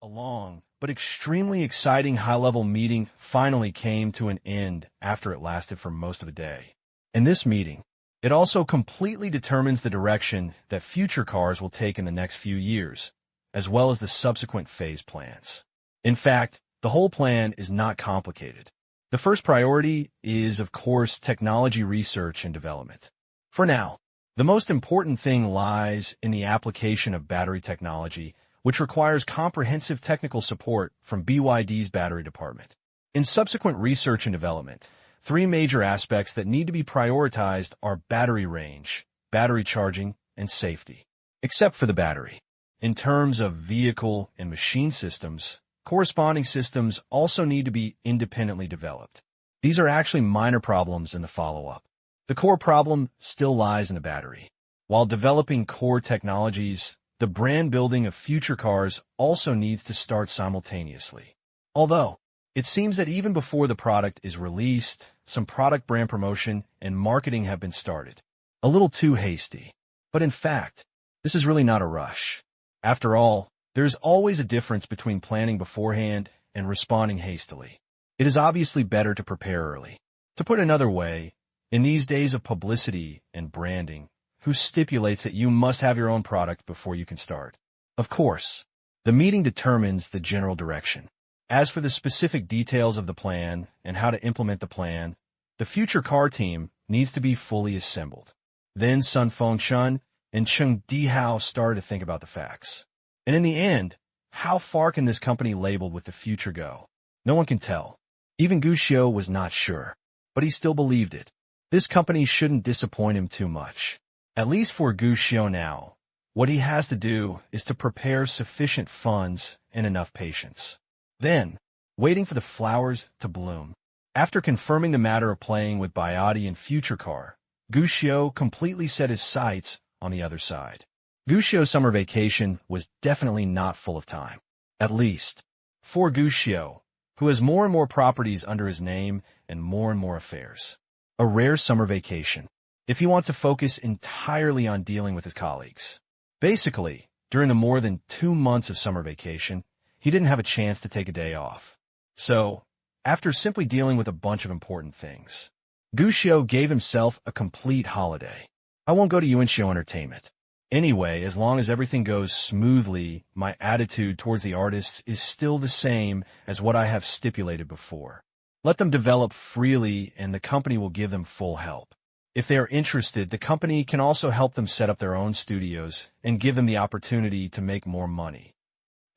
A long, but extremely exciting high-level meeting finally came to an end after it lasted for most of the day. In this meeting, it also completely determines the direction that future cars will take in the next few years, as well as the subsequent phase plans. In fact, the whole plan is not complicated. The first priority is, of course, technology research and development. For now, the most important thing lies in the application of battery technology, which requires comprehensive technical support from BYD's battery department. In subsequent research and development, three major aspects that need to be prioritized are battery range, battery charging, and safety. Except for the battery. In terms of vehicle and machine systems, corresponding systems also need to be independently developed. These are actually minor problems in the follow-up. The core problem still lies in the battery. While developing core technologies, the brand building of future cars also needs to start simultaneously. Although, it seems that even before the product is released, some product brand promotion and marketing have been started. A little too hasty. But in fact, this is really not a rush. After all, there is always a difference between planning beforehand and responding hastily. It is obviously better to prepare early. To put another way, in these days of publicity and branding, who stipulates that you must have your own product before you can start? Of course, the meeting determines the general direction. As for the specific details of the plan and how to implement the plan, the future car team needs to be fully assembled. Then Sun Fengchun and Cheng Dihao started to think about the facts. And in the end, how far can this company labeled with the future go? No one can tell. Even Gu Xiu was not sure, but he still believed it. This company shouldn't disappoint him too much. At least for Gu Xiu now, what he has to do is to prepare sufficient funds and enough patience. Then, waiting for the flowers to bloom. After confirming the matter of playing with BYD and future car, Gu Xiu completely set his sights on the other side. Gu Xiu's summer vacation was definitely not full of time. At least, for Gu Xiu, who has more and more properties under his name and more affairs. A rare summer vacation, if he wants to focus entirely on dealing with his colleagues. Basically, during the more than 2 months of summer vacation, he didn't have a chance to take a day off. So, after simply dealing with a bunch of important things, Gu Xiu gave himself a complete holiday. I won't go to Yuanxiu Entertainment. Anyway, as long as everything goes smoothly, my attitude towards the artists is still the same as what I have stipulated before. Let them develop freely and the company will give them full help. If they are interested, the company can also help them set up their own studios and give them the opportunity to make more money.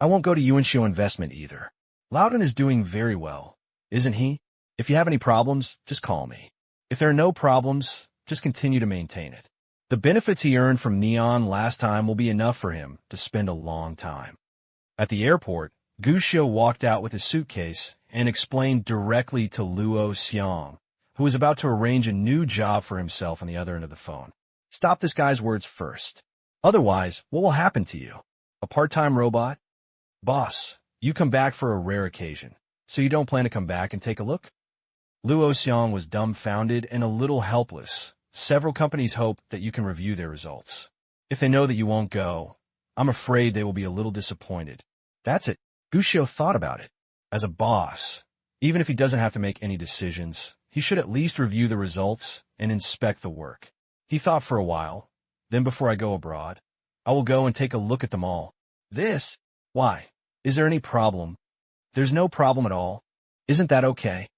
I won't go to Yuanxiu Investment either. Loudon is doing very well, isn't he? If you have any problems, just call me. If there are no problems, just continue to maintain it. The benefits he earned from Neon last time will be enough for him to spend a long time. At the airport, Gu Xiu walked out with his suitcase and explained directly to Luo Xiang, who was about to arrange a new job for himself on the other end of the phone. Stop this guy's words first. Otherwise, what will happen to you? A part-time robot? Boss, you come back for a rare occasion, so you don't plan to come back and take a look? Luo Xiang was dumbfounded and a little helpless. Several companies hope that you can review their results. If they know that you won't go, I'm afraid they will be a little disappointed. That's it. Gu Xiu thought about it. As a boss, even if he doesn't have to make any decisions, he should at least review the results and inspect the work. He thought for a while. Then before I go abroad, I will go and take a look at them all. This? Why? Is there any problem? There's no problem at all. Isn't that okay?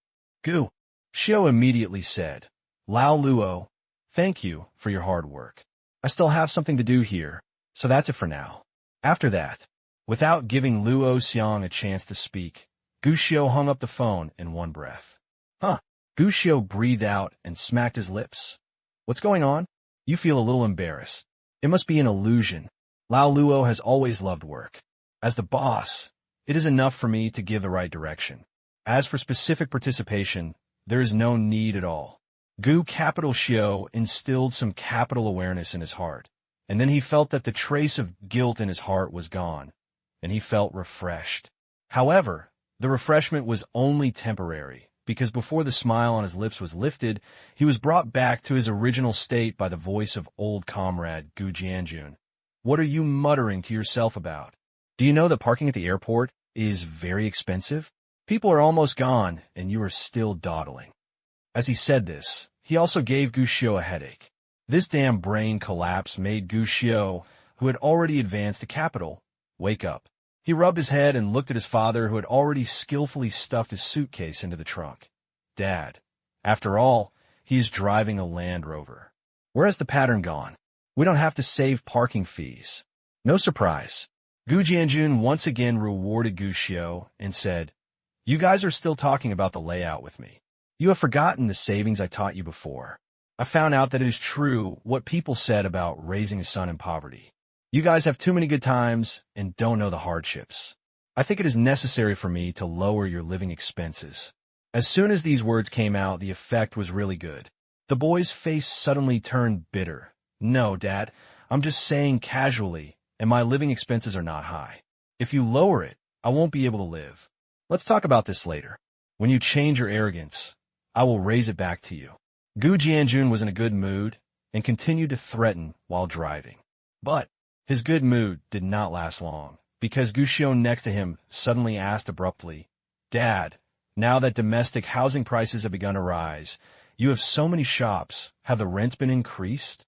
Gu Xiu immediately said, Lao Luo, thank you for your hard work. I still have something to do here, so that's it for now. After that, without giving Luo Xiang a chance to speak, Gu Xiu hung up the phone in one breath. Huh? Gu Xiu breathed out and smacked his lips. What's going on? You feel a little embarrassed. It must be an illusion. Lao Luo has always loved work. As the boss, it is enough for me to give the right direction. As for specific participation, there is no need at all. Gu Xiu instilled some capital awareness in his heart, and then he felt that the trace of guilt in his heart was gone, and he felt refreshed. However, the refreshment was only temporary, because before the smile on his lips was lifted, he was brought back to his original state by the voice of old comrade Gu Jianjun. What are you muttering to yourself about? Do you know that parking at the airport is very expensive. People are almost gone, and you are still dawdling." As he said this, he also gave Gu Xiu a headache. This damn brain collapse made Gu Xiu, who had already advanced to capital, wake up. He rubbed his head and looked at his father, who had already skillfully stuffed his suitcase into the trunk. "Dad, after all, he is driving a Land Rover. Where has the pattern gone? We don't have to save parking fees." No surprise. Gu Jianjun once again rewarded Gu Xiu and said, "You guys are still talking about the layout with me. You have forgotten the savings I taught you before. I found out that it is true what people said about raising a son in poverty. You guys have too many good times and don't know the hardships. I think it is necessary for me to lower your living expenses." As soon as these words came out, the effect was really good. The boy's face suddenly turned bitter. "No, Dad, I'm just saying casually, and my living expenses are not high. If you lower it, I won't be able to live. Let's talk about this later. When you change your arrogance, I will raise it back to you." Gu Jianjun was in a good mood and continued to threaten while driving. But his good mood did not last long, because Gu Xiu next to him suddenly asked abruptly, "Dad, now that domestic housing prices have begun to rise, you have so many shops, have the rents been increased?"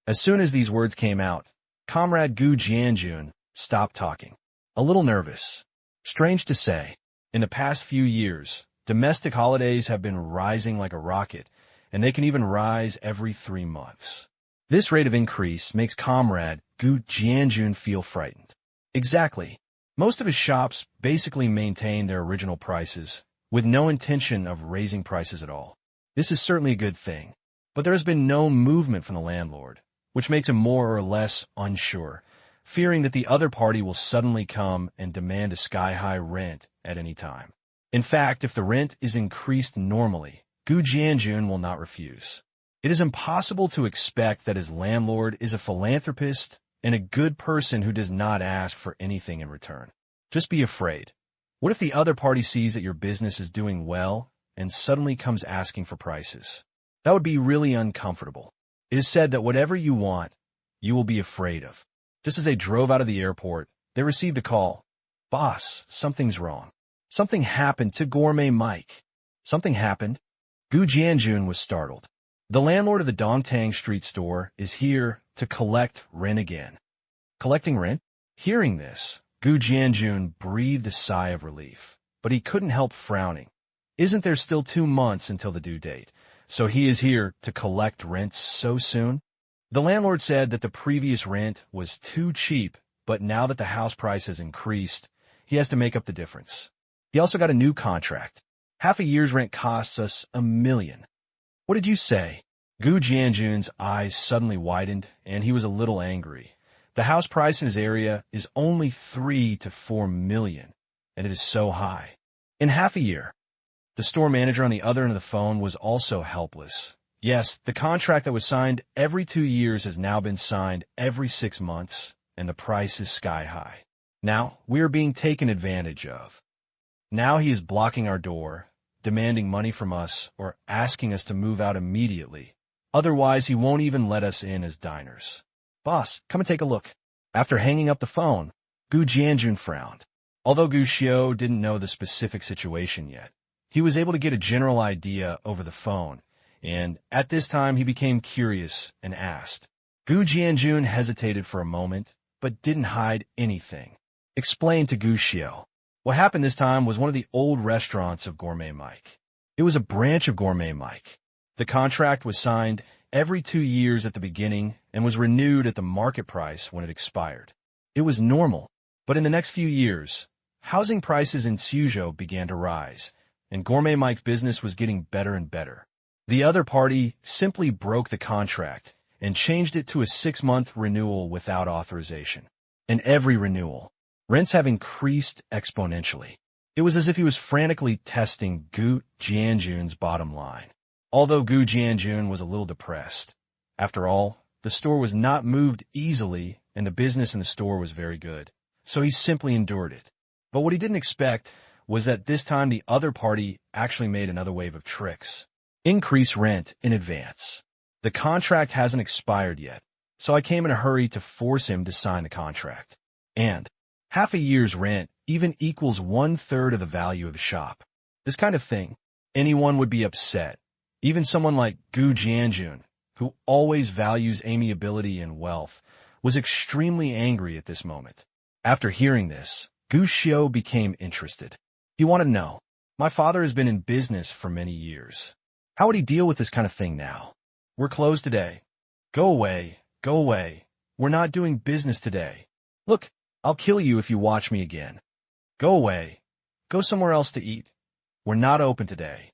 As soon as these words came out, Comrade Gu Jianjun stopped talking, a little nervous. Strange to say, in the past few years, domestic holidays have been rising like a rocket, and they can even rise every 3 months. This rate of increase makes Comrade Gu Jianjun feel frightened. Exactly. Most of his shops basically maintain their original prices, with no intention of raising prices at all. This is certainly a good thing, but there has been no movement from the landlord, which makes him more or less unsure, fearing that the other party will suddenly come and demand a sky-high rent at any time. In fact, if the rent is increased normally, Gu Jianjun will not refuse. It is impossible to expect that his landlord is a philanthropist and a good person who does not ask for anything in return. Just be afraid. What if the other party sees that your business is doing well and suddenly comes asking for prices? That would be really uncomfortable. It is said that whatever you want, you will be afraid of. Just as they drove out of the airport, they received a call. "Boss, something's wrong. Something happened to Gourmet Mike." Something happened? Gu Jianjun was startled. The landlord of the Dongtang Street store is here to collect rent again. Collecting rent? Hearing this, Gu Jianjun breathed a sigh of relief, but he couldn't help frowning. Isn't there still 2 months until the due date? So he is here to collect rent so soon? The landlord said that the previous rent was too cheap, but now that the house price has increased, he has to make up the difference. He also got a new contract. Half a year's rent costs us $1 million. What did you say? Gu Jianjun's eyes suddenly widened, and he was a little angry. The house price in his area is only 3 to 4 million, and it is so high. In half a year. The store manager on the other end of the phone was also helpless. Yes, the contract that was signed every 2 years has now been signed every 6 months, and the price is sky high. Now, we are being taken advantage of. Now he is blocking our door, demanding money from us, or asking us to move out immediately. Otherwise, he won't even let us in as diners. Boss, come and take a look. After hanging up the phone, Gu Jianjun frowned. Although Gu Xiu didn't know the specific situation yet, he was able to get a general idea over the phone, and at this time he became curious and asked. Gu Jianjun hesitated for a moment, but didn't hide anything. Explained to Gu Xiu. What happened this time was one of the old restaurants of Gourmet Mike. It was a branch of Gourmet Mike. The contract was signed every 2 years at the beginning and was renewed at the market price when it expired. It was normal, but in the next few years, housing prices in Suzhou began to rise, and Gourmet Mike's business was getting better and better. The other party simply broke the contract and changed it to a 6-month renewal without authorization. And every renewal, rents have increased exponentially. It was as if he was frantically testing Gu Jianjun's bottom line. Although Gu Jianjun was a little depressed. After all, the store was not moved easily, and the business in the store was very good. So he simply endured it. But what he didn't expect was that this time the other party actually made another wave of tricks. Increase rent in advance. The contract hasn't expired yet, so I came in a hurry to force him to sign the contract. And half a year's rent even equals 1/3 of the value of the shop. This kind of thing, anyone would be upset. Even someone like Gu Jianjun, who always values amiability and wealth, was extremely angry at this moment. After hearing this, Gu Xiu became interested. He wanted to know, my father has been in business for many years. How would he deal with this kind of thing now? We're closed today. Go away, go away. We're not doing business today. Look, I'll kill you if you watch me again. Go away. Go somewhere else to eat. We're not open today.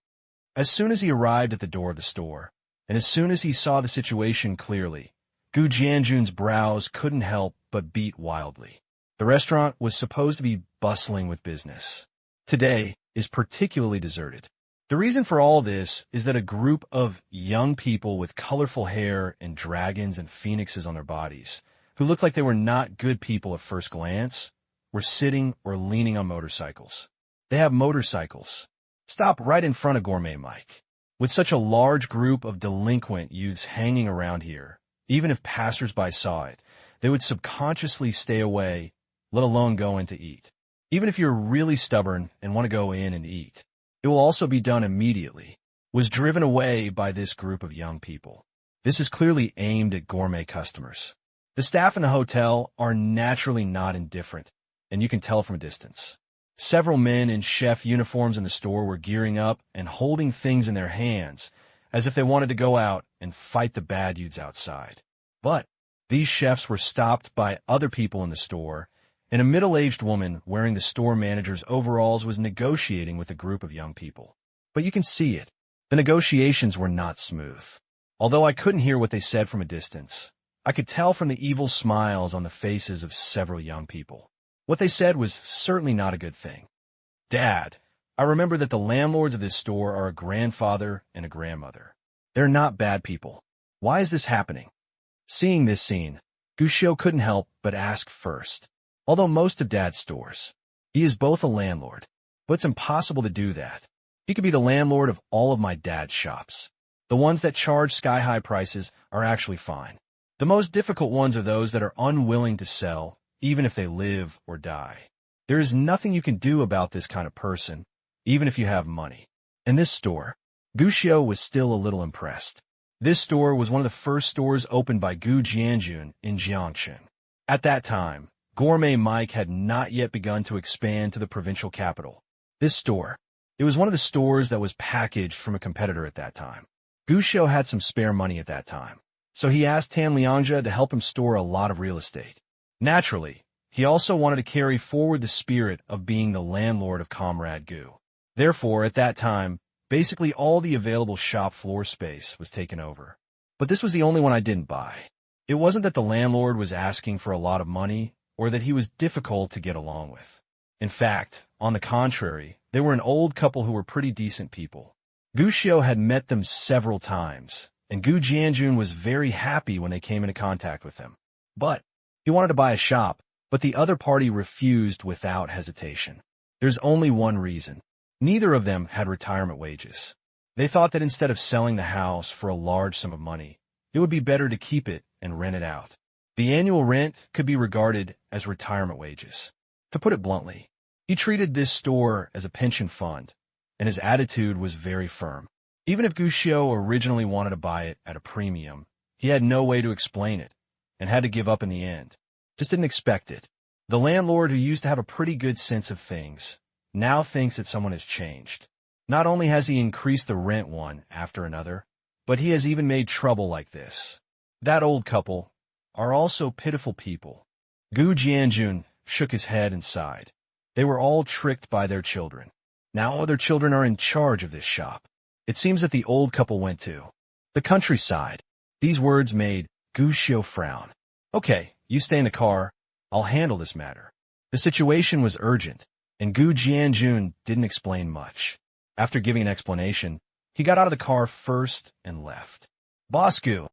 As soon as he arrived at the door of the store, and as soon as he saw the situation clearly, Gu Jianjun's brows couldn't help but beat wildly. The restaurant was supposed to be bustling with business. Today is particularly deserted. The reason for all this is that a group of young people with colorful hair and dragons and phoenixes on their bodies, who looked like they were not good people at first glance, were sitting or leaning on motorcycles. They have motorcycles. Stop right in front of Gourmet Mike. With such a large group of delinquent youths hanging around here, even if passersby saw it, they would subconsciously stay away, let alone go in to eat. Even if you're really stubborn and want to go in and eat, it will also be done immediately. Was driven away by this group of young people. This is clearly aimed at gourmet customers. The staff in the hotel are naturally not indifferent, and you can tell from a distance. Several men in chef uniforms in the store were gearing up and holding things in their hands, as if they wanted to go out and fight the bad youths outside. But these chefs were stopped by other people in the store, and a middle-aged woman wearing the store manager's overalls was negotiating with a group of young people. But you can see it. The negotiations were not smooth. Although I couldn't hear what they said from a distance, I could tell from the evil smiles on the faces of several young people. What they said was certainly not a good thing. Dad, I remember that the landlords of this store are a grandfather and a grandmother. They're not bad people. Why is this happening? Seeing this scene, Gu Xiu couldn't help but ask first. Although most of Dad's stores, he is both a landlord, but it's impossible to do that. He could be the landlord of all of my dad's shops. The ones that charge sky-high prices are actually fine. The most difficult ones are those that are unwilling to sell, even if they live or die. There is nothing you can do about this kind of person, even if you have money. In this store, Gu Xiu was still a little impressed. This store was one of the first stores opened by Gu Jianjun in Jiangchen. At that time, Gourmet Mike had not yet begun to expand to the provincial capital. This store, it was one of the stores that was packaged from a competitor at that time. Gu Xiu had some spare money at that time, so he asked Tan Liangjia to help him store a lot of real estate. Naturally, he also wanted to carry forward the spirit of being the landlord of Comrade Gu. Therefore, at that time, basically all the available shop floor space was taken over. But this was the only one I didn't buy. It wasn't that the landlord was asking for a lot of money, or that he was difficult to get along with. In fact, on the contrary, they were an old couple who were pretty decent people. Gu Xiu had met them several times, and Gu Jianjun was very happy when they came into contact with him. But he wanted to buy a shop, but the other party refused without hesitation. There's only one reason. Neither of them had retirement wages. They thought that instead of selling the house for a large sum of money, it would be better to keep it and rent it out. The annual rent could be regarded as retirement wages. To put it bluntly, he treated this store as a pension fund, and his attitude was very firm. Even if Gu Xiu originally wanted to buy it at a premium, he had no way to explain it, and had to give up in the end. Just didn't expect it. The landlord, who used to have a pretty good sense of things, now thinks that someone has changed. Not only has he increased the rent one after another, but he has even made trouble like this. That old couple are also pitiful people. Gu Jianjun shook his head and sighed. They were all tricked by their children. Now other children are in charge of this shop. It seems that the old couple went to the countryside. These words made Gu Xiu frown. Okay, you stay in the car. I'll handle this matter. The situation was urgent, and Gu Jianjun didn't explain much. After giving an explanation, he got out of the car first and left. Boss Gu,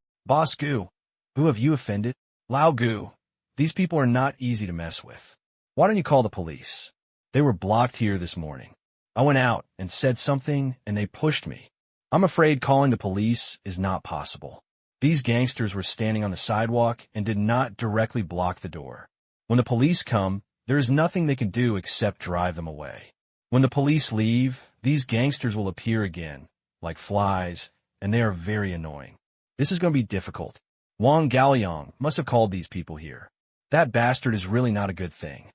who have you offended? Lao Gu, these people are not easy to mess with. Why don't you call the police? They were blocked here this morning. I went out and said something, and they pushed me. I'm afraid calling the police is not possible. These gangsters were standing on the sidewalk and did not directly block the door. When the police come, There is nothing they can do except drive them away. When the police leave, these gangsters will appear again, like flies, and they are very annoying. This is going to be difficult. Wang Gaoliang must have called these people here. That bastard is really not a good thing.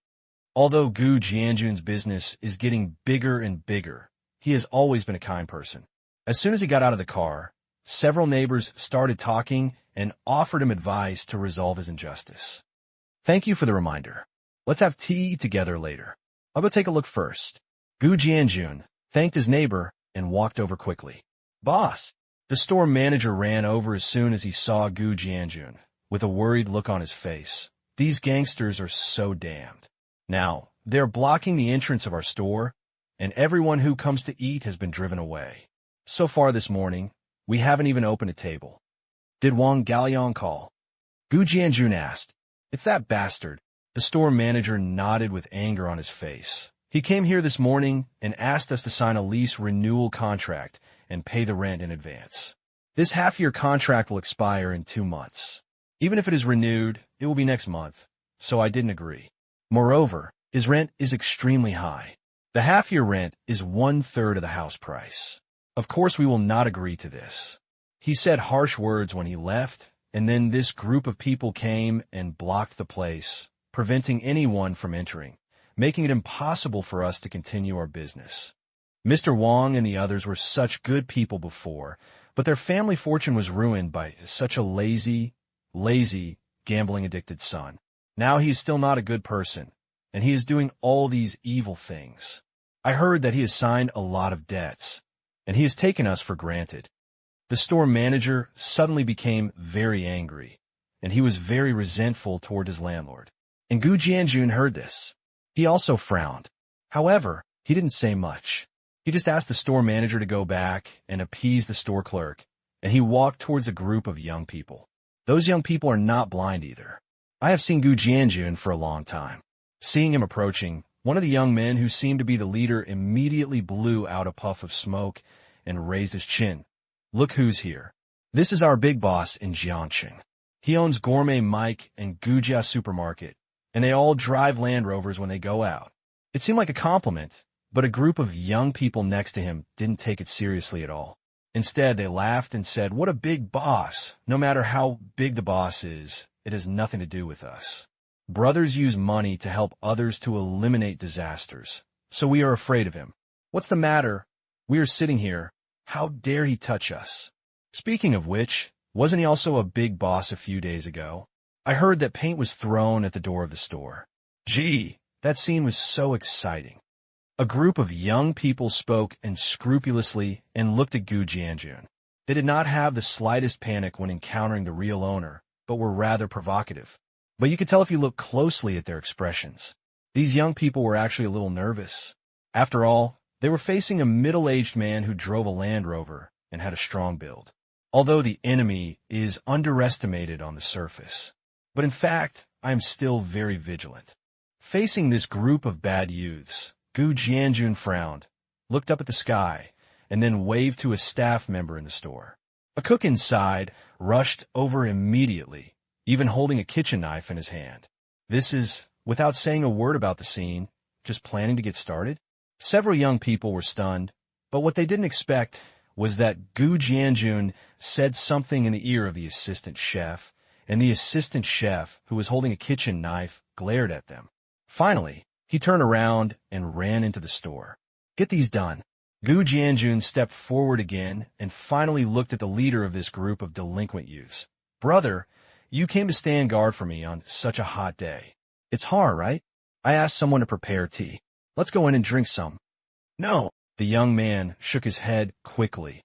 Although Gu Jianjun's business is getting bigger and bigger, he has always been a kind person. As soon as he got out of the car, several neighbors started talking and offered him advice to resolve his injustice. Thank you for the reminder. Let's have tea together later. I'll go take a look first. Gu Jianjun thanked his neighbor and walked over quickly. Boss! The store manager ran over as soon as he saw Gu Jianjun, with a worried look on his face. These gangsters are so damned. Now, they're blocking the entrance of our store, and everyone who comes to eat has been driven away. So far this morning, we haven't even opened a table. Did Wang Gaoliang call? Gu Jianjun asked. It's that bastard. The store manager nodded with anger on his face. He came here this morning and asked us to sign a lease renewal contract and pay the rent in advance. This half-year contract will expire in 2 months. Even if it is renewed, it will be next month, so I didn't agree. Moreover, his rent is extremely high. The half-year rent is 1/3 of the house price. Of course we will not agree to this. He said harsh words when he left, and then this group of people came and blocked the place, preventing anyone from entering, making it impossible for us to continue our business. Mr. Wang and the others were such good people before, but their family fortune was ruined by such a lazy, gambling-addicted son. Now he is still not a good person, and he is doing all these evil things. I heard that he has signed a lot of debts, and he has taken us for granted. The store manager suddenly became very angry, and he was very resentful toward his landlord. And Gu Jianjun heard this. He also frowned. However, he didn't say much. He just asked the store manager to go back and appease the store clerk, and he walked towards a group of young people. Those young people are not blind either. I have seen Gu Jianjun for a long time. Seeing him approaching, one of the young men who seemed to be the leader immediately blew out a puff of smoke and raised his chin. Look who's here. This is our big boss in Jiangxing. He owns Gourmet Mike and Gujia Supermarket, and they all drive Land Rovers when they go out. It seemed like a compliment, but a group of young people next to him didn't take it seriously at all. Instead, they laughed and said, "What a big boss. No matter how big the boss is, it has nothing to do with us. Brothers use money to help others to eliminate disasters, so we are afraid of him. What's the matter? We are sitting here. How dare he touch us?" Speaking of which, wasn't he also a big boss a few days ago? I heard that paint was thrown at the door of the store. Gee, that scene was so exciting. A group of young people spoke unscrupulously and looked at Gu Jianjun. They did not have the slightest panic when encountering the real owner, but were rather provocative. But you could tell if you looked closely at their expressions. These young people were actually a little nervous. After all, they were facing a middle-aged man who drove a Land Rover and had a strong build. Although the enemy is underestimated on the surface. But in fact, I am still very vigilant. Facing this group of bad youths, Gu Jianjun frowned, looked up at the sky, and then waved to a staff member in the store. A cook inside rushed over immediately, even holding a kitchen knife in his hand. This is, without saying a word about the scene, just planning to get started? Several young people were stunned, but what they didn't expect was that Gu Jianjun said something in the ear of the assistant chef, and the assistant chef, who was holding a kitchen knife, glared at them. Finally, he turned around and ran into the store. Get these done. Gu Jianjun stepped forward again and finally looked at the leader of this group of delinquent youths. Brother, you came to stand guard for me on such a hot day. It's hard, right? I asked someone to prepare tea. Let's go in and drink some. No. The young man shook his head quickly.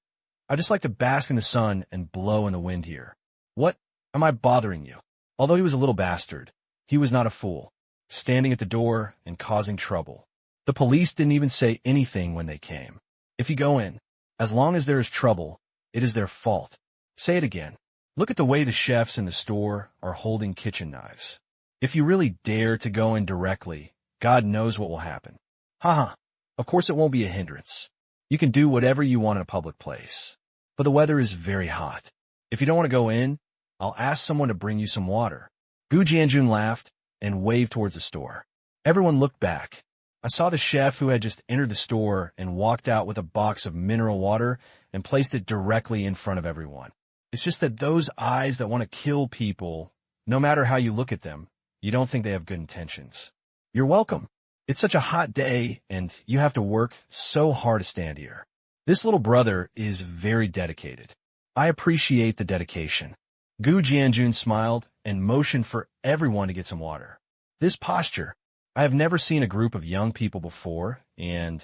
I just like to bask in the sun and blow in the wind here. What? Am I bothering you? Although he was a little bastard, he was not a fool, standing at the door and causing trouble. The police didn't even say anything when they came. If you go in, as long as there is trouble, it is their fault. Say it again. Look at the way the chefs in the store are holding kitchen knives. If you really dare to go in directly, God knows what will happen. Haha. Of course it won't be a hindrance. You can do whatever you want in a public place. But the weather is very hot. If you don't want to go in, I'll ask someone to bring you some water. Gu Jianjun laughed and waved towards the store. Everyone looked back. I saw the chef who had just entered the store and walked out with a box of mineral water and placed it directly in front of everyone. It's just that those eyes that want to kill people, no matter how you look at them, you don't think they have good intentions. You're welcome. It's such a hot day, and you have to work so hard to stand here. This little brother is very dedicated. I appreciate the dedication. Gu Jianjun smiled and motioned for everyone to get some water. This posture, I have never seen a group of young people before, and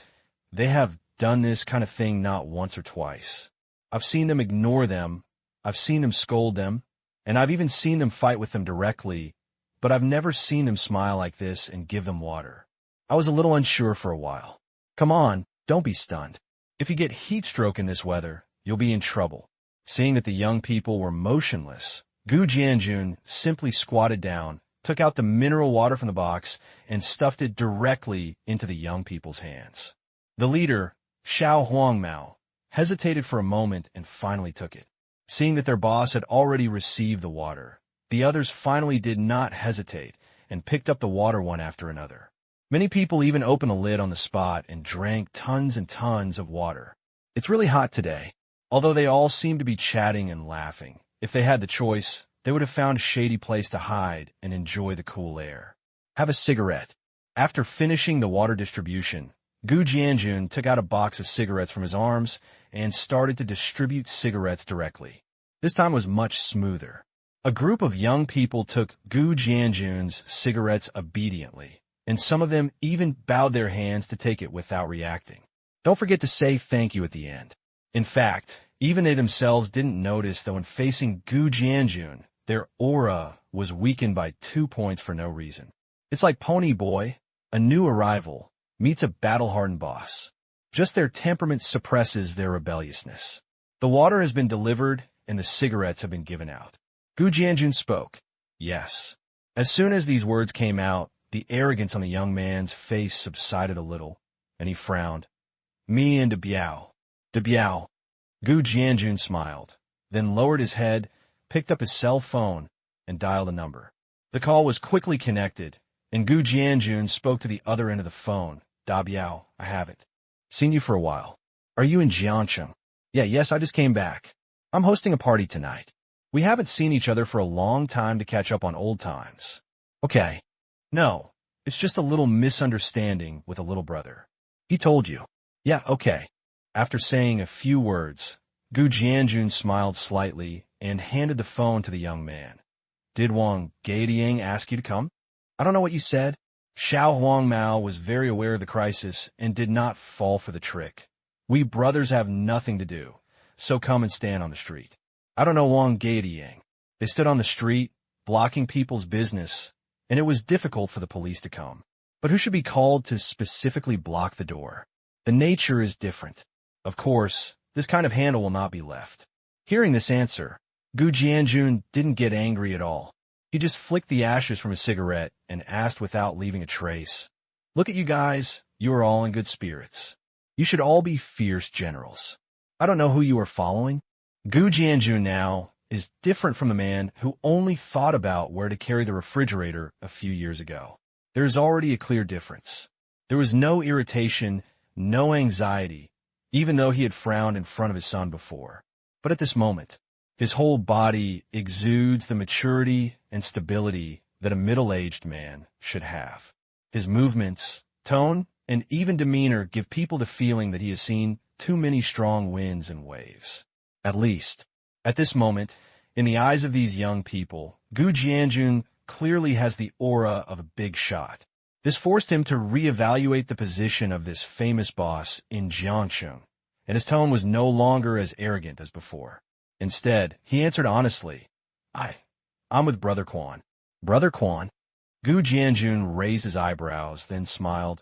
they have done this kind of thing not once or twice. I've seen them ignore them, I've seen them scold them, and I've even seen them fight with them directly, but I've never seen them smile like this and give them water. I was a little unsure for a while. Come on, don't be stunned. If you get heat stroke in this weather, you'll be in trouble. Seeing that the young people were motionless, Gu Jianjun simply squatted down, took out the mineral water from the box, and stuffed it directly into the young people's hands. The leader, Xiao Huangmao, hesitated for a moment and finally took it. Seeing that their boss had already received the water, the others finally did not hesitate and picked up the water one after another. Many people even opened the lid on the spot and drank tons and tons of water. It's really hot today. Although they all seemed to be chatting and laughing, if they had the choice, they would have found a shady place to hide and enjoy the cool air. Have a cigarette. After finishing the water distribution, Gu Jianjun took out a box of cigarettes from his arms and started to distribute cigarettes directly. This time was much smoother. A group of young people took Gu Jianjun's cigarettes obediently, and some of them even bowed their hands to take it without reacting. Don't forget to say thank you at the end. In fact, even they themselves didn't notice that when facing Gu Jianjun, their aura was weakened by 2 points for no reason. It's like Pony Boy, a new arrival, meets a battle-hardened boss. Just their temperament suppresses their rebelliousness. The water has been delivered and the cigarettes have been given out. Gu Jianjun spoke. Yes. As soon as these words came out, the arrogance on the young man's face subsided a little, and he frowned. Me and Biao. Biao. Gu Jianjun smiled, then lowered his head, picked up his cell phone, and dialed a number. The call was quickly connected, and Gu Jianjun spoke to the other end of the phone. Da Biao, I have it. Seen you for a while. Are you in Jiangcheng? Yes, I just came back. I'm hosting a party tonight. We haven't seen each other for a long time to catch up on old times. Okay. No, it's just a little misunderstanding with a little brother. He told you. Yeah, okay. After saying a few words, Gu Jianjun smiled slightly and handed the phone to the young man. Did Wang Gadiang ask you to come? I don't know what you said. Xiao Huangmao was very aware of the crisis and did not fall for the trick. We brothers have nothing to do, so come and stand on the street. I don't know Wang Gadiang. They stood on the street, blocking people's business, and it was difficult for the police to come. But who should be called to specifically block the door? The nature is different. Of course, this kind of handle will not be left. Hearing this answer, Gu Jianjun didn't get angry at all. He just flicked the ashes from his cigarette and asked without leaving a trace. Look at you guys, you are all in good spirits. You should all be fierce generals. I don't know who you are following. Gu Jianjun now is different from the man who only thought about where to carry the refrigerator a few years ago. There is already a clear difference. There was no irritation, no anxiety, even though he had frowned in front of his son before. But at this moment, his whole body exudes the maturity and stability that a middle-aged man should have. His movements, tone, and even demeanor give people the feeling that he has seen too many strong winds and waves. At least, at this moment, in the eyes of these young people, Gu Jianjun clearly has the aura of a big shot. This forced him to reevaluate the position of this famous boss in Jiangcheng, and his tone was no longer as arrogant as before. Instead, he answered honestly, I'm with Brother Quan. Brother Quan? Gu Jianjun raised his eyebrows, then smiled.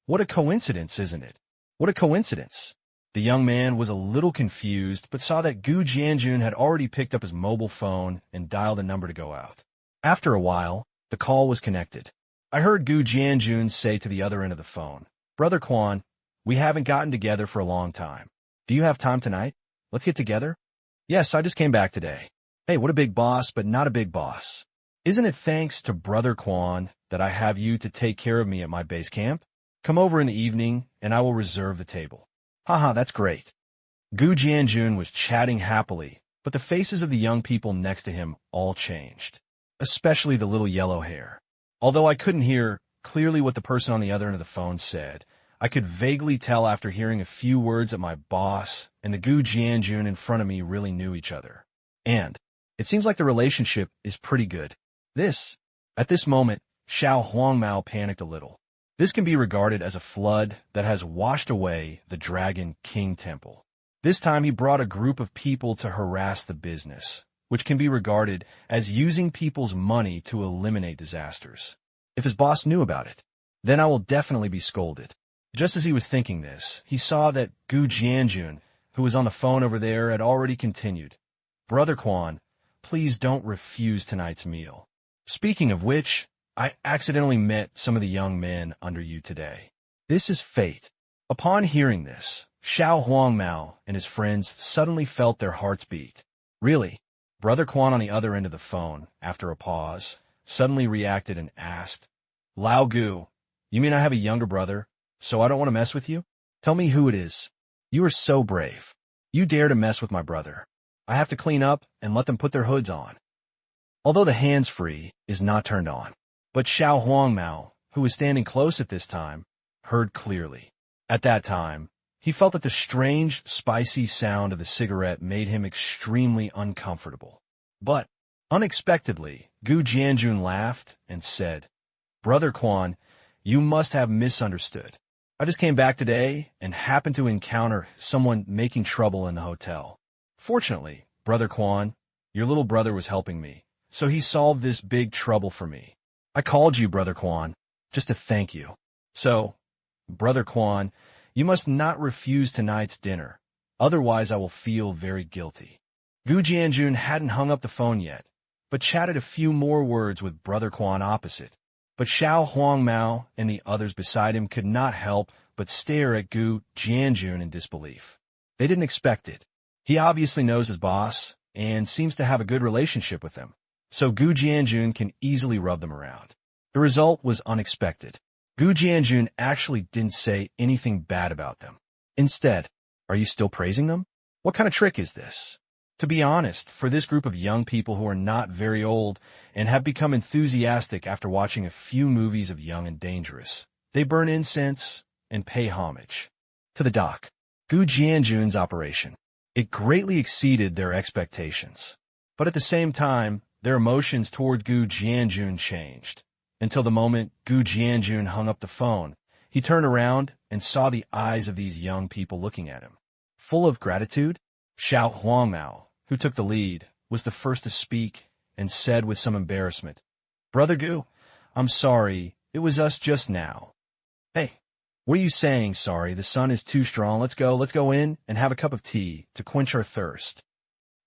What a coincidence, isn't it? What a coincidence. The young man was a little confused, but saw that Gu Jianjun had already picked up his mobile phone and dialed a number to go out. After a while, the call was connected. I heard Gu Jianjun say to the other end of the phone, Brother Quan, we haven't gotten together for a long time. Do you have time tonight? Let's get together? Yes, I just came back today. Hey, what a big boss, but not a big boss. Isn't it thanks to Brother Quan that I have you to take care of me at my base camp? Come over in the evening, and I will reserve the table. Haha, that's great. Gu Jianjun was chatting happily, but the faces of the young people next to him all changed, especially the little yellow hair. Although I couldn't hear clearly what the person on the other end of the phone said, I could vaguely tell after hearing a few words that my boss and the Gu Jianjun in front of me really knew each other. And it seems like the relationship is pretty good. At this moment, Xiao Huangmao panicked a little. This can be regarded as a flood that has washed away the Dragon King Temple. This time he brought a group of people to harass the business, which can be regarded as using people's money to eliminate disasters. If his boss knew about it, then I will definitely be scolded. Just as he was thinking this, he saw that Gu Jianjun, who was on the phone over there, had already continued. Brother Quan, please don't refuse tonight's meal. Speaking of which, I accidentally met some of the young men under you today. This is fate. Upon hearing this, Xiao Huangmao and his friends suddenly felt their hearts beat. Really? Brother Quan on the other end of the phone, after a pause, suddenly reacted and asked, Lao Gu, you mean I have a younger brother, so I don't want to mess with you? Tell me who it is. You are so brave. You dare to mess with my brother. I have to clean up and let them put their hoods on. Although the hands-free is not turned on, but Xiao Huangmao, who was standing close at this time, heard clearly. At that time, he felt that the strange, spicy sound of the cigarette made him extremely uncomfortable. But, unexpectedly, Gu Jianjun laughed and said, Brother Quan, you must have misunderstood. I just came back today and happened to encounter someone making trouble in the hotel. Fortunately, Brother Quan, your little brother was helping me, so he solved this big trouble for me. I called you, Brother Quan, just to thank you. So, Brother Quan, you must not refuse tonight's dinner, otherwise I will feel very guilty. Gu Jianjun hadn't hung up the phone yet, but chatted a few more words with Brother Quan opposite. But Xiao Huangmao and the others beside him could not help but stare at Gu Jianjun in disbelief. They didn't expect it. He obviously knows his boss and seems to have a good relationship with them, so Gu Jianjun can easily rub them around. The result was unexpected. Gu Jianjun actually didn't say anything bad about them. Instead, are you still praising them? What kind of trick is this? To be honest, for this group of young people who are not very old and have become enthusiastic after watching a few movies of Young and Dangerous, they burn incense and pay homage to the doc. Gu Jianjun's operation. It greatly exceeded their expectations. But at the same time, their emotions toward Gu Jianjun changed. Until the moment Gu Jianjun hung up the phone, he turned around and saw the eyes of these young people looking at him. Full of gratitude, Xiao Huangmao, who took the lead, was the first to speak and said with some embarrassment, Brother Gu, I'm sorry, it was us just now. Hey, what are you saying, sorry? The sun is too strong. Let's go in and have a cup of tea to quench our thirst.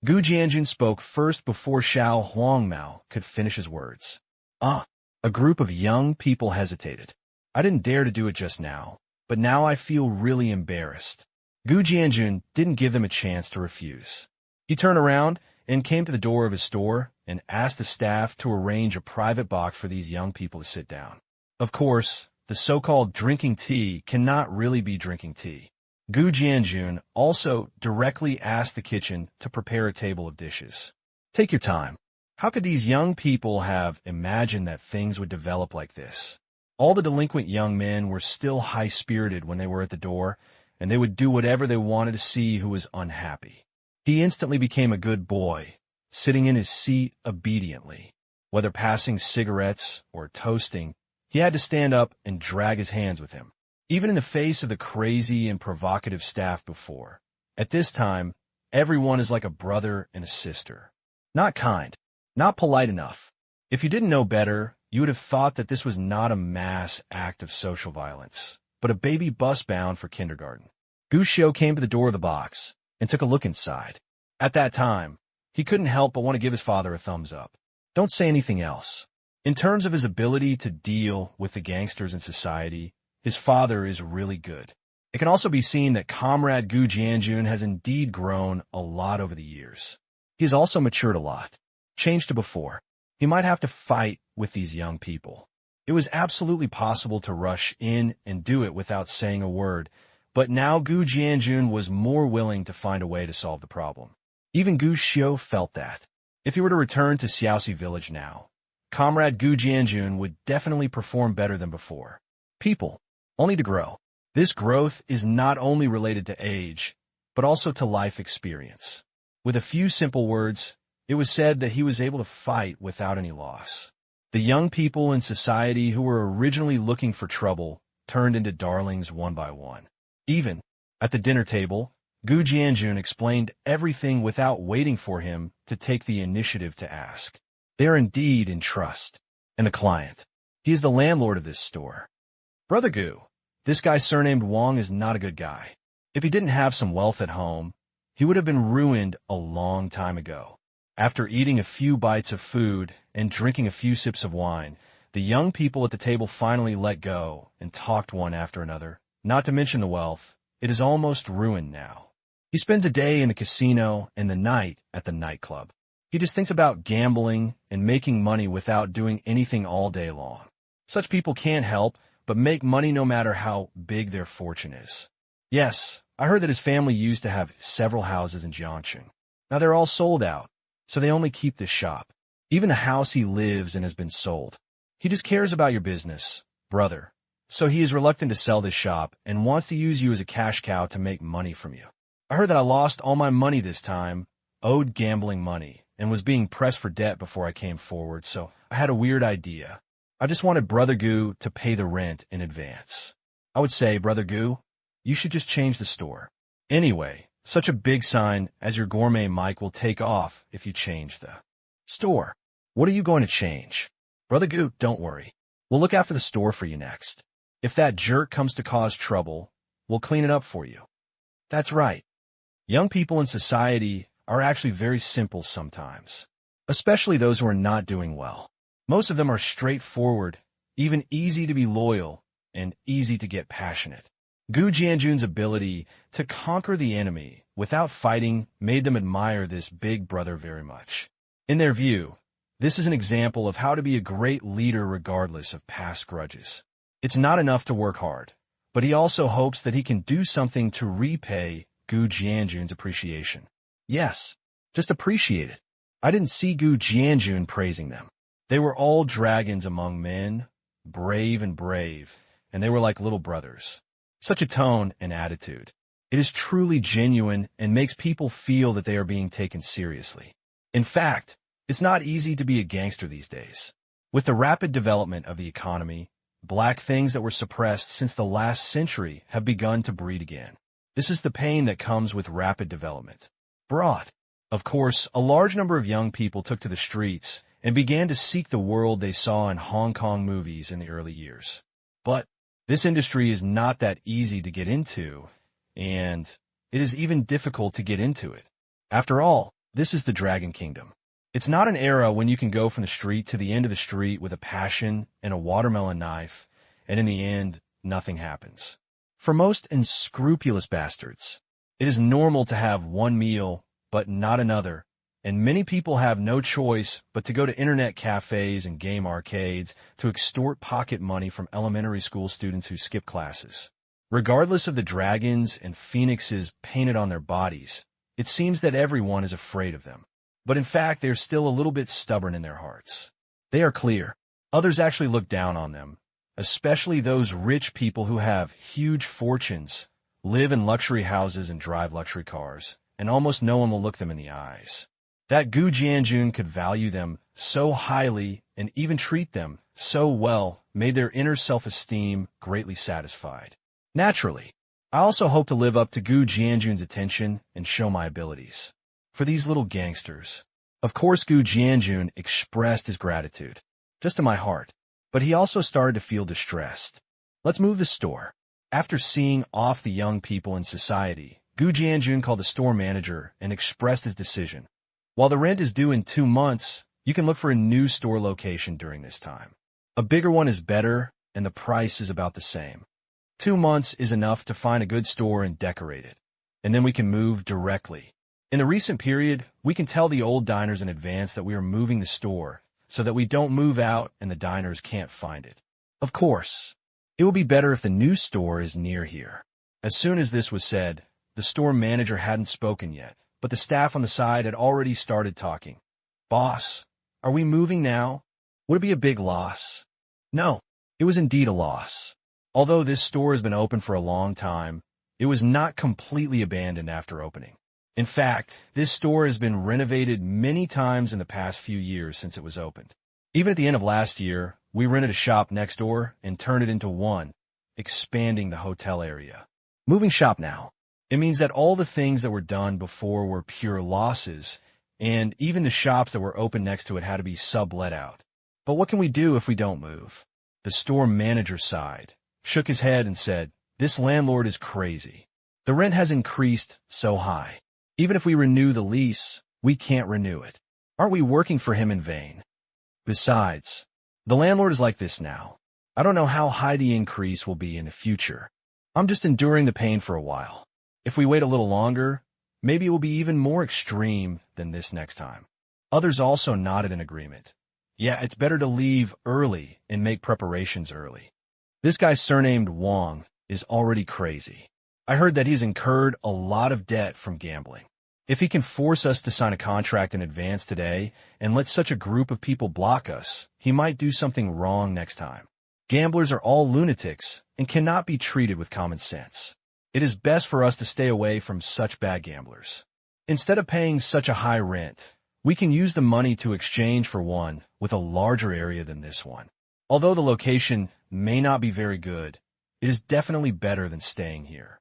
Gu Jianjun spoke first before Xiao Huangmao could finish his words. A group of young people hesitated. I didn't dare to do it just now, but now I feel really embarrassed. Gu Jianjun didn't give them a chance to refuse. He turned around and came to the door of his store and asked the staff to arrange a private box for these young people to sit down. Of course, the so-called drinking tea cannot really be drinking tea. Gu Jianjun also directly asked the kitchen to prepare a table of dishes. Take your time. How could these young people have imagined that things would develop like this? All the delinquent young men were still high-spirited when they were at the door, and they would do whatever they wanted to see who was unhappy. He instantly became a good boy, sitting in his seat obediently. Whether passing cigarettes or toasting, he had to stand up and drag his hands with him, even in the face of the crazy and provocative staff before. At this time, everyone is like a brother and a sister. Not kind, not polite enough. If you didn't know better, you would have thought that this was not a mass act of social violence, but a baby bus bound for kindergarten. Gu Xiu came to the door of the box and took a look inside. At that time, he couldn't help but want to give his father a thumbs up. Don't say anything else. In terms of his ability to deal with the gangsters in society, his father is really good. It can also be seen that Comrade Gu Jianjun has indeed grown a lot over the years. He has also matured a lot, changed to before. he might have to fight with these young people. It was absolutely possible to rush in and do it without saying a word, but now Gu Jianjun was more willing to find a way to solve the problem. Even Gu Xiu felt that. If he were to return to Xiaoxi village now, Comrade Gu Jianjun would definitely perform better than before. People, only to grow. This growth is not only related to age, but also to life experience. With a few simple words, it was said that he was able to fight without any loss. The young people in society who were originally looking for trouble turned into darlings one by one. Even at the dinner table, Gu Jianjun explained everything without waiting for him to take the initiative to ask. They are indeed in trust. And the client, he is the landlord of this store. Brother Gu, this guy surnamed Wang is not a good guy. If he didn't have some wealth at home, he would have been ruined a long time ago. After eating a few bites of food and drinking a few sips of wine, the young people at the table finally let go and talked one after another. Not to mention the wealth, it is almost ruined now. He spends a day in the casino and the night at the nightclub. He just thinks about gambling and making money without doing anything all day long. Such people can't help but make money no matter how big their fortune is. Yes, I heard that his family used to have several houses in Jiangxing. Now they're all sold out, so they only keep this shop. Even the house he lives in has been sold. He just cares about your business, brother. So he is reluctant to sell this shop and wants to use you as a cash cow to make money from you. I heard that I lost all my money this time, owed gambling money, and was being pressed for debt before I came forward, so I had a weird idea. I just wanted Brother Gu to pay the rent in advance. I would say, Brother Gu, you should just change the store. Anyway, such a big sign as your gourmet mic will take off if you change the store. What are you going to change? Brother Gu, don't worry. We'll look after the store for you next. If that jerk comes to cause trouble, we'll clean it up for you. That's right. Young people in society are actually very simple sometimes, especially those who are not doing well. Most of them are straightforward, even easy to be loyal, and easy to get passionate. Gu Jianjun's ability to conquer the enemy without fighting made them admire this big brother very much. In their view, this is an example of how to be a great leader regardless of past grudges. It's not enough to work hard, but he also hopes that he can do something to repay Gu Jianjun's appreciation. Yes, just appreciate it. I didn't see Gu Jianjun praising them. They were all dragons among men, brave, and they were like little brothers. Such a tone and attitude. It is truly genuine and makes people feel that they are being taken seriously. In fact, it's not easy to be a gangster these days. With the rapid development of the economy, black things that were suppressed since the last century have begun to breed again. This is the pain that comes with rapid development. Brought. Of course, a large number of young people took to the streets and began to seek the world they saw in Hong Kong movies in the early years. But this industry is not that easy to get into, and it is even difficult to get into it. After all, this is the Dragon Kingdom. It's not an era when you can go from the street to the end of the street with a passion and a watermelon knife, and in the end, nothing happens. For most unscrupulous bastards, it is normal to have one meal, but not another, and many people have no choice but to go to internet cafes and game arcades to extort pocket money from elementary school students who skip classes. Regardless of the dragons and phoenixes painted on their bodies, it seems that everyone is afraid of them. But in fact, they are still a little bit stubborn in their hearts. They are clear. Others actually look down on them, especially those rich people who have huge fortunes, live in luxury houses and drive luxury cars, and almost no one will look them in the eyes. That Gu Jianjun could value them so highly and even treat them so well made their inner self-esteem greatly satisfied. Naturally, I also hope to live up to Gu Jianjun's attention and show my abilities. For these little gangsters. Of course, Gu Jianjun expressed his gratitude, just in my heart, but he also started to feel distressed. Let's move the store. After seeing off the young people in society, Gu Jianjun called the store manager and expressed his decision. While the rent is due in 2 months, you can look for a new store location during this time. A bigger one is better, and the price is about the same. 2 months is enough to find a good store and decorate it, and then we can move directly. In the recent period, we can tell the old diners in advance that we are moving the store, so that we don't move out and the diners can't find it. Of course, it will be better if the new store is near here. As soon as this was said, the store manager hadn't spoken yet, but the staff on the side had already started talking. Boss, are we moving now? Would it be a big loss? No, it was indeed a loss. Although this store has been open for a long time, it was not completely abandoned after opening. In fact, this store has been renovated many times in the past few years since it was opened. Even at the end of last year, we rented a shop next door and turned it into one, expanding the hotel area. Moving shop now. It means that all the things that were done before were pure losses, and even the shops that were open next to it had to be sublet out. But what can we do if we don't move? The store manager sighed, shook his head and said, "This landlord is crazy. The rent has increased so high. Even if we renew the lease, we can't renew it. Aren't we working for him in vain? Besides, the landlord is like this now. I don't know how high the increase will be in the future. I'm just enduring the pain for a while. If we wait a little longer, maybe it will be even more extreme than this next time." Others also nodded in agreement. Yeah, it's better to leave early and make preparations early. This guy surnamed Wong is already crazy. I heard that he's incurred a lot of debt from gambling. If he can force us to sign a contract in advance today and let such a group of people block us, he might do something wrong next time. Gamblers are all lunatics and cannot be treated with common sense. It is best for us to stay away from such bad gamblers. Instead of paying such a high rent, we can use the money to exchange for one with a larger area than this one. Although the location may not be very good, it is definitely better than staying here.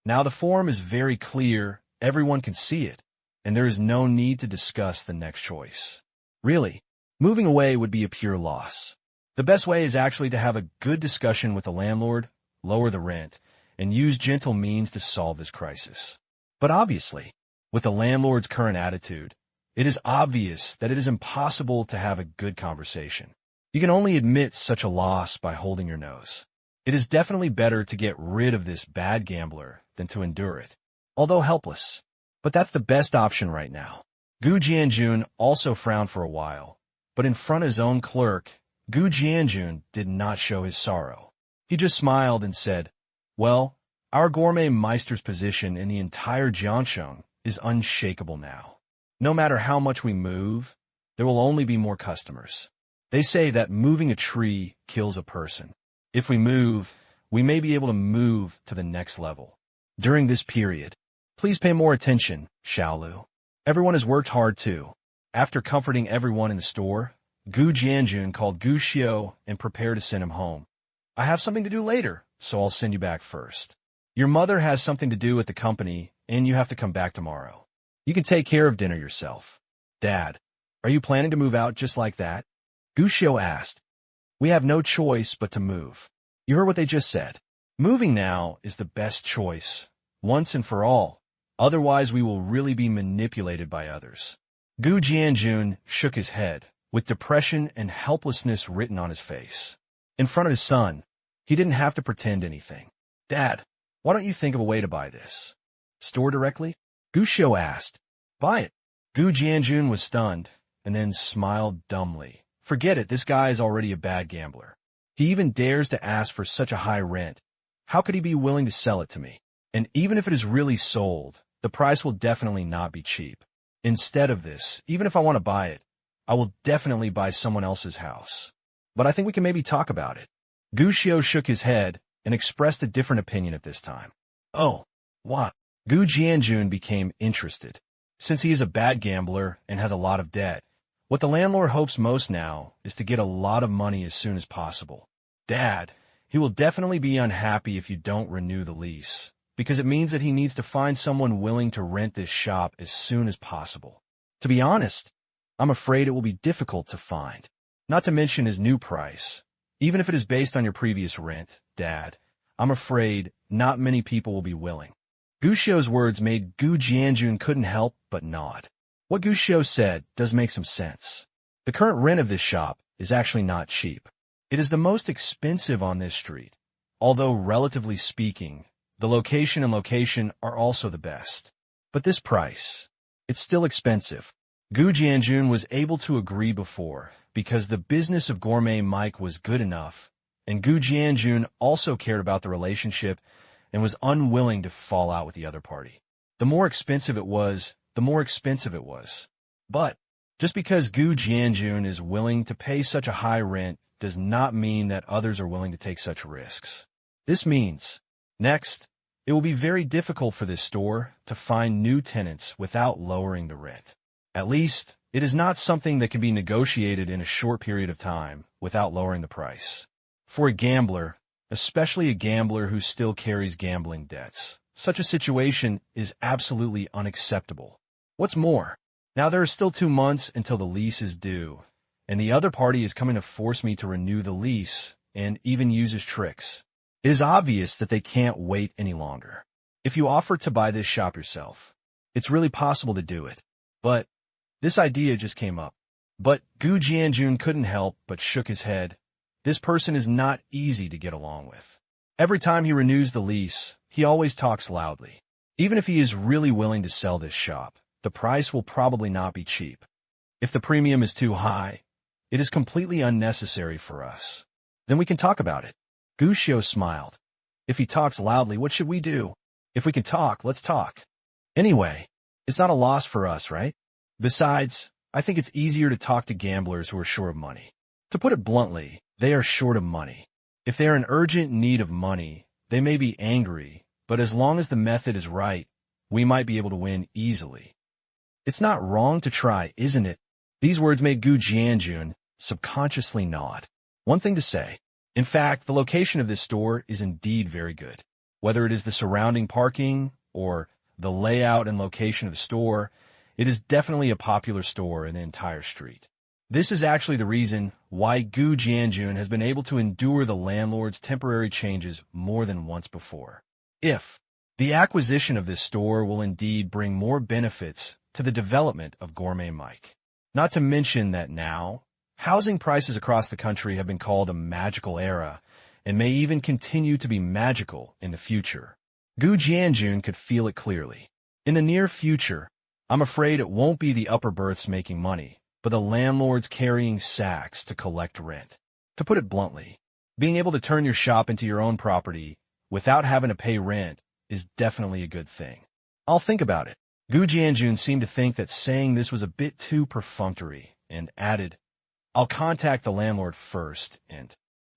Now the form is very clear, everyone can see it, and there is no need to discuss the next choice. Really, moving away would be a pure loss. The best way is actually to have a good discussion with the landlord, lower the rent, and use gentle means to solve this crisis. But obviously, with the landlord's current attitude, it is obvious that it is impossible to have a good conversation. You can only admit such a loss by holding your nose. It is definitely better to get rid of this bad gambler than to endure it, although helpless. But that's the best option right now. Gu Jianjun also frowned for a while, but in front of his own clerk, Gu Jianjun did not show his sorrow. He just smiled and said, "Well, our gourmet meister's position in the entire Jiangsheng is unshakable now. No matter how much we move, there will only be more customers. They say that moving a tree kills a person. If we move, we may be able to move to the next level. During this period, please pay more attention, Xiaolu. Everyone has worked hard too." After comforting everyone in the store, Gu Jianjun called Gu Xiao and prepared to send him home. "I have something to do later, so I'll send you back first. Your mother has something to do at the company, and you have to come back tomorrow. You can take care of dinner yourself." "Dad, are you planning to move out just like that?" Gu Xiao asked. "We have no choice but to move. You heard what they just said. Moving now is the best choice, once and for all. Otherwise, we will really be manipulated by others." Gu Jianjun shook his head, with depression and helplessness written on his face. In front of his son, he didn't have to pretend anything. "Dad, why don't you think of a way to buy this?" "Store directly?" Gu Xiao asked. "Buy it." Gu Jianjun was stunned, and then smiled dumbly. "Forget it, this guy is already a bad gambler. He even dares to ask for such a high rent. How could he be willing to sell it to me? And even if it is really sold, the price will definitely not be cheap. Instead of this, even if I want to buy it, I will definitely buy someone else's house. But I think we can maybe talk about it." Gu Xiao shook his head and expressed a different opinion at this time. "Oh, what?" Gu Jianjun became interested. Since he is a bad gambler and has a lot of debt, what the landlord hopes most now is to get a lot of money as soon as possible. "Dad, he will definitely be unhappy if you don't renew the lease, because it means that he needs to find someone willing to rent this shop as soon as possible. To be honest, I'm afraid it will be difficult to find, not to mention his new price. Even if it is based on your previous rent, Dad, I'm afraid not many people will be willing." Gu Xiao's words made Gu Jianjun couldn't help but nod. What Gu Xiao said does make some sense. The current rent of this shop is actually not cheap. It is the most expensive on this street, although relatively speaking, the location and location are also the best. But this price, it's still expensive. Gu Jianjun was able to agree before because the business of Gourmet Mike was good enough, and Gu Jianjun also cared about the relationship and was unwilling to fall out with the other party. The more expensive it was, the more expensive it was. But just because Gu Jianjun is willing to pay such a high rent does not mean that others are willing to take such risks. This means, next, it will be very difficult for this store to find new tenants without lowering the rent. At least, it is not something that can be negotiated in a short period of time without lowering the price. For a gambler, especially a gambler who still carries gambling debts, such a situation is absolutely unacceptable. What's more, now there are still 2 months until the lease is due, and the other party is coming to force me to renew the lease and even uses tricks. It is obvious that they can't wait any longer. If you offer to buy this shop yourself, it's really possible to do it. But this idea just came up. But Gu Jianjun couldn't help but shook his head. This person is not easy to get along with. Every time he renews the lease, he always talks loudly. Even if he is really willing to sell this shop, the price will probably not be cheap. If the premium is too high, it is completely unnecessary for us. Then we can talk about it. Gu Xiao smiled. If he talks loudly, what should we do? If we can talk, let's talk. Anyway, it's not a loss for us, right? Besides, I think it's easier to talk to gamblers who are short of money. To put it bluntly, they are short of money. If they are in urgent need of money, they may be angry, but as long as the method is right, we might be able to win easily. It's not wrong to try, isn't it? These words made Gu Jianjun subconsciously nod. One thing to say. In fact, the location of this store is indeed very good. Whether it is the surrounding parking or the layout and location of the store, it is definitely a popular store in the entire street. This is actually the reason why Gu Jianjun has been able to endure the landlord's temporary changes more than once before. If the acquisition of this store will indeed bring more benefits to the development of Gourmet Mike. Not to mention that now, housing prices across the country have been called a magical era and may even continue to be magical in the future. Gu Jianjun could feel it clearly. In the near future, I'm afraid it won't be the upper berths making money, but the landlords carrying sacks to collect rent. To put it bluntly, being able to turn your shop into your own property without having to pay rent is definitely a good thing. I'll think about it. Gu Jianjun seemed to think that saying this was a bit too perfunctory and added, I'll contact the landlord first and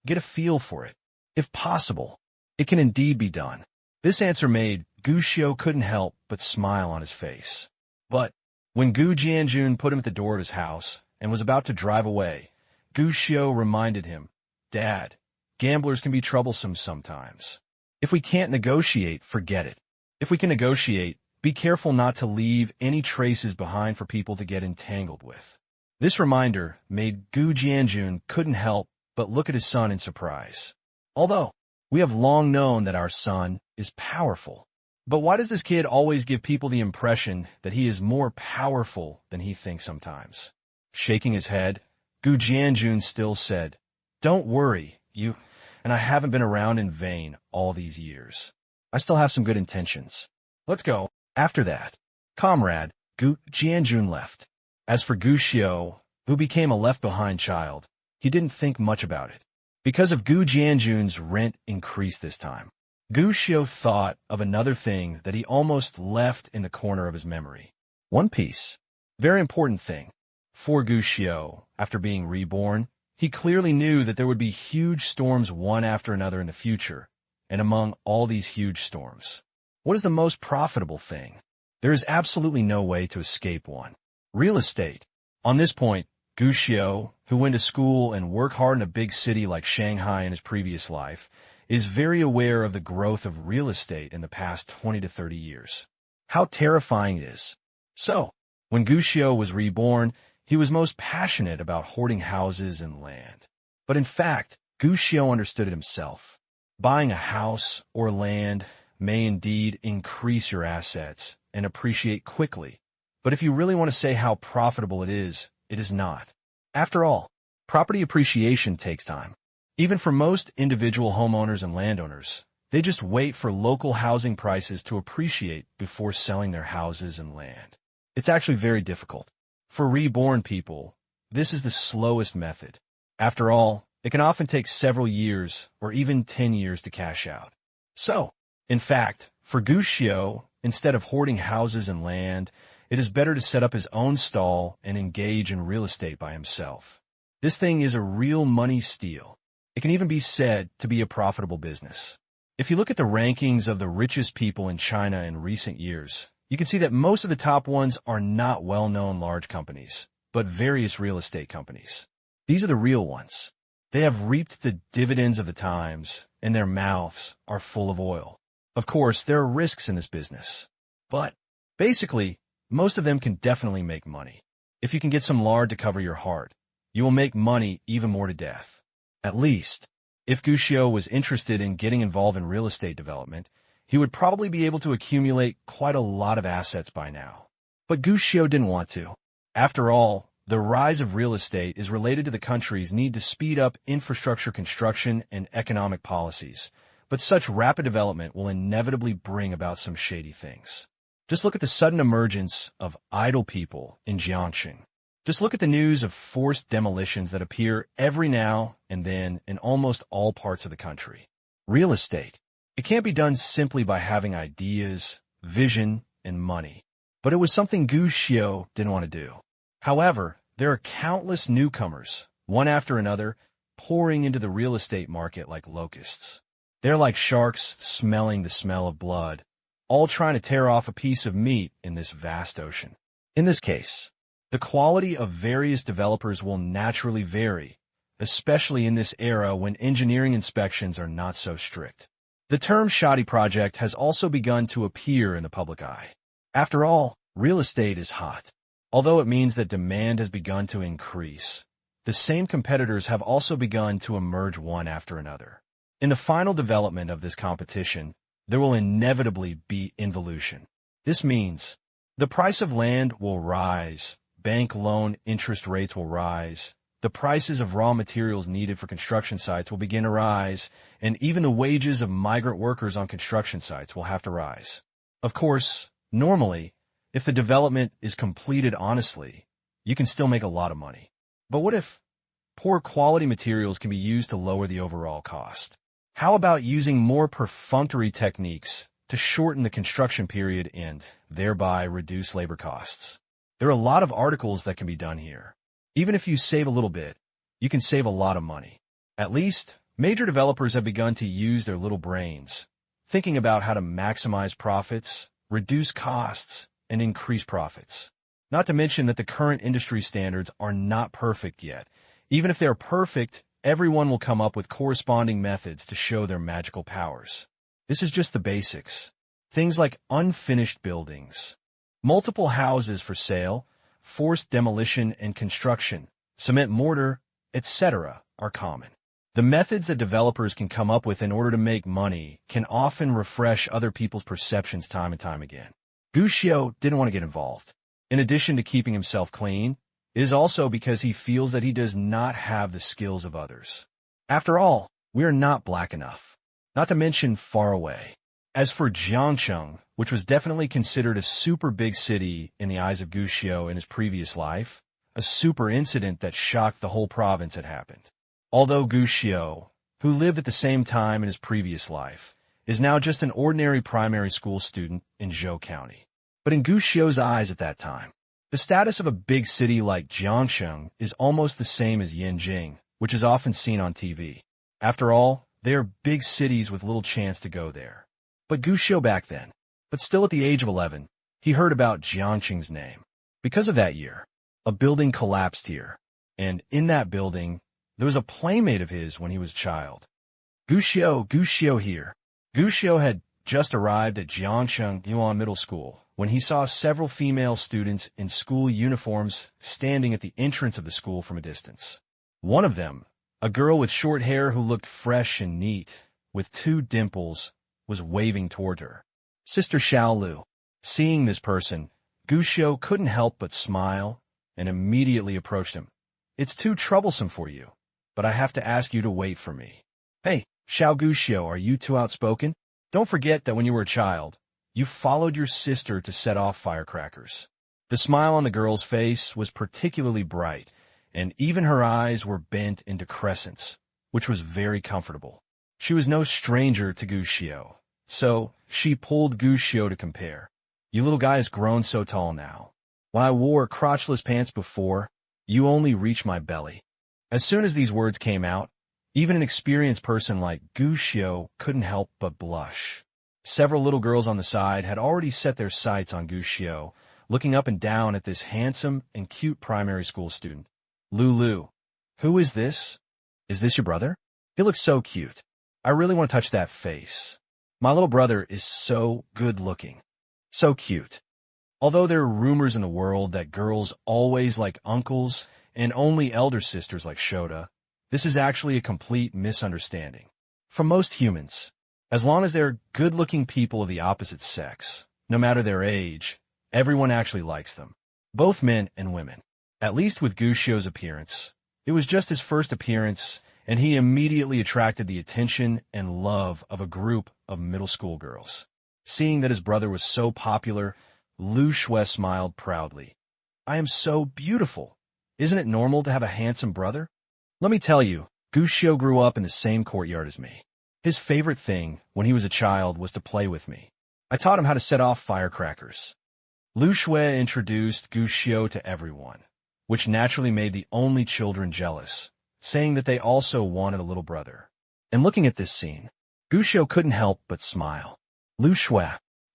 get a feel for it. If possible, it can indeed be done. This answer made Gu Xiao couldn't help but smile on his face. But when Gu Jianjun put him at the door of his house and was about to drive away, Gu Xiao reminded him, Dad, gamblers can be troublesome sometimes. If we can't negotiate, forget it. If we can negotiate, be careful not to leave any traces behind for people to get entangled with. This reminder made Gu Jianjun couldn't help but look at his son in surprise. Although, we have long known that our son is powerful. But why does this kid always give people the impression that he is more powerful than he thinks sometimes? Shaking his head, Gu Jianjun still said, Don't worry, and I haven't been around in vain all these years. I still have some good intentions. Let's go. After that, comrade, Gu Jianjun left. As for Gu Xiao, who became a left-behind child, he didn't think much about it. Because of Gu Jianjun's rent increase this time, Gu Xiao thought of another thing that he almost left in the corner of his memory. One piece. Very important thing. For Gu Xiao, after being reborn, he clearly knew that there would be huge storms one after another in the future, and among all these huge storms, what is the most profitable thing? There is absolutely no way to escape one. Real estate. On this point, Gu Xiao, who went to school and worked hard in a big city like Shanghai in his previous life, is very aware of the growth of real estate in the past 20 to 30 years. How terrifying it is. So, when Gu Xiao was reborn, he was most passionate about hoarding houses and land. But in fact, Gu Xiao understood it himself. Buying a house or land may indeed increase your assets and appreciate quickly. But if you really want to say how profitable it is not. After all, property appreciation takes time. Even for most individual homeowners and landowners, they just wait for local housing prices to appreciate before selling their houses and land. It's actually very difficult. For reborn people, this is the slowest method. After all, it can often take several years or even 10 years to cash out. So, in fact, for Gushio, instead of hoarding houses and land, it is better to set up his own stall and engage in real estate by himself. This thing is a real money steal. It can even be said to be a profitable business. If you look at the rankings of the richest people in China in recent years, you can see that most of the top ones are not well-known large companies, but various real estate companies. These are the real ones. They have reaped the dividends of the times, and their mouths are full of oil. Of course, there are risks in this business, but basically, most of them can definitely make money. If you can get some lard to cover your heart, you will make money even more to death. At least, if Gushio was interested in getting involved in real estate development, he would probably be able to accumulate quite a lot of assets by now. But Gushio didn't want to. After all, the rise of real estate is related to the country's need to speed up infrastructure construction and economic policies, but such rapid development will inevitably bring about some shady things. Just look at the sudden emergence of idle people in Jiangxing. Just look at the news of forced demolitions that appear every now and then in almost all parts of the country. Real estate. It can't be done simply by having ideas, vision, and money. But it was something Gushio didn't want to do. However, there are countless newcomers, one after another, pouring into the real estate market like locusts. They're like sharks smelling the smell of blood, all trying to tear off a piece of meat in this vast ocean. In this case, the quality of various developers will naturally vary, especially in this era when engineering inspections are not so strict. The term shoddy project has also begun to appear in the public eye. After all, real estate is hot. Although it means that demand has begun to increase, the same competitors have also begun to emerge one after another. In the final development of this competition, there will inevitably be involution. This means the price of land will rise, bank loan interest rates will rise, the prices of raw materials needed for construction sites will begin to rise, and even the wages of migrant workers on construction sites will have to rise. Of course, normally, if the development is completed honestly, you can still make a lot of money. But what if poor quality materials can be used to lower the overall cost? How about using more perfunctory techniques to shorten the construction period and thereby reduce labor costs? There are a lot of articles that can be done here. Even if you save a little bit, you can save a lot of money. At least, major developers have begun to use their little brains, thinking about how to maximize profits, reduce costs, and increase profits. Not to mention that the current industry standards are not perfect yet. Even if they're perfect, everyone will come up with corresponding methods to show their magical powers. This is just the basics. Things like unfinished buildings, multiple houses for sale, forced demolition and construction, cement mortar, etc. are common. The methods that developers can come up with in order to make money can often refresh other people's perceptions time and time again. Gushio didn't want to get involved. In addition to keeping himself clean, it is also because he feels that he does not have the skills of others. After all, we are not black enough, not to mention far away. As for Jiangxing, which was definitely considered a super big city in the eyes of Gushio in his previous life, a super incident that shocked the whole province had happened. Although Gushio, who lived at the same time in his previous life, is now just an ordinary primary school student in Zhou County. But in Gushio's eyes at that time, the status of a big city like Jiangxing is almost the same as Yanjing, which is often seen on TV. After all, they are big cities with little chance to go there. But Gushio back then, but still at the age of 11, he heard about Jiangxing's name. Because of that year, a building collapsed here, and in that building, there was a playmate of his when he was a child. Gushio here. Gushio had just arrived at Jiangxing Yuan Middle School when he saw several female students in school uniforms standing at the entrance of the school from a distance. One of them, a girl with short hair who looked fresh and neat, with 2 dimples, was waving toward her. Sister Xiaolu. Seeing this person, Gushio couldn't help but smile and immediately approached him. "It's too troublesome for you, but I have to ask you to wait for me." "Hey, Xiao Gushio, are you too outspoken? Don't forget that when you were a child, you followed your sister to set off firecrackers." The smile on the girl's face was particularly bright, and even her eyes were bent into crescents, which was very comfortable. She was no stranger to Gushio, so she pulled Gushio to compare. You little guy has grown so tall now. When I wore crotchless pants before, you only reached my belly. As soon as these words came out, even an experienced person like Gushio couldn't help but blush. Several little girls on the side had already set their sights on Gushio, looking up and down at this handsome and cute primary school student. Lulu, who is this? Is this your brother? He looks so cute. I really want to touch that face. My little brother is so good-looking. So cute. Although there are rumors in the world that girls always like uncles and only elder sisters like Shota, this is actually a complete misunderstanding. For most humans, as long as they're good-looking people of the opposite sex, no matter their age, everyone actually likes them. Both men and women. At least with Gushio's appearance. It was just his first appearance, and he immediately attracted the attention and love of a group of middle school girls. Seeing that his brother was so popular, Lu Shui smiled proudly. I am so beautiful. Isn't it normal to have a handsome brother? Let me tell you, Gushio grew up in the same courtyard as me. His favorite thing when he was a child was to play with me. I taught him how to set off firecrackers. Lu Shui introduced Gushio to everyone, which naturally made the only children jealous, saying that they also wanted a little brother. And looking at this scene, Gushio couldn't help but smile. Lu Shui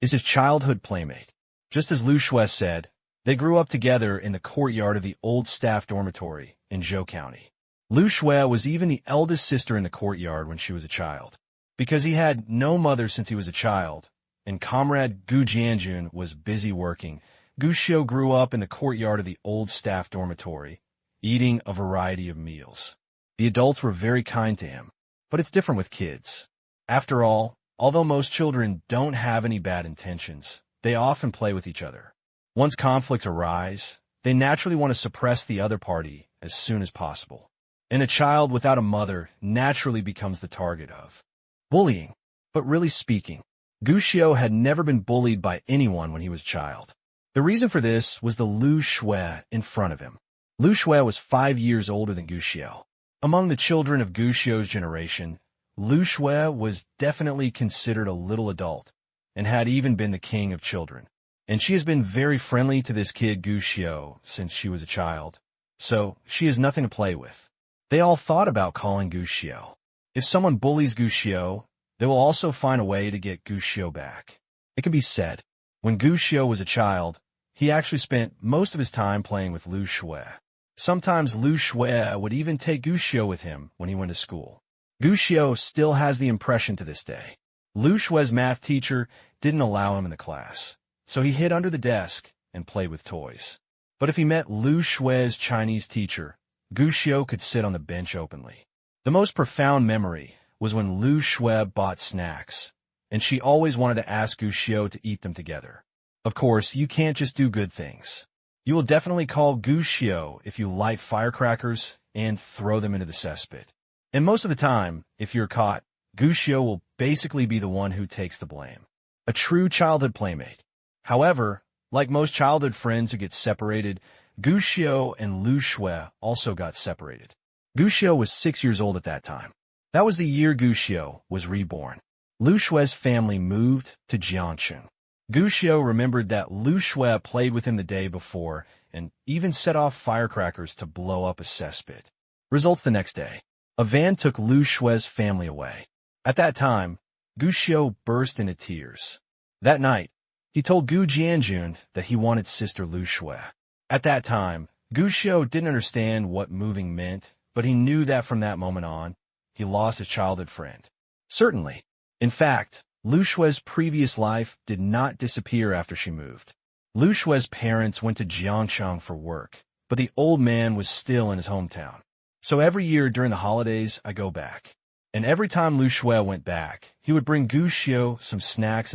is his childhood playmate. Just as Lu Shui said, they grew up together in the courtyard of the old staff dormitory in Zhou County. Lu Shui was even the eldest sister in the courtyard when she was a child. Because he had no mother since he was a child, and comrade Gu Jianjun was busy working, Gushio grew up in the courtyard of the old staff dormitory, eating a variety of meals. The adults were very kind to him, but it's different with kids. After all, although most children don't have any bad intentions, they often play with each other. Once conflicts arise, they naturally want to suppress the other party as soon as possible. And a child without a mother naturally becomes the target of bullying. But really speaking, Gushio had never been bullied by anyone when he was a child. The reason for this was the Lu Shui in front of him. Lu Shui was 5 years older than Gushio. Among the children of Gushio's generation, Lu Shui was definitely considered a little adult, and had even been the king of children. And she has been very friendly to this kid Gushio since she was a child, so she has nothing to play with. They all thought about calling Gushio. If someone bullies Gushio, they will also find a way to get Gushio back. It can be said, when Gushio was a child, he actually spent most of his time playing with Lu Shui. Sometimes Lu Shui would even take Gushio with him when he went to school. Gushio still has the impression to this day. Lu Shui's math teacher didn't allow him in the class, so he hid under the desk and played with toys. But if he met Lu Shui's Chinese teacher, Gushio could sit on the bench openly. The most profound memory was when Lu Shui bought snacks, and she always wanted to ask Gushio to eat them together. Of course, you can't just do good things. You will definitely call Gushio if you light firecrackers and throw them into the cesspit. And most of the time, if you're caught, Gushio will basically be the one who takes the blame. A true childhood playmate. However, like most childhood friends who get separated, Gushio and Lu Shui also got separated. Gushio was 6 years old at that time. That was the year Gushio was reborn. Lu Shui's family moved to Jiangcheng. Gushio remembered that Lu Shui played with him the day before and even set off firecrackers to blow up a cesspit. Results the next day. A van took Lu Shui's family away. At that time, Gushio burst into tears. That night, he told Gu Jianjun that he wanted sister Lu Shui. At that time, Gushio didn't understand what moving meant, but he knew that from that moment on, he lost his childhood friend. Certainly. In fact, Lu Shui's previous life did not disappear after she moved. Lu Shui's parents went to Jiangcheng for work, but the old man was still in his hometown. So every year during the holidays, I go back. And every time Lu Shui went back, he would bring Gushio some snacks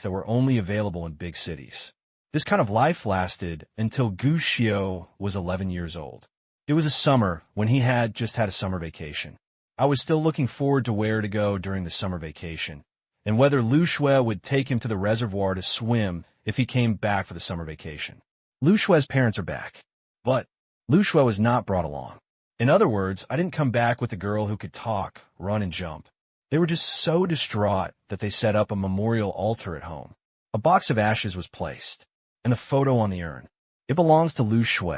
that were only available in big cities. This kind of life lasted until Gushio was 11 years old. It was a summer when he had just had a summer vacation. I was still looking forward to where to go during the summer vacation, and whether Lu Shui would take him to the reservoir to swim if he came back for the summer vacation. Lu Shue's parents are back. But Lu Shue was not brought along. In other words, I didn't come back with the girl who could talk, run, and jump. They were just so distraught that they set up a memorial altar at home. A box of ashes was placed, and a photo on the urn. It belongs to Lu Shue.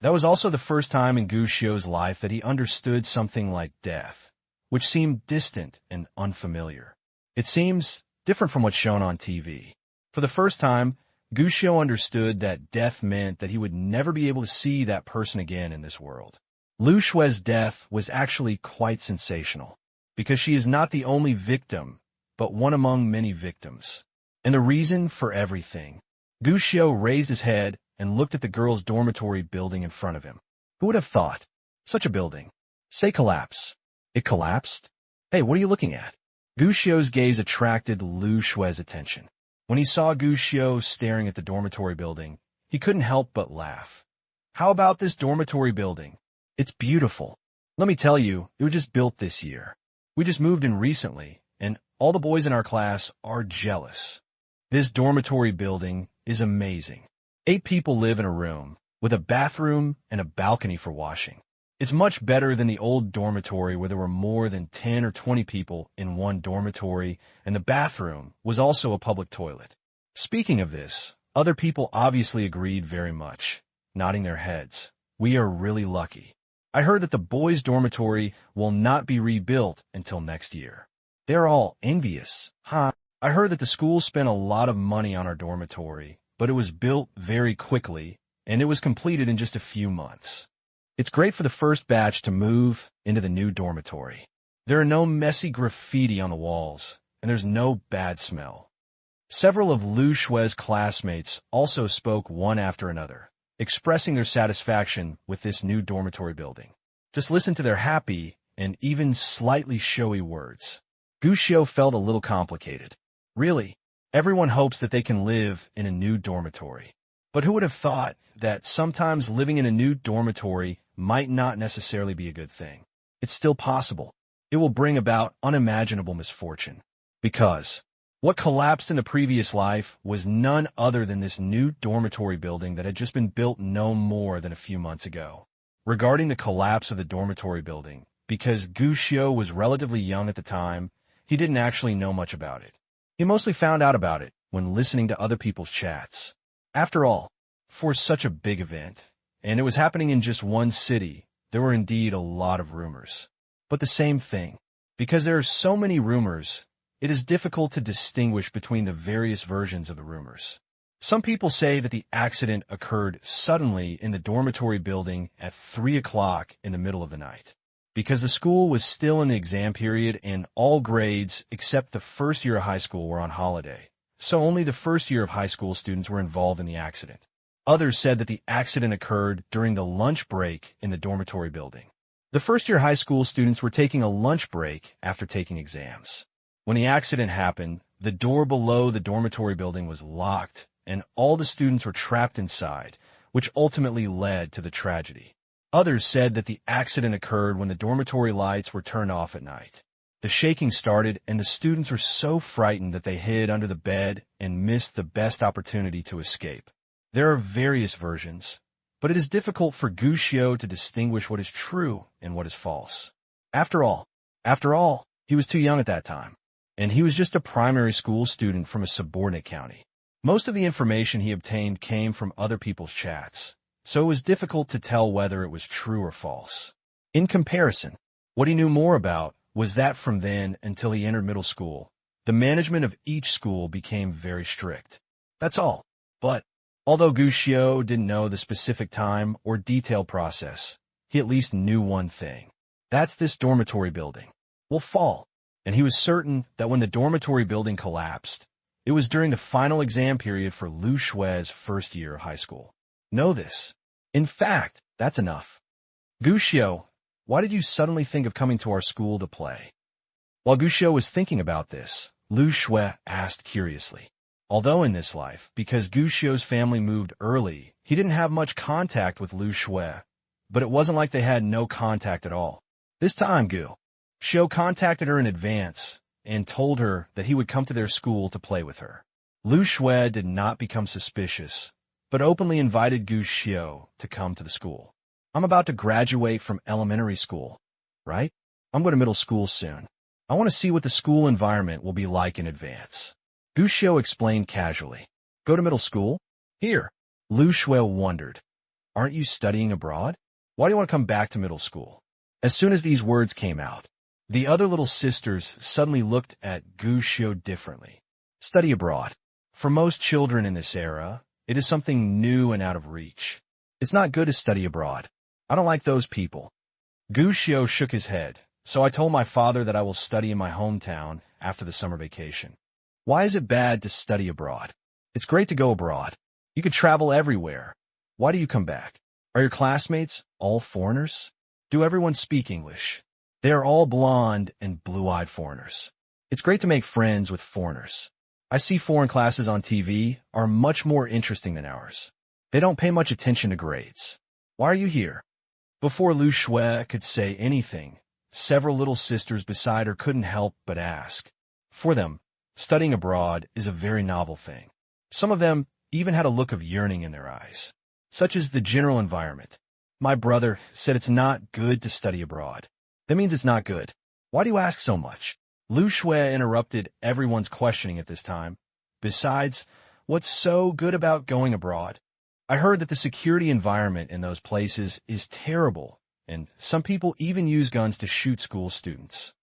That was also the first time in Gu Xiu's life that he understood something like death, which seemed distant and unfamiliar. It seems different from what's shown on TV. For the first time, Gu Xiu understood that death meant that he would never be able to see that person again in this world. Lu Shue's death was actually quite sensational, because she is not the only victim, but one among many victims. And the reason for everything. Gu Xiu raised his head and looked at the girls' dormitory building in front of him. Who would have thought? Such a building. Say collapse. It collapsed? Hey, what are you looking at? Gu Xiu's gaze attracted Lu Shue's attention. When he saw Gu Xiu staring at the dormitory building, he couldn't help but laugh. How about this dormitory building? It's beautiful. Let me tell you, it was just built this year. We just moved in recently, and all the boys in our class are jealous. This dormitory building is amazing. 8 people live in a room, with a bathroom and a balcony for washing. It's much better than the old dormitory where there were more than 10 or 20 people in one dormitory, and the bathroom was also a public toilet. Speaking of this, other people obviously agreed very much, nodding their heads. We are really lucky. I heard that the boys' dormitory will not be rebuilt until next year. They're all envious, huh? I heard that the school spent a lot of money on our dormitory, but it was built very quickly, and it was completed in just a few months. It's great for the first batch to move into the new dormitory. There are no messy graffiti on the walls, and there's no bad smell. Several of Lu Shue's classmates also spoke one after another, expressing their satisfaction with this new dormitory building. Just listen to their happy and even slightly showy words. Gu Xiu felt a little complicated. Really, everyone hopes that they can live in a new dormitory. But who would have thought that sometimes living in a new dormitory might not necessarily be a good thing? It's still possible. It will bring about unimaginable misfortune. Because what collapsed in the previous life was none other than this new dormitory building that had just been built no more than a few months ago. Regarding the collapse of the dormitory building, because Gu Xiu was relatively young at the time, he didn't actually know much about it. He mostly found out about it when listening to other people's chats. After all, for such a big event, and it was happening in just one city, there were indeed a lot of rumors. But the same thing, because there are so many rumors, it is difficult to distinguish between the various versions of the rumors. Some people say that the accident occurred suddenly in the dormitory building at 3 o'clock in the middle of the night, because the school was still in the exam period and all grades except the first year of high school were on holiday. So only the first year of high school students were involved in the accident. Others said that the accident occurred during the lunch break in the dormitory building. The first-year high school students were taking a lunch break after taking exams. When the accident happened, the door below the dormitory building was locked, and all the students were trapped inside, which ultimately led to the tragedy. Others said that the accident occurred when the dormitory lights were turned off at night. The shaking started, and the students were so frightened that they hid under the bed and missed the best opportunity to escape. There are various versions, but it is difficult for Gu Xiu to distinguish what is true and what is false. After all, he was too young at that time, and he was just a primary school student from a subordinate county. Most of the information he obtained came from other people's chats, so it was difficult to tell whether it was true or false. In comparison, what he knew more about was that from then until he entered middle school, the management of each school became very strict. That's all. But although Gu Xiu didn't know the specific time or detailed process, he at least knew one thing. That's this dormitory building will fall, and he was certain that when the dormitory building collapsed, it was during the final exam period for Lu Shue's first year of high school. Know this. In fact, that's enough. Gu Xiu, why did you suddenly think of coming to our school to play? While Gu Xiu was thinking about this, Lu Shue asked curiously. Although in this life, because Gu Xiu's family moved early, he didn't have much contact with Lu Shue, but it wasn't like they had no contact at all. This time, Gu Xiu contacted her in advance and told her that he would come to their school to play with her. Lu Shue did not become suspicious, but openly invited Gu Xiao to come to the school. I'm about to graduate from elementary school, right? I'm going to middle school soon. I want to see what the school environment will be like in advance. Gu Xiao explained casually. Go to middle school? Here. Lu Shui wondered. Aren't you studying abroad? Why do you want to come back to middle school? As soon as these words came out, the other little sisters suddenly looked at Gu Xiao differently. Study abroad. For most children in this era, it is something new and out of reach. It's not good to study abroad. I don't like those people. Gu Xiao shook his head, so I told my father that I will study in my hometown after the summer vacation. Why is it bad to study abroad? It's great to go abroad. You could travel everywhere. Why do you come back? Are your classmates all foreigners? Do everyone speak English? They are all blonde and blue-eyed foreigners. It's great to make friends with foreigners. I see foreign classes on TV are much more interesting than ours. They don't pay much attention to grades. Why are you here? Before Lu Shui could say anything, several little sisters beside her couldn't help but ask. For them, studying abroad is a very novel thing. Some of them even had a look of yearning in their eyes, such as the general environment. My brother said it's not good to study abroad. That means it's not good. Why do you ask so much? Lu Shui interrupted everyone's questioning at this time. Besides, what's so good about going abroad? I heard that the security environment in those places is terrible, and some people even use guns to shoot school students.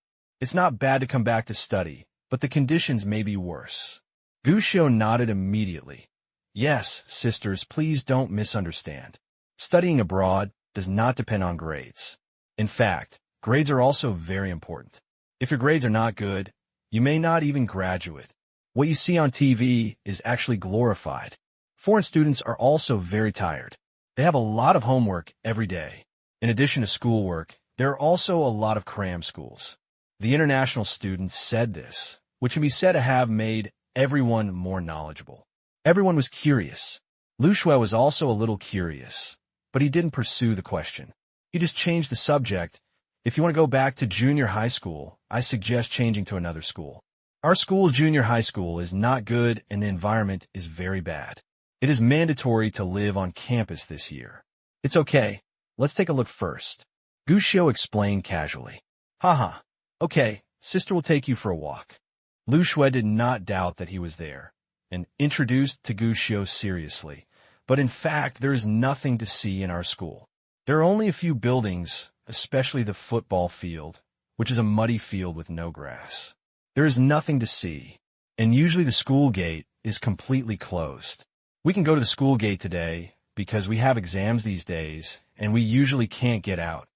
It's not bad to come back to study, but the conditions may be worse. Gu Xiao nodded immediately. Yes, sisters, please don't misunderstand. Studying abroad does not depend on grades. In fact, grades are also very important. If your grades are not good, you may not even graduate. What you see on TV is actually glorified. Foreign students are also very tired. They have a lot of homework every day. In addition to schoolwork, there are also a lot of cram schools. The international students said this, which can be said to have made everyone more knowledgeable. Everyone was curious. Lu Shui was also a little curious, but he didn't pursue the question. He just changed the subject. If you want to go back to junior high school, I suggest changing to another school. Our school's junior high school is not good and the environment is very bad. It is mandatory to live on campus this year. It's okay. Let's take a look first. Gu Xiao explained casually. Haha. Okay, sister will take you for a walk. Lu Shui did not doubt that he was there, and introduced to Gu Xiao seriously. But in fact, there is nothing to see in our school. There are only a few buildings, especially the football field, which is a muddy field with no grass. There is nothing to see, and usually the school gate is completely closed. We can go to the school gate today because we have exams these days, and we usually can't get out.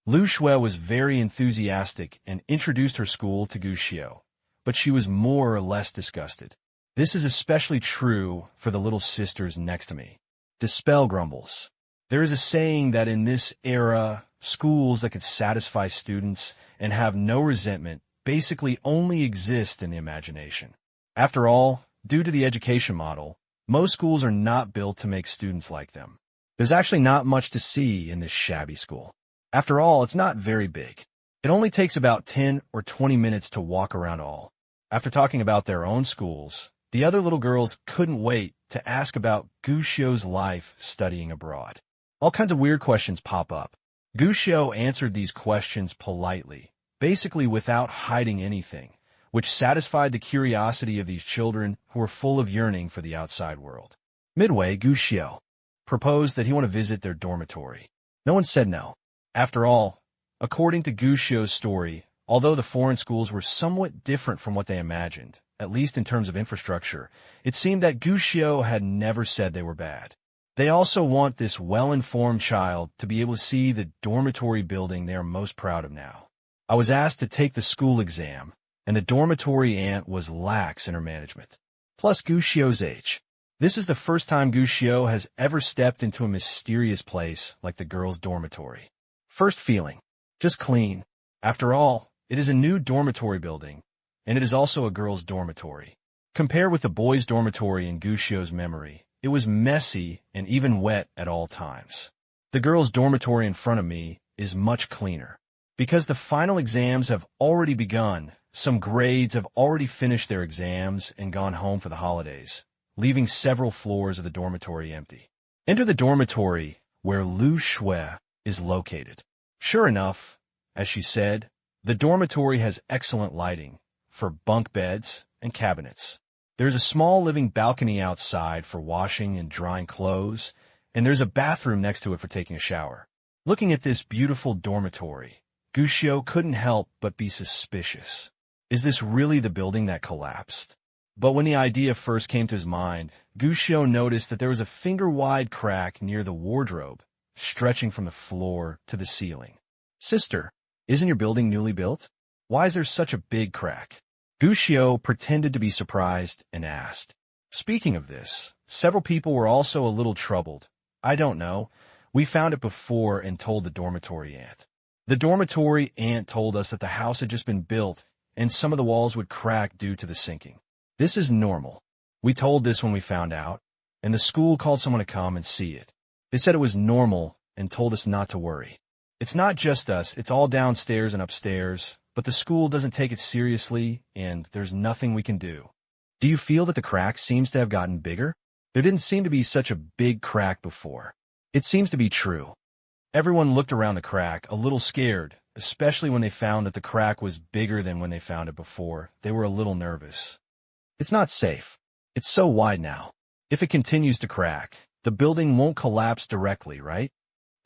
Lu Shui was very enthusiastic and introduced her school to Gu Xiao, but she was more or less disgusted. This is especially true for the little sisters next to me. Dispel grumbles. There is a saying that in this era, schools that could satisfy students and have no resentment basically only exist in the imagination. After all, due to the education model, most schools are not built to make students like them. There's actually not much to see in this shabby school. After all, it's not very big. It only takes about 10 or 20 minutes to walk around all. After talking about their own schools, the other little girls couldn't wait to ask about Gu Xiao's life studying abroad. All kinds of weird questions pop up. Gu Xiao answered these questions politely, basically without hiding anything, which satisfied the curiosity of these children who were full of yearning for the outside world. Midway, Gu Xiao proposed that he want to visit their dormitory. No one said no. After all, according to Gu Xiao's story, although the foreign schools were somewhat different from what they imagined, at least in terms of infrastructure, it seemed that Gu Xiao had never said they were bad. They also want this well-informed child to be able to see the dormitory building they are most proud of now. I was asked to take the school exam, and the dormitory aunt was lax in her management. Plus Gu Xiao's age. This is the first time Gu Xiao has ever stepped into a mysterious place like the girls' dormitory. First feeling, just clean. After all, it is a new dormitory building, and it is also a girls' dormitory. Compared with the boys' dormitory in Gu Xiao's memory, it was messy and even wet at all times. The girls' dormitory in front of me is much cleaner. Because the final exams have already begun, some grades have already finished their exams and gone home for the holidays. leaving several floors of the dormitory empty. Enter the dormitory where Lu Shui is located. Sure enough, as she said, the dormitory has excellent lighting for bunk beds and cabinets. There's a small living balcony outside for washing and drying clothes, and there's a bathroom next to it for taking a shower. Looking at this beautiful dormitory, Gu Xiu couldn't help but be suspicious. Is this really the building that collapsed? But when the idea first came to his mind, Gu Xiu noticed that there was a finger-wide crack near the wardrobe, stretching from the floor to the ceiling. Sister, isn't your building newly built? Why is there such a big crack? Gu Xiu pretended to be surprised and asked. Speaking of this, several people were also a little troubled. I don't know. We found it before and told the dormitory aunt. The dormitory aunt told us that the house had just been built and some of the walls would crack due to the sinking. This is normal. We told this when we found out, and the school called someone to come and see it. They said it was normal and told us not to worry. It's not just us, it's all downstairs and upstairs, but the school doesn't take it seriously and there's nothing we can do. Do you feel that the crack seems to have gotten bigger? There didn't seem to be such a big crack before. It seems to be true. Everyone looked around the crack, a little scared, especially when they found that the crack was bigger than when they found it before. They were a little nervous. It's not safe. It's so wide now. If it continues to crack, the building won't collapse directly, right?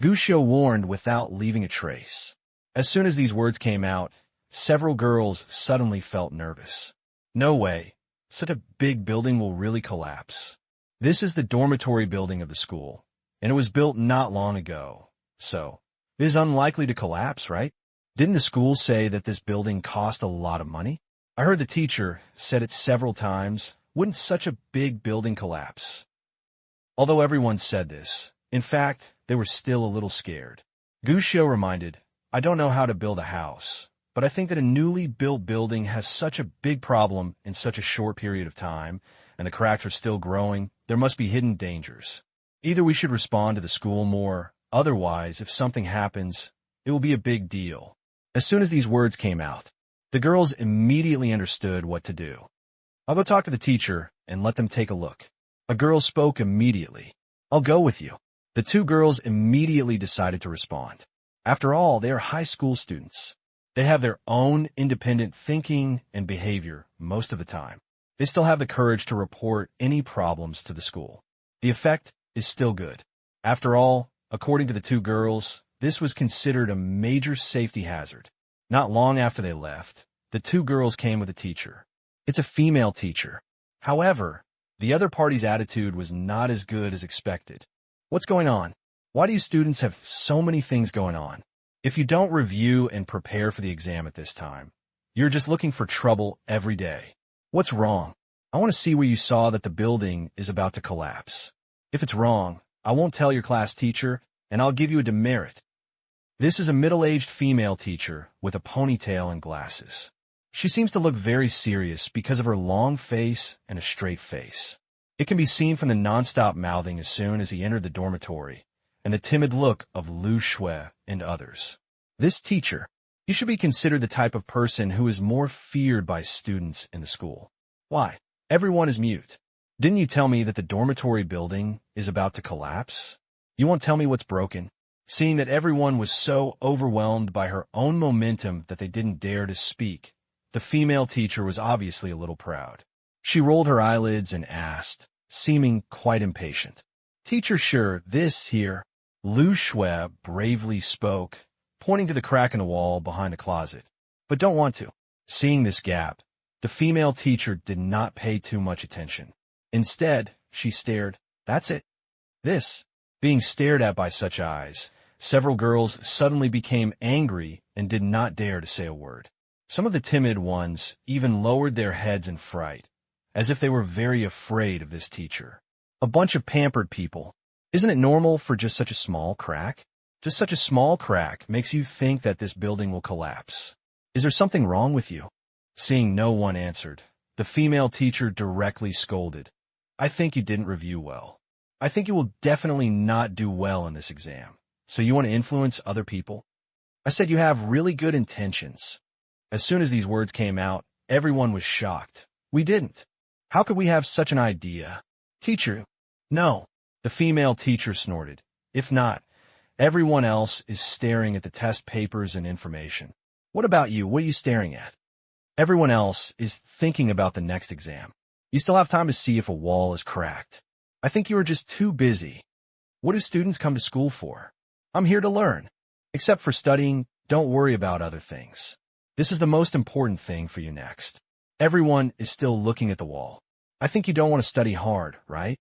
Gu Xiu warned without leaving a trace. As soon as these words came out, several girls suddenly felt nervous. No way. Such a big building will really collapse. This is the dormitory building of the school, and it was built not long ago. So, it is unlikely to collapse, right? Didn't the school say that this building cost a lot of money? I heard the teacher said it several times. Wouldn't such a big building collapse? Although everyone said this, in fact, they were still a little scared. Gu Xiu reminded, I don't know how to build a house, but I think that a newly built building has such a big problem in such a short period of time, and the cracks are still growing, there must be hidden dangers. Either we should respond to the school more, otherwise, if something happens, it will be a big deal. As soon as these words came out, the girls immediately understood what to do. I'll go talk to the teacher and let them take a look. A girl spoke immediately. I'll go with you. The two girls immediately decided to respond. After all, they are high school students. They have their own independent thinking and behavior most of the time. They still have the courage to report any problems to the school. The effect is still good. After all, according to the two girls, this was considered a major safety hazard. Not long after they left, the two girls came with a teacher. It's a female teacher. However, the other party's attitude was not as good as expected. What's going on? Why do you students have so many things going on? If you don't review and prepare for the exam at this time, you're just looking for trouble every day. What's wrong? I want to see where you saw that the building is about to collapse. If it's wrong, I won't tell your class teacher, and I'll give you a demerit. This is a middle-aged female teacher with a ponytail and glasses. She seems to look very serious because of her long face and a straight face. It can be seen from the non-stop mouthing as soon as he entered the dormitory, and the timid look of Lu Shui and others. This teacher, he should be considered the type of person who is more feared by students in the school. Why? Everyone is mute. Didn't you tell me that the dormitory building is about to collapse? You won't tell me what's broken? Seeing that everyone was so overwhelmed by her own momentum that they didn't dare to speak, the female teacher was obviously a little proud. She rolled her eyelids and asked, seeming quite impatient. Teacher, sure, this here. Lu Shui bravely spoke, pointing to the crack in the wall behind the closet. But don't want to. Seeing this gap, the female teacher did not pay too much attention. Instead, she stared. That's it. This. Being stared at by such eyes, several girls suddenly became angry and did not dare to say a word. Some of the timid ones even lowered their heads in fright, as if they were very afraid of this teacher. A bunch of pampered people. Isn't it normal for just such a small crack? Just such a small crack makes you think that this building will collapse. Is there something wrong with you? Seeing no one answered, the female teacher directly scolded. I think you didn't review well. I think you will definitely not do well in this exam. So you want to influence other people? I said you have really good intentions. As soon as these words came out, everyone was shocked. We didn't. How could we have such an idea? Teacher, no. The female teacher snorted. If not, everyone else is staring at the test papers and information. What about you? What are you staring at? Everyone else is thinking about the next exam. You still have time to see if a wall is cracked. I think you are just too busy. What do students come to school for? I'm here to learn. Except for studying, don't worry about other things. This is the most important thing for you next. Everyone is still looking at the wall. I think you don't want to study hard, right?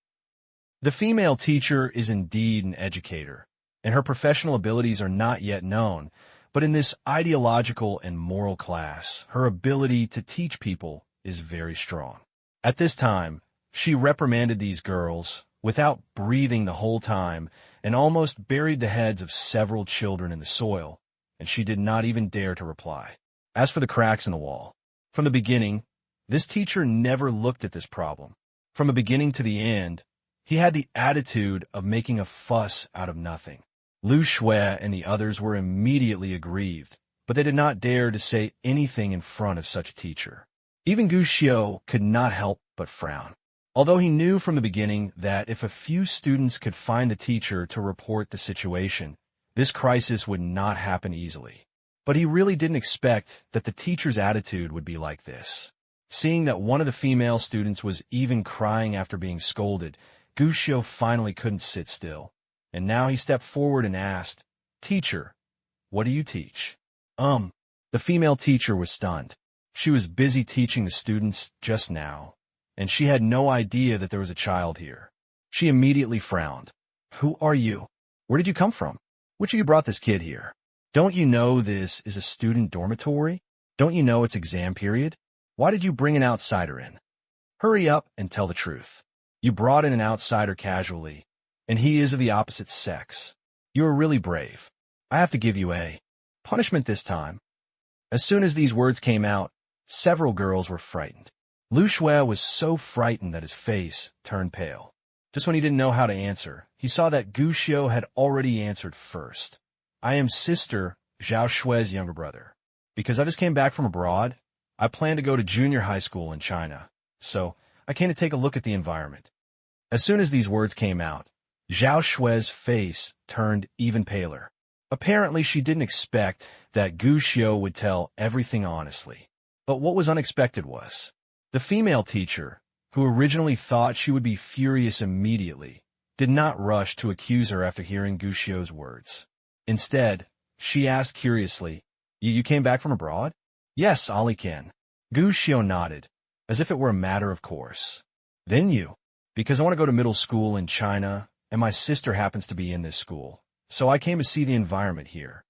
The female teacher is indeed an educator, and her professional abilities are not yet known, but in this ideological and moral class, her ability to teach people is very strong. At this time, she reprimanded these girls without breathing the whole time and almost buried the heads of several children in the soil, and she did not even dare to reply. As for the cracks in the wall, from the beginning, this teacher never looked at this problem. From the beginning to the end, he had the attitude of making a fuss out of nothing. Lu Shui and the others were immediately aggrieved, but they did not dare to say anything in front of such a teacher. Even Gu Xiu could not help but frown. Although he knew from the beginning that if a few students could find the teacher to report the situation, this crisis would not happen easily. But he really didn't expect that the teacher's attitude would be like this. Seeing that one of the female students was even crying after being scolded, Gu Xiu finally couldn't sit still, and now he stepped forward and asked, "Teacher, what do you teach?" The female teacher was stunned. She was busy teaching the students just now, and she had no idea that there was a child here. She immediately frowned. "Who are you? Where did you come from? Which of you brought this kid here? Don't you know this is a student dormitory? Don't you know it's exam period? Why did you bring an outsider in? Hurry up and tell the truth. You brought in an outsider casually, and he is of the opposite sex. You are really brave. I have to give you a punishment this time." As soon as these words came out, several girls were frightened. Lu Shui was so frightened that his face turned pale. Just when he didn't know how to answer, he saw that Gu Xiu had already answered first. "I am Sister Zhao Shui's younger brother. Because I just came back from abroad, I plan to go to junior high school in China, so I came to take a look at the environment." As soon as these words came out, Zhao Shui's face turned even paler. Apparently, she didn't expect that Gu Xiu would tell everything honestly. But what was unexpected was, the female teacher, who originally thought she would be furious immediately, did not rush to accuse her after hearing Gu Xiu's words. Instead, she asked curiously, You came back from abroad?" "Yes, Ali can." Gu Xiu nodded, as if it were a matter of course. "Then you?" "Because I want to go to middle school in China, and my sister happens to be in this school, so I came to see the environment here."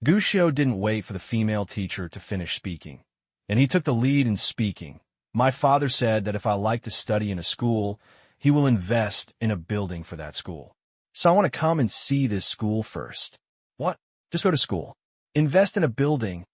Gu Xiu didn't wait for the female teacher to finish speaking, and he took the lead in speaking. "My father said that if I like to study in a school, he will invest in a building for that school. So I want to come and see this school first." "What? Just go to school? Invest in a building?"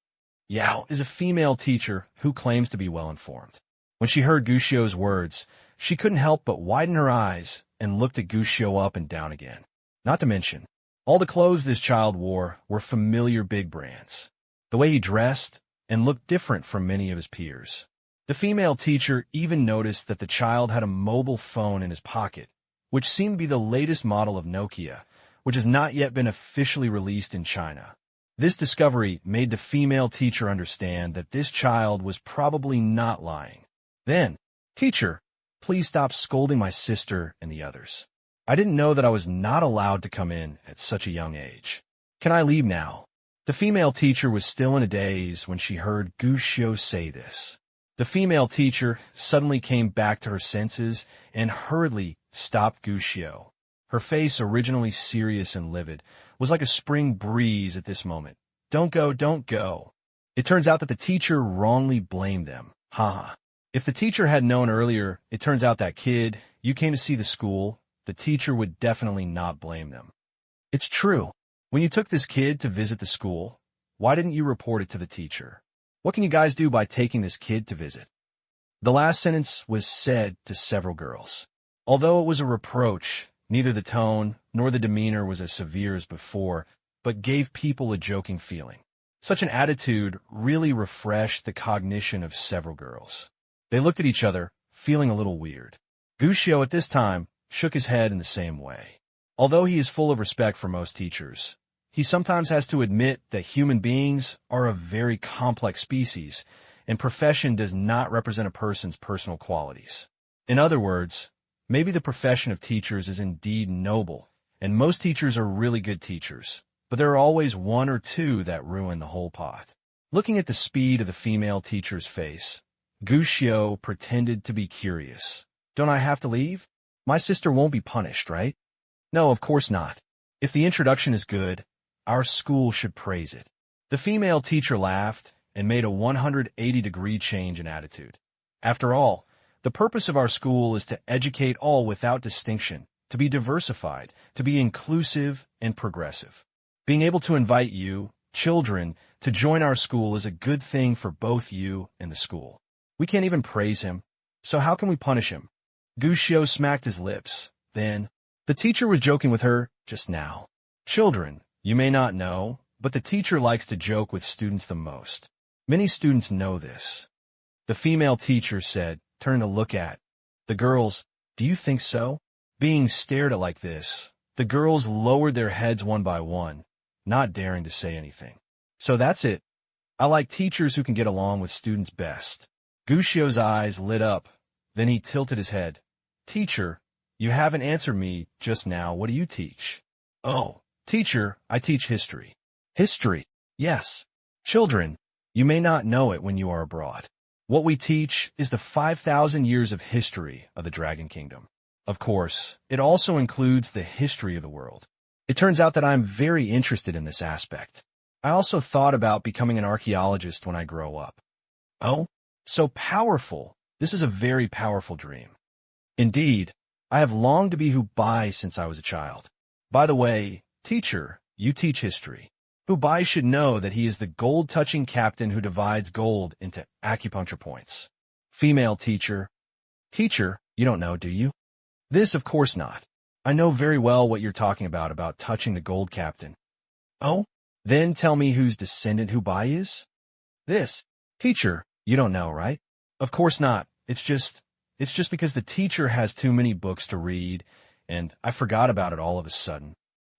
Yao is a female teacher who claims to be well-informed. When she heard Gu Xiu's words, she couldn't help but widen her eyes and looked at Gu Xiu up and down again. Not to mention, all the clothes this child wore were familiar big brands. The way he dressed and looked different from many of his peers. The female teacher even noticed that the child had a mobile phone in his pocket, which seemed to be the latest model of Nokia, which has not yet been officially released in China. This discovery made the female teacher understand that this child was probably not lying. Then, "Teacher, please stop scolding my sister and the others. I didn't know that I was not allowed to come in at such a young age. Can I leave now?" The female teacher was still in a daze when she heard Gu Xiu say this. The female teacher suddenly came back to her senses and hurriedly stopped Gu Xiu. Her face, originally serious and livid, was like a spring breeze at this moment. "Don't go, don't go." It turns out that the teacher wrongly blamed them. Haha. If the teacher had known earlier, it turns out that kid, you came to see the school, the teacher would definitely not blame them. It's true. When you took this kid to visit the school, why didn't you report it to the teacher? What can you guys do by taking this kid to visit? The last sentence was said to several girls. Although it was a reproach, neither the tone nor the demeanor was as severe as before, but gave people a joking feeling. Such an attitude really refreshed the cognition of several girls. They looked at each other, feeling a little weird. Gushio at this time shook his head in the same way. Although he is full of respect for most teachers, he sometimes has to admit that human beings are a very complex species, and profession does not represent a person's personal qualities. In other words, maybe the profession of teachers is indeed noble, and most teachers are really good teachers, but there are always one or two that ruin the whole pot. Looking at the speed of the female teacher's face, Gushio pretended to be curious. Don't I have to leave? My sister won't be punished, right? No, of course not. If the introduction is good, our school should praise it. The female teacher laughed and made a 180-degree change in attitude. After all, the purpose of our school is to educate all without distinction, to be diversified, to be inclusive and progressive. Being able to invite you, children, to join our school is a good thing for both you and the school. We can't even praise him, so how can we punish him? Gushio smacked his lips. Then, the teacher was joking with her just now. Children, you may not know, but the teacher likes to joke with students the most. Many students know this. The female teacher said, turning to look at the girls. Do you think so? Being stared at like this, the girls lowered their heads one by one, not daring to say anything. So that's it. I like teachers who can get along with students best. Gushio's eyes lit up. Then he tilted his head. Teacher, you haven't answered me just now. What do you teach? Oh, teacher, I teach history. History? Yes. Children, you may not know it when you are abroad. What we teach is the 5,000 years of history of the Dragon Kingdom. Of course, it also includes the history of the world. It turns out that I'm very interested in this aspect. I also thought about becoming an archaeologist when I grow up. Oh, so powerful. This is a very powerful dream. Indeed, I have longed to be Hubai since I was a child. By the way, teacher, you teach history. Hubai should know that he is the gold-touching captain who divides gold into acupuncture points. Female teacher. Teacher, you don't know, do you? This, of course not. I know very well what you're talking about touching the gold captain. Oh? Then tell me whose descendant Hubai is? This. Teacher, you don't know, right? Of course not. It's just because the teacher has too many books to read, and I forgot about it all of a sudden.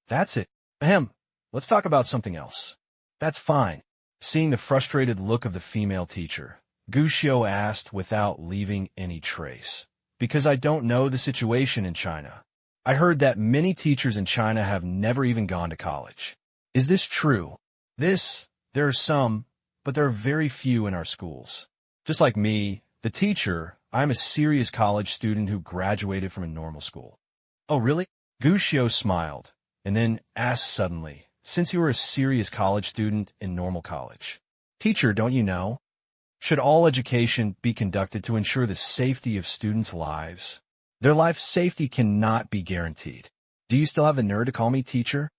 That's it. Ahem. Let's talk about something else. That's fine. Seeing the frustrated look of the female teacher, Gushio asked without leaving any trace. Because I don't know the situation in China. I heard that many teachers in China have never even gone to college. Is this true? There are some, but there are very few in our schools. Just like me, the teacher, I'm a serious college student who graduated from a normal school. Oh, really? Gushio smiled, and then asked suddenly, since you were a serious college student in normal college. Teacher, don't you know? Should all education be conducted to ensure the safety of students' lives? Their life safety cannot be guaranteed. Do you still have the nerve to call me teacher?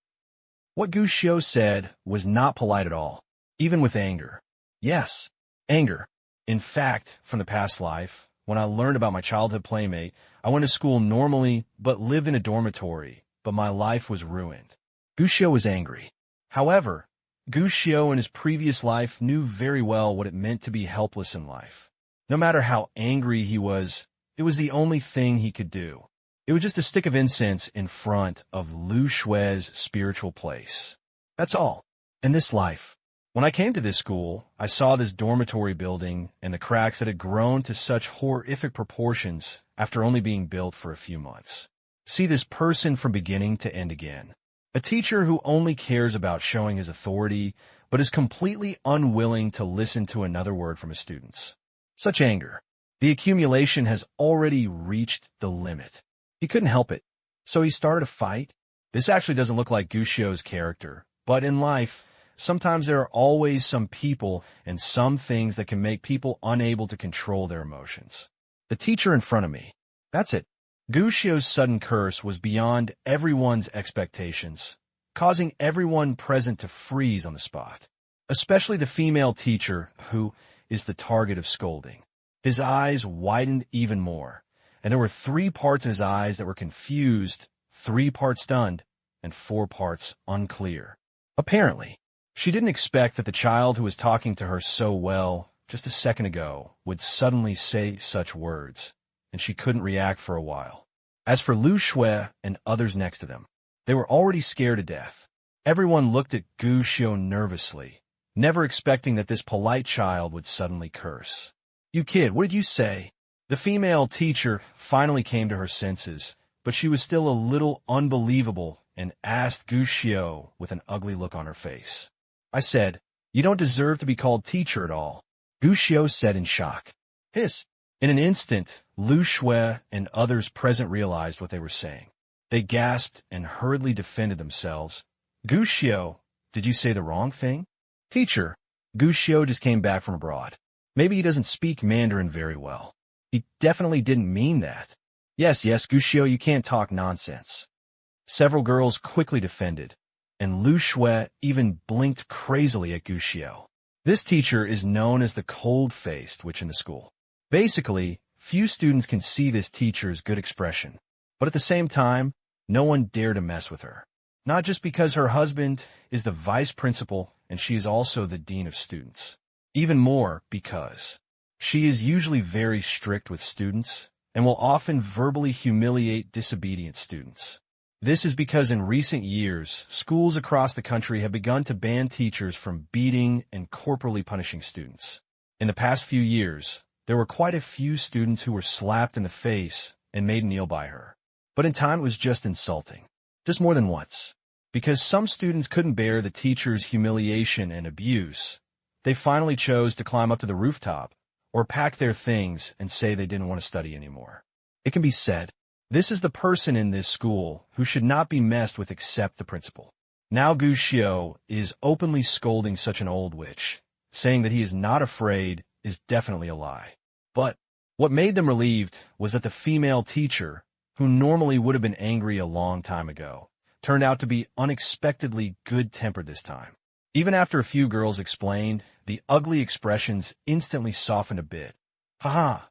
What Gushio said was not polite at all, even with anger. Yes, anger. In fact, from the past life, when I learned about my childhood playmate, I went to school normally but lived in a dormitory, but my life was ruined. Gushio was angry. However, Gushio in his previous life knew very well what it meant to be helpless in life. No matter how angry he was, it was the only thing he could do. It was just a stick of incense in front of Lu Shui's spiritual place. That's all. In this life. When I came to this school, I saw this dormitory building and the cracks that had grown to such horrific proportions after only being built for a few months. See this person from beginning to end again. A teacher who only cares about showing his authority, but is completely unwilling to listen to another word from his students. Such anger. The accumulation has already reached the limit. He couldn't help it, so he started a fight. This actually doesn't look like Gushio's character, but in life, sometimes there are always some people and some things that can make people unable to control their emotions. The teacher in front of me. That's it. Gushio's sudden curse was beyond everyone's expectations, causing everyone present to freeze on the spot, especially the female teacher who is the target of scolding. His eyes widened even more, and there were 3 parts in his eyes that were confused, 3 parts stunned, and 4 parts unclear. Apparently, she didn't expect that the child who was talking to her so well just a second ago would suddenly say such words. and she couldn't react for a while. As for Lu Shui and others next to them, they were already scared to death. Everyone looked at Gu Xiu nervously, never expecting that this polite child would suddenly curse. "You kid, what did you say?" The female teacher finally came to her senses, but she was still a little unbelievable and asked Gu Xiu with an ugly look on her face. "I said, you don't deserve to be called teacher at all," Gu Xiu said in shock. "Hiss." In an instant, Lu Shui and others present realized what they were saying. They gasped and hurriedly defended themselves. "Gu Xiu, did you say the wrong thing?" "Teacher, Gu Xiu just came back from abroad. Maybe he doesn't speak Mandarin very well. He definitely didn't mean that." Yes, Gu Xiu, you can't talk nonsense." Several girls quickly defended, and Lu Shui even blinked crazily at Gu Xiu. This teacher is known as the cold-faced witch in the school. Basically, few students can see this teacher's good expression, but at the same time, no one dare to mess with her. Not just because her husband is the vice principal and she is also the dean of students. Even more because she is usually very strict with students and will often verbally humiliate disobedient students. This is because in recent years, schools across the country have begun to ban teachers from beating and corporally punishing students. In the past few years, there were quite a few students who were slapped in the face and made kneel by her. But in time it was just insulting. Just more than once. Because some students couldn't bear the teacher's humiliation and abuse, they finally chose to climb up to the rooftop or pack their things and say they didn't want to study anymore. It can be said, this is the person in this school who should not be messed with except the principal. Now Gu Xiu is openly scolding such an old witch, saying that he is not afraid is definitely a lie. But what made them relieved was that the female teacher, who normally would have been angry a long time ago, turned out to be unexpectedly good-tempered this time. Even after a few girls explained, the ugly expressions instantly softened a bit. Haha,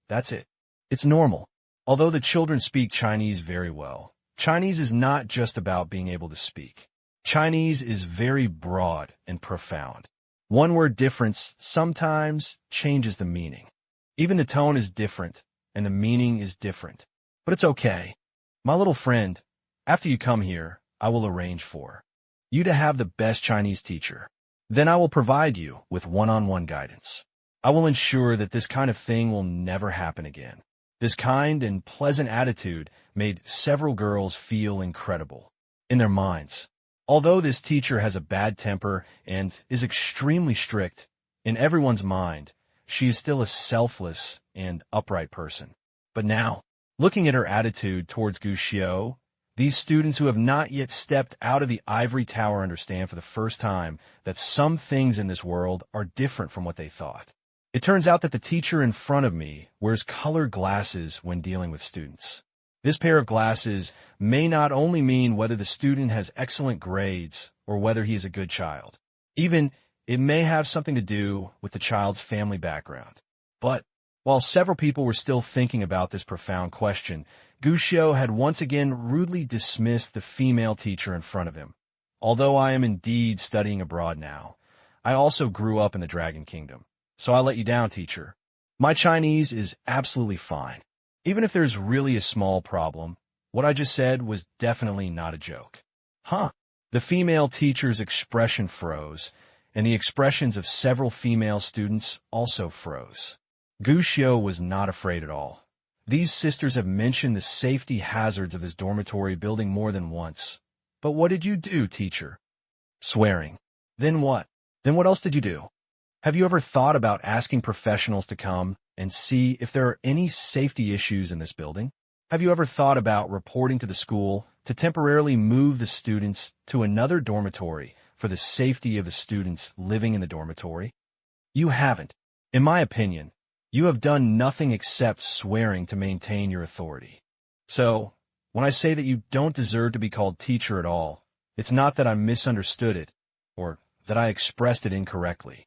that's it. It's normal. Although the children speak Chinese very well, Chinese is not just about being able to speak. Chinese is very broad and profound. One word difference sometimes changes the meaning. Even the tone is different, and the meaning is different. But it's okay. My little friend, after you come here, I will arrange for you to have the best Chinese teacher. Then I will provide you with one-on-one guidance. I will ensure that this kind of thing will never happen again. This kind and pleasant attitude made several girls feel incredible in their minds. Although this teacher has a bad temper and is extremely strict, in everyone's mind, she is still a selfless and upright person. But now, looking at her attitude towards Gu Xiu, these students who have not yet stepped out of the ivory tower understand for the first time that some things in this world are different from what they thought. It turns out that the teacher in front of me wears colored glasses when dealing with students. This pair of glasses may not only mean whether the student has excellent grades or whether he is a good child. Even, it may have something to do with the child's family background. But, while several people were still thinking about this profound question, Gu Xiu had once again rudely dismissed the female teacher in front of him. Although I am indeed studying abroad now, I also grew up in the Dragon Kingdom. So I let you down, teacher. My Chinese is absolutely fine. Even if there's really a small problem, what I just said was definitely not a joke. Huh. The female teacher's expression froze, and the expressions of several female students also froze. Gu Xiu was not afraid at all. These sisters have mentioned the safety hazards of this dormitory building more than once. But what did you do, teacher? Swearing. Then what? Then what else did you do? Have you ever thought about asking professionals to come and see if there are any safety issues in this building? Have you ever thought about reporting to the school to temporarily move the students to another dormitory for the safety of the students living in the dormitory? You haven't. In my opinion, you have done nothing except swearing to maintain your authority. So, when I say that you don't deserve to be called teacher at all, it's not that I misunderstood it or that I expressed it incorrectly.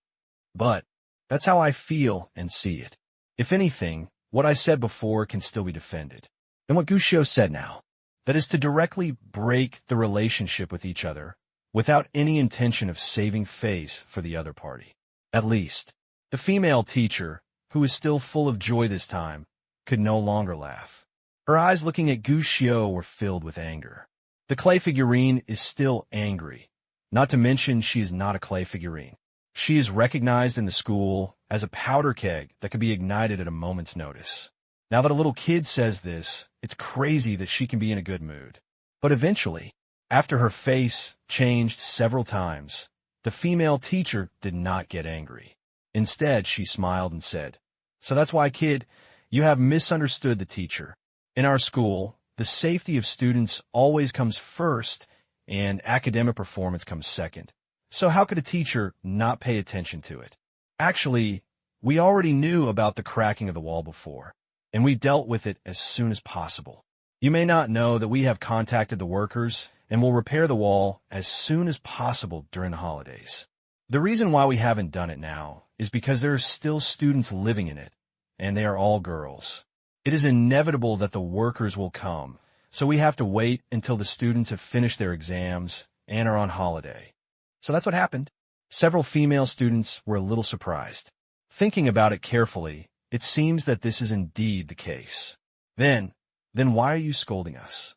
But that's how I feel and see it. If anything, what I said before can still be defended. And what Gu Xiu said now, that is to directly break the relationship with each other without any intention of saving face for the other party. At least, the female teacher, who is still full of joy this time, could no longer laugh. Her eyes looking at Gu Xiao were filled with anger. The clay figurine is still angry. Not to mention she is not a clay figurine. She is recognized in the school as a powder keg that could be ignited at a moment's notice. Now that a little kid says this, it's crazy that she can be in a good mood. But eventually, after her face changed several times, the female teacher did not get angry. Instead, she smiled and said, "So that's why, kid, you have misunderstood the teacher. In our school, the safety of students always comes first and academic performance comes second. So how could a teacher not pay attention to it? Actually, we already knew about the cracking of the wall before, and we dealt with it as soon as possible. You may not know that we have contacted the workers and will repair the wall as soon as possible during the holidays. The reason why we haven't done it now is because there are still students living in it, and they are all girls. It is inevitable that the workers will come, so we have to wait until the students have finished their exams and are on holiday." So that's what happened. Several female students were a little surprised. Thinking about it carefully, it seems that this is indeed the case. Then why are you scolding us?"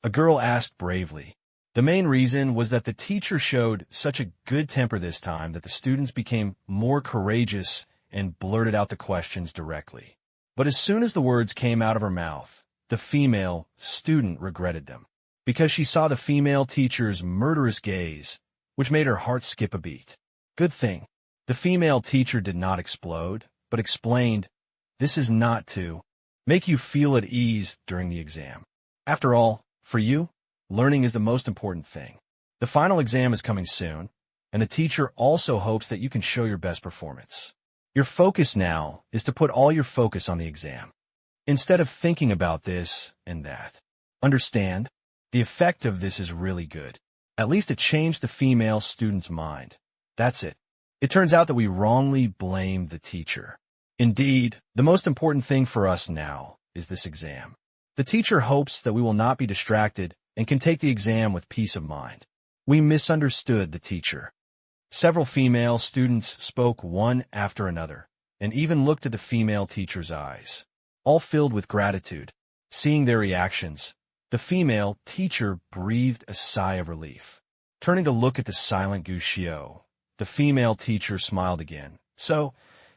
A girl asked bravely. The main reason was that the teacher showed such a good temper this time that the students became more courageous and blurted out the questions directly. But as soon as the words came out of her mouth, the female student regretted them, because she saw the female teacher's murderous gaze, which made her heart skip a beat. Good thing. The female teacher did not explode, but explained, "This is not to make you feel at ease during the exam. After all, for you, learning is the most important thing. The final exam is coming soon, and the teacher also hopes that you can show your best performance. Your focus now is to put all your focus on the exam, instead of thinking about this and that. Understand? The effect of this is really good. At least it changed the female student's mind. That's it. It turns out that we wrongly blamed the teacher. Indeed, the most important thing for us now is this exam. The teacher hopes that we will not be distracted and can take the exam with peace of mind. We misunderstood the teacher." Several female students spoke one after another, and even looked at the female teacher's eyes, all filled with gratitude. Seeing their reactions, the female teacher breathed a sigh of relief. Turning to look at the silent Gu Xiao, the female teacher smiled again. "So,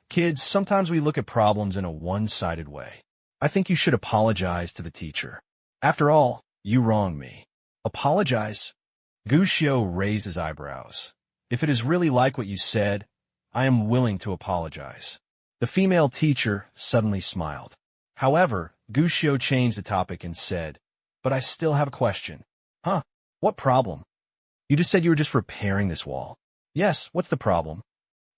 kids, sometimes we look at problems in a one-sided way. I think you should apologize to the teacher. After all, you wronged me." "Apologize?" Gu Xiao raised his eyebrows. "If it is really like what you said, I am willing to apologize." The female teacher suddenly smiled. However, Gu Xiao changed the topic and said, "But I still have a question." "Huh? What problem?" "You just said you were just repairing this wall." "Yes, what's the problem?"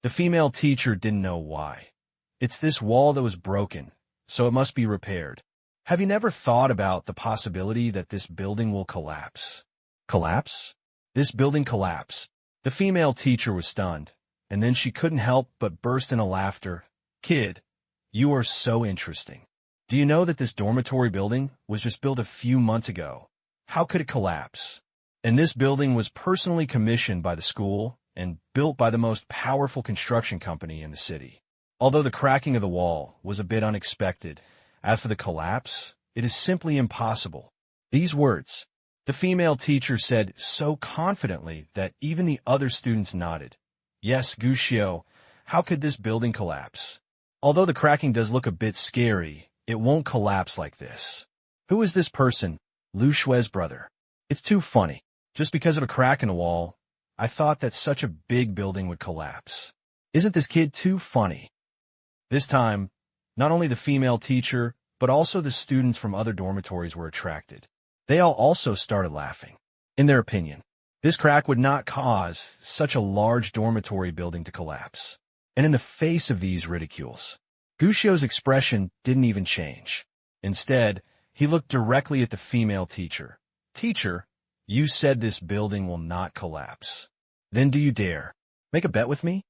The female teacher didn't know why. "It's this wall that was broken, so it must be repaired. Have you never thought about the possibility that this building will collapse?" "Collapse?" "This building collapse." The female teacher was stunned, and then she couldn't help but burst into laughter. "Kid, you are so interesting. Do you know that this dormitory building was just built a few months ago? How could it collapse? And this building was personally commissioned by the school and built by the most powerful construction company in the city. Although the cracking of the wall was a bit unexpected, as for the collapse, it is simply impossible." These words, the female teacher said so confidently that even the other students nodded. "Yes, Gu Xiao, how could this building collapse? Although the cracking does look a bit scary, it won't collapse like this." "Who is this person?" "Lu Shui's brother." "It's too funny. Just because of a crack in the wall, I thought that such a big building would collapse. Isn't this kid too funny?" This time, not only the female teacher, but also the students from other dormitories were attracted. They all also started laughing. In their opinion, this crack would not cause such a large dormitory building to collapse. And in the face of these ridicules, Gu Xiao's expression didn't even change. Instead, he looked directly at the female teacher. "Teacher, you said this building will not collapse. Then do you dare make a bet with me?"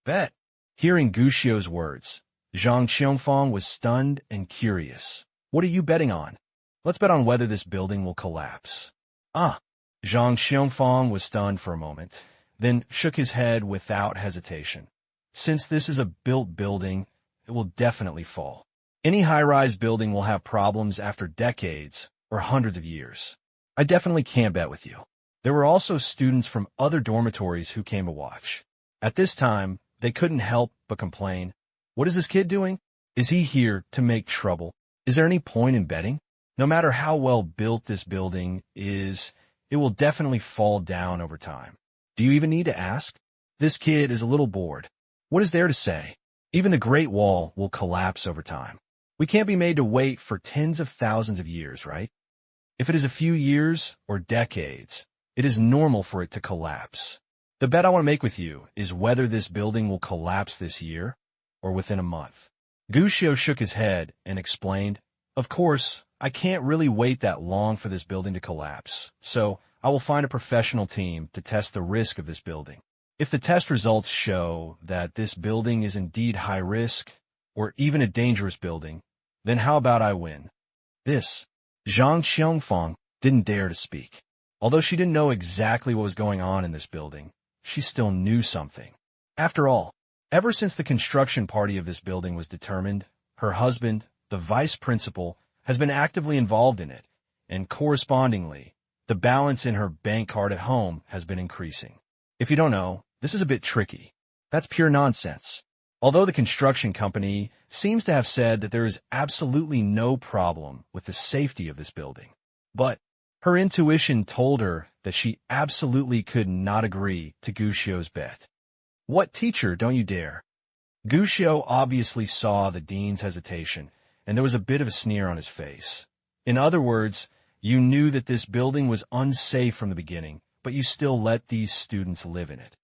"Bet?" Hearing Gu Xiao's words, Zhang Qiongfang was stunned and curious. "What are you betting on?" "Let's bet on whether this building will collapse." "Ah." Zhang Qiongfang was stunned for a moment, then shook his head without hesitation. "Since this is a built building, it will definitely fall." Any high-rise building will have problems after decades or hundreds of years. I definitely can't bet with you. There were also students from other dormitories who came to watch. At this time, they couldn't help but complain. What is this kid doing? Is he here to make trouble? Is there any point in betting? No matter how well built this building is, it will definitely fall down over time. Do you even need to ask? This kid is a little bored. What is there to say? Even the Great Wall will collapse over time. We can't be made to wait for tens of thousands of years, right? If it is a few years or decades, it is normal for it to collapse. The bet I want to make with you is whether this building will collapse this year or within a month. Guccio shook his head and explained, "Of course, I can't really wait that long for this building to collapse, so I will find a professional team to test the risk of this building. If the test results show that this building is indeed high risk or even a dangerous building, then how about I win?" This, Zhang Xiongfang didn't dare to speak. Although she didn't know exactly what was going on in this building, she still knew something. After all, ever since the construction party of this building was determined, her husband, the vice principal, has been actively involved in it, and correspondingly, the balance in her bank card at home has been increasing. If you don't know, this is a bit tricky. That's pure nonsense. Although the construction company seems to have said that there is absolutely no problem with the safety of this building, but her intuition told her that she absolutely could not agree to Guccio's bet. "What teacher, don't you dare?" Guccio obviously saw the dean's hesitation, and there was a bit of a sneer on his face. In other words, you knew that this building was unsafe from the beginning, but you still let these students live in it.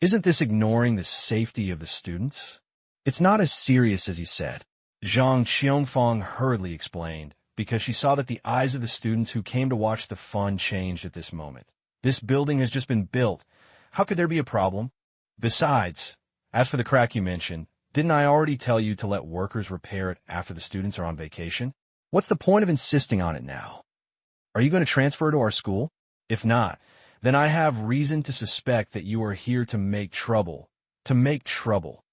Isn't this ignoring the safety of the students? It's not as serious as you said, Zhang Xiongfang hurriedly explained, because she saw that the eyes of the students who came to watch the fun changed at this moment. This building has just been built. How could there be a problem? Besides, as for the crack you mentioned, didn't I already tell you to let workers repair it after the students are on vacation? What's the point of insisting on it now? Are you going to transfer to our school? If not, then I have reason to suspect that you are here to make trouble. To make trouble.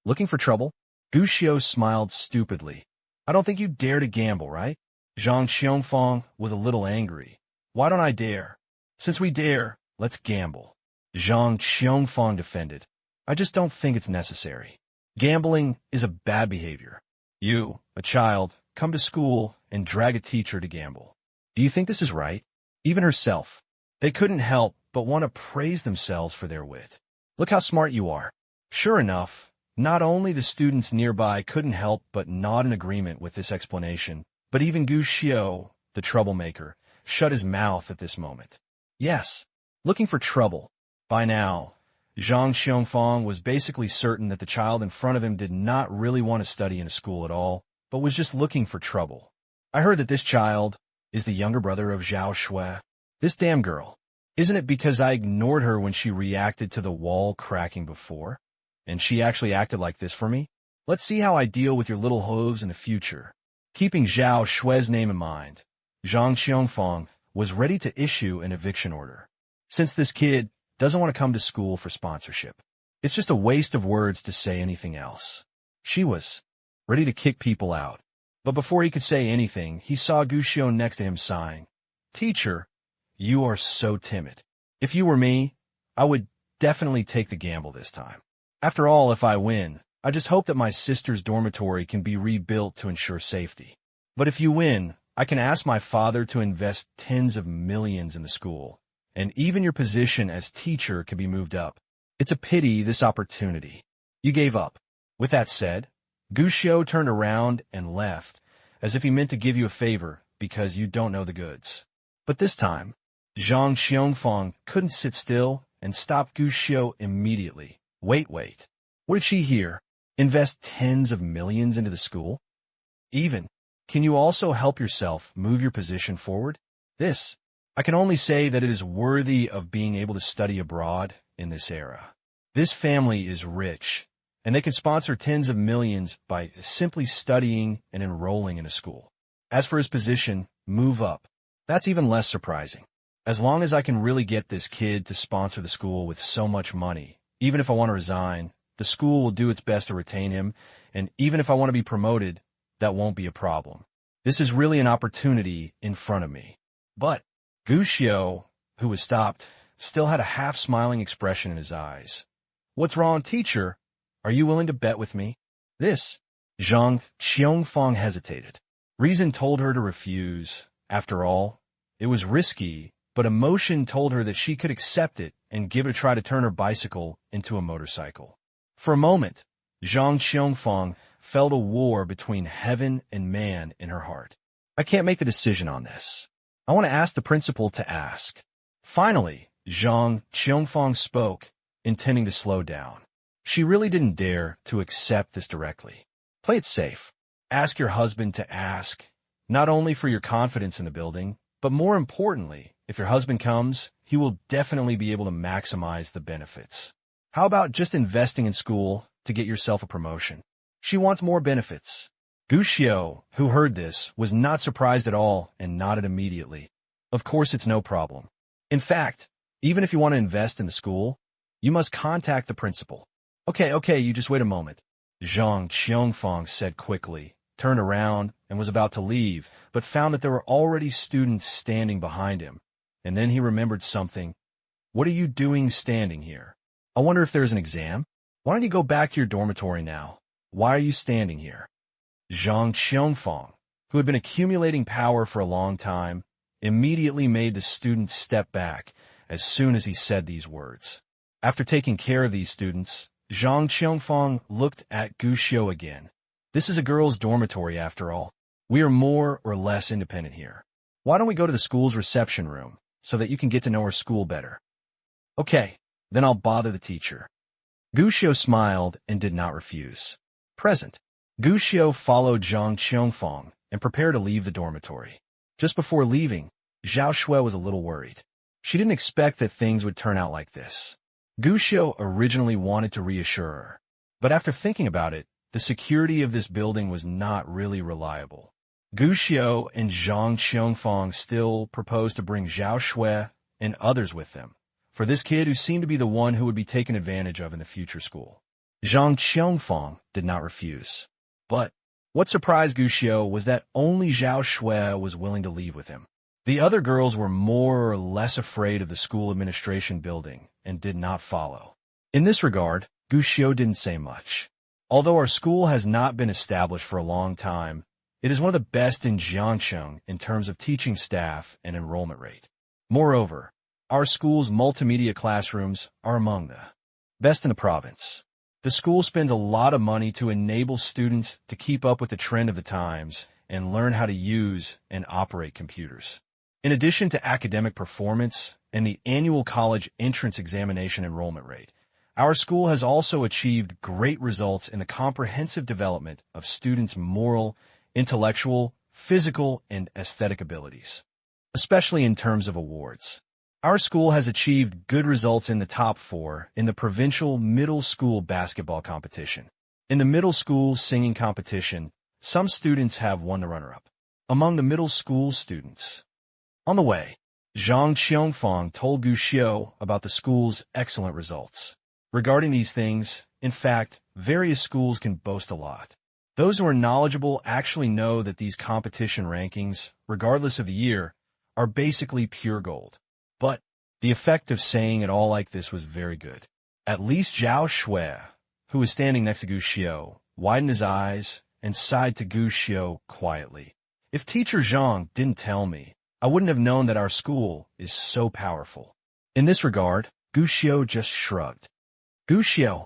Looking for trouble? Guccio smiled stupidly. I don't think you dare to gamble, right? Zhang Xiongfang was a little angry. Why don't I dare? Since we dare, let's gamble. Zhang Xiongfang defended. I just don't think it's necessary. Gambling is a bad behavior. You, a child, come to school and drag a teacher to gamble. Do you think this is right? Even herself. They couldn't help but want to praise themselves for their wit. Look how smart you are. Sure enough, not only the students nearby couldn't help but nod in agreement with this explanation, but even Guccio, the troublemaker, shut his mouth at this moment. Yes, looking for trouble. By now, Zhang Xiongfang was basically certain that the child in front of him did not really want to study in a school at all, but was just looking for trouble. I heard that this child is the younger brother of Zhao Shui. This damn girl. Isn't it because I ignored her when she reacted to the wall cracking before? And she actually acted like this for me? Let's see how I deal with your little hooves in the future. Keeping Zhao Shui's name in mind, Zhang Xiongfang was ready to issue an eviction order. Since this kid doesn't want to come to school for sponsorship, it's just a waste of words to say anything else. She was ready to kick people out. But before he could say anything, he saw Guccio next to him sighing. Teacher, you are so timid. If you were me, I would definitely take the gamble this time. After all, if I win, I just hope that my sister's dormitory can be rebuilt to ensure safety. But if you win, I can ask my father to invest tens of millions in the school, and even your position as teacher can be moved up. It's a pity this opportunity. You gave up. With that said, Guccio turned around and left, as if he meant to give you a favor because you don't know the goods. But this time, Zhang Xiongfang couldn't sit still and stopped Guccio immediately. Wait. What did she hear? Invest tens of millions into the school? Even, can you also help yourself move your position forward? This, I can only say that it is worthy of being able to study abroad in this era. This family is rich, and they can sponsor tens of millions by simply studying and enrolling in a school. As for his position, move up. That's even less surprising. As long as I can really get this kid to sponsor the school with so much money, even if I want to resign, the school will do its best to retain him, and even if I want to be promoted, that won't be a problem. This is really an opportunity in front of me. But Gu Xiu, who was stopped, still had a half-smiling expression in his eyes. What's wrong, teacher? Are you willing to bet with me? This. Zhang Qiongfang hesitated. Reason told her to refuse. After all, it was risky, but emotion told her that she could accept it and give it a try to turn her bicycle into a motorcycle. For a moment, Zhang Qiongfang felt a war between heaven and man in her heart. I can't make the decision on this. I want to ask the principal to ask. Finally, Zhang Qiongfang spoke, intending to slow down. She really didn't dare to accept this directly. Play it safe. Ask your husband to ask, not only for your confidence in the building, but more importantly, if your husband comes, he will definitely be able to maximize the benefits. How about just investing in school to get yourself a promotion? She wants more benefits. Gu Xiu, who heard this, was not surprised at all and nodded immediately. Of course, it's no problem. In fact, even if you want to invest in the school, you must contact the principal. Okay, you just wait a moment. Zhang Qiongfang said quickly, turned around, and was about to leave, but found that there were already students standing behind him. And then he remembered something. What are you doing standing here? I wonder if there's an exam? Why don't you go back to your dormitory now? Why are you standing here? Zhang Qiongfang, who had been accumulating power for a long time, immediately made the students step back as soon as he said these words. After taking care of these students, Zhang Qiongfang looked at Gu Xiu again. This is a girls' dormitory after all. We are more or less independent here. Why don't we go to the school's reception room so that you can get to know our school better? Okay, then I'll bother the teacher. Gu Xiu smiled and did not refuse. Present. Gu Xiu followed Zhang Qiongfang and prepared to leave the dormitory. Just before leaving, Zhao Shui was a little worried. She didn't expect that things would turn out like this. Gu Xiu originally wanted to reassure her, but after thinking about it, the security of this building was not really reliable. Gu Xiu and Zhang Qiongfang still proposed to bring Zhao Shui and others with them, for this kid who seemed to be the one who would be taken advantage of in the future school. Zhang Qiongfang did not refuse. But what surprised Gu Xiu was that only Zhao Shui was willing to leave with him. The other girls were more or less afraid of the school administration building and did not follow. In this regard, Gu Xiu didn't say much. Although our school has not been established for a long time, it is one of the best in Jiangcheng in terms of teaching staff and enrollment rate. Moreover, our school's multimedia classrooms are among the best in the province. The school spends a lot of money to enable students to keep up with the trend of the times and learn how to use and operate computers. In addition to academic performance and the annual college entrance examination enrollment rate, our school has also achieved great results in the comprehensive development of students' moral, intellectual, physical, and aesthetic abilities, especially in terms of awards. Our school has achieved good results in the top 4 in the provincial middle school basketball competition. In the middle school singing competition, some students have won the runner-up. Among the middle school students. On the way, Zhang Qiongfang told Gu Xiu about the school's excellent results. Regarding these things, in fact, various schools can boast a lot. Those who are knowledgeable actually know that these competition rankings, regardless of the year, are basically pure gold. But the effect of saying it all like this was very good. At least Zhao Shui, who was standing next to Gu Xiu, widened his eyes and sighed to Gu Xiu quietly. If Teacher Zhang didn't tell me, I wouldn't have known that our school is so powerful. In this regard, Gu Xiu just shrugged. Gu Xiu,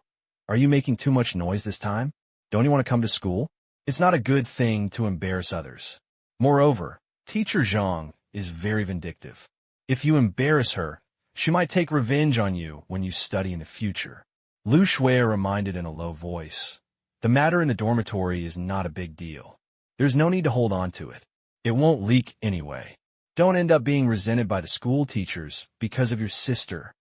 are you making too much noise this time? Don't you want to come to school? It's not a good thing to embarrass others. Moreover, Teacher Zhang is very vindictive. If you embarrass her, she might take revenge on you when you study in the future. Lu Shui reminded in a low voice. The matter in the dormitory is not a big deal. There's no need to hold on to it. It won't leak anyway. Don't end up being resented by the school teachers because of your sister.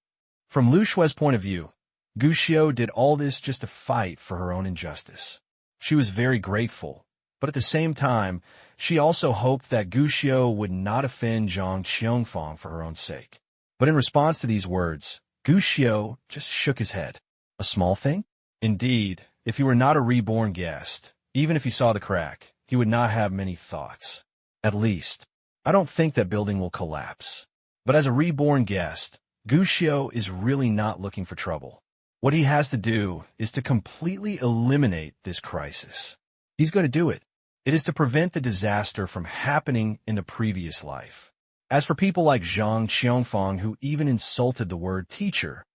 From Lu Shui's point of view, Gu Xiu did all this just to fight for her own injustice. She was very grateful, but at the same time, she also hoped that Gu Xiu would not offend Zhang Qiongfang for her own sake. But in response to these words, Gu Xiu just shook his head. A small thing? Indeed, if he were not a reborn guest, even if he saw the crack, he would not have many thoughts. At least, I don't think that building will collapse. But as a reborn guest, Gushio is really not looking for trouble. What he has to do is to completely eliminate this crisis. He's going to do it. It is to prevent the disaster from happening in the previous life. As for people like Zhang Qiongfang, who even insulted the word teacher,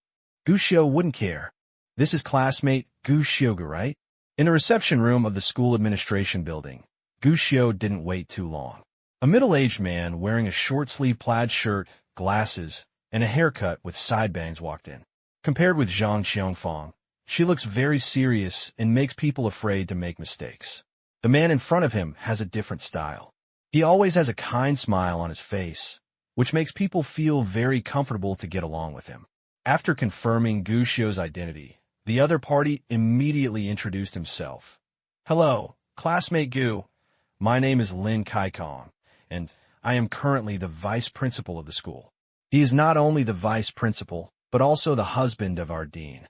Gushio wouldn't care. This is classmate Gu Xiugu, right? In the reception room of the school administration building, Gushio didn't wait too long. A middle-aged man wearing a short-sleeved plaid shirt, glasses, and a haircut with side bangs walked in. Compared with Zhang Qiongfang, she looks very serious and makes people afraid to make mistakes. The man in front of him has a different style. He always has a kind smile on his face, which makes people feel very comfortable to get along with him. After confirming Gushio's identity, the other party immediately introduced himself. Hello, classmate Gu. My name is Lin Kaikong, and I am currently the vice principal of the school. He is not only the vice principal, but also the husband of our dean.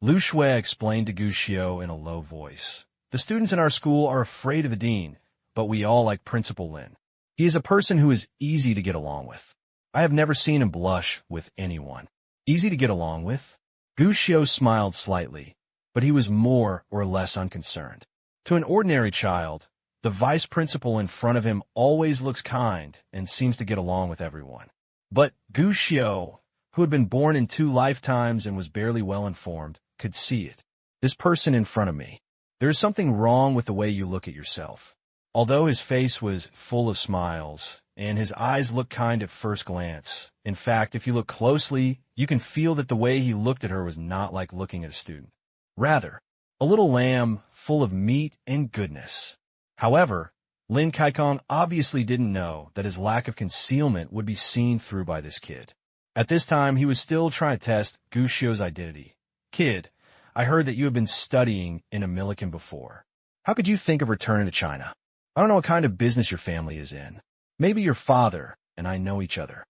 Lu Shui explained to Gushio in a low voice. The students in our school are afraid of the dean, but we all like Principal Lin. He is a person who is easy to get along with. I have never seen him blush with anyone. Easy to get along with? Gushio smiled slightly, but he was more or less unconcerned. To an ordinary child, the vice principal in front of him always looks kind and seems to get along with everyone. But Gushio, who had been born in 2 lifetimes and was barely well informed, could see it. This person in front of me. There is something wrong with the way you look at yourself. Although his face was full of smiles, and his eyes looked kind at first glance, in fact, if you look closely, you can feel that the way he looked at her was not like looking at a student. Rather, a little lamb full of meat and goodness. However, Lin Kaikong obviously didn't know that his lack of concealment would be seen through by this kid. At this time, he was still trying to test Gushio's identity. Kid, I heard that you have been studying in a Millikan before. How could you think of returning to China? I don't know what kind of business your family is in. Maybe your father and I know each other.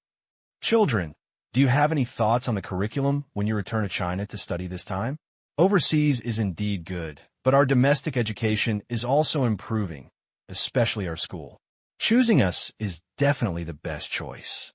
Children, do you have any thoughts on the curriculum when you return to China to study this time? Overseas is indeed good, but our domestic education is also improving, especially our school. Choosing us is definitely the best choice.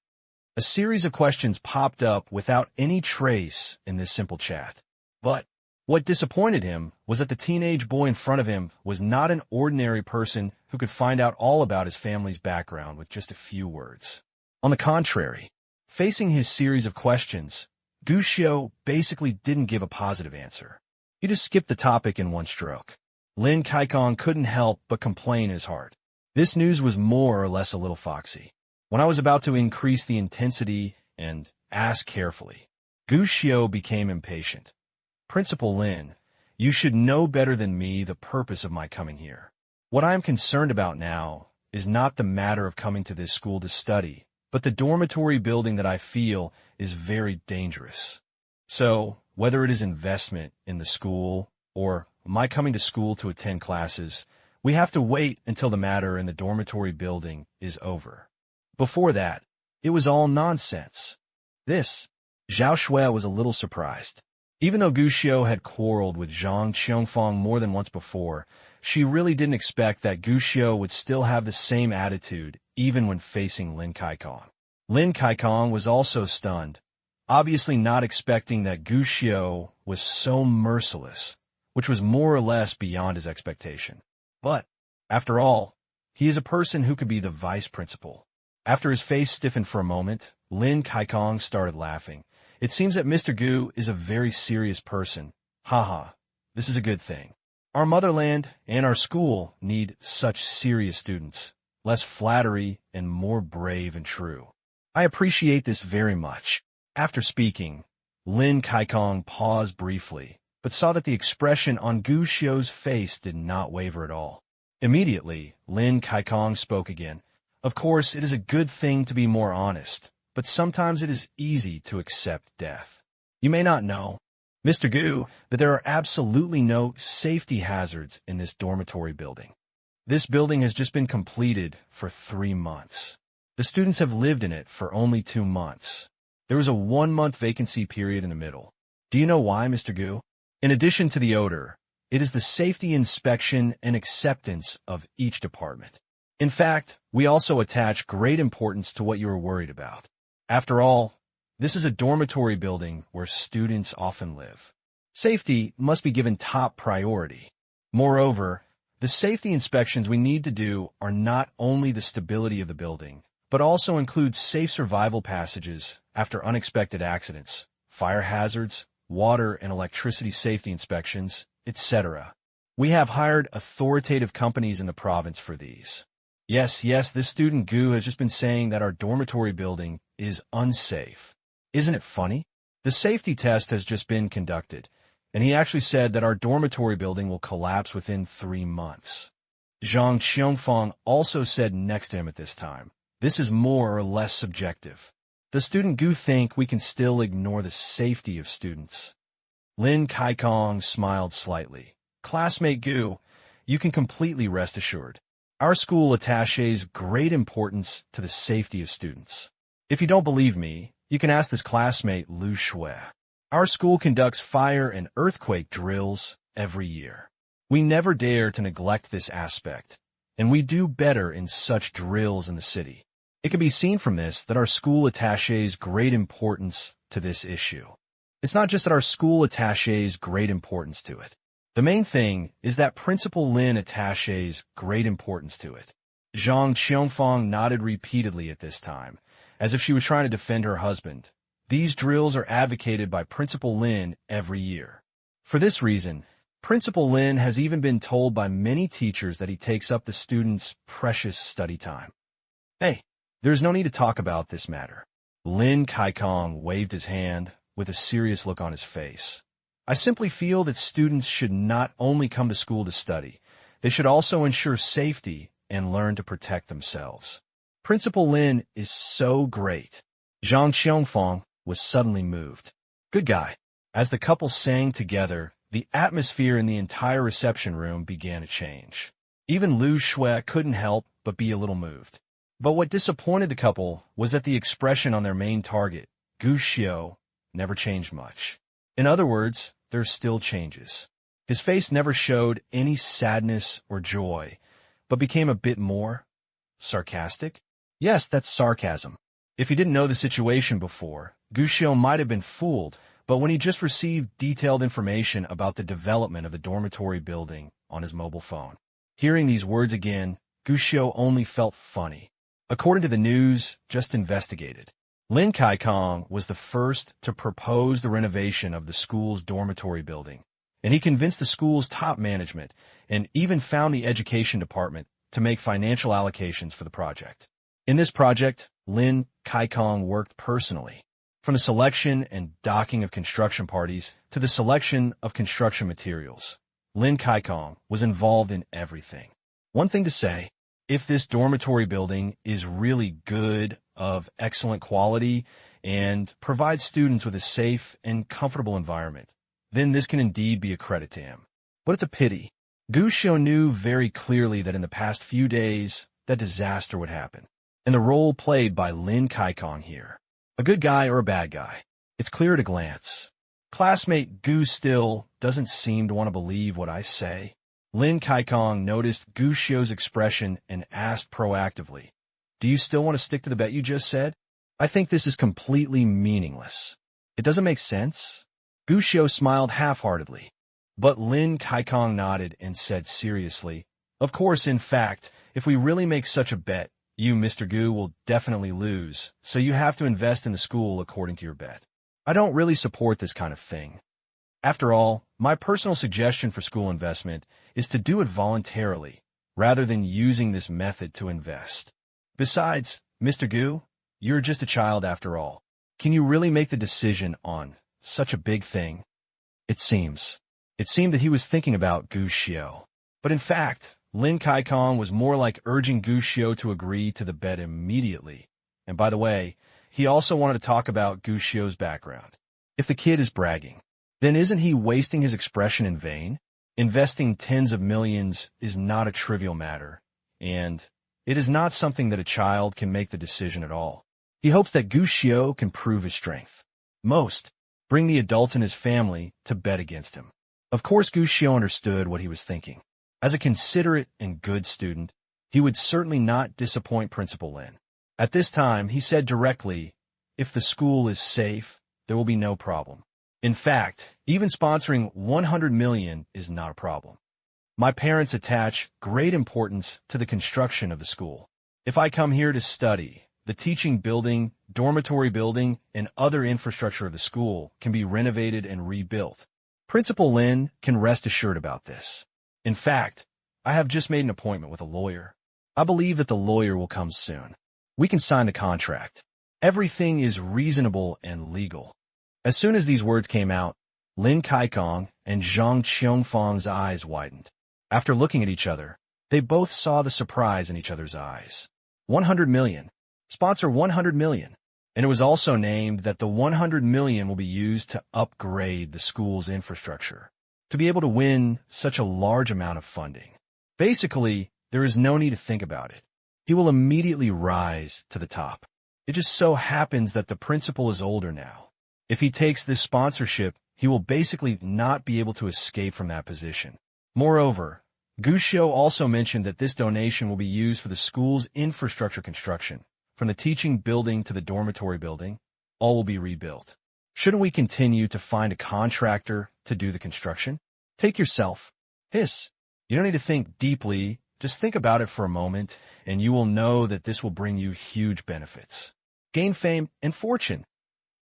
A series of questions popped up without any trace in this simple chat. But what disappointed him was that the teenage boy in front of him was not an ordinary person who could find out all about his family's background with just a few words. On the contrary, facing his series of questions, Gushio basically didn't give a positive answer. He just skipped the topic in one stroke. Lin Kaikong couldn't help but complain in his heart. This news was more or less a little foxy. When I was about to increase the intensity and ask carefully, Gushio became impatient. Principal Lin, you should know better than me the purpose of my coming here. What I am concerned about now is not the matter of coming to this school to study, but the dormitory building that I feel is very dangerous. So, whether it is investment in the school or my coming to school to attend classes, we have to wait until the matter in the dormitory building is over. Before that, it was all nonsense. Zhao Shui was a little surprised. Even though Gushio had quarreled with Zhang Qiongfang more than once before, she really didn't expect that Gushio would still have the same attitude even when facing Lin Kaikong. Lin Kaikong was also stunned, obviously not expecting that Gushio was so merciless, which was more or less beyond his expectation. But, after all, he is a person who could be the vice principal. After his face stiffened for a moment, Lin Kaikong started laughing. It seems that Mr. Gu is a very serious person. Haha, this is a good thing. Our motherland and our school need such serious students, less flattery and more brave and true. I appreciate this very much. After speaking, Lin Kaikong paused briefly, but saw that the expression on Gushio's face did not waver at all. Immediately, Lin Kaikong spoke again. Of course, it is a good thing to be more honest, but sometimes it is easy to accept death. You may not know, Mr. Gu, that there are absolutely no safety hazards in this dormitory building. This building has just been completed for 3 months. The students have lived in it for only 2 months. There was a 1-month vacancy period in the middle. Do you know why, Mr. Gu? In addition to the odor, It is the safety inspection and acceptance of each department. In fact, we also attach great importance to what you are worried about. After all, this is a dormitory building where students often live. Safety must be given top priority. Moreover, the safety inspections we need to do are not only the stability of the building, but also include safe survival passages after unexpected accidents, fire hazards, water and electricity safety inspections, etc. We have hired authoritative companies in the province for these. Yes, this student Gu has just been saying that our dormitory building is unsafe. Isn't it funny? The safety test has just been conducted, and he actually said that our dormitory building will collapse within 3 months. Zhang Qiongfang also said next to him at this time, this is more or less subjective. Does student Gu think we can still ignore the safety of students? Lin Kaikong smiled slightly. Classmate Gu, you can completely rest assured. Our school attaches great importance to the safety of students. If you don't believe me, you can ask this classmate Lu Shui. Our school conducts fire and earthquake drills every year. We never dare to neglect this aspect, and we do better in such drills in the city. It can be seen from this that our school attaches great importance to this issue. It's not just that our school attaches great importance to it. The main thing is that Principal Lin attaches great importance to it. Zhang Qiongfang nodded repeatedly at this time, as if she was trying to defend her husband. These drills are advocated by Principal Lin every year. For this reason, Principal Lin has even been told by many teachers that he takes up the students' precious study time. Hey, there's no need to talk about this matter. Lin Kaikong waved his hand with a serious look on his face. I simply feel that students should not only come to school to study, they should also ensure safety and learn to protect themselves. Principal Lin is so great. Zhang Qiongfang was suddenly moved. Good guy. As the couple sang together, the atmosphere in the entire reception room began to change. Even Lu Shui couldn't help but be a little moved. But what disappointed the couple was that the expression on their main target, Gu Xiu, never changed much. In other words, there still changes. His face never showed any sadness or joy, but became a bit more sarcastic. Yes, that's sarcasm. If he didn't know the situation before, Gu Xiu might have been fooled, but when he just received detailed information about the development of the dormitory building on his mobile phone. Hearing these words again, Gu Xiu only felt funny. According to the news just investigated, Lin Kaikong was the first to propose the renovation of the school's dormitory building, and he convinced the school's top management and even found the education department to make financial allocations for the project. In this project, Lin Kaikong worked personally, from the selection and docking of construction parties to the selection of construction materials. Lin Kaikong was involved in everything. One thing to say, if this dormitory building is really good, of excellent quality, and provides students with a safe and comfortable environment, then this can indeed be a credit to him. But it's a pity. Gu Xiu knew very clearly that in the past few days, that disaster would happen. And the role played by Lin Kaikong here. A good guy or a bad guy. It's clear at a glance. Classmate Gu still doesn't seem to want to believe what I say. Lin Kaikong noticed Gu Xiu's expression and asked proactively, do you still want to stick to the bet you just said? I think this is completely meaningless. It doesn't make sense. Gu Xiu smiled half-heartedly. But Lin Kaikong nodded and said seriously, of course, in fact, if we really make such a bet, you, Mr. Gu, will definitely lose, so you have to invest in the school according to your bet. I don't really support this kind of thing. After all, my personal suggestion for school investment is to do it voluntarily, rather than using this method to invest. Besides, Mr. Gu, you're just a child after all. Can you really make the decision on such a big thing? It seemed that he was thinking about Gu Xiu. But in fact, Lin Kaikong was more like urging Gu Xiu to agree to the bet immediately. And by the way, he also wanted to talk about Gu Xiu's background. If the kid is bragging, then isn't he wasting his expression in vain? Investing tens of millions is not a trivial matter, and it is not something that a child can make the decision at all. He hopes that Gu Xiu can prove his strength. Most, bring the adults in his family to bet against him. Of course, Gu Xiao understood what he was thinking. As a considerate and good student, he would certainly not disappoint Principal Lin. At this time, he said directly, if the school is safe, there will be no problem. In fact, even sponsoring 100 million is not a problem. My parents attach great importance to the construction of the school. If I come here to study, the teaching building, dormitory building, and other infrastructure of the school can be renovated and rebuilt. Principal Lin can rest assured about this. In fact, I have just made an appointment with a lawyer. I believe that the lawyer will come soon. We can sign the contract. Everything is reasonable and legal. As soon as these words came out, Lin Kaikong and Zhang Qiongfang's eyes widened. After looking at each other, they both saw the surprise in each other's eyes. 100 million. Sponsor 100 million. And it was also named that the 100 million will be used to upgrade the school's infrastructure. To be able to win such a large amount of funding. Basically, there is no need to think about it. He will immediately rise to the top. It just so happens that the principal is older now. If he takes this sponsorship, he will basically not be able to escape from that position. Moreover, Gu Xiao also mentioned that this donation will be used for the school's infrastructure construction. From the teaching building to the dormitory building, all will be rebuilt. Shouldn't we continue to find a contractor to do the construction? Take yourself. Hiss. You don't need to think deeply. Just think about it for a moment, and you will know that this will bring you huge benefits. Gain fame and fortune.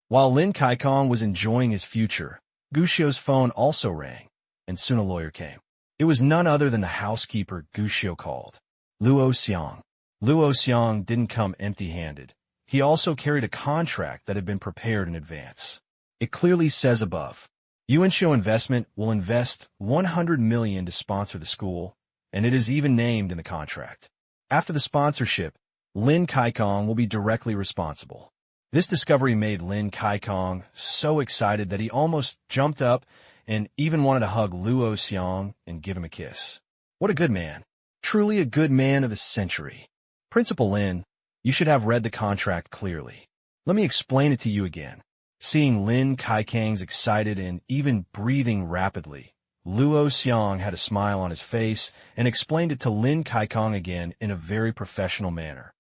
While Lin Kaikong was enjoying his future, Gu Xiao's phone also rang, and soon a lawyer came. It was none other than the housekeeper Gu Xiao called, Luo Xiang. Luo Xiang didn't come empty-handed. He also carried a contract that had been prepared in advance. It clearly says above, Yuanxiu Investment will invest 100 million to sponsor the school, and it is even named in the contract. After the sponsorship, Lin Kaikong will be directly responsible. This discovery made Lin Kaikong so excited that he almost jumped up and even wanted to hug Luo Xiang and give him a kiss. What a good man. Truly a good man of the century. Principal Lin, you should have read the contract clearly. Let me explain it to you again. Seeing Lin Kaikong's excited and even breathing rapidly, Luo Xiang had a smile on his face and explained it to Lin Kaikong again in a very professional manner.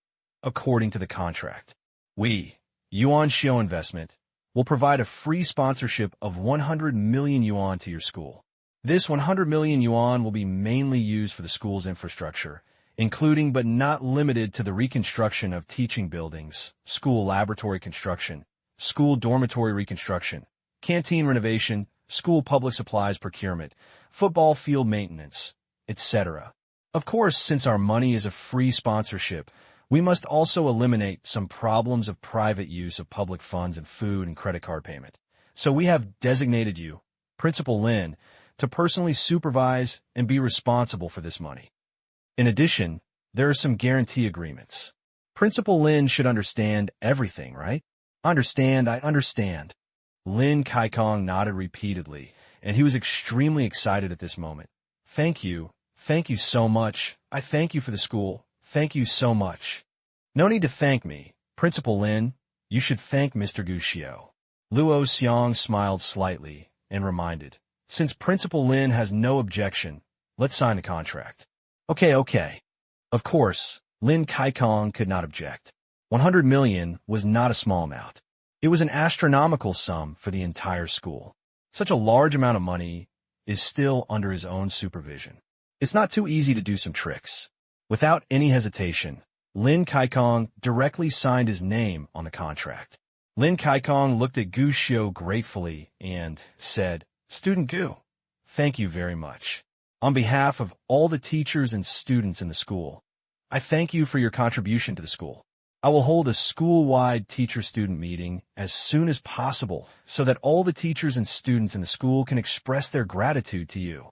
According to the contract, we, Yuanxiu Investment, will provide a free sponsorship of 100 million yuan to your school. This 100 million yuan will be mainly used for the school's infrastructure, including but not limited to the reconstruction of teaching buildings, school laboratory construction, school dormitory reconstruction, canteen renovation, school public supplies procurement, football field maintenance, etc. Of course, since our money is a free sponsorship, we must also eliminate some problems of private use of public funds and food and credit card payment. So we have designated you, Principal Lin, to personally supervise and be responsible for this money. In addition, there are some guarantee agreements. Principal Lin should understand everything, right? I understand. Lin Kaikong nodded repeatedly, and he was extremely excited at this moment. Thank you so much. I thank you for the school. Thank you so much. No need to thank me, Principal Lin. You should thank Mr. Gu Xiao. Luo Xiang smiled slightly and reminded, since Principal Lin has no objection, let's sign the contract. Okay. Of course, Lin Kaikong could not object. 100 million was not a small amount. It was an astronomical sum for the entire school. Such a large amount of money is still under his own supervision. It's not too easy to do some tricks. Without any hesitation, Lin Kaikong directly signed his name on the contract. Lin Kaikong looked at Gu Xiao gratefully and said, Student Gu, thank you very much. On behalf of all the teachers and students in the school, I thank you for your contribution to the school. I will hold a school-wide teacher-student meeting as soon as possible so that all the teachers and students in the school can express their gratitude to you.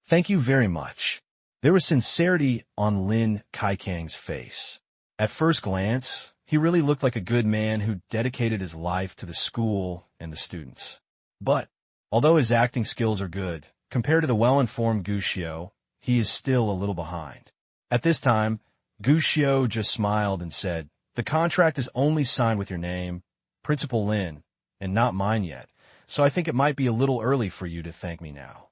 Thank you very much. There was sincerity on Lin Kaikong's face. At first glance, he really looked like a good man who dedicated his life to the school and the students. But, although his acting skills are good, compared to the well-informed Gu Xiao, he is still a little behind. At this time, Gu Xiao just smiled and said, the contract is only signed with your name, Principal Lin, and not mine yet, so I think it might be a little early for you to thank me now.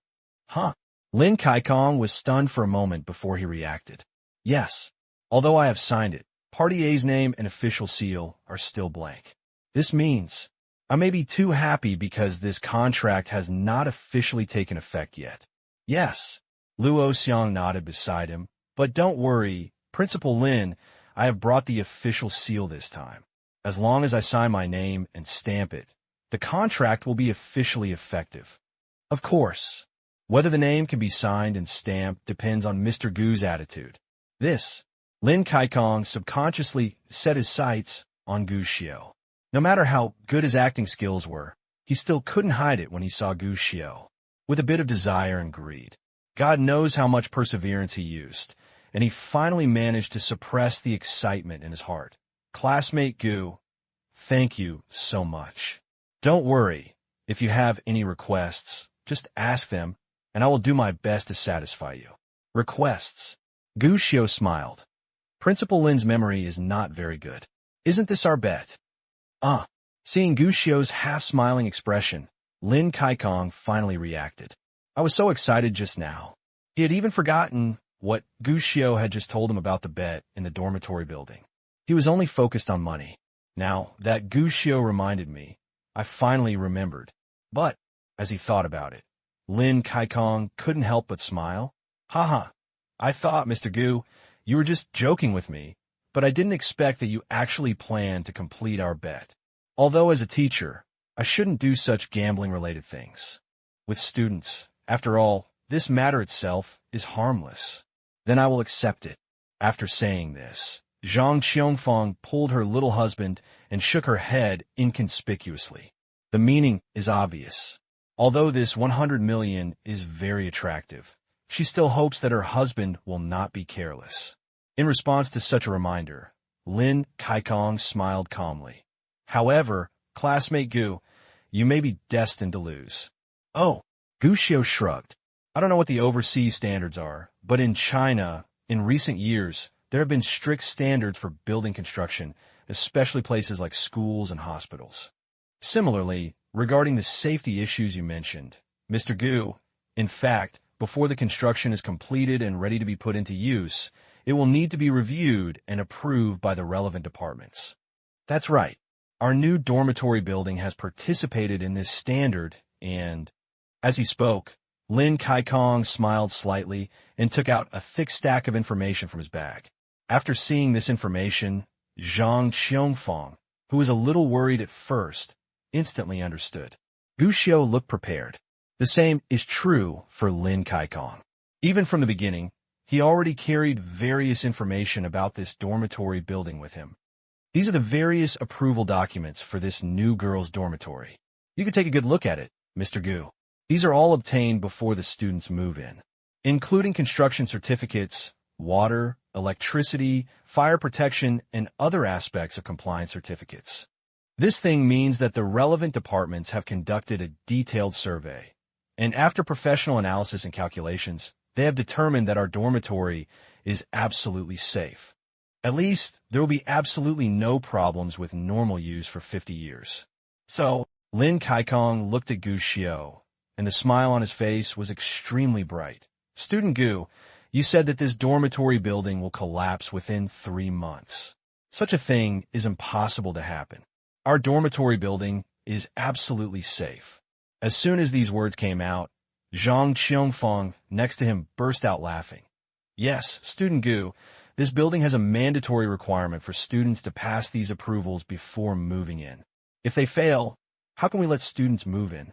Huh? Lin Kaikong was stunned for a moment before he reacted. Yes. Although I have signed it, Party A's name and official seal are still blank. This means I may be too happy because this contract has not officially taken effect yet. Yes. Luo Xiang nodded beside him. But don't worry, Principal Lin, I have brought the official seal this time. As long as I sign my name and stamp it, the contract will be officially effective. Of course, whether the name can be signed and stamped depends on Mr. Gu's attitude. This, Lin Kaikong subconsciously set his sights on Gu Xiao. No matter how good his acting skills were, he still couldn't hide it when he saw Gu Xiao, with a bit of desire and greed. God knows how much perseverance he used, and he finally managed to suppress the excitement in his heart. Classmate Gu, thank you so much. Don't worry, if you have any requests, just ask them, and I will do my best to satisfy you. Requests. Gu Xiao smiled. Principal Lin's memory is not very good. Isn't this our bet? Seeing Gu Xiao's half-smiling expression, Lin Kaikong finally reacted. I was so excited just now. He had even forgotten what Gu Xiao had just told him about the bet in the dormitory building. He was only focused on money. Now that Gu Xiao reminded me, I finally remembered. But, as he thought about it, Lin Kaikong couldn't help but smile. Haha, I thought, Mr. Gu, you were just joking with me, but I didn't expect that you actually planned to complete our bet. Although as a teacher, I shouldn't do such gambling-related things. With students, after all, this matter itself is harmless. Then I will accept it. After saying this, Zhang Qiongfang pulled her little husband and shook her head inconspicuously. The meaning is obvious. Although this 100 million is very attractive, she still hopes that her husband will not be careless. In response to such a reminder, Lin Kaikong smiled calmly. However, classmate Gu, you may be destined to lose. Oh, Gu Xiao shrugged. I don't know what the overseas standards are, but in China, in recent years, there have been strict standards for building construction, especially places like schools and hospitals. Similarly, regarding the safety issues you mentioned, Mr. Gu, in fact, before the construction is completed and ready to be put into use, it will need to be reviewed and approved by the relevant departments. That's right. Our new dormitory building has participated in this standard, and as he spoke, Lin Kaikong smiled slightly and took out a thick stack of information from his bag. After seeing this information, Zhang Qiongfang, who was a little worried at first, instantly understood. Gu Xiao looked prepared. The same is true for Lin Kaikong. Even from the beginning, he already carried various information about this dormitory building with him. These are the various approval documents for this new girls' dormitory. You can take a good look at it, Mr. Gu. These are all obtained before the students move in, including construction certificates, water, electricity, fire protection, and other aspects of compliance certificates. This thing means that the relevant departments have conducted a detailed survey, and after professional analysis and calculations, they have determined that our dormitory is absolutely safe. At least, there will be absolutely no problems with normal use for 50 years. So, Lin Kaikong looked at Gu Xiao, and the smile on his face was extremely bright. Student Gu, you said that this dormitory building will collapse within 3 months. Such a thing is impossible to happen. Our dormitory building is absolutely safe. As soon as these words came out, Zhang Qiongfang next to him burst out laughing. Yes, Student Gu, this building has a mandatory requirement for students to pass these approvals before moving in. If they fail, how can we let students move in?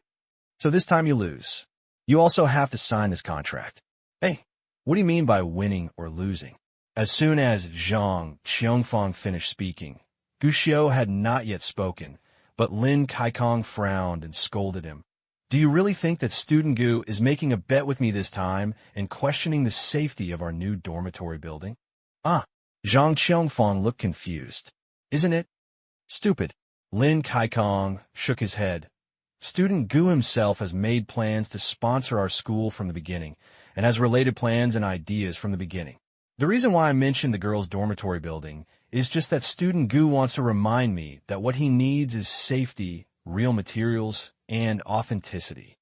So this time you lose. You also have to sign this contract. Hey, what do you mean by winning or losing? As soon as Zhang Qiongfang finished speaking, Gu Xiao had not yet spoken, but Lin Kaikong frowned and scolded him. Do you really think that Student Gu is making a bet with me this time and questioning the safety of our new dormitory building? Zhang Qiongfang looked confused. Isn't it? Stupid. Lin Kaikong shook his head. Student Gu himself has made plans to sponsor our school from the beginning, and has related plans and ideas from the beginning. The reason why I mentioned the girls' dormitory building is just that Student Gu wants to remind me that what he needs is safety, real materials, and authenticity.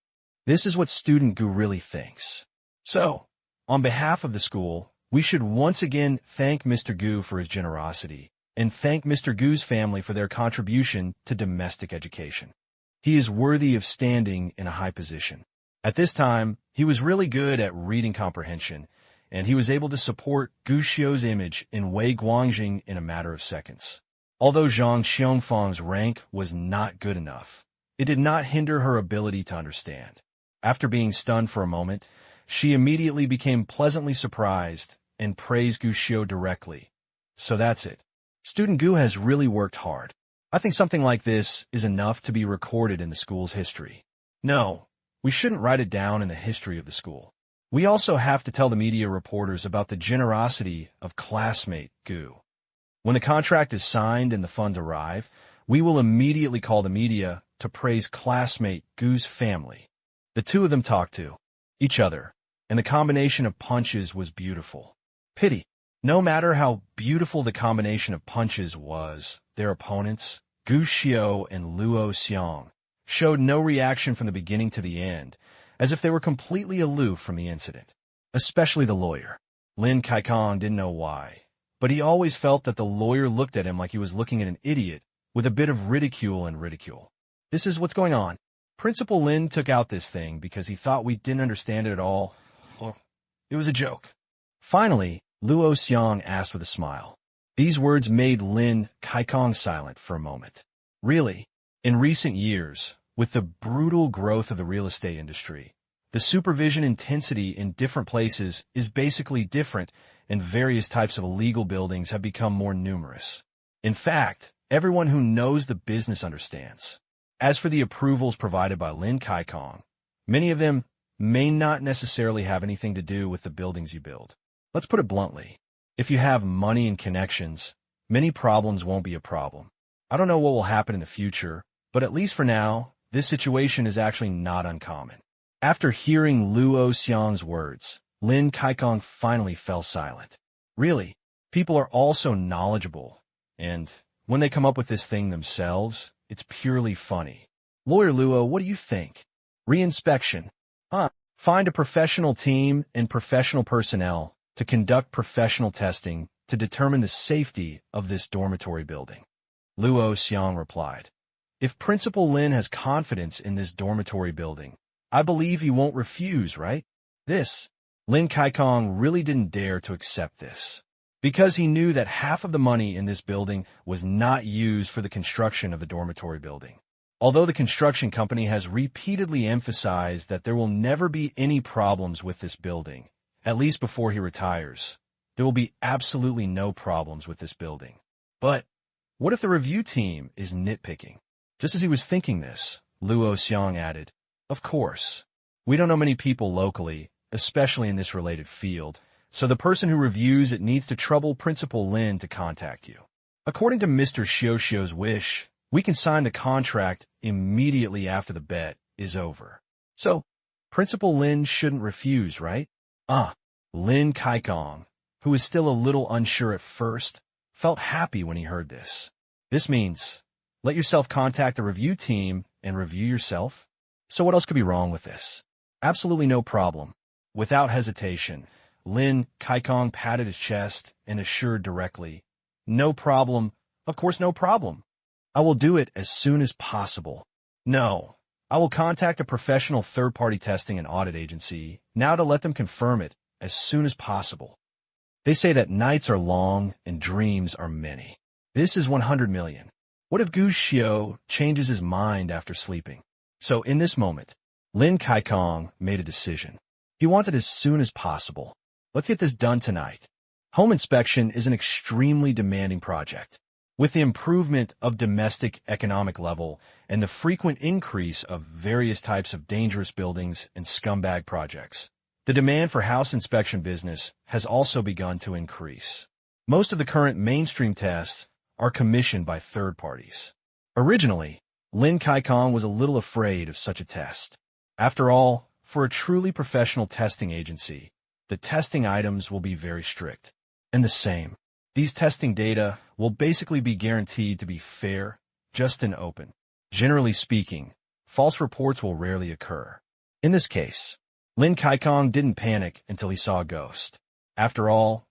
This is what student Gu really thinks. So, on behalf of the school, we should once again thank Mr. Gu for his generosity and thank Mr. Gu's family for their contribution to domestic education. He is worthy of standing in a high position. At this time, he was really good at reading comprehension, and he was able to support Gu Xiu's image in Wei Guangjing in a matter of seconds. Although Zhang Xiongfang's rank was not good enough, it did not hinder her ability to understand. After being stunned for a moment, she immediately became pleasantly surprised and praised Gu Xiu directly. So that's it. Student Gu has really worked hard. I think something like this is enough to be recorded in the school's history. No, we shouldn't write it down in the history of the school. We also have to tell the media reporters about the generosity of classmate Gu. When the contract is signed and the funds arrive, we will immediately call the media to praise classmate Gu's family. The two of them talked to each other, and the combination of punches was beautiful. Pity. No matter how beautiful the combination of punches was, their opponents, Gu Xiu and Luo Xiang, showed no reaction from the beginning to the end, as if they were completely aloof from the incident. Especially the lawyer. Lin Kaikong didn't know why, but he always felt that the lawyer looked at him like he was looking at an idiot, with a bit of ridicule and ridicule. This is what's going on. Principal Lin took out this thing because he thought we didn't understand it at all. It was a joke. Finally, Luo Xiang asked with a smile. These words made Lin Kaikong silent for a moment. Really, in recent years, with the brutal growth of the real estate industry, the supervision intensity in different places is basically different, and various types of illegal buildings have become more numerous. In fact, everyone who knows the business understands. As for the approvals provided by Lin Kaikong, many of them may not necessarily have anything to do with the buildings you build. Let's put it bluntly. If you have money and connections, many problems won't be a problem. I don't know what will happen in the future, but at least for now, this situation is actually not uncommon. After hearing Luo Xiang's words, Lin Kaikong finally fell silent. Really, people are also knowledgeable, and when they come up with this thing themselves, it's purely funny. Lawyer Luo, what do you think? Reinspection. Find a professional team and professional personnel to conduct professional testing to determine the safety of this dormitory building. Luo Xiang replied, If Principal Lin has confidence in this dormitory building, I believe he won't refuse, right? Lin Kaikong really didn't dare to accept this, because he knew that half of the money in this building was not used for the construction of the dormitory building. Although the construction company has repeatedly emphasized that there will never be any problems with this building, at least before he retires, there will be absolutely no problems with this building. But what if the review team is nitpicking? Just as he was thinking this, Luo Xiang added, Of course, we don't know many people locally, especially in this related field, so the person who reviews it needs to trouble Principal Lin to contact you. According to Mr. Xiu's wish, we can sign the contract immediately after the bet is over. So, Principal Lin shouldn't refuse, right? Lin Kaikong, who was still a little unsure at first, felt happy when he heard this. This means, let yourself contact the review team and review yourself? So what else could be wrong with this? Absolutely no problem. Without hesitation, Lin Kaikong patted his chest and assured directly, No problem. Of course, no problem. I will do it as soon as possible. No, I will contact a professional third-party testing and audit agency now to let them confirm it as soon as possible. They say that nights are long and dreams are many. This is 100 million. What if Gu Xiu changes his mind after sleeping? So in this moment, Lin Kaikong made a decision. He wanted as soon as possible. Let's get this done tonight. Home inspection is an extremely demanding project. With the improvement of domestic economic level and the frequent increase of various types of dangerous buildings and scumbag projects, the demand for house inspection business has also begun to increase. Most of the current mainstream tests are commissioned by third parties. Originally, Lin Kaikong was a little afraid of such a test. After all, for a truly professional testing agency, the testing items will be very strict. And the same. These testing data will basically be guaranteed to be fair, just and open. Generally speaking, false reports will rarely occur. In this case, Lin Kaikong didn't panic until he saw a ghost. After all,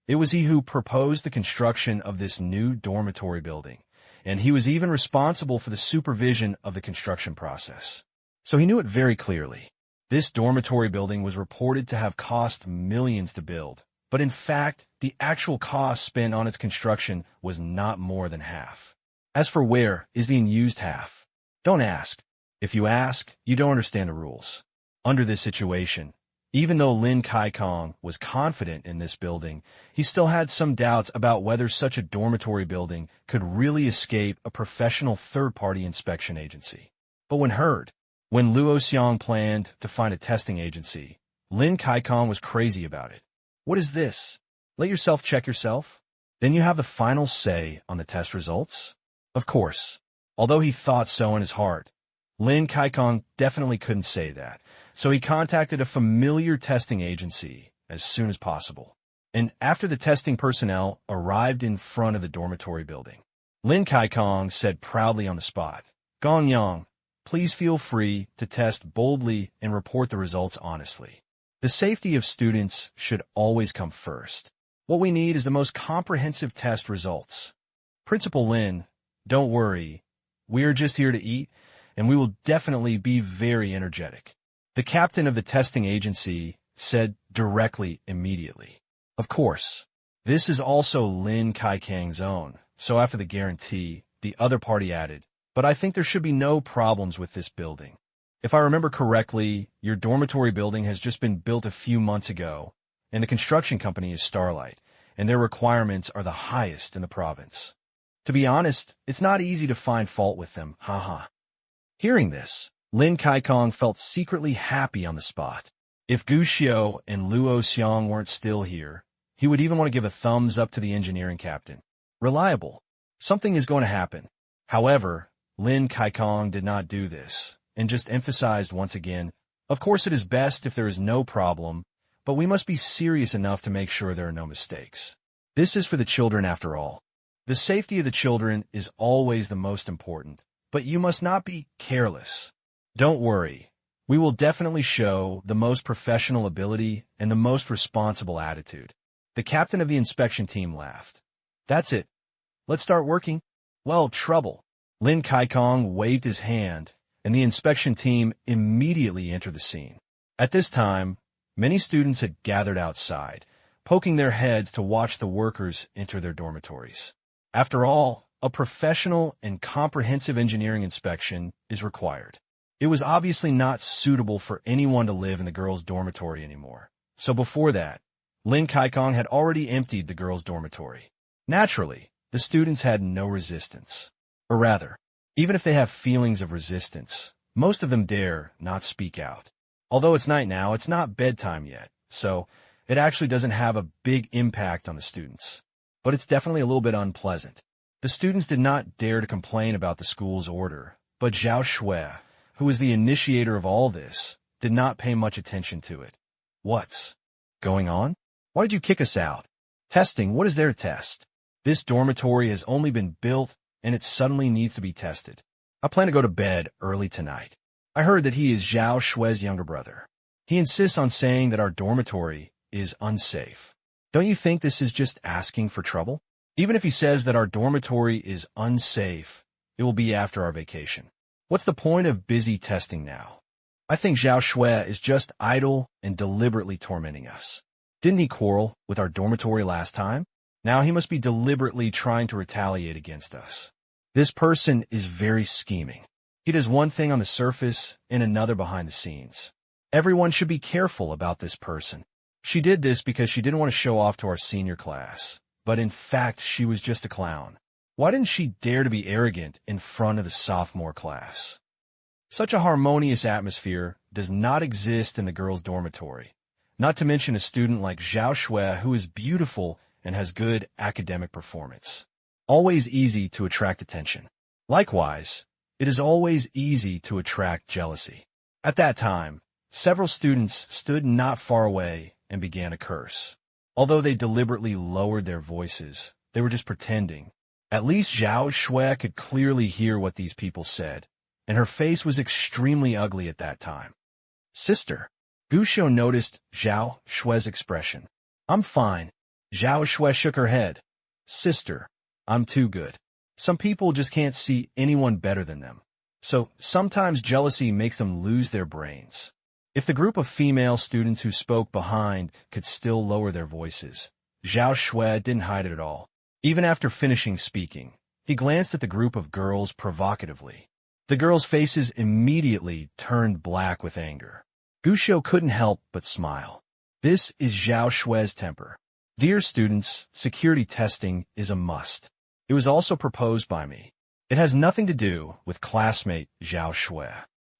it was he who proposed the construction of this new dormitory building, and he was even responsible for the supervision of the construction process. So he knew it very clearly. This dormitory building was reported to have cost millions to build, but in fact, the actual cost spent on its construction was not more than half. As for where is the unused half? Don't ask. If you ask, you don't understand the rules. Under this situation, even though Lin Kaikong was confident in this building, he still had some doubts about whether such a dormitory building could really escape a professional third-party inspection agency. But when Luo Xiang planned to find a testing agency, Lin Kaikong was crazy about it. What is this? Let yourself check yourself? Then you have the final say on the test results? Of course, although he thought so in his heart, Lin Kaikong definitely couldn't say that, so he contacted a familiar testing agency as soon as possible. And after the testing personnel arrived in front of the dormitory building, Lin Kaikong said proudly on the spot, "Gong Yang, please feel free to test boldly and report the results honestly. The safety of students should always come first. What we need is the most comprehensive test results. Principal Lin, don't worry. We are just here to eat, and we will definitely be very energetic," the captain of the testing agency said directly immediately. Of course, this is also Lin Kaikang's own, so after the guarantee, the other party added, "But I think there should be no problems with this building. If I remember correctly, your dormitory building has just been built a few months ago, and the construction company is Starlight, and their requirements are the highest in the province. To be honest, it's not easy to find fault with them, haha." Hearing this, Lin Kaikong felt secretly happy on the spot. If Gu Xiao and Luo Xiang weren't still here, he would even want to give a thumbs up to the engineering captain. Reliable. Something is going to happen. However, Lin Kaikong did not do this, and just emphasized once again, "Of course it is best if there is no problem, but we must be serious enough to make sure there are no mistakes. This is for the children after all. The safety of the children is always the most important, but you must not be careless. Don't worry. We will definitely show the most professional ability and the most responsible attitude." The captain of the inspection team laughed. "That's it. Let's start working." Well, trouble. Lin Kaikong waved his hand, and the inspection team immediately entered the scene. At this time, many students had gathered outside, poking their heads to watch the workers enter their dormitories. After all, a professional and comprehensive engineering inspection is required. It was obviously not suitable for anyone to live in the girls' dormitory anymore. So before that, Lin Kaikong had already emptied the girls' dormitory. Naturally, the students had no resistance. Or rather, even if they have feelings of resistance, most of them dare not speak out. Although it's night now, it's not bedtime yet, so it actually doesn't have a big impact on the students. But it's definitely a little bit unpleasant. The students did not dare to complain about the school's order, but Zhao Shui, who was the initiator of all this, did not pay much attention to it. "What's going on? Why did you kick us out? Testing, what is there to test? This dormitory has only been built, and it suddenly needs to be tested. I plan to go to bed early tonight. I heard that he is Zhao Shui's younger brother. He insists on saying that our dormitory is unsafe. Don't you think this is just asking for trouble? Even if he says that our dormitory is unsafe, it will be after our vacation. What's the point of busy testing now? I think Zhao Shui is just idle and deliberately tormenting us. Didn't he quarrel with our dormitory last time? Now he must be deliberately trying to retaliate against us. This person is very scheming. He does one thing on the surface and another behind the scenes. Everyone should be careful about this person. She did this because she didn't want to show off to our senior class, but in fact she was just a clown. Why didn't she dare to be arrogant in front of the sophomore class? Such a harmonious atmosphere does not exist in the girls' dormitory, not to mention a student like Zhao Shui who is beautiful and has good academic performance. Always easy to attract attention. Likewise, it is always easy to attract jealousy. At that time, several students stood not far away and began to curse. Although they deliberately lowered their voices, they were just pretending. At least Zhao Shui could clearly hear what these people said, and her face was extremely ugly at that time. Sister. Gu Xiu noticed Zhao Shui's expression. I'm fine. Zhao Shui shook her head. Sister. I'm too good. Some people just can't see anyone better than them. So sometimes jealousy makes them lose their brains. If the group of female students who spoke behind could still lower their voices, Zhao Shui didn't hide it at all. Even after finishing speaking, he glanced at the group of girls provocatively. The girls' faces immediately turned black with anger. Gu Xiu couldn't help but smile. This is Zhao Shui's temper. Dear students, security testing is a must. It was also proposed by me. It has nothing to do with classmate Zhao Shui.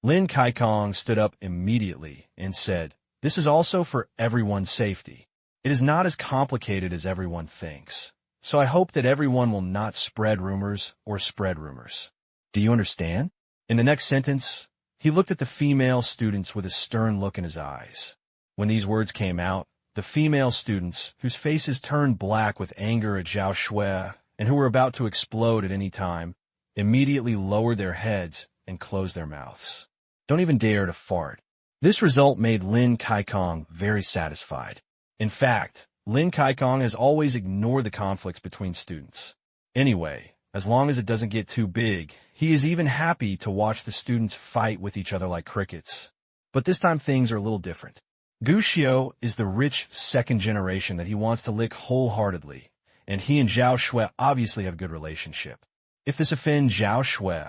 Lin Kaikong stood up immediately and said, This is also for everyone's safety. It is not as complicated as everyone thinks. So I hope that everyone will not spread rumors or spread rumors. Do you understand? In the next sentence, he looked at the female students with a stern look in his eyes. When these words came out, the female students, whose faces turned black with anger at Zhao Shui and who were about to explode at any time, immediately lowered their heads and closed their mouths. Don't even dare to fart. This result made Lin Kaikong very satisfied. In fact, Lin Kaikong has always ignored the conflicts between students. Anyway, as long as it doesn't get too big, he is even happy to watch the students fight with each other like crickets. But this time things are a little different. Gu Xiu is the rich second generation that he wants to lick wholeheartedly, and he and Zhao Shui obviously have a good relationship. If this offends Zhao Shui,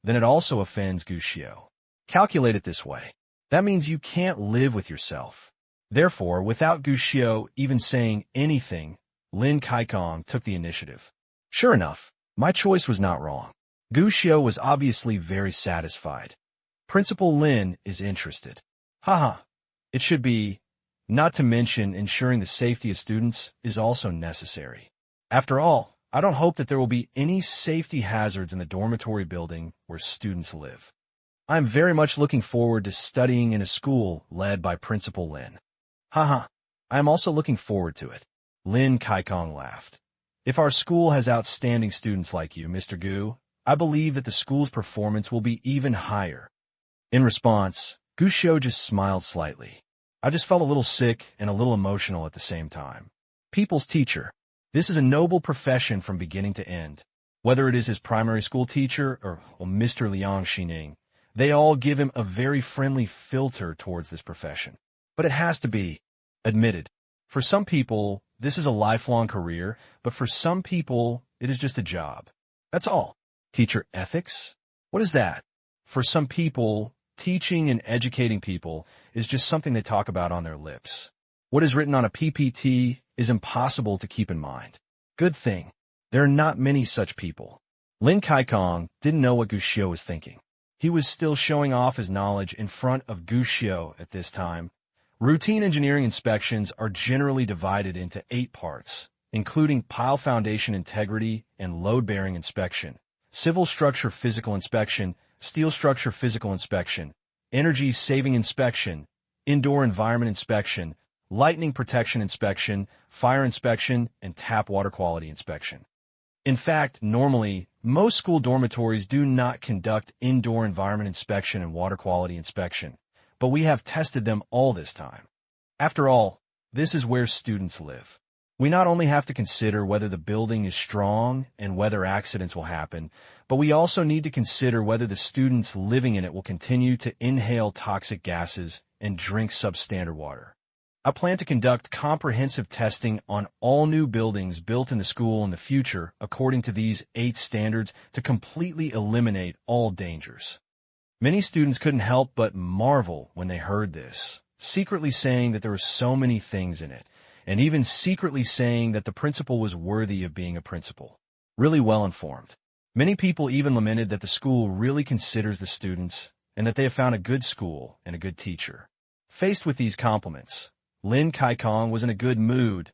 then it also offends Gu Xiu. Calculate it this way. That means you can't live with yourself. Therefore, without Gu Xiu even saying anything, Lin Kaikong took the initiative. Sure enough, my choice was not wrong. Gu Xiu was obviously very satisfied. Principal Lin is interested. Haha, it should be. Not to mention ensuring the safety of students is also necessary. After all, I don't hope that there will be any safety hazards in the dormitory building where students live. I am very much looking forward to studying in a school led by Principal Lin. Haha, I am also looking forward to it. Lin Kaikong laughed. If our school has outstanding students like you, Mr. Gu, I believe that the school's performance will be even higher. In response, Gu Xiu just smiled slightly. I just felt a little sick and a little emotional at the same time. People's teacher. This is a noble profession from beginning to end. Whether it is his primary school teacher or Mr. Liang Xining, they all give him a very friendly filter towards this profession. But it has to be admitted. For some people, this is a lifelong career, but for some people, it is just a job. That's all. Teacher ethics? What is that? For some people, teaching and educating people is just something they talk about on their lips. What is written on a PPT is impossible to keep in mind. Good thing. There are not many such people. Lin Kaikong didn't know what Gu Xiu was thinking. He was still showing off his knowledge in front of Gu Xiu at this time. Routine engineering inspections are generally divided into 8 parts, including pile foundation integrity and load-bearing inspection, civil structure physical inspection, steel structure physical inspection, energy saving inspection, indoor environment inspection, lightning protection inspection, fire inspection, and tap water quality inspection. In fact, normally, most school dormitories do not conduct indoor environment inspection and water quality inspection, but we have tested them all this time. After all, this is where students live. We not only have to consider whether the building is strong and whether accidents will happen, but we also need to consider whether the students living in it will continue to inhale toxic gases and drink substandard water. I plan to conduct comprehensive testing on all new buildings built in the school in the future according to these 8 standards to completely eliminate all dangers. Many students couldn't help but marvel when they heard this, secretly saying that there were so many things in it, and even secretly saying that the principal was worthy of being a principal. Really well informed. Many people even lamented that the school really considers the students and that they have found a good school and a good teacher. Faced with these compliments, Lin Kaikong was in a good mood.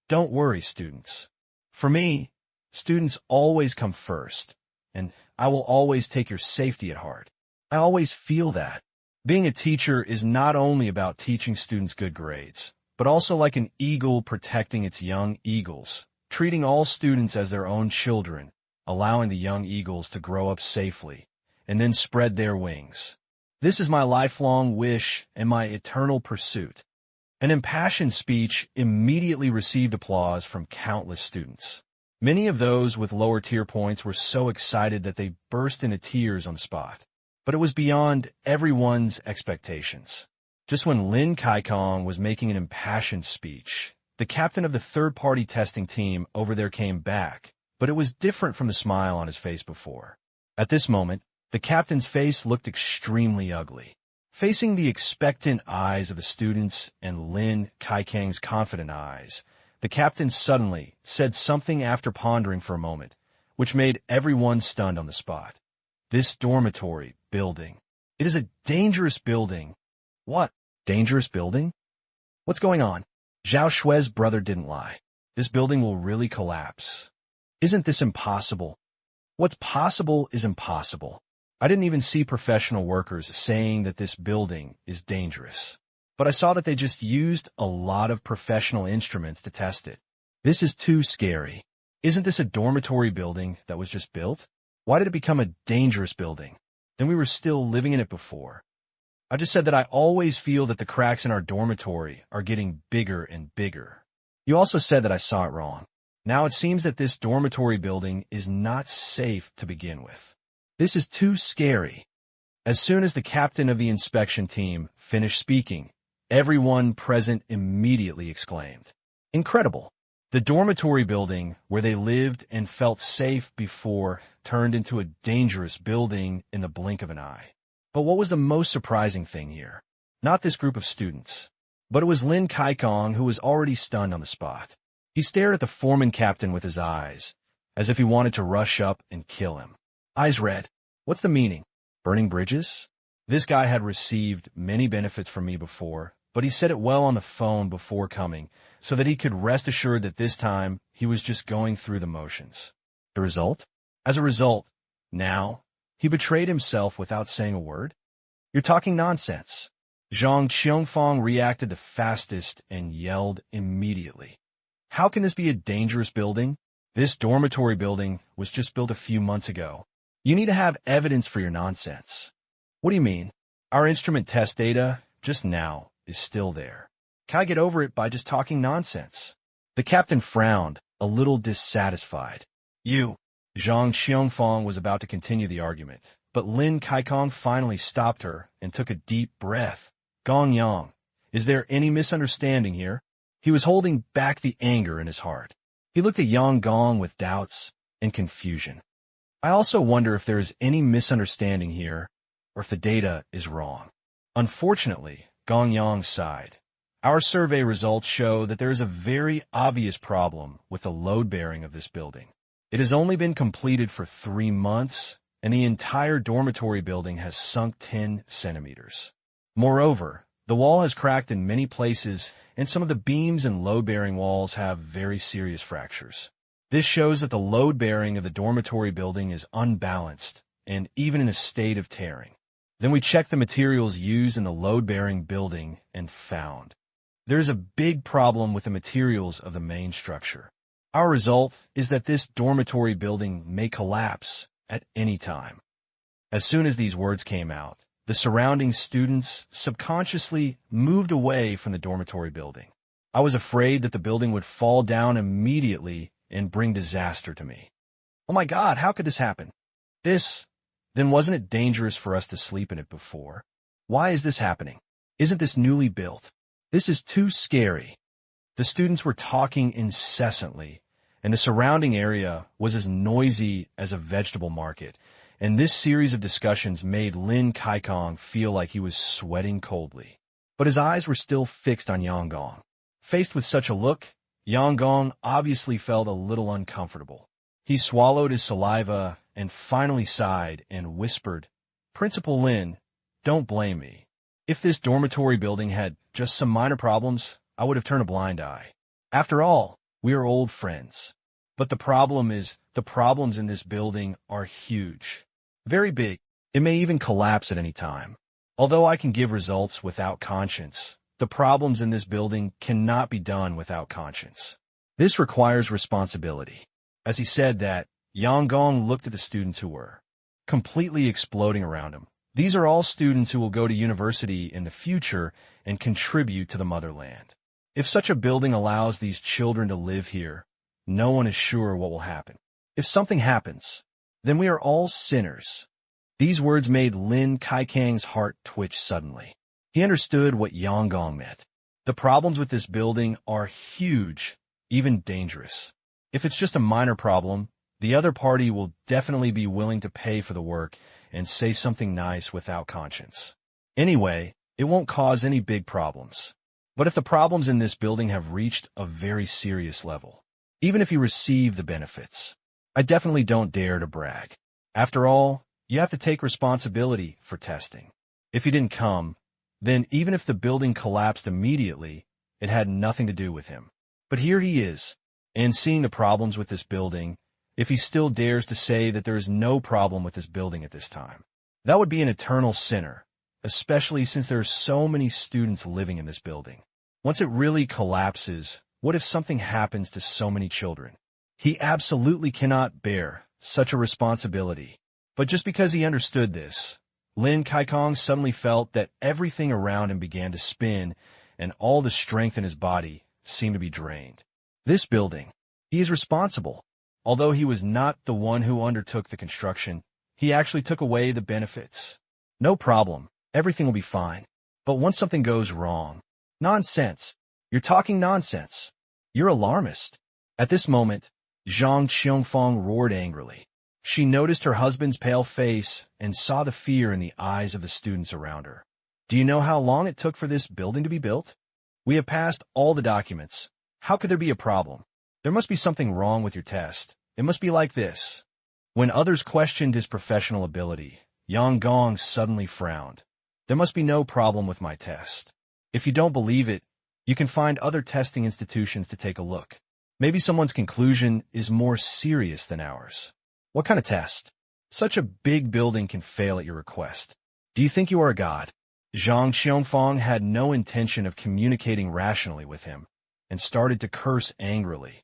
Don't worry, students. For me, students always come first, and I will always take your safety at heart. I always feel that. Being a teacher is not only about teaching students good grades, but also like an eagle protecting its young eagles, treating all students as their own children, allowing the young eagles to grow up safely, and then spread their wings. This is my lifelong wish and my eternal pursuit. An impassioned speech immediately received applause from countless students. Many of those with lower tier points were so excited that they burst into tears on the spot. But it was beyond everyone's expectations. Just when Lin Kaikong was making an impassioned speech, the captain of the third-party testing team over there came back, but it was different from the smile on his face before. At this moment, the captain's face looked extremely ugly. Facing the expectant eyes of the students and Lin Kaikang's confident eyes, the captain suddenly said something after pondering for a moment, which made everyone stunned on the spot. This dormitory building. It is a dangerous building. What? Dangerous building? What's going on? Zhao Shui's brother didn't lie. This building will really collapse. Isn't this impossible? What's possible is impossible. I didn't even see professional workers saying that this building is dangerous. But I saw that they just used a lot of professional instruments to test it. This is too scary. Isn't this a dormitory building that was just built? Why did it become a dangerous building? Then we were still living in it before. I just said that I always feel that the cracks in our dormitory are getting bigger and bigger. You also said that I saw it wrong. Now it seems that this dormitory building is not safe to begin with. This is too scary. As soon as the captain of the inspection team finished speaking, everyone present immediately exclaimed, "Incredible!" The dormitory building where they lived and felt safe before turned into a dangerous building in the blink of an eye. But what was the most surprising thing here? Not this group of students, but it was Lin Kaikong who was already stunned on the spot. He stared at the foreman captain with his eyes, as if he wanted to rush up and kill him. Eyes red. What's the meaning? Burning bridges? This guy had received many benefits from me before, but he said it well on the phone before coming, so that he could rest assured that this time he was just going through the motions. The result? As a result, now, he betrayed himself without saying a word? You're talking nonsense. Zhang Qiongfang reacted the fastest and yelled immediately. How can this be a dangerous building? This dormitory building was just built a few months ago. You need to have evidence for your nonsense. What do you mean? Our instrument test data, just now, is still there. Can I get over it by just talking nonsense? The captain frowned, a little dissatisfied. You. Zhang Qiongfang was about to continue the argument, but Lin Kaikong finally stopped her and took a deep breath. Gong Yang, is there any misunderstanding here? He was holding back the anger in his heart. He looked at Yang Gong with doubts and confusion. I also wonder if there is any misunderstanding here, or if the data is wrong. Unfortunately, Gong Yang sighed. Our survey results show that there is a very obvious problem with the load bearing of this building. It has only been completed for 3 months, and the entire dormitory building has sunk 10 centimeters. Moreover, the wall has cracked in many places, and some of the beams and load-bearing walls have very serious fractures. This shows that the load-bearing of the dormitory building is unbalanced, and even in a state of tearing. Then we checked the materials used in the load-bearing building and found there is a big problem with the materials of the main structure. Our result is that this dormitory building may collapse at any time. As soon as these words came out, the surrounding students subconsciously moved away from the dormitory building. I was afraid that the building would fall down immediately and bring disaster to me. Oh my God, how could this happen? Then wasn't it dangerous for us to sleep in it before? Why is this happening? Isn't this newly built? This is too scary. The students were talking incessantly, and the surrounding area was as noisy as a vegetable market, and this series of discussions made Lin Kaikong feel like he was sweating coldly. But his eyes were still fixed on Yanggong. Faced with such a look, Yanggong obviously felt a little uncomfortable. He swallowed his saliva and finally sighed and whispered, "Principal Lin, don't blame me. If this dormitory building had just some minor problems, I would have turned a blind eye. After all, we are old friends. But the problem is, the problems in this building are huge. Very big. It may even collapse at any time. Although I can give results without conscience, the problems in this building cannot be done without conscience. This requires responsibility." As he said that, Yanggong looked at the students who were completely exploding around him, These are all students who will go to university in the future and contribute to the motherland. If such a building allows these children to live here, no one is sure what will happen. If something happens, then we are all sinners. These words made Lin Kaikang's heart twitch suddenly. He understood what Yang Gong meant. The problems with this building are huge, even dangerous. If it's just a minor problem, the other party will definitely be willing to pay for the work and say something nice without conscience. Anyway, it won't cause any big problems. But if the problems in this building have reached a very serious level, even if you receive the benefits, I definitely don't dare to brag. After all, you have to take responsibility for testing. If you didn't come, then even if the building collapsed immediately, it had nothing to do with him. But here he is, and seeing the problems with this building, if he still dares to say that there is no problem with this building at this time, that would be an eternal sinner, especially since there are so many students living in this building. Once it really collapses, what if something happens to so many children? He absolutely cannot bear such a responsibility. But just because he understood this, Lin Kaikong suddenly felt that everything around him began to spin and all the strength in his body seemed to be drained. This building, he is responsible. Although he was not the one who undertook the construction, he actually took away the benefits. No problem, everything will be fine. But once something goes wrong, nonsense. You're talking nonsense. You're alarmist. At this moment, Zhang Qiongfang roared angrily. She noticed her husband's pale face and saw the fear in the eyes of the students around her. Do you know how long it took for this building to be built? We have passed all the documents. How could there be a problem? There must be something wrong with your test. It must be like this. When others questioned his professional ability, Yang Gong suddenly frowned. There must be no problem with my test. If you don't believe it, you can find other testing institutions to take a look. Maybe someone's conclusion is more serious than ours. What kind of test? Such a big building can fail at your request. Do you think you are a god? Zhang Qiongfang had no intention of communicating rationally with him and started to curse angrily.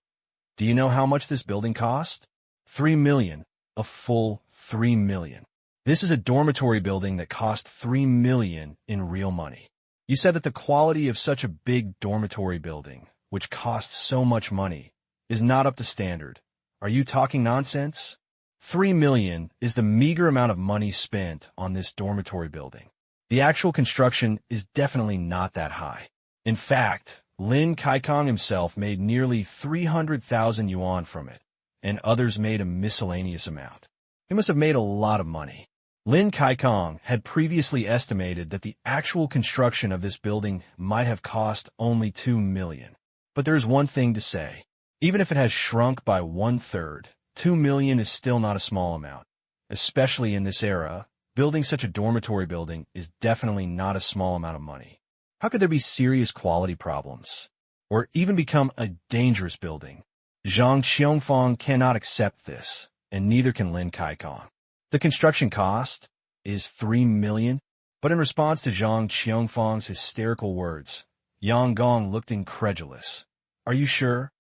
Do you know how much this building cost? 3 million. A full 3 million. This is a dormitory building that cost 3 million in real money. You said that the quality of such a big dormitory building, which costs so much money, is not up to standard. Are you talking nonsense? 3 million is the meager amount of money spent on this dormitory building. The actual construction is definitely not that high. In fact, Lin Kaikong himself made nearly 300,000 yuan from it, and others made a miscellaneous amount. He must have made a lot of money. Lin Kaikong had previously estimated that the actual construction of this building might have cost only 2 million. But there is one thing to say. Even if it has shrunk by 1/3, 2 million is still not a small amount. Especially in this era, building such a dormitory building is definitely not a small amount of money. How could there be serious quality problems? Or even become a dangerous building? Zhang Qiongfang cannot accept this, and neither can Lin Kaikong. The construction cost is 3 million, but in response to Zhang Qiongfang's hysterical words, Yang Gong looked incredulous. Are you sure?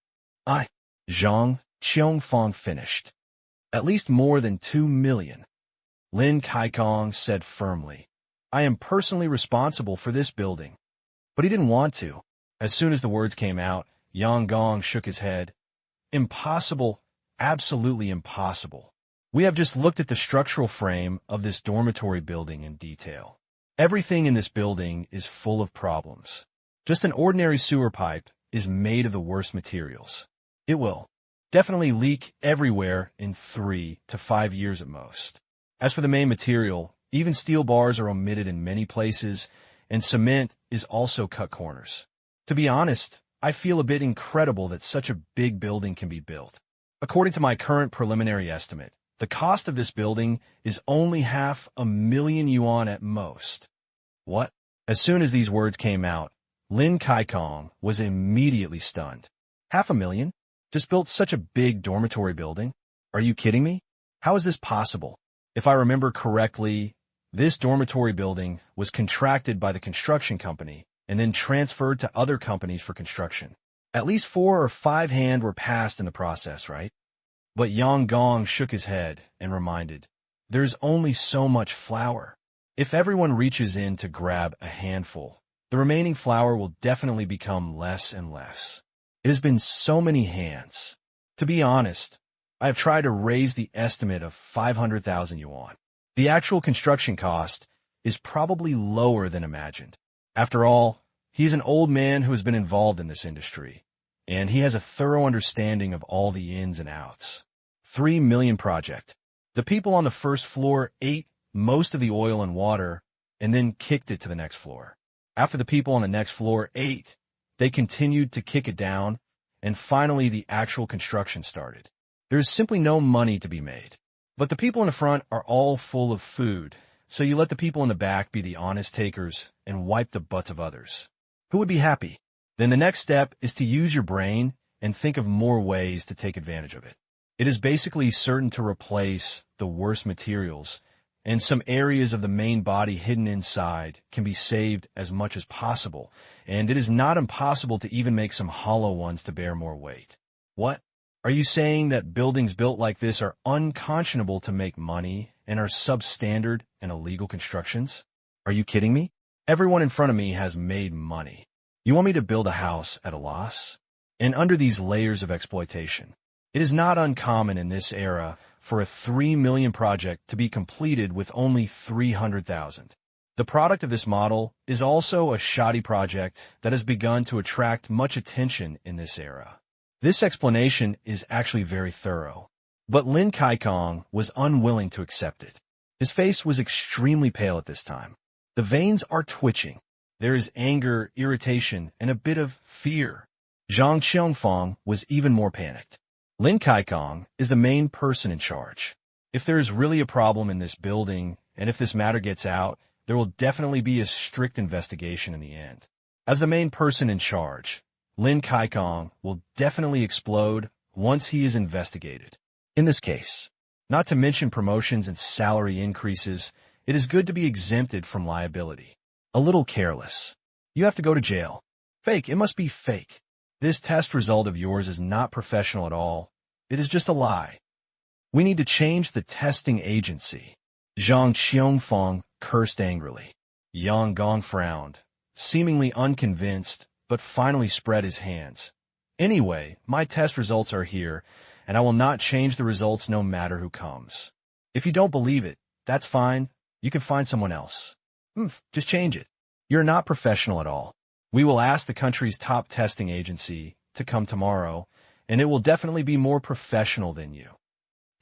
Zhang Qiongfang finished. At least more than 2 million. Lin Kaikong said firmly, I am personally responsible for this building. But he didn't want to. As soon as the words came out, Yang Gong shook his head. Impossible, absolutely impossible. We have just looked at the structural frame of this dormitory building in detail. Everything in this building is full of problems. Just an ordinary sewer pipe is made of the worst materials. It will definitely leak everywhere in 3 to 5 years at most. As for the main material, even steel bars are omitted in many places, and cement is also cut corners. To be honest, I feel a bit incredible that such a big building can be built. According to my current preliminary estimate, the cost of this building is only 500,000 yuan at most. What? As soon as these words came out, Lin Kaikong was immediately stunned. 500,000? Just built such a big dormitory building? Are you kidding me? How is this possible? If I remember correctly, this dormitory building was contracted by the construction company and then transferred to other companies for construction. At least 4 or 5 hands were passed in the process, right? But Yang Gong shook his head and reminded, there's only so much flour. If everyone reaches in to grab a handful, the remaining flour will definitely become less and less. It has been so many hands. To be honest, I have tried to raise the estimate of 500,000 yuan. The actual construction cost is probably lower than imagined. After all, he is an old man who has been involved in this industry, and he has a thorough understanding of all the ins and outs. 3 million project. The people on the first floor ate most of the oil and water and then kicked it to the next floor. After the people on the next floor ate, they continued to kick it down, and finally the actual construction started. There is simply no money to be made. But the people in the front are all full of food, so you let the people in the back be the honest takers and wipe the butts of others. Who would be happy? Then the next step is to use your brain and think of more ways to take advantage of it. It is basically certain to replace the worst materials, and some areas of the main body hidden inside can be saved as much as possible, and it is not impossible to even make some hollow ones to bear more weight. What? Are you saying that buildings built like this are unconscionable to make money and are substandard and illegal constructions? Are you kidding me? Everyone in front of me has made money. You want me to build a house at a loss? And under these layers of exploitation, it is not uncommon in this era for a 3 million project to be completed with only 300,000. The product of this model is also a shoddy project that has begun to attract much attention in this era. This explanation is actually very thorough, but Lin Kaikong was unwilling to accept it. His face was extremely pale at this time. The veins are twitching. There is anger, irritation, and a bit of fear. Zhang Qiongfang was even more panicked. Lin Kaikong is the main person in charge. If there is really a problem in this building, and if this matter gets out, there will definitely be a strict investigation in the end. As the main person in charge, Lin Kaikong will definitely explode once he is investigated. In this case, not to mention promotions and salary increases, it is good to be exempted from liability. A little careless. You have to go to jail. Fake, it must be fake. This test result of yours is not professional at all. It is just a lie. We need to change the testing agency. Zhang Qiongfang cursed angrily. Yang Gong frowned, seemingly unconvinced, but finally spread his hands. Anyway, my test results are here, and I will not change the results no matter who comes. If you don't believe it, that's fine. You can find someone else. Just change it. You're not professional at all. We will ask the country's top testing agency to come tomorrow, and it will definitely be more professional than you.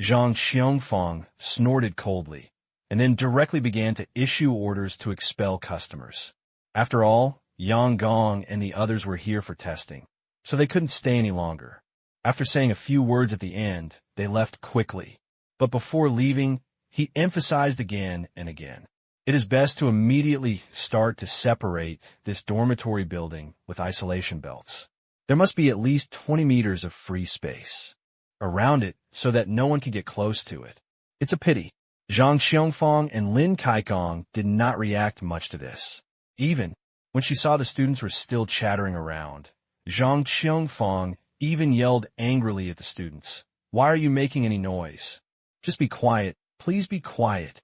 Zhang Qiongfang snorted coldly, and then directly began to issue orders to expel customers. After all, Yang Gong and the others were here for testing, so they couldn't stay any longer. After saying a few words at the end, they left quickly. But before leaving, he emphasized again and again. It is best to immediately start to separate this dormitory building with isolation belts. There must be at least 20 meters of free space around it so that no one can get close to it. It's a pity. Zhang Qiongfang and Lin Kaikong did not react much to this. Even when she saw the students were still chattering around, Zhang Qiongfang even yelled angrily at the students. Why are you making any noise? Just be quiet. Please be quiet.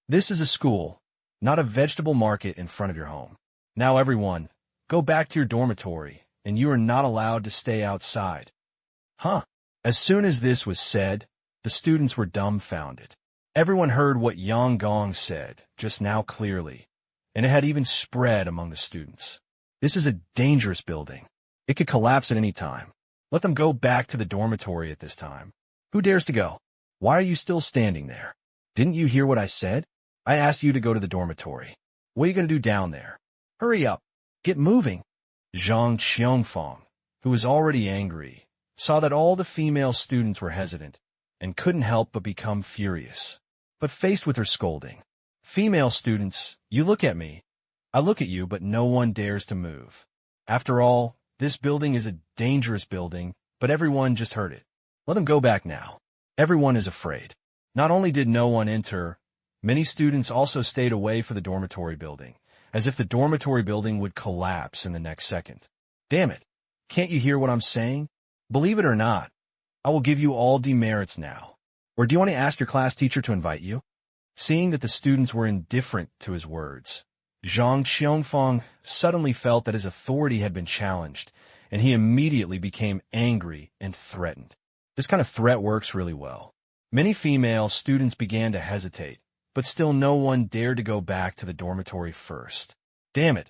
This is a school, not a vegetable market in front of your home. Now everyone, go back to your dormitory, and you are not allowed to stay outside. Huh? As soon as this was said, the students were dumbfounded. Everyone heard what Yang Gong said just now clearly, and it had even spread among the students. This is a dangerous building. It could collapse at any time. Let them go back to the dormitory at this time. Who dares to go? Why are you still standing there? Didn't you hear what I said? I asked you to go to the dormitory. What are you going to do down there? Hurry up. Get moving. Zhang Qiongfang, who was already angry, saw that all the female students were hesitant and couldn't help but become furious. But faced with her scolding, female students, you look at me. I look at you, but no one dares to move. After all, this building is a dangerous building, but everyone just heard it. Let them go back now. Everyone is afraid. Not only did no one enter, many students also stayed away from the dormitory building, as if the dormitory building would collapse in the next second. Damn it. Can't you hear what I'm saying? Believe it or not, I will give you all demerits now. Or do you want to ask your class teacher to invite you? Seeing that the students were indifferent to his words, Zhang Qiongfang suddenly felt that his authority had been challenged, and he immediately became angry and threatened. This kind of threat works really well. Many female students began to hesitate, but still no one dared to go back to the dormitory first. Damn it!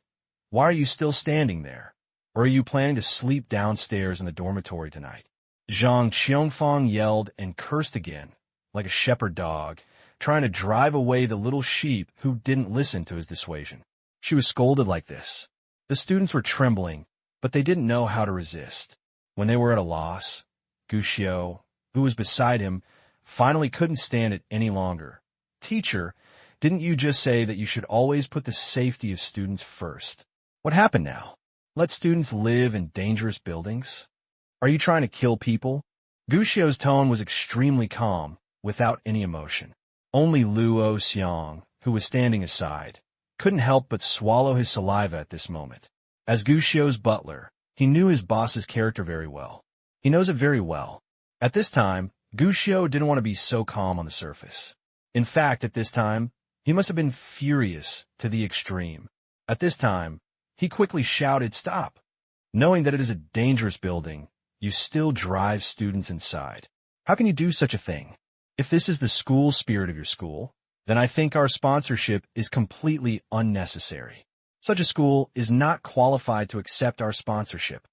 Why are you still standing there? Or are you planning to sleep downstairs in the dormitory tonight? Zhang Qiongfang yelled and cursed again, like a shepherd dog, trying to drive away the little sheep who didn't listen to his dissuasion. She was scolded like this. The students were trembling, but they didn't know how to resist. When they were at a loss, Gu Xiu, who was beside him, finally couldn't stand it any longer. Teacher, didn't you just say that you should always put the safety of students first? What happened now? Let students live in dangerous buildings? Are you trying to kill people? Gu Xiu's tone was extremely calm, without any emotion. Only Luo Xiang, who was standing aside, couldn't help but swallow his saliva at this moment. As Gu Xiu's butler, he knew his boss's character very well. He knows it very well. At this time, Gu Xiu didn't want to be so calm on the surface. In fact, at this time, he must have been furious to the extreme. At this time, he quickly shouted, "Stop!" Knowing that it is a dangerous building, you still drive students inside. How can you do such a thing? If this is the school spirit of your school, then I think our sponsorship is completely unnecessary. Such a school is not qualified to accept our sponsorship.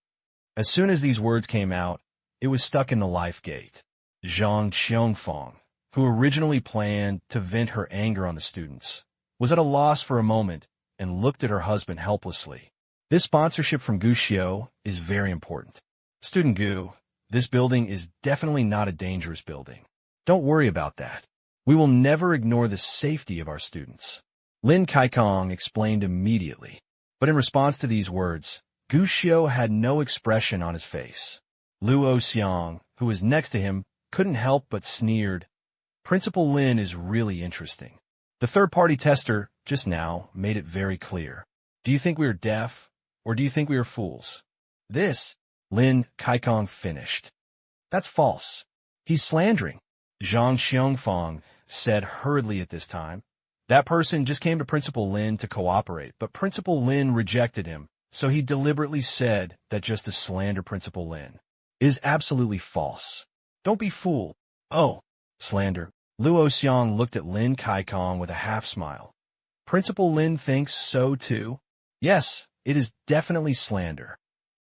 As soon as these words came out, it was stuck in the life gate. Zhang Qiongfang, who originally planned to vent her anger on the students, was at a loss for a moment and looked at her husband helplessly. This sponsorship from Gu Xiu is very important. Student Gu, this building is definitely not a dangerous building. Don't worry about that. We will never ignore the safety of our students. Lin Kaikong explained immediately. But in response to these words, Gu Xiu had no expression on his face. Luo Xiang, who was next to him, couldn't help but sneered. Principal Lin is really interesting. The third-party tester, just now, made it very clear. Do you think we are deaf, or do you think we are fools? This, Lin Kaikong finished. That's false. He's slandering. Zhang Qiongfang said hurriedly at this time. That person just came to Principal Lin to cooperate, but Principal Lin rejected him, so he deliberately said that just to slander Principal Lin. It is absolutely false. Don't be fooled. Oh, slander. Luo Xiang looked at Lin Kaikong with a half-smile. Principal Lin thinks so too? Yes, it is definitely slander.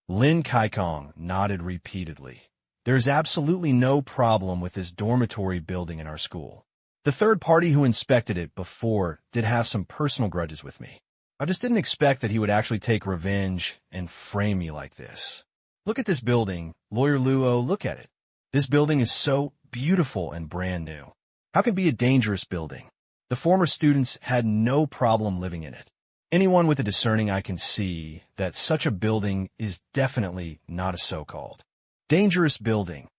Lin Kaikong nodded repeatedly. There is absolutely no problem with this dormitory building in our school. The third party who inspected it before did have some personal grudges with me. I just didn't expect that he would actually take revenge and frame me like this. Look at this building, Lawyer Luo, look at it. This building is so beautiful and brand new. How can it be a dangerous building? The former students had no problem living in it. Anyone with a discerning eye can see that such a building is definitely not a so-called dangerous building.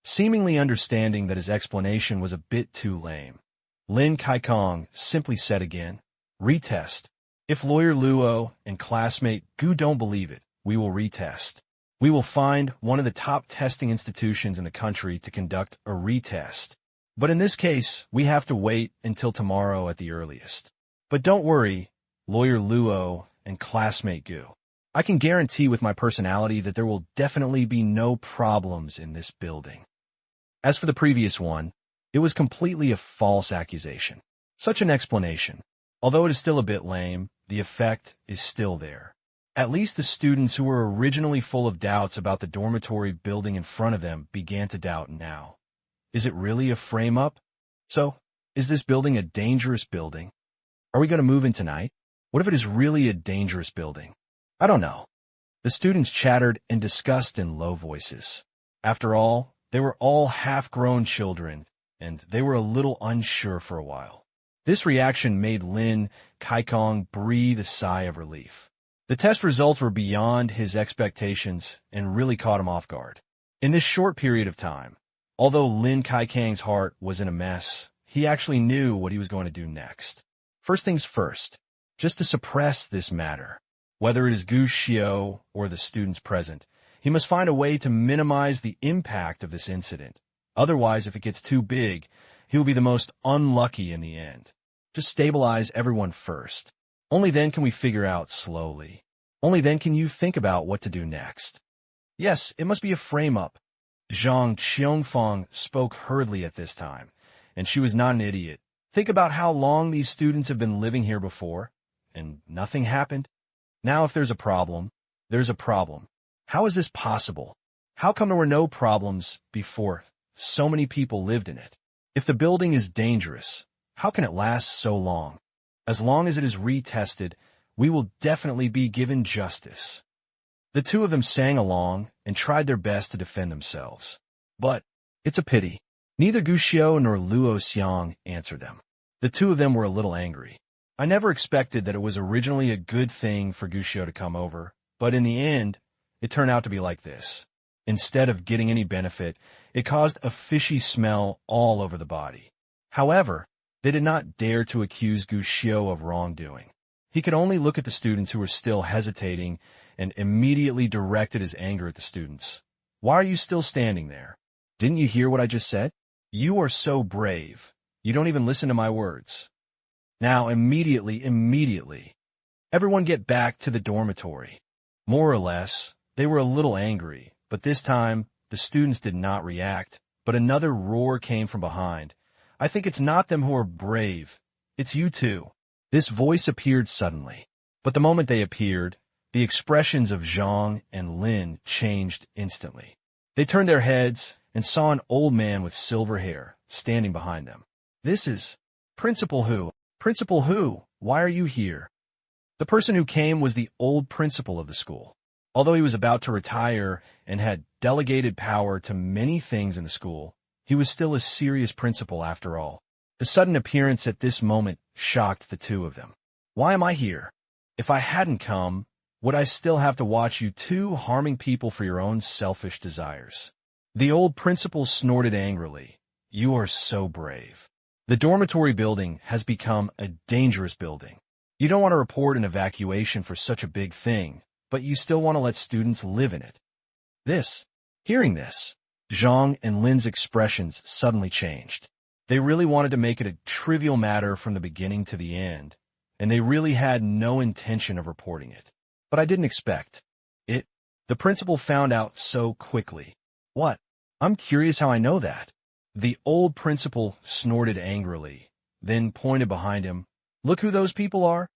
Seemingly understanding that his explanation was a bit too lame, Lin Kaikong simply said again, retest. If Lawyer Luo and classmate Gu don't believe it, we will retest. We will find one of the top testing institutions in the country to conduct a retest. But in this case, we have to wait until tomorrow at the earliest. But don't worry, Lawyer Luo and classmate Gu. I can guarantee with my personality that there will definitely be no problems in this building. As for the previous one, it was completely a false accusation. Such an explanation, although it is still a bit lame, the effect is still there. At least the students who were originally full of doubts about the dormitory building in front of them began to doubt now. Is it really a frame-up? So, is this building a dangerous building? Are we going to move in tonight? What if it is really a dangerous building? I don't know. The students chattered and discussed in low voices. After all, they were all half-grown children, and they were a little unsure for a while. This reaction made Lin Kaikong breathe a sigh of relief. The test results were beyond his expectations and really caught him off guard. In this short period of time, although Lin Kaikong's heart was in a mess, he actually knew what he was going to do next. First things first, just to suppress this matter. Whether it is Gu Xiu or the students present, he must find a way to minimize the impact of this incident. Otherwise, if it gets too big, He will be the most unlucky in the end. Just stabilize everyone first. Only then can we figure out slowly. Only then can you think about what to do next. Yes, it must be a frame-up. Zhang Qiongfang spoke hurriedly at this time, and she was not an idiot. Think about how long these students have been living here before, and nothing happened. Now if there's a problem, there's a problem. How is this possible? How come there were no problems before so many people lived in it? If the building is dangerous, how can it last so long? As long as it is retested, we will definitely be given justice. The two of them sang along and tried their best to defend themselves. But it's a pity. Neither Gu Xiao nor Luo Xiang answered them. The two of them were a little angry. I never expected that it was originally a good thing for Gu Xiao to come over, but in the end, it turned out to be like this. Instead of getting any benefit, it caused a fishy smell all over the body. However, they did not dare to accuse Gu Xiao of wrongdoing. He could only look at the students who were still hesitating and immediately directed his anger at the students. Why are you still standing there? Didn't you hear what I just said? You are so brave. You don't even listen to my words. Now, immediately, everyone get back to the dormitory. More or less, they were a little angry, but this time, the students did not react, but another roar came from behind. I think it's not them who are brave. It's you two. This voice appeared suddenly, but the moment they appeared, the expressions of Zhang and Lin changed instantly. They turned their heads and saw an old man with silver hair standing behind them. This is Principal Hu. Principal Hu, why are you here? The person who came was the old principal of the school. Although he was about to retire and had delegated power to many things in the school, he was still a serious principal after all. The sudden appearance at this moment shocked the two of them. Why am I here? If I hadn't come, would I still have to watch you two harming people for your own selfish desires? The old principal snorted angrily. You are so brave. The dormitory building has become a dangerous building. You don't want to report an evacuation for such a big thing, but you still want to let students live in it. Hearing this, Zhang and Lin's expressions suddenly changed. They really wanted to make it a trivial matter from the beginning to the end, and they really had no intention of reporting it. But I didn't expect it. The principal found out so quickly. What? I'm curious how I know that. The old principal snorted angrily, then pointed behind him. Look who those people are.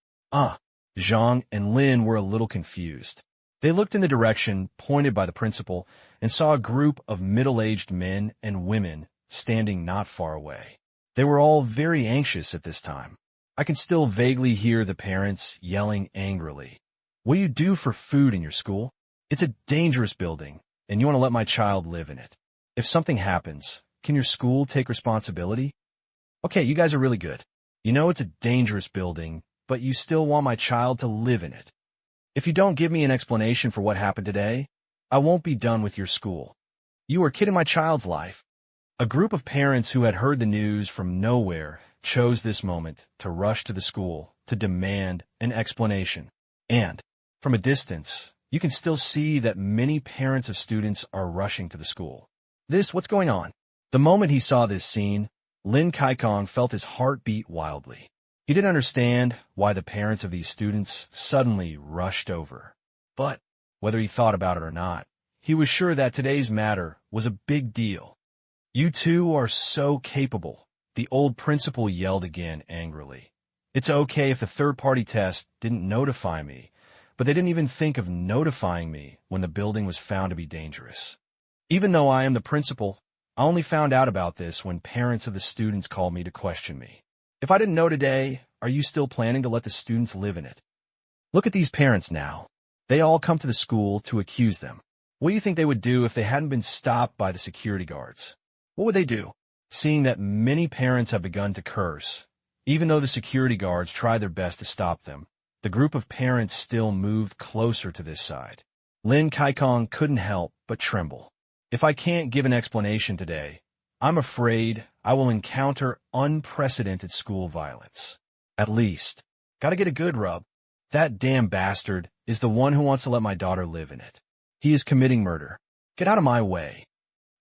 Zhang and Lin were a little confused. They looked in the direction pointed by the principal and saw a group of middle-aged men and women standing not far away. They were all very anxious at this time. I can still vaguely hear the parents yelling angrily. What do you do for food in your school? It's a dangerous building, and you want to let my child live in it. If something happens, can your school take responsibility? Okay, you guys are really good. You know it's a dangerous building, but you still want my child to live in it. If you don't give me an explanation for what happened today, I won't be done with your school. You are kidding my child's life. A group of parents who had heard the news from nowhere chose this moment to rush to the school to demand an explanation. And, from a distance, you can still see that many parents of students are rushing to the school. What's going on? The moment he saw this scene, Lin Kaikong felt his heart beat wildly. He didn't understand why the parents of these students suddenly rushed over. But, whether he thought about it or not, he was sure that today's matter was a big deal. You two are so capable, the old principal yelled again angrily. It's okay if the third-party test didn't notify me, but they didn't even think of notifying me when the building was found to be dangerous. Even though I am the principal, I only found out about this when parents of the students called me to question me. If I didn't know today, are you still planning to let the students live in it? Look at these parents now. They all come to the school to accuse them. What do you think they would do if they hadn't been stopped by the security guards? What would they do? Seeing that many parents have begun to curse, even though the security guards tried their best to stop them, the group of parents still moved closer to this side. Lin Kaikong couldn't help but tremble. If I can't give an explanation today, I'm afraid I will encounter unprecedented school violence. At least, gotta get a good rub. That damn bastard is the one who wants to let my daughter live in it. He is committing murder. Get out of my way.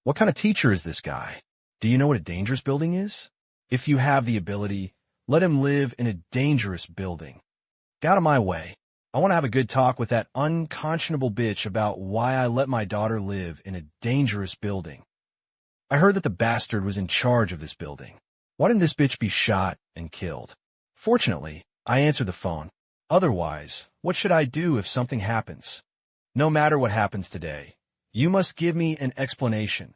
What kind of teacher is this guy? Do you know what a dangerous building is? If you have the ability, let him live in a dangerous building. Get out of my way. I want to have a good talk with that unconscionable bitch about why I let my daughter live in a dangerous building. I heard that the bastard was in charge of this building. Why didn't this bitch be shot and killed? Fortunately, I answered the phone. Otherwise, what should I do if something happens? No matter what happens today, you must give me an explanation.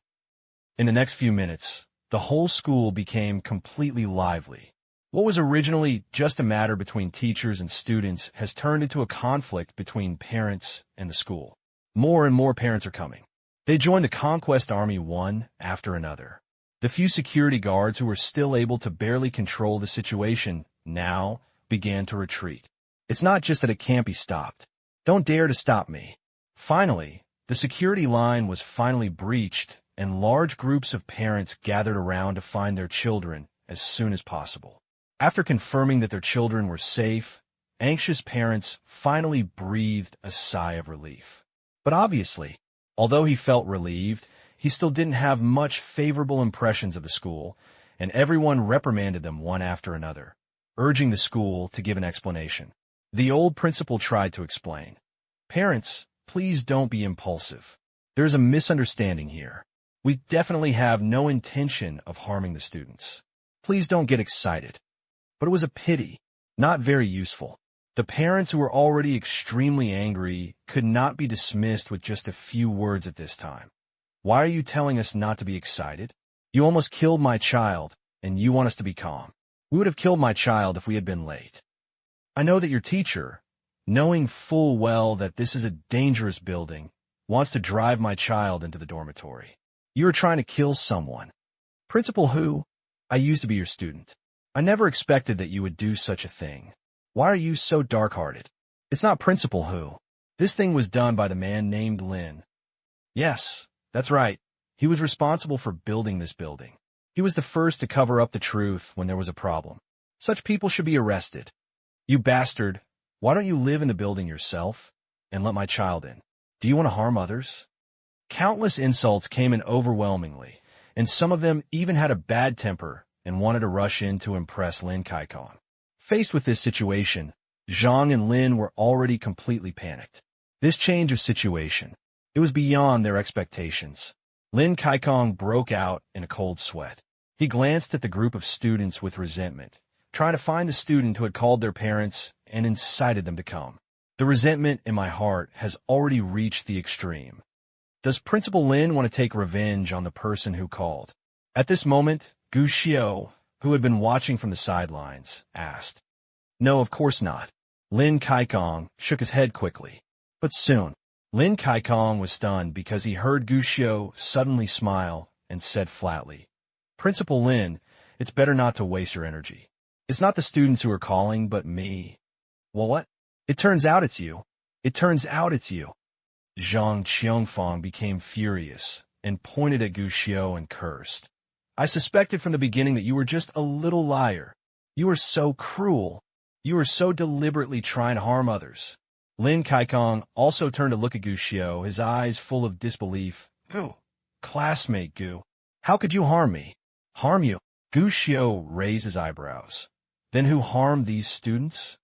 In the next few minutes, the whole school became completely lively. What was originally just a matter between teachers and students has turned into a conflict between parents and the school. More and more parents are coming. They joined the conquest army one after another. The few security guards who were still able to barely control the situation now began to retreat. It's not just that it can't be stopped. Don't dare to stop me. Finally, the security line was finally breached, and large groups of parents gathered around to find their children as soon as possible. After confirming that their children were safe, anxious parents finally breathed a sigh of relief. But obviously, although he felt relieved, he still didn't have much favorable impressions of the school, and everyone reprimanded them one after another, urging the school to give an explanation. The old principal tried to explain. Parents, please don't be impulsive. There's a misunderstanding here. We definitely have no intention of harming the students. Please don't get excited. But it was a pity, not very useful. The parents who were already extremely angry could not be dismissed with just a few words at this time. Why are you telling us not to be excited? You almost killed my child, and you want us to be calm. We would have killed my child if we had been late. I know that your teacher, knowing full well that this is a dangerous building, wants to drive my child into the dormitory. You are trying to kill someone. Principal who? I used to be your student. I never expected that you would do such a thing. Why are you so dark-hearted? It's not Principal who. This thing was done by the man named Lin. Yes, that's right. He was responsible for building this building. He was the first to cover up the truth when there was a problem. Such people should be arrested. You bastard, why don't you live in the building yourself and let my child in? Do you want to harm others? Countless insults came in overwhelmingly, and some of them even had a bad temper and wanted to rush in to impress Lin Kaikong. Faced with this situation, Zhang and Lin were already completely panicked. This change of situation, it was beyond their expectations. Lin Kaikong broke out in a cold sweat. He glanced at the group of students with resentment, trying to find the student who had called their parents and incited them to come. The resentment in my heart has already reached the extreme. Does Principal Lin want to take revenge on the person who called? At this moment, Gu Xiao, who had been watching from the sidelines, asked. No, of course not. Lin Kaikong shook his head quickly. But soon, Lin Kaikong was stunned because he heard Gu Xiao suddenly smile and said flatly, Principal Lin, it's better not to waste your energy. It's not the students who are calling, but me. Well, what? It turns out it's you. It turns out it's you. Zhang Qiongfang became furious and pointed at Gu Xiao and cursed. I suspected from the beginning that you were just a little liar. You are so cruel. You are so deliberately trying to harm others. Lin Kaikong also turned to look at Gu Xiao, his eyes full of disbelief. Gu, classmate Gu, how could you harm me? Harm you? Gu Xiao raised his eyebrows. Then who harmed these students?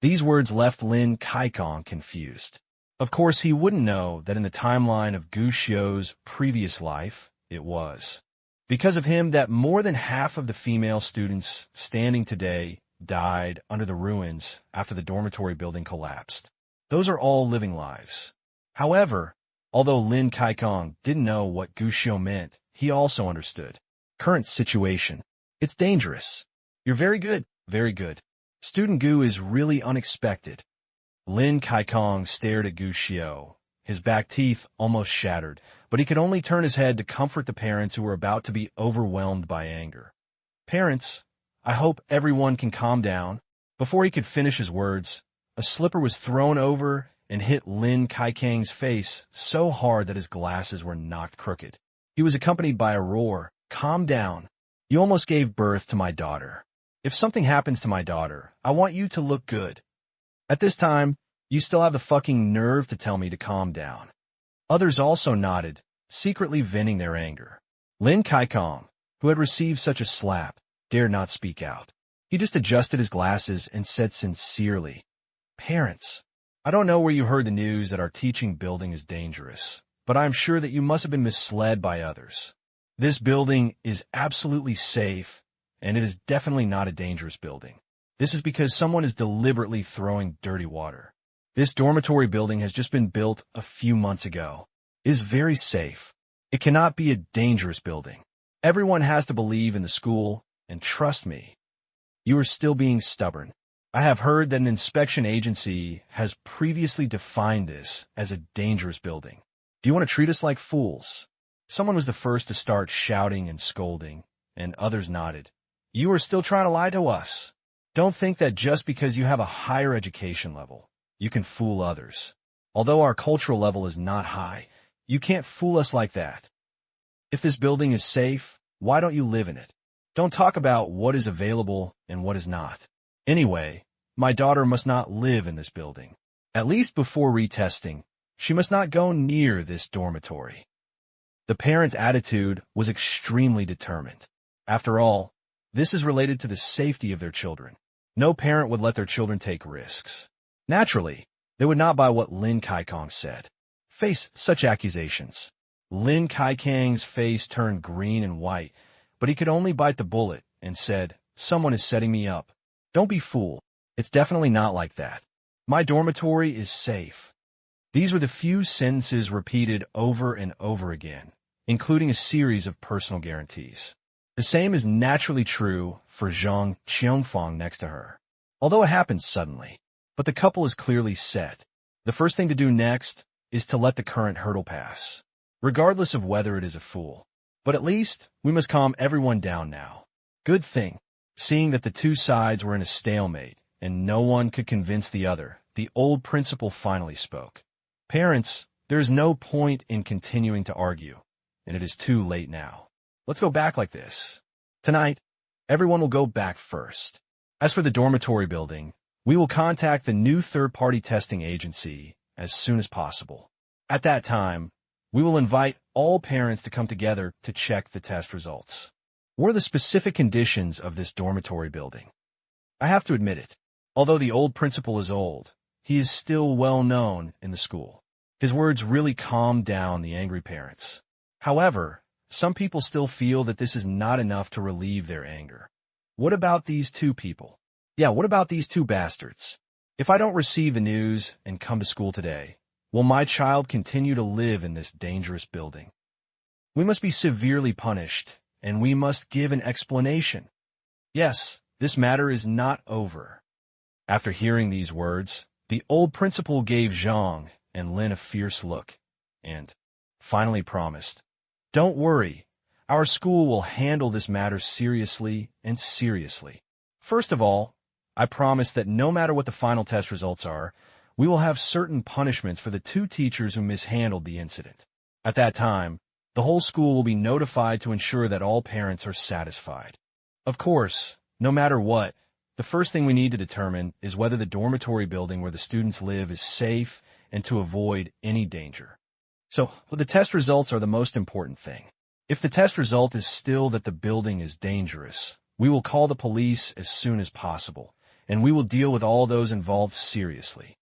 These words left Lin Kaikong confused. Of course, he wouldn't know that in the timeline of Gu Xiao's previous life, it was because of him that more than half of the female students standing today died under the ruins after the dormitory building collapsed. Those are all living lives. However, although Lin Kaikong didn't know what Gu Xiao meant, he also understood. Current situation. It's dangerous. You're very good, very good. Student Gu is really unexpected. Lin Kaikong stared at Gu Xiao, his back teeth almost shattered, but he could only turn his head to comfort the parents who were about to be overwhelmed by anger. Parents, I hope everyone can calm down. Before he could finish his words, a slipper was thrown over and hit Lin Kaikong's face so hard that his glasses were knocked crooked. He was accompanied by a roar, calm down. You almost gave birth to my daughter. If something happens to my daughter, I want you to look good. At this time, you still have the fucking nerve to tell me to calm down. Others also nodded, secretly venting their anger. Lin Kaikong, who had received such a slap, dared not speak out. He just adjusted his glasses and said sincerely, "Parents, I don't know where you heard the news that our teaching building is dangerous, but I'm sure that you must have been misled by others. This building is absolutely safe, and it is definitely not a dangerous building. This is because someone is deliberately throwing dirty water. This dormitory building has just been built a few months ago. It is very safe. It cannot be a dangerous building. Everyone has to believe in the school, and trust me, you are still being stubborn. I have heard that an inspection agency has previously defined this as a dangerous building. Do you want to treat us like fools?" Someone was the first to start shouting and scolding, and others nodded. "You are still trying to lie to us. Don't think that just because you have a higher education level, you can fool others. Although our cultural level is not high, you can't fool us like that. If this building is safe, why don't you live in it? Don't talk about what is available and what is not. Anyway, my daughter must not live in this building. At least before retesting, she must not go near this dormitory." The parents' attitude was extremely determined. After all, this is related to the safety of their children. No parent would let their children take risks. Naturally, they would not buy what Lin Kaikong said. Face such accusations. Lin Kaikang's face turned green and white, but he could only bite the bullet and said, "Someone is setting me up. Don't be fooled. It's definitely not like that. My dormitory is safe." These were the few sentences repeated over and over again, including a series of personal guarantees. The same is naturally true for Zhang Qiongfang next to her. Although it happened suddenly, but the couple is clearly set. The first thing to do next is to let the current hurdle pass, regardless of whether it is a fool. But at least we must calm everyone down now. Good thing. Seeing that the two sides were in a stalemate and no one could convince the other, the old principal finally spoke. "Parents, there is no point in continuing to argue, and it is too late now. Let's go back like this. Tonight, everyone will go back first. As for the dormitory building, we will contact the new third-party testing agency as soon as possible. At that time, we will invite all parents to come together to check the test results." What are the specific conditions of this dormitory building? I have to admit it. Although the old principal is old, he is still well known in the school. His words really calmed down the angry parents. However, some people still feel that this is not enough to relieve their anger. What about these two people? Yeah, what about these two bastards? If I don't receive the news and come to school today, will my child continue to live in this dangerous building? We must be severely punished, and we must give an explanation. Yes, this matter is not over. After hearing these words, the old principal gave Zhang and Lin a fierce look, and finally promised, "Don't worry, our school will handle this matter seriously and seriously. First of all, I promise that no matter what the final test results are, we will have certain punishments for the two teachers who mishandled the incident. At that time, the whole school will be notified to ensure that all parents are satisfied. Of course, no matter what, the first thing we need to determine is whether the dormitory building where the students live is safe and to avoid any danger. So, the test results are the most important thing. If the test result is still that the building is dangerous, we will call the police as soon as possible, and we will deal with all those involved seriously.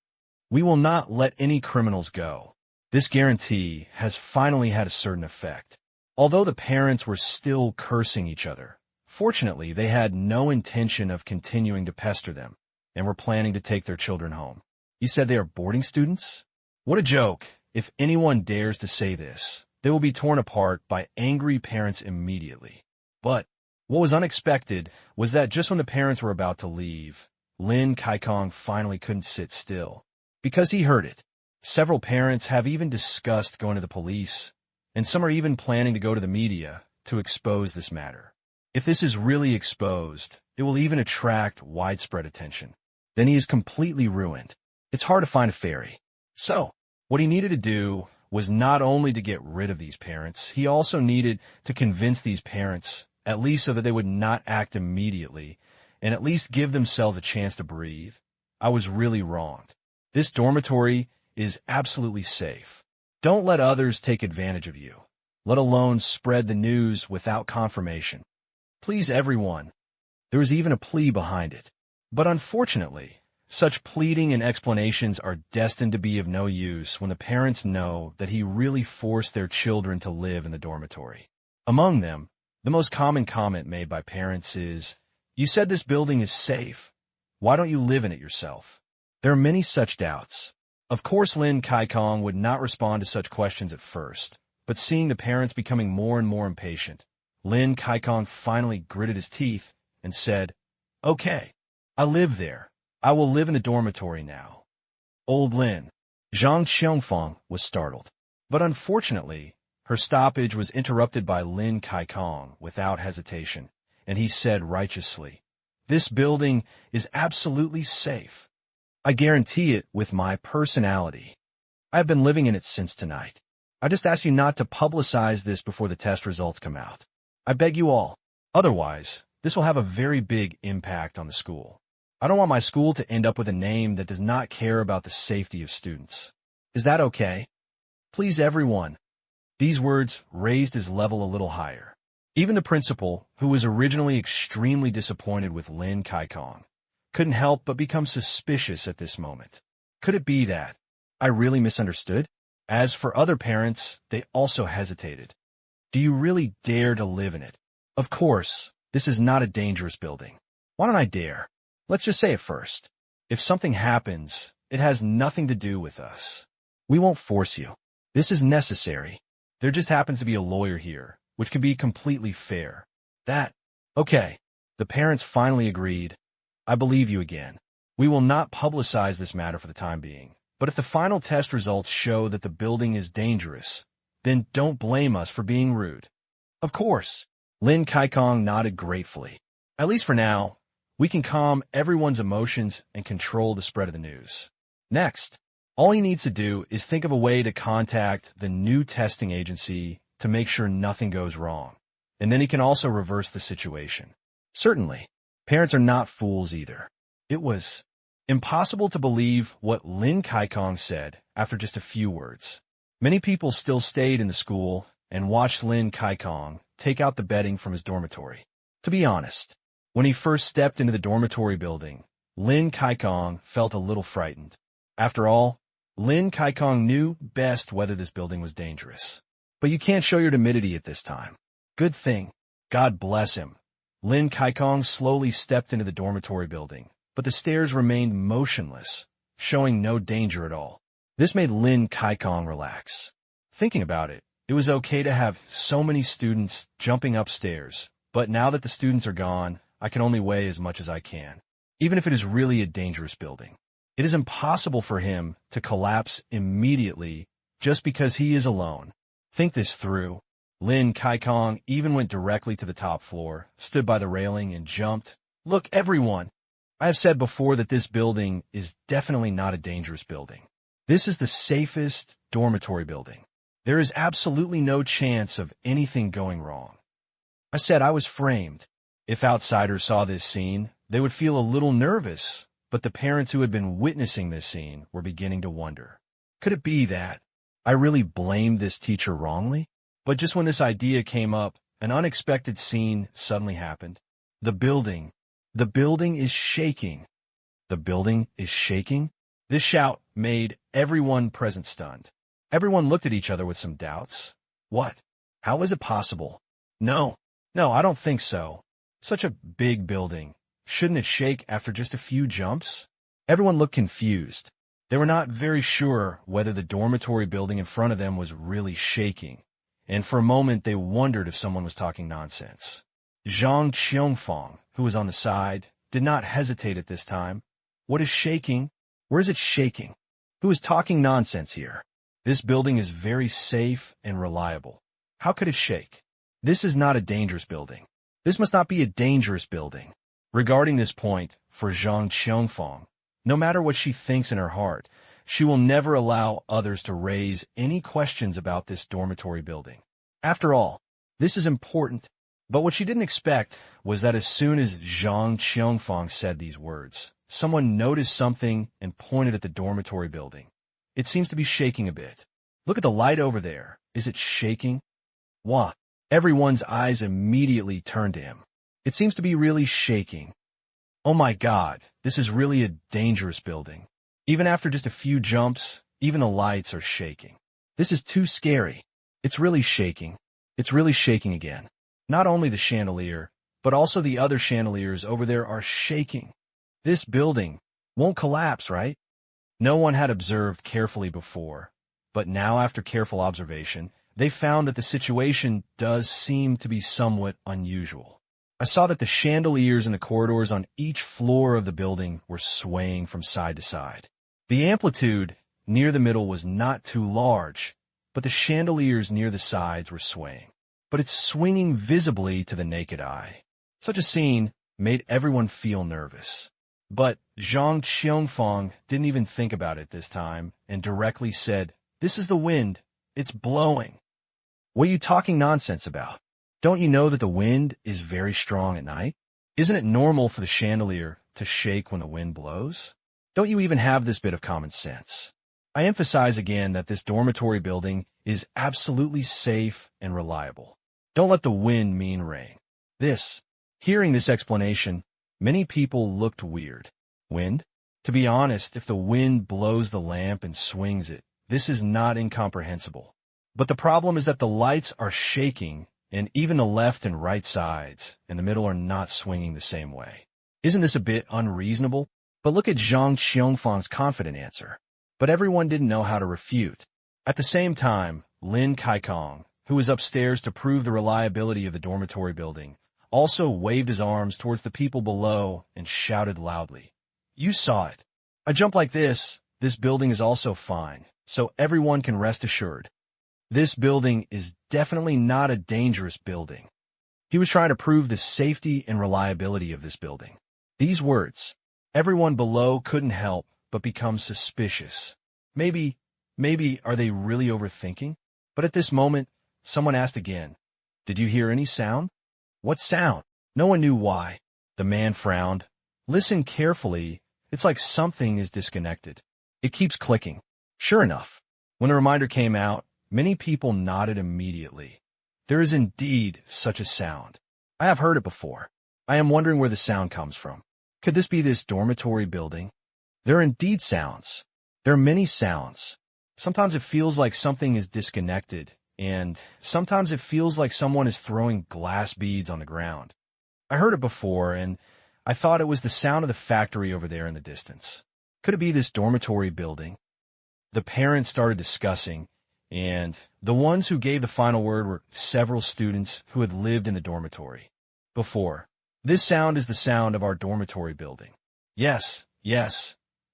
We will not let any criminals go. This guarantee has finally had a certain effect. Although the parents were still cursing each other, fortunately they had no intention of continuing to pester them, and were planning to take their children home. You said they are boarding students? What a joke. If anyone dares to say this, they will be torn apart by angry parents immediately. But what was unexpected was that just when the parents were about to leave, Lin Kaikong finally couldn't sit still, because he heard it. Several parents have even discussed going to the police, and some are even planning to go to the media to expose this matter. If this is really exposed, it will even attract widespread attention. Then he is completely ruined. It's hard to find a fairy. So, what he needed to do was not only to get rid of these parents, he also needed to convince these parents, at least so that they would not act immediately, and at least give themselves a chance to breathe. I was really wronged. This dormitory is absolutely safe. Don't let others take advantage of you, let alone spread the news without confirmation. Please, everyone, There was even a plea behind it. But unfortunately, such pleading and explanations are destined to be of no use when the parents know that he really forced their children to live in the dormitory. Among them, the most common comment made by parents is, "You said this building is safe. Why don't you live in it yourself?" There are many such doubts. Of course, Lin Kai-kong would not respond to such questions at first, but seeing the parents becoming more and more impatient, Lin Kai-kong finally gritted his teeth and said, "Okay, I live there. I will live in the dormitory now." Old Lin, Zhang Qiongfang, was startled. But unfortunately, her stoppage was interrupted by Lin Kai-kong without hesitation, and he said righteously, "This building is absolutely safe. I guarantee it with my personality. I have been living in it since tonight. I just ask you not to publicize this before the test results come out. I beg you all. Otherwise, this will have a very big impact on the school. I don't want my school to end up with a name that does not care about the safety of students. Is that okay? Please, everyone." These words raised his level a little higher. Even the principal, who was originally extremely disappointed with Lin Kai-kong, couldn't help but become suspicious at this moment. Could it be that I really misunderstood? As for other parents, they also hesitated. Do you really dare to live in it? Of course, this is not a dangerous building. Why don't I dare? Let's just say it first. If something happens, it has nothing to do with us. We won't force you. This is necessary. There just happens to be a lawyer here, which can be completely fair. Okay. The parents finally agreed. I believe you again. We will not publicize this matter for the time being. But if the final test results show that the building is dangerous, then don't blame us for being rude. Of course. Lin Kai-kong nodded gratefully. At least for now, we can calm everyone's emotions and control the spread of the news. Next, all he needs to do is think of a way to contact the new testing agency to make sure nothing goes wrong. And then he can also reverse the situation. Certainly, parents are not fools either. It was impossible to believe what Lin Kai-kong said after just a few words. Many people still stayed in the school and watched Lin Kai-kong take out the bedding from his dormitory. To be honest, when he first stepped into the dormitory building, Lin Kai-kong felt a little frightened. After all, Lin Kai-kong knew best whether this building was dangerous. But you can't show your timidity at this time. Good thing. God bless him. Lin Kai-kong slowly stepped into the dormitory building, but the stairs remained motionless, showing no danger at all. This made Lin Kai-kong relax. Thinking about it, it was okay to have so many students jumping upstairs, but now that the students are gone, I can only weigh as much as I can, even if it is really a dangerous building. It is impossible for him to collapse immediately just because he is alone. Think this through. Lin Kai-kong even went directly to the top floor, stood by the railing, and jumped. Look, everyone! I have said before that this building is definitely not a dangerous building. This is the safest dormitory building. There is absolutely no chance of anything going wrong. I said I was framed. If outsiders saw this scene, they would feel a little nervous, but the parents who had been witnessing this scene were beginning to wonder. Could it be that I really blamed this teacher wrongly? But just when this idea came up, an unexpected scene suddenly happened. The building is shaking. The building is shaking? This shout made everyone present stunned. Everyone looked at each other with some doubts. What? How is it possible? No, I don't think so. Such a big building. Shouldn't it shake after just a few jumps? Everyone looked confused. They were not very sure whether the dormitory building in front of them was really shaking, and for a moment they wondered if someone was talking nonsense. Zhang Qiongfang, who was on the side, did not hesitate at this time. What is shaking? Where is it shaking? Who is talking nonsense here? This building is very safe and reliable. How could it shake? This is not a dangerous building. This must not be a dangerous building. Regarding this point, for Zhang Qiongfang, no matter what she thinks in her heart, she will never allow others to raise any questions about this dormitory building. After all, this is important. But what she didn't expect was that as soon as Zhang Qiongfang said these words, someone noticed something and pointed at the dormitory building. It seems to be shaking a bit. Look at the light over there. Is it shaking? Wah! Everyone's eyes immediately turned to him. It seems to be really shaking. Oh my God, this is really a dangerous building. Even after just a few jumps, even the lights are shaking. This is too scary. It's really shaking. It's really shaking again. Not only the chandelier, but also the other chandeliers over there are shaking. This building won't collapse, right? No one had observed carefully before, but now after careful observation, they found that the situation does seem to be somewhat unusual. I saw that the chandeliers in the corridors on each floor of the building were swaying from side to side. The amplitude near the middle was not too large, but the chandeliers near the sides were swaying. But it's swinging visibly to the naked eye. Such a scene made everyone feel nervous. But Zhang Qiongfang didn't even think about it this time and directly said, "This is the wind. It's blowing." What are you talking nonsense about? Don't you know that the wind is very strong at night? Isn't it normal for the chandelier to shake when the wind blows? Don't you even have this bit of common sense? I emphasize again that this dormitory building is absolutely safe and reliable. Don't let the wind mean rain. Hearing this explanation, many people looked weird. Wind? To be honest, if the wind blows the lamp and swings it, this is not incomprehensible. But the problem is that the lights are shaking, and even the left and right sides and the middle are not swinging the same way. Isn't this a bit unreasonable? But look at Zhang Qiongfang's confident answer. But everyone didn't know how to refute. At the same time, Lin Kaikong, who was upstairs to prove the reliability of the dormitory building, also waved his arms towards the people below and shouted loudly, "You saw it. A jump like this building is also fine, so everyone can rest assured. This building is definitely not a dangerous building." He was trying to prove the safety and reliability of this building. These words, everyone below couldn't help but become suspicious. Maybe are they really overthinking? But at this moment, someone asked again, "Did you hear any sound?" What sound? No one knew why. The man frowned. Listen carefully. It's like something is disconnected. It keeps clicking. Sure enough, when the reminder came out, many people nodded immediately. There is indeed such a sound. I have heard it before. I am wondering where the sound comes from. Could this be this dormitory building? There are indeed sounds. There are many sounds. Sometimes it feels like something is disconnected, and sometimes it feels like someone is throwing glass beads on the ground. I heard it before, and I thought it was the sound of the factory over there in the distance. Could it be this dormitory building? The parents started discussing, and the ones who gave the final word were several students who had lived in the dormitory before. This sound is the sound of our dormitory building. Yes.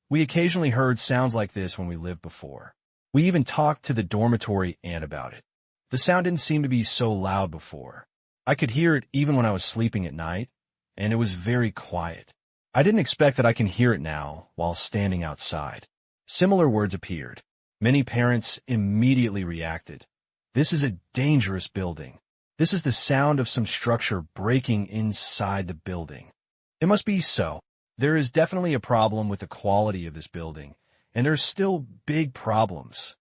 We occasionally heard sounds like this when we lived before. We even talked to the dormitory aunt about it. The sound didn't seem to be so loud before. I could hear it even when I was sleeping at night, and it was very quiet. I didn't expect that I can hear it now while standing outside. Similar words appeared. Many parents immediately reacted. This is a dangerous building. This is the sound of some structure breaking inside the building. It must be so. There is definitely a problem with the quality of this building, and there's still big problems.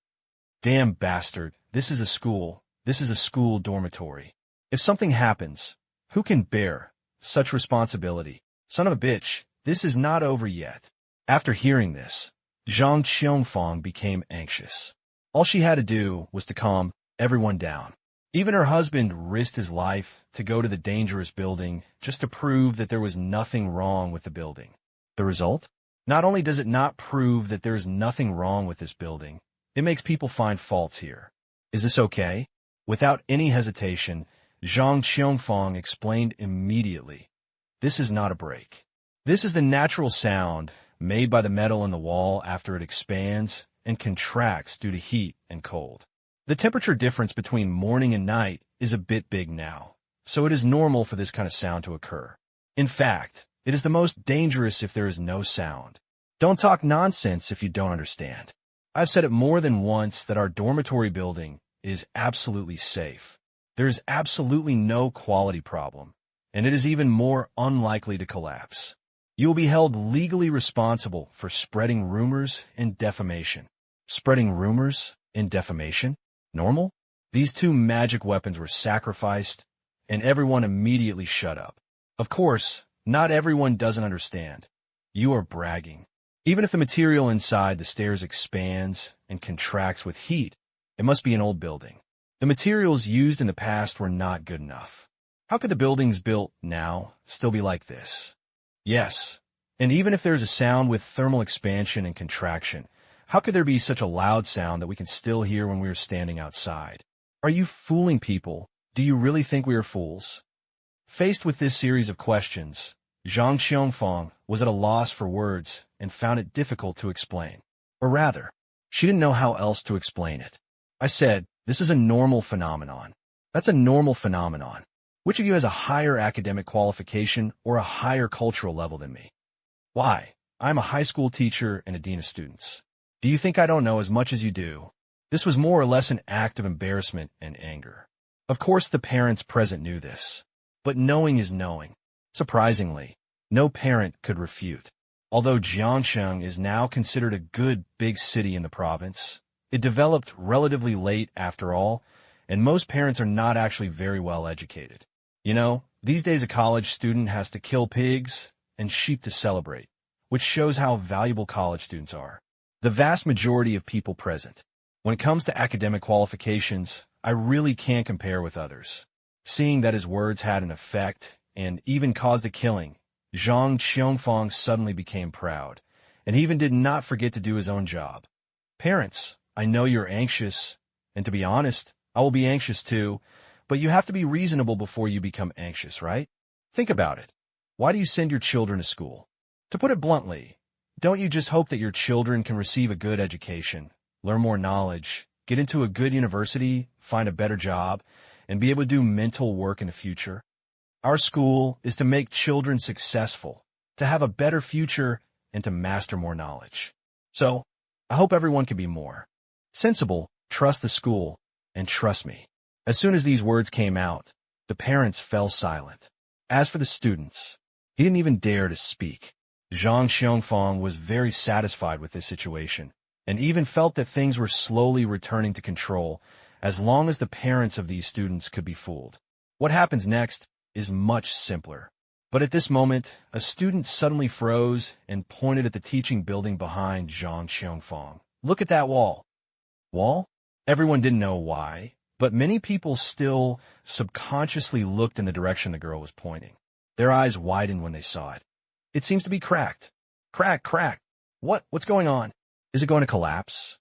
Damn bastard, this is a school. This is a school dormitory. If something happens, who can bear such responsibility? Son of a bitch, this is not over yet. After hearing this, Zhang Qiongfang became anxious. All she had to do was to calm everyone down. Even her husband risked his life to go to the dangerous building just to prove that there was nothing wrong with the building. The result? Not only does it not prove that there is nothing wrong with this building, it makes people find faults here. Is this okay? Without any hesitation, Zhang Qiongfang explained immediately. This is not a break. This is the natural sound made by the metal in the wall after it expands and contracts due to heat and cold. The temperature difference between morning and night is a bit big now, so it is normal for this kind of sound to occur. In fact, it is the most dangerous if there is no sound. Don't talk nonsense if you don't understand. I've said it more than once that our dormitory building is absolutely safe. There is absolutely no quality problem, and it is even more unlikely to collapse. You will be held legally responsible for spreading rumors and defamation. Spreading rumors and defamation? Normal? These two magic weapons were sacrificed, and everyone immediately shut up. Of course, not everyone doesn't understand. You are bragging. Even if the material inside the stairs expands and contracts with heat, it must be an old building. The materials used in the past were not good enough. How could the buildings built now still be like this? Yes, and even if there's a sound with thermal expansion and contraction, how could there be such a loud sound that we can still hear when we are standing outside? Are you fooling people? Do you really think we are fools? Faced with this series of questions, Zhang Xiongfang was at a loss for words and found it difficult to explain. Or rather, she didn't know how else to explain it. I said, this is a normal phenomenon. That's a normal phenomenon. Which of you has a higher academic qualification or a higher cultural level than me? Why? I'm a high school teacher and a dean of students. Do you think I don't know as much as you do? This was more or less an act of embarrassment and anger. Of course, the parents present knew this. But knowing is knowing. Surprisingly, no parent could refute. Although Jiangsheng is now considered a good big city in the province, it developed relatively late after all, and most parents are not actually very well educated. You know, these days a college student has to kill pigs and sheep to celebrate, which shows how valuable college students are. The vast majority of people present. When it comes to academic qualifications, I really can't compare with others. Seeing that his words had an effect and even caused a killing, Zhang Qiongfang suddenly became proud, and he even did not forget to do his own job. Parents, I know you're anxious, and to be honest, I will be anxious too, but you have to be reasonable before you become anxious, right? Think about it. Why do you send your children to school? To put it bluntly, don't you just hope that your children can receive a good education, learn more knowledge, get into a good university, find a better job, and be able to do mental work in the future? Our school is to make children successful, to have a better future, and to master more knowledge. So, I hope everyone can be more sensible, trust the school, and trust me. As soon as these words came out, the parents fell silent. As for the students, he didn't even dare to speak. Zhang Xiongfang was very satisfied with this situation, and even felt that things were slowly returning to control as long as the parents of these students could be fooled. What happens next is much simpler. But at this moment, a student suddenly froze and pointed at the teaching building behind Zhang Xiongfang. Look at that wall. Wall? Everyone didn't know why, but many people still subconsciously looked in the direction the girl was pointing. Their eyes widened when they saw it. It seems to be cracked. Crack. What's going on? Is it going to collapse?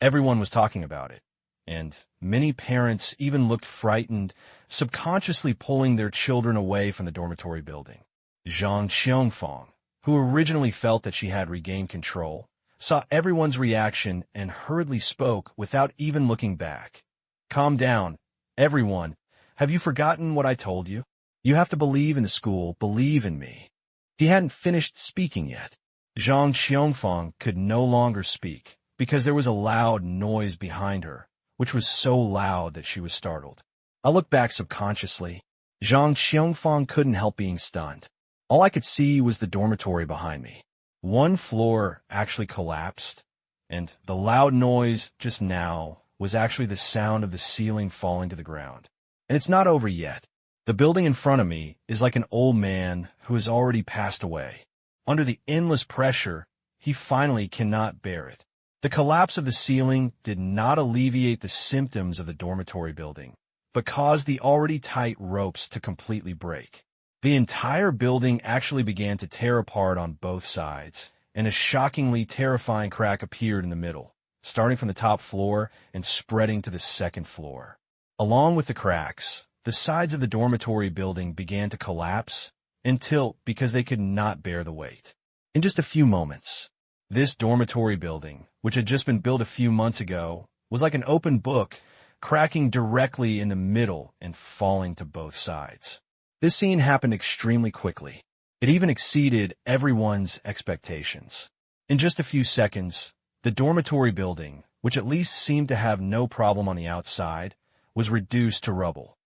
Everyone was talking about it, and many parents even looked frightened, subconsciously pulling their children away from the dormitory building. Zhang Xiongfang, who originally felt that she had regained control, saw everyone's reaction and hurriedly spoke without even looking back. Calm down, everyone. Have you forgotten what I told you? You have to believe in the school, believe in me. He hadn't finished speaking yet. Zhang Xiongfang could no longer speak because there was a loud noise behind her, which was so loud that she was startled. I looked back subconsciously. Zhang Xiongfang couldn't help being stunned. All I could see was the dormitory behind me. One floor actually collapsed, and the loud noise just now was actually the sound of the ceiling falling to the ground. And it's not over yet. The building in front of me is like an old man who has already passed away. Under the endless pressure, he finally cannot bear it. The collapse of the ceiling did not alleviate the symptoms of the dormitory building, but caused the already tight ropes to completely break. The entire building actually began to tear apart on both sides, and a shockingly terrifying crack appeared in the middle, starting from the top floor and spreading to the second floor. Along with the cracks, the sides of the dormitory building began to collapse and tilt because they could not bear the weight. In just a few moments, this dormitory building, which had just been built a few months ago, was like an open book, cracking directly in the middle and falling to both sides. This scene happened extremely quickly. It even exceeded everyone's expectations. In just a few seconds, the dormitory building, which at least seemed to have no problem on the outside, was reduced to rubble.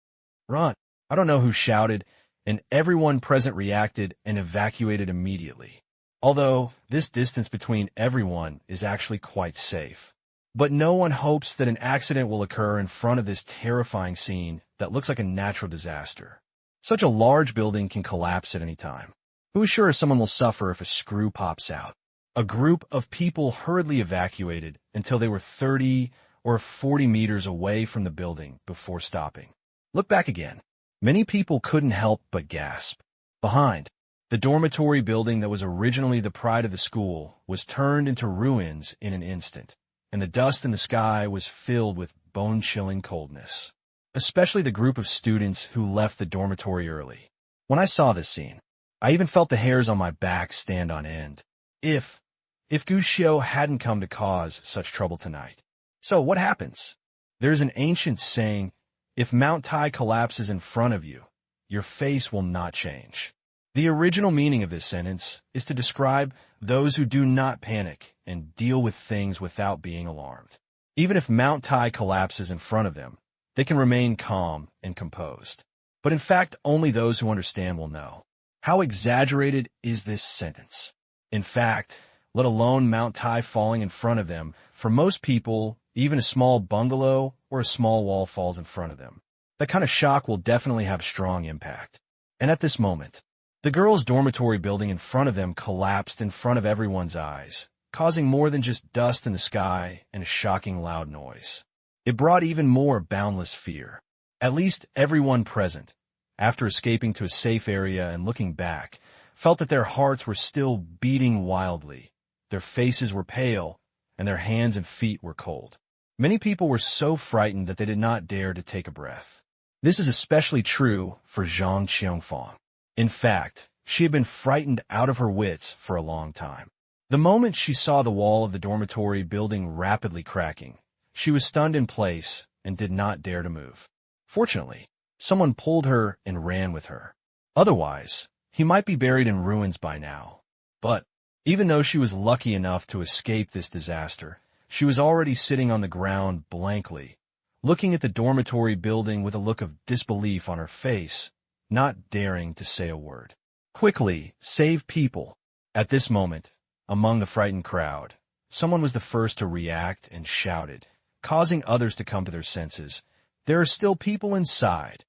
Run! I don't know who shouted, and everyone present reacted and evacuated immediately. Although this distance between everyone is actually quite safe. But no one hopes that an accident will occur in front of this terrifying scene that looks like a natural disaster. Such a large building can collapse at any time. Who is sure someone will suffer if a screw pops out? A group of people hurriedly evacuated until they were 30 or 40 meters away from the building before stopping. Look back again. Many people couldn't help but gasp. Behind, the dormitory building that was originally the pride of the school was turned into ruins in an instant, and the dust in the sky was filled with bone-chilling coldness. Especially the group of students who left the dormitory early. When I saw this scene, I even felt the hairs on my back stand on end. If Gushio hadn't come to cause such trouble tonight. So what happens? There's an ancient saying, if Mount Tai collapses in front of you, your face will not change. The original meaning of this sentence is to describe those who do not panic and deal with things without being alarmed. Even if Mount Tai collapses in front of them, they can remain calm and composed. But in fact, only those who understand will know. How exaggerated is this sentence? In fact, let alone Mount Tai falling in front of them, for most people, even a small bungalow or a small wall falls in front of them. That kind of shock will definitely have strong impact. And at this moment, the girls' dormitory building in front of them collapsed in front of everyone's eyes, causing more than just dust in the sky and a shocking loud noise. It brought even more boundless fear. At least everyone present, after escaping to a safe area and looking back, felt that their hearts were still beating wildly. Their faces were pale, and their hands and feet were cold. Many people were so frightened that they did not dare to take a breath. This is especially true for Zhang Qiongfang. In fact, she had been frightened out of her wits for a long time. The moment she saw the wall of the dormitory building rapidly cracking, she was stunned in place and did not dare to move. Fortunately, someone pulled her and ran with her. Otherwise, he might be buried in ruins by now. But even though she was lucky enough to escape this disaster, she was already sitting on the ground blankly, looking at the dormitory building with a look of disbelief on her face, not daring to say a word. Quickly, save people. At this moment, among the frightened crowd, someone was the first to react and shouted, causing others to come to their senses. There are still people inside.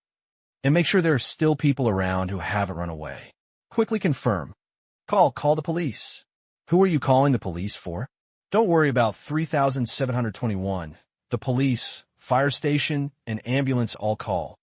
And make sure there are still people around who haven't run away. Quickly confirm. Call the police. Who are you calling the police for? Don't worry about 3721. The police, fire station, and ambulance all call.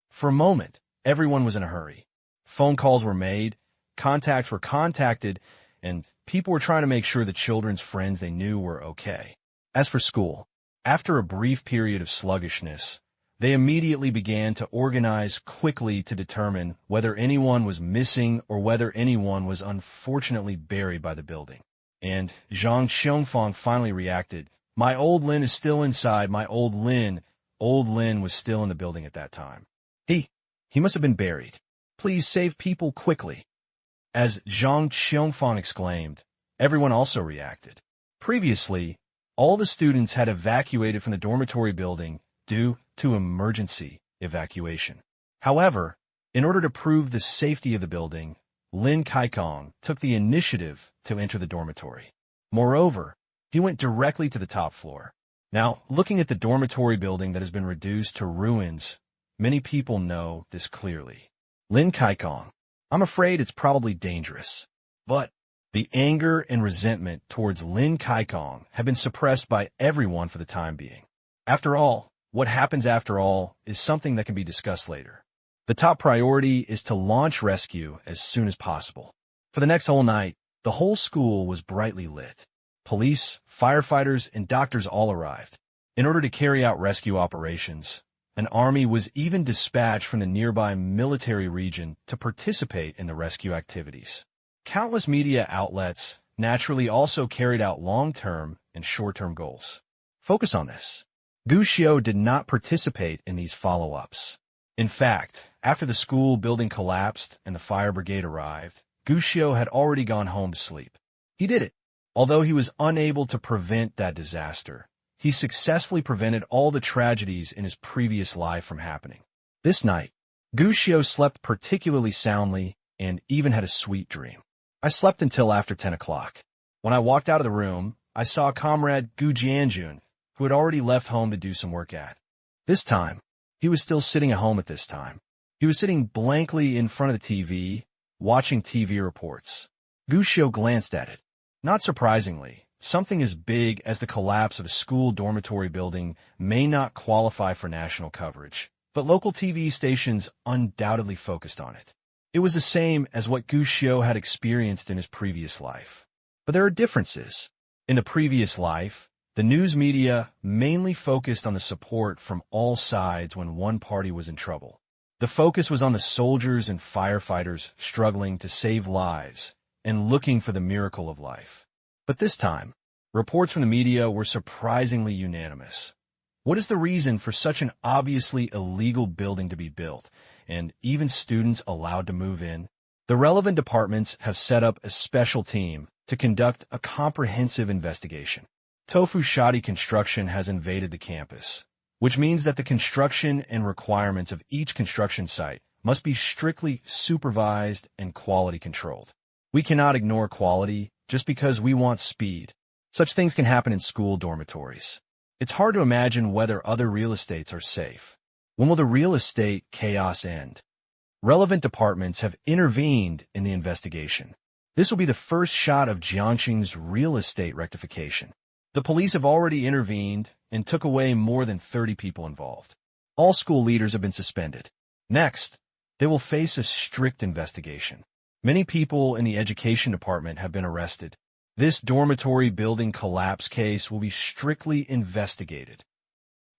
For a moment, everyone was in a hurry. Phone calls were made, contacts were contacted, and people were trying to make sure the children's friends they knew were okay. As for school, after a brief period of sluggishness, they immediately began to organize quickly to determine whether anyone was missing or whether anyone was unfortunately buried by the building. And Zhang Qiongfang finally reacted, "My old Lin is still inside, my old Lin." Old Lin was still in the building at that time. He must have been buried. Please save people quickly. As Zhang Qiongfang exclaimed, everyone also reacted. Previously, all the students had evacuated from the dormitory building due to emergency evacuation. However, in order to prove the safety of the building, Lin Kaikong took the initiative to enter the dormitory. Moreover, he went directly to the top floor. Now, looking at the dormitory building that has been reduced to ruins, many people know this clearly. Lin Kaikong, I'm afraid it's probably dangerous. But the anger and resentment towards Lin Kaikong have been suppressed by everyone for the time being. After all, what happens after all is something that can be discussed later. The top priority is to launch rescue as soon as possible. For the next whole night, the whole school was brightly lit. Police, firefighters, and doctors all arrived. In order to carry out rescue operations, an army was even dispatched from the nearby military region to participate in the rescue activities. Countless media outlets naturally also carried out long-term and short-term goals. Focus on this. Gushio did not participate in these follow-ups. In fact, after the school building collapsed and the fire brigade arrived, Gushio had already gone home to sleep. He did it. Although he was unable to prevent that disaster, he successfully prevented all the tragedies in his previous life from happening. This night, Gushio slept particularly soundly and even had a sweet dream. I slept until after 10 o'clock. When I walked out of the room, I saw comrade Gu Jianjun, who had already left home to do some work at. This time, he was still sitting at home at this time. He was sitting blankly in front of the TV, watching TV reports. Gu Xiu glanced at it. Not surprisingly, something as big as the collapse of a school dormitory building may not qualify for national coverage, but local TV stations undoubtedly focused on it. It was the same as what Gu Xiu had experienced in his previous life. But there are differences. In the previous life, the news media mainly focused on the support from all sides when one party was in trouble. The focus was on the soldiers and firefighters struggling to save lives and looking for the miracle of life. But this time, reports from the media were surprisingly unanimous. What is the reason for such an obviously illegal building to be built, and even students allowed to move in? The relevant departments have set up a special team to conduct a comprehensive investigation. Tofu shoddy construction has invaded the campus, which means that the construction and requirements of each construction site must be strictly supervised and quality controlled. We cannot ignore quality just because we want speed. Such things can happen in school dormitories. It's hard to imagine whether other real estates are safe. When will the real estate chaos end? Relevant departments have intervened in the investigation. This will be the first shot of Jiangxing's real estate rectification. The police have already intervened and took away more than 30 people involved. All school leaders have been suspended. Next, they will face a strict investigation. Many people in the education department have been arrested. This dormitory building collapse case will be strictly investigated.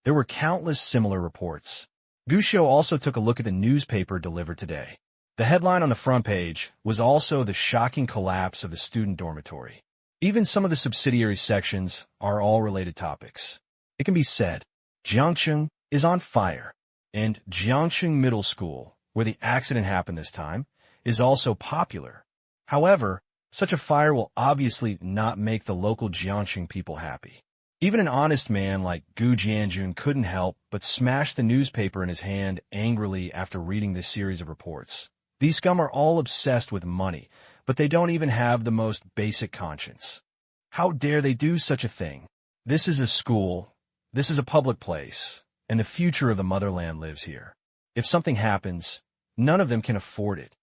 There were countless similar reports. Gu Xiu also took a look at the newspaper delivered today. The headline on the front page was also the shocking collapse of the student dormitory. Even some of the subsidiary sections are all related topics. It can be said, Jiangxing is on fire, and Jiangxing Middle School, where the accident happened this time, is also popular. However, such a fire will obviously not make the local Jiangxing people happy. Even an honest man like Gu Jianjun couldn't help but smash the newspaper in his hand angrily after reading this series of reports. These scum are all obsessed with money, but they don't even have the most basic conscience. How dare they do such a thing? This is a school, this is a public place, and the future of the motherland lives here. If something happens, none of them can afford it.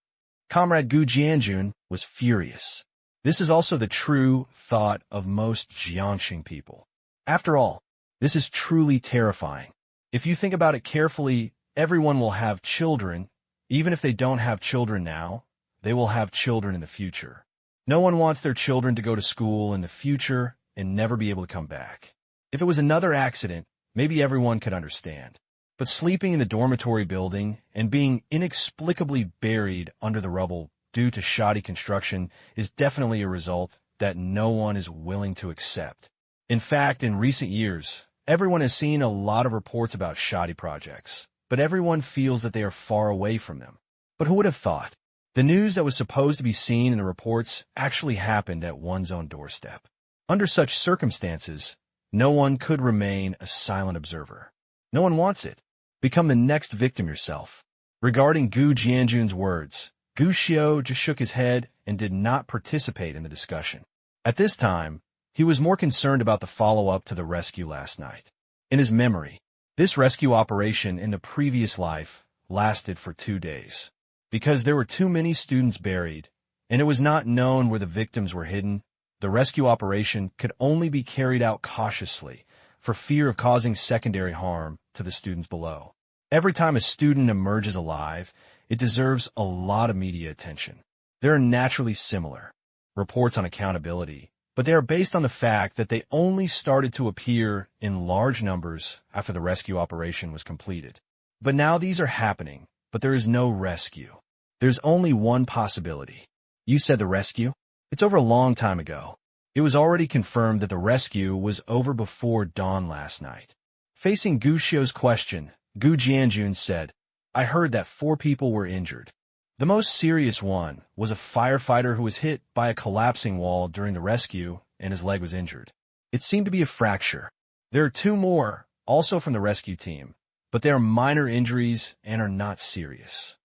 Comrade Gu Jianjun was furious. This is also the true thought of most Jiangxing people. After all, this is truly terrifying. If you think about it carefully, everyone will have children. Even if they don't have children now, they will have children in the future. No one wants their children to go to school in the future and never be able to come back. If it was another accident, maybe everyone could understand. But sleeping in the dormitory building and being inexplicably buried under the rubble due to shoddy construction is definitely a result that no one is willing to accept. In fact, in recent years, everyone has seen a lot of reports about shoddy projects, but everyone feels that they are far away from them. But who would have thought? The news that was supposed to be seen in the reports actually happened at one's own doorstep. Under such circumstances, no one could remain a silent observer. No one wants it. Become the next victim yourself. Regarding Gu Jianjun's words, Gu Xiu just shook his head and did not participate in the discussion. At this time, he was more concerned about the follow-up to the rescue last night. In his memory, this rescue operation in the previous life lasted for 2 days. Because there were too many students buried, and it was not known where the victims were hidden, the rescue operation could only be carried out cautiously for fear of causing secondary harm to the students below. Every time a student emerges alive, it deserves a lot of media attention. They are naturally similar, reports on accountability, but they are based on the fact that they only started to appear in large numbers after the rescue operation was completed. But now these are happening, but there is no rescue. There's only one possibility. You said the rescue? It's over a long time ago. It was already confirmed that the rescue was over before dawn last night. Facing Gu Xiu's question, Gu Jianjun said, I heard that 4 people were injured. The most serious one was a firefighter who was hit by a collapsing wall during the rescue and his leg was injured. It seemed to be a fracture. There are 2 more, also from the rescue team, but they are minor injuries and are not serious.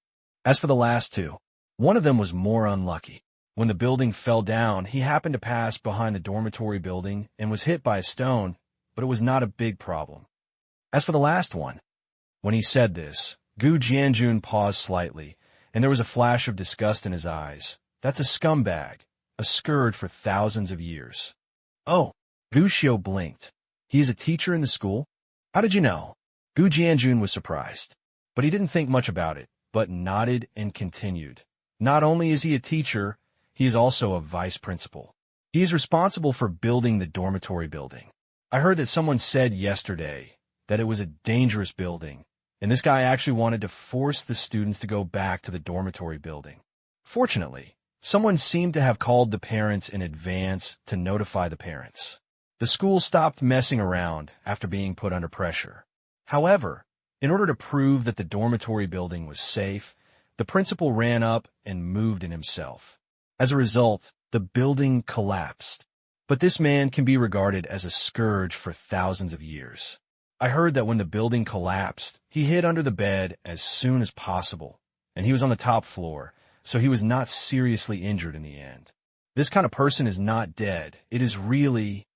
As for the last 2, one of them was more unlucky. When the building fell down, he happened to pass behind the dormitory building and was hit by a stone, but it was not a big problem. As for the last one, when he said this, Gu Jianjun paused slightly, and there was a flash of disgust in his eyes. That's a scumbag, a scourge for thousands of years. Oh, Gu Xiu blinked. He is a teacher in the school? How did you know? Gu Jianjun was surprised, but he didn't think much about it, but nodded and continued. Not only is he a teacher, he is also a vice principal. He is responsible for building the dormitory building. I heard that someone said yesterday that it was a dangerous building, and this guy actually wanted to force the students to go back to the dormitory building. Fortunately, someone seemed to have called the parents in advance to notify the parents. The school stopped messing around after being put under pressure. However, in order to prove that the dormitory building was safe, the principal ran up and moved in himself. As a result, the building collapsed. But this man can be regarded as a scourge for thousands of years. I heard that when the building collapsed, he hid under the bed as soon as possible, and he was on the top floor, so he was not seriously injured in the end. This kind of person is not dead. It is really...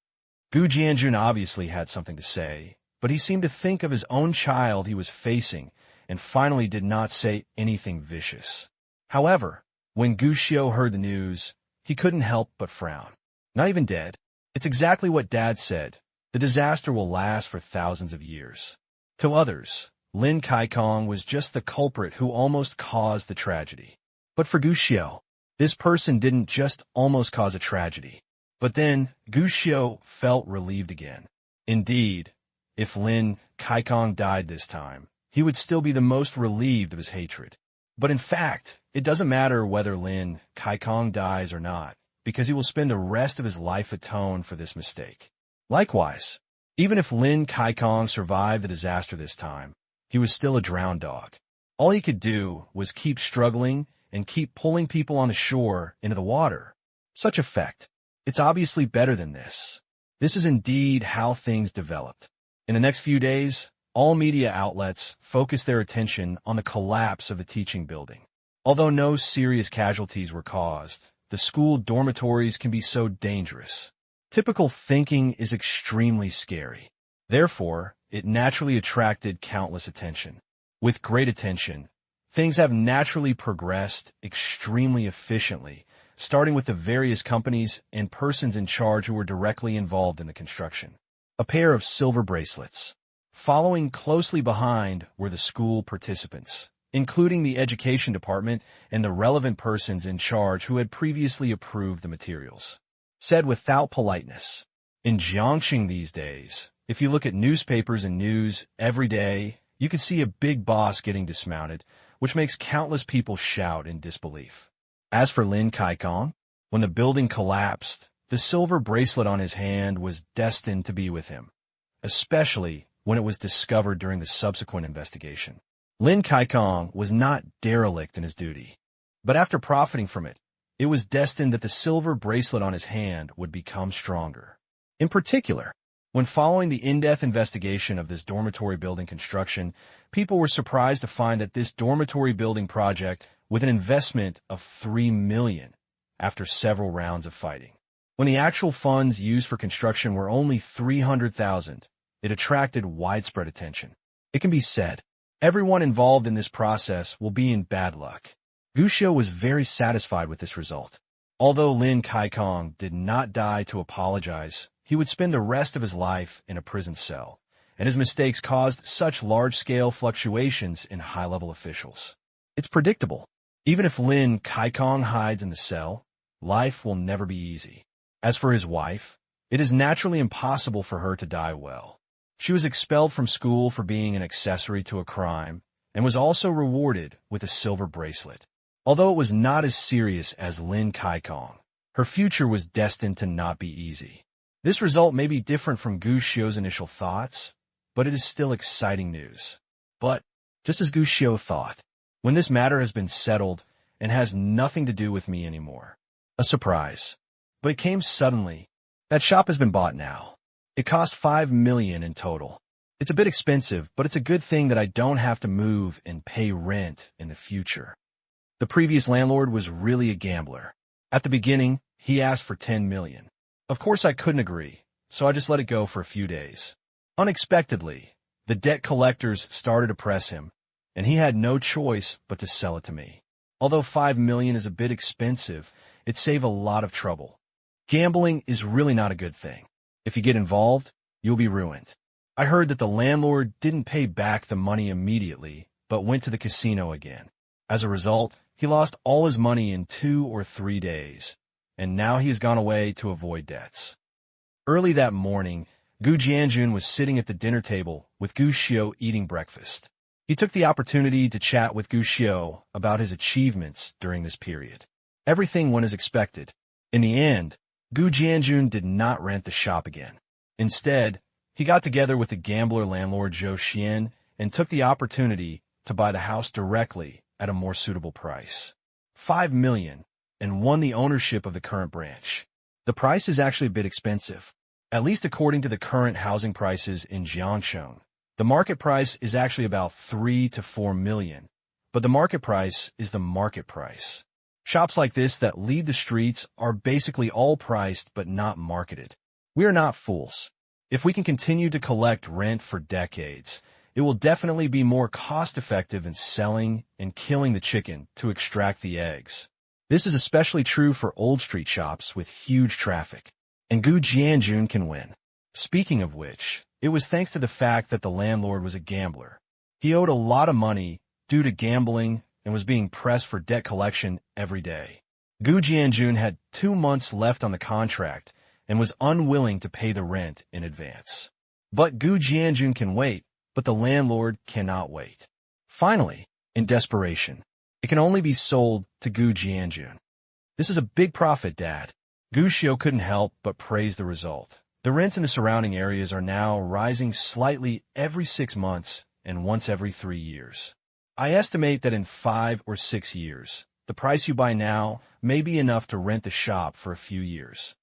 Gu Jianjun obviously had something to say, but he seemed to think of his own child he was facing and finally did not say anything vicious. However, when Gu Xiu heard the news, he couldn't help but frown. Not even dead. It's exactly what Dad said. The disaster will last for thousands of years. To others, Lin Kaikong was just the culprit who almost caused the tragedy. But for Gu Xiu, this person didn't just almost cause a tragedy. But then, Gu Xiu felt relieved again. Indeed, if Lin Kaikong died this time, he would still be the most relieved of his hatred. But in fact, it doesn't matter whether Lin Kaikong dies or not, because he will spend the rest of his life atoned for this mistake. Likewise, even if Lin Kaikong survived the disaster this time, he was still a drowned dog. All he could do was keep struggling and keep pulling people on the shore into the water. Such effect. It's obviously better than this. This is indeed how things developed. In the next few days, all media outlets focused their attention on the collapse of the teaching building. Although no serious casualties were caused, the school dormitories can be so dangerous. Typical thinking is extremely scary. Therefore, it naturally attracted countless attention. With great attention, things have naturally progressed extremely efficiently, starting with the various companies and persons in charge who were directly involved in the construction. A pair of silver bracelets. Following closely behind were the school participants, including the education department and the relevant persons in charge who had previously approved the materials. Said without politeness. In Jiangxing these days, if you look at newspapers and news every day, you can see a big boss getting dismounted, which makes countless people shout in disbelief. As for Lin Kaikong, when the building collapsed, the silver bracelet on his hand was destined to be with him, especially when it was discovered during the subsequent investigation. Lin Kaikong was not derelict in his duty, but after profiting from it, it was destined that the silver bracelet on his hand would become stronger. In particular, when following the in-depth investigation of this dormitory building construction, people were surprised to find that this dormitory building project, with an investment of $3 million after several rounds of fighting. When the actual funds used for construction were only $300,000, it attracted widespread attention. It can be said, everyone involved in this process will be in bad luck. Gu Xiu was very satisfied with this result. Although Lin Kaikong did not die to apologize, he would spend the rest of his life in a prison cell, and his mistakes caused such large-scale fluctuations in high-level officials. It's predictable. Even if Lin Kaikong hides in the cell, life will never be easy. As for his wife, it is naturally impossible for her to die well. She was expelled from school for being an accessory to a crime, and was also rewarded with a silver bracelet. Although it was not as serious as Lin Kaikong, her future was destined to not be easy. This result may be different from Gu Xiu's initial thoughts, but it is still exciting news. But, just as Gu Xiu thought, when this matter has been settled and has nothing to do with me anymore. A surprise. But it came suddenly. That shop has been bought now. It cost $5 million in total. It's a bit expensive, but it's a good thing that I don't have to move and pay rent in the future. The previous landlord was really a gambler. At the beginning, he asked for $10 million. Of course I couldn't agree, so I just let it go for a few days. Unexpectedly, the debt collectors started to press him, and he had no choice but to sell it to me. Although $5 million is a bit expensive, it saved a lot of trouble. Gambling is really not a good thing. If you get involved, you'll be ruined. I heard that the landlord didn't pay back the money immediately, but went to the casino again. As a result, he lost all his money in 2 or 3 days, and now he has gone away to avoid debts. Early that morning, Gu Jianjun was sitting at the dinner table with Gu Xiu eating breakfast. He took the opportunity to chat with Gu Xiu about his achievements during this period. Everything went as expected. In the end, Gu Jianjun did not rent the shop again. Instead, he got together with the gambler landlord Zhou Xian and took the opportunity to buy the house directly at a more suitable price. $5 million, and won the ownership of the current branch. The price is actually a bit expensive, at least according to the current housing prices in Jiangsheng. The market price is actually about 3 to 4 million, but the market price is the market price. Shops like this that lead the streets are basically all priced but not marketed. We are not fools. If we can continue to collect rent for decades, it will definitely be more cost-effective than selling and killing the chicken to extract the eggs. This is especially true for old street shops with huge traffic. And Gu Jianjun can win. Speaking of which, it was thanks to the fact that the landlord was a gambler. He owed a lot of money due to gambling and was being pressed for debt collection every day. Gu Jianjun had 2 months left on the contract and was unwilling to pay the rent in advance. But Gu Jianjun can wait, but the landlord cannot wait. Finally, in desperation, it can only be sold to Gu Jianjun. This is a big profit, Dad. Gu Xiu couldn't help but praise the result. The rents in the surrounding areas are now rising slightly every 6 months and once every 3 years. I estimate that in 5 or 6 years, the price you buy now may be enough to rent the shop for a few years.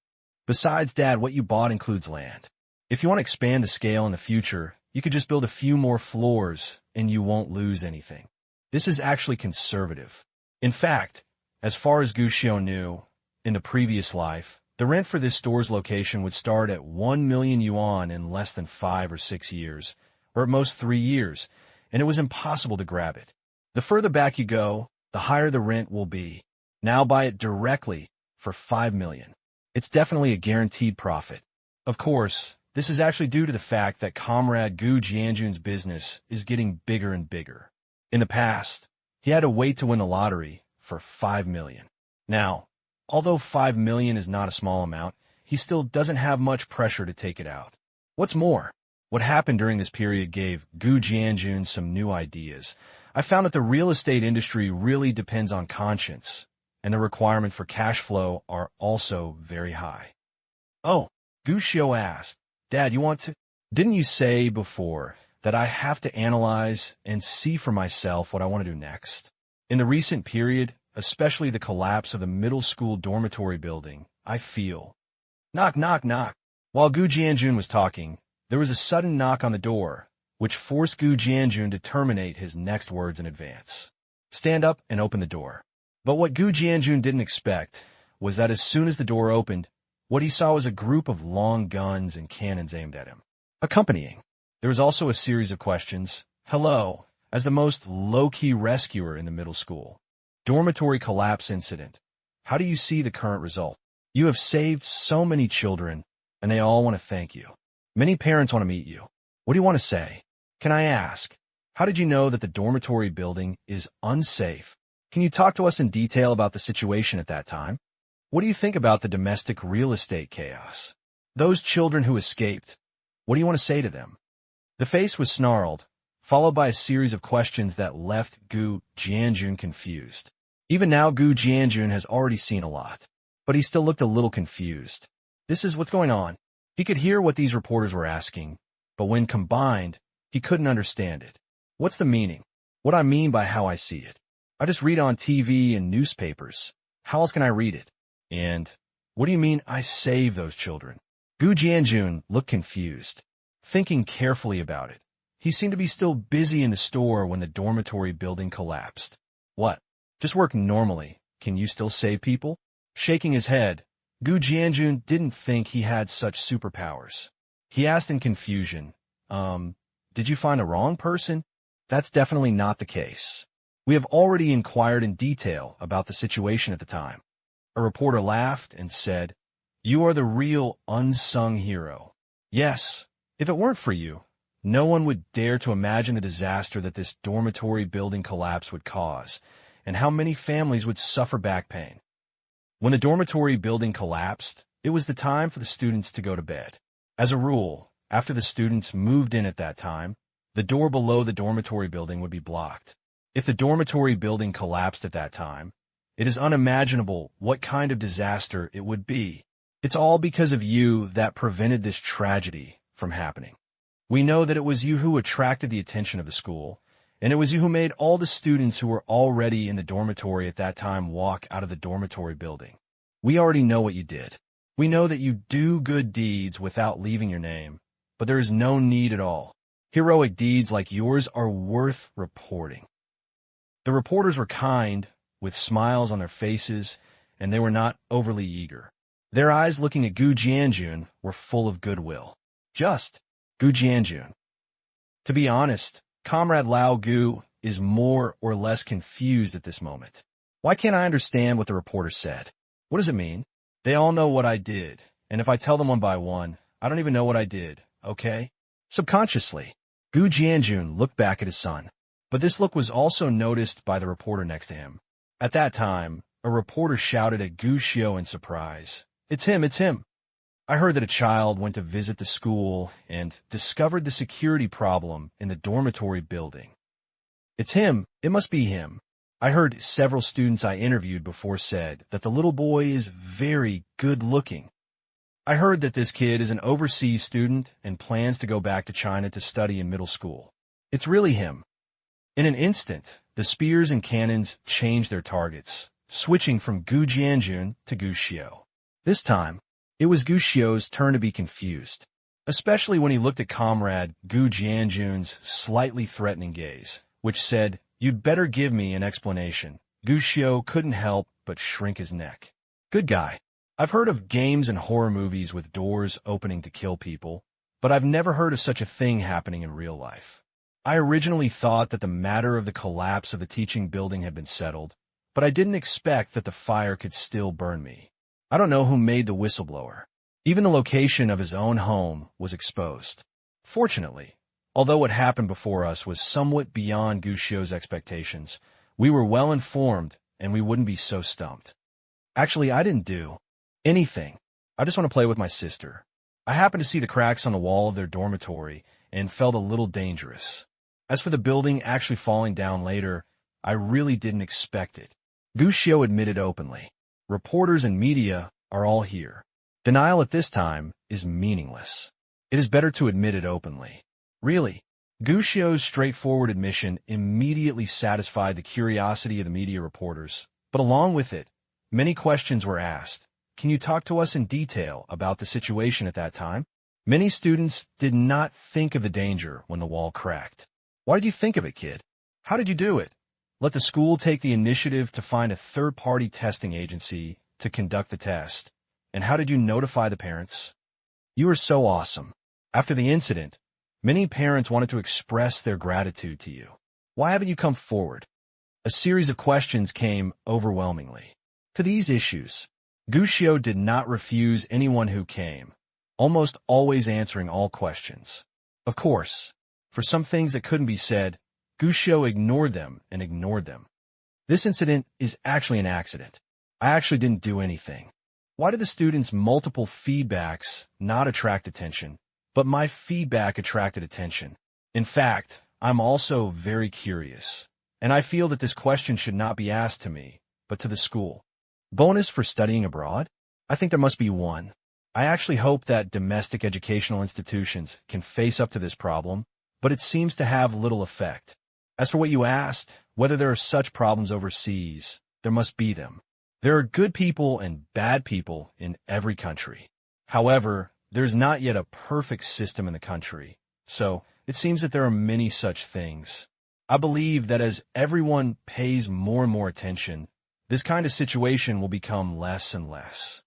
Besides, Dad, what you bought includes land. If you want to expand the scale in the future, you could just build a few more floors and you won't lose anything. This is actually conservative. In fact, as far as Gu Xiu knew, in the previous life, the rent for this store's location would start at 1 million yuan in less than 5 or 6 years, or at most 3 years, and it was impossible to grab it. The further back you go, the higher the rent will be. Now buy it directly for 5 million. It's definitely a guaranteed profit. Of course, this is actually due to the fact that Comrade Gu Jianjun's business is getting bigger and bigger. In the past, he had to wait to win the lottery for 5 million. Now, although 5 million is not a small amount, he still doesn't have much pressure to take it out. What's more, what happened during this period gave Gu Jianjun some new ideas. I found that the real estate industry really depends on conscience, and the requirement for cash flow are also very high. Oh, Gu Xiu asked, Dad, didn't you say before that I have to analyze and see for myself what I want to do next? In the recent period, especially the collapse of the middle school dormitory building, I feel. Knock, knock, knock. While Gu Jianjun was talking, there was a sudden knock on the door, which forced Gu Jianjun to terminate his next words in advance. Stand up and open the door. But what Gu Jianjun didn't expect was that as soon as the door opened, what he saw was a group of long guns and cannons aimed at him. Accompanying, there was also a series of questions. Hello, as the most low-key rescuer in the middle school. Dormitory collapse incident. How do you see the current result? You have saved so many children, and they all want to thank you. Many parents want to meet you. What do you want to say? Can I ask, how did you know that the dormitory building is unsafe? Can you talk to us in detail about the situation at that time? What do you think about the domestic real estate chaos? Those children who escaped, what do you want to say to them? The face was snarled, followed by a series of questions that left Gu Jianjun confused. Even now, Gu Jianjun has already seen a lot, but he still looked a little confused. This is what's going on. He could hear what these reporters were asking, but when combined, he couldn't understand it. What's the meaning? What I mean by how I see it. I just read on TV and newspapers. How else can I read it? And what do you mean I save those children? Gu Jianjun looked confused, thinking carefully about it. He seemed to be still busy in the store when the dormitory building collapsed. What? Just work normally. Can you still save people? Shaking his head, Gu Jianjun didn't think he had such superpowers. He asked in confusion, did you find the wrong person? That's definitely not the case. We have already inquired in detail about the situation at the time. A reporter laughed and said, "You are the real unsung hero. Yes, if it weren't for you, no one would dare to imagine the disaster that this dormitory building collapse would cause, and how many families would suffer back pain." When the dormitory building collapsed, it was the time for the students to go to bed. As a rule, after the students moved in at that time, the door below the dormitory building would be blocked. If the dormitory building collapsed at that time, it is unimaginable what kind of disaster it would be. It's all because of you that prevented this tragedy from happening. We know that it was you who attracted the attention of the school, and it was you who made all the students who were already in the dormitory at that time walk out of the dormitory building. We already know what you did. We know that you do good deeds without leaving your name, but there is no need at all. Heroic deeds like yours are worth reporting. The reporters were kind, with smiles on their faces, and they were not overly eager. Their eyes looking at Gu Jianjun were full of goodwill. Just Gu Jianjun. To be honest, Comrade Lao Gu is more or less confused at this moment. Why can't I understand what the reporter said? What does it mean? They all know what I did, and if I tell them one by one, I don't even know what I did, okay? Subconsciously, Gu Jianjun looked back at his son, but this look was also noticed by the reporter next to him. At that time, a reporter shouted at Gu Xiu in surprise, "It's him, it's him." I heard that a child went to visit the school and discovered the security problem in the dormitory building. It's him, it must be him. I heard several students I interviewed before said that the little boy is very good looking. I heard that this kid is an overseas student and plans to go back to China to study in middle school. It's really him. In an instant, the spears and cannons changed their targets, switching from Gu Jianjun to Gu Xiu. This time, it was Gu Xiu's turn to be confused, especially when he looked at Comrade Gu Jianjun's slightly threatening gaze, which said, "You'd better give me an explanation." Gu Xiu couldn't help but shrink his neck. Good guy. I've heard of games and horror movies with doors opening to kill people, but I've never heard of such a thing happening in real life. I originally thought that the matter of the collapse of the teaching building had been settled, but I didn't expect that the fire could still burn me. I don't know who made the whistleblower. Even the location of his own home was exposed. Fortunately, although what happened before us was somewhat beyond Gu Xiu's expectations, we were well informed and we wouldn't be so stumped. Actually, I didn't do anything. I just want to play with my sister. I happened to see the cracks on the wall of their dormitory and felt a little dangerous. As for the building actually falling down later, I really didn't expect it. Gu Xiu admitted openly. Reporters and media are all here. Denial at this time is meaningless. It is better to admit it openly. Really, Gu Xiu's straightforward admission immediately satisfied the curiosity of the media reporters, but along with it, many questions were asked. Can you talk to us in detail about the situation at that time? Many students did not think of the danger when the wall cracked. Why did you think of it, kid? How did you do it? Let the school take the initiative to find a third-party testing agency to conduct the test. And how did you notify the parents? You are so awesome. After the incident, many parents wanted to express their gratitude to you. Why haven't you come forward? A series of questions came overwhelmingly. To these issues, Gu Xiu did not refuse anyone who came, almost always answering all questions. Of course, for some things that couldn't be said, Gu Xiu ignored them and ignored them. This incident is actually an accident. I actually didn't do anything. Why did the students' multiple feedbacks not attract attention, but my feedback attracted attention? In fact, I'm also very curious, and I feel that this question should not be asked to me, but to the school. Bonus for studying abroad? I think there must be one. I actually hope that domestic educational institutions can face up to this problem, but it seems to have little effect. As for what you asked, whether there are such problems overseas, there must be them. There are good people and bad people in every country. However, there's not yet a perfect system in the country, so it seems that there are many such things. I believe that as everyone pays more and more attention, this kind of situation will become less and less.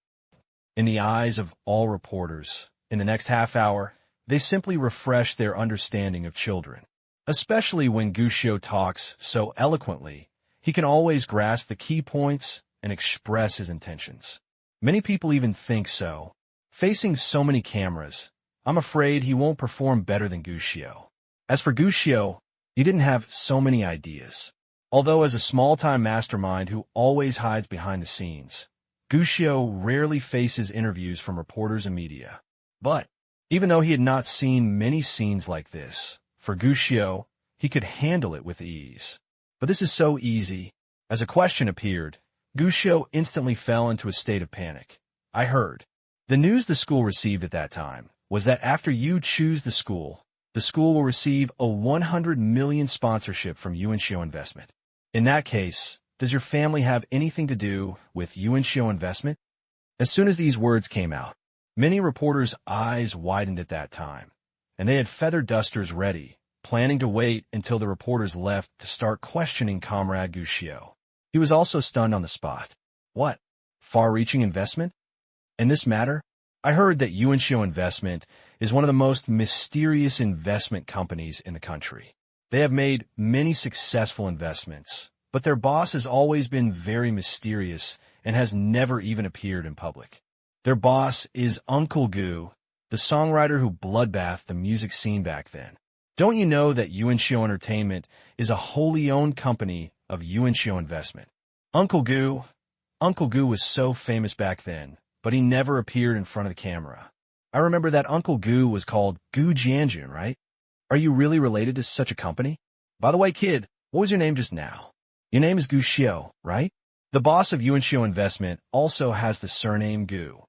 In the eyes of all reporters, in the next half hour, they simply refresh their understanding of children. Especially when Guccio talks so eloquently, he can always grasp the key points and express his intentions. Many people even think so. Facing so many cameras, I'm afraid he won't perform better than Guccio. As for Guccio, he didn't have so many ideas. Although as a small-time mastermind who always hides behind the scenes, Guccio rarely faces interviews from reporters and media. But even though he had not seen many scenes like this, for Guccio, he could handle it with ease. But this is so easy. As a question appeared, Guccio instantly fell into a state of panic. I heard. The news the school received at that time was that after you choose the school will receive a 100 million sponsorship from Yuanxiu Investment. In that case, does your family have anything to do with Yuanxiu Investment? As soon as these words came out, many reporters' eyes widened at that time, and they had feather dusters ready, planning to wait until the reporters left to start questioning Comrade Guccio. He was also stunned on the spot. What? Far-reaching investment? In this matter, I heard that Yuanxiu Investment is one of the most mysterious investment companies in the country. They have made many successful investments, but their boss has always been very mysterious and has never even appeared in public. Their boss is Uncle Gu, the songwriter who bloodbathed the music scene back then. Don't you know that Yuanxiu Entertainment is a wholly owned company of Yuanxiu Investment? Uncle Gu was so famous back then, but he never appeared in front of the camera. I remember that Uncle Gu was called Gu Jianjun, right? Are you really related to such a company? By the way, kid, what was your name just now? Your name is Guccio, right? The boss of Yuanxiu Investment also has the surname Gu.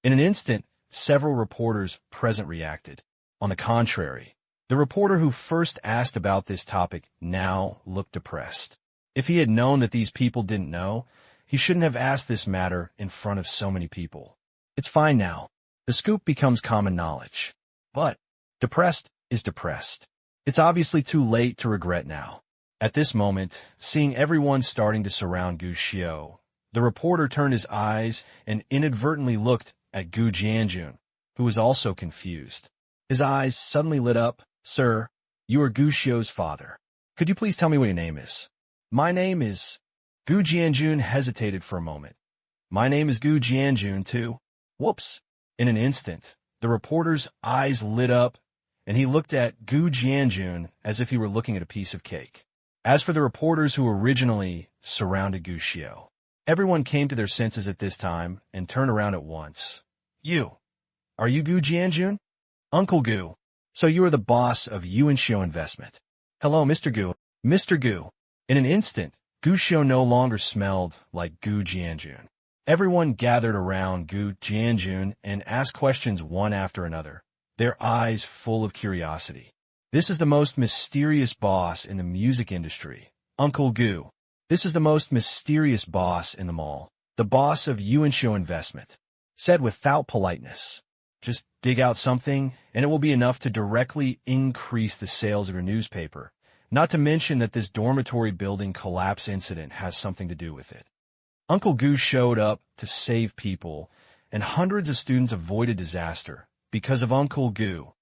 In an instant, several reporters present reacted. On the contrary, the reporter who first asked about this topic now looked depressed. If he had known that these people didn't know, he shouldn't have asked this matter in front of so many people. It's fine now. The scoop becomes common knowledge. But depressed is depressed. It's obviously too late to regret now. At this moment, seeing everyone starting to surround Guccio, the reporter turned his eyes and inadvertently looked at Gu Jianjun, who was also confused. His eyes suddenly lit up. Sir, you are Guccio's father. Could you please tell me what your name is? My name is... Gu Jianjun hesitated for a moment. My name is Gu Jianjun, too. Whoops. In an instant, the reporter's eyes lit up, and he looked at Gu Jianjun as if he were looking at a piece of cake. As for the reporters who originally surrounded Guccio, everyone came to their senses at this time and turned around at once. Are you Gu Jianjun? Uncle Gu. So you are the boss of Yuanxiu Investment. Hello, Mr. Gu. Mr. Gu. In an instant, Guccio no longer smelled like Gu Jianjun. Everyone gathered around Gu Jianjun and asked questions one after another, their eyes full of curiosity. This is the most mysterious boss in the music industry, Uncle Gu. This is the most mysterious boss in the mall, the boss of Yuanxiu Investment. Said without politeness. Just dig out something, and it will be enough to directly increase the sales of your newspaper. Not to mention that this dormitory building collapse incident has something to do with it. Uncle Gu showed up to save people, and hundreds of students avoided disaster because of Uncle Gu.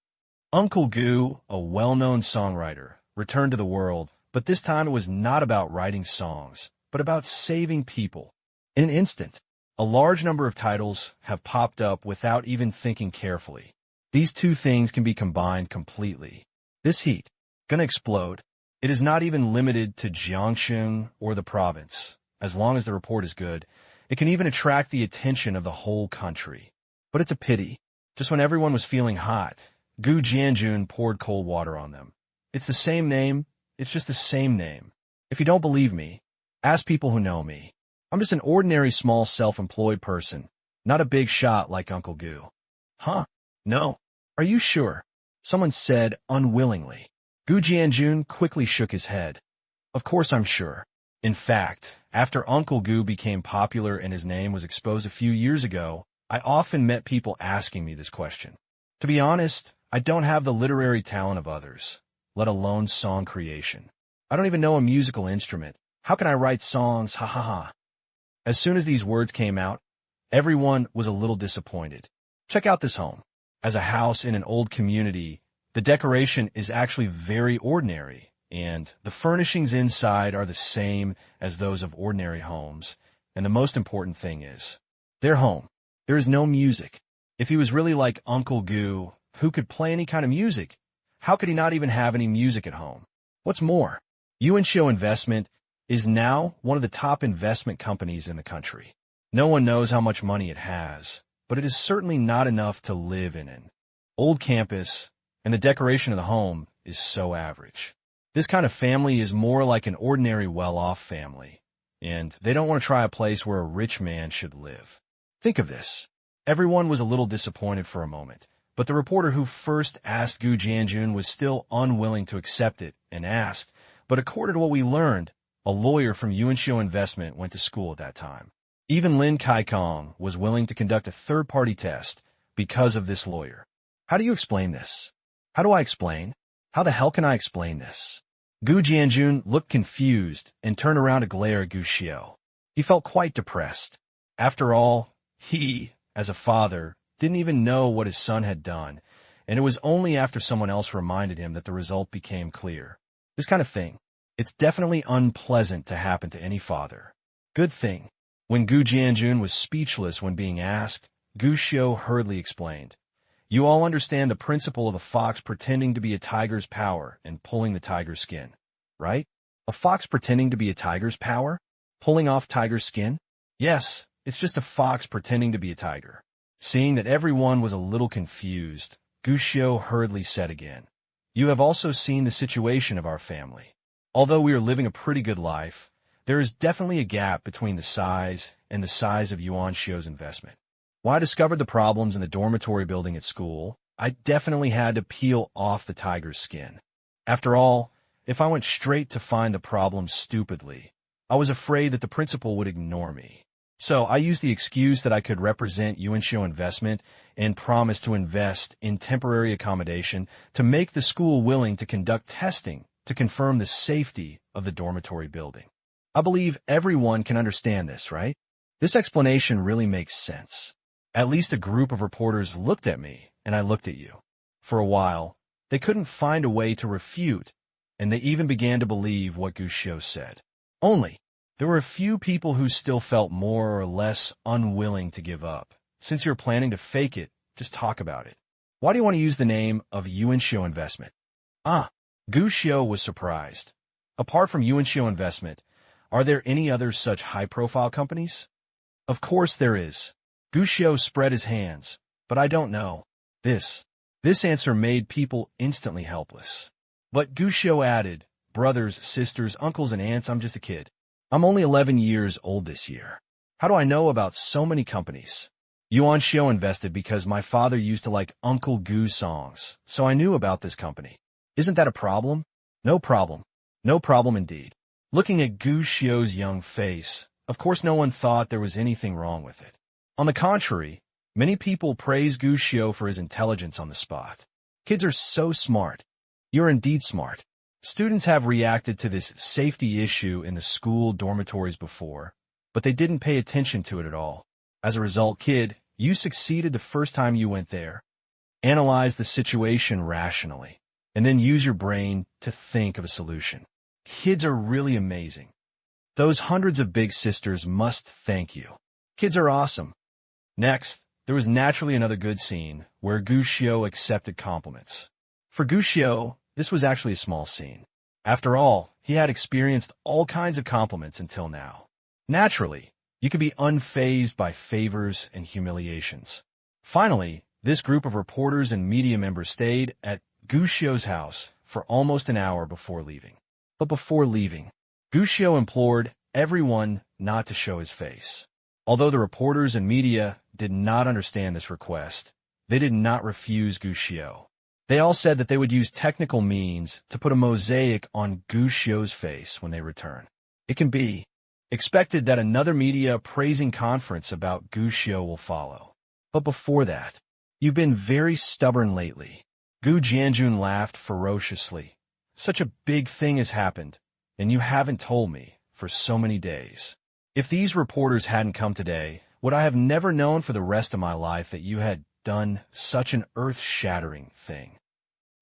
Uncle Gu, a well-known songwriter, returned to the world, but this time it was not about writing songs, but about saving people. In an instant, a large number of titles have popped up without even thinking carefully. These two things can be combined completely. This heat, gonna explode. It is not even limited to Jiangxing or the province. As long as the report is good, it can even attract the attention of the whole country. But it's a pity. Just when everyone was feeling hot, Gu Jianjun poured cold water on them. It's the same name. It's just the same name. If you don't believe me, ask people who know me. I'm just an ordinary small self-employed person, not a big shot like Uncle Gu. Huh? No. Are you sure? Someone said unwillingly. Gu Jianjun quickly shook his head. Of course I'm sure. In fact, after Uncle Gu became popular and his name was exposed a few years ago, I often met people asking me this question. To be honest, I don't have the literary talent of others, let alone song creation. I don't even know a musical instrument. How can I write songs? Ha ha ha. As soon as these words came out, everyone was a little disappointed. Check out this home. As a house in an old community, The decoration is actually very ordinary, and the furnishings inside are the same as those of ordinary homes. And the most important thing is, their home. There is no music. If he was really like Uncle Goo, who could play any kind of music, how could he not even have any music at home? What's more, UNCHO Investment is now one of the top investment companies in the country. No one knows how much money it has, but it is certainly not enough to live in an old campus, and the decoration of the home is so average. This kind of family is more like an ordinary well-off family, and they don't want to try a place where a rich man should live. Think of this. Everyone was a little disappointed for a moment, but the reporter who first asked Gu Jianjun was still unwilling to accept it and asked, but according to what we learned, a lawyer from UNCHO Investment went to school at that time. Even Lin Kai-kong was willing to conduct a third-party test because of this lawyer. How do you explain this? How do I explain? How the hell can I explain this? Gu Jianjun looked confused and turned around to glare at Gu Xiao. He felt quite depressed. After all, he, as a father, didn't even know what his son had done, and it was only after someone else reminded him that the result became clear. This kind of thing, it's definitely unpleasant to happen to any father. Good thing. When Gu Jianjun was speechless when being asked, Gu Xiao hurriedly explained, "You all understand the principle of a fox pretending to be a tiger's power and pulling the tiger's skin, right? A fox pretending to be a tiger's power? Pulling off tiger's skin? Yes, it's just a fox pretending to be a tiger." Seeing that everyone was a little confused, Gu Xiao hurriedly said again, "You have also seen the situation of our family. Although we are living a pretty good life, there is definitely a gap between the size and the size of UNCHO's investment. When I discovered the problems in the dormitory building at school, I definitely had to peel off the tiger's skin. After all, if I went straight to find the problem stupidly, I was afraid that the principal would ignore me. So I used the excuse that I could represent UNCHO Investment and promise to invest in temporary accommodation to make the school willing to conduct testing to confirm the safety of the dormitory building. I believe everyone can understand this, right? This explanation really makes sense. At least a group of reporters looked at me, and I looked at you. For a while, they couldn't find a way to refute, and they even began to believe what Gu Xiao said. Only, there were a few people who still felt more or less unwilling to give up. Since you're planning to fake it, just talk about it. Why do you want to use the name of UNCHO Investment? Gu Xiao was surprised. Apart from UNCHO Investment, are there any other such high-profile companies? Of course there is. Gu Xiao spread his hands, but I don't know. This answer made people instantly helpless. But Gu Xiao added, "Brothers, sisters, uncles, and aunts, I'm just a kid. I'm only 11 years old this year. How do I know about so many companies? UNCHO invested because my father used to like Uncle Gu songs, so I knew about this company. Isn't that a problem? No problem. No problem indeed." Looking at Gu Xiao's young face, of course no one thought there was anything wrong with it. On the contrary, many people praise Gu Xiao for his intelligence on the spot. Kids are so smart. You're indeed smart. Students have reacted to this safety issue in the school dormitories before, but they didn't pay attention to it at all. As a result, kid, you succeeded the first time you went there. Analyze the situation rationally, and then use your brain to think of a solution. Kids are really amazing. Those hundreds of big sisters must thank you. Kids are awesome. Next, there was naturally another good scene where Gu Xiao accepted compliments. For Gu Xiao, this was actually a small scene. After all, he had experienced all kinds of compliments until now. Naturally, you could be unfazed by favors and humiliations. Finally, this group of reporters and media members stayed at Gu Xiao's house for almost an hour before leaving. But before leaving, Gu Xiao implored everyone not to show his face. Although the reporters and media did not understand this request, they did not refuse Gu Xiao. They all said that they would use technical means to put a mosaic on Gu Xiao's face when they return. It can be expected that another media praising conference about Gu Xiao will follow. But before that, you've been very stubborn lately. Gu Jianjun laughed ferociously. Such a big thing has happened, and you haven't told me for so many days. If these reporters hadn't come today, would I have never known for the rest of my life that you had done such an earth-shattering thing?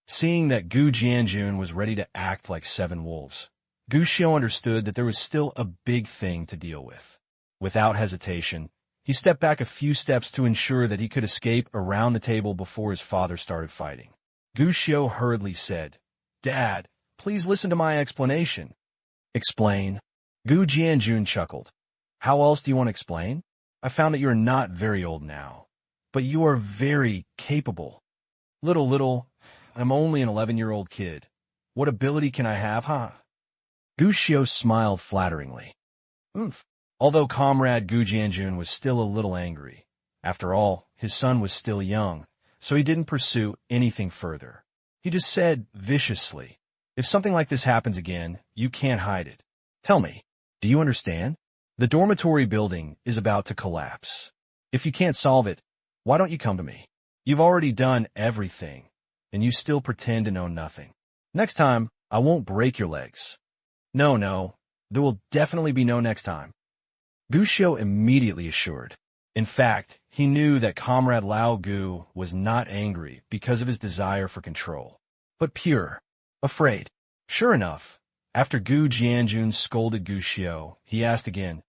Seeing that Gu Jianjun was ready to act like seven wolves, Gu Xiu understood that there was still a big thing to deal with. Without hesitation, he stepped back a few steps to ensure that he could escape around the table before his father started fighting. Gu Xiu hurriedly said, "Dad, please listen to my explanation." "Explain?" Gu Jianjun chuckled. "How else do you want to explain? I found that you are not very old now, but you are very capable." Little, I'm only an 11-year-old kid. What ability can I have, huh?" Gu Xiu smiled flatteringly. "Oomph." Although Comrade Gu Jianjun was still a little angry. After all, his son was still young, so he didn't pursue anything further. He just said viciously, "If something like this happens again, you can't hide it. Tell me, do you understand? The dormitory building is about to collapse. If you can't solve it, why don't you come to me? You've already done everything, and you still pretend to know nothing. Next time, I won't break your legs." No, there will definitely be no next time," Gu Xiu immediately assured. In fact, he knew that Comrade Lao Gu was not angry because of his desire for control, but pure, afraid. Sure enough, after Gu Jianjun scolded Gu Xiu, he asked again,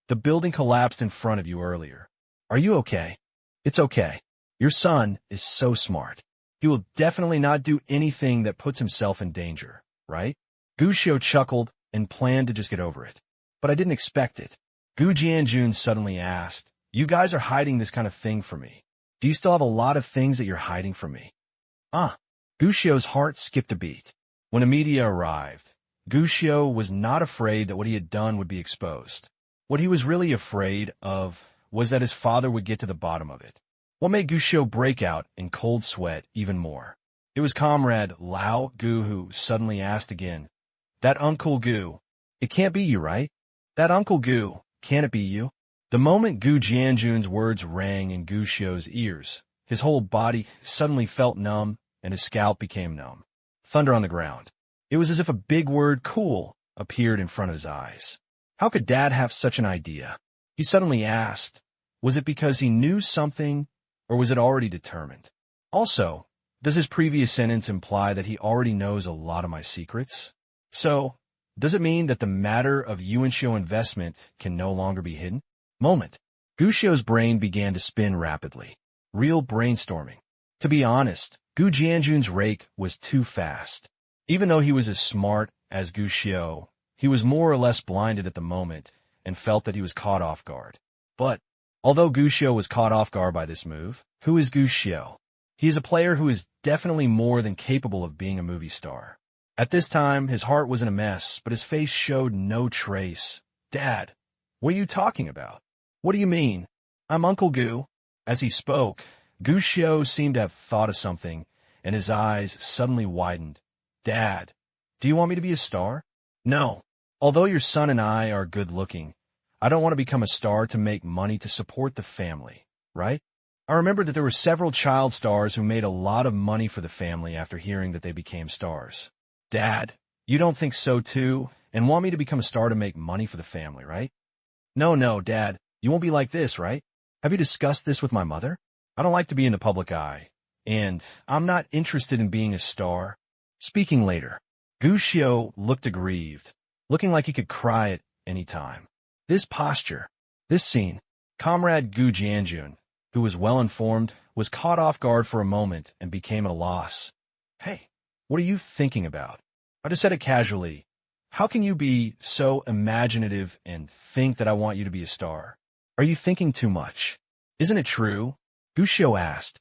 "The building collapsed in front of you earlier. Are you okay?" "It's okay. Your son is so smart. He will definitely not do anything that puts himself in danger, right?" Gu Xiu chuckled and planned to just get over it. "But I didn't expect it." Gu Jianjun suddenly asked, "You guys are hiding this kind of thing from me. Do you still have a lot of things that you're hiding from me?" Gu Xiu's heart skipped a beat. When Amidia arrived, Gu Xiu was not afraid that what he had done would be exposed. What he was really afraid of was that his father would get to the bottom of it. What made Gu Xiu break out in cold sweat even more? It was Comrade Lao Gu who suddenly asked again, "That Uncle Gu, it can't be you, right? That Uncle Gu, can it be you?" The moment Gu Jianjun's words rang in Gu Xiu's ears, his whole body suddenly felt numb and his scalp became numb. Thunder on the ground. It was as if a big word, "cool," appeared in front of his eyes. How could Dad have such an idea? He suddenly asked, was it because he knew something, or was it already determined? Also, does his previous sentence imply that he already knows a lot of my secrets? So, does it mean that the matter of Yuanxiu investment can no longer be hidden? Moment. Gu Xiu's brain began to spin rapidly. Real brainstorming. To be honest, Gu Jianjun's rake was too fast. Even though he was as smart as Gu Xiu, he was more or less blinded at the moment and felt that he was caught off guard. But, although Gu Xiu was caught off guard by this move, who is Gu Xiu? He is a player who is definitely more than capable of being a movie star. At this time, his heart was in a mess, but his face showed no trace. "Dad, what are you talking about? What do you mean? I'm Uncle Gu." As he spoke, Gu Xiu seemed to have thought of something, and his eyes suddenly widened. "Dad, do you want me to be a star?" "No. Although your son and I are good-looking, I don't want to become a star to make money to support the family, right? I remember that there were several child stars who made a lot of money for the family after hearing that they became stars." "Dad, you don't think so too, and want me to become a star to make money for the family, right?" No, Dad, you won't be like this, right? Have you discussed this with my mother? I don't like to be in the public eye, and I'm not interested in being a star." Speaking later, Gu Xiu looked aggrieved, looking like he could cry at any time. This posture, this scene, Comrade Gu Jianjun, who was well informed, was caught off guard for a moment and became at a loss. "Hey, what are you thinking about?" I just said it casually. "How can you be so imaginative and think that I want you to be a star? Are you thinking too much? Isn't it true?" Gu Xiu asked.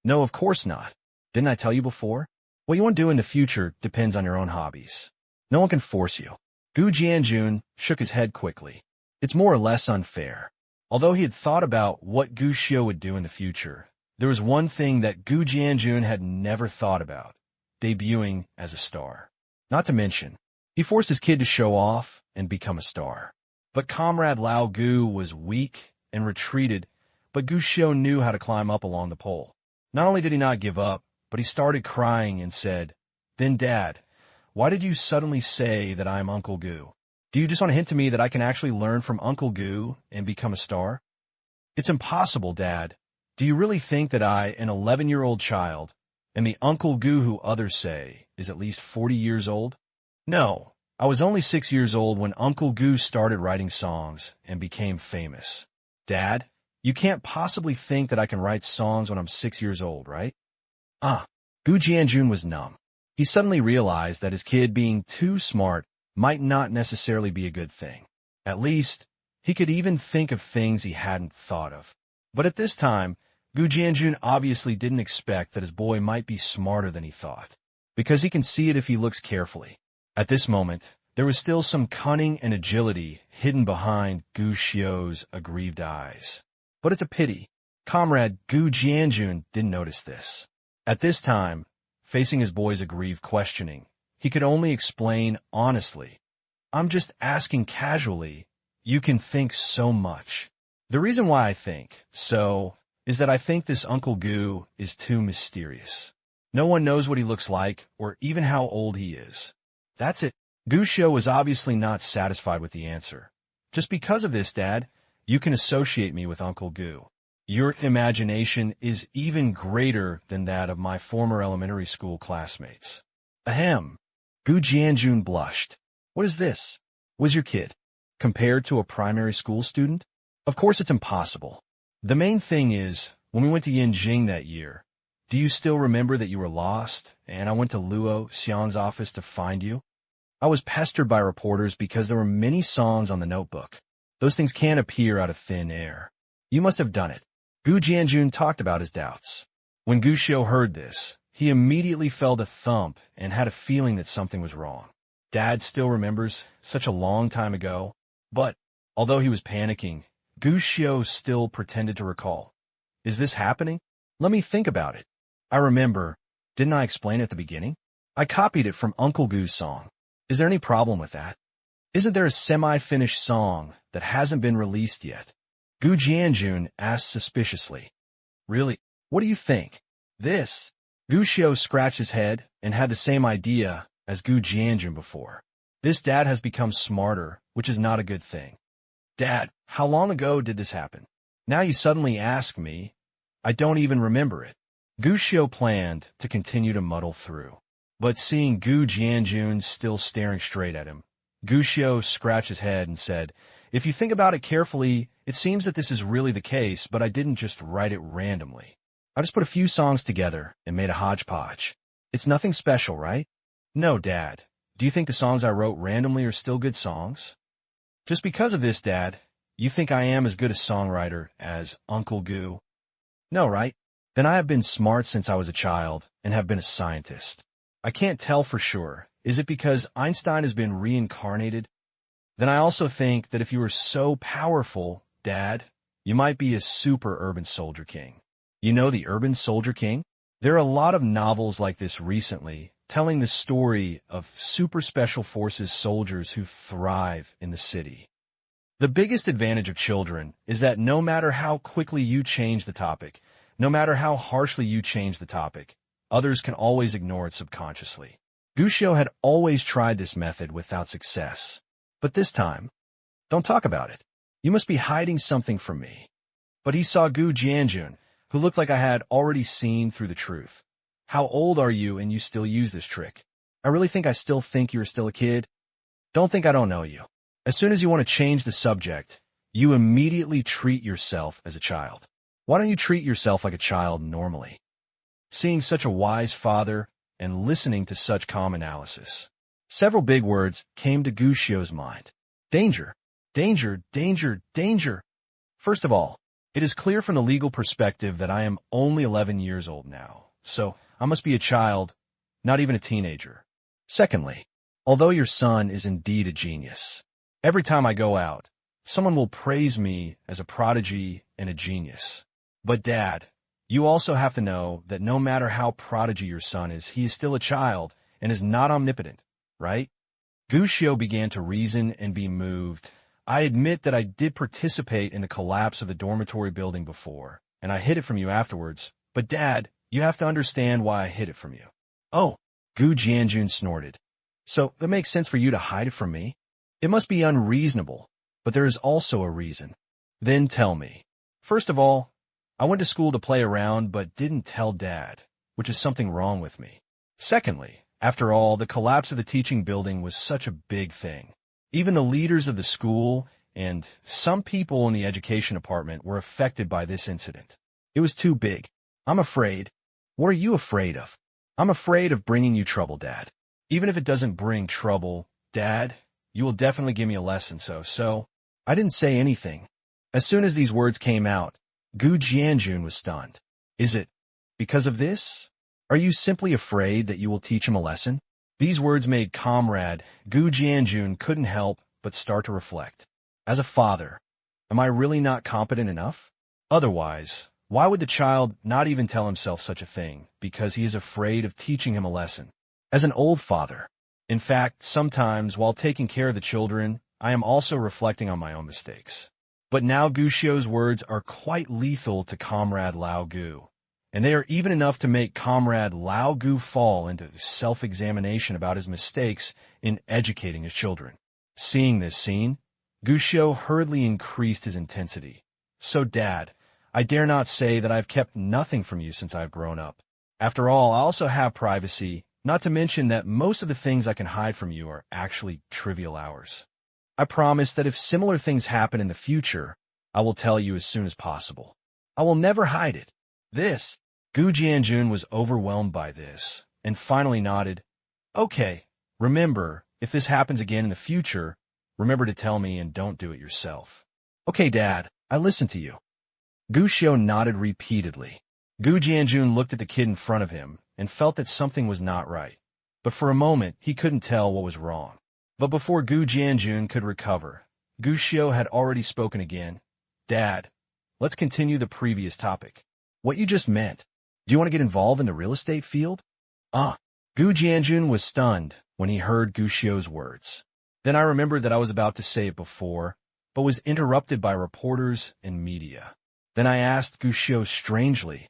"No, of course not. Didn't I tell you before? What you want to do in the future depends on your own hobbies. No one can force you." Gu Jianjun shook his head quickly. It's more or less unfair. Although he had thought about what Gu Xiu would do in the future, there was one thing that Gu Jianjun had never thought about: debuting as a star. Not to mention, he forced his kid to show off and become a star. But Comrade Lao Gu was weak and retreated, but Gu Xiu knew how to climb up along the pole. Not only did he not give up, but he started crying and said, "Then Dad, why did you suddenly say that I am Uncle Gu? Do you just want to hint to me that I can actually learn from Uncle Gu and become a star?" "It's impossible, Dad. Do you really think that I, an 11-year-old child, And the Uncle Goo who others say is at least 40 years old? No, I was only 6 years old when Uncle Goo started writing songs and became famous. Dad, you can't possibly think that I can write songs when I'm 6 years old, right? Gu Jianjun was numb. He suddenly realized that his kid being too smart might not necessarily be a good thing. At least, he could even think of things he hadn't thought of. But at this time, Gu Jianjun obviously didn't expect that his boy might be smarter than he thought, because he can see it if he looks carefully. At this moment, there was still some cunning and agility hidden behind Gu Xiu's aggrieved eyes. But it's a pity. Comrade Gu Jianjun didn't notice this. At this time, facing his boy's aggrieved questioning, he could only explain honestly, I'm just asking casually. You can think so much. The reason why I think so is that I think this Uncle Gu is too mysterious. No one knows what he looks like or even how old he is. That's it. Gu Xiu was obviously not satisfied with the answer. Just because of this, Dad, you can associate me with Uncle Gu. Your imagination is even greater than that of my former elementary school classmates. Ahem. Gu Jianjun blushed. What is this? Was your kid compared to a primary school student? Of course it's impossible. The main thing is, when we went to Yinjing that year, do you still remember that you were lost, and I went to Luo Xian's office to find you? I was pestered by reporters because there were many songs on the notebook. Those things can't appear out of thin air. You must have done it. Gu Jianjun talked about his doubts. When Gu Xiu heard this, he immediately felt a thump and had a feeling that something was wrong. Dad still remembers such a long time ago, but although he was panicking, Gu Xiu still pretended to recall. Is this happening? Let me think about it. I remember. Didn't I explain at the beginning? I copied it from Uncle Gu's song. Is there any problem with that? Isn't there a semi-finished song that hasn't been released yet? Gu Jianjun asked suspiciously. Really? What do you think? This? Gu Xiu scratched his head and had the same idea as Gu Jianjun before. This dad has become smarter, which is not a good thing. Dad, how long ago did this happen? Now you suddenly ask me. I don't even remember it. Gu Xiu planned to continue to muddle through. But seeing Gu Jianjun still staring straight at him, Gu Xiu scratched his head and said, if you think about it carefully, it seems that this is really the case, but I didn't just write it randomly. I just put a few songs together and made a hodgepodge. It's nothing special, right? No, Dad. Do you think the songs I wrote randomly are still good songs? Just because of this, Dad, you think I am as good a songwriter as Uncle Gu? No, right? Then I have been smart since I was a child and have been a scientist. I can't tell for sure. Is it because Einstein has been reincarnated? Then I also think that if you were so powerful, Dad, you might be a super urban soldier king. You know the urban soldier king? There are a lot of novels like this recently, telling the story of super special forces soldiers who thrive in the city. The biggest advantage of children is that no matter how quickly you change the topic, no matter how harshly you change the topic, others can always ignore it subconsciously. Gu Xiu had always tried this method without success. But this time, don't talk about it. You must be hiding something from me. But he saw Gu Jianjun, who looked like I had already seen through the truth. How old are you and you still use this trick? I really think I still think you're still a kid. Don't think I don't know you. As soon as you want to change the subject, you immediately treat yourself as a child. Why don't you treat yourself like a child normally? Seeing such a wise father and listening to such calm analysis, several big words came to Gu Xiu's mind. Danger, danger, danger, danger. First of all, it is clear from the legal perspective that I am only 11 years old now, so I must be a child, not even a teenager. Secondly, although your son is indeed a genius, every time I go out, someone will praise me as a prodigy and a genius. But Dad, you also have to know that no matter how prodigy your son is, he is still a child and is not omnipotent, right? Gu Xiu began to reason and be moved. I admit that I did participate in the collapse of the dormitory building before, and I hid it from you afterwards. But Dad, you have to understand why I hid it from you. Oh, Gu Jianjun snorted. So that makes sense for you to hide it from me? It must be unreasonable, but there is also a reason. Then tell me. First of all, I went to school to play around but didn't tell Dad. which is something wrong with me. Secondly, after all, the collapse of the teaching building was such a big thing. Even the leaders of the school and some people in the education department were affected by this incident. It was too big. I'm afraid. What are you afraid of? I'm afraid of bringing you trouble, Dad. Even if it doesn't bring trouble, Dad, you will definitely give me a lesson, so. I didn't say anything. As soon as these words came out, Gu Jianjun was stunned. Is it because of this? Are you simply afraid that you will teach him a lesson? These words made Comrade Gu Jianjun couldn't help but start to reflect. As a father, am I really not competent enough? Otherwise, why would the child not even tell himself such a thing because he is afraid of teaching him a lesson? As an old father, in fact, sometimes while taking care of the children, I am also reflecting on my own mistakes. But now Gu Xiu's words are quite lethal to Comrade Lao Gu, and they are even enough to make Comrade Lao Gu fall into self-examination about his mistakes in educating his children. Seeing this scene, Gu Xiu hurriedly increased his intensity. So, Dad, I dare not say that I have kept nothing from you since I have grown up. After all, I also have privacy, not to mention that most of the things I can hide from you are actually trivial hours. I promise that if similar things happen in the future, I will tell you as soon as possible. I will never hide it. This. Gu Jianjun was overwhelmed by this, and finally nodded. Okay, remember, if this happens again in the future, remember to tell me and don't do it yourself. Okay, Dad, I listen to you. Gu Xiu nodded repeatedly. Gu Jianjun looked at the kid in front of him and felt that something was not right. But for a moment, he couldn't tell what was wrong. But before Gu Jianjun could recover, Gu Xiu had already spoken again. Dad, let's continue the previous topic. What you just meant. Do you want to get involved in the real estate field? Gu Jianjun was stunned when he heard Gu Xiu's words. Then I remembered that I was about to say it before, but was interrupted by reporters and media. Then I asked Gu Xiu strangely,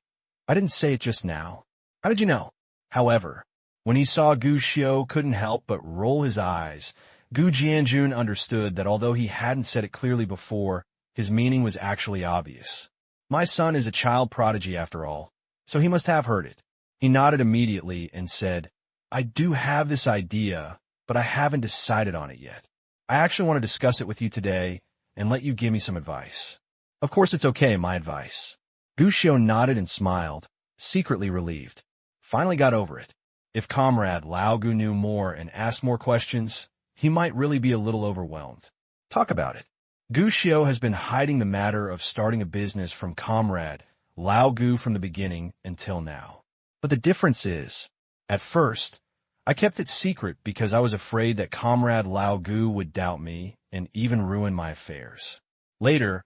I didn't say it just now. How did you know? However, when he saw Gu Xiu couldn't help but roll his eyes, Gu Jianjun understood that although he hadn't said it clearly before, his meaning was actually obvious. My son is a child prodigy after all, so he must have heard it. He nodded immediately and said, I do have this idea, but I haven't decided on it yet. I actually want to discuss it with you today and let you give me some advice. Of course it's okay, my advice. Gu Xiu nodded and smiled, secretly relieved. Finally got over it. If Comrade Lao Gu knew more and asked more questions, he might really be a little overwhelmed. Talk about it. Gu Xiu has been hiding the matter of starting a business from Comrade Lao Gu from the beginning until now. But the difference is, at first, I kept it secret because I was afraid that Comrade Lao Gu would doubt me and even ruin my affairs. Later,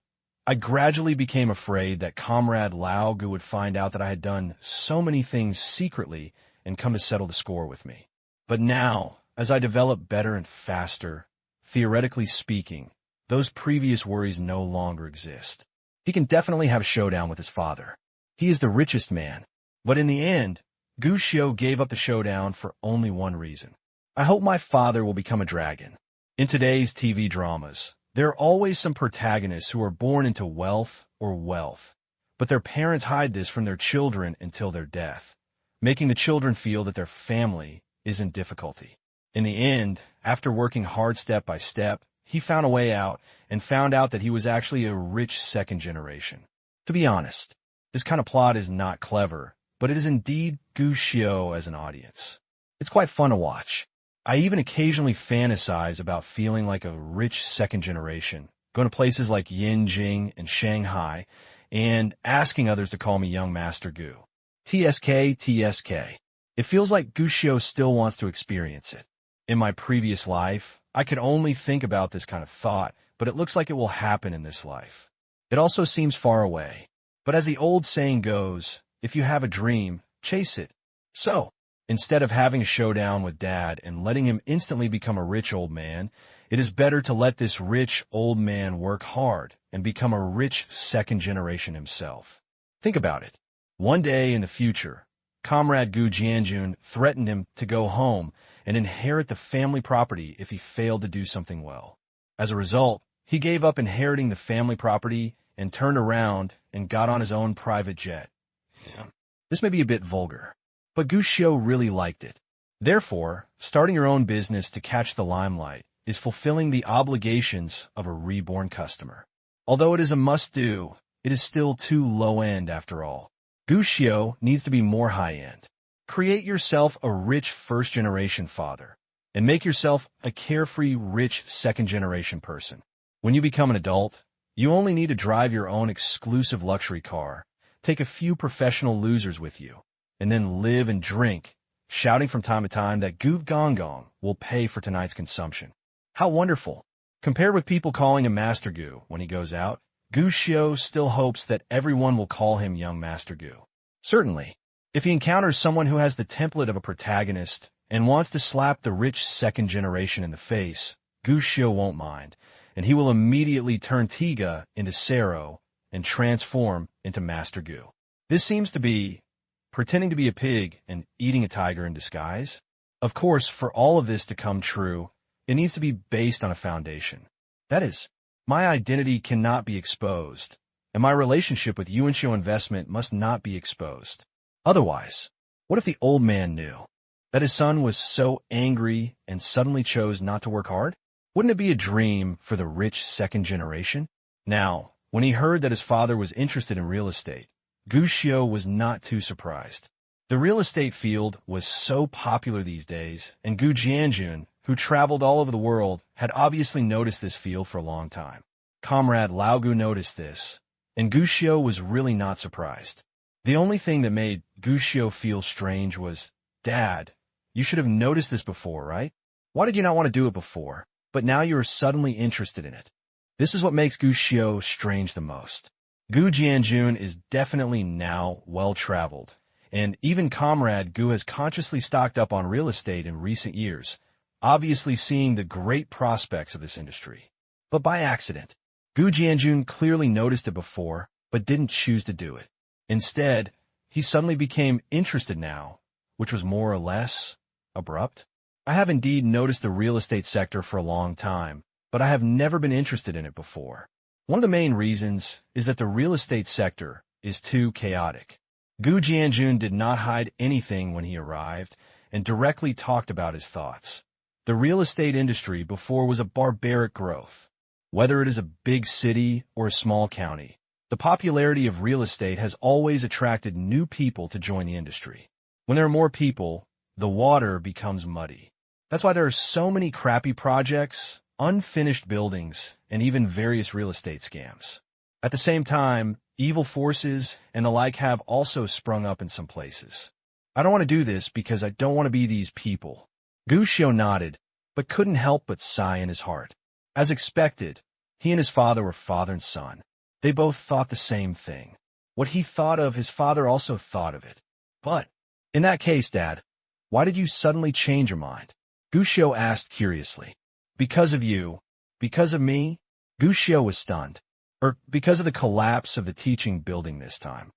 I gradually became afraid that Comrade Lao Gu would find out that I had done so many things secretly and come to settle the score with me. But now, as I develop better and faster, theoretically speaking, those previous worries no longer exist. He can definitely have a showdown with his father. He is the richest man. But in the end, Gu Xiu gave up the showdown for only one reason. I hope my father will become a dragon. In today's TV dramas, there are always some protagonists who are born into wealth, but their parents hide this from their children until their death, making the children feel that their family is in difficulty. In the end, after working hard step by step, he found a way out and found out that he was actually a rich second generation. To be honest, this kind of plot is not clever, but it is indeed Gu Xiu as an audience. It's quite fun to watch. I even occasionally fantasize about feeling like a rich second generation, going to places like Yinjing and Shanghai, and asking others to call me Young Master Gu. TSK, TSK. It feels like Gu Xiu still wants to experience it. In my previous life, I could only think about this kind of thought, but it looks like it will happen in this life. It also seems far away. But as the old saying goes, if you have a dream, chase it. So, instead of having a showdown with Dad and letting him instantly become a rich old man, it is better to let this rich old man work hard and become a rich second generation himself. Think about it. One day in the future, Comrade Gu Jianjun threatened him to go home and inherit the family property if he failed to do something well. As a result, he gave up inheriting the family property and turned around and got on his own private jet. This may be a bit vulgar, But Gu Xiu really liked it. Therefore, starting your own business to catch the limelight is fulfilling the obligations of a reborn customer. Although it is a must-do, it is still too low-end after all. Gu Xiu needs to be more high-end. Create yourself a rich first-generation father, and make yourself a carefree, rich second-generation person. When you become an adult, you only need to drive your own exclusive luxury car, take a few professional losers with you, and then live and drink, shouting from time to time that Gu Gong will pay for tonight's consumption. How wonderful! Compared with people calling him Master Gu when he goes out, Gu Xiu still hopes that everyone will call him Young Master Gu. Certainly, if he encounters someone who has the template of a protagonist and wants to slap the rich second generation in the face, Gu Xiu won't mind, and he will immediately turn Tiga into Sero and transform into Master Gu. This seems to be pretending to be a pig and eating a tiger in disguise. Of course, for all of this to come true, it needs to be based on a foundation. That is, my identity cannot be exposed, and my relationship with Yuanxiu Investment must not be exposed. Otherwise, what if the old man knew that his son was so angry and suddenly chose not to work hard? Wouldn't it be a dream for the rich second generation? Now, when he heard that his father was interested in real estate, Gu Xiu was not too surprised. The real estate field was so popular these days, and Gu Jianjun, who traveled all over the world, had obviously noticed this field for a long time. Comrade Lao Gu noticed this, and Gu Xiu was really not surprised. The only thing that made Gu Xiu feel strange was, "Dad, you should have noticed this before, right? Why did you not want to do it before? But now you are suddenly interested in it." This is what makes Gu Xiu strange the most. Gu Jianjun is definitely now well-traveled, and even Comrade Gu has consciously stocked up on real estate in recent years, obviously seeing the great prospects of this industry. But by accident, Gu Jianjun clearly noticed it before, but didn't choose to do it. Instead, he suddenly became interested now, which was more or less abrupt. I have indeed noticed the real estate sector for a long time, but I have never been interested in it before. One of the main reasons is that the real estate sector is too chaotic. Gu Jianjun did not hide anything when he arrived and directly talked about his thoughts. The real estate industry before was a barbaric growth. Whether it is a big city or a small county, the popularity of real estate has always attracted new people to join the industry. When there are more people, the water becomes muddy. That's why there are so many crappy projects, unfinished buildings, and even various real estate scams. At the same time, evil forces and the like have also sprung up in some places. I don't want to do this because I don't want to be these people. Gu Xiu nodded, but couldn't help but sigh in his heart. As expected, he and his father were father and son. They both thought the same thing. What he thought of, his father also thought of it. But, in that case, Dad, why did you suddenly change your mind? Gu Xiu asked curiously. Because of you. Because of me? Gu Xiu was stunned. Or because of the collapse of the teaching building this time.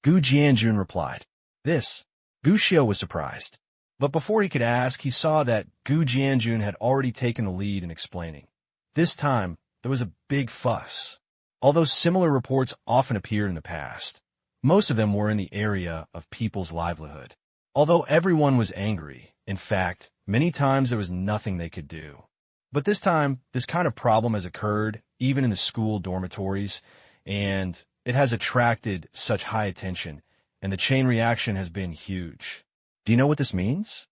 Gu Jianjun replied. This. Gu Xiu was surprised. But before he could ask, he saw that Gu Jianjun had already taken the lead in explaining. This time, there was a big fuss. Although similar reports often appeared in the past, most of them were in the area of people's livelihood. Although everyone was angry, in fact, many times there was nothing they could do. But this time, this kind of problem has occurred, even in the school dormitories, and it has attracted such high attention, and the chain reaction has been huge. Do you know what this means?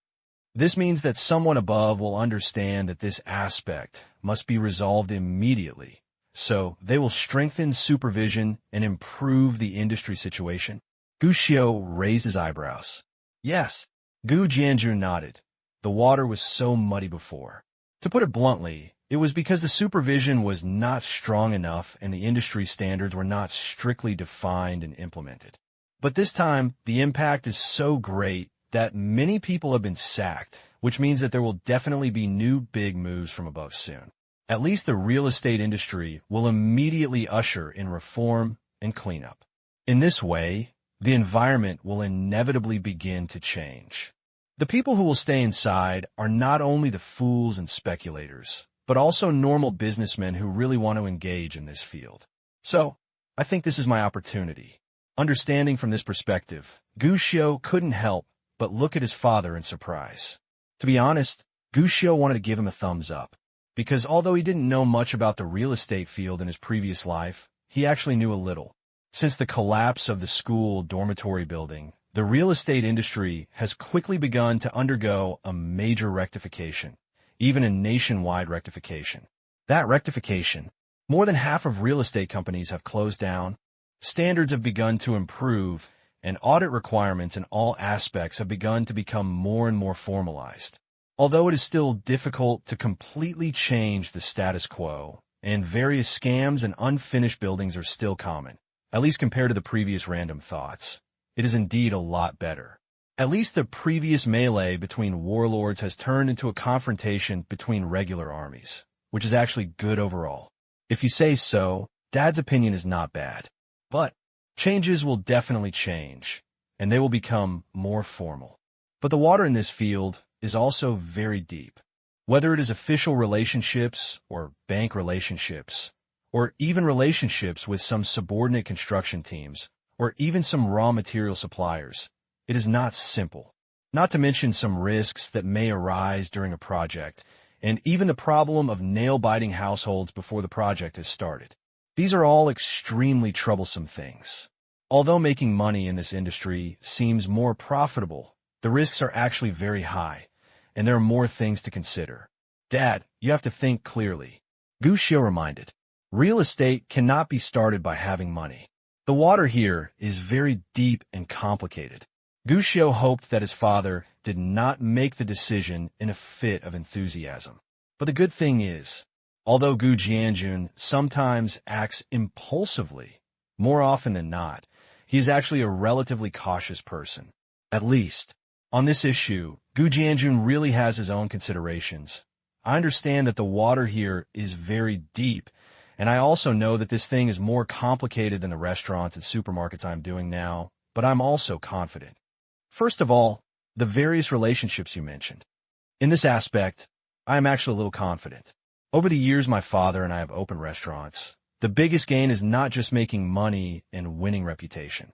This means that someone above will understand that this aspect must be resolved immediately, so they will strengthen supervision and improve the industry situation. Gu Xiu raised his eyebrows. Yes, Gu Jianjun nodded. The water was so muddy before. To put it bluntly, it was because the supervision was not strong enough and the industry standards were not strictly defined and implemented. But this time, the impact is so great that many people have been sacked, which means that there will definitely be new big moves from above soon. At least the real estate industry will immediately usher in reform and cleanup. In this way, the environment will inevitably begin to change. The people who will stay inside are not only the fools and speculators, but also normal businessmen who really want to engage in this field. So, I think this is my opportunity. Understanding from this perspective, Gu Xiu couldn't help but look at his father in surprise. To be honest, Gu Xiu wanted to give him a thumbs up, because although he didn't know much about the real estate field in his previous life, he actually knew a little. Since the collapse of the school dormitory building, the real estate industry has quickly begun to undergo a major rectification, even a nationwide rectification. That rectification, more than half of real estate companies have closed down, standards have begun to improve, and audit requirements in all aspects have begun to become more and more formalized. Although it is still difficult to completely change the status quo, and various scams and unfinished buildings are still common, at least compared to the previous random thoughts, it is indeed a lot better. At least the previous melee between warlords has turned into a confrontation between regular armies, which is actually good overall. If you say so, Dad's opinion is not bad. But changes will definitely change, and they will become more formal. But the water in this field is also very deep. Whether it is official relationships or bank relationships, or even relationships with some subordinate construction teams, or even some raw material suppliers, it is not simple. Not to mention some risks that may arise during a project, and even the problem of nail-biting households before the project has started. These are all extremely troublesome things. Although making money in this industry seems more profitable, the risks are actually very high, and there are more things to consider. Dad, you have to think clearly. Gu Xiu reminded. Real estate cannot be started by having money. The water here is very deep and complicated. Gu Xiu hoped that his father did not make the decision in a fit of enthusiasm. But the good thing is, although Gu Jianjun sometimes acts impulsively, more often than not, he is actually a relatively cautious person. At least, on this issue, Gu Jianjun really has his own considerations. I understand that the water here is very deep, and I also know that this thing is more complicated than the restaurants and supermarkets I'm doing now, but I'm also confident. First of all, the various relationships you mentioned. In this aspect, I am actually a little confident. Over the years my father and I have opened restaurants. The biggest gain is not just making money and winning reputation.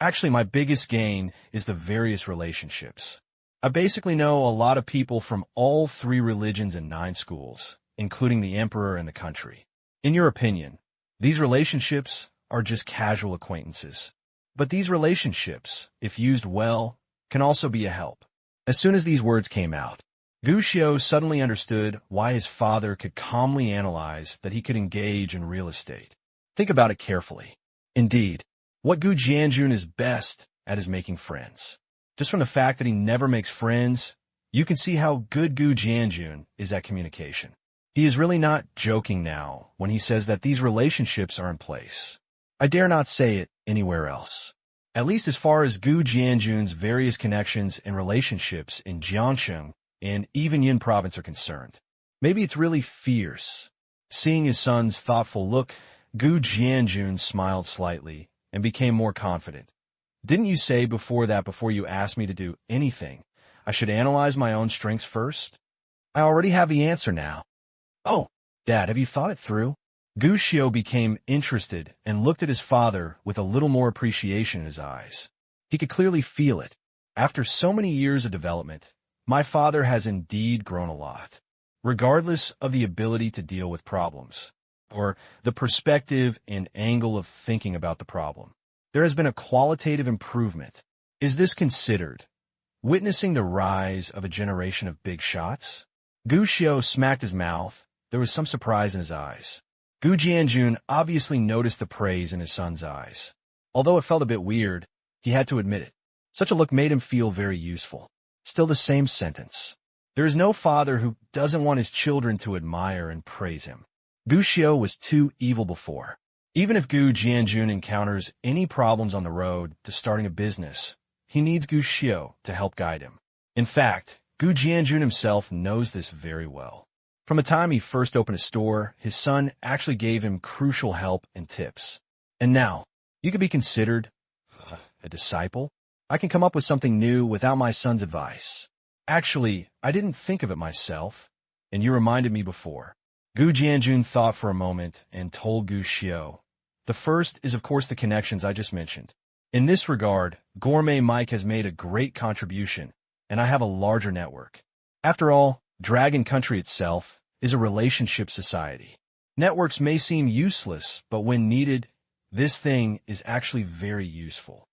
Actually, my biggest gain is the various relationships. I basically know a lot of people from all 3 religions and 9 schools, including the emperor and the country. In your opinion, these relationships are just casual acquaintances. But these relationships, if used well, can also be a help. As soon as these words came out, Gu Xiu suddenly understood why his father could calmly analyze that he could engage in real estate. Think about it carefully. Indeed, what Gu Jianjun is best at is making friends. Just from the fact that he never makes friends, you can see how good Gu Jianjun is at communication. He is really not joking now when he says that these relationships are in place. I dare not say it anywhere else. At least as far as Gu Jianjun's various connections and relationships in Jiangsheng and even Yin province are concerned. Maybe it's really fierce. Seeing his son's thoughtful look, Gu Jianjun smiled slightly and became more confident. Didn't you say before you asked me to do anything, I should analyze my own strengths first? I already have the answer now. Oh, Dad, have you thought it through? Gu Xiu became interested and looked at his father with a little more appreciation in his eyes. He could clearly feel it. After so many years of development, my father has indeed grown a lot, regardless of the ability to deal with problems, or the perspective and angle of thinking about the problem. There has been a qualitative improvement. Is this considered witnessing the rise of a generation of big shots? Gu Xiu smacked his mouth. There was some surprise in his eyes. Gu Jianjun obviously noticed the praise in his son's eyes. Although it felt a bit weird, he had to admit it. Such a look made him feel very useful. Still the same sentence. There is no father who doesn't want his children to admire and praise him. Gu Xiu was too evil before. Even if Gu Jianjun encounters any problems on the road to starting a business, he needs Gu Xiu to help guide him. In fact, Gu Jianjun himself knows this very well. From the time he first opened a store, his son actually gave him crucial help and tips. And now, you could be considered a disciple? I can come up with something new without my son's advice. Actually, I didn't think of it myself, and you reminded me before. Gu Jianjun thought for a moment and told Gu Xiu. The first is of course the connections I just mentioned. In this regard, Gourmet Mike has made a great contribution, and I have a larger network. After all, Dragon Country itself is a relationship society. Networks may seem useless, but when needed, this thing is actually very useful.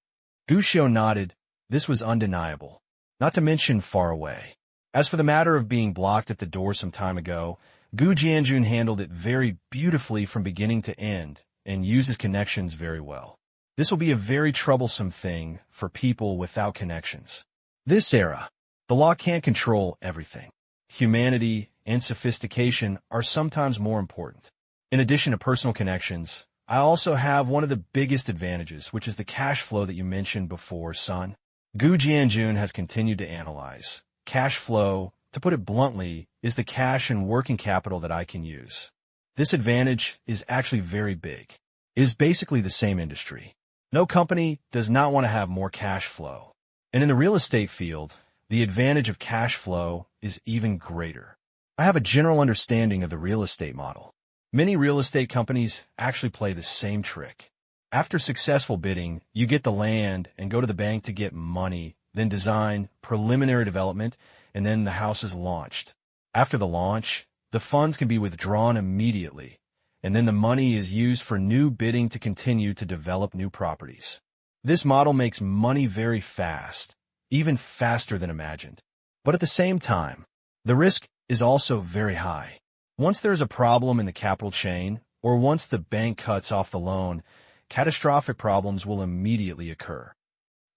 Gushio nodded. This was undeniable, not to mention far away. As for the matter of being blocked at the door some time ago, Gu Jianjun handled it very beautifully from beginning to end and uses connections very well. This will be a very troublesome thing for people without connections. This era, the law can't control everything. Humanity and sophistication are sometimes more important. In addition to personal connections, I also have one of the biggest advantages, which is the cash flow that you mentioned before, son. Gu Jianjun has continued to analyze. Cash flow, to put it bluntly, is the cash and working capital that I can use. This advantage is actually very big. It is basically the same industry. No company does not want to have more cash flow. And in the real estate field, the advantage of cash flow is even greater. I have a general understanding of the real estate model. Many real estate companies actually play the same trick. After successful bidding, you get the land and go to the bank to get money, then design, preliminary development, and then the house is launched. After the launch, the funds can be withdrawn immediately, and then the money is used for new bidding to continue to develop new properties. This model makes money very fast, even faster than imagined. But at the same time, the risk is also very high. Once there is a problem in the capital chain, or once the bank cuts off the loan, catastrophic problems will immediately occur.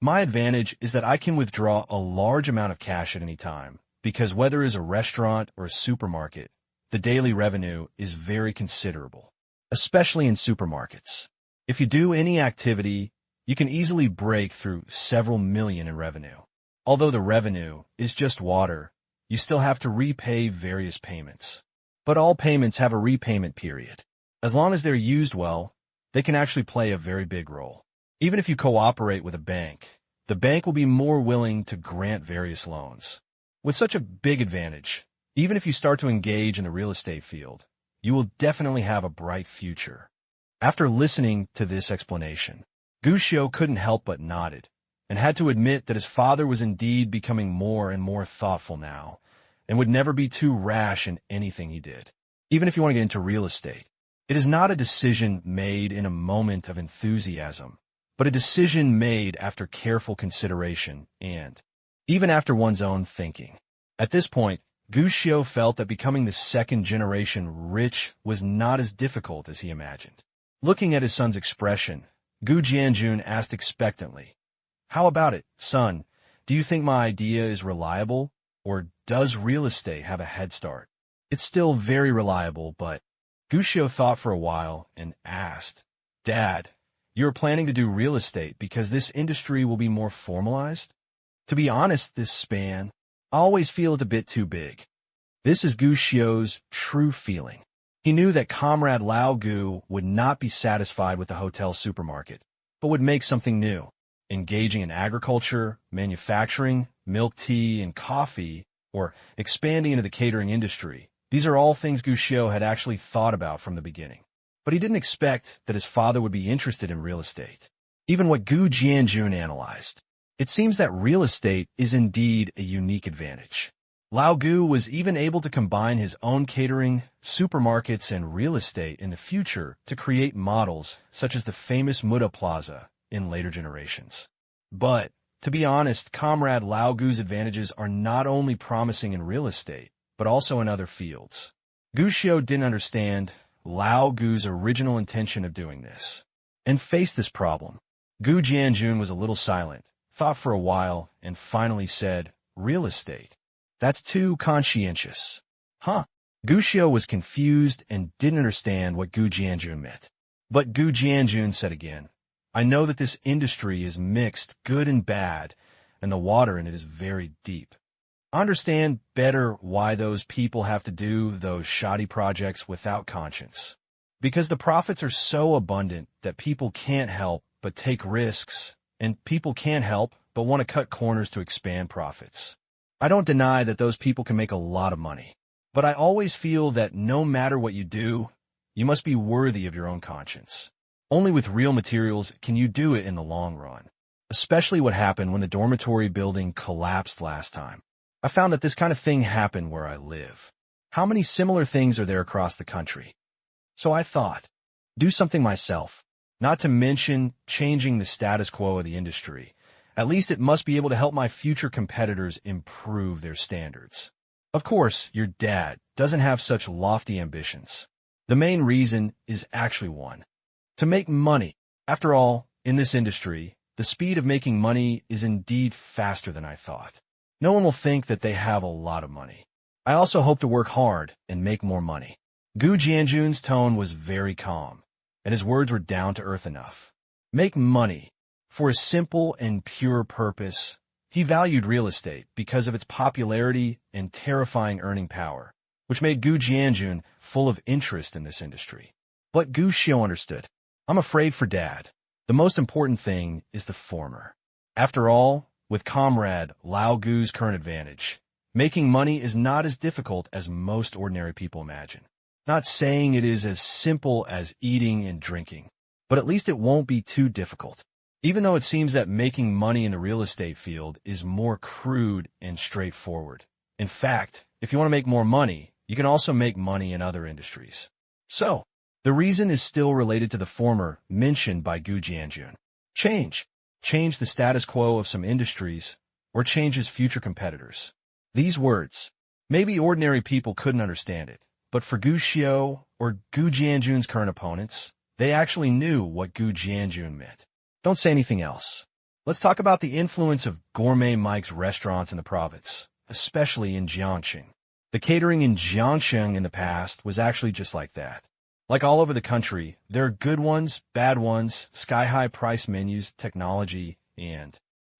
My advantage is that I can withdraw a large amount of cash at any time, because whether it is a restaurant or a supermarket, the daily revenue is very considerable, especially in supermarkets. If you do any activity, you can easily break through several million in revenue. Although the revenue is just water, you still have to repay various payments. But all payments have a repayment period. As long as they're used well, they can actually play a very big role. Even if you cooperate with a bank, the bank will be more willing to grant various loans. With such a big advantage, even if you start to engage in the real estate field, you will definitely have a bright future. After listening to this explanation, Gushio couldn't help but nodded, and had to admit that his father was indeed becoming more and more thoughtful now, and would never be too rash in anything he did. Even if you want to get into real estate, it is not a decision made in a moment of enthusiasm, but a decision made after careful consideration and even after one's own thinking. At this point, Gushio felt that becoming the second generation rich was not as difficult as he imagined. Looking at his son's expression, Gu Jianjun asked expectantly, "How about it, son? Do you think my idea is reliable? Or does real estate have a head start?" "It's still very reliable, but..." Gushio thought for a while and asked, "Dad, you're planning to do real estate because this industry will be more formalized?" To be honest, this span, I always feel it's a bit too big. This is Gushio's true feeling. He knew that Comrade Lao Gu would not be satisfied with the hotel supermarket, but would make something new. Engaging in agriculture, manufacturing, milk tea, and coffee, or expanding into the catering industry. These are all things Gushio had actually thought about from the beginning. But he didn't expect that his father would be interested in real estate. Even what Gu Jianjun analyzed, it seems that real estate is indeed a unique advantage. Lao Gu was even able to combine his own catering, supermarkets, and real estate in the future to create models such as the famous Muda Plaza in later generations. But, to be honest, Comrade Lao Gu's advantages are not only promising in real estate, but also in other fields. Gushio didn't understand Lao Gu's original intention of doing this, and faced this problem. Gu Jianjun was a little silent, thought for a while, and finally said, "Real estate? That's too conscientious." Huh? Gushio was confused and didn't understand what Gu Jianjun meant. But Gu Jianjun said again, "I know that this industry is mixed, good and bad, and the water in it is very deep. I understand better why those people have to do those shoddy projects without conscience. Because the profits are so abundant that people can't help but take risks, and people can't help but want to cut corners to expand profits. I don't deny that those people can make a lot of money, but I always feel that no matter what you do, you must be worthy of your own conscience. Only with real materials can you do it in the long run. especially what happened when the dormitory building collapsed last time. I found that this kind of thing happened where I live. How many similar things are there across the country? So I thought, do something myself. Not to mention changing the status quo of the industry. At least it must be able to help my future competitors improve their standards. Of course, your dad doesn't have such lofty ambitions. The main reason is actually one: to make money. After all, in this industry, the speed of making money is indeed faster than I thought. No one will think that they have a lot of money. I also hope to work hard and make more money. Gu Jianjun's tone was very calm, and his words were down to earth enough. Make money. For a simple and pure purpose, he valued real estate because of its popularity and terrifying earning power, which made Gu Jianjun full of interest in this industry. But Gu Xiao understood. I'm afraid for Dad. The most important thing is the former. After all, with Comrade Lao Gu's current advantage, making money is not as difficult as most ordinary people imagine. Not saying it is as simple as eating and drinking, but at least it won't be too difficult. Even though it seems that making money in the real estate field is more crude and straightforward. In fact, if you want to make more money, you can also make money in other industries. So, the reason is still related to the former mentioned by Gu Jianjun. Change. Change the status quo of some industries, or change his future competitors. These words, maybe ordinary people couldn't understand it, but for Gu Xiao or Gu Jianjun's current opponents, they actually knew what Gu Jianjun meant. Don't say anything else. Let's talk about the influence of Gourmet Mike's restaurants in the province, especially in Jiangxing. The catering in Jiangxing in the past was actually just like that. Like all over the country, there are good ones, bad ones, sky-high price menus, technology, and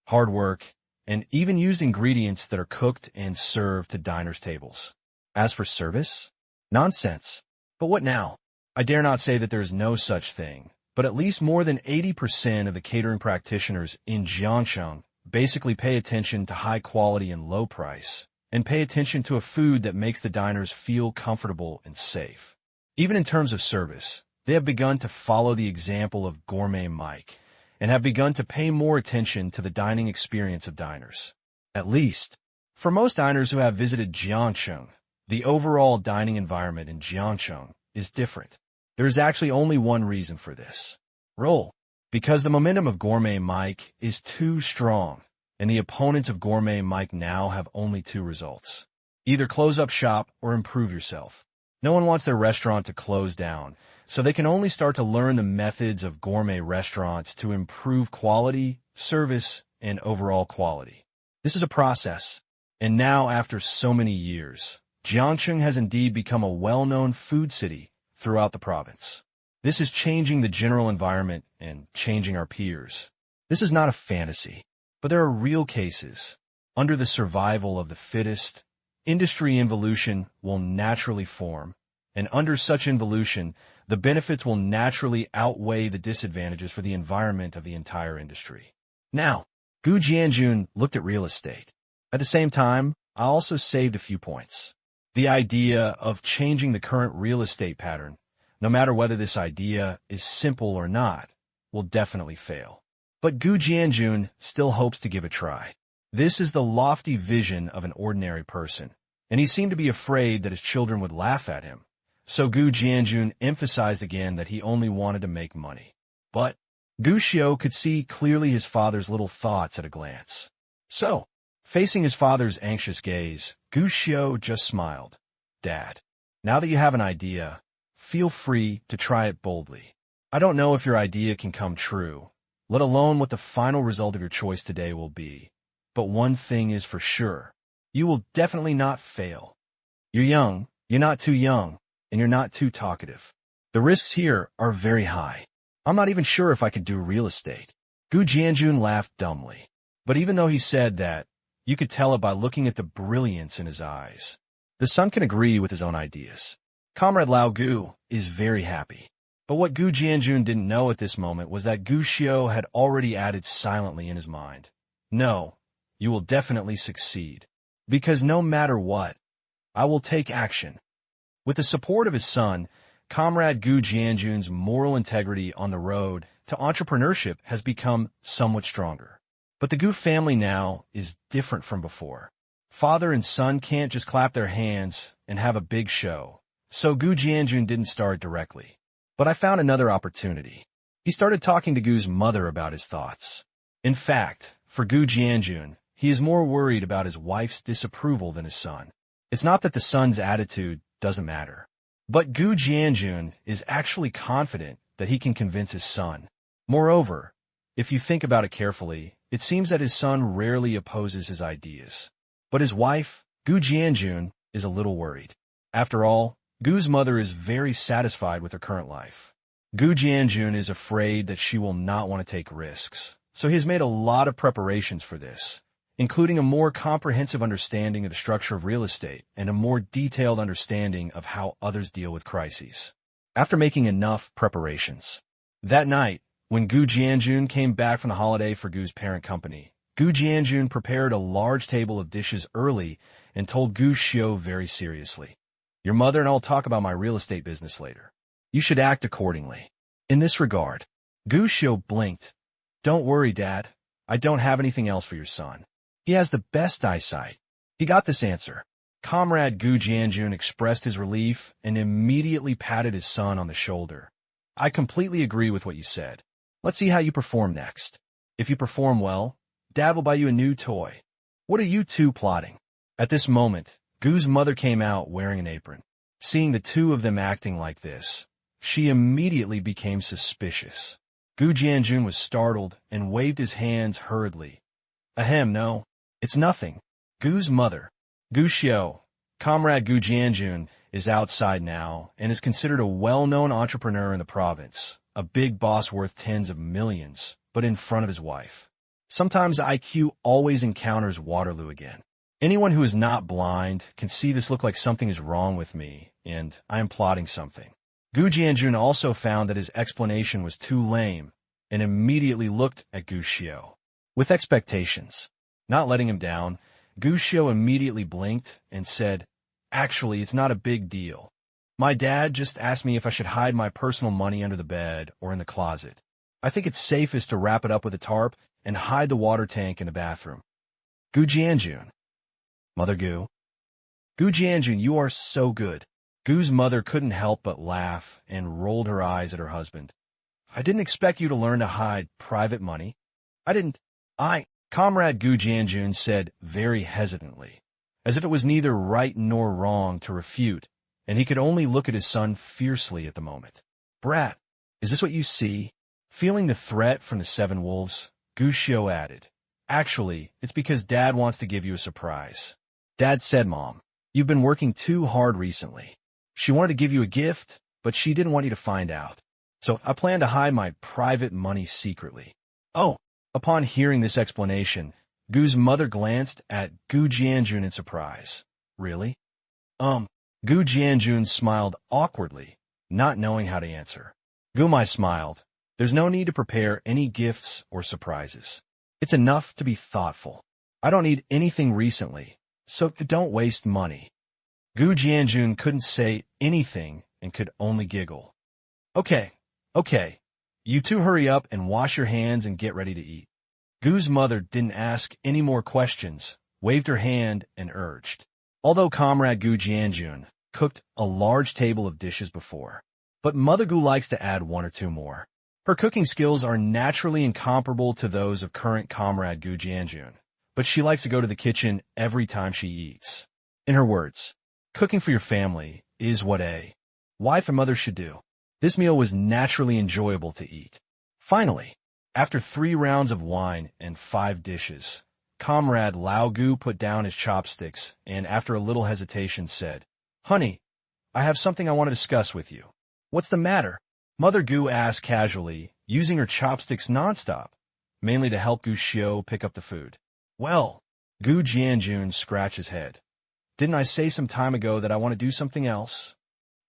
hard work, and even used ingredients that are cooked and served to diners' tables. As for service? Nonsense. But what now? I dare not say that there is no such thing, but at least more than 80% of the catering practitioners in Jiangxing basically pay attention to high quality and low price, and pay attention to a food that makes the diners feel comfortable and safe. Even in terms of service, they have begun to follow the example of Gourmet Mike, and have begun to pay more attention to the dining experience of diners. At least, for most diners who have visited Jiangxing, the overall dining environment in Jiangxing is different. There is actually only one reason for this. Roll. Because the momentum of Gourmet Mike is too strong, and the opponents of Gourmet Mike now have only two results. Either close up shop or improve yourself. No one wants their restaurant to close down, so they can only start to learn the methods of gourmet restaurants to improve quality, service, and overall quality. This is a process, and now after so many years, Jiangxing has indeed become a well-known food city throughout the province. This is changing the general environment and changing our peers. This is not a fantasy, but there are real cases. Under the survival of the fittest, industry involution will naturally form, and under such involution, the benefits will naturally outweigh the disadvantages for the environment of the entire industry. Now, Gu Jianjun looked at real estate. At the same time, I also saved a few points. The idea of changing the current real estate pattern, no matter whether this idea is simple or not, will definitely fail. But Gu Jianjun still hopes to give a try. This is the lofty vision of an ordinary person, and he seemed to be afraid that his children would laugh at him. So Gu Jianjun emphasized again that he only wanted to make money. But Gu Xiao could see clearly his father's little thoughts at a glance. So, facing his father's anxious gaze, Gu Xiao just smiled. Dad, now that you have an idea, feel free to try it boldly. I don't know if your idea can come true, let alone what the final result of your choice today will be. But one thing is for sure. You will definitely not fail. You're young, you're not too young, and you're not too talkative. The risks here are very high. I'm not even sure if I could do real estate. Gu Jianjun laughed dumbly. But even though he said that, you could tell it by looking at the brilliance in his eyes. The son can agree with his own ideas. Comrade Lao Gu is very happy. But what Gu Jianjun didn't know at this moment was that Gu Xiao had already added silently in his mind. No, you will definitely succeed. Because no matter what, I will take action. With the support of his son, Comrade Gu Jianjun's moral integrity on the road to entrepreneurship has become somewhat stronger. But the Gu family now is different from before. Father and son can't just clap their hands and have a big show. So Gu Jianjun didn't start directly. But I found another opportunity. He started talking to Gu's mother about his thoughts. In fact, for Gu Jianjun, he is more worried about his wife's disapproval than his son. It's not that the son's attitude doesn't matter. But Gu Jianjun is actually confident that he can convince his son. Moreover, if you think about it carefully, it seems that his son rarely opposes his ideas. But his wife, Gu Jianjun, is a little worried. After all, Gu's mother is very satisfied with her current life. Gu Jianjun is afraid that she will not want to take risks, so he has made a lot of preparations for this, including a more comprehensive understanding of the structure of real estate and a more detailed understanding of how others deal with crises. After making enough preparations, that night, when Gu Jianjun came back from the holiday for Gu's parent company, Gu Jianjun prepared a large table of dishes early and told Gu Xiu very seriously, "Your mother and I will talk about my real estate business later. You should act accordingly." In this regard, Gu Xiu blinked. "Don't worry, Dad. I don't have anything else for your son. He has the best eyesight." He got this answer. Comrade Gu Jianjun expressed his relief and immediately patted his son on the shoulder. "I completely agree with what you said. Let's see how you perform next. If you perform well, Dad will buy you a new toy. What are you two plotting?" At this moment, Gu's mother came out wearing an apron. Seeing the two of them acting like this, she immediately became suspicious. Gu Jianjun was startled and waved his hands hurriedly. "Ahem, no. It's nothing." Gu's mother, Gu Xiu, Comrade Gu Jianjun, is outside now and is considered a well-known entrepreneur in the province, a big boss worth tens of millions, but in front of his wife. Sometimes IQ always encounters Waterloo again. Anyone who is not blind can see this look like something is wrong with me, and I am plotting something. Gu Jianjun also found that his explanation was too lame and immediately looked at Gu Xiu with expectations. Not letting him down, Gu Xiu immediately blinked and said, "Actually, it's not a big deal. My dad just asked me if I should hide my personal money under the bed or in the closet. I think it's safest to wrap it up with a tarp and hide the water tank in the bathroom." Gu Jianjun. Mother Gu. Gu Jianjun, you are so good. Gu's mother couldn't help but laugh and rolled her eyes at her husband. "I didn't expect you to learn to hide private money. Comrade Gu Jianjun said very hesitantly, as if it was neither right nor wrong to refute, and he could only look at his son fiercely at the moment. "Brat, is this what you see?" Feeling the threat from the seven wolves, Gu Xiu added, "Actually, it's because Dad wants to give you a surprise." Dad said, "Mom, you've been working too hard recently. She wanted to give you a gift, but she didn't want you to find out. So I plan to hide my private money secretly." Oh! Upon hearing this explanation, Gu's mother glanced at Gu Jianjun in surprise. "Really?" Gu Jianjun smiled awkwardly, not knowing how to answer. Gumai smiled. "There's no need to prepare any gifts or surprises. It's enough to be thoughtful. I don't need anything recently, so don't waste money." Gu Jianjun couldn't say anything and could only giggle. Okay. You two hurry up and wash your hands and get ready to eat." Gu's mother didn't ask any more questions, waved her hand, and urged. Although Comrade Gu Jianjun cooked a large table of dishes before, but Mother Gu likes to add one or two more. Her cooking skills are naturally incomparable to those of current Comrade Gu Jianjun, but she likes to go to the kitchen every time she eats. In her words, cooking for your family is what a wife and mother should do. This meal was naturally enjoyable to eat. Finally, after 3 rounds of wine and 5 dishes, Comrade Lao Gu put down his chopsticks and, after a little hesitation, said, "Honey, I have something I want to discuss with you." "What's the matter?" Mother Gu asked casually, using her chopsticks nonstop, mainly to help Gu Xiu pick up the food. "Well," Gu Jianjun scratched his head. "Didn't I say some time ago that I want to do something else?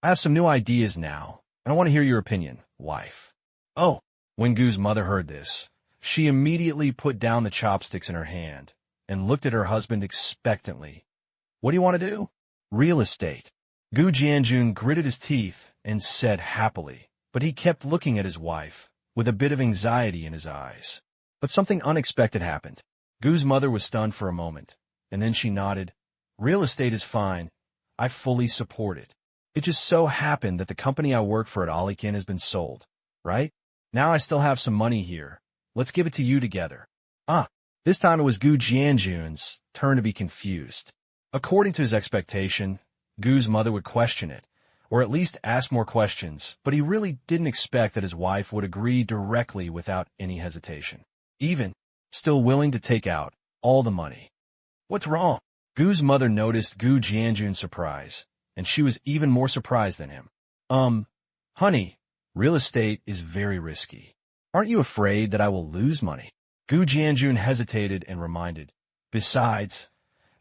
I have some new ideas now, and I want to hear your opinion, wife." Oh! When Gu's mother heard this, she immediately put down the chopsticks in her hand and looked at her husband expectantly. "What do you want to do?" "Real estate." Gu Jianjun gritted his teeth and said happily, but he kept looking at his wife with a bit of anxiety in his eyes. But something unexpected happened. Gu's mother was stunned for a moment, and then she nodded. Real estate is fine. I fully support it. It just so happened that the company I work for at Alikin has been sold, right? Now I still have some money here. Let's give it to you together. This time it was Gu Jianjun's turn to be confused. According to his expectation, Gu's mother would question it, or at least ask more questions, but he really didn't expect that his wife would agree directly without any hesitation. Even, still willing to take out all the money. What's wrong? Gu's mother noticed Gu Jianjun's surprise, and she was even more surprised than him. Honey, real estate is very risky. Aren't you afraid that I will lose money? Gu Jianjun hesitated and reminded. Besides,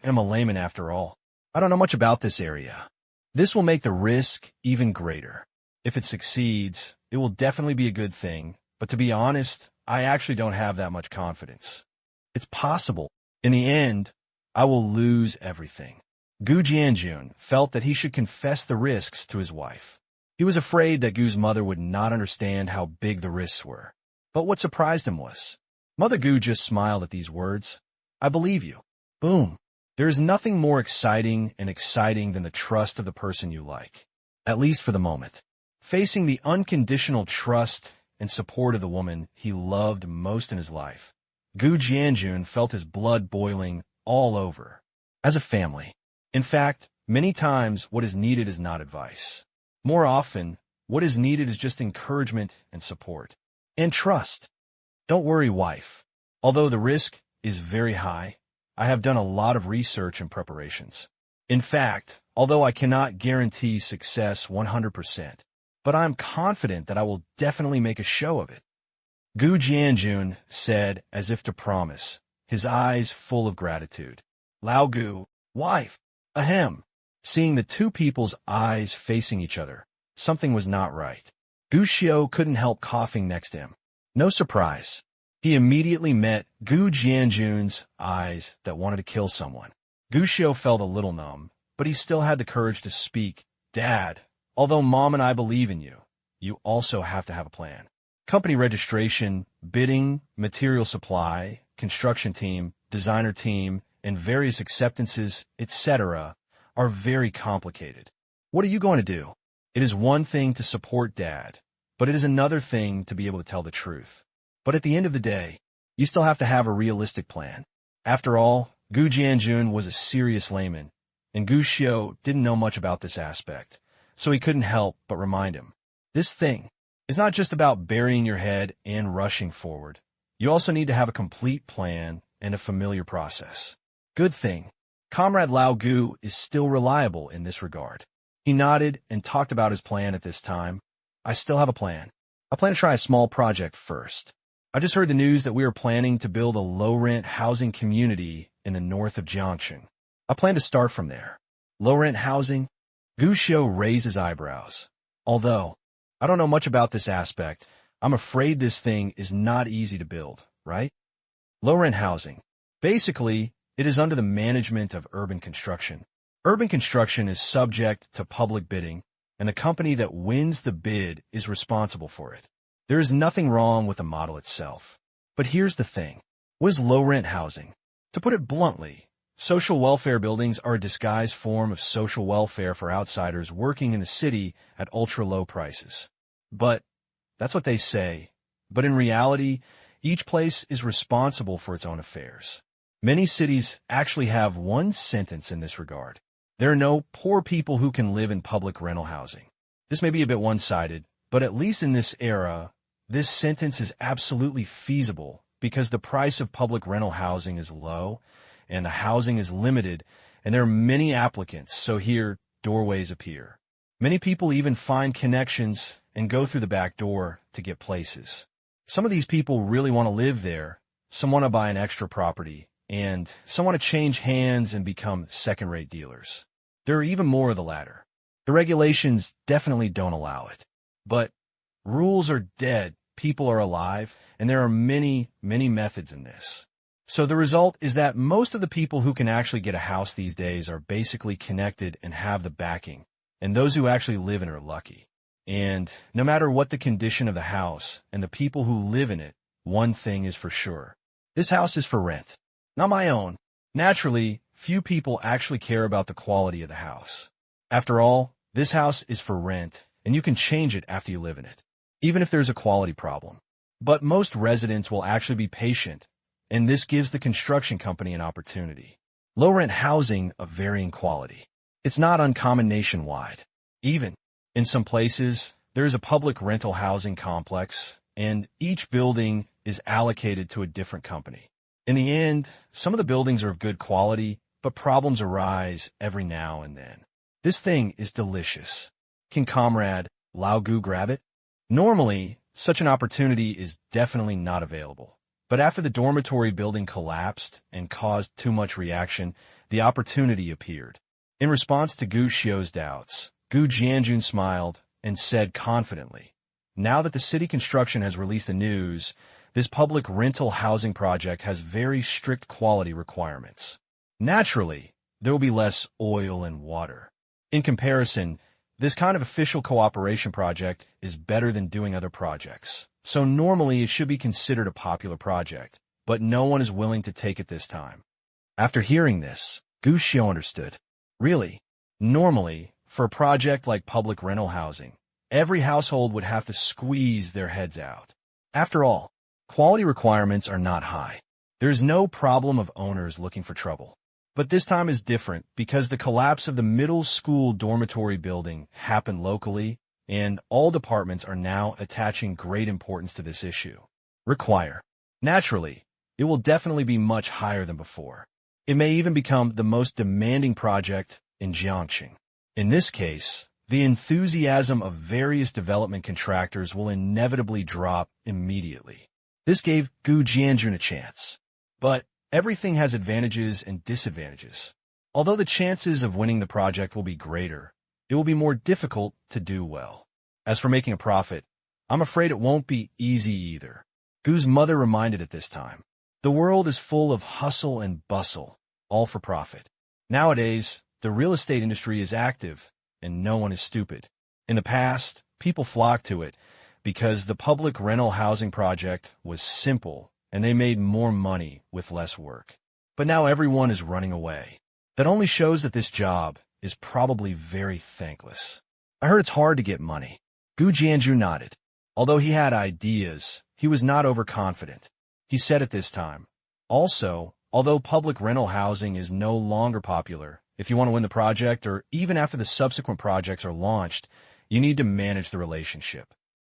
I'm a layman after all. I don't know much about this area. This will make the risk even greater. If it succeeds, it will definitely be a good thing, but to be honest, I actually don't have that much confidence. It's possible. In the end, I will lose everything. Gu Jianjun felt that he should confess the risks to his wife. He was afraid that Gu's mother would not understand how big the risks were. But what surprised him was, Mother Gu just smiled at these words. I believe you. Boom. There is nothing more exciting than the trust of the person you like, at least for the moment. Facing the unconditional trust and support of the woman he loved most in his life, Gu Jianjun felt his blood boiling all over. As a family. In fact, many times what is needed is not advice. More often, what is needed is just encouragement and support. And trust. Don't worry, wife. Although the risk is very high, I have done a lot of research and preparations. In fact, although I cannot guarantee success 100%, but I am confident that I will definitely make a show of it. Gu Jianjun said as if to promise, his eyes full of gratitude. Lao Gu, wife, ahem. Seeing the two people's eyes facing each other, something was not right. Gu Xiao couldn't help coughing next to him. No surprise. He immediately met Gu Jianjun's eyes that wanted to kill someone. Gu Xiao felt a little numb, but he still had the courage to speak. Dad, although Mom and I believe in you, you also have to have a plan. Company registration, bidding, material supply, construction team, designer team, and various acceptances, etc., are very complicated. What are you going to do? It is one thing to support Dad, but it is another thing to be able to tell the truth. But at the end of the day, you still have to have a realistic plan. After all, Gu Jianjun was a serious layman, and Gu Xiao didn't know much about this aspect, so he couldn't help but remind him. This thing is not just about burying your head and rushing forward. You also need to have a complete plan and a familiar process. Good thing, Comrade Lao Gu is still reliable in this regard. He nodded and talked about his plan at this time. I still have a plan. I plan to try a small project first. I just heard the news that we are planning to build a low-rent housing community in the north of Jiangxing. I plan to start from there. Low-rent housing? Gu Xiao raised his eyebrows. Although, I don't know much about this aspect, I'm afraid this thing is not easy to build, right? Low-rent housing. Basically, it is under the management of urban construction. Urban construction is subject to public bidding, and the company that wins the bid is responsible for it. There is nothing wrong with the model itself. But here's the thing. What is low-rent housing? To put it bluntly, social welfare buildings are a disguised form of social welfare for outsiders working in the city at ultra-low prices. But that's what they say. But in reality, each place is responsible for its own affairs. Many cities actually have one sentence in this regard. There are no poor people who can live in public rental housing. This may be a bit one-sided, but at least in this era, this sentence is absolutely feasible because the price of public rental housing is low and the housing is limited and there are many applicants, so here doorways appear. Many people even find connections and go through the back door to get places. Some of these people really want to live there, some want to buy an extra property, and some want to change hands and become second-rate dealers. There are even more of the latter. The regulations definitely don't allow it. But rules are dead, people are alive, and there are many, many methods in this. So the result is that most of the people who can actually get a house these days are basically connected and have the backing, and those who actually live in it are lucky. And no matter what the condition of the house and the people who live in it, one thing is for sure. This house is for rent, not my own. Naturally, few people actually care about the quality of the house. After all, this house is for rent, and you can change it after you live in it, even if there's a quality problem. But most residents will actually be patient, and this gives the construction company an opportunity. Low-rent housing of varying quality. It's not uncommon nationwide. Even in some places, there is a public rental housing complex, and each building is allocated to a different company. In the end, some of the buildings are of good quality, but problems arise every now and then. This thing is delicious. Can Comrade Lao Gu grab it? Normally, such an opportunity is definitely not available. But after the dormitory building collapsed and caused too much reaction, the opportunity appeared. In response to Gu Xiu's doubts, Gu Jianjun smiled and said confidently, "Now that the city construction has released the news, this public rental housing project has very strict quality requirements. Naturally, there will be less oil and water. In comparison, this kind of official cooperation project is better than doing other projects. So normally it should be considered a popular project, but no one is willing to take it this time." After hearing this, Gu Xiu understood. Really, normally, for a project like public rental housing, every household would have to squeeze their heads out. After all, quality requirements are not high. There is no problem of owners looking for trouble. But this time is different because the collapse of the middle school dormitory building happened locally, and all departments are now attaching great importance to this issue. Naturally, it will definitely be much higher than before. It may even become the most demanding project in Jiangxing. In this case, the enthusiasm of various development contractors will inevitably drop immediately. This gave Gu Jianjun a chance. But everything has advantages and disadvantages. Although the chances of winning the project will be greater, it will be more difficult to do well. As for making a profit, I'm afraid it won't be easy either. Gu's mother reminded at this time. The world is full of hustle and bustle, all for profit. Nowadays, the real estate industry is active, and no one is stupid. In the past, people flocked to it because the public rental housing project was simple, and they made more money with less work. But now everyone is running away. That only shows that this job is probably very thankless. I heard it's hard to get money. Gu Jianju nodded. Although he had ideas, he was not overconfident. He said at this time, also, although public rental housing is no longer popular, if you want to win the project or even after the subsequent projects are launched, you need to manage the relationship.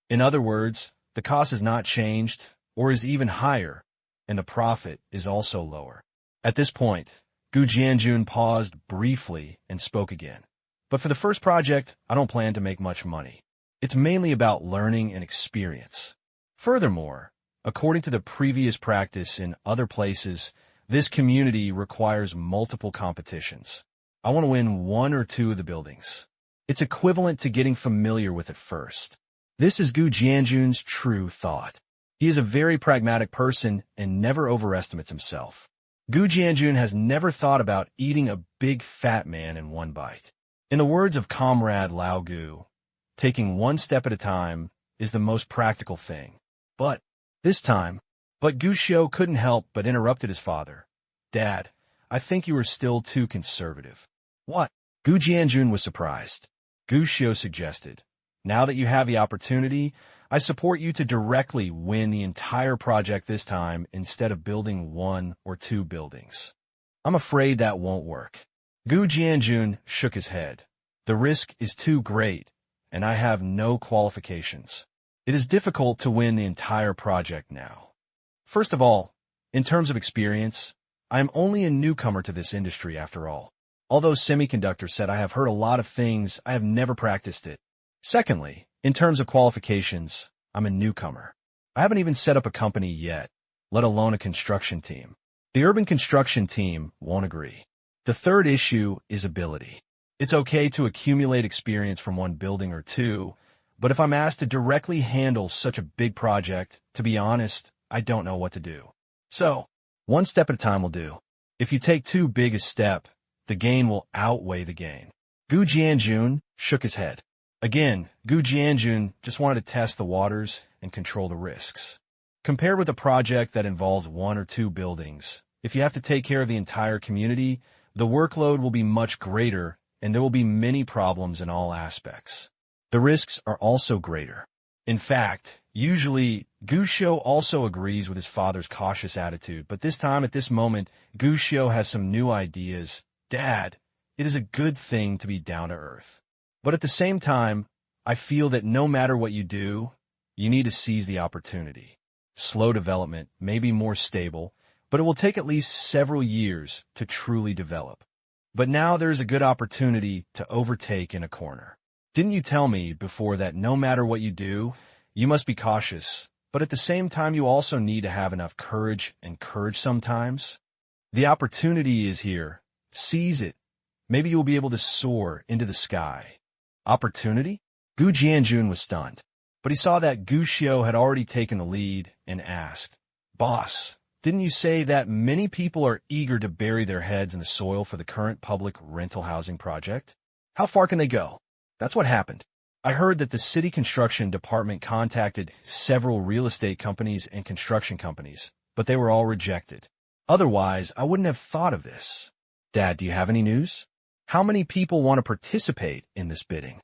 In other words, the cost has not changed or is even higher, and the profit is also lower. At this point, Gu Jianjun paused briefly and spoke again. But for the first project, I don't plan to make much money. It's mainly about learning and experience. Furthermore, according to the previous practice in other places, this community requires multiple competitions. I want to win one or two of the buildings. It's equivalent to getting familiar with it first. This is Gu Jianjun's true thought. He is a very pragmatic person and never overestimates himself. Gu Jianjun has never thought about eating a big fat man in one bite. In the words of Comrade Lao Gu, taking one step at a time is the most practical thing. But Gu Xiu couldn't help but interrupted his father. Dad, I think you are still too conservative. What? Gu Jianjun was surprised. Gu Xiu suggested, now that you have the opportunity, I support you to directly win the entire project this time instead of building one or two buildings. I'm afraid that won't work. Gu Jianjun shook his head. The risk is too great, and I have no qualifications. It is difficult to win the entire project now. First of all, in terms of experience, I am only a newcomer to this industry after all. Although semiconductor said I have heard a lot of things, I have never practiced it. Secondly, in terms of qualifications, I'm a newcomer. I haven't even set up a company yet, let alone a construction team. The urban construction team won't agree. The third issue is ability. It's okay to accumulate experience from one building or two, but if I'm asked to directly handle such a big project, to be honest, I don't know what to do. So, one step at a time will do. If you take too big a step, the gain will outweigh the gain. Gu Jianjun shook his head. Again, Gu Jianjun just wanted to test the waters and control the risks. Compared with a project that involves one or two buildings, if you have to take care of the entire community, the workload will be much greater and there will be many problems in all aspects. The risks are also greater. In fact, usually, Gushio also agrees with his father's cautious attitude, but this time, at this moment, Gushio has some new ideas. Dad, it is a good thing to be down to earth. But at the same time, I feel that no matter what you do, you need to seize the opportunity. Slow development may be more stable, but it will take at least several years to truly develop. But now there is a good opportunity to overtake in a corner. Didn't you tell me before that no matter what you do, you must be cautious, but at the same time you also need to have enough courage and courage sometimes? The opportunity is here. Seize it. Maybe you will be able to soar into the sky. Opportunity? Gu Jianjun was stunned, but he saw that Gushio had already taken the lead and asked, Boss, didn't you say that many people are eager to bury their heads in the soil for the current public rental housing project? How far can they go? That's what happened. I heard that the city construction department contacted several real estate companies and construction companies, but they were all rejected. Otherwise, I wouldn't have thought of this. Dad, do you have any news? How many people want to participate in this bidding?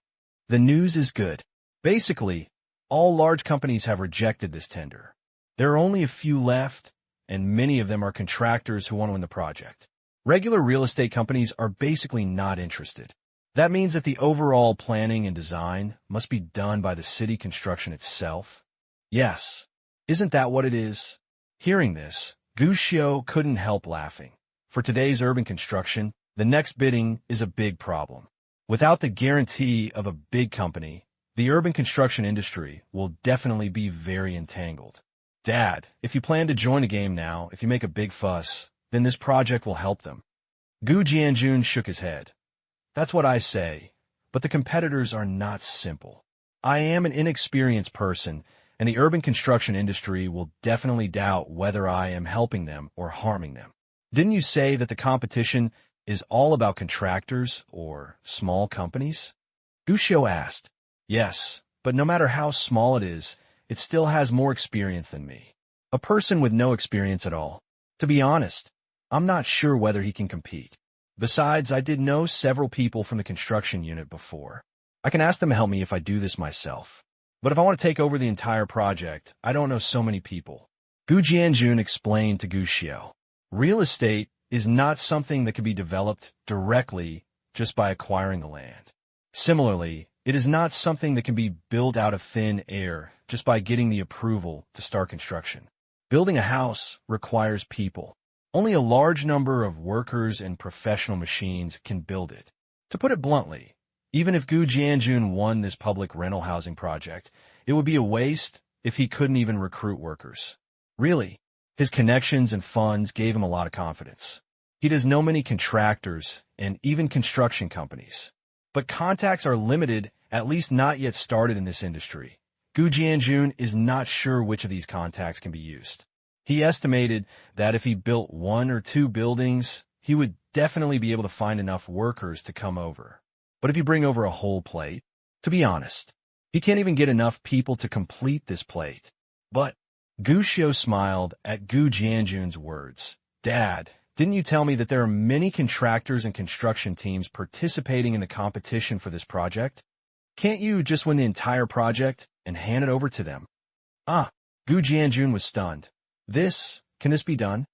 The news is good. Basically, all large companies have rejected this tender. There are only a few left, and many of them are contractors who want to win the project. Regular real estate companies are basically not interested. That means that the overall planning and design must be done by the city construction itself. Yes, isn't that what it is? Hearing this, Gushio couldn't help laughing. For today's urban construction, the next bidding is a big problem. Without the guarantee of a big company, the urban construction industry will definitely be very entangled. Dad, if you plan to join the game now, if you make a big fuss, then this project will help them. Gu Jianjun shook his head. That's what I say, but the competitors are not simple. I am an inexperienced person, and the urban construction industry will definitely doubt whether I am helping them or harming them. Didn't you say that the competition is all about contractors or small companies? Gushio asked. Yes, but no matter how small it is, it still has more experience than me. A person with no experience at all. To be honest, I'm not sure whether he can compete. Besides, I did know several people from the construction unit before. I can ask them to help me if I do this myself. But if I want to take over the entire project, I don't know so many people. Gu Jianjun explained to Gushio. Real estate is not something that can be developed directly just by acquiring the land. Similarly, it is not something that can be built out of thin air just by getting the approval to start construction. Building a house requires people. Only a large number of workers and professional machines can build it. To put it bluntly, even if Gu Jianjun won this public rental housing project, it would be a waste if he couldn't even recruit workers. Really, his connections and funds gave him a lot of confidence. He does know many contractors and even construction companies. But contacts are limited, at least not yet started in this industry. Gu Jianjun is not sure which of these contacts can be used. He estimated that if he built one or two buildings, he would definitely be able to find enough workers to come over. But if you bring over a whole plate, to be honest, he can't even get enough people to complete this plate. But Gushio smiled at Gu Jianjun's words. Dad, didn't you tell me that there are many contractors and construction teams participating in the competition for this project? Can't you just win the entire project and hand it over to them? Gu Jianjun was stunned. Can this be done?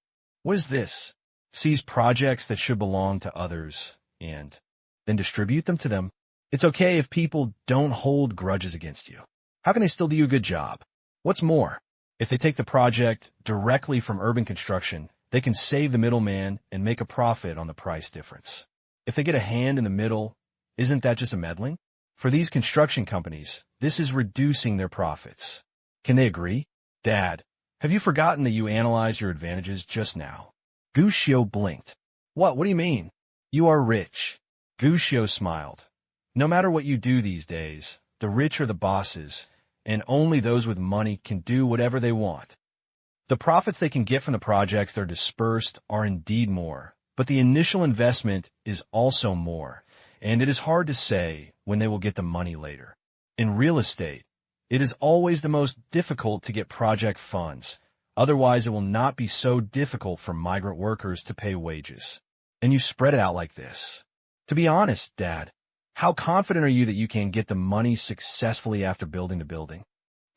What is this? Seize projects that should belong to others and then distribute them to them. It's okay if people don't hold grudges against you. How can they still do a good job? What's more, if they take the project directly from urban construction, they can save the middleman and make a profit on the price difference. If they get a hand in the middle, isn't that just a meddling? For these construction companies, this is reducing their profits. Can they agree? Dad, have you forgotten that you analyzed your advantages just now? Gushio blinked. What do you mean? You are rich. Gushio smiled. No matter what you do these days, the rich are the bosses, and only those with money can do whatever they want. The profits they can get from the projects that are dispersed are indeed more, but the initial investment is also more, and it is hard to say when they will get the money later. In real estate, it is always the most difficult to get project funds. Otherwise, it will not be so difficult for migrant workers to pay wages. And you spread it out like this. To be honest, Dad, how confident are you that you can get the money successfully after building the building?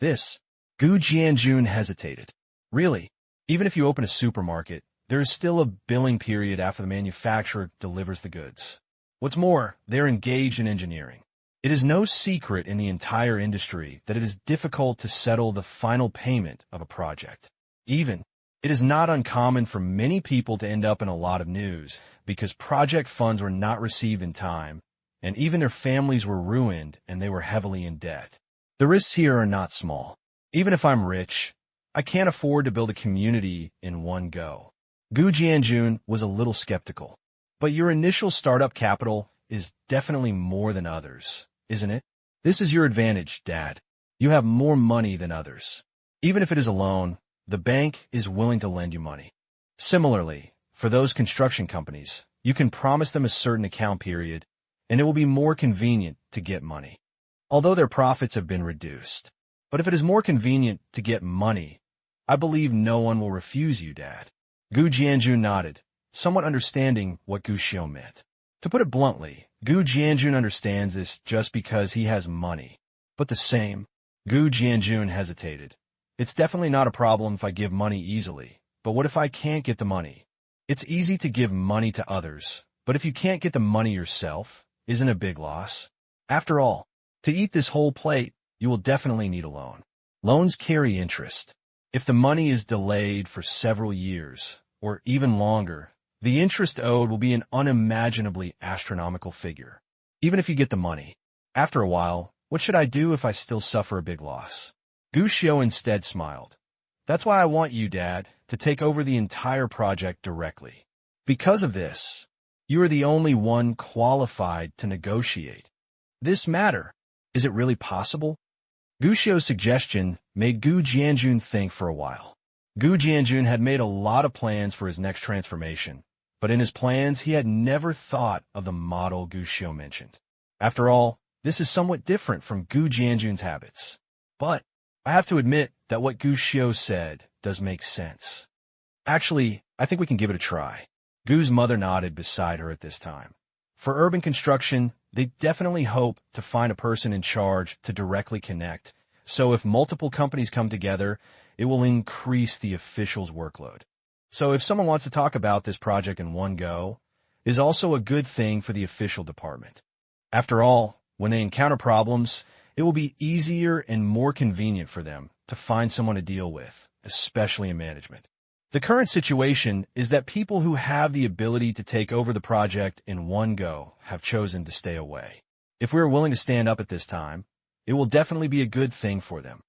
Gu Jianjun hesitated. Really, even if you open a supermarket, there is still a billing period after the manufacturer delivers the goods. What's more, they're engaged in engineering. It is no secret in the entire industry that it is difficult to settle the final payment of a project. Even, it is not uncommon for many people to end up in a lot of news because project funds were not received in time, and even their families were ruined and they were heavily in debt. The risks here are not small. Even if I'm rich, I can't afford to build a community in one go. Gu Jianjun was a little skeptical. But your initial startup capital is definitely more than others, isn't it? This is your advantage, Dad. You have more money than others. Even if it is a loan, the bank is willing to lend you money. Similarly, for those construction companies, you can promise them a certain account period, and it will be more convenient to get money. Although their profits have been reduced. But if it is more convenient to get money, I believe no one will refuse you, Dad. Gu Jianjun nodded, somewhat understanding what Gu Xiu meant. To put it bluntly, Gu Jianjun understands this just because he has money. But the same, Gu Jianjun hesitated. It's definitely not a problem if I give money easily, but what if I can't get the money? It's easy to give money to others, but if you can't get the money yourself, isn't a big loss? After all, to eat this whole plate, you will definitely need a loan. Loans carry interest. If the money is delayed for several years, or even longer, the interest owed will be an unimaginably astronomical figure. Even if you get the money. After a while, what should I do if I still suffer a big loss? Gu Xiu instead smiled. That's why I want you, Dad, to take over the entire project directly. Because of this, you are the only one qualified to negotiate. This matter, is it really possible? Gu Xiu's suggestion made Gu Jianjun think for a while. Gu Jianjun had made a lot of plans for his next transformation, but in his plans he had never thought of the model Gu Xiu mentioned. After all, this is somewhat different from Gu Jianjun's habits. But I have to admit that what Gu Xiu said does make sense. Actually, I think we can give it a try. Gu's mother nodded beside her at this time. For urban construction, they definitely hope to find a person in charge to directly connect, so if multiple companies come together, it will increase the official's workload. So if someone wants to talk about this project in one go, it is also a good thing for the official department. After all, when they encounter problems, it will be easier and more convenient for them to find someone to deal with, especially in management. The current situation is that people who have the ability to take over the project in one go have chosen to stay away. If we are willing to stand up at this time, it will definitely be a good thing for them.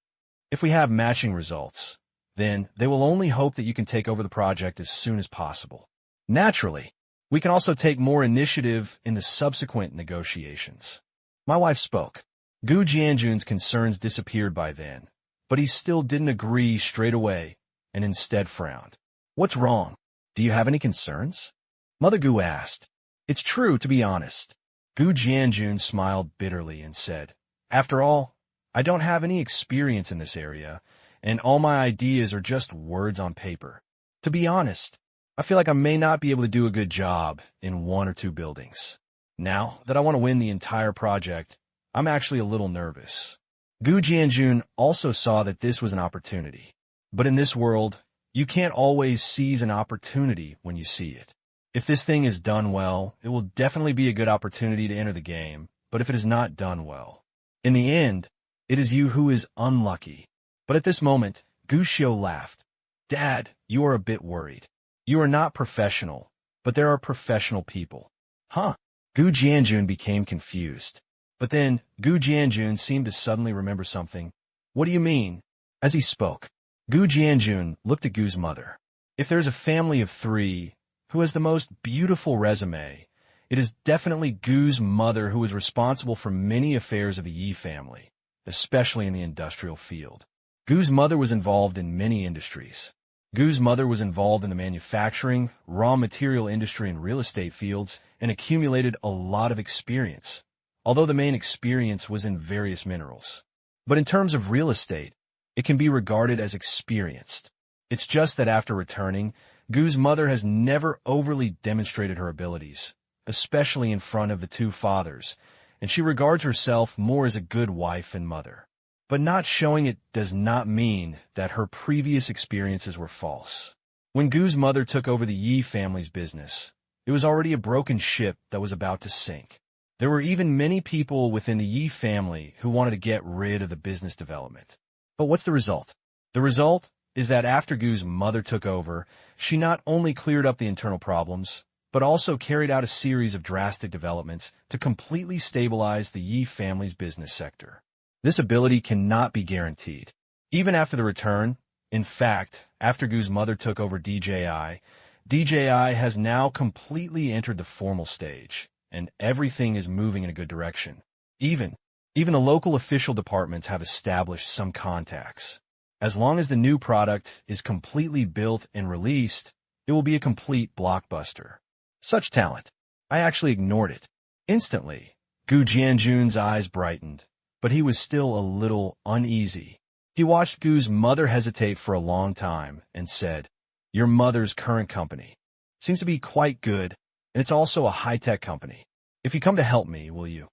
If we have matching results, then they will only hope that you can take over the project as soon as possible. Naturally, we can also take more initiative in the subsequent negotiations. My wife spoke. Gu Jianjun's concerns disappeared by then, but he still didn't agree straight away and instead frowned. What's wrong? Do you have any concerns? Mother Gu asked. It's true, to be honest. Gu Jianjun smiled bitterly and said, After all, I don't have any experience in this area, and all my ideas are just words on paper. To be honest, I feel like I may not be able to do a good job in one or two buildings. Now that I want to win the entire project, I'm actually a little nervous. Gu Jianjun also saw that this was an opportunity. But in this world, you can't always seize an opportunity when you see it. If this thing is done well, it will definitely be a good opportunity to enter the game, but if it is not done well, in the end, it is you who is unlucky. But at this moment, Gu Xiu laughed. Dad, you are a bit worried. You are not professional, but there are professional people. Huh? Gu Jianjun became confused. But then, Gu Jianjun seemed to suddenly remember something. What do you mean? As he spoke, Gu Jianjun looked at Gu's mother. If there's a family of three who has the most beautiful resume, it is definitely Gu's mother who is responsible for many affairs of the Yi family, especially in the industrial field. Gu's mother was involved in many industries. Gu's mother was involved in the manufacturing, raw material industry and real estate fields and accumulated a lot of experience, although the main experience was in various minerals. But in terms of real estate, it can be regarded as experienced. It's just that after returning, Gu's mother has never overly demonstrated her abilities, especially in front of the two fathers, and she regards herself more as a good wife and mother. But not showing it does not mean that her previous experiences were false. When Gu's mother took over the Yi family's business, it was already a broken ship that was about to sink. There were even many people within the Yi family who wanted to get rid of the business development. But what's the result? The result is that after Gu's mother took over, she not only cleared up the internal problems, but also carried out a series of drastic developments to completely stabilize the Yi family's business sector. This ability cannot be guaranteed. Even after the return, in fact, after Gu's mother took over DJI has now completely entered the formal stage, and everything is moving in a good direction. Even the local official departments have established some contacts. As long as the new product is completely built and released, it will be a complete blockbuster. Such talent. I actually ignored it. Instantly, Gu Jianjun's eyes brightened, but he was still a little uneasy. He watched Gu's mother hesitate for a long time and said, "Your mother's current company seems to be quite good, and it's also a high-tech company. If you come to help me, will you?"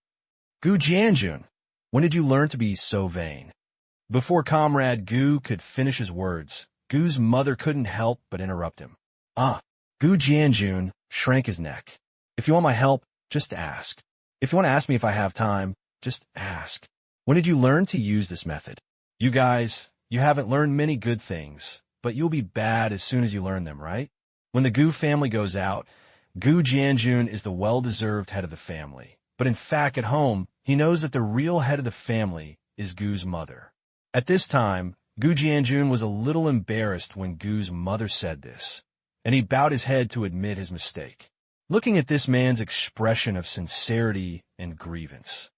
Gu Jianjun, when did you learn to be so vain? Before Comrade Gu could finish his words, Gu's mother couldn't help but interrupt him. Gu Jianjun shrank his neck. "If you want my help, just ask. If you want to ask me if I have time, just ask. When did you learn to use this method? You guys, you haven't learned many good things, but you'll be bad as soon as you learn them, right?" When the Gu family goes out, Gu Jianjun is the well-deserved head of the family. But in fact, at home, he knows that the real head of the family is Gu's mother. At this time, Gu Jianjun was a little embarrassed when Gu's mother said this, and he bowed his head to admit his mistake. Looking at this man's expression of sincerity and grievance,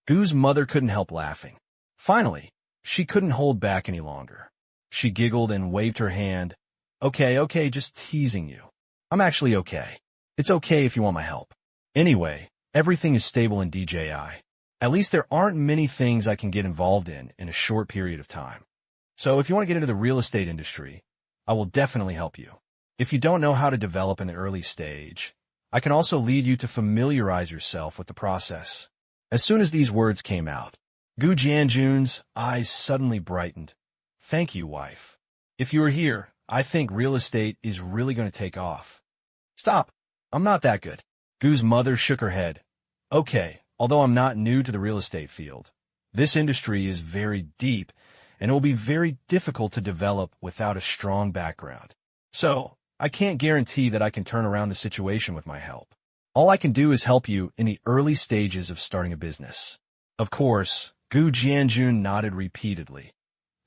Gu's mother couldn't help laughing. Finally, she couldn't hold back any longer. She giggled and waved her hand. Okay, just teasing you. I'm actually okay. It's okay if you want my help. Anyway, everything is stable in DJI. At least there aren't many things I can get involved in a short period of time. So if you want to get into the real estate industry, I will definitely help you. If you don't know how to develop in the early stage, I can also lead you to familiarize yourself with the process. As soon as these words came out, Gu Jianjun's eyes suddenly brightened. Thank you, wife. If you were here, I think real estate is really going to take off. Stop. I'm not that good. Gu's mother shook her head. Okay, although I'm not new to the real estate field, this industry is very deep, and it will be very difficult to develop without a strong background. So, I can't guarantee that I can turn around the situation with my help. All I can do is help you in the early stages of starting a business. Of course, Gu Jianjun nodded repeatedly.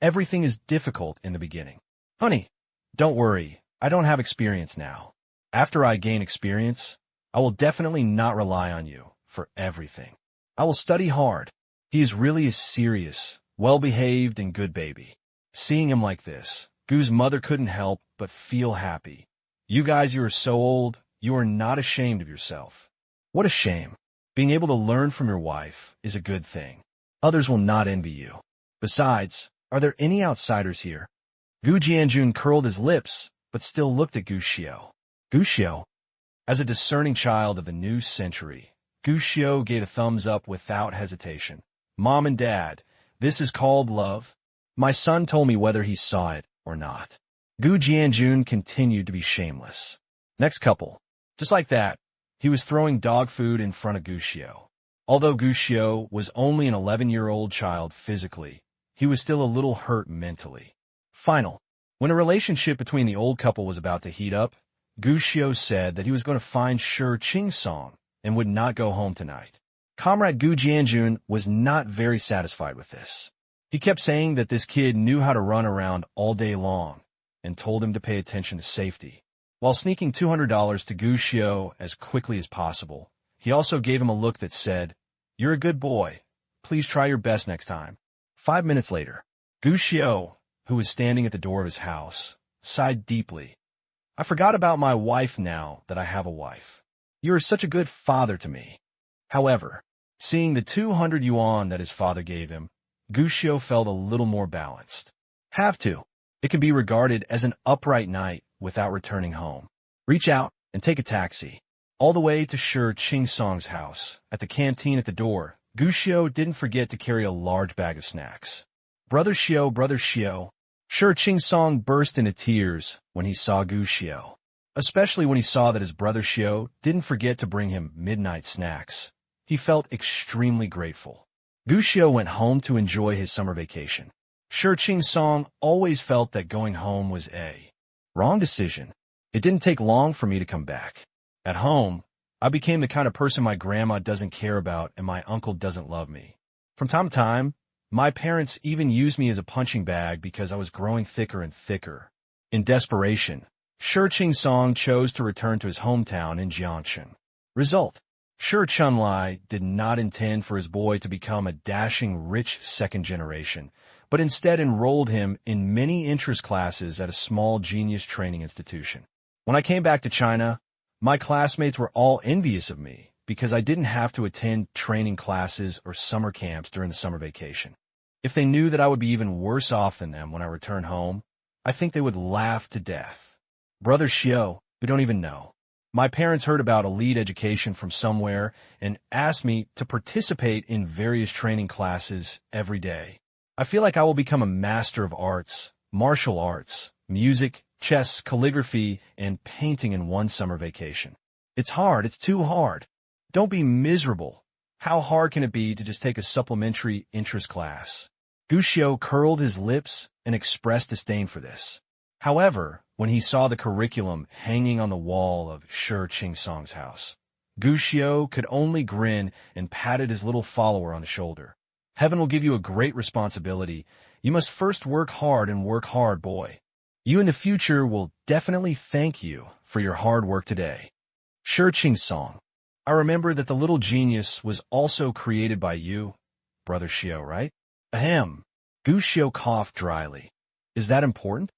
Everything is difficult in the beginning. Honey, don't worry, I don't have experience now. After I gain experience, I will definitely not rely on you for everything. I will study hard. He is really a serious, well-behaved, and good baby. Seeing him like this, Gu's mother couldn't help but feel happy. You guys, you are so old, you are not ashamed of yourself. What a shame. Being able to learn from your wife is a good thing. Others will not envy you. Besides, are there any outsiders here? Gu Jianjun curled his lips, but still looked at Gu Xiao. Gu Xiao. As a discerning child of the new century, Gu Xiao gave a thumbs up without hesitation. Mom and Dad, this is called love. My son told me whether he saw it or not. Gu Jianjun continued to be shameless. Next couple. Just like that, he was throwing dog food in front of Gu Xiao. Although Gu Xiao was only an 11-year-old child physically, he was still a little hurt mentally. Final. When a relationship between the old couple was about to heat up, Gu Xiao said that he was going to find Shi Qing-song and would not go home tonight. Comrade Gu Jianjun was not very satisfied with this. He kept saying that this kid knew how to run around all day long and told him to pay attention to safety. While sneaking $200 to Gu Xiao as quickly as possible, he also gave him a look that said, "You're a good boy. Please try your best next time." 5 minutes later, Gu Xiao, who was standing at the door of his house, sighed deeply. I forgot about my wife now that I have a wife. You are such a good father to me. However, seeing the 200 yuan that his father gave him, Gu Xiu felt a little more balanced. Have to. It can be regarded as an upright night without returning home. Reach out and take a taxi. All the way to Shi Qingsong's house. At the canteen at the door, Gu Xiu didn't forget to carry a large bag of snacks. Brother Xiu. Shi Qingsong burst into tears when he saw Gu Xiu, especially when he saw that his brother Xiu didn't forget to bring him midnight snacks. He felt extremely grateful. Gu Xiu went home to enjoy his summer vacation. Shi Qingsong always felt that going home was a wrong decision. It didn't take long for me to come back. At home, I became the kind of person my grandma doesn't care about and my uncle doesn't love me. From time to time, my parents even used me as a punching bag because I was growing thicker and thicker. In desperation, Shi Qingsong chose to return to his hometown in Jiangshan. Result: Shi Chunlai did not intend for his boy to become a dashing, rich second generation, but instead enrolled him in many interest classes at a small genius training institution. When I came back to China, my classmates were all envious of me because I didn't have to attend training classes or summer camps during the summer vacation. If they knew that I would be even worse off than them when I returned home, I think they would laugh to death. Brother Xiu, we don't even know. My parents heard about elite education from somewhere and asked me to participate in various training classes every day. I feel like I will become a master of arts, martial arts, music, chess, calligraphy, and painting in one summer vacation. It's hard. It's too hard. Don't be miserable. How hard can it be to just take a supplementary interest class? Gu Xiu curled his lips and expressed disdain for this. However, when he saw the curriculum hanging on the wall of Shi Qingsong's house, Gu Xiu could only grin and patted his little follower on the shoulder. Heaven will give you a great responsibility. You must first work hard and work hard, boy. You in the future will definitely thank you for your hard work today. Shi Qingsong, I remember that the little genius was also created by you, Brother Xiu, right? Ahem. Gu Xiu coughed dryly. Is that important?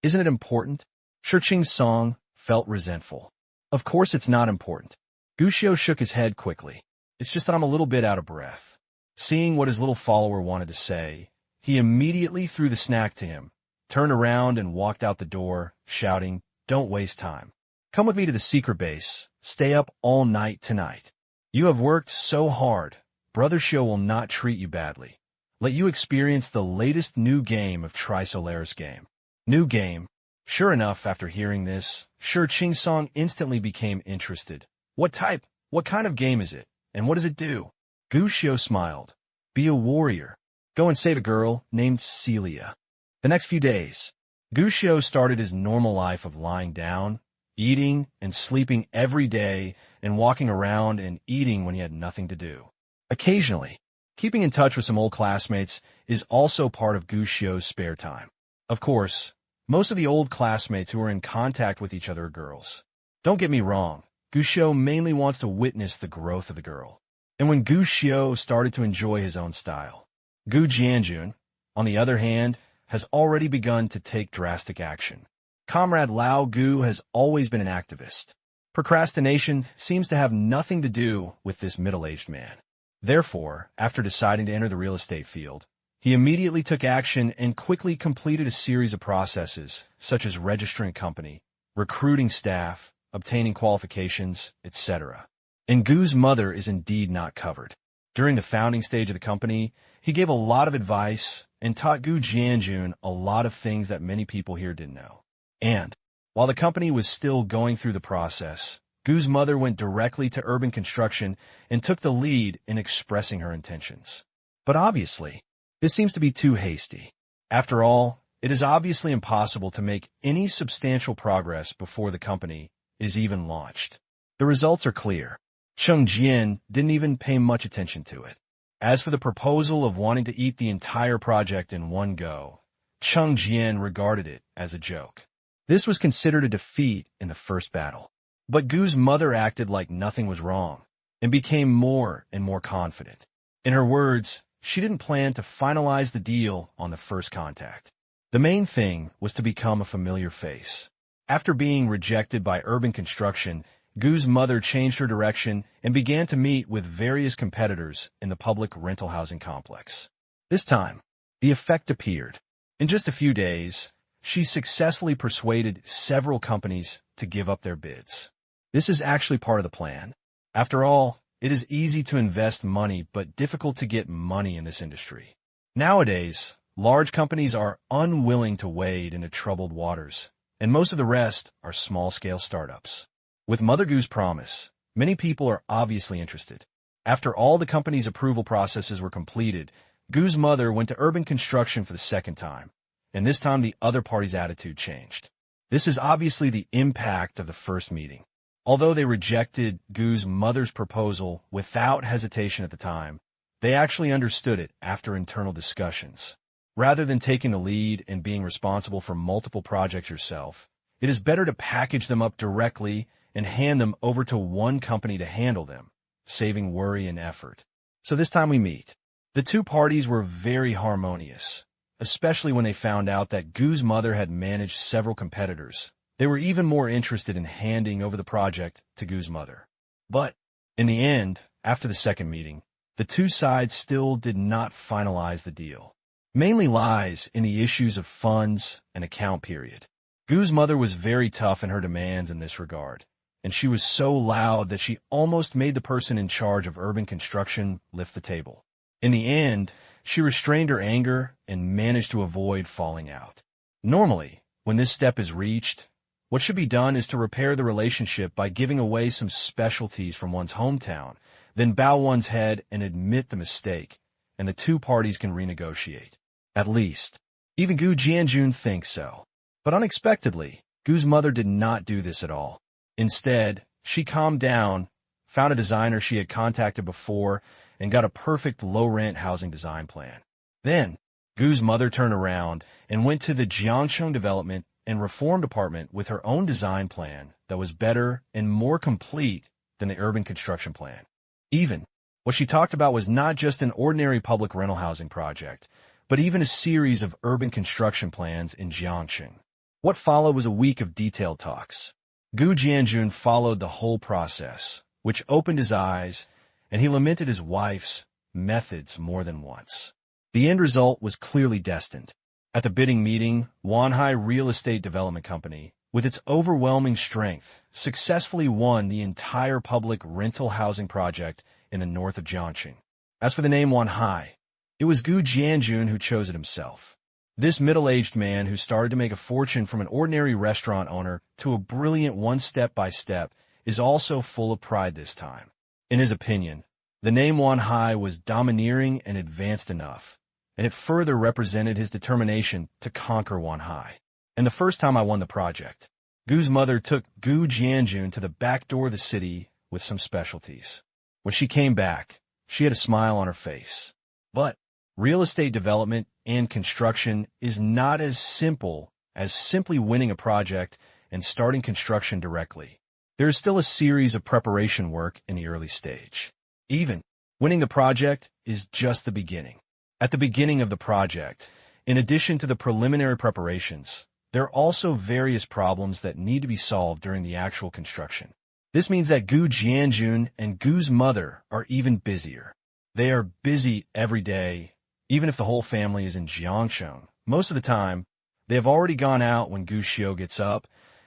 Isn't it important? Shi Qingsong felt resentful. Of course it's not important. Gu Xiu shook his head quickly. It's just that I'm a little bit out of breath. Seeing what his little follower wanted to say, he immediately threw the snack to him, turned around and walked out the door, shouting, "Don't waste time. Come with me to the secret base. Stay up all night tonight. You have worked so hard. Brother Xiu will not treat you badly. Let you experience the latest new game of Spoliers game." New game. Sure enough, after hearing this, Shi Qingsong instantly became interested. What type? What kind of game is it? And what does it do? Gu Xiu smiled. Be a warrior. Go and save a girl named Celia. The next few days, Gu Xiu started his normal life of lying down, eating and sleeping every day, and walking around and eating when he had nothing to do. Occasionally, keeping in touch with some old classmates is also part of Gu Xiu's spare time. Of course, most of the old classmates who are in contact with each other are girls. Don't get me wrong, Gu Xiu mainly wants to witness the growth of the girl. And when Gu Xiu started to enjoy his own style, Gu Jianjun, on the other hand, has already begun to take drastic action. Comrade Lao Gu has always been an activist. Procrastination seems to have nothing to do with this middle-aged man. Therefore, after deciding to enter the real estate field, he immediately took action and quickly completed a series of processes, such as registering a company, recruiting staff, obtaining qualifications, etc. And Gu's mother is indeed not covered. During the founding stage of the company, he gave a lot of advice and taught Gu Jianjun a lot of things that many people here didn't know. And, while the company was still going through the process, Gu's mother went directly to urban construction and took the lead in expressing her intentions. But obviously, this seems to be too hasty. After all, it is obviously impossible to make any substantial progress before the company is even launched. The results are clear. Cheng Jian didn't even pay much attention to it. As for the proposal of wanting to eat the entire project in one go, Cheng Jian regarded it as a joke. This was considered a defeat in the first battle. But Gu's mother acted like nothing was wrong and became more and more confident. In her words, she didn't plan to finalize the deal on the first contact. The main thing was to become a familiar face. After being rejected by urban construction, Gu's mother changed her direction and began to meet with various competitors in the public rental housing complex. This time, the effect appeared. In just a few days, she successfully persuaded several companies to give up their bids. This is actually part of the plan. After all, it is easy to invest money, but difficult to get money in this industry. Nowadays, large companies are unwilling to wade into troubled waters, and most of the rest are small-scale startups. With Mother Goo's promise, many people are obviously interested. After all the company's approval processes were completed, Goo's mother went to urban construction for the second time, and this time the other party's attitude changed. This is obviously the impact of the first meeting. Although they rejected Goo's mother's proposal without hesitation at the time, they actually understood it after internal discussions. Rather than taking the lead and being responsible for multiple projects yourself, it is better to package them up directly and hand them over to one company to handle them, saving worry and effort. So this time we meet. The two parties were very harmonious, especially when they found out that Goo's mother had managed several competitors. They were even more interested in handing over the project to Goo's mother. But, in the end, after the second meeting, the two sides still did not finalize the deal. Mainly lies in the issues of funds and account period. Goo's mother was very tough in her demands in this regard, and she was so loud that she almost made the person in charge of urban construction lift the table. In the end, she restrained her anger and managed to avoid falling out. Normally, when this step is reached, what should be done is to repair the relationship by giving away some specialties from one's hometown, then bow one's head and admit the mistake, and the two parties can renegotiate. At least, even Gu Jianjun thinks so. But unexpectedly, Gu's mother did not do this at all. Instead, she calmed down, found a designer she had contacted before, and got a perfect low-rent housing design plan. Then, Gu's mother turned around and went to the Jiangsheng Development and Reform Department with her own design plan that was better and more complete than the urban construction plan. Even, what she talked about was not just an ordinary public rental housing project, but even a series of urban construction plans in Jiangsheng. What followed was a week of detailed talks. Gu Jianjun followed the whole process, which opened his eyes, and he lamented his wife's methods more than once. The end result was clearly destined. At the bidding meeting, Wanhai Real Estate Development Company, with its overwhelming strength, successfully won the entire public rental housing project in the north of Jiangxing. As for the name Wanhai, it was Gu Jianjun who chose it himself. This middle-aged man who started to make a fortune from an ordinary restaurant owner to a brilliant one-step-by-step is also full of pride this time. In his opinion, the name Wanhai was domineering and advanced enough, and it further represented his determination to conquer Wanhai. And the first time I won the project, Gu's mother took Gu Jianjun to the back door of the city with some specialties. When she came back, she had a smile on her face. But real estate development and construction is not as simple as simply winning a project and starting construction directly. There is still a series of preparation work in the early stage. Even winning the project is just the beginning. At the beginning of the project, in addition to the preliminary preparations, there are also various problems that need to be solved during the actual construction. This means that Gu Jianjun and Gu's mother are even busier. They are busy every day, even if the whole family is in Jiangsheng. Most of the time, they have already gone out when Gu Xiu gets up,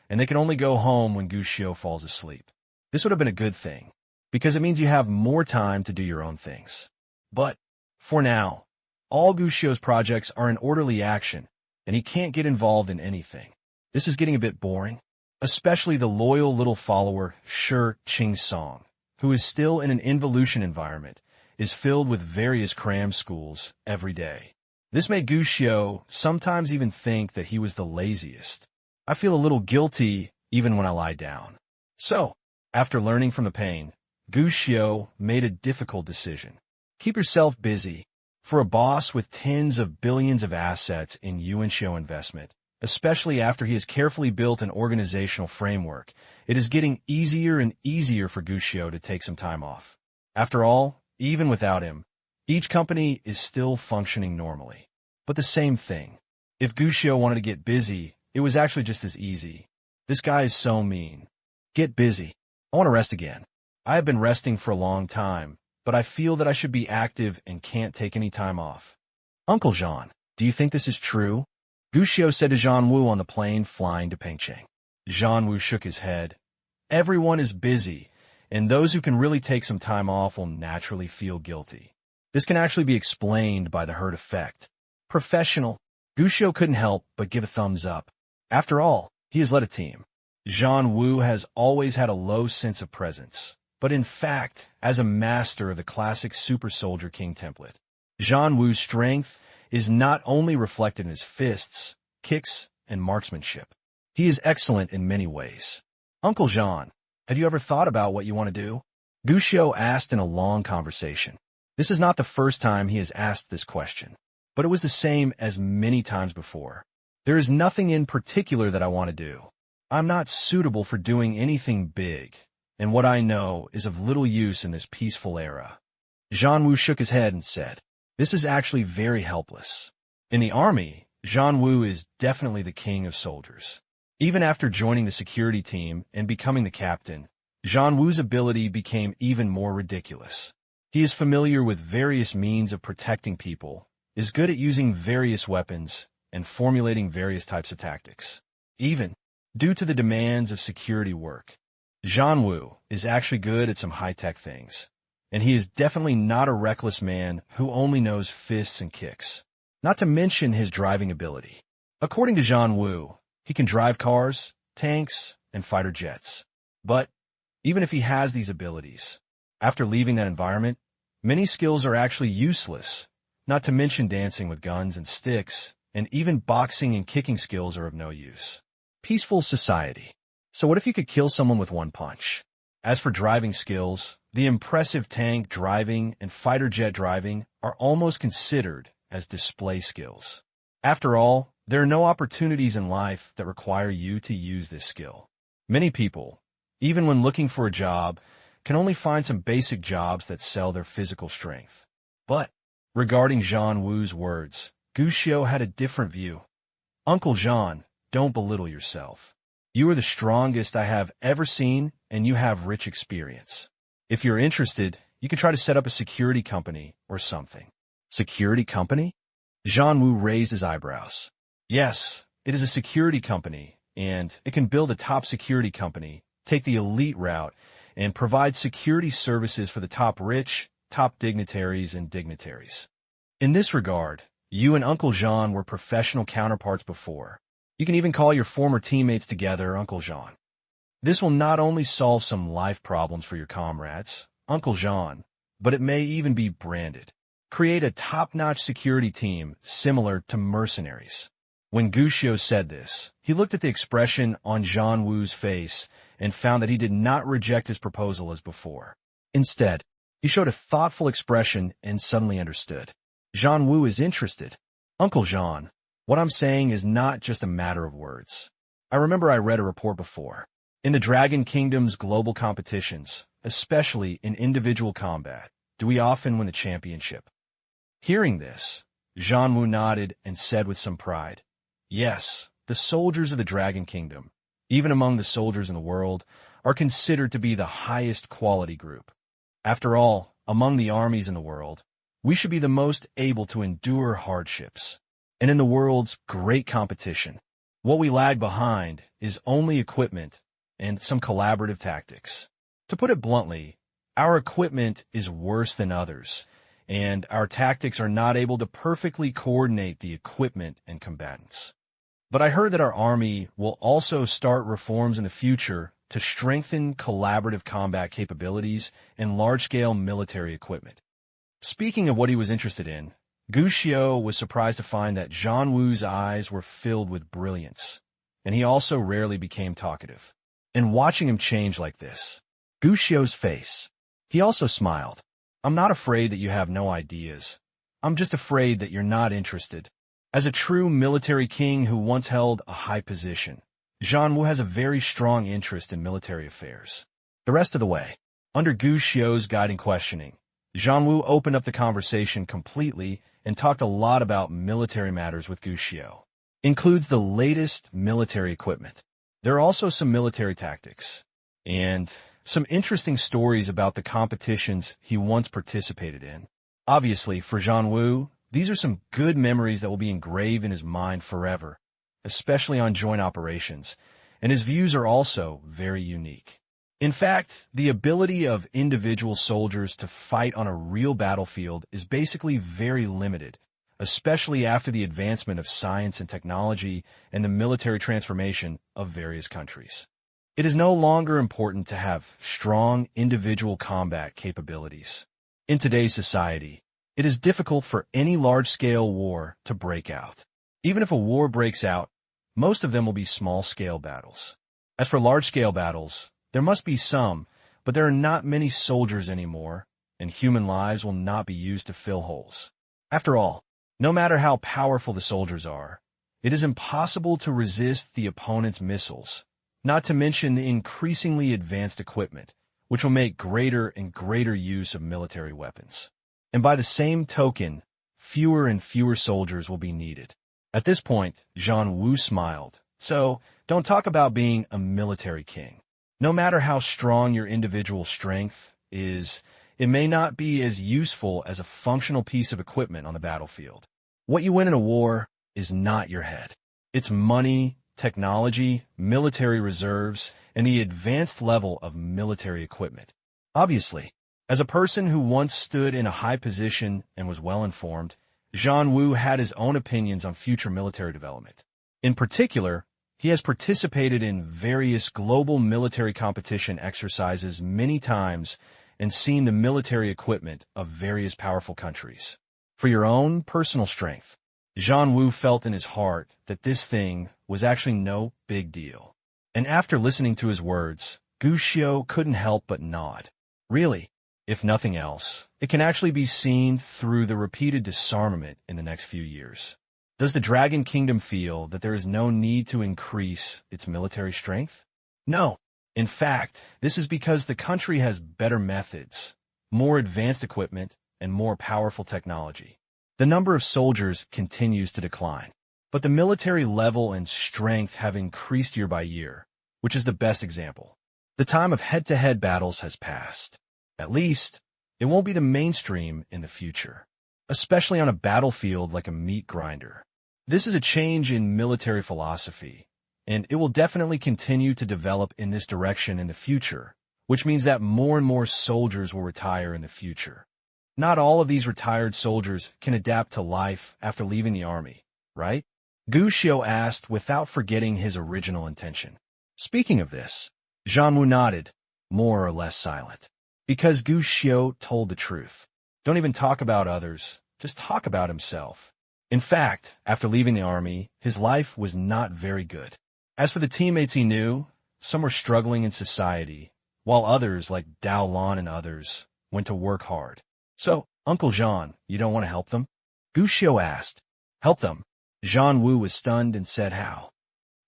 and they can only go home when Gu Xiu falls asleep. This would have been a good thing, because it means you have more time to do your own things. But, for now, all Gu Xiu's projects are in orderly action, and he can't get involved in anything. This is getting a bit boring, especially the loyal little follower Shi Qingsong, who is still in an involution environment, is filled with various cram schools every day. This made Gu Xiu sometimes even think that he was the laziest. I feel a little guilty even when I lie down. So, after learning from the pain, Gu Xiu made a difficult decision. Keep yourself busy. For a boss with tens of billions of assets in Yuanxiu investment, especially after he has carefully built an organizational framework, it is getting easier and easier for Gu Xiu to take some time off. After all, even without him, each company is still functioning normally. But the same thing. If Gu Xiu wanted to get busy, it was actually just as easy. This guy is so mean. Get busy. I want to rest again. I have been resting for a long time, but I feel that I should be active and can't take any time off. Uncle Jean, do you think this is true? Gu Xiu said to Zhang Wu on the plane flying to Pengcheng. Zhang Wu shook his head. Everyone is busy, and those who can really take some time off will naturally feel guilty. This can actually be explained by the herd effect. Professional, Gu Xiu couldn't help but give a thumbs up. After all, he has led a team. Zhang Wu has always had a low sense of presence, but in fact, as a master of the classic Super Soldier King template, Zhang Wu's strength is not only reflected in his fists, kicks, and marksmanship. He is excellent in many ways. Uncle Jean, have you ever thought about what you want to do? Gu Xiu asked in a long conversation. This is not the first time he has asked this question, but it was the same as many times before. There is nothing in particular that I want to do. I'm not suitable for doing anything big, and what I know is of little use in this peaceful era. Zhang Wu shook his head and said, this is actually very helpless. In the army, Zhang Wu is definitely the king of soldiers. Even after joining the security team and becoming the captain, Zhang Wu's ability became even more ridiculous. He is familiar with various means of protecting people, is good at using various weapons, and formulating various types of tactics. Even due to the demands of security work, Zhang Wu is actually good at some high-tech things. And he is definitely not a reckless man who only knows fists and kicks. Not to mention his driving ability. According to Zhang Wu, he can drive cars, tanks, and fighter jets. But even if he has these abilities, after leaving that environment, many skills are actually useless, not to mention dancing with guns and sticks, and even boxing and kicking skills are of no use. Peaceful society. So what if you could kill someone with one punch? As for driving skills, the impressive tank driving and fighter jet driving are almost considered as display skills. After all, there are no opportunities in life that require you to use this skill. Many people, even when looking for a job, can only find some basic jobs that sell their physical strength. But regarding Zhang Wu's words, Gu Xiu had a different view. Uncle Jean, don't belittle yourself. You are the strongest I have ever seen, and you have rich experience. If you're interested, you can try to set up a security company or something. Security company? Zhang Wu raised his eyebrows. Yes, it is a security company, and it can build a top security company, take the elite route, and provide security services for the top rich, top dignitaries, and dignitaries. In this regard, you and Uncle Jean were professional counterparts before. You can even call your former teammates together Uncle Jean. This will not only solve some life problems for your comrades, Uncle Jean, but it may even be branded. Create a top-notch security team similar to mercenaries. When Gu Xiu said this, he looked at the expression on Zhang Wu's face and found that he did not reject his proposal as before. Instead, he showed a thoughtful expression and suddenly understood. Zhang Wu is interested. Uncle Jean, what I'm saying is not just a matter of words. I remember I read a report before. In the Dragon Kingdom's global competitions, especially in individual combat, do we often win the championship? Hearing this, Zhang Wu nodded and said with some pride, yes, the soldiers of the Dragon Kingdom, even among the soldiers in the world, are considered to be the highest quality group. After all, among the armies in the world, we should be the most able to endure hardships. And in the world's great competition, what we lag behind is only equipment and some collaborative tactics. To put it bluntly, our equipment is worse than others, and our tactics are not able to perfectly coordinate the equipment and combatants. But I heard that our army will also start reforms in the future to strengthen collaborative combat capabilities and large-scale military equipment. Speaking of what he was interested in, Gu Xiu was surprised to find that Zhang Wu's eyes were filled with brilliance, and he also rarely became talkative. And watching him change like this, Gu Xiu's face, he also smiled. I'm not afraid that you have no ideas. I'm just afraid that you're not interested. As a true military king who once held a high position, Zhang Wu has a very strong interest in military affairs. The rest of the way, under Gu Xiu's guiding questioning, Zhang Wu opened up the conversation completely and talked a lot about military matters with Gu Xiu. Includes the latest military equipment. There are also some military tactics, and some interesting stories about the competitions he once participated in. Obviously, for Zhang Wu, These are some good memories that will be engraved in his mind forever, especially on joint operations, and his views are also very unique. In fact, the ability of individual soldiers to fight on a real battlefield is basically very limited, especially after the advancement of science and technology and the military transformation of various countries. It is no longer important to have strong individual combat capabilities. In today's society, it is difficult for any large-scale war to break out. Even if a war breaks out, most of them will be small-scale battles. As for large-scale battles, there must be some, but there are not many soldiers anymore, and human lives will not be used to fill holes. After all, no matter how powerful the soldiers are, it is impossible to resist the opponent's missiles, not to mention the increasingly advanced equipment, which will make greater and greater use of military weapons. And by the same token, fewer and fewer soldiers will be needed. At this point, Jean Wu smiled. So, don't talk about being a military king. No matter how strong your individual strength is, it may not be as useful as a functional piece of equipment on the battlefield. What you win in a war is not your head. It's money, technology, military reserves, and the advanced level of military equipment. Obviously, as a person who once stood in a high position and was well-informed, Jean Wu had his own opinions on future military development. In particular, he has participated in various global military competition exercises many times and seen the military equipment of various powerful countries. For your own personal strength, Jean Wu felt in his heart that this thing was actually no big deal. And after listening to his words, Gu Xiu couldn't help but nod. Really, if nothing else, it can actually be seen through the repeated disarmament in the next few years. Does the Dragon Kingdom feel that there is no need to increase its military strength? No. In fact, this is because the country has better methods, more advanced equipment, and more powerful technology. The number of soldiers continues to decline, but the military level and strength have increased year by year, which is the best example. The time of head-to-head battles has passed. At least, it won't be the mainstream in the future, especially on a battlefield like a meat grinder. This is a change in military philosophy, and it will definitely continue to develop in this direction in the future, which means that more and more soldiers will retire in the future. Not all of these retired soldiers can adapt to life after leaving the army, right? Gu Xiu asked without forgetting his original intention. Speaking of this, Jean Wu nodded, more or less silent, because Gu Xiu told the truth. Don't even talk about others, just talk about himself. In fact, after leaving the army, his life was not very good. As for the teammates he knew, some were struggling in society, while others, like Dao Lan and others, went to work hard. So, Uncle Jean, you don't want to help them? Gu Xiu asked. Help them? Jean Wu was stunned and said how.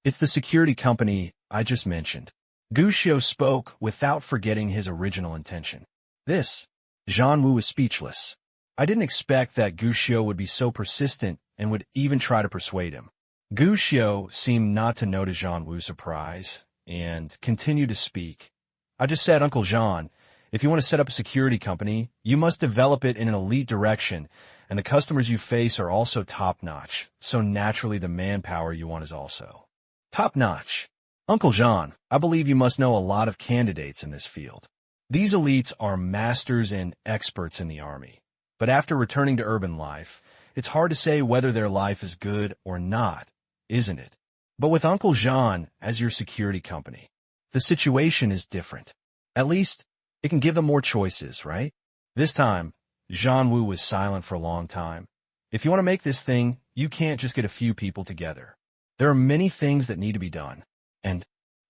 It's the security company I just mentioned. Gu Xiu spoke without forgetting his original intention. This, Jean Wu was speechless. I didn't expect that Gu Xiu would be so persistent and would even try to persuade him. Gu Xiu seemed not to notice Jean Wu's surprise and continued to speak. I just said, Uncle Jean, if you want to set up a security company, you must develop it in an elite direction, and the customers you face are also top-notch, so naturally the manpower you want is also top-notch. Uncle Jean, I believe you must know a lot of candidates in this field. These elites are masters and experts in the army. But after returning to urban life, it's hard to say whether their life is good or not, isn't it? But with Uncle Jean as your security company, the situation is different. At least, it can give them more choices, right? This time, Jean Wu was silent for a long time. If you want to make this thing, you can't just get a few people together. There are many things that need to be done. And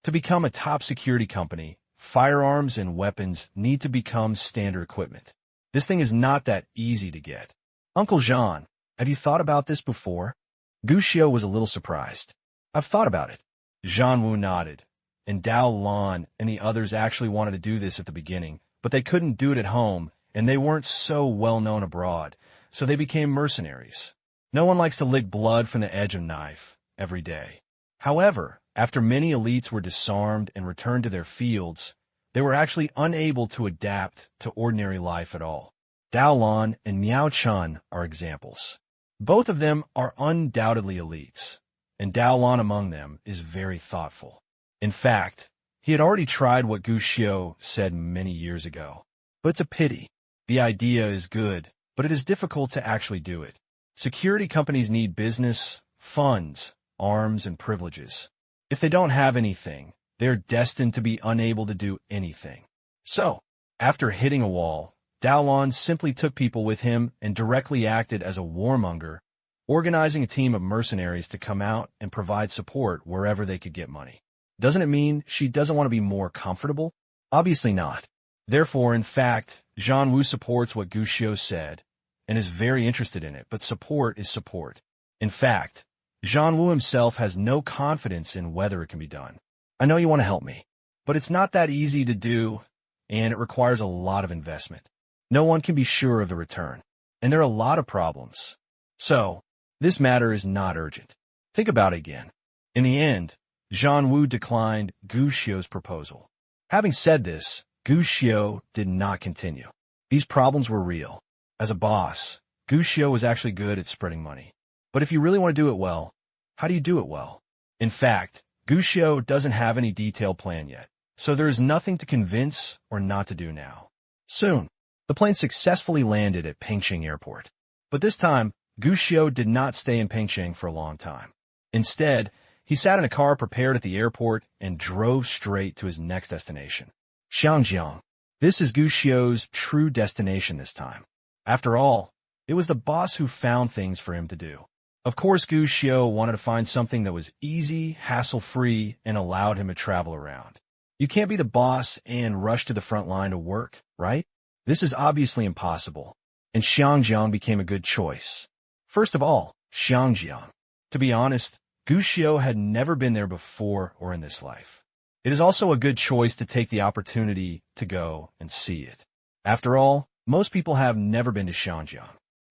to become a top security company, firearms and weapons need to become standard equipment. This thing is not that easy to get. Uncle Jean, have you thought about this before? Gu Xiu was a little surprised. I've thought about it. Jean Wu nodded, and Dao Lan and the others actually wanted to do this at the beginning, but they couldn't do it at home, and they weren't so well known abroad, so they became mercenaries. No one likes to lick blood from the edge of a knife every day. However, after many elites were disarmed and returned to their fields, they were actually unable to adapt to ordinary life at all. Dao Lan and Miao Chun are examples. Both of them are undoubtedly elites, and Daolon among them is very thoughtful. In fact, he had already tried what Gu Xiu said many years ago. But it's a pity. The idea is good, but it is difficult to actually do it. Security companies need business, funds, arms, and privileges. If they don't have anything, they're destined to be unable to do anything. So, after hitting a wall, Daolon simply took people with him and directly acted as a warmonger, organizing a team of mercenaries to come out and provide support wherever they could get money. Doesn't it mean she doesn't want to be more comfortable? Obviously not. Therefore, in fact, Zhang Wu supports what Gu Xiu said and is very interested in it, but support is support. In fact, Zhang Wu himself has no confidence in whether it can be done. I know you want to help me, but it's not that easy to do, and it requires a lot of investment. No one can be sure of the return, and there are a lot of problems. So, this matter is not urgent. Think about it again. In the end, Zhang Wu declined Gu Xiu's proposal. Having said this, Gu Xiu did not continue. These problems were real. As a boss, Gu Xiu was actually good at spreading money. But if you really want to do it well, how do you do it well? In fact, Gu Xiu doesn't have any detailed plan yet, so there is nothing to convince or not to do now. Soon, the plane successfully landed at Pengcheng Airport. But this time, Gu Xiu did not stay in Pengcheng for a long time. Instead, he sat in a car prepared at the airport and drove straight to his next destination, Xiangjiang. This is Gu Xiu's true destination this time. After all, it was the boss who found things for him to do. Of course, Gu Xiu wanted to find something that was easy, hassle-free, and allowed him to travel around. You can't be the boss and rush to the front line to work, right? This is obviously impossible, and Xiangjiang became a good choice. First of all, Xiangjiang. To be honest, Gu Xiu had never been there before or in this life. It is also a good choice to take the opportunity to go and see it. After all, most people have never been to Xiangjiang.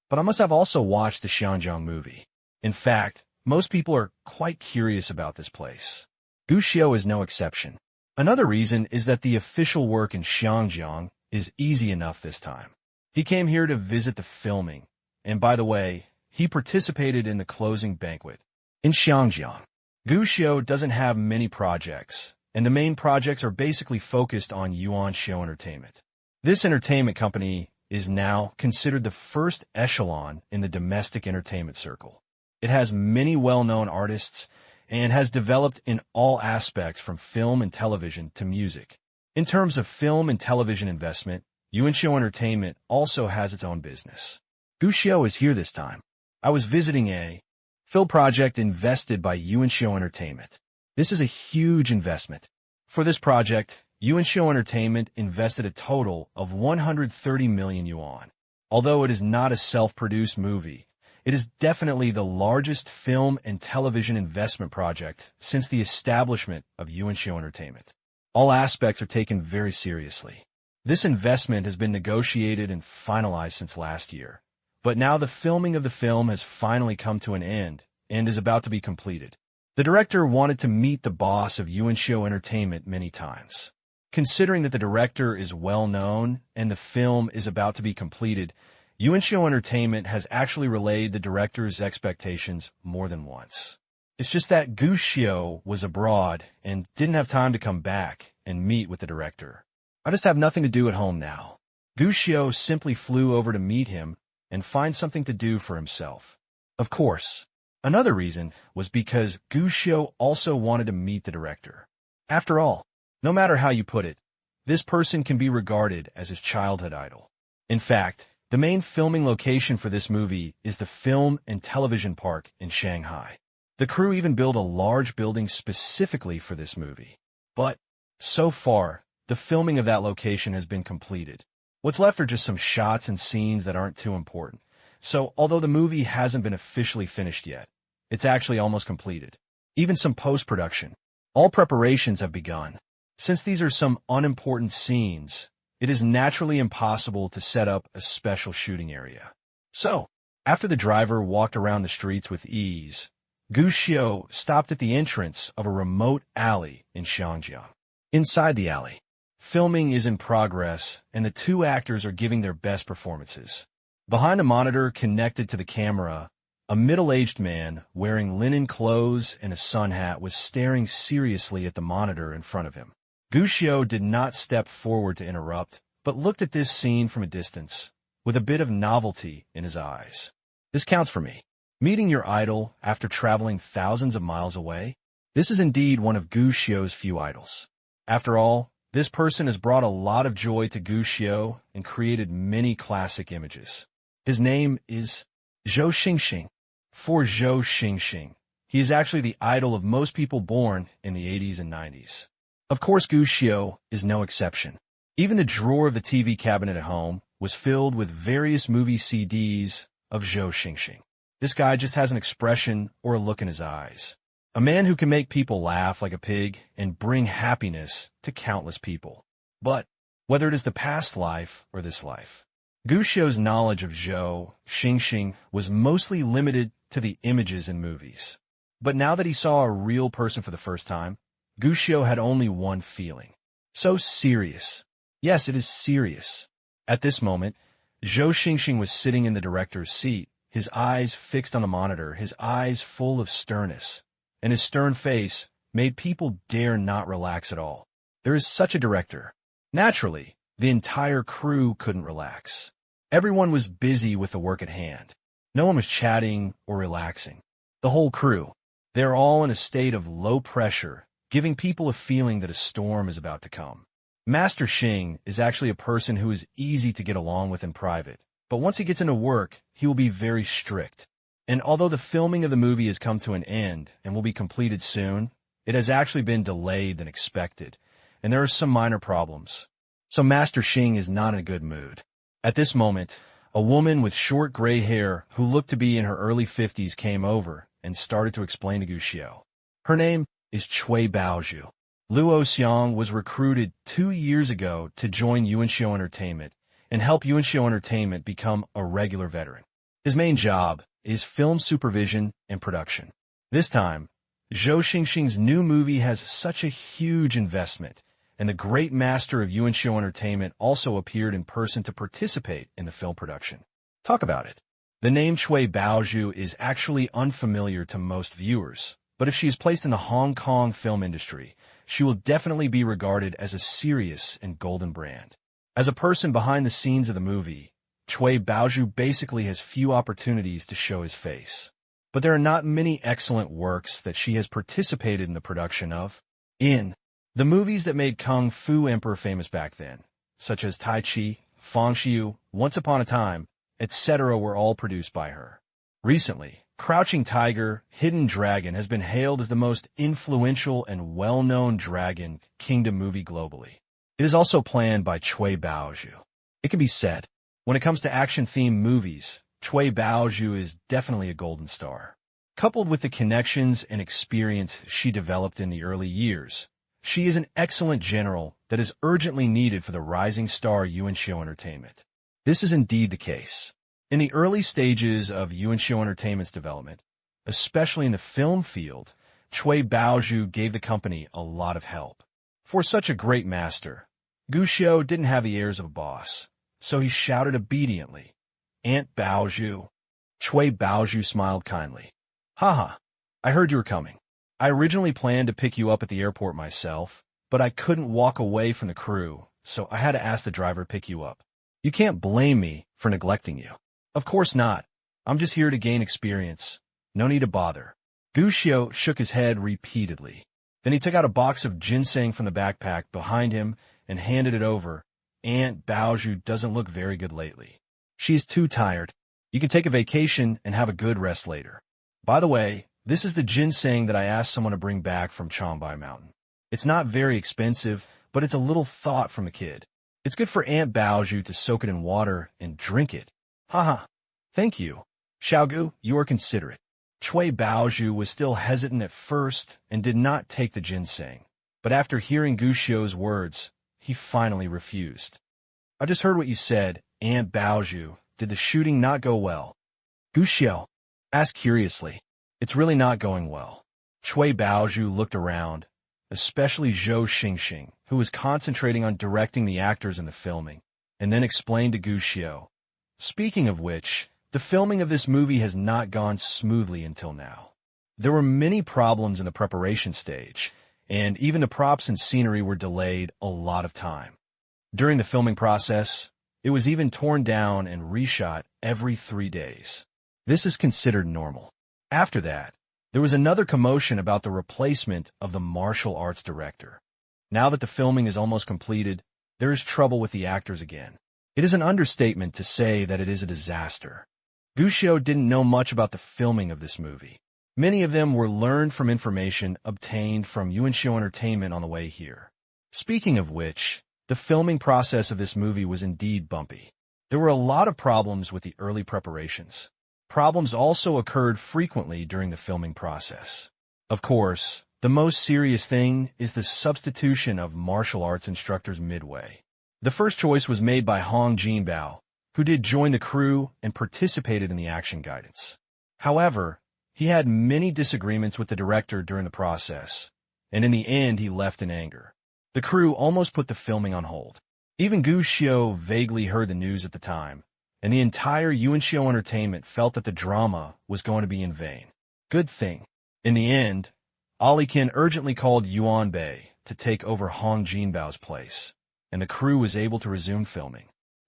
But I must have also watched the Xiangjiang movie. In fact, most people are quite curious about this place. Gu Xiu is no exception. Another reason is that the official work in Xiangjiang is easy enough this time. He came here to visit the filming, and by the way, he participated in the closing banquet. In Xiangjiang, Gu Xiu doesn't have many projects, and the main projects are basically focused on Yuan Xiu Entertainment. This entertainment company is now considered the first echelon in the domestic entertainment circle. It has many well-known artists and has developed in all aspects from film and television to music. In terms of film and television investment, Yuan Xiu Entertainment also has its own business. Gu Xiu is here this time. I was visiting a film project invested by Yuan Xiu Entertainment. This is a huge investment. For this project, Yuan Xiu Entertainment invested a total of 130 million yuan. Although it is not a self-produced movie, it is definitely the largest film and television investment project since the establishment of Yuan Xiu Entertainment. All aspects are taken very seriously. This investment has been negotiated and finalized since last year, but now the filming of the film has finally come to an end and is about to be completed. The director wanted to meet the boss of Yuan Xiu Entertainment many times. Considering that the director is well known and the film is about to be completed, Yuan Xiu Entertainment has actually relayed the director's expectations more than once. It's just that Gu Xiu was abroad and didn't have time to come back and meet with the director. I just have nothing to do at home now. Gu Xiu simply flew over to meet him and find something to do for himself. Of course, another reason was because Gu Xiu also wanted to meet the director. After all, no matter how you put it, this person can be regarded as his childhood idol. In fact, the main filming location for this movie is the Film and Television Park in Shanghai. The crew even built a large building specifically for this movie. But, so far, the filming of that location has been completed. What's left are just some shots and scenes that aren't too important. So, although the movie hasn't been officially finished yet, it's actually almost completed. Even some post-production. All preparations have begun. Since these are some unimportant scenes, it is naturally impossible to set up a special shooting area. So, after the driver walked around the streets with ease, Gu Xiu stopped at the entrance of a remote alley in Xiangjiang. Inside the alley, filming is in progress and the two actors are giving their best performances. Behind a monitor connected to the camera, A middle-aged man wearing linen clothes and a sun hat was staring seriously at the monitor in front of him. Guccio did not step forward to interrupt, but looked at this scene from a distance, with a bit of novelty in his eyes. This counts for me. Meeting your idol after traveling thousands of miles away? This is indeed one of Guccio's few idols. After all, this person has brought a lot of joy to Guccio and created many classic images. His name is Zhou Xingxing. For Zhou Xingxing, he is actually the idol of most people born in the 80s and 90s. Of course, Guccio is no exception. Even the drawer of the TV cabinet at home was filled with various movie CDs of Zhou Xingxing. This guy just has an expression or a look in his eyes. A man who can make people laugh like a pig and bring happiness to countless people. But whether it is the past life or this life, Guccio's knowledge of Zhou Xingxing was mostly limited to the images in movies. But now that he saw a real person for the first time, Guccio had only one feeling. So serious. Yes, it is serious. At this moment, Zhou Xingxing was sitting in the director's seat, his eyes fixed on the monitor, his eyes full of sternness, and his stern face made people dare not relax at all. There is such a director. Naturally, the entire crew couldn't relax. Everyone was busy with the work at hand. No one was chatting or relaxing. The whole crew, they're all in a state of low pressure, giving people a feeling that a storm is about to come. Master Xing is actually a person who is easy to get along with in private, but once he gets into work, he will be very strict. And although the filming of the movie has come to an end and will be completed soon, it has actually been delayed than expected, and there are some minor problems. So Master Xing is not in a good mood. At this moment, a woman with short gray hair who looked to be in her early 50s came over and started to explain to Guccio. Her name is Cui Baozhu. Luo Xiang was recruited 2 years ago to join Yuanxiu Entertainment and help Yuanxiu Entertainment become a regular veteran. His main job is film supervision and production. This time, Zhou Xingxing's new movie has such a huge investment, and the great master of Yuanxiu Entertainment also appeared in person to participate in the film production. Talk about it. The name Cui Baozhu is actually unfamiliar to most viewers, but if she is placed in the Hong Kong film industry, she will definitely be regarded as a serious and golden brand. As a person behind the scenes of the movie, Cui Baozhu basically has few opportunities to show his face. But there are not many excellent works that she has participated in the production of. The movies that made Kung Fu Emperor famous back then, such as Tai Chi, Fangxiu, Once Upon a Time, etc. were all produced by her. Recently, Crouching Tiger, Hidden Dragon has been hailed as the most influential and well-known Dragon Kingdom movie globally. It is also planned by Cui Baozhu. It can be said, when it comes to action-themed movies, Cui Baozhu is definitely a golden star. Coupled with the connections and experience she developed in the early years, she is an excellent general that is urgently needed for the rising star Yuanxiu Entertainment. This is indeed the case. In the early stages of Yuanxiu Entertainment's development, especially in the film field, Cui Baozhu gave the company a lot of help. For such a great master, Guccio didn't have the airs of a boss, so he shouted obediently, "Aunt Baozhu." Cui Baozhu smiled kindly. "Haha, I heard you were coming. I originally planned to pick you up at the airport myself, but I couldn't walk away from the crew, so I had to ask the driver to pick you up. You can't blame me for neglecting you." "Of course not. I'm just here to gain experience. No need to bother." Guccio shook his head repeatedly. Then he took out a box of ginseng from the backpack behind him and handed it over. "Aunt Baozhu doesn't look very good lately. She's too tired. You can take a vacation and have a good rest later. By the way, this is the ginseng that I asked someone to bring back from Changbai Mountain. It's not very expensive, but it's a little thought from a kid. It's good for Aunt Baozhu to soak it in water and drink it." "Haha, thank you. Xiaogu, you are considerate." Cui Baozhu was still hesitant at first and did not take the ginseng, but after hearing Guccio's words, he finally refused. "I just heard what you said, Aunt Baozhu. Did the shooting not go well?" Guccio asked curiously. "It's really not going well." Cui Baozhu looked around, especially Zhou Xingxing, who was concentrating on directing the actors in the filming, and then explained to Guccio. "Speaking of which, The filming of this movie has not gone smoothly until now. There were many problems in the preparation stage, and even the props and scenery were delayed a lot of time. During the filming process, it was even torn down and reshot every 3 days. This is considered normal. After that, there was another commotion about the replacement of the martial arts director. Now that the filming is almost completed, there is trouble with the actors again. It is an understatement to say that it is a disaster. Guccio didn't know much about the filming of this movie. Many of them were learned from information obtained from Yuanxiu Entertainment on the way here. Speaking of which, the filming process of this movie was indeed bumpy. There were a lot of problems with the early preparations. Problems also occurred frequently during the filming process. Of course, the most serious thing is the substitution of martial arts instructors midway. The first choice was made by Hong Jinbao, who did join the crew and participated in the action guidance. However, he had many disagreements with the director during the process, and in the end he left in anger. The crew almost put the filming on hold. Even Guccio vaguely heard the news at the time, and the entire Yuanxiu Entertainment felt that the drama was going to be in vain. Good thing. In the end, Ali Qin urgently called Yuan Bei to take over Hong Jinbao's place, and the crew was able to resume filming.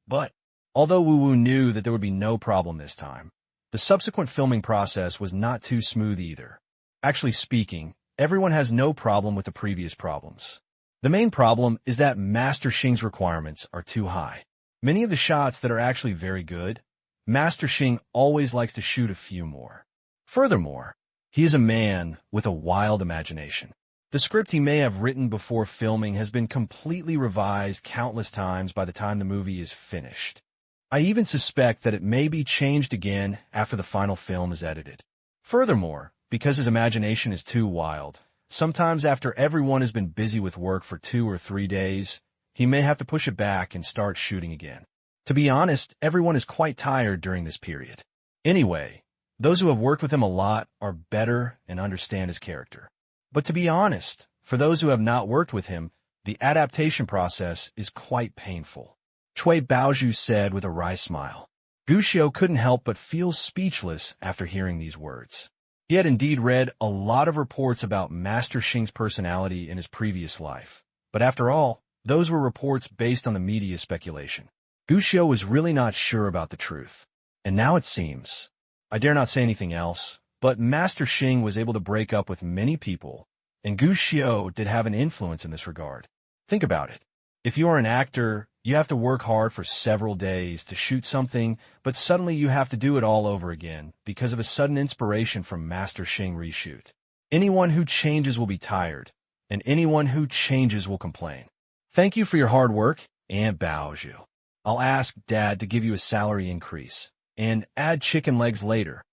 But, although Wu Wu knew that there would be no problem this time, the subsequent filming process was not too smooth either. Actually speaking, everyone has no problem with the previous problems. The main problem is that Master Xing's requirements are too high. Many of the shots that are actually very good, Master Xing always likes to shoot a few more. Furthermore, he is a man with a wild imagination. The script he may have written before filming has been completely revised countless times by the time the movie is finished. I even suspect that it may be changed again after the final film is edited. Furthermore, because his imagination is too wild, sometimes after everyone has been busy with work for 2 or 3 days, he may have to push it back and start shooting again. To be honest, everyone is quite tired during this period. Anyway, those who have worked with him a lot are better and understand his character. But to be honest, for those who have not worked with him, the adaptation process is quite painful. Cui Baozhu said with a wry smile. Guccio couldn't help but feel speechless after hearing these words. He had indeed read a lot of reports about Master Xing's personality in his previous life. But after all, those were reports based on the media speculation. Guccio was really not sure about the truth. And now it seems. I dare not say anything else, but Master Xing was able to break up with many people, and Guccio did have an influence in this regard. Think about it. If you are an actor, you have to work hard for several days to shoot something, but suddenly you have to do it all over again because of a sudden inspiration from Master Xing reshoot. Anyone who changes will be tired, and anyone who changes will complain. Thank you for your hard work, Aunt Baozhu. I'll ask Dad to give you a salary increase, and add chicken legs later.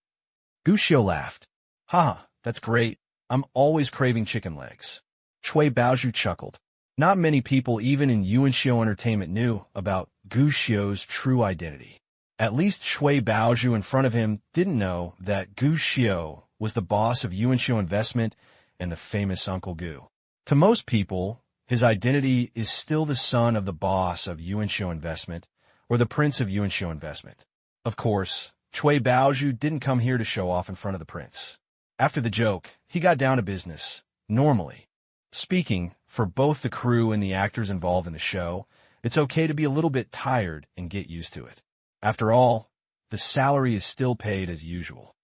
Guccio laughed. Haha, that's great. I'm always craving chicken legs. Cui Baozhu chuckled. Not many people even in Yuanxiu Entertainment knew about Guccio's true identity. At least Cui Baozhu in front of him didn't know that Guccio was the boss of Yuanxiu Investment and the famous Uncle Gu. To most people, his identity is still the son of the boss of Yuanxiu Investment or the prince of Yuanxiu Investment. Of course, Cui Baozhu didn't come here to show off in front of the prince. After the joke, he got down to business, normally. Speaking, for both the crew and the actors involved in the show, it's okay to be a little bit tired and get used to it. After all, the salary is still paid as usual.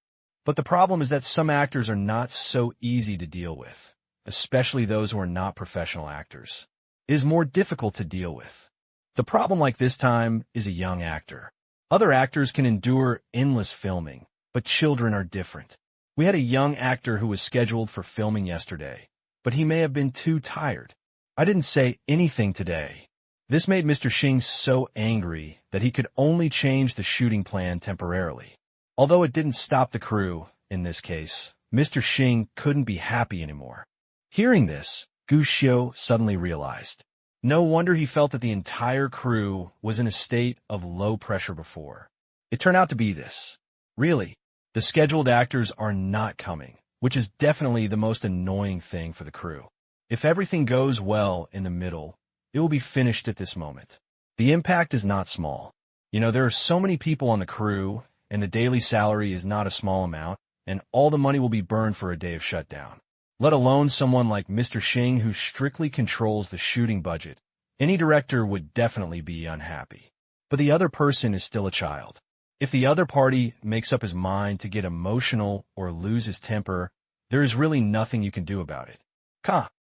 But the problem is that some actors are not so easy to deal with, especially those who are not professional actors. It is more difficult to deal with. The problem like this time is a young actor. Other actors can endure endless filming, but children are different. We had a young actor who was scheduled for filming yesterday, but he may have been too tired. I didn't say anything today. This made Mr. Xing so angry that he could only change the shooting plan temporarily. Although it didn't stop the crew, in this case, Mr. Xing couldn't be happy anymore. Hearing this, Guccio suddenly realized. No wonder he felt that the entire crew was in a state of low pressure before. It turned out to be this. Really, the scheduled actors are not coming, which is definitely the most annoying thing for the crew. If everything goes well in the middle, it will be finished at this moment. The impact is not small. There are so many people on the crew, and the daily salary is not a small amount, and all the money will be burned for a day of shutdown. Let alone someone like Mr. Xing who strictly controls the shooting budget. Any director would definitely be unhappy. But the other person is still a child. If the other party makes up his mind to get emotional or lose his temper, there is really nothing you can do about it.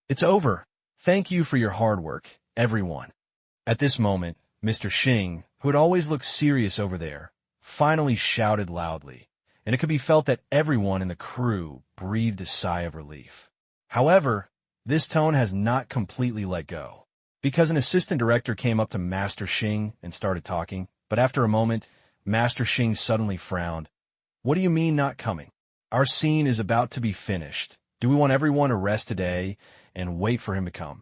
It's over. Thank you for your hard work, everyone. At this moment, Mr. Xing, who had always looked serious over there, finally shouted loudly, and it could be felt that everyone in the crew breathed a sigh of relief. However, this tone has not completely let go, because an assistant director came up to Master Xing and started talking, but after a moment, Master Xing suddenly frowned. What do you mean not coming? Our scene is about to be finished. Do we want everyone to rest today and wait for him to come?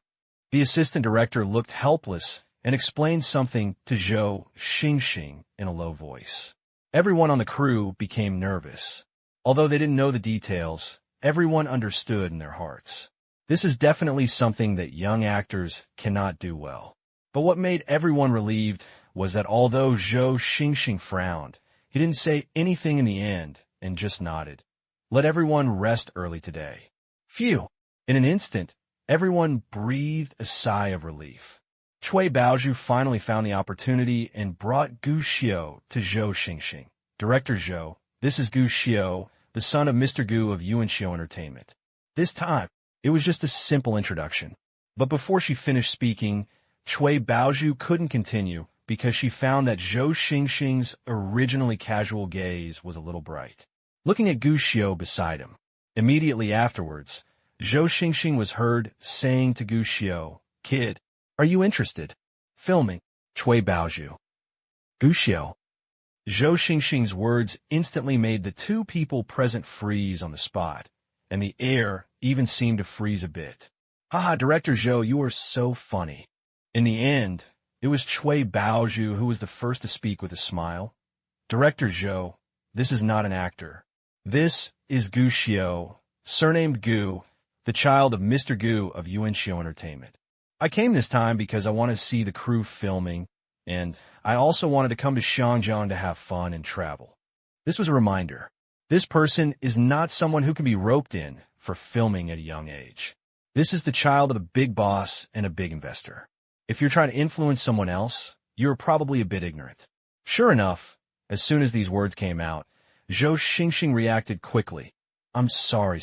The assistant director looked helpless and explained something to Zhou Xingxing in a low voice. Everyone on the crew became nervous. Although they didn't know the details, everyone understood in their hearts. This is definitely something that young actors cannot do well. But what made everyone relieved was that although Zhou Xingxing frowned, he didn't say anything in the end and just nodded. Let everyone rest early today. Phew! In an instant, everyone breathed a sigh of relief. Cui Baozhu finally found the opportunity and brought Gu Xiao to Zhou Xingxing. Director Zhou, this is Gu Xiao, the son of Mr. Gu of Yuan Xiao Entertainment. This time, it was just a simple introduction. But before she finished speaking, Cui Baozhu couldn't continue because she found that Zhou Xingxing's originally casual gaze was a little bright. Looking at Gu Xiao beside him. Immediately afterwards, Zhou Xingxing was heard saying to Gu Xiao, "Kid, are you interested?" Filming, Cui Baozhu. Gu Xiao. Zhou Xingxing's words instantly made the two people present freeze on the spot, and the air even seemed to freeze a bit. Haha, Director Zhou, you are so funny. In the end, it was Cui Baozhu who was the first to speak with a smile. Director Zhou, this is not an actor. This is Gu Xiao, surnamed Gu, the child of Mr. Gu of Yuan Xiao Entertainment. I came this time because I want to see the crew filming, and I also wanted to come to Shangjiang to have fun and travel. This was a reminder. This person is not someone who can be roped in for filming at a young age. This is the child of a big boss and a big investor. If you're trying to influence someone else, you're probably a bit ignorant. Sure enough, as soon as these words came out, Zhou Xingxing reacted quickly. I'm sorry.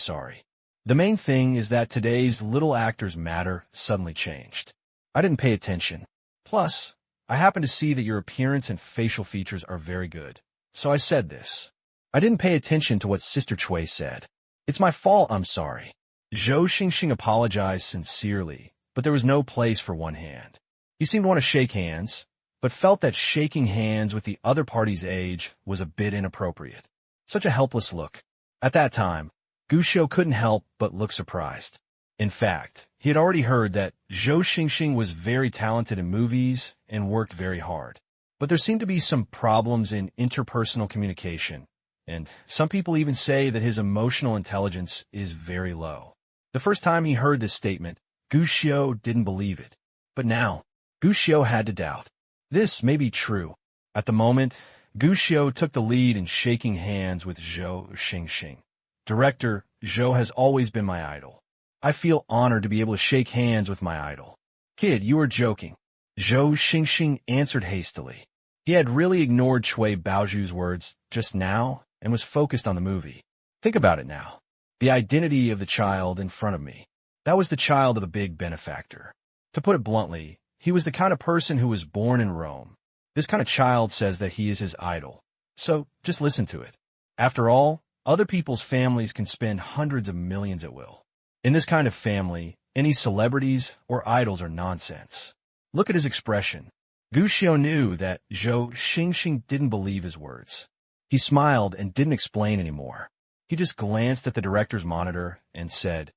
The main thing is that today's little actors matter suddenly changed. I didn't pay attention. Plus, I happen to see that your appearance and facial features are very good. So I said this. I didn't pay attention to what Sister Cui said. It's my fault, I'm sorry. Zhou Xingxing apologized sincerely, but there was no place for one hand. He seemed to want to shake hands, but felt that shaking hands with the other party's age was a bit inappropriate. Such a helpless look. At that time, Gu Xiao couldn't help but look surprised. In fact, he had already heard that Zhou Xingxing was very talented in movies and worked very hard. But there seemed to be some problems in interpersonal communication, and some people even say that his emotional intelligence is very low. The first time he heard this statement, Gu Xiao didn't believe it. But now, Gu Xiao had to doubt. This may be true. At the moment, Gu Xiao took the lead in shaking hands with Zhou Xingxing. Director, Zhou has always been my idol. I feel honored to be able to shake hands with my idol. Kid, you are joking. Zhou Xingxing answered hastily. He had really ignored Cui Baozhu's words just now and was focused on the movie. Think about it now. The identity of the child in front of me. That was the child of a big benefactor. To put it bluntly, he was the kind of person who was born in Rome. This kind of child says that he is his idol. So just listen to it. After all, other people's families can spend hundreds of millions at will. In this kind of family, any celebrities or idols are nonsense. Look at his expression. Gu Xiao knew that Zhou Xingxing didn't believe his words. He smiled and didn't explain anymore. He just glanced at the director's monitor and said,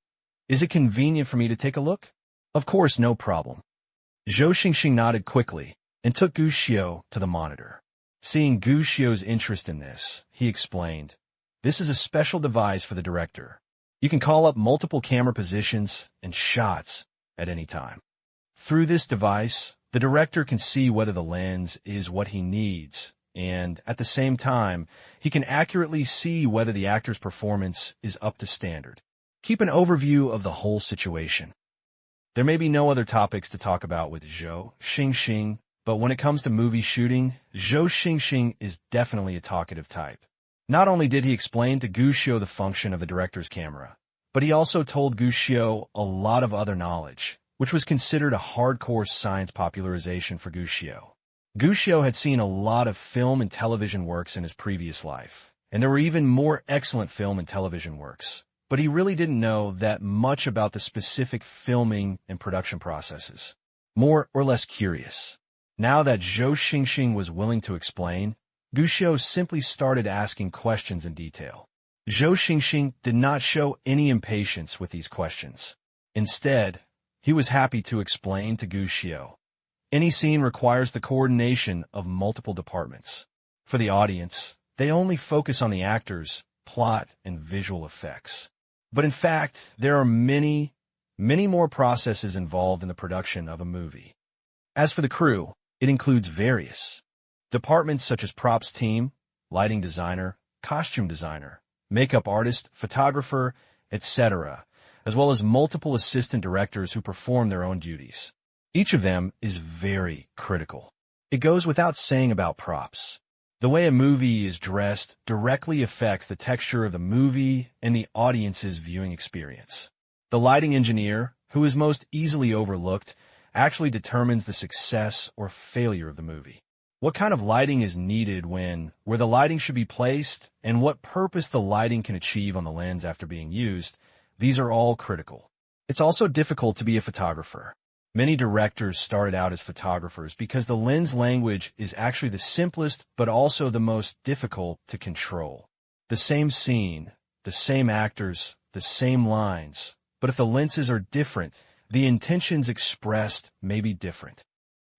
"Is it convenient for me to take a look?" "Of course, no problem." Zhou Xingxing nodded quickly and took Gu Xiao to the monitor. Seeing Gu Xiao's interest in this, he explained, "This is a special device for the director. You can call up multiple camera positions and shots at any time. Through this device, the director can see whether the lens is what he needs and at the same time, he can accurately see whether the actor's performance is up to standard. Keep an overview of the whole situation. There may be no other topics to talk about with Zhou Xingxing, but when it comes to movie shooting, Zhou Xingxing is definitely a talkative type. Not only did he explain to Gu Xiu the function of the director's camera, but he also told Gu Xiu a lot of other knowledge, which was considered a hardcore science popularization for Gu Xiu. Gu Xiu had seen a lot of film and television works in his previous life, and there were even more excellent film and television works, but he really didn't know that much about the specific filming and production processes. More or less curious. Now that Zhou Xingxing was willing to explain, Gu Xiu simply started asking questions in detail. Zhou Xingxing did not show any impatience with these questions. Instead, he was happy to explain to Gu Xiu. Any scene requires the coordination of multiple departments. For the audience, they only focus on the actors, plot, and visual effects. But in fact, there are many more processes involved in the production of a movie. As for the crew, it includes various departments such as props team, lighting designer, costume designer, makeup artist, photographer, etc., as well as multiple assistant directors who perform their own duties. Each of them is very critical. It goes without saying about props. The way a movie is dressed directly affects the texture of the movie and the audience's viewing experience. The lighting engineer, who is most easily overlooked, actually determines the success or failure of the movie. What kind of lighting is needed where the lighting should be placed, and what purpose the lighting can achieve on the lens after being used, these are all critical. It's also difficult to be a photographer. Many directors started out as photographers because the lens language is actually the simplest but also the most difficult to control. The same scene, the same actors, the same lines, but if the lenses are different, the intentions expressed may be different.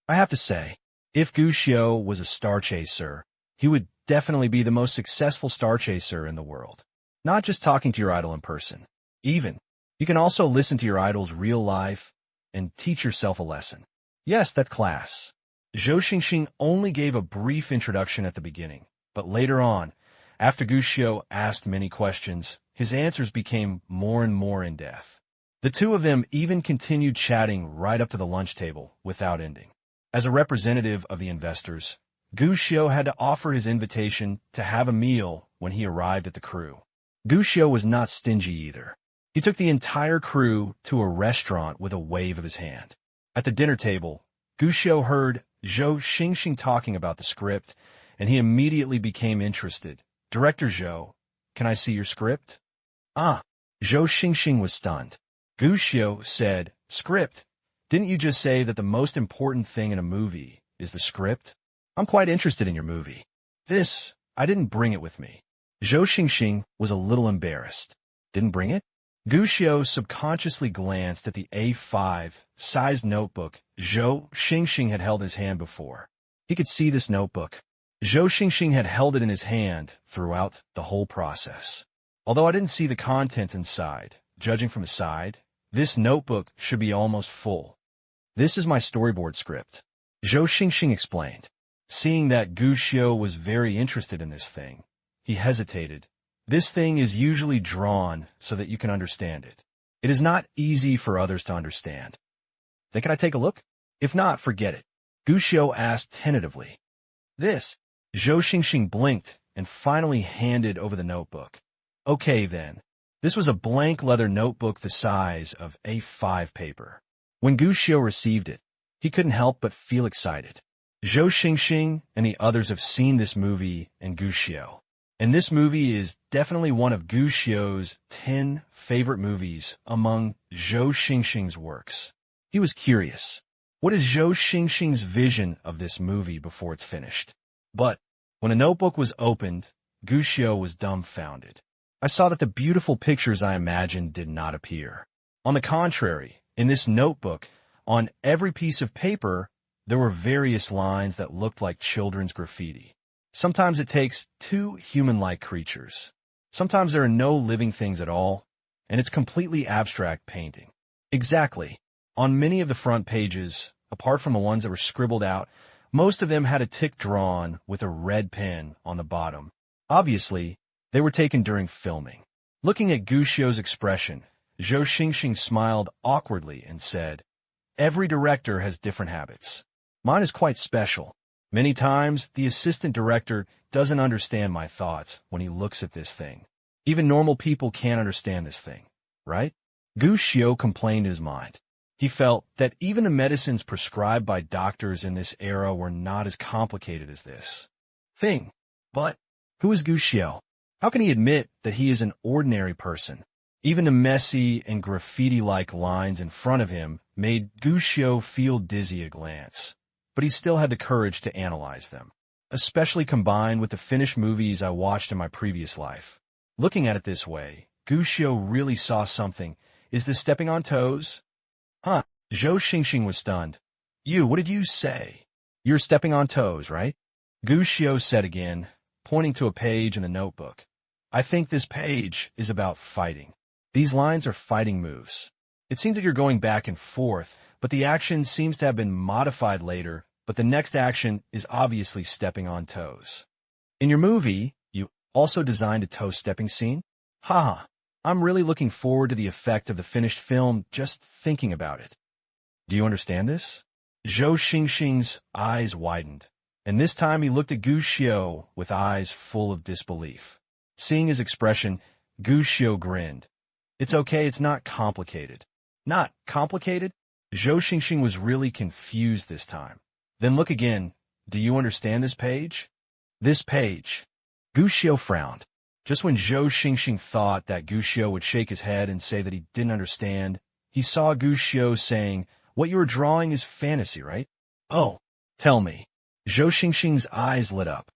I have to say, if Gu Xiu was a star chaser, he would definitely be the most successful star chaser in the world. Not just talking to your idol in person. You can also listen to your idol's real life and teach yourself a lesson. Yes, that's class. Zhou Xingxing only gave a brief introduction at the beginning, but later on, after Gu Xiu asked many questions, his answers became more and more in-depth. The two of them even continued chatting right up to the lunch table without ending. As a representative of the investors, Gu Xiu had to offer his invitation to have a meal when he arrived at the crew. Gu Xiu was not stingy either. He took the entire crew to a restaurant with a wave of his hand. At the dinner table, Gu Xiu heard Zhou Xingxing talking about the script, and he immediately became interested. "Director Zhou, can I see your script?" "Ah." Zhou Xingxing was stunned. Gu Xiu said, "Script? Didn't you just say that the most important thing in a movie is the script? I'm quite interested in your movie." I didn't bring it with me." Zhou Xingxing was a little embarrassed. "Didn't bring it?" Gu Xiu subconsciously glanced at the A5-sized notebook Zhou Xingxing had held in his hand before. He could see this notebook. Zhou Xingxing had held it in his hand throughout the whole process. Although I didn't see the content inside, judging from the side, this notebook should be almost full. "This is my storyboard script," Zhou Xingxing explained. Seeing that Gu Xiu was very interested in this thing, he hesitated. "This thing is usually drawn so that you can understand it. It is not easy for others to understand." "Then can I take a look? If not, forget it," Gu Xiu asked tentatively. Zhou Xingxing blinked and finally handed over the notebook. "Okay then." This was a blank leather notebook the size of A5 paper. When Gu Xiu received it, he couldn't help but feel excited. Zhou Xingxing and the others have seen this movie and Gu Xiu. And this movie is definitely one of Gu Xiu's 10 favorite movies among Zhou Xingxing's works. He was curious. What is Zhou Xingxing's vision of this movie before it's finished? But when a notebook was opened, Gu Xiu was dumbfounded. "I saw that the beautiful pictures I imagined did not appear. On the contrary, in this notebook, on every piece of paper, there were various lines that looked like children's graffiti. Sometimes it takes two human-like creatures. Sometimes there are no living things at all, and it's completely abstract painting." Exactly. On many of the front pages, apart from the ones that were scribbled out Most of them had a tick drawn with a red pen on the bottom. Obviously, they were taken during filming. Looking at Gu Xiu's expression, Zhou Xingxing smiled awkwardly and said, "Every director has different habits. Mine is quite special. Many times, the assistant director doesn't understand my thoughts when he looks at this thing. Even normal people can't understand this thing, right?" Gu Xiu complained in his mind. He felt that even the medicines prescribed by doctors in this era were not as complicated as this thing. But who is Gu Xiu? How can he admit that he is an ordinary person? Even the messy and graffiti-like lines in front of him made Gu Xiu feel dizzy at a glance. But he still had the courage to analyze them, especially combined with the finished movies I watched in my previous life. Looking at it this way, Gu Xiu really saw something. Is this stepping on toes? Huh. Zhou Xingxing was stunned. What did you say? You're stepping on toes, right? Gu Xiu said again, pointing to a page in the notebook. I think this page is about fighting. These lines are fighting moves. It seems that you're going back and forth, but the action seems to have been modified later, but the next action is obviously stepping on toes. In your movie, you also designed a toe-stepping scene? Haha. I'm really looking forward to the effect of the finished film just thinking about it. Do you understand this? Zhou Xingxing's eyes widened, and this time he looked at Gu Xiu with eyes full of disbelief. Seeing his expression, Gu Xiu grinned. It's okay, it's not complicated. Not complicated? Zhou Xingxing was really confused this time. Then look again. Do you understand this page? This page. Gu Xiu frowned. Just when Zhou Xingxing thought that Gu Xiu would shake his head and say that he didn't understand, he saw Gu Xiu saying, "What you are drawing is fantasy, right?" "Oh, tell me." Zhou Xingxing's eyes lit up.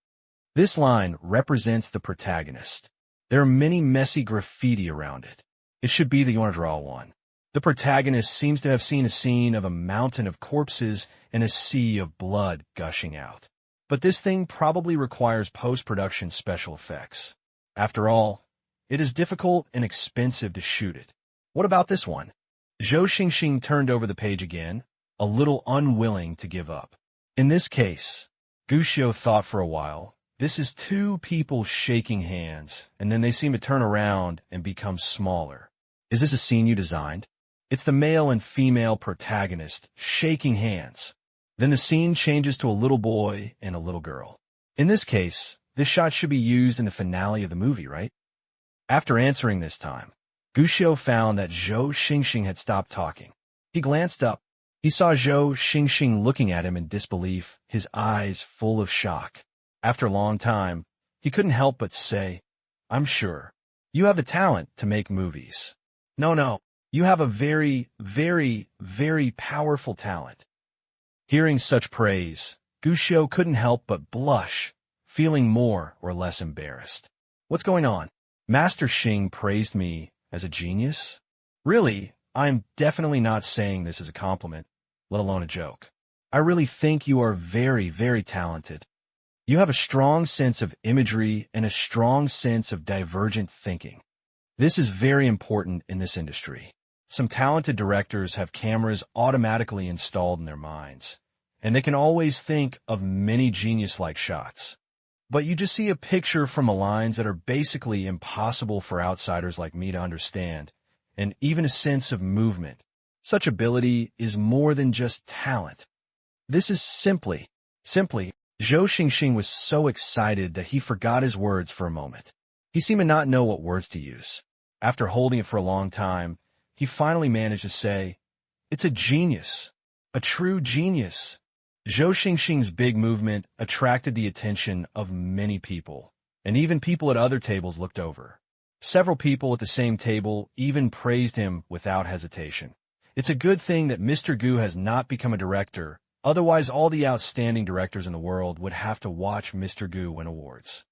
This line represents the protagonist. There are many messy graffiti around it. It should be that you want to draw one. The protagonist seems to have seen a scene of a mountain of corpses and a sea of blood gushing out. But this thing probably requires post-production special effects. After all, it is difficult and expensive to shoot it. What about this one? Zhou Xingxing turned over the page again, a little unwilling to give up. In this case, Gu Xiu thought for a while. This is two people shaking hands, and then they seem to turn around and become smaller. Is this a scene you designed? It's the male and female protagonist shaking hands. Then the scene changes to a little boy and a little girl. In this case, this shot should be used in the finale of the movie, right? After answering this time, Gu Xiu found that Zhou Xingxing had stopped talking. He glanced up. He saw Zhou Xingxing looking at him in disbelief, his eyes full of shock. After a long time, he couldn't help but say, "I'm sure. You have the talent to make movies. No. You have a very, very, very powerful talent." Hearing such praise, Gu Xiu couldn't help but blush, feeling more or less embarrassed. What's going on? Master Xing praised me as a genius? Really, I'm definitely not saying this as a compliment, let alone a joke. I really think you are very, very talented. You have a strong sense of imagery and a strong sense of divergent thinking. This is very important in this industry. Some talented directors have cameras automatically installed in their minds, and they can always think of many genius-like shots. But you just see a picture from the lines that are basically impossible for outsiders like me to understand, and even a sense of movement. Such ability is more than just talent. This is simply, Zhou Xingxing was so excited that he forgot his words for a moment. He seemed to not know what words to use. After holding it for a long time, he finally managed to say, "It's a genius, a true genius." Zhou Xingxing's big movement attracted the attention of many people, and even people at other tables looked over. Several people at the same table even praised him without hesitation. It's a good thing that Mr. Gu has not become a director, otherwise all the outstanding directors in the world would have to watch Mr. Gu win awards.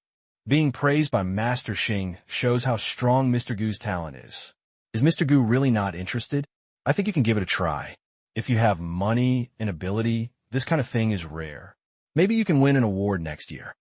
Being praised by Master Xing shows how strong Mr. Gu's talent is. Is Mr. Gu really not interested? I think you can give it a try. If you have money and ability, this kind of thing is rare. Maybe you can win an award next year.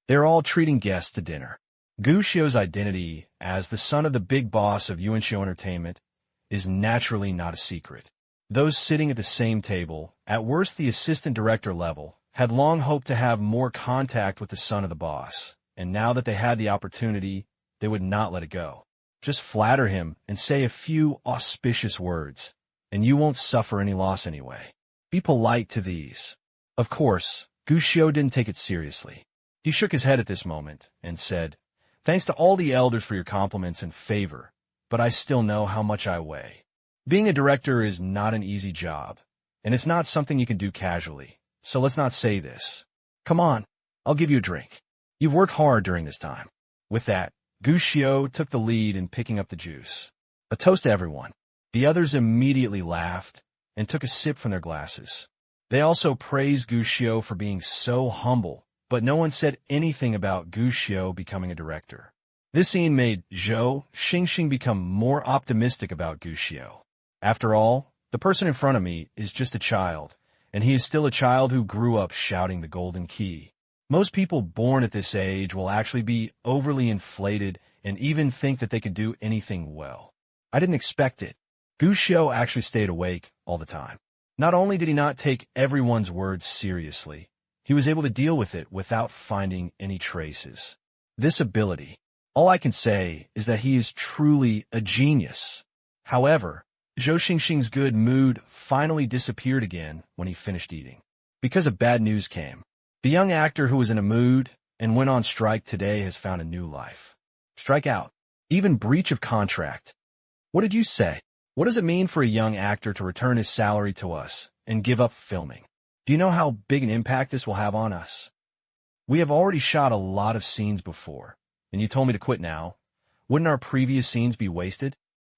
They're all treating guests to dinner. Gu Xiu's identity as the son of the big boss of Yuanxiu Entertainment is naturally not a secret. Those sitting at the same table, at worst the assistant director level, had long hoped to have more contact with the son of the boss, and now that they had the opportunity, they would not let it go. Just flatter him and say a few auspicious words, and you won't suffer any loss anyway. Be polite to these. Of course, Gushio didn't take it seriously. He shook his head at this moment and said, "Thanks to all the elders for your compliments and favor, but I still know how much I weigh. Being a director is not an easy job, and it's not something you can do casually, so let's not say this. Come on, I'll give you a drink. You've worked hard during this time." With that, Gushio took the lead in picking up the juice. A toast to everyone. The others immediately laughed and took a sip from their glasses. They also praised Gushio for being so humble, but no one said anything about Gushio becoming a director. This scene made Zhou Xingxing become more optimistic about Gushio. After all, the person in front of me is just a child, and he is still a child who grew up shouting the golden key. Most people born at this age will actually be overly inflated and even think that they can do anything well. I didn't expect it. Gushio actually stayed awake all the time. Not only did he not take everyone's words seriously, he was able to deal with it without finding any traces. This ability, all I can say is that he is truly a genius. However, Zhou Xingxing's good mood finally disappeared again when he finished eating. Because a bad news came. The young actor who was in a mood and went on strike today has found a new life. Strike out. Even breach of contract. What did you say? What does it mean for a young actor to return his salary to us and give up filming? Do you know how big an impact this will have on us? We have already shot a lot of scenes before, and you told me to quit now. Wouldn't our previous scenes be wasted?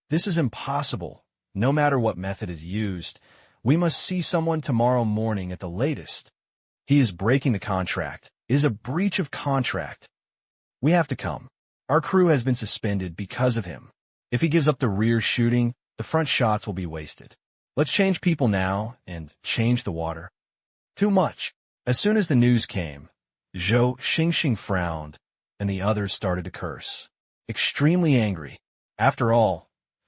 This is impossible. No matter what method is used, we must see someone tomorrow morning at the latest. He is breaking the contract. It is a breach of contract. We have to come. Our crew has been suspended because of him. If he gives up the rear shooting, the front shots will be wasted. Let's change people now and change the water. Too much. As soon as the news came, Zhou Xingxing frowned, and the others started to curse. Extremely angry. After all,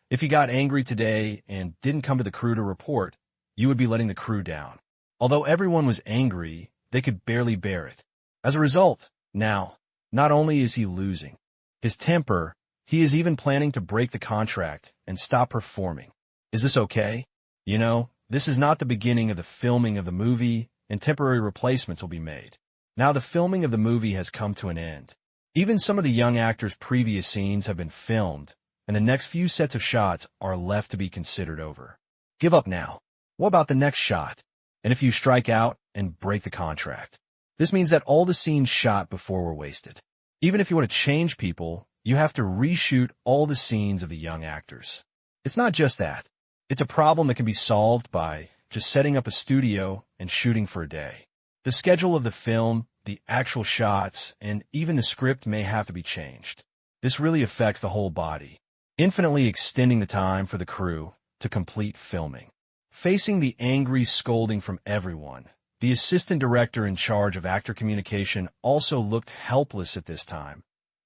if you got angry today and didn't come to the crew to report, you would be letting the crew down. Although everyone was angry, they could barely bear it. As a result, now, not only is he losing his temper, he is even planning to break the contract and stop performing. Is this okay? You know, this is not the beginning of the filming of the movie, and temporary replacements will be made. Now the filming of the movie has come to an end. Even some of the young actors' previous scenes have been filmed, and the next few sets of shots are left to be considered over. Give up now. What about the next shot? And if you strike out and break the contract? This means that all the scenes shot before were wasted. Even if you want to change people, you have to reshoot all the scenes of the young actors. It's not just that. It's a problem that can be solved by just setting up a studio and shooting for a day. The schedule of the film, the actual shots, and even the script may have to be changed. This really affects the whole body, infinitely extending the time for the crew to complete filming. Facing the angry scolding from everyone, the assistant director in charge of actor communication also looked helpless at this time.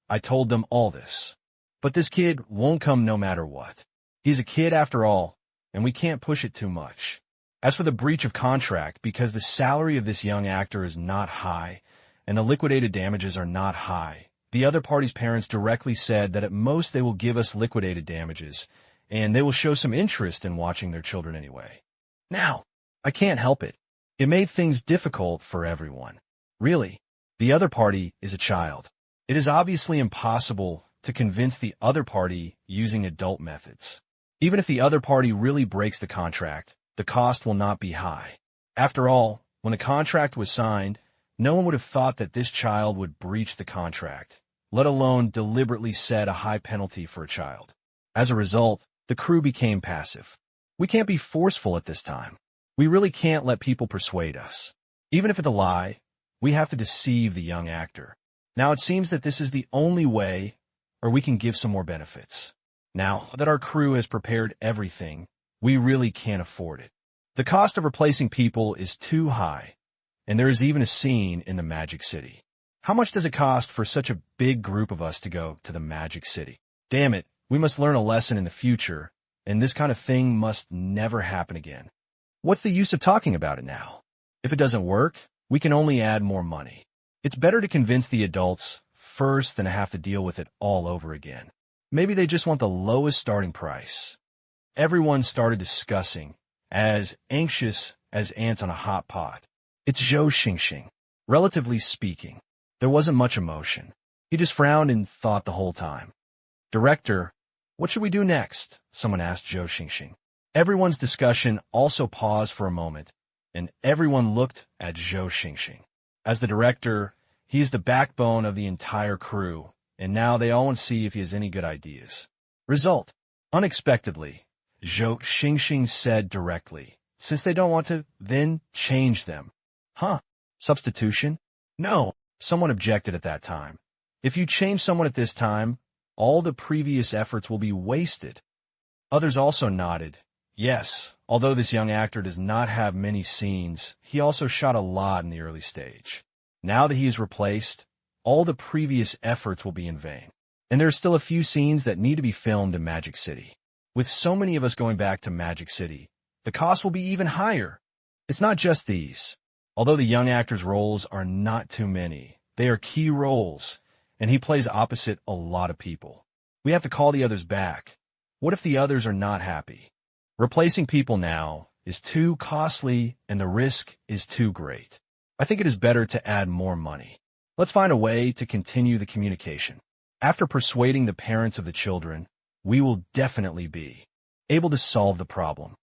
I told them all this. But this kid won't come no matter what. He's a kid after all, and we can't push it too much. As for the breach of contract, because the salary of this young actor is not high, and the liquidated damages are not high, the other party's parents directly said that at most they will give us liquidated damages, and they will show some interest in watching their children anyway. Now, I can't help it. It made things difficult for everyone. Really, the other party is a child. It is obviously impossible to convince the other party using adult methods. Even if the other party really breaks the contract, the cost will not be high. After all, when the contract was signed, no one would have thought that this child would breach the contract, let alone deliberately set a high penalty for a child. As a result, the crew became passive. We can't be forceful at this time. We really can't let people persuade us. Even if it's a lie, we have to deceive the young actor. Now it seems that this is the only way, or we can give some more benefits. Now that our crew has prepared everything, we really can't afford it. The cost of replacing people is too high, and there is even a scene in the Magic City. How much does it cost for such a big group of us to go to the Magic City? Damn it, we must learn a lesson in the future, and this kind of thing must never happen again. What's the use of talking about it now? If it doesn't work, We can only add more money. It's better to convince the adults first than to have to deal with it all over again. Maybe they just want the lowest starting price. Everyone started discussing, as anxious as ants on a hot pot. It's Zhou Xingxing. Relatively speaking, there wasn't much emotion. He just frowned and thought the whole time. Director, what should we do next? Someone asked Zhou Xingxing. Everyone's discussion also paused for a moment, and everyone looked at Zhou Xingxing. As the director, he is the backbone of the entire crew, and now they all want to see if he has any good ideas. Result. Unexpectedly, Zhou Xingxing said directly, since they don't want to, then change them. Huh? Substitution? No, someone objected at that time. If you change someone at this time, all the previous efforts will be wasted. Others also nodded. Yes, although this young actor does not have many scenes, he also shot a lot in the early stage. Now that he is replaced, all the previous efforts will be in vain. And there are still a few scenes that need to be filmed in Magic City. With so many of us going back to Magic City, the cost will be even higher. It's not just these. Although the young actor's roles are not too many, they are key roles, and he plays opposite a lot of people. We have to call the others back. What if the others are not happy? Replacing people now is too costly and the risk is too great. I think it is better to add more money. Let's find a way to continue the communication. After persuading the parents of the children, we will definitely be able to solve the problem.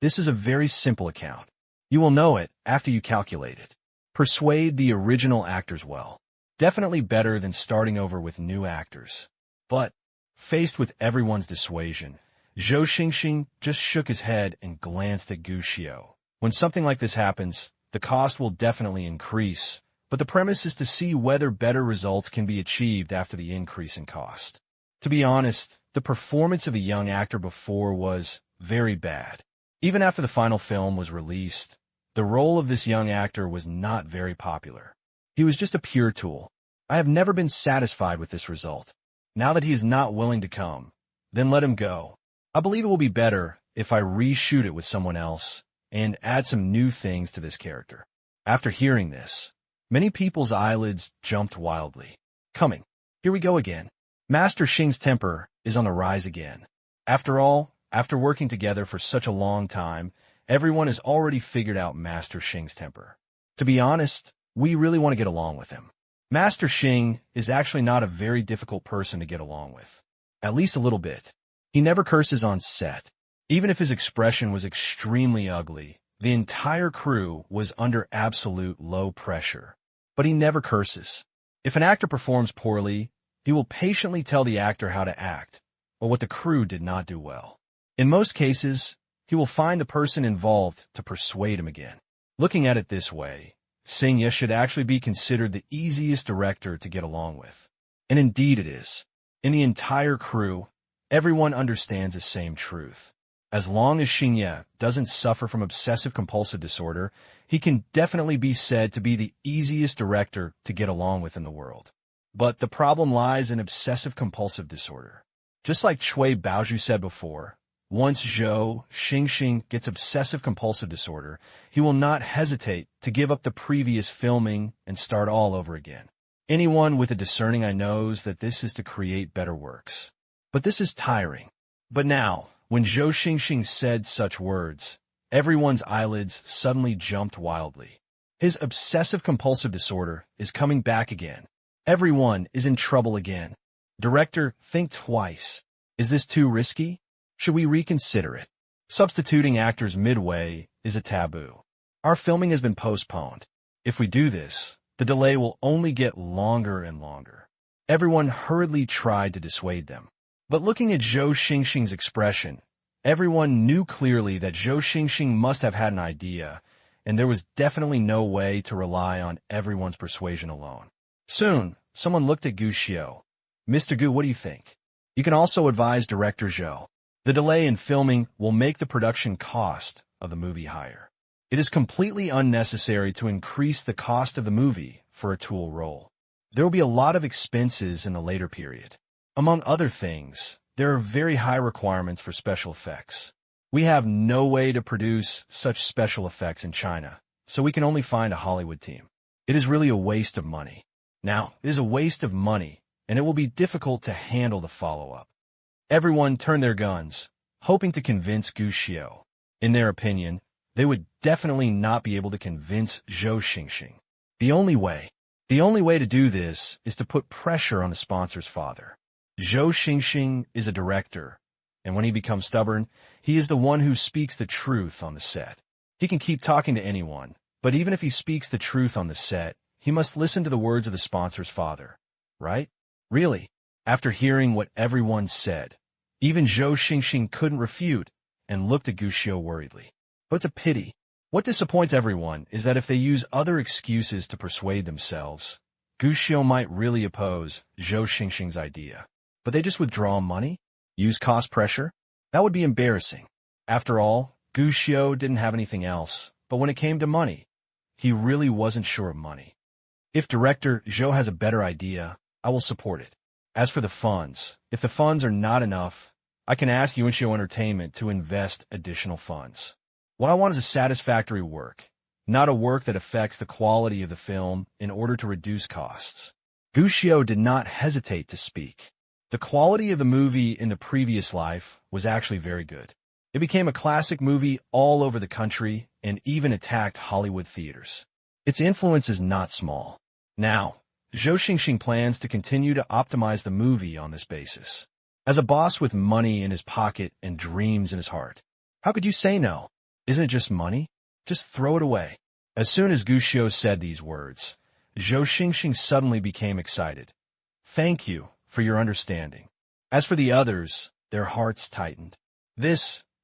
This is a very simple account. You will know it after you calculate it. Persuade the original actors well. Definitely better than starting over with new actors. But, faced with everyone's dissuasion, Zhou Xingxing just shook his head and glanced at Gu Xiao. When something like this happens, the cost will definitely increase, but the premise is to see whether better results can be achieved after the increase in cost. To be honest, the performance of the young actor before was very bad. Even after the final film was released, the role of this young actor was not very popular. He was just a pure tool. I have never been satisfied with this result. Now that he is not willing to come, then let him go. I believe it will be better if I reshoot it with someone else and add some new things to this character. After hearing this, many people's eyelids jumped wildly. Coming. Here we go again. Master Xing's temper is on the rise again. After all, after working together for such a long time, everyone has already figured out Master Xing's temper. To be honest, we really want to get along with him. Master Xing is actually not a very difficult person to get along with. At least a little bit. He never curses on set. Even if his expression was extremely ugly, the entire crew was under absolute low pressure. But he never curses. If an actor performs poorly, he will patiently tell the actor how to act, or what the crew did not do well. In most cases, he will find the person involved to persuade him again. Looking at it this way, Xing should actually be considered the easiest director to get along with. And indeed it is. In the entire crew, everyone understands the same truth. As long as Xing doesn't suffer from obsessive-compulsive disorder, he can definitely be said to be the easiest director to get along with in the world. But the problem lies in obsessive-compulsive disorder. Just like Cui Baozhu said before, once Zhou Xingxing gets obsessive-compulsive disorder, he will not hesitate to give up the previous filming and start all over again. Anyone with a discerning eye knows that this is to create better works. But this is tiring. But now, when Zhou Xingxing said such words, everyone's eyelids suddenly jumped wildly. His obsessive-compulsive disorder is coming back again. Everyone is in trouble again. Director, think twice. Is this too risky? Should we reconsider it? Substituting actors midway is a taboo. Our filming has been postponed. If we do this, the delay will only get longer and longer. Everyone hurriedly tried to dissuade them. But looking at Zhou Xingxing's expression, everyone knew clearly that Zhou Xingxing must have had an idea, and there was definitely no way to rely on everyone's persuasion alone. Soon, someone looked at Gu Xiao. Mr. Gu, what do you think? You can also advise Director Zhou. The delay in filming will make the production cost of the movie higher. It is completely unnecessary to increase the cost of the movie for a tool role. There will be a lot of expenses in the later period. Among other things, there are very high requirements for special effects. We have no way to produce such special effects in China, so we can only find a Hollywood team. It is really a waste of money. Now, it is a waste of money, and it will be difficult to handle the follow-up. Everyone turned their guns, hoping to convince Gu Xiao. In their opinion, they would definitely not be able to convince Zhou Xingxing. The only way to do this is to put pressure on the sponsor's father. Zhou Xingxing is a director, and when he becomes stubborn, he is the one who speaks the truth on the set. He can keep talking to anyone, but even if he speaks the truth on the set, he must listen to the words of the sponsor's father, right? Really, after hearing what everyone said, even Zhou Xingxing couldn't refute and looked at Gu Xiao worriedly. But it's a pity. What disappoints everyone is that if they use other excuses to persuade themselves, Gu Xiao might really oppose Zhou Xingxing's idea. But they just withdraw money? Use cost pressure? That would be embarrassing. After all, Gu Xiao didn't have anything else, but when it came to money, he really wasn't sure of money. If director Zhou has a better idea, I will support it. As for the funds, if the funds are not enough, I can ask Yuanxiu Entertainment to invest additional funds. What I want is a satisfactory work, not a work that affects the quality of the film in order to reduce costs. Gu Xiao did not hesitate to speak. The quality of the movie in the previous life was actually very good. It became a classic movie all over the country and even attacked Hollywood theaters. Its influence is not small. Now, Zhou Xingxing plans to continue to optimize the movie on this basis. As a boss with money in his pocket and dreams in his heart, how could you say no? Isn't it just money? Just throw it away. As soon as Gu Xiao said these words, Zhou Xingxing suddenly became excited. Thank you for your understanding. As for the others, their hearts tightened.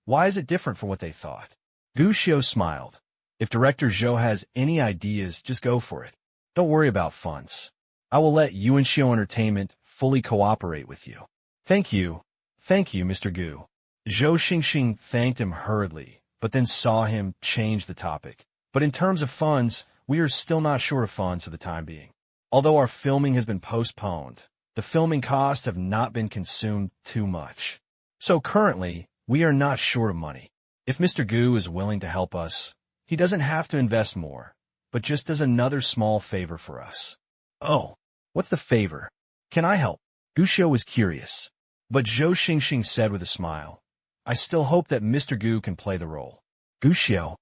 Why is it different from what they thought? Gu Xiao smiled. If director Zhou has any ideas, just go for it. Don't worry about funds. I will let Yuanxiu Entertainment fully cooperate with you. Thank you, Mr. Gu. Zhou Xingxing thanked him hurriedly, but then saw him change the topic. But in terms of funds, we are still not sure of funds for the time being. Although our filming has been postponed, the filming costs have not been consumed too much. So currently, we are not short of money. If Mr. Gu is willing to help us, he doesn't have to invest more, but just does another small favor for us. Oh, what's the favor? Can I help? Gu Xiao was curious, but Zhou Xingxing said with a smile, I still hope that Mr. Gu can play the role. Gu Xiao.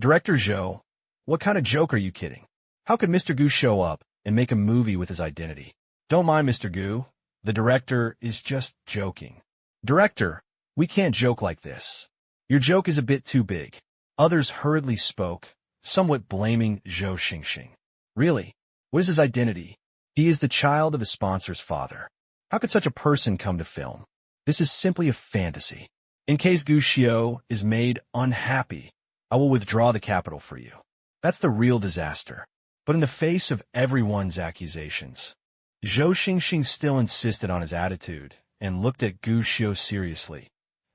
Director Zhou, what kind of joke are you kidding? How could Mr. Gu show up and make a movie with his identity? Don't mind Mr. Gu. The director is just joking. Director, we can't joke like this. Your joke is a bit too big. Others hurriedly spoke, somewhat blaming Zhou Xingxing. Really? What is his identity? He is the child of the sponsor's father. How could such a person come to film? This is simply a fantasy. In case Gu Xiao is made unhappy, I will withdraw the capital for you. That's the real disaster. But in the face of everyone's accusations, Zhou Xingxing still insisted on his attitude and looked at Gu Xiao seriously.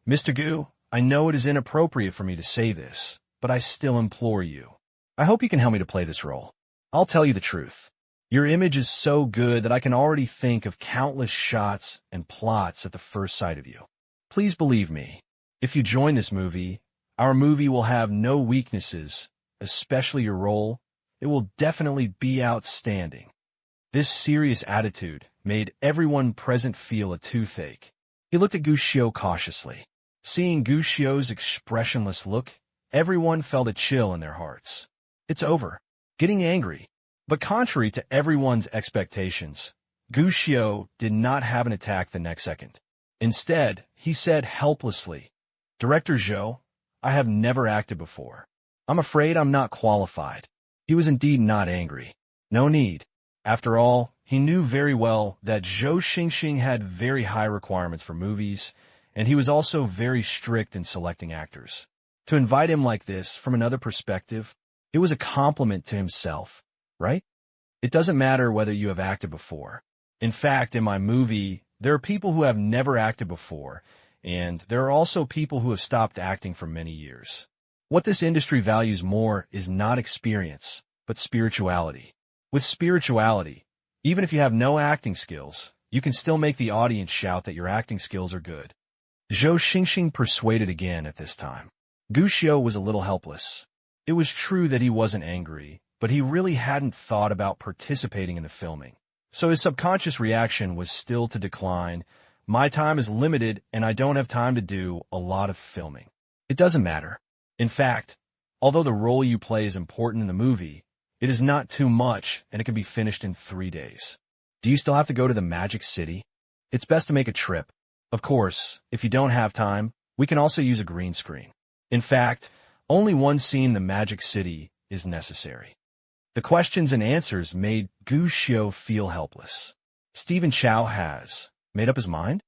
Mr. Gu, I know it is inappropriate for me to say this, but I still implore you. I hope you can help me to play this role. I'll tell you the truth. Your image is so good that I can already think of countless shots and plots at the first sight of you. Please believe me, if you join this movie, our movie will have no weaknesses, especially your role. It will definitely be outstanding. This serious attitude made everyone present feel a toothache. He looked at Gu Xiao cautiously. Seeing Gu Xiao's expressionless look, everyone felt a chill in their hearts. It's over. Getting angry. But contrary to everyone's expectations, Gu Xiao did not have an attack the next second. Instead, he said helplessly, Director Zhou, I have never acted before. I'm afraid I'm not qualified. He was indeed not angry. No need. After all, he knew very well that Zhou Xingxing had very high requirements for movies, and he was also very strict in selecting actors. To invite him like this from another perspective, it was a compliment to himself, right? It doesn't matter whether you have acted before. In fact, in my movie, there are people who have never acted before, and there are also people who have stopped acting for many years. What this industry values more is not experience, but spirituality. With spirituality, even if you have no acting skills, you can still make the audience shout that your acting skills are good. Zhou Xingxing persuaded again at this time. Gu Xiao was a little helpless. It was true that he wasn't angry, but he really hadn't thought about participating in the filming. So his subconscious reaction was still to decline. My time is limited and I don't have time to do a lot of filming. It doesn't matter. In fact, although the role you play is important in the movie, it is not too much and it can be finished in 3 days. Do you still have to go to the Magic City? It's best to make a trip. Of course, if you don't have time, we can also use a green screen. In fact, only one scene in the Magic City is necessary. The questions and answers made Gu Xiu feel helpless. Stephen Chow has made up his mind?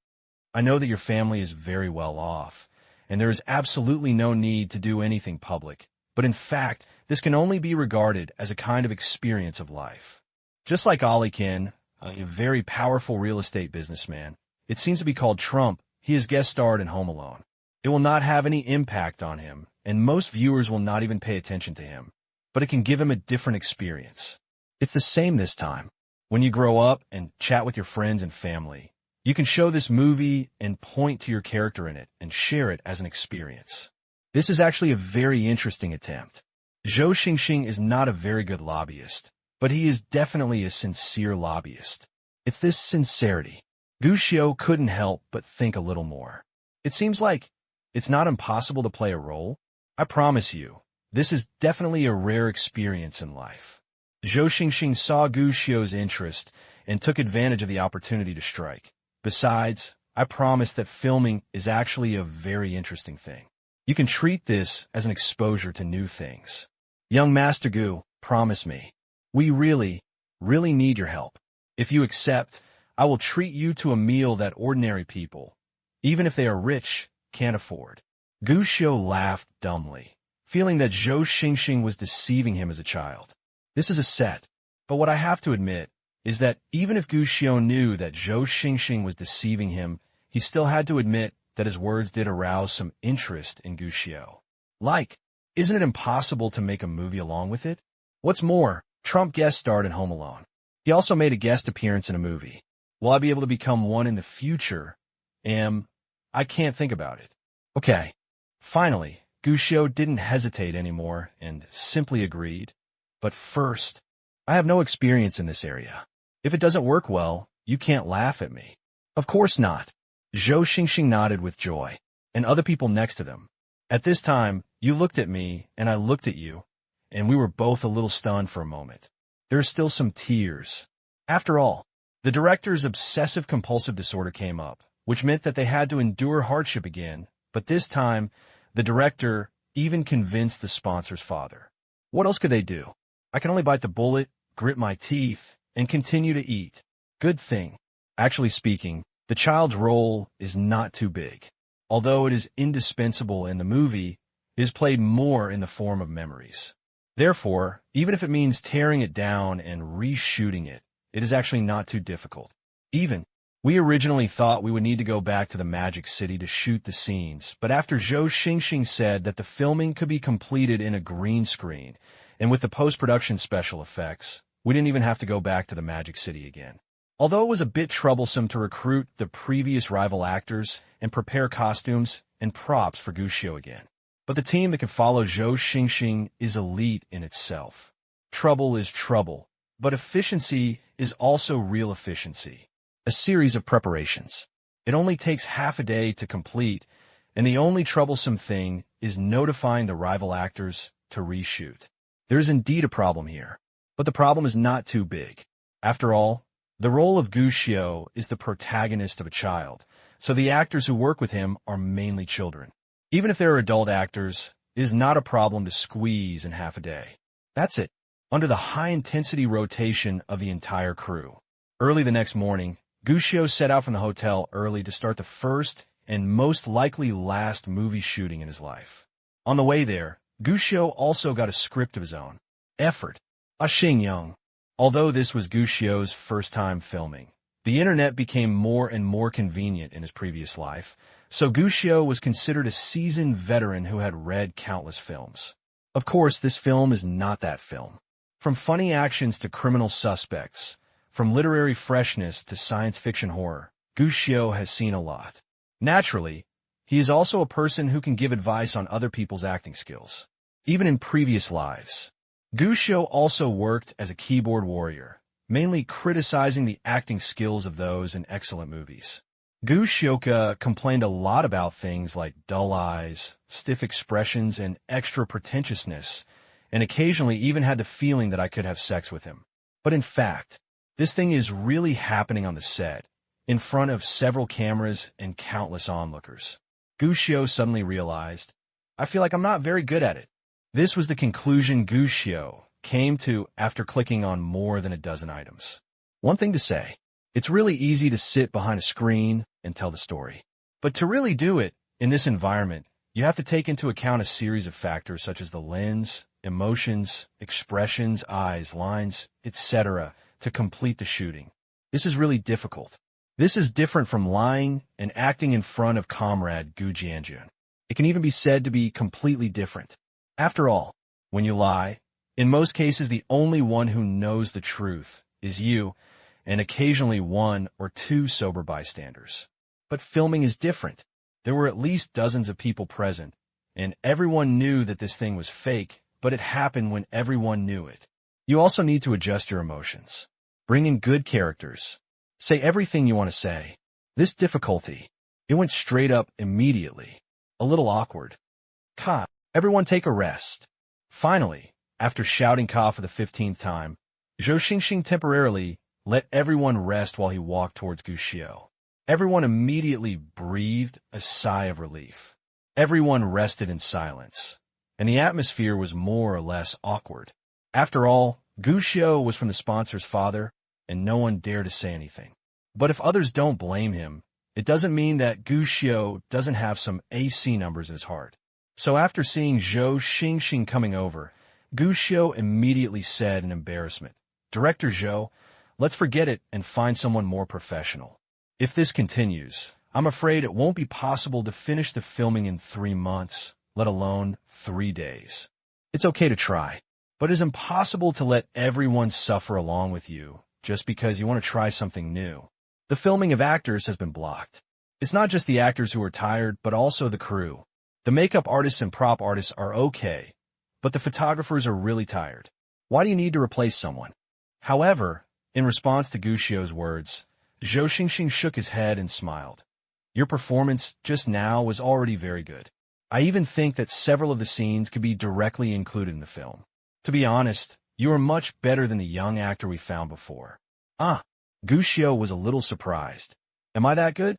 I know that your family is very well off, and there is absolutely no need to do anything public. But in fact, this can only be regarded as a kind of experience of life. Just like Ollie Kin, a very powerful real estate businessman, it seems to be called Trump, he has guest starred in Home Alone. It will not have any impact on him, and most viewers will not even pay attention to him. But it can give him a different experience. It's the same this time. When you grow up and chat with your friends and family, you can show this movie and point to your character in it and share it as an experience. This is actually a very interesting attempt. Zhou Xingxing is not a very good lobbyist, but he is definitely a sincere lobbyist. It's this sincerity. Gu Xiu couldn't help but think a little more. It seems like it's not impossible to play a role. I promise you, this is definitely a rare experience in life. Zhou Xingxing saw Gu Xiu's interest and took advantage of the opportunity to strike. Besides, I promise that filming is actually a very interesting thing. You can treat this as an exposure to new things. Young Master Gu, promise me. We really, really need your help. If you accept, I will treat you to a meal that ordinary people, even if they are rich, can't afford. Gu Xiu laughed dumbly, feeling that Zhou Xingxing was deceiving him as a child. This is a set, but what I have to admit is that even if Gu Xiu knew that Zhou Xingxing was deceiving him, he still had to admit that his words did arouse some interest in Gu Xiu. Like, isn't it impossible to make a movie along with it? What's more, Trump guest starred in Home Alone. He also made a guest appearance in a movie. Will I be able to become one in the future? I can't think about it. Okay. Finally, Gu Xiu didn't hesitate anymore and simply agreed. But first, I have no experience in this area. If it doesn't work well, you can't laugh at me. Of course not. Zhou Xingxing nodded with joy, and other people next to them. At this time, you looked at me, and I looked at you, and we were both a little stunned for a moment. There are still some tears. After all, the director's obsessive-compulsive disorder came up, which meant that they had to endure hardship again, but this time, the director even convinced the sponsor's father. What else could they do? I can only bite the bullet, grit my teeth, and continue to eat. Good thing. Actually speaking, the child's role is not too big. Although it is indispensable in the movie, it is played more in the form of memories. Therefore, even if it means tearing it down and reshooting it, it is actually not too difficult. We originally thought we would need to go back to the Magic City to shoot the scenes, but after Zhou Xingxing said that the filming could be completed in a green screen, and with the post-production special effects, we didn't even have to go back to the Magic City again. Although it was a bit troublesome to recruit the previous rival actors and prepare costumes and props for Gu Xiu again. But the team that can follow Zhou Xingxing is elite in itself. Trouble is trouble, but efficiency is also real efficiency. A series of preparations. It only takes half a day to complete, and the only troublesome thing is notifying the rival actors to reshoot. There is indeed a problem here, but the problem is not too big. After all, the role of Gu Xiu is the protagonist of a child, so the actors who work with him are mainly children. Even if there are adult actors, it is not a problem to squeeze in half a day. That's it, under the high-intensity rotation of the entire crew. Early the next morning, Gu Xiu set out from the hotel early to start the first and most likely last movie shooting in his life. On the way there, Gu Xiu also got a script of his own. Effort. Xingyang. Although this was Gu Xiu's first time filming, the internet became more and more convenient in his previous life, so Gu Xiu was considered a seasoned veteran who had read countless films. Of course, this film is not that film. From funny actions to criminal suspects, from literary freshness to science fiction horror, Gu Xiu has seen a lot. Naturally, he is also a person who can give advice on other people's acting skills. even in previous lives. Gu Xiu also worked as a keyboard warrior, mainly criticizing the acting skills of those in excellent movies. Gu Xiuka complained a lot about things like dull eyes, stiff expressions, and extra pretentiousness, and occasionally even had the feeling that I could have sex with him. But in fact, this thing is really happening on the set, in front of several cameras and countless onlookers. Gu Xiu suddenly realized, I feel like I'm not very good at it. This was the conclusion Gu Xiu came to after clicking on more than a dozen items. One thing to say, it's really easy to sit behind a screen and tell the story. But to really do it in this environment, you have to take into account a series of factors such as the lens, emotions, expressions, eyes, lines, etc. to complete the shooting. This is really difficult. This is different from lying and acting in front of comrade Gu Jianjun. It can even be said to be completely different. After all, when you lie, in most cases the only one who knows the truth is you, and occasionally one or two sober bystanders. But filming is different. There were at least dozens of people present, and everyone knew that this thing was fake, but it happened when everyone knew it. You also need to adjust your emotions. Bring in good characters. Say everything you want to say. This difficulty, it went straight up immediately. A little awkward. Ka, everyone take a rest. Finally, after shouting Ka for the 15th time, Zhou Xingxing temporarily let everyone rest while he walked towards Gu Xiu. Everyone immediately breathed a sigh of relief. Everyone rested in silence, and the atmosphere was more or less awkward. After all, Gu Xiu was from the sponsor's father, and no one dared to say anything. But if others don't blame him, it doesn't mean that Gu Xiu doesn't have some AC numbers in his heart. So after seeing Zhou Xingxing coming over, Gu Xiu immediately said in embarrassment, Director Zhou, let's forget it and find someone more professional. If this continues, I'm afraid it won't be possible to finish the filming in 3 months, let alone 3 days. It's okay to try, but it's impossible to let everyone suffer along with you just because you want to try something new. The filming of actors has been blocked. It's not just the actors who are tired, but also the crew. The makeup artists and prop artists are okay, but the photographers are really tired. Why do you need to replace someone? However, in response to Gu Xiu's words, Zhou Xingxing shook his head and smiled. Your performance just now was already very good. I even think that several of the scenes could be directly included in the film. To be honest, you are much better than the young actor we found before. Gu Xiu was a little surprised. Am I that good?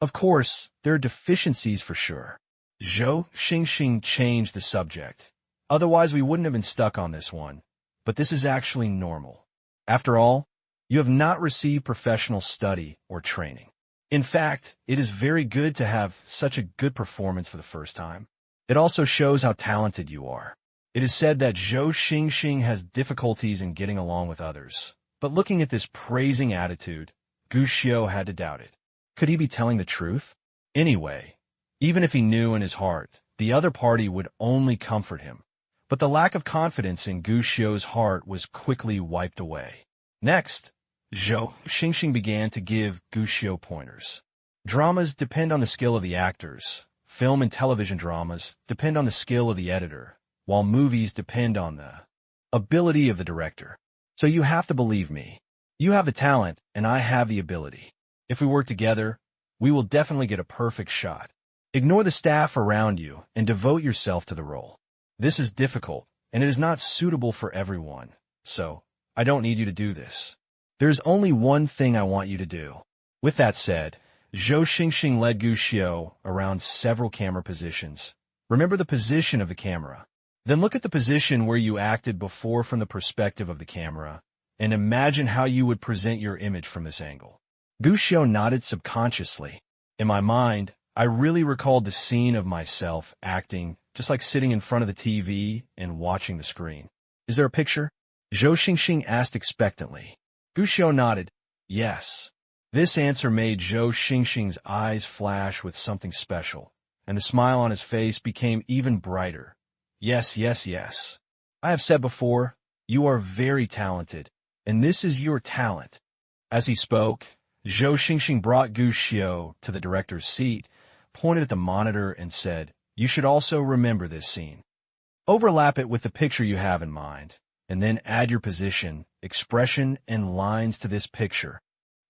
Of course, there are deficiencies for sure. Zhou Xingxing changed the subject. Otherwise, we wouldn't have been stuck on this one. But this is actually normal. After all, you have not received professional study or training. In fact, it is very good to have such a good performance for the first time. It also shows how talented you are. It is said that Zhou Xingxing has difficulties in getting along with others. But looking at this praising attitude, Gu Xiu had to doubt it. Could he be telling the truth? Anyway, even if he knew in his heart, the other party would only comfort him. But the lack of confidence in Gu Xiu's heart was quickly wiped away. Next, Zhou Xingxing began to give Gu Xiu pointers. Dramas depend on the skill of the actors. Film and television dramas depend on the skill of the editor, while movies depend on the ability of the director. So you have to believe me. You have the talent, and I have the ability. If we work together, we will definitely get a perfect shot. Ignore the staff around you and devote yourself to the role. This is difficult, and it is not suitable for everyone. So, I don't need you to do this. There's only one thing I want you to do. With that said, Zhou Xingxing led Gu Xiu around several camera positions. Remember the position of the camera. Then look at the position where you acted before from the perspective of the camera, and imagine how you would present your image from this angle. Gu Xiu nodded subconsciously. In my mind, I really recalled the scene of myself acting, just like sitting in front of the TV and watching the screen. Is there a picture? Zhou Xingxing asked expectantly. Gu Xiu nodded. Yes. This answer made Zhou Xingxing's eyes flash with something special, and the smile on his face became even brighter. Yes, yes, yes. I have said before, you are very talented, and this is your talent. As he spoke, Zhou Xingxing brought Gu Xiu to the director's seat, pointed at the monitor, and said, You should also remember this scene. Overlap it with the picture you have in mind, and then add your position, expression, and lines to this picture.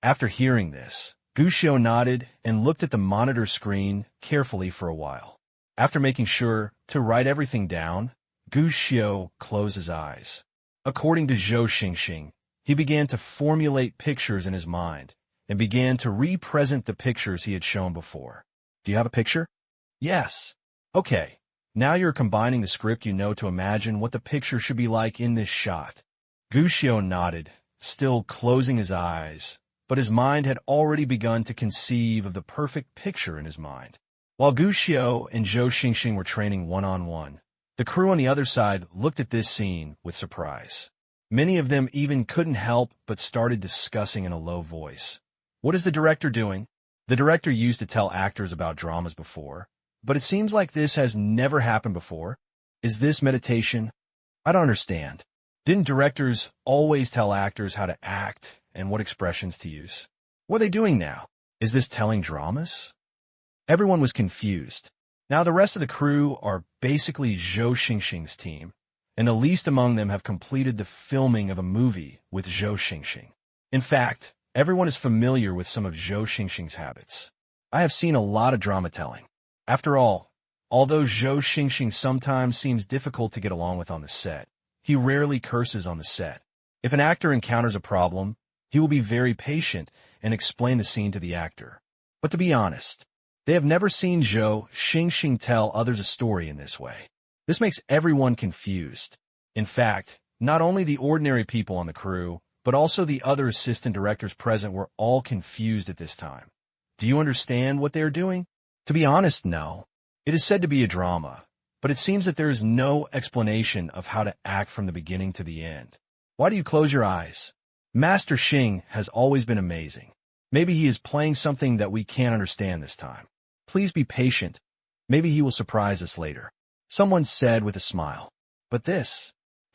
After hearing this, Gushio nodded and looked at the monitor screen carefully for a while. After making sure to write everything down, Gushio closed his eyes. According to Zhou Xingxing, he began to formulate pictures in his mind and began to re-present the pictures he had shown before. Do you have a picture? Yes. Okay. Now you're combining the script you know to imagine what the picture should be like in this shot. Gushio nodded, still closing his eyes, but his mind had already begun to conceive of the perfect picture in his mind. While Gushio and Zhou Xingxing were training one-on-one, the crew on the other side looked at this scene with surprise. Many of them even couldn't help but started discussing in a low voice. What is the director doing? The director used to tell actors about dramas before, but it seems like this has never happened before. Is this meditation? I don't understand. Didn't directors always tell actors how to act and what expressions to use? What are they doing now? Is this telling dramas? Everyone was confused. Now the rest of the crew are basically Zhou Xingxing's team, and the least among them have completed the filming of a movie with Zhou Xingxing. In fact, everyone is familiar with some of Zhou Xingxing's habits. I have seen a lot of drama telling. After all, although Zhou Xingxing sometimes seems difficult to get along with on the set, he rarely curses on the set. If an actor encounters a problem, he will be very patient and explain the scene to the actor. But to be honest, they have never seen Zhou Xingxing tell others a story in this way. This makes everyone confused. In fact, not only the ordinary people on the crew, but also the other assistant directors present were all confused at this time. Do you understand what they are doing? To be honest, no. It is said to be a drama, but it seems that there is no explanation of how to act from the beginning to the end. Why do you close your eyes? Master Xing has always been amazing. Maybe he is playing something that we can't understand this time. Please be patient. Maybe he will surprise us later. Someone said with a smile. But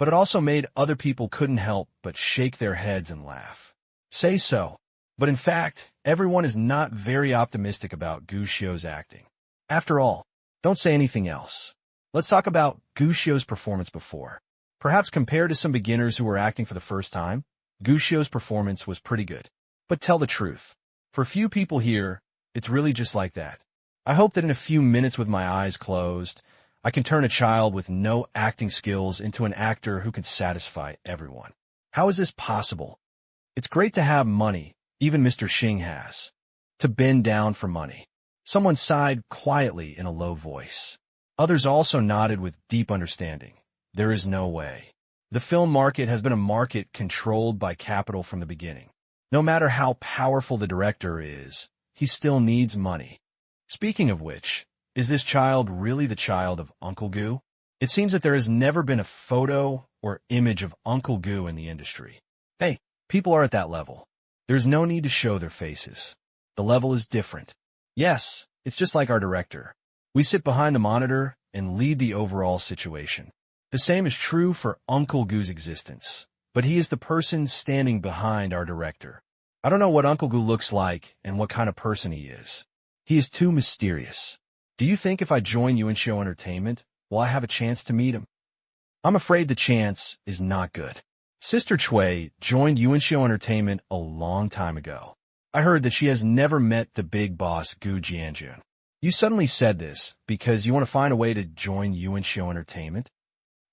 it also made other people couldn't help but shake their heads and laugh. Say so. But in fact, everyone is not very optimistic about Gushio's acting. After all, don't say anything else. Let's talk about Gushio's performance before. Perhaps compared to some beginners who were acting for the first time, Gushio's performance was pretty good. But tell the truth. For few people here, it's really just like that. I hope that in a few minutes with my eyes closed, I can turn a child with no acting skills into an actor who can satisfy everyone. How is this possible? It's great to have money, even Mr. Xing has. To bend down for money. Someone sighed quietly in a low voice. Others also nodded with deep understanding. There is no way. The film market has been a market controlled by capital from the beginning. No matter how powerful the director is, he still needs money. Speaking of which, is this child really the child of Uncle Gu? It seems that there has never been a photo or image of Uncle Gu in the industry. Hey, people are at that level. There's no need to show their faces. The level is different. Yes, it's just like our director. We sit behind the monitor and lead the overall situation. The same is true for Uncle Gu's existence, but he is the person standing behind our director. I don't know what Uncle Gu looks like and what kind of person he is. He is too mysterious. Do you think if I join Yuanshou Entertainment, will I have a chance to meet him? I'm afraid the chance is not good. Sister Cui joined Yuanshou Entertainment a long time ago. I heard that she has never met the big boss Gu Jianjun. You suddenly said this because you want to find a way to join Yuanshou Entertainment?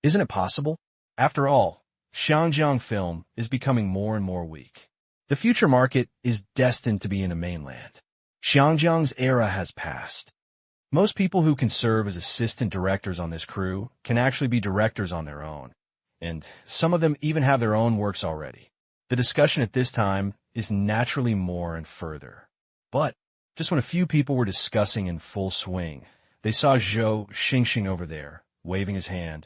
Isn't it possible? After all, Xiangjiang film is becoming more and more weak. The future market is destined to be in the mainland. Xiangjiang's era has passed. Most people who can serve as assistant directors on this crew can actually be directors on their own, and some of them even have their own works already. The discussion at this time is naturally more and further. But just when a few people were discussing in full swing, they saw Zhou Xingxing over there, waving his hand.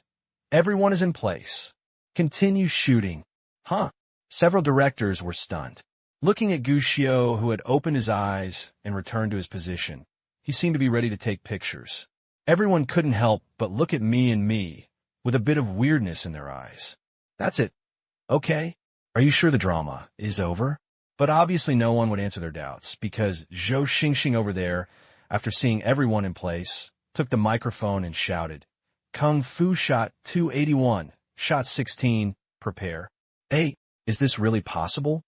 Everyone is in place. Continue shooting. Huh? Several directors were stunned. Looking at Gushio, who had opened his eyes and returned to his position, he seemed to be ready to take pictures. Everyone couldn't help but look at me, with a bit of weirdness in their eyes. That's it. Okay. Are you sure the drama is over? But obviously no one would answer their doubts, because Zhou Xingxing over there, after seeing everyone in place, took the microphone and shouted, Kung Fu Shot 281, Shot 16, prepare. Hey, is this really possible?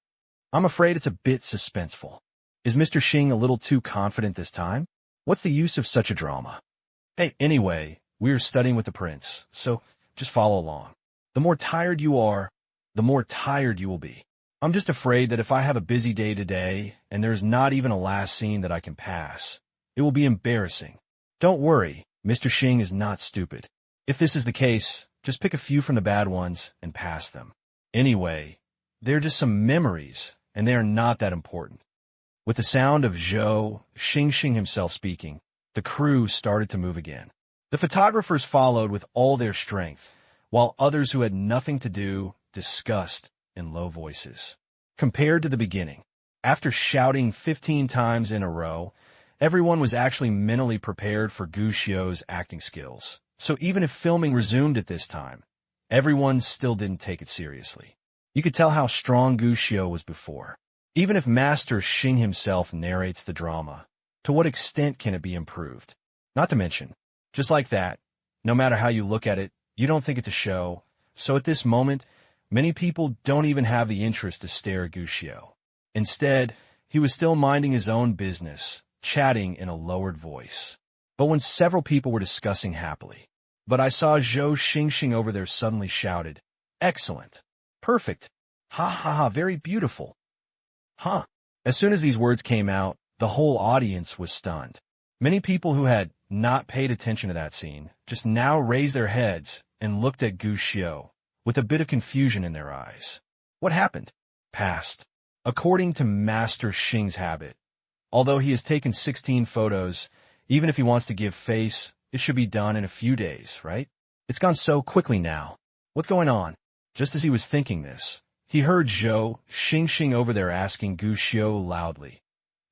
I'm afraid it's a bit suspenseful. Is Mr. Xing a little too confident this time? What's the use of such a drama? Hey, anyway, we're studying with the prince, so just follow along. The more tired you are, the more tired you will be. I'm just afraid that if I have a busy day today and there's not even a last scene that I can pass, it will be embarrassing. Don't worry, Mr. Xing is not stupid. If this is the case, just pick a few from the bad ones and pass them. Anyway, they're just some memories, and they are not that important. With the sound of Zhou Xing himself speaking, the crew started to move again. The photographers followed with all their strength, while others who had nothing to do discussed in low voices. Compared to the beginning, after shouting 15 times in a row, everyone was actually mentally prepared for Gu Xiu's acting skills. So even if filming resumed at this time, everyone still didn't take it seriously. You could tell how strong Gu Xiu was before. Even if Master Xing himself narrates the drama, to what extent can it be improved? Not to mention, just like that, no matter how you look at it, you don't think it's a show. So at this moment, many people don't even have the interest to stare at Gu Xiu. Instead, he was still minding his own business, chatting in a lowered voice. But when several people were discussing happily, but I saw Zhou Xing over there suddenly shouted, "Excellent! Perfect! Ha ha ha, very beautiful!" Huh. As soon as these words came out, the whole audience was stunned. Many people who had not paid attention to that scene just now raised their heads and looked at Gu Xiu with a bit of confusion in their eyes. What happened? Passed. According to Master Xing's habit, although he has taken 16 photos, even if he wants to give face, it should be done in a few days, right? It's gone so quickly now. What's going on? Just as he was thinking this, he heard Zhou Xing over there asking Gu Xiu loudly,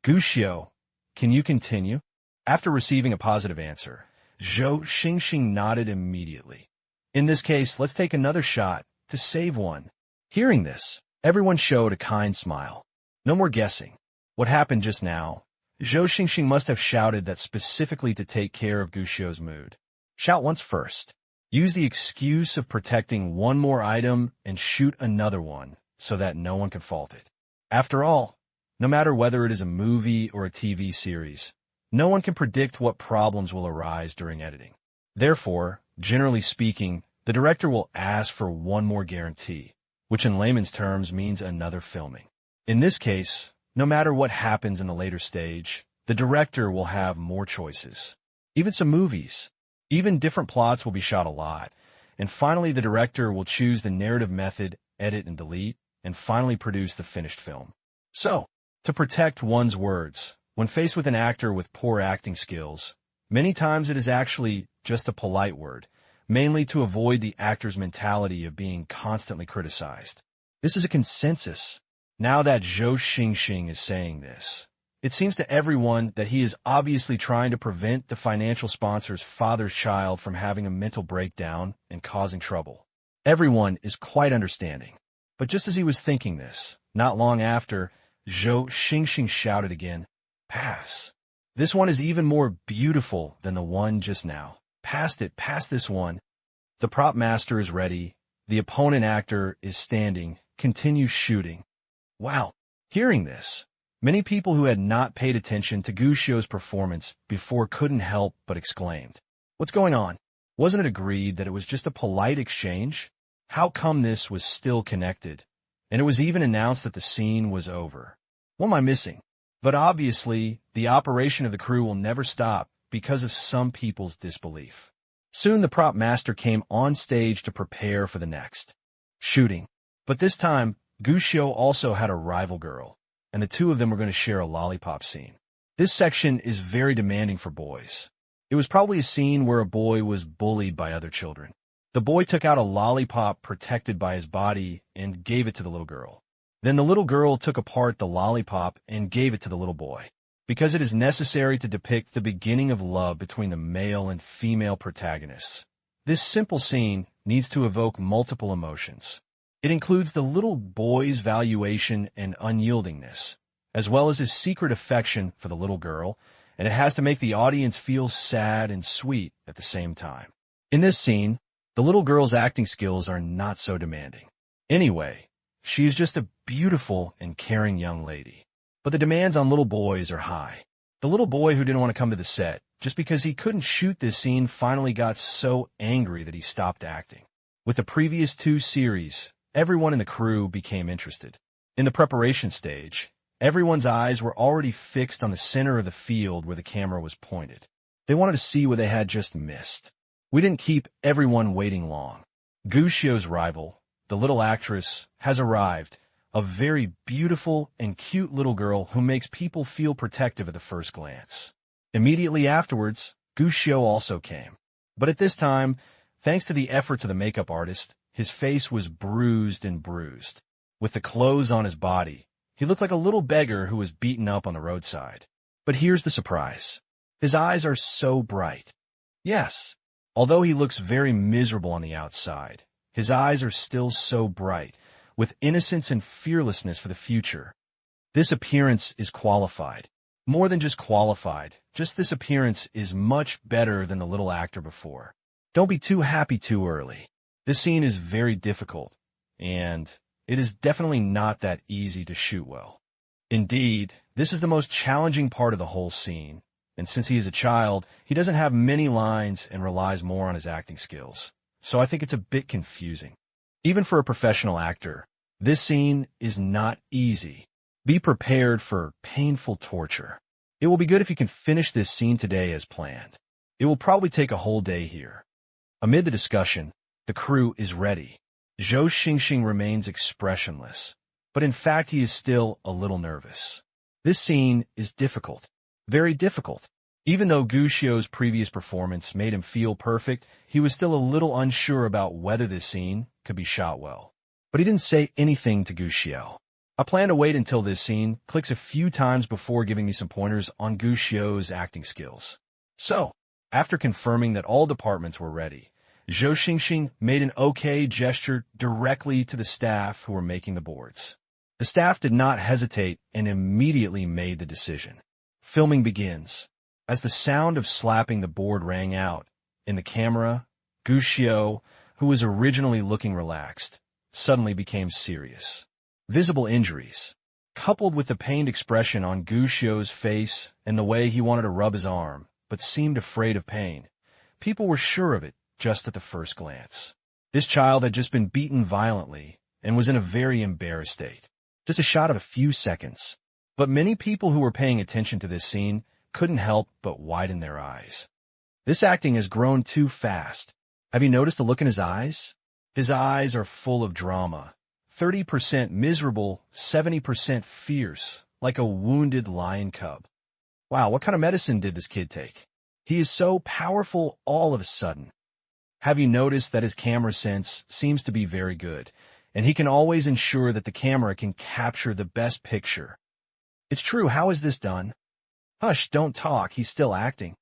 "Gu Xiu, can you continue?" After receiving a positive answer, Zhou Xing nodded immediately. In this case, let's take another shot to save one. Hearing this, everyone showed a kind smile. No more guessing. What happened just now? Zhou Xing must have shouted that specifically to take care of Gu Xiu's mood. Shout once first. Use the excuse of protecting one more item and shoot another one so that no one can fault it. After all, no matter whether it is a movie or a TV series, no one can predict what problems will arise during editing. Therefore, generally speaking, the director will ask for one more guarantee, which in layman's terms means another filming. In this case, no matter what happens in the later stage, the director will have more choices. Even some movies. Even different plots will be shot a lot. And finally, the director will choose the narrative method, edit and delete, and finally produce the finished film. So, to protect one's words, when faced with an actor with poor acting skills, many times it is actually just a polite word, mainly to avoid the actor's mentality of being constantly criticized. This is a consensus. Now that Zhou Xing is saying this, it seems to everyone that he is obviously trying to prevent the financial sponsor's father's child from having a mental breakdown and causing trouble. Everyone is quite understanding. But just as he was thinking this, not long after, Zhou Xing shouted again, "Pass. This one is even more beautiful than the one just now. Past it, past this one." The prop master is ready. The opponent actor is standing, continues shooting. Wow. Hearing this, many people who had not paid attention to Gu Xiu's performance before couldn't help but exclaimed, "What's going on? Wasn't it agreed that it was just a polite exchange? How come this was still connected? And it was even announced that the scene was over. What am I missing?" But obviously, the operation of the crew will never stop because of some people's disbelief. Soon the prop master came on stage to prepare for the next shooting. But this time, Gu Xiu also had a rival girl, and the two of them were going to share a lollipop scene. This section is very demanding for boys. It was probably a scene where a boy was bullied by other children. The boy took out a lollipop protected by his body and gave it to the little girl. Then the little girl took apart the lollipop and gave it to the little boy. Because it is necessary to depict the beginning of love between the male and female protagonists, this simple scene needs to evoke multiple emotions. It includes the little boy's valuation and unyieldingness, as well as his secret affection for the little girl, and it has to make the audience feel sad and sweet at the same time. In this scene, the little girl's acting skills are not so demanding. Anyway, she is just a beautiful and caring young lady. But the demands on little boys are high. The little boy who didn't want to come to the set, just because he couldn't shoot this scene, finally got so angry that he stopped acting. With the previous 2 series, everyone in the crew became interested. In the preparation stage, everyone's eyes were already fixed on the center of the field where the camera was pointed. They wanted to see what they had just missed. We didn't keep everyone waiting long. Gucci's rival, the little actress, has arrived, a very beautiful and cute little girl who makes people feel protective at the first glance. Immediately afterwards, Gucci also came. But at this time, thanks to the efforts of the makeup artist, his face was bruised and bruised. With the clothes on his body, he looked like a little beggar who was beaten up on the roadside. But here's the surprise. His eyes are so bright. Yes, although he looks very miserable on the outside, his eyes are still so bright, with innocence and fearlessness for the future. This appearance is qualified. More than just qualified, just this appearance is much better than the little actor before. Don't be too happy too early. This scene is very difficult, and it is definitely not that easy to shoot well. Indeed, this is the most challenging part of the whole scene, and since he is a child, he doesn't have many lines and relies more on his acting skills. So I think it's a bit confusing. Even for a professional actor, this scene is not easy. Be prepared for painful torture. It will be good if you can finish this scene today as planned. It will probably take a whole day here. Amid the discussion, the crew is ready. Zhou Xingxing remains expressionless, but in fact he is still a little nervous. This scene is difficult, very difficult. Even though Gucci's previous performance made him feel perfect, he was still a little unsure about whether this scene could be shot well. But he didn't say anything to Gucci. I plan to wait until this scene clicks a few times before giving me some pointers on Gucci's acting skills. So, after confirming that all departments were ready, Zhou Xingxing made an okay gesture directly to the staff who were making the boards. The staff did not hesitate and immediately made the decision. Filming begins. As the sound of slapping the board rang out, in the camera, Gucci, who was originally looking relaxed, suddenly became serious. Visible injuries, coupled with the pained expression on Gucci's face and the way he wanted to rub his arm, but seemed afraid of pain, people were sure of it just at the first glance. This child had just been beaten violently and was in a very embarrassed state. Just a shot of a few seconds. But many people who were paying attention to this scene couldn't help but widen their eyes. This acting has grown too fast. Have you noticed the look in his eyes? His eyes are full of drama. 30% miserable, 70% fierce, like a wounded lion cub. Wow, what kind of medicine did this kid take? He is so powerful all of a sudden. Have you noticed that his camera sense seems to be very good, and he can always ensure that the camera can capture the best picture? It's true, how is this done? Hush, don't talk, he's still acting.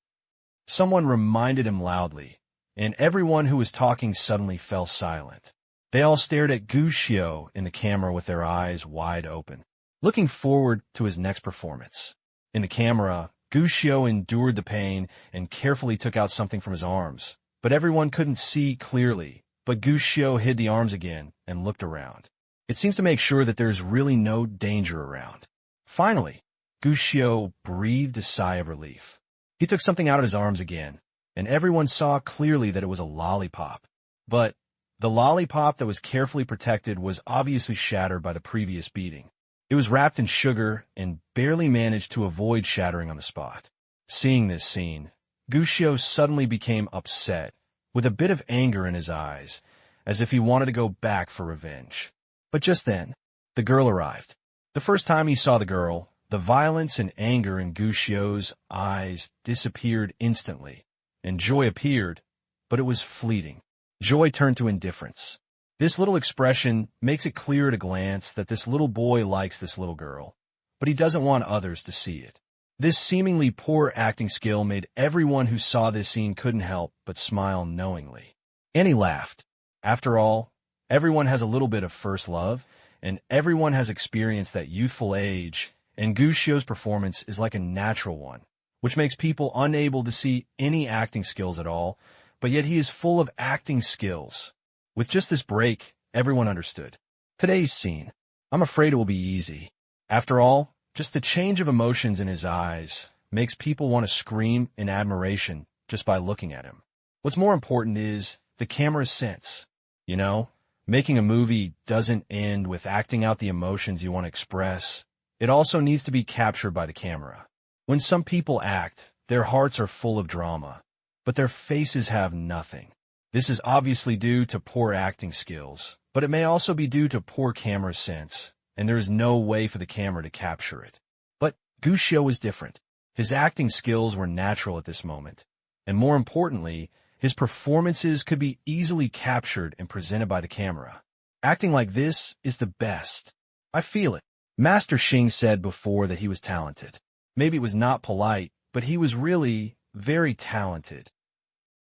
Someone reminded him loudly, and everyone who was talking suddenly fell silent. They all stared at Gucci in the camera with their eyes wide open, looking forward to his next performance. In the camera, Gucci endured the pain and carefully took out something from his arms, but everyone couldn't see clearly. But Gucci hid the arms again and looked around. It seems to make sure that there's really no danger around. Finally, Gucci breathed a sigh of relief. He took something out of his arms again, and everyone saw clearly that it was a lollipop. But the lollipop that was carefully protected was obviously shattered by the previous beating. It was wrapped in sugar and barely managed to avoid shattering on the spot. Seeing this scene, Gucci suddenly became upset, with a bit of anger in his eyes, as if he wanted to go back for revenge. But just then, the girl arrived. The first time he saw the girl, the violence and anger in Gucci's eyes disappeared instantly, and joy appeared, but it was fleeting. Joy turned to indifference. This little expression makes it clear at a glance that this little boy likes this little girl, but he doesn't want others to see it. This seemingly poor acting skill made everyone who saw this scene couldn't help but smile knowingly. And he laughed. After all, everyone has a little bit of first love, and everyone has experienced that youthful age, and Gucci's performance is like a natural one, which makes people unable to see any acting skills at all, but yet he is full of acting skills. With just this break, everyone understood. Today's scene. I'm afraid it will be easy. After all, just the change of emotions in his eyes makes people want to scream in admiration just by looking at him. What's more important is the camera's sense. You know, making a movie doesn't end with acting out the emotions you want to express. It also needs to be captured by the camera. When some people act, their hearts are full of drama, but their faces have nothing. This is obviously due to poor acting skills, but it may also be due to poor camera sense, and there is no way for the camera to capture it. But Guccio was different. His acting skills were natural at this moment, and more importantly, his performances could be easily captured and presented by the camera. Acting like this is the best. I feel it. Master Xing said before that he was talented. Maybe it was not polite, but he was really very talented.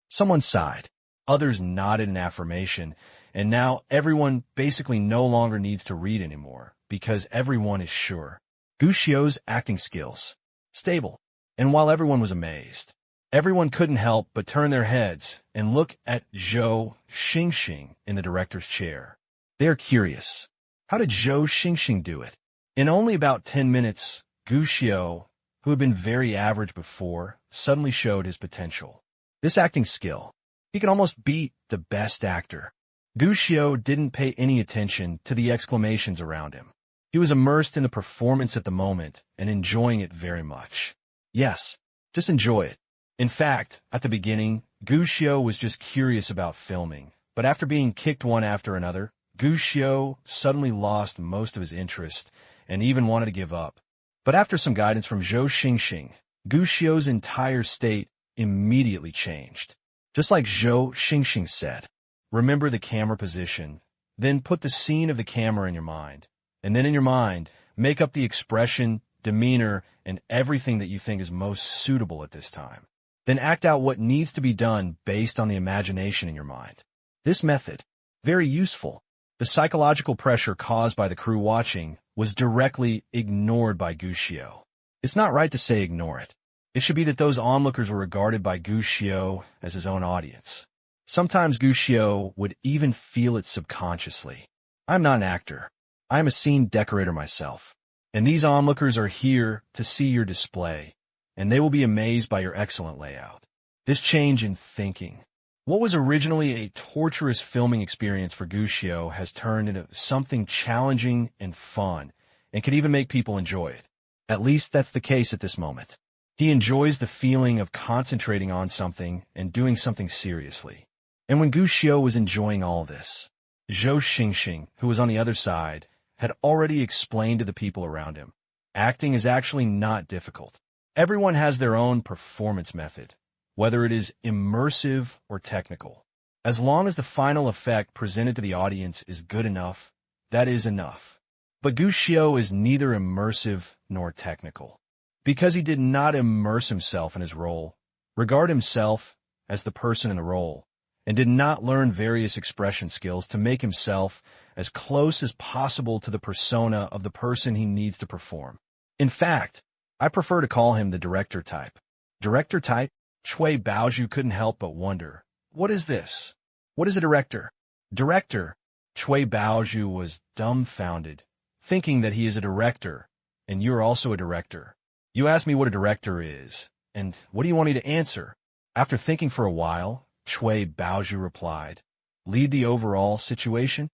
Someone sighed. Others nodded in affirmation, and now everyone basically no longer needs to read anymore, because everyone is sure. Guccio's acting skills. Stable. And while everyone was amazed, everyone couldn't help but turn their heads and look at Zhou Xingxing in the director's chair. They are curious. How did Zhou Xingxing do it? In only about 10 minutes, Guccio, who had been very average before, suddenly showed his potential. This acting skill. He could almost beat the best actor. Guccio didn't pay any attention to the exclamations around him. He was immersed in the performance at the moment and enjoying it very much. Yes, just enjoy it. In fact, at the beginning, Guccio was just curious about filming, but after being kicked one after another, Guccio suddenly lost most of his interest and even wanted to give up. But after some guidance from Zhou Xingxing, Guccio's entire state immediately changed. Just like Zhou Xingxing said, remember the camera position, then put the scene of the camera in your mind, and then in your mind, make up the expression, demeanor, and everything that you think is most suitable at this time. Then act out what needs to be done based on the imagination in your mind. This method, very useful. The psychological pressure caused by the crew watching was directly ignored by Guccio. It's not right to say ignore it. It should be that those onlookers were regarded by Guccio as his own audience. Sometimes Guccio would even feel it subconsciously. I'm not an actor. I am a scene decorator myself. And these onlookers are here to see your display, and they will be amazed by your excellent layout. This change in thinking. What was originally a torturous filming experience for Guccio has turned into something challenging and fun, and could even make people enjoy it. At least that's the case at this moment. He enjoys the feeling of concentrating on something and doing something seriously. And when Guccio was enjoying all this, Zhou Xingxing, who was on the other side, had already explained to the people around him, acting is actually not difficult. Everyone has their own performance method, whether it is immersive or technical. As long as the final effect presented to the audience is good enough, that is enough. But Guccio is neither immersive nor technical. Because he did not immerse himself in his role, regard himself as the person in the role, and did not learn various expression skills to make himself as close as possible to the persona of the person he needs to perform. In fact, I prefer to call him the director type. Director type? Cui Baozhu couldn't help but wonder, what is this? What is a director? Director? Cui Baozhu was dumbfounded, thinking that he is a director, and you're also a director. You asked me what a director is, and what do you want me to answer? After thinking for a while, Cui Baozhu replied, lead the overall situation?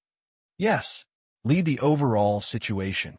Yes, lead the overall situation.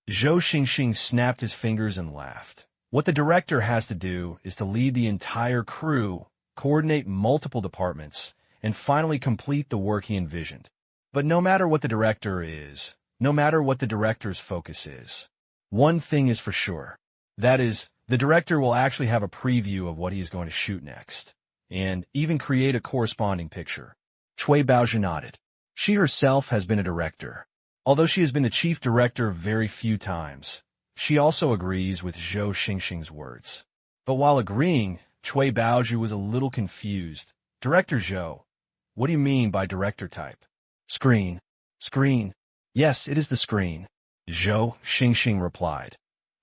Zhou Xingxing snapped his fingers and laughed. What the director has to do is to lead the entire crew, coordinate multiple departments, and finally complete the work he envisioned. But no matter what the director is, no matter what the director's focus is, one thing is for sure. That is, the director will actually have a preview of what he is going to shoot next, and even create a corresponding picture. Cui Baozhu nodded. She herself has been a director. Although she has been the chief director very few times, she also agrees with Zhou Xingxing's words. But while agreeing, Cui Baozhu was a little confused. Director Zhou, what do you mean by director type? Screen. Screen. Yes, it is the screen. Zhou Xingxing replied.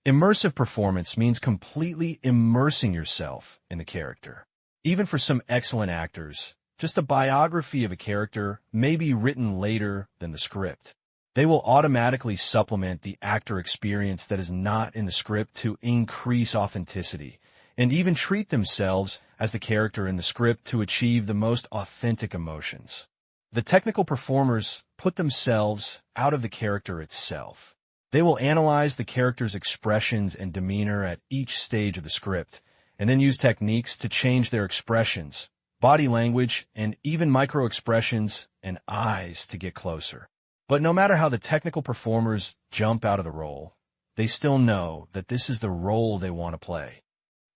Immersive performance means completely immersing yourself in the character. Even for some excellent actors, just a biography of a character may be written later than the script. They will automatically supplement the actor experience that is not in the script to increase authenticity, and even treat themselves as the character in the script to achieve the most authentic emotions. The technical performers put themselves out of the character itself. They will analyze the character's expressions and demeanor at each stage of the script, and then use techniques to change their expressions, body language, and even micro-expressions and eyes to get closer. But no matter how the technical performers jump out of the role, they still know that this is the role they want to play.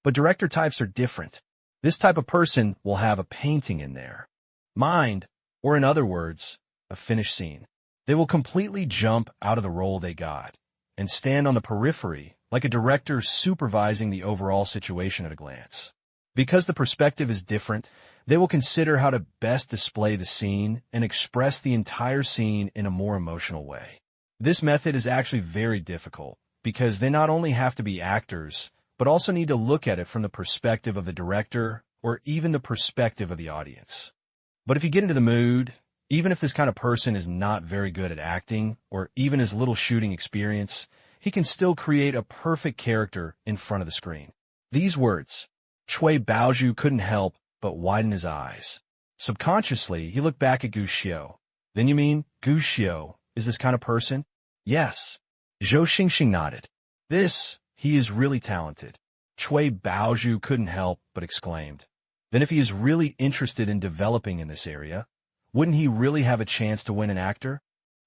But director types are different. This type of person will have a painting in their mind, or in other words, a finished scene. They will completely jump out of the role they got and stand on the periphery like a director supervising the overall situation at a glance. Because the perspective is different, they will consider how to best display the scene and express the entire scene in a more emotional way. This method is actually very difficult because they not only have to be actors, but also need to look at it from the perspective of the director or even the perspective of the audience. But if you get into the mood, even if this kind of person is not very good at acting or even has little shooting experience, he can still create a perfect character in front of the screen. These words, Chui Baozhu, couldn't help but widen his eyes. Subconsciously, he looked back at Gu Xiu. Then you mean Gu Xiu is this kind of person? Yes. Zhou Xingxing nodded. He is really talented. Chui Baozhu couldn't help but exclaimed. Then if he is really interested in developing in this area, wouldn't he really have a chance to win an actor?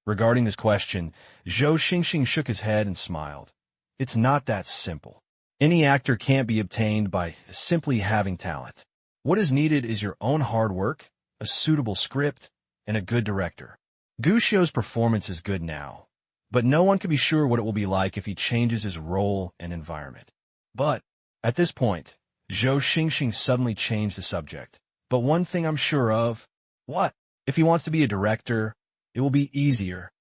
Regarding this question, Zhou Xingxing shook his head and smiled. It's not that simple. Any actor can't be obtained by simply having talent. What is needed is your own hard work, a suitable script, and a good director. Gu Xiu's performance is good now, but no one can be sure what it will be like if he changes his role and environment. But, at this point, Zhou Xingxing suddenly changed the subject. But one thing I'm sure of. What? If he wants to be a director, it will be easier.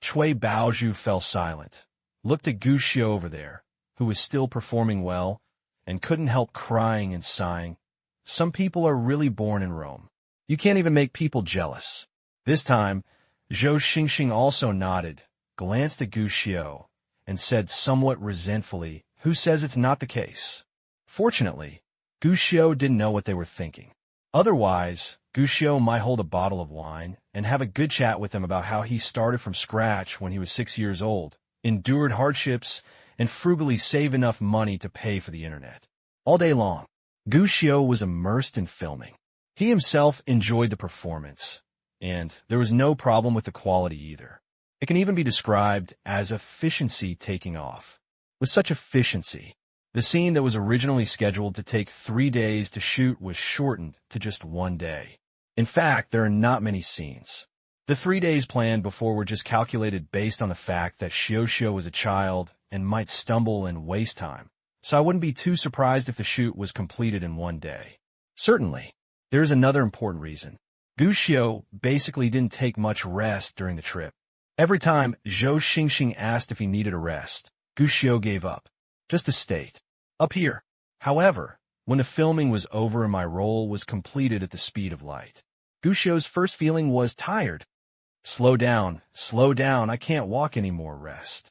Chui Baozhu fell silent, looked at Gu Xiu over there, who was still performing well, and couldn't help crying and sighing. Some people are really born in Rome. You can't even make people jealous. This time, Zhou Xingxing also nodded, glanced at Gu Xiu, and said somewhat resentfully, "Who says it's not the case?" Fortunately, Gu Xiu didn't know what they were thinking. Otherwise, Gu Xiu might hold a bottle of wine and have a good chat with them about how he started from scratch when he was 6 years old, endured hardships, and frugally saved enough money to pay for the internet. All day long, Gu Xiu was immersed in filming. He himself enjoyed the performance, and there was no problem with the quality either. It can even be described as efficiency taking off. With such efficiency, the scene that was originally scheduled to take 3 days to shoot was shortened to just 1 day. In fact, there are not many scenes. The 3 days planned before were just calculated based on the fact that Xiu Xiu was a child and might stumble and waste time, so I wouldn't be too surprised if the shoot was completed in 1 day. Certainly, there is another important reason. Gu Xiu basically didn't take much rest during the trip. Every time Zhou Xingxing asked if he needed a rest, Gu Xiu gave up. Just to state, up here. However, when the filming was over and my role was completed at the speed of light, Gu Xiu's first feeling was tired. Slow down, I can't walk anymore, rest.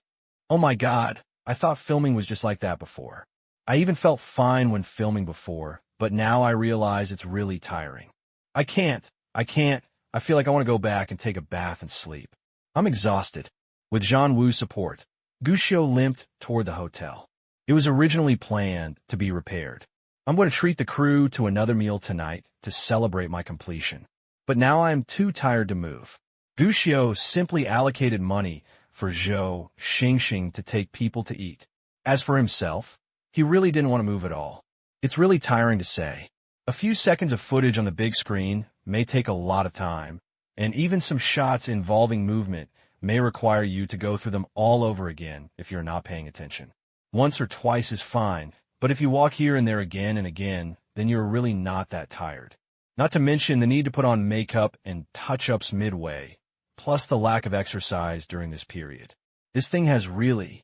Oh my God, I thought filming was just like that before. I even felt fine when filming before, but now I realize it's really tiring. I can't, I feel like I want to go back and take a bath and sleep. I'm exhausted. With Zhang Wu's support, Gu Xiu limped toward the hotel. It was originally planned to be repaired. I'm going to treat the crew to another meal tonight to celebrate my completion. But now I am too tired to move. Gu Xiu simply allocated money for Zhou Xingxing to take people to eat. As for himself, he really didn't want to move at all. It's really tiring to say. A few seconds of footage on the big screen may take a lot of time, and even some shots involving movement may require you to go through them all over again if you're not paying attention. Once or twice is fine, but if you walk here and there again and again, then you're really not that tired. Not to mention the need to put on makeup and touch-ups midway, plus the lack of exercise during this period. This thing has really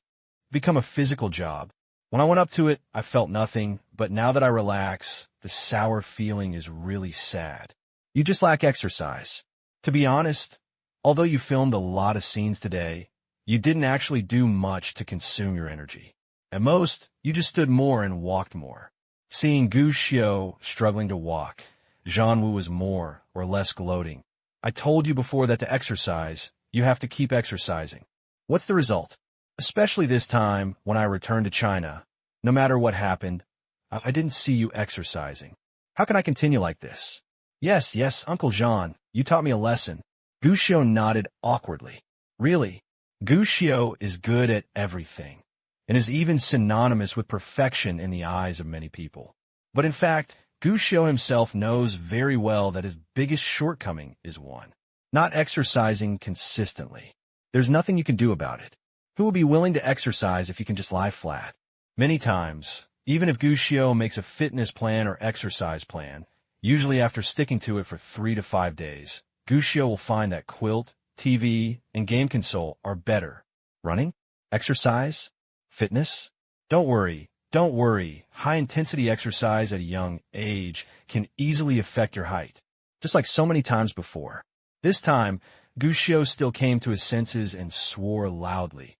become a physical job. When I went up to it, I felt nothing, but now that I relax, the sour feeling is really sad. You just lack exercise. To be honest, although you filmed a lot of scenes today, you didn't actually do much to consume your energy. At most, you just stood more and walked more. Seeing Gu Xiu struggling to walk, Zhanwu was more or less gloating. I told you before that to exercise, you have to keep exercising. What's the result? Especially this time when I returned to China, no matter what happened, I didn't see you exercising. How can I continue like this? Yes, Uncle Jean, you taught me a lesson. Gu Xiu nodded awkwardly. Really, Gu Xiu is good at everything, and is even synonymous with perfection in the eyes of many people. But in fact, Gu Xiu himself knows very well that his biggest shortcoming is one: not exercising consistently. There's nothing you can do about it. Who will be willing to exercise if you can just lie flat? Many times, even if Gu Xiu makes a fitness plan or exercise plan, usually after sticking to it for 3 to 5 days, Gu Xiu will find that quilt, TV, and game console are better. Running? Exercise? Fitness? Don't worry. High-intensity exercise at a young age can easily affect your height, just like so many times before. This time, Gu Xiu still came to his senses and swore loudly.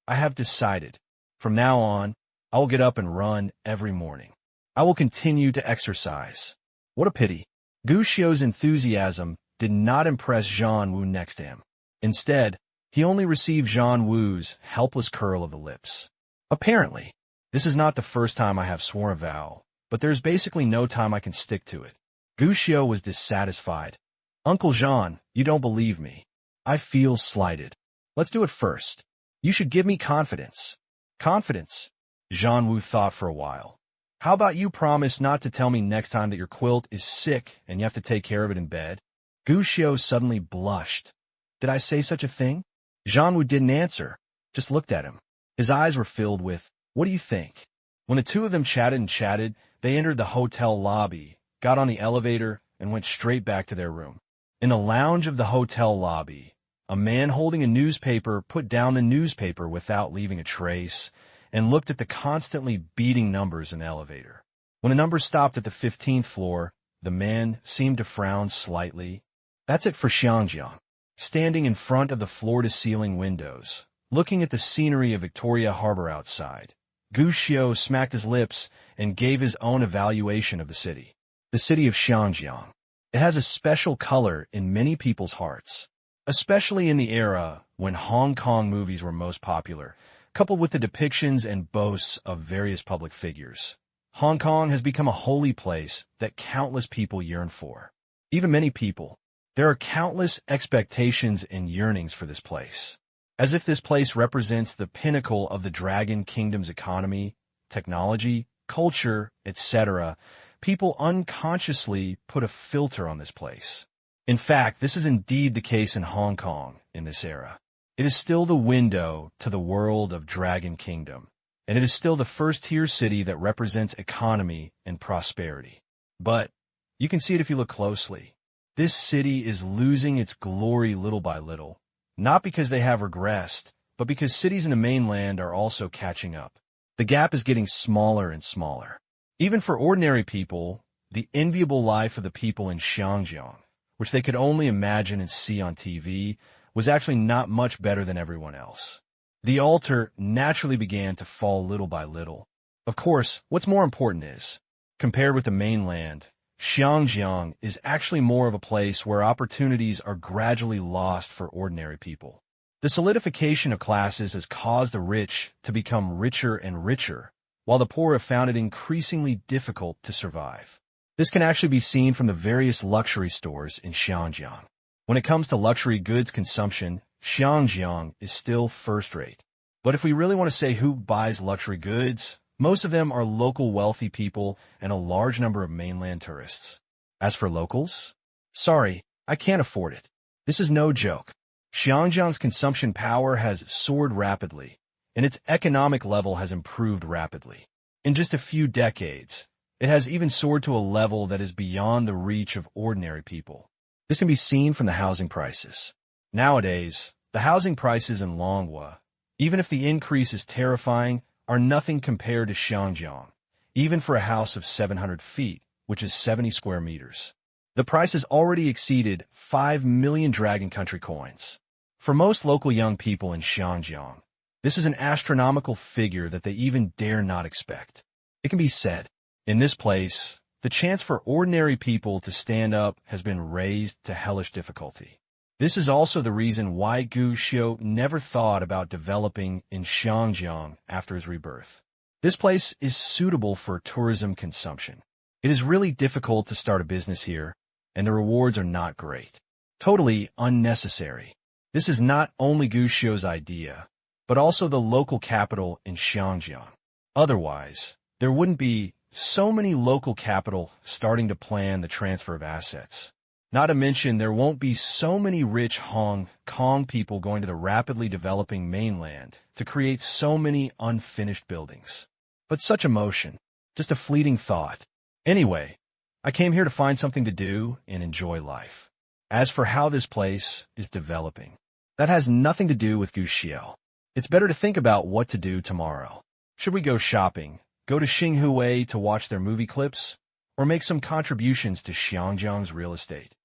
I have decided. From now on, I will get up and run every morning. I will continue to exercise. What a pity. Gu Xiu's enthusiasm did not impress Zhanwu next to him. Instead, he only received Zhanwu's helpless curl of the lips. Apparently, this is not the first time I have sworn a vow, but there's basically no time I can stick to it. Gu Xiu was dissatisfied. Uncle Jean, you don't believe me. I feel slighted. Let's do it first. You should give me confidence. Confidence? Zhanwu thought for a while. How about you promise not to tell me next time that your quilt is sick and you have to take care of it in bed? Gu Xiu suddenly blushed. Did I say such a thing? Zhanwu didn't answer, just looked at him. His eyes were filled with, what do you think? When the two of them chatted, they entered the hotel lobby, got on the elevator, and went straight back to their room. In a lounge of the hotel lobby, a man holding a newspaper put down the newspaper without leaving a trace and looked at the constantly beating numbers in the elevator. When a number stopped at the 15th floor, the man seemed to frown slightly. That's it for Xiangjiang. Standing in front of the floor-to-ceiling windows, looking at the scenery of Victoria Harbor outside, Gu Xiu smacked his lips and gave his own evaluation of the city of Xiangjiang. It has a special color in many people's hearts, especially in the era when Hong Kong movies were most popular, coupled with the depictions and boasts of various public figures. Hong Kong has become a holy place that countless people yearn for. Even many people. There are countless expectations and yearnings for this place, as if this place represents the pinnacle of the Dragon Kingdom's economy, technology, culture, etc. People unconsciously put a filter on this place. In fact, this is indeed the case in Hong Kong in this era. It is still the window to the world of Dragon Kingdom, and it is still the first-tier city that represents economy and prosperity. But you can see it if you look closely. This city is losing its glory little by little, not because they have regressed, but because cities in the mainland are also catching up. The gap is getting smaller and smaller. Even for ordinary people, the enviable life of the people in Xiangjiang, which they could only imagine and see on TV, was actually not much better than everyone else. The altar naturally began to fall little by little. Of course, what's more important is, compared with the mainland, Xiangjiang is actually more of a place where opportunities are gradually lost for ordinary people. The solidification of classes has caused the rich to become richer and richer, while the poor have found it increasingly difficult to survive. This can actually be seen from the various luxury stores in Xiangjiang. When it comes to luxury goods consumption, Xiangjiang is still first-rate. But if we really want to say who buys luxury goods, most of them are local wealthy people and a large number of mainland tourists. As for locals, sorry, I can't afford it. This is no joke. Xiangjiang's consumption power has soared rapidly, and its economic level has improved rapidly. In just a few decades, it has even soared to a level that is beyond the reach of ordinary people. This can be seen from the housing prices. Nowadays, the housing prices in Longhua, even if the increase is terrifying, are nothing compared to Xiangjiang, even for a house of 700 feet, which is 70 square meters. The price has already exceeded 5 million Dragon Country coins. For most local young people in Xiangjiang, this is an astronomical figure that they even dare not expect. It can be said, in this place, the chance for ordinary people to stand up has been raised to hellish difficulty. This is also the reason why Gu Xiu never thought about developing in Xiangjiang after his rebirth. This place is suitable for tourism consumption. It is really difficult to start a business here, and the rewards are not great. Totally unnecessary. This is not only Gu Xiu's idea, but also the local capital in Xiangjiang. Otherwise, there wouldn't be so many local capital starting to plan the transfer of assets. Not to mention, there won't be so many rich Hong Kong people going to the rapidly developing mainland to create so many unfinished buildings. But such emotion, just a fleeting thought. Anyway, I came here to find something to do and enjoy life. As for how this place is developing, that has nothing to do with Gu Xiu. It's better to think about what to do tomorrow. Should we go shopping, go to Xinhui to watch their movie clips, or make some contributions to Xiangjiang's real estate?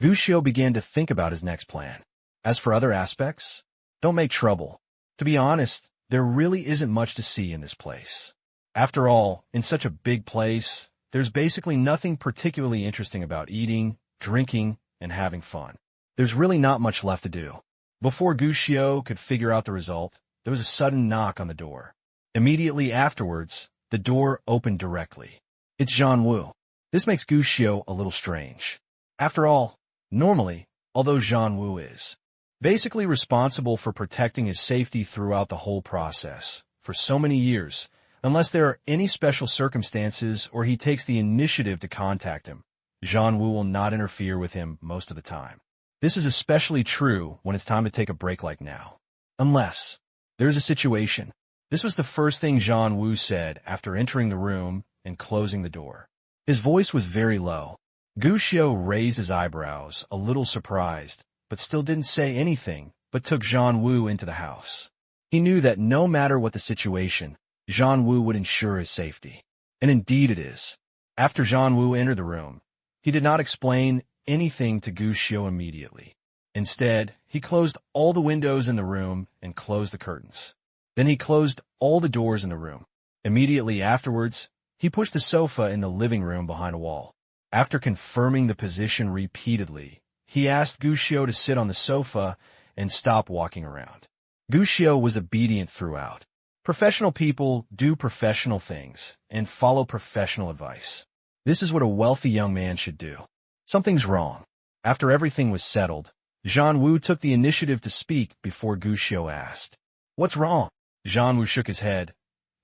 Gu Xiu began to think about his next plan. As for other aspects, don't make trouble. To be honest, there really isn't much to see in this place. After all, in such a big place, there's basically nothing particularly interesting about eating, drinking, and having fun. There's really not much left to do. Before Gu Xiu could figure out the result, there was a sudden knock on the door. Immediately afterwards, the door opened directly. It's Zhan Wu. This makes Gu Xiu a little strange. After all, normally, although Zhan Wu is basically responsible for protecting his safety throughout the whole process for so many years, unless there are any special circumstances or he takes the initiative to contact him, Zhan Wu will not interfere with him most of the time. This is especially true when it's time to take a break like now. Unless there's a situation. This was the first thing Zhan Wu said after entering the room and closing the door. His voice was very low. Gu Xiu raised his eyebrows, a little surprised, but still didn't say anything, but took Zhan Wu into the house. He knew that no matter what the situation, Zhan Wu would ensure his safety. And indeed it is. After Zhan Wu entered the room, he did not explain anything to Gu Xiu immediately. Instead, he closed all the windows in the room and closed the curtains. Then he closed all the doors in the room. Immediately afterwards, he pushed the sofa in the living room behind a wall. After confirming the position repeatedly, he asked Gu Xiu to sit on the sofa and stop walking around. Gu Xiu was obedient throughout. Professional people do professional things and follow professional advice. This is what a wealthy young man should do. Something's wrong. After everything was settled, Zhan Wu took the initiative to speak before Gu Xiu asked, "What's wrong?" Zhan Wu shook his head.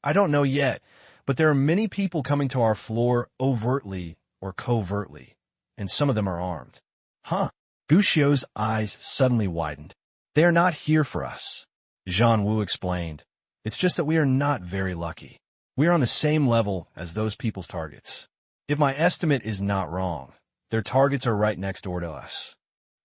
"I don't know yet, but there are many people coming to our floor overtly or covertly, and some of them are armed." "Huh?" Gu Xiu's eyes suddenly widened. "They are not here for us," Zhan Wu explained. "It's just that we are not very lucky. We are on the same level as those people's targets. If my estimate is not wrong, their targets are right next door to us."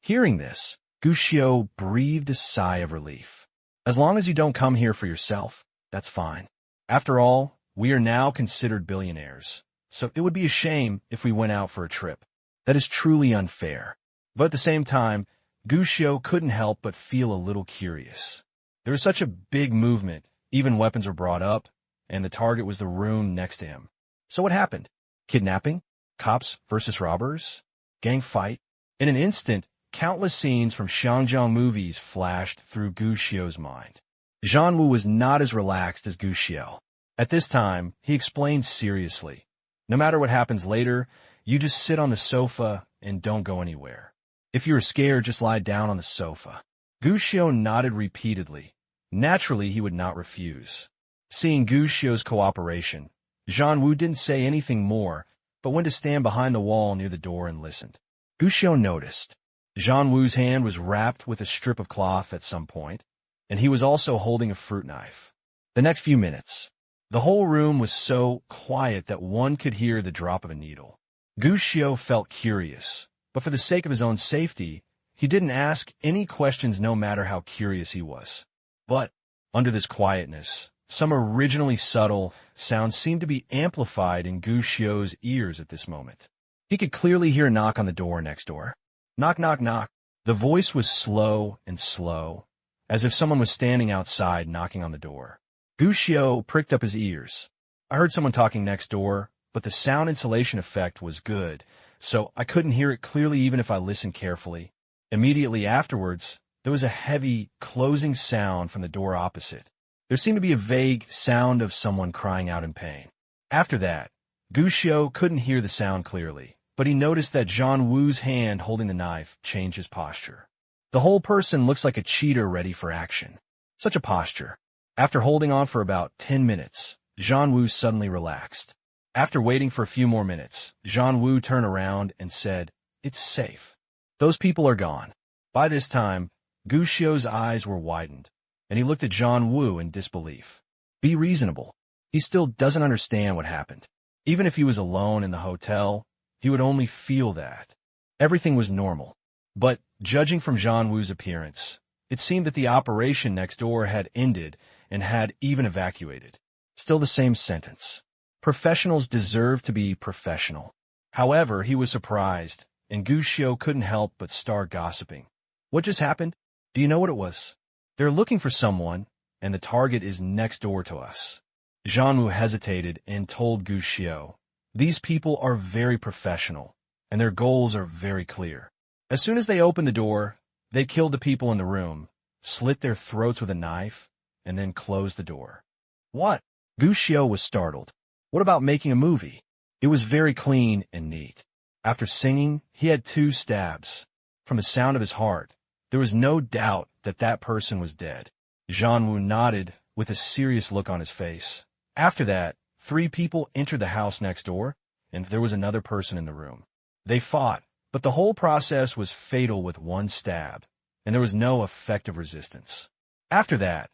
Hearing this, Gu Xiu breathed a sigh of relief. "As long as you don't come here for yourself, that's fine. After all, we are now considered billionaires, so it would be a shame if we went out for a trip. That is truly unfair." But at the same time, Gu Xiu couldn't help but feel a little curious. There was such a big movement, even weapons were brought up, and the target was the room next to him. So what happened? Kidnapping? Cops versus robbers? Gang fight? In an instant, countless scenes from Xiangjiang movies flashed through Gu Xiu's mind. Zhan Wu was not as relaxed as Gu Xiu. At this time, he explained seriously, "No matter what happens later, you just sit on the sofa and don't go anywhere. If you are scared, just lie down on the sofa." Gu Xiu nodded repeatedly. Naturally, he would not refuse. Seeing Gu Xiu's cooperation, Zhan Wu didn't say anything more, but went to stand behind the wall near the door and listened. Gu Xiu noticed. Zhan Wu's hand was wrapped with a strip of cloth at some point, and he was also holding a fruit knife. The next few minutes, the whole room was so quiet that one could hear the drop of a needle. Gu Xiu felt curious, but for the sake of his own safety, he didn't ask any questions no matter how curious he was. But, under this quietness, Some originally subtle sounds seemed to be amplified in Gu Xiu's ears at this moment. He could clearly hear a knock on the door next door. Knock, knock, knock. The voice was slow and slow, as if someone was standing outside knocking on the door. Gu Xiu pricked up his ears. I heard someone talking next door, but the sound insulation effect was good, so I couldn't hear it clearly even if I listened carefully. Immediately afterwards, there was a heavy, closing sound from the door opposite. There seemed to be a vague sound of someone crying out in pain. After that, Gu Xiu couldn't hear the sound clearly, but he noticed that Zhang Wu's hand holding the knife changed his posture. The whole person looks like a cheater ready for action. Such a posture. After holding on for about 10 minutes, Zhang Wu suddenly relaxed. After waiting for a few more minutes, Zhang Wu turned around and said, "It's safe. Those people are gone." By this time, Gu Xiu's eyes were widened, and he looked at Zhang Wu in disbelief. Be reasonable. He still doesn't understand what happened. Even if he was alone in the hotel, he would only feel that. Everything was normal. But, judging from Zhang Wu's appearance, it seemed that the operation next door had ended and had even evacuated. Still the same sentence. Professionals deserve to be professional. However, he was surprised, and Gu Xiu couldn't help but start gossiping. What just happened? Do you know what it was? They're looking for someone, and the target is next door to us. Zhang Wu hesitated and told Gu Xiu, "These people are very professional, and their goals are very clear. As soon as they opened the door, they killed the people in the room, slit their throats with a knife, and then closed the door." What? Gu Xiu was startled. What about making a movie? It was very clean and neat. After singing, he had 2 stabs. From the sound of his heart, there was no doubt that that person was dead. Zhang Wu nodded with a serious look on his face. After that, 3 people entered the house next door, and there was another person in the room. They fought, but the whole process was fatal with 1 stab, and there was no effective resistance. After that,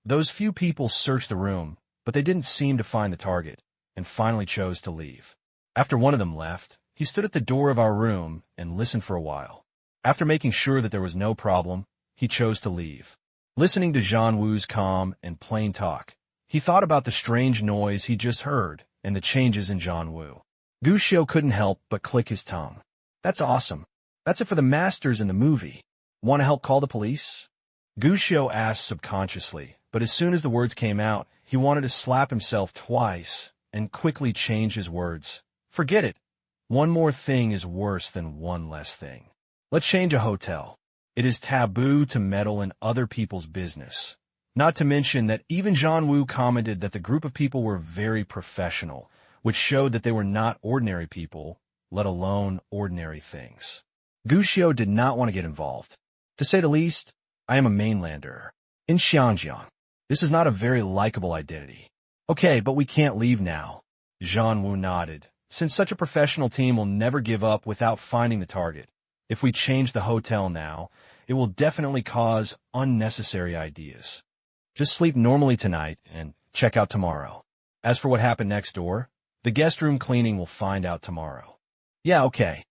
those few people searched the room, but they didn't seem to find the target, and finally chose to leave. After one of them left, he stood at the door of our room and listened for a while. After making sure that there was no problem, he chose to leave. Listening to Zhang Wu's calm and plain talk, he thought about the strange noise he just heard and the changes in Zhang Wu. Gu Xiu couldn't help but click his tongue. That's awesome. That's it for the masters in the movie. Want to help call the police? Gu Xiu asked subconsciously, but as soon as the words came out, he wanted to slap himself twice and quickly change his words. Forget it. One more thing is worse than one less thing. Let's change a hotel. It is taboo to meddle in other people's business. Not to mention that even Zhang Wu commented that the group of people were very professional, which showed that they were not ordinary people, let alone ordinary things. Gu Xiu did not want to get involved. To say the least, I am a mainlander. In Xianjiang. This is not a very likable identity. Okay, but we can't leave now. Zhang Wu nodded. Since such a professional team will never give up without finding the target, if we change the hotel now, it will definitely cause unnecessary ideas. Just sleep normally tonight and check out tomorrow. As for what happened next door, the guest room cleaning will find out tomorrow. Yeah, okay.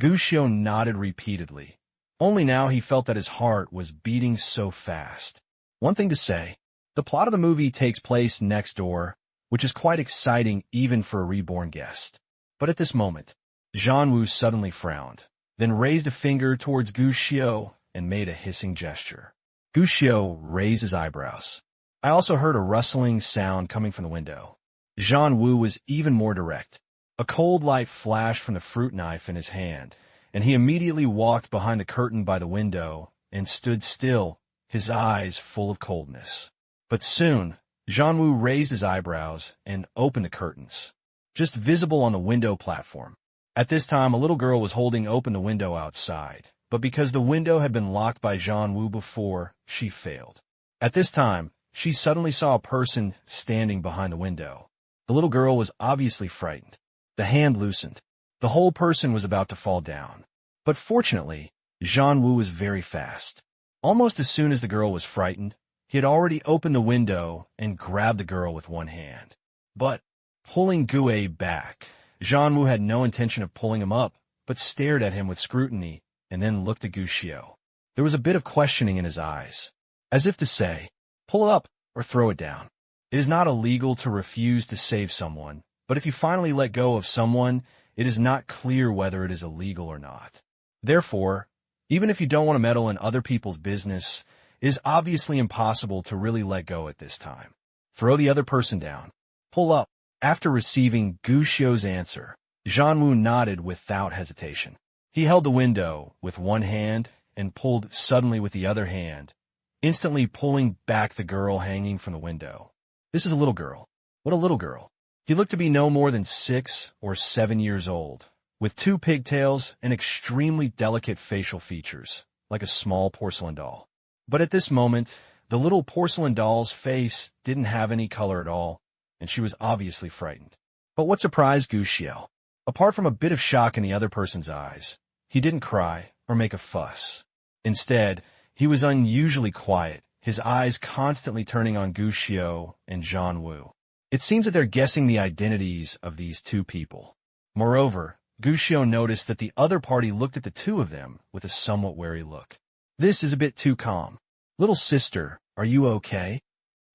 Gu Xiu nodded repeatedly. Only now he felt that his heart was beating so fast. One thing to say, the plot of the movie takes place next door, which is quite exciting even for a reborn guest. But at this moment, Zhang Wu suddenly frowned, then raised a finger towards Gu Xiu and made a hissing gesture. Gu Xiu raised his eyebrows. I also heard a rustling sound coming from the window. Zhang Wu was even more direct. A cold light flashed from the fruit knife in his hand, and he immediately walked behind the curtain by the window and stood still, his eyes full of coldness. But soon, Zhang Wu raised his eyebrows and opened the curtains, just visible on the window platform. At this time, a little girl was holding open the window outside, but because the window had been locked by Zhang Wu before, she failed. At this time, she suddenly saw a person standing behind the window. The little girl was obviously frightened. The hand loosened. The whole person was about to fall down. But fortunately, Zhang Wu was very fast. Almost as soon as the girl was frightened, he had already opened the window and grabbed the girl with one hand. But, pulling Gue back, Zhang Wu had no intention of pulling him up, but stared at him with scrutiny and then looked at Gu Xiu. There was a bit of questioning in his eyes, as if to say, pull it up or throw it down. It is not illegal to refuse to save someone, but if you finally let go of someone, it is not clear whether it is illegal or not. Therefore, even if you don't want to meddle in other people's business, it is obviously impossible to really let go at this time. Throw the other person down. Pull up. After receiving Gu Xiu's answer, Zhanwu nodded without hesitation. He held the window with one hand and pulled suddenly with the other hand, instantly pulling back the girl hanging from the window. This is a little girl. What a little girl. He looked to be no more than 6 or 7 years old, with 2 pigtails and extremely delicate facial features, like a small porcelain doll. But at this moment, the little porcelain doll's face didn't have any color at all, and she was obviously frightened. But what surprised Gu Xiu? Apart from a bit of shock in the other person's eyes, he didn't cry or make a fuss. Instead, he was unusually quiet, his eyes constantly turning on Gu Xiu and Zhanwu. It seems that they're guessing the identities of these 2 people. Moreover, Gu Xiu noticed that the other party looked at the 2 of them with a somewhat wary look. This is a bit too calm. Little sister, are you okay?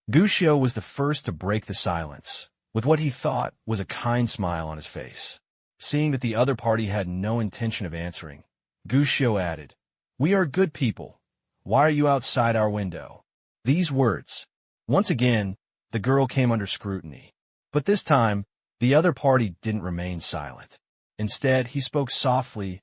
Gu Xiu was the first to break the silence, with what he thought was a kind smile on his face. Seeing that the other party had no intention of answering, Gu Xiu added, "We are good people. Why are you outside our window?" These words. Once again, the girl came under scrutiny. But this time, the other party didn't remain silent. Instead, he spoke softly,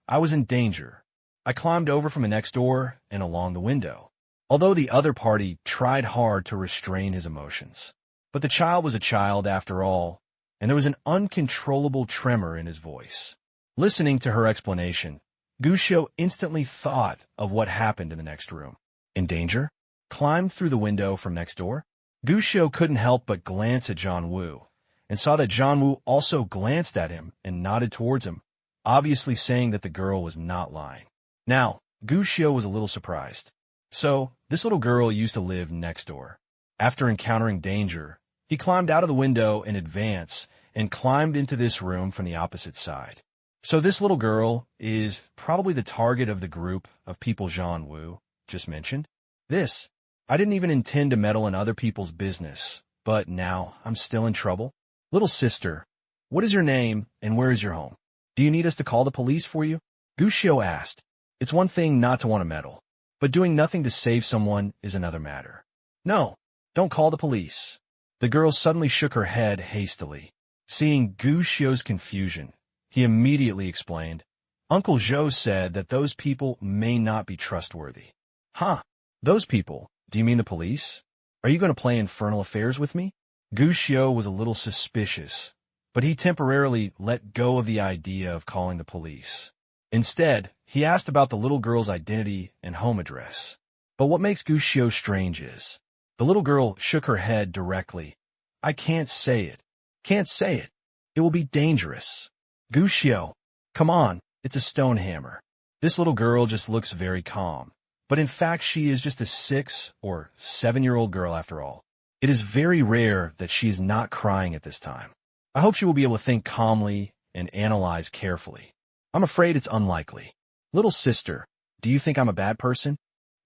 "I was in danger. I climbed over from the next door and along the window." Although the other party tried hard to restrain his emotions. But the child was a child after all, and there was an uncontrollable tremor in his voice. Listening to her explanation, Gu Xiu instantly thought of what happened in the next room. In danger? Climbed through the window from next door? Gu Xiu couldn't help but glance at Zhanwu, and saw that Zhanwu also glanced at him and nodded towards him, obviously saying that the girl was not lying. Now, Gu Xiu was a little surprised. So, this little girl used to live next door. After encountering danger, he climbed out of the window in advance and climbed into this room from the opposite side. So this little girl is probably the target of the group of people Zhanwu just mentioned. I didn't even intend to meddle in other people's business, but now I'm still in trouble. Little sister, what is your name and where is your home? Do you need us to call the police for you? Gu Xiu asked. It's one thing not to want to meddle, but doing nothing to save someone is another matter. No, don't call the police. The girl suddenly shook her head hastily. Seeing Gu Xiu's confusion, he immediately explained, Uncle Zhou said that those people may not be trustworthy. Huh? Those people? Do you mean the police? Are you going to play infernal affairs with me? Gu Xiu was a little suspicious, but he temporarily let go of the idea of calling the police. Instead, he asked about the little girl's identity and home address. But what makes Gu Xiu strange is, the little girl shook her head directly. I can't say it. Can't say it. It will be dangerous. Gu Xiu, come on, it's a stone hammer. This little girl just looks very calm, but in fact she is just a 6 or 7-year-old girl after all. It is very rare that she is not crying at this time. I hope she will be able to think calmly and analyze carefully. I'm afraid it's unlikely. Little sister, do you think I'm a bad person?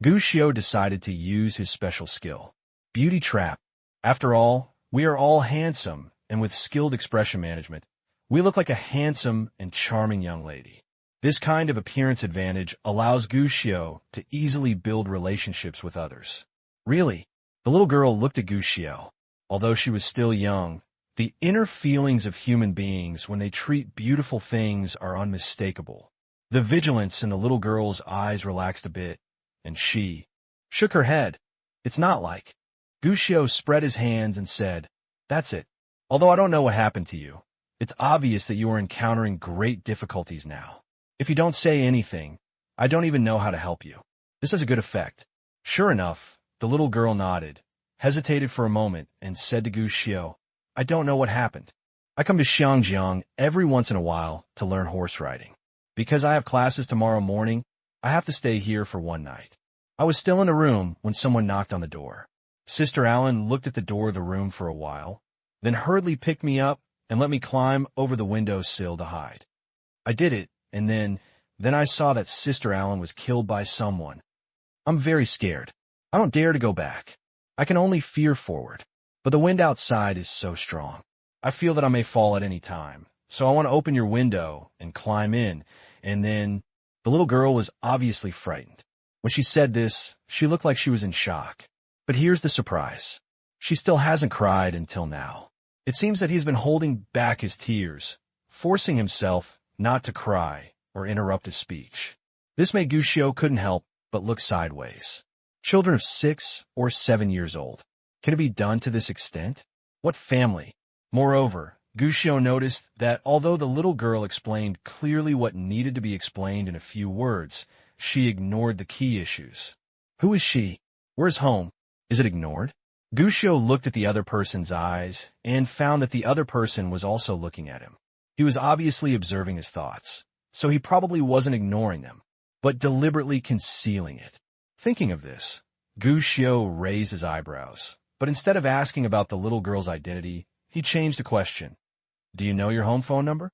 Gu Xiu decided to use his special skill. Beauty trap. After all, we are all handsome, and with skilled expression management, we look like a handsome and charming young lady. This kind of appearance advantage allows Gu Xiu to easily build relationships with others. Really? The little girl looked at Gu Xiu. Although she was still young, the inner feelings of human beings when they treat beautiful things are unmistakable. The vigilance in the little girl's eyes relaxed a bit, and she shook her head. It's not like. Gu Xiu spread his hands and said, That's it. Although I don't know what happened to you, it's obvious that you are encountering great difficulties now. If you don't say anything, I don't even know how to help you. This has a good effect. Sure enough, the little girl nodded, hesitated for a moment, and said to Gu Xiu, I don't know what happened. I come to Xiangjiang every once in a while to learn horse riding. Because I have classes tomorrow morning, I have to stay here for one night. I was still in the room when someone knocked on the door. Sister Allen looked at the door of the room for a while, then hurriedly picked me up and let me climb over the window sill to hide. I did it, and then I saw that Sister Allen was killed by someone. I'm very scared. I don't dare to go back. I can only fear forward. but the wind outside is so strong. I feel that I may fall at any time, so I want to open your window and climb in." And then the little girl was obviously frightened. When she said this, she looked like she was in shock. But here's the surprise. She still hasn't cried until now. It seems that he's been holding back his tears, forcing himself not to cry or interrupt his speech. This made Gushio couldn't help but look sideways. Children of 6 or 7 years old. Can it be done to this extent? What family? Moreover, Gushio noticed that although the little girl explained clearly what needed to be explained in a few words, she ignored the key issues. Who is she? Where's home? Is it ignored? Gushio looked at the other person's eyes and found that the other person was also looking at him. He was obviously observing his thoughts, so he probably wasn't ignoring them, but deliberately concealing it. Thinking of this, Gushio raised his eyebrows, but instead of asking about the little girl's identity, he changed the question. "Do you know your home phone number?"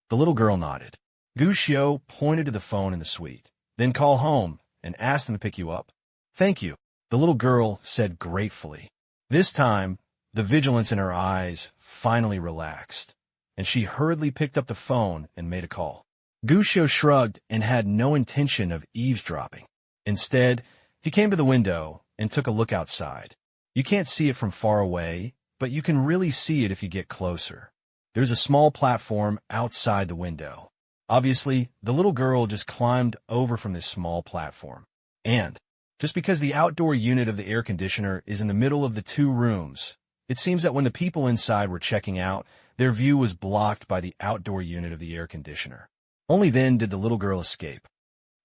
The little girl nodded. Gushio pointed to the phone in the suite. "Then call home and ask them to pick you up." "Thank you," the little girl said gratefully. This time, the vigilance in her eyes finally relaxed, and she hurriedly picked up the phone and made a call. Gushio shrugged and had no intention of eavesdropping. Instead, he came to the window and took a look outside. You can't see it from far away, but you can really see it if you get closer. There's a small platform outside the window. Obviously, the little girl just climbed over from this small platform. And just because the outdoor unit of the air conditioner is in the middle of the two rooms, it seems that when the people inside were checking out, their view was blocked by the outdoor unit of the air conditioner. Only then did the little girl escape.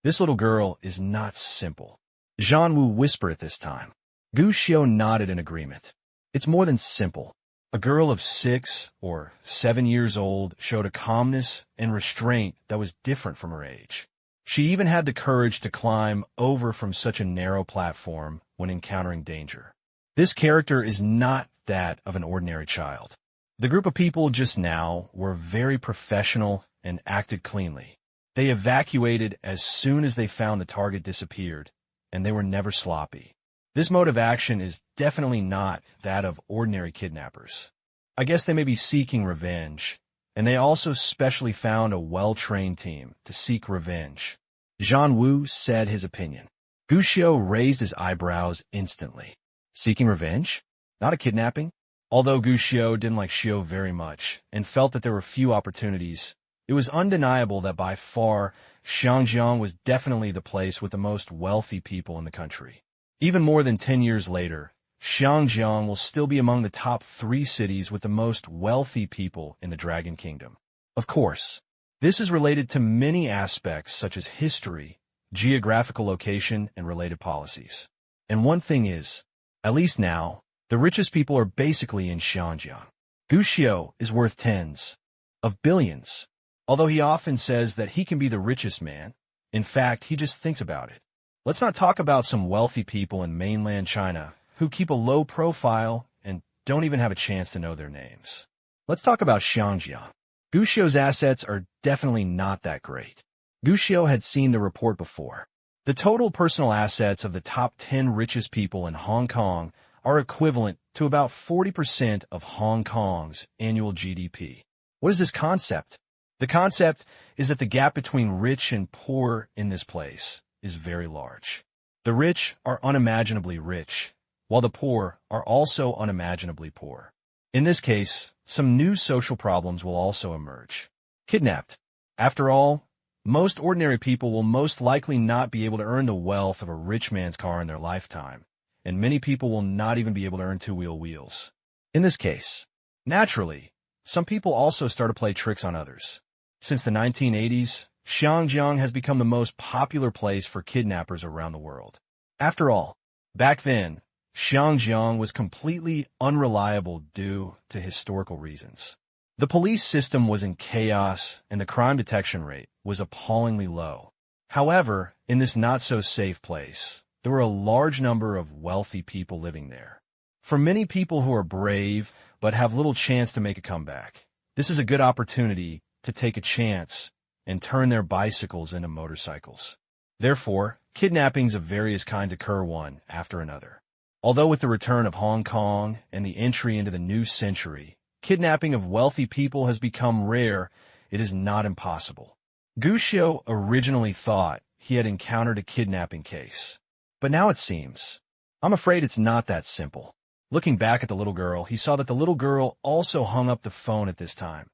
This little girl is not simple. Zhanwu whispered at this time. Gushio nodded in agreement. It's more than simple. A girl of 6 or 7 years old showed a calmness and restraint that was different from her age. She even had the courage to climb over from such a narrow platform when encountering danger. This character is not that of an ordinary child. The group of people just now were very professional and acted cleanly. They evacuated as soon as they found the target disappeared, and they were never sloppy. This mode of action is definitely not that of ordinary kidnappers. I guess they may be seeking revenge, and they also specially found a well-trained team to seek revenge. Zhanwu said his opinion. Gushio raised his eyebrows instantly. Seeking revenge? Not a kidnapping? Although Gushio didn't like Shio very much and felt that there were few opportunities, it was undeniable that by far, Xiangjiang was definitely the place with the most wealthy people in the country. Even more than 10 years later, Xiangjiang will still be among the top 3 cities with the most wealthy people in the Dragon Kingdom. Of course, this is related to many aspects such as history, geographical location, and related policies. And one thing is, at least now, the richest people are basically in Xiangjiang. Gushio is worth tens of billions, although he often says that he can be the richest man. In fact, he just thinks about it. Let's not talk about some wealthy people in mainland China who keep a low profile and don't even have a chance to know their names. Let's talk about Xiangjiang. Gushio's assets are definitely not that great. Gushio had seen the report before. The total personal assets of the top 10 richest people in Hong Kong are equivalent to about 40% of Hong Kong's annual GDP. What is this concept? The concept is that the gap between rich and poor in this place is very large. The rich are unimaginably rich, while the poor are also unimaginably poor. In this case, some new social problems will also emerge. Kidnapped. After all, most ordinary people will most likely not be able to earn the wealth of a rich man's car in their lifetime, and many people will not even be able to earn two-wheel wheels. In this case, naturally, some people also start to play tricks on others. Since the 1980s, Xiangjiang has become the most popular place for kidnappers around the world. After all, back then, Xiangjiang was completely unreliable due to historical reasons. The police system was in chaos and the crime detection rate was appallingly low. However, in this not-so-safe place, there were a large number of wealthy people living there. For many people who are brave but have little chance to make a comeback, this is a good opportunity to take a chance and turn their bicycles into motorcycles. Therefore, kidnappings of various kinds occur one after another. Although with the return of Hong Kong and the entry into the new century, kidnapping of wealthy people has become rare, it is not impossible. Gushio originally thought he had encountered a kidnapping case, but now it seems, I'm afraid it's not that simple. Looking back at the little girl, he saw that the little girl also hung up the phone at this time.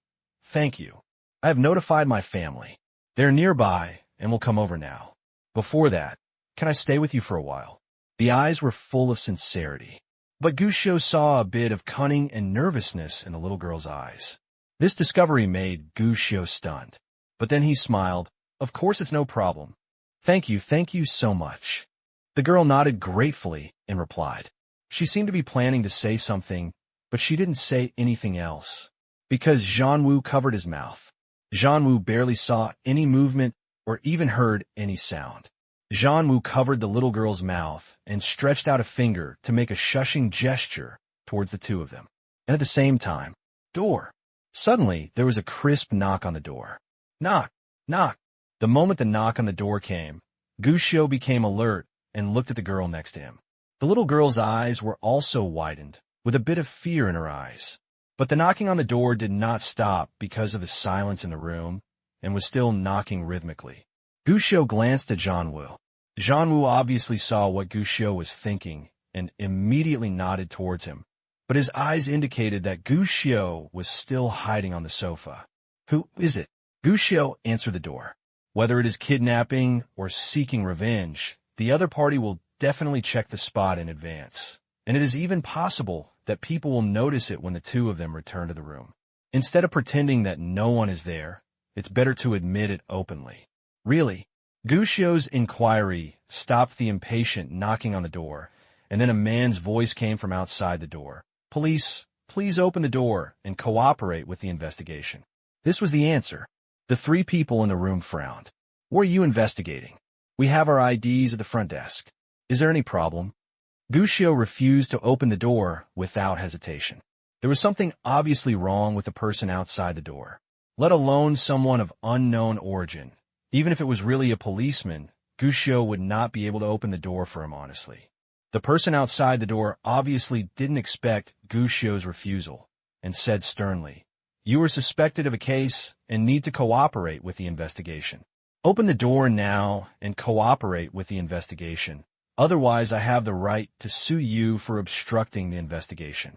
Thank you. I have notified my family. They're nearby and will come over now. Before that, can I stay with you for a while? The eyes were full of sincerity, but Gushio saw a bit of cunning and nervousness in the little girl's eyes. This discovery made Gushio stunned, but then he smiled. Of course, it's no problem. Thank you so much. The girl nodded gratefully and replied. She seemed to be planning to say something, but she didn't say anything else, because Zhanwu covered his mouth. Zhanwu barely saw any movement or even heard any sound. Zhanwu covered the little girl's mouth and stretched out a finger to make a shushing gesture towards the two of them. And at the same time, door. Suddenly, there was a crisp knock on the door. Knock, knock. The moment the knock on the door came, Gushio became alert and looked at the girl next to him. The little girl's eyes were also widened, with a bit of fear in her eyes. But the knocking on the door did not stop because of the silence in the room, and was still knocking rhythmically. Gushio glanced at Zhanwu. Zhanwu obviously saw what Gushio was thinking, and immediately nodded towards him. But his eyes indicated that Gushio was still hiding on the sofa. Who is it? Gushio answered the door. Whether it is kidnapping or seeking revenge, the other party will definitely check the spot in advance, and it is even possible that people will notice it when the two of them return to the room. Instead of pretending that no one is there, it's better to admit it openly. Really, Gushio's inquiry stopped the impatient knocking on the door, and then a man's voice came from outside the door. Police, please open the door and cooperate with the investigation. This was the answer. The three people in the room frowned. What are you investigating? We have our IDs at the front desk. Is there any problem? Gushio refused to open the door without hesitation. There was something obviously wrong with the person outside the door, let alone someone of unknown origin. Even if it was really a policeman, Gushio would not be able to open the door for him honestly. The person outside the door obviously didn't expect Gushio's refusal, and said sternly, "You are suspected of a case and need to cooperate with the investigation. Open the door now and cooperate with the investigation. Otherwise, I have the right to sue you for obstructing the investigation."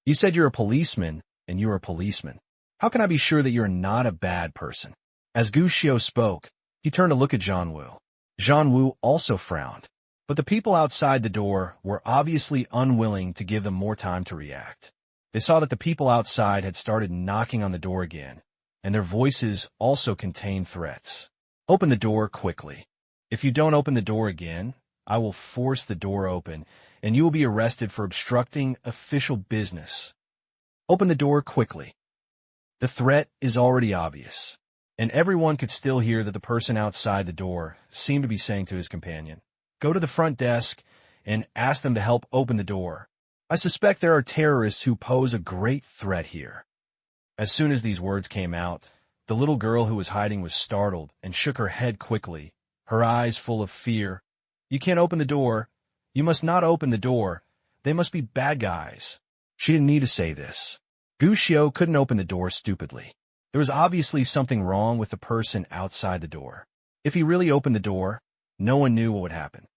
You said you're a policeman, and you're a policeman. How can I be sure that you're not a bad person? As Gushio spoke, he turned to look at Zhanwu. Zhanwu also frowned, but the people outside the door were obviously unwilling to give them more time to react. They saw that the people outside had started knocking on the door again, and their voices also contained threats. Open the door quickly. If you don't open the door again, I will force the door open, and you will be arrested for obstructing official business. Open the door quickly. The threat is already obvious, and everyone could still hear that the person outside the door seemed to be saying to his companion, "Go to the front desk and ask them to help open the door. I suspect there are terrorists who pose a great threat here." As soon as these words came out, the little girl who was hiding was startled and shook her head quickly, her eyes full of fear. "You can't open the door. You must not open the door. They must be bad guys." She didn't need to say this. Gushio couldn't open the door stupidly. There was obviously something wrong with the person outside the door. If he really opened the door, no one knew what would happen.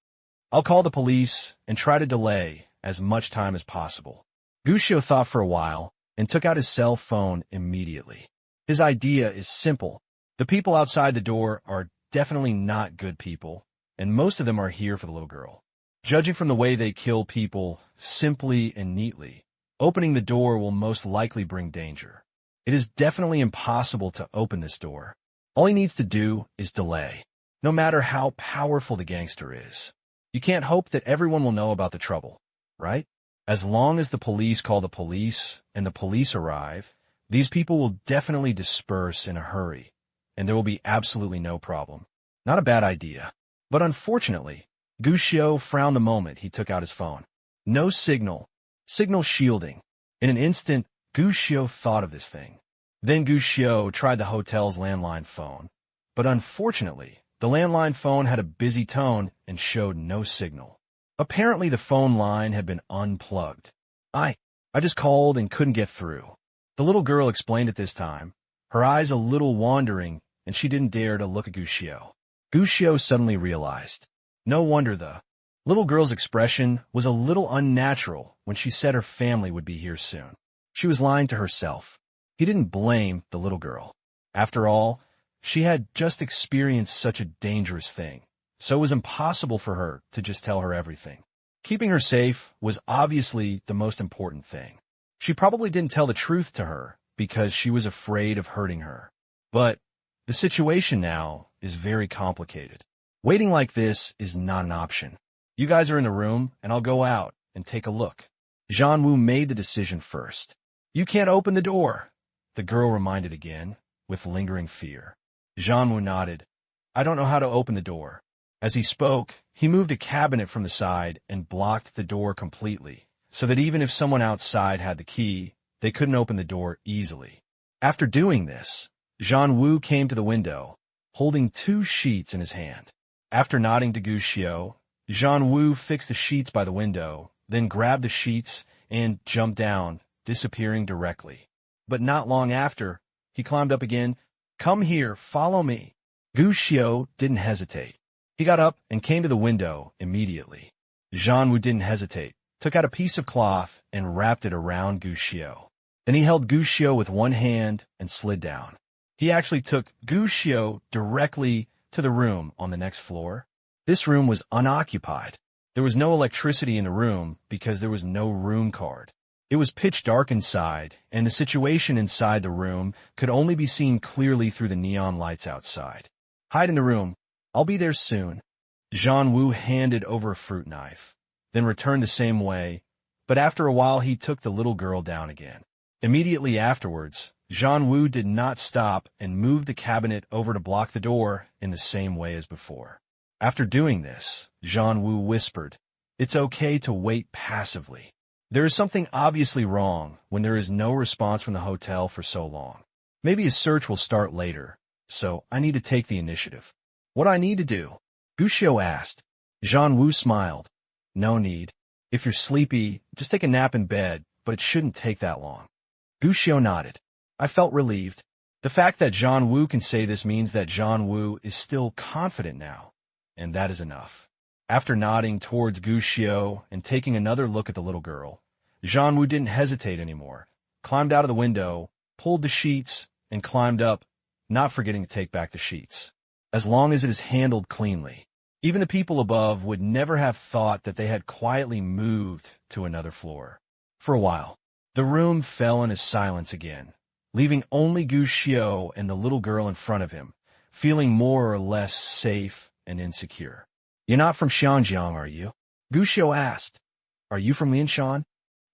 "I'll call the police and try to delay as much time as possible." Gushio thought for a while and took out his cell phone immediately. His idea is simple. The people outside the door are definitely not good people, and most of them are here for the little girl. Judging from the way they kill people simply and neatly, opening the door will most likely bring danger. It is definitely impossible to open this door. All he needs to do is delay, no matter how powerful the gangster is. You can't hope that everyone will know about the trouble, right? As long as the police call the police and the police arrive, these people will definitely disperse in a hurry, and there will be absolutely no problem. Not a bad idea. But unfortunately, Gushio frowned the moment he took out his phone. No signal. Signal shielding. In an instant, Gushio thought of this thing. Then Gushio tried the hotel's landline phone. But unfortunately, the landline phone had a busy tone and showed no signal. Apparently the phone line had been unplugged. I just called and couldn't get through. The little girl explained at this time, her eyes a little wandering, and she didn't dare to look at Gushio. Gushio suddenly realized. No wonder the little girl's expression was a little unnatural when she said her family would be here soon. She was lying to herself. He didn't blame the little girl. After all, she had just experienced such a dangerous thing, so it was impossible for her to just tell her everything. Keeping her safe was obviously the most important thing. She probably didn't tell the truth to her because she was afraid of hurting her. But the situation now is very complicated. Waiting like this is not an option. You guys are in the room, and I'll go out and take a look. Jianwu made the decision first. You can't open the door, the girl reminded again, with lingering fear. Jianwu nodded. I don't know how to open the door. As he spoke, he moved a cabinet from the side and blocked the door completely, so that even if someone outside had the key, they couldn't open the door easily. After doing this, Jianwu came to the window, holding 2 sheets in his hand. After nodding to Gushio, Jianwu fixed the sheets by the window, then grabbed the sheets and jumped down, disappearing directly. But not long after, he climbed up again. Come here, follow me. Gushio didn't hesitate. He got up and came to the window immediately. Jianwu didn't hesitate, took out a piece of cloth and wrapped it around Gushio. Then he held Gushio with one hand and slid down. He actually took Gushio directly to the room on the next floor. This room was unoccupied. There was no electricity in the room because there was no room card. It was pitch dark inside, and the situation inside the room could only be seen clearly through the neon lights outside. Hide in the room. I'll be there soon. Jianwu handed over a fruit knife, then returned the same way, but after a while he took the little girl down again. Immediately afterwards, Jianwu did not stop and moved the cabinet over to block the door in the same way as before. After doing this, Jianwu whispered, It's okay to wait passively. There is something obviously wrong when there is no response from the hotel for so long. Maybe a search will start later, so I need to take the initiative. What I need to do? Gushio asked. Jianwu smiled. No need. If you're sleepy, just take a nap in bed, but it shouldn't take that long. Gushio nodded. I felt relieved. The fact that Jianwu can say this means that Jianwu is still confident now, and that is enough. After nodding towards Gushio and taking another look at the little girl, Jianwu didn't hesitate anymore, climbed out of the window, pulled the sheets, and climbed up, not forgetting to take back the sheets. As long as it is handled cleanly, even the people above would never have thought that they had quietly moved to another floor. For a while, the room fell into silence again, leaving only Gushio and the little girl in front of him, feeling more or less safe and insecure. You're not from Xiangjiang, are you? Gushio asked. Are you from Lianshan?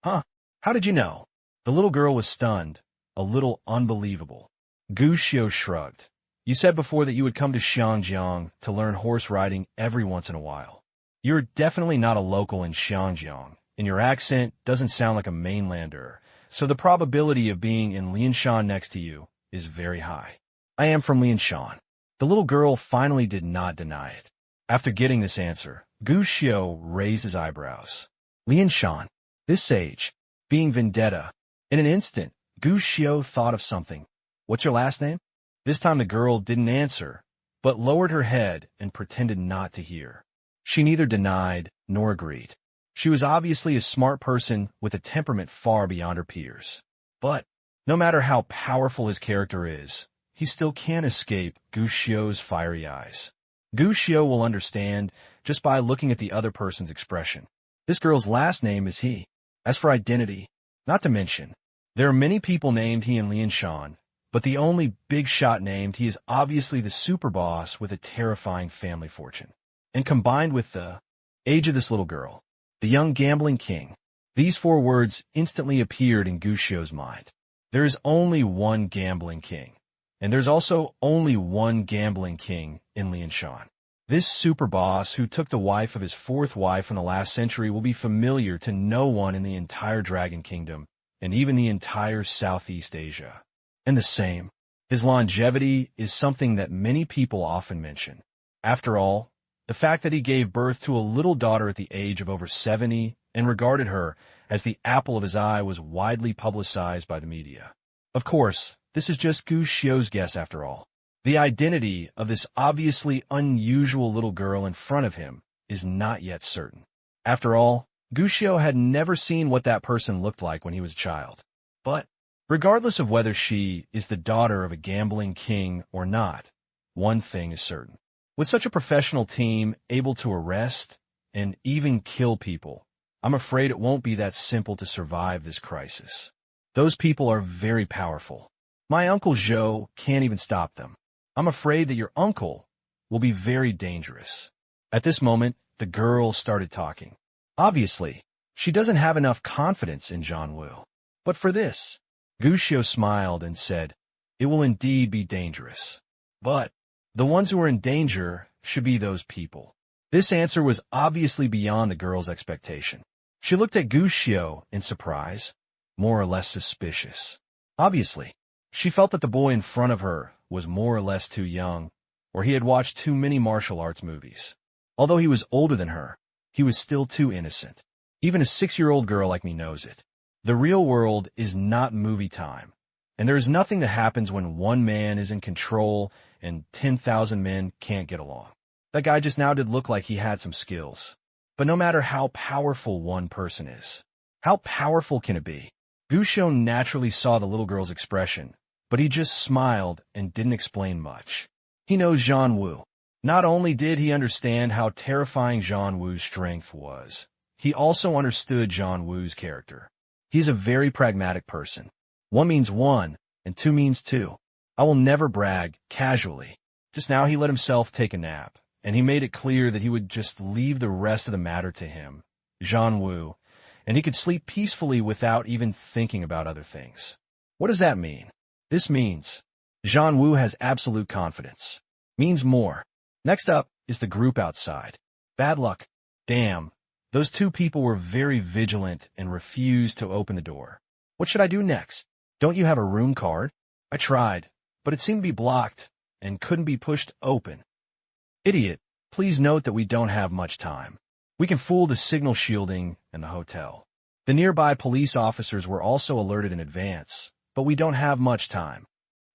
Huh? How did you know? The little girl was stunned, a little unbelievable. Gushio shrugged. You said before that you would come to Xiangjiang to learn horse riding every once in a while. You're definitely not a local in Xiangjiang, and your accent doesn't sound like a mainlander, so the probability of being in Lianshan next to you is very high. I am from Lianshan. The little girl finally did not deny it. After getting this answer, Gushio raised his eyebrows. Lianshan, this age, being vendetta. In an instant, Gushio thought of something. What's your last name? This time the girl didn't answer, but lowered her head and pretended not to hear. She neither denied nor agreed. She was obviously a smart person with a temperament far beyond her peers. But no matter how powerful his character is, he still can't escape Gushio's fiery eyes. Gushio will understand just by looking at the other person's expression. This girl's last name is He. As for identity, not to mention, there are many people named He in Lianshan, but the only big shot named He is obviously the super boss with a terrifying family fortune. And combined with the age of this little girl, the young gambling king, these 4 words instantly appeared in Gushio's mind. There is only one gambling king, and there's also only one gambling king in Lianshan. This super boss who took the wife of his 4th wife in the last century will be familiar to no one in the entire Dragon Kingdom, and even the entire Southeast Asia. And the same, his longevity is something that many people often mention. After all, the The fact that he gave birth to a little daughter at the age of over 70 and regarded her as the apple of his eye was widely publicized by the media. Of course, this is just Gu Xiao's guess after all. The identity of this obviously unusual little girl in front of him is not yet certain. After all, Gu Xiao had never seen what that person looked like when he was a child. But regardless of whether she is the daughter of a gambling king or not, one thing is certain. With such a professional team able to arrest and even kill people, I'm afraid it won't be that simple to survive this crisis. Those people are very powerful. My Uncle Zhou can't even stop them. I'm afraid that your uncle will be very dangerous. At this moment, the girl started talking. Obviously, she doesn't have enough confidence in Zhang Wu. But for this, Gu Xiao smiled and said, "It will indeed be dangerous. But the ones who are in danger should be those people." This answer was obviously beyond the girl's expectation. She looked at Gu Xiao in surprise, more or less suspicious. Obviously, she felt that the boy in front of her was more or less too young, or he had watched too many martial arts movies. Although he was older than her, he was still too innocent. Even a 6-year-old girl like me knows it. The real world is not movie time, and there is nothing that happens when one man is in control and 10,000 men can't get along. That guy just now did look like he had some skills. But no matter how powerful one person is, how powerful can it be? Gu Xiao naturally saw the little girl's expression, but he just smiled and didn't explain much. He knows Zhang Wu. Not only did he understand how terrifying Zhang Wu's strength was, he also understood Zhang Wu's character. He's a very pragmatic person. 1 means 1, and 2 means 2. I will never brag casually. Just now he let himself take a nap, and he made it clear that he would just leave the rest of the matter to him, Zhang Wu, and he could sleep peacefully without even thinking about other things. What does that mean? This means Zhang Wu has absolute confidence. Means more. Next up is the group outside. Bad luck. Damn. Those 2 people were very vigilant and refused to open the door. What should I do next? Don't you have a room card? I tried, but it seemed to be blocked and couldn't be pushed open. Idiot, please note that we don't have much time. We can fool the signal shielding and the hotel. The nearby police officers were also alerted in advance, but we don't have much time.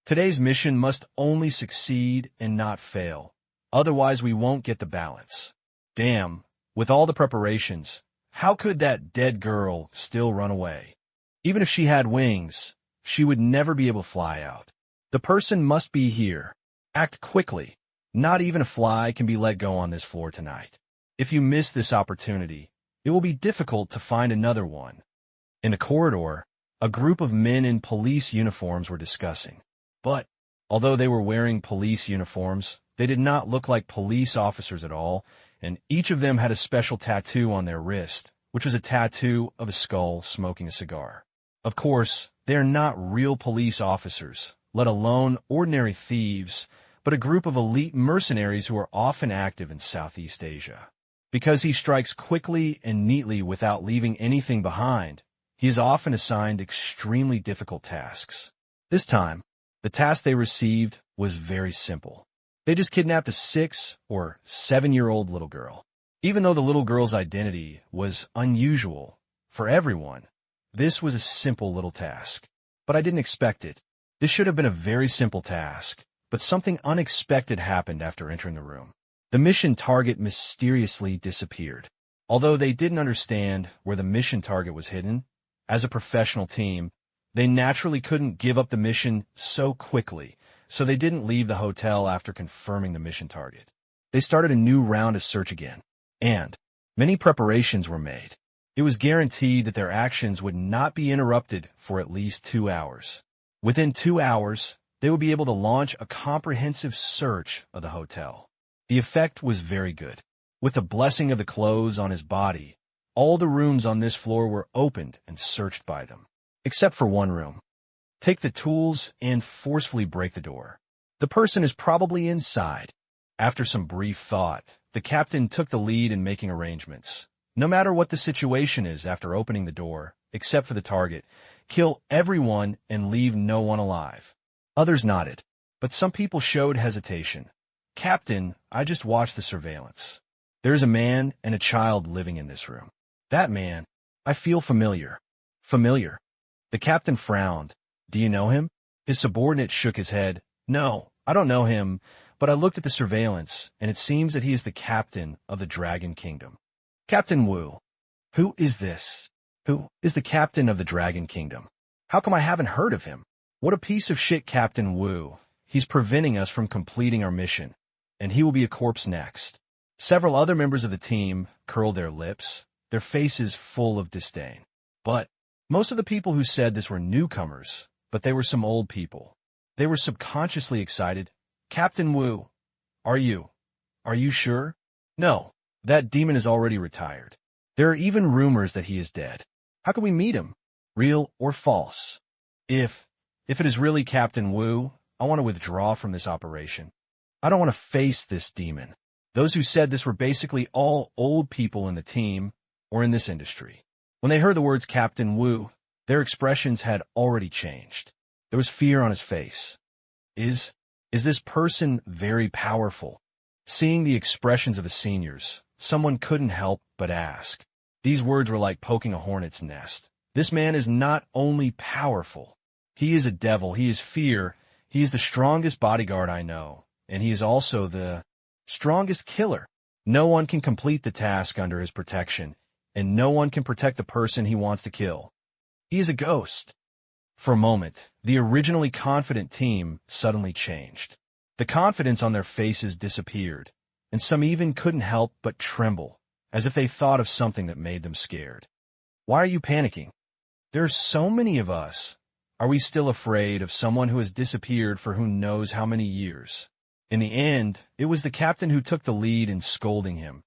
Today's mission must only succeed and not fail. Otherwise, we won't get the balance. Damn. With all the preparations, how could that dead girl still run away? Even if she had wings, she would never be able to fly out. The person must be here. Act quickly. Not even a fly can be let go on this floor tonight. If you miss this opportunity, it will be difficult to find another one. In the corridor, a group of men in police uniforms were discussing. But, although they were wearing police uniforms, they did not look like police officers at all, and each of them had a special tattoo on their wrist, which was a tattoo of a skull smoking a cigar. Of course, they are not real police officers, let alone ordinary thieves, but a group of elite mercenaries who are often active in Southeast Asia. Because he strikes quickly and neatly without leaving anything behind, he is often assigned extremely difficult tasks. This time, the task they received was very simple. They just kidnapped a 6 or 7-year-old little girl. Even though the little girl's identity was unusual for everyone, this was a simple little task. But I didn't expect it. This should have been a very simple task, but something unexpected happened after entering the room. The mission target mysteriously disappeared. Although they didn't understand where the mission target was hidden, as a professional team, they naturally couldn't give up the mission so quickly, so they didn't leave the hotel after confirming the mission target. They started a new round of search again, and many preparations were made. It was guaranteed that their actions would not be interrupted for at least 2 hours. Within 2 hours, they would be able to launch a comprehensive search of the hotel. The effect was very good. With the blessing of the clothes on his body, all the rooms on this floor were opened and searched by them, except for one room. Take the tools and forcefully break the door. The person is probably inside. After some brief thought, the captain took the lead in making arrangements. No matter what the situation is after opening the door, except for the target, kill everyone and leave no one alive. Others nodded, but some people showed hesitation. Captain, I just watched the surveillance. There is a man and a child living in this room. That man, I feel familiar. Familiar. The captain frowned. Do you know him? His subordinate shook his head. No, I don't know him, but I looked at the surveillance, and it seems that he is the captain of the Dragon Kingdom. Captain Wu. Who is this? Who is the captain of the Dragon Kingdom? How come I haven't heard of him? What a piece of shit, Captain Wu. He's preventing us from completing our mission, and he will be a corpse next. Several other members of the team curled their lips, their faces full of disdain. But most of the people who said this were newcomers, but they were some old people. They were subconsciously excited. Captain Wu, are you sure? No, that demon is already retired. There are even rumors that he is dead. How can we meet him? Real or false? If it is really Captain Wu, I want to withdraw from this operation. I don't want to face this demon. Those who said this were basically all old people in the team or in this industry. When they heard the words Captain Wu, their expressions had already changed. There was fear on his face. Is this person very powerful? Seeing the expressions of the seniors, someone couldn't help but ask. These words were like poking a hornet's nest. This man is not only powerful. He is a devil. He is fear. He is the strongest bodyguard I know. And he is also the strongest killer. No one can complete the task under his protection, and no one can protect the person he wants to kill. He is a ghost. For a moment, the originally confident team suddenly changed. The confidence on their faces disappeared, and some even couldn't help but tremble, as if they thought of something that made them scared. Why are you panicking? There are so many of us. Are we still afraid of someone who has disappeared for who knows how many years? In the end, it was the captain who took the lead in scolding him,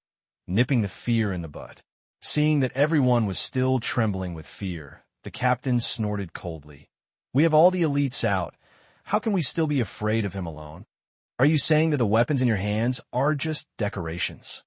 nipping the fear in the bud. Seeing that everyone was still trembling with fear, the captain snorted coldly. We have all the elites out. How can we still be afraid of him alone? Are you saying that the weapons in your hands are just decorations?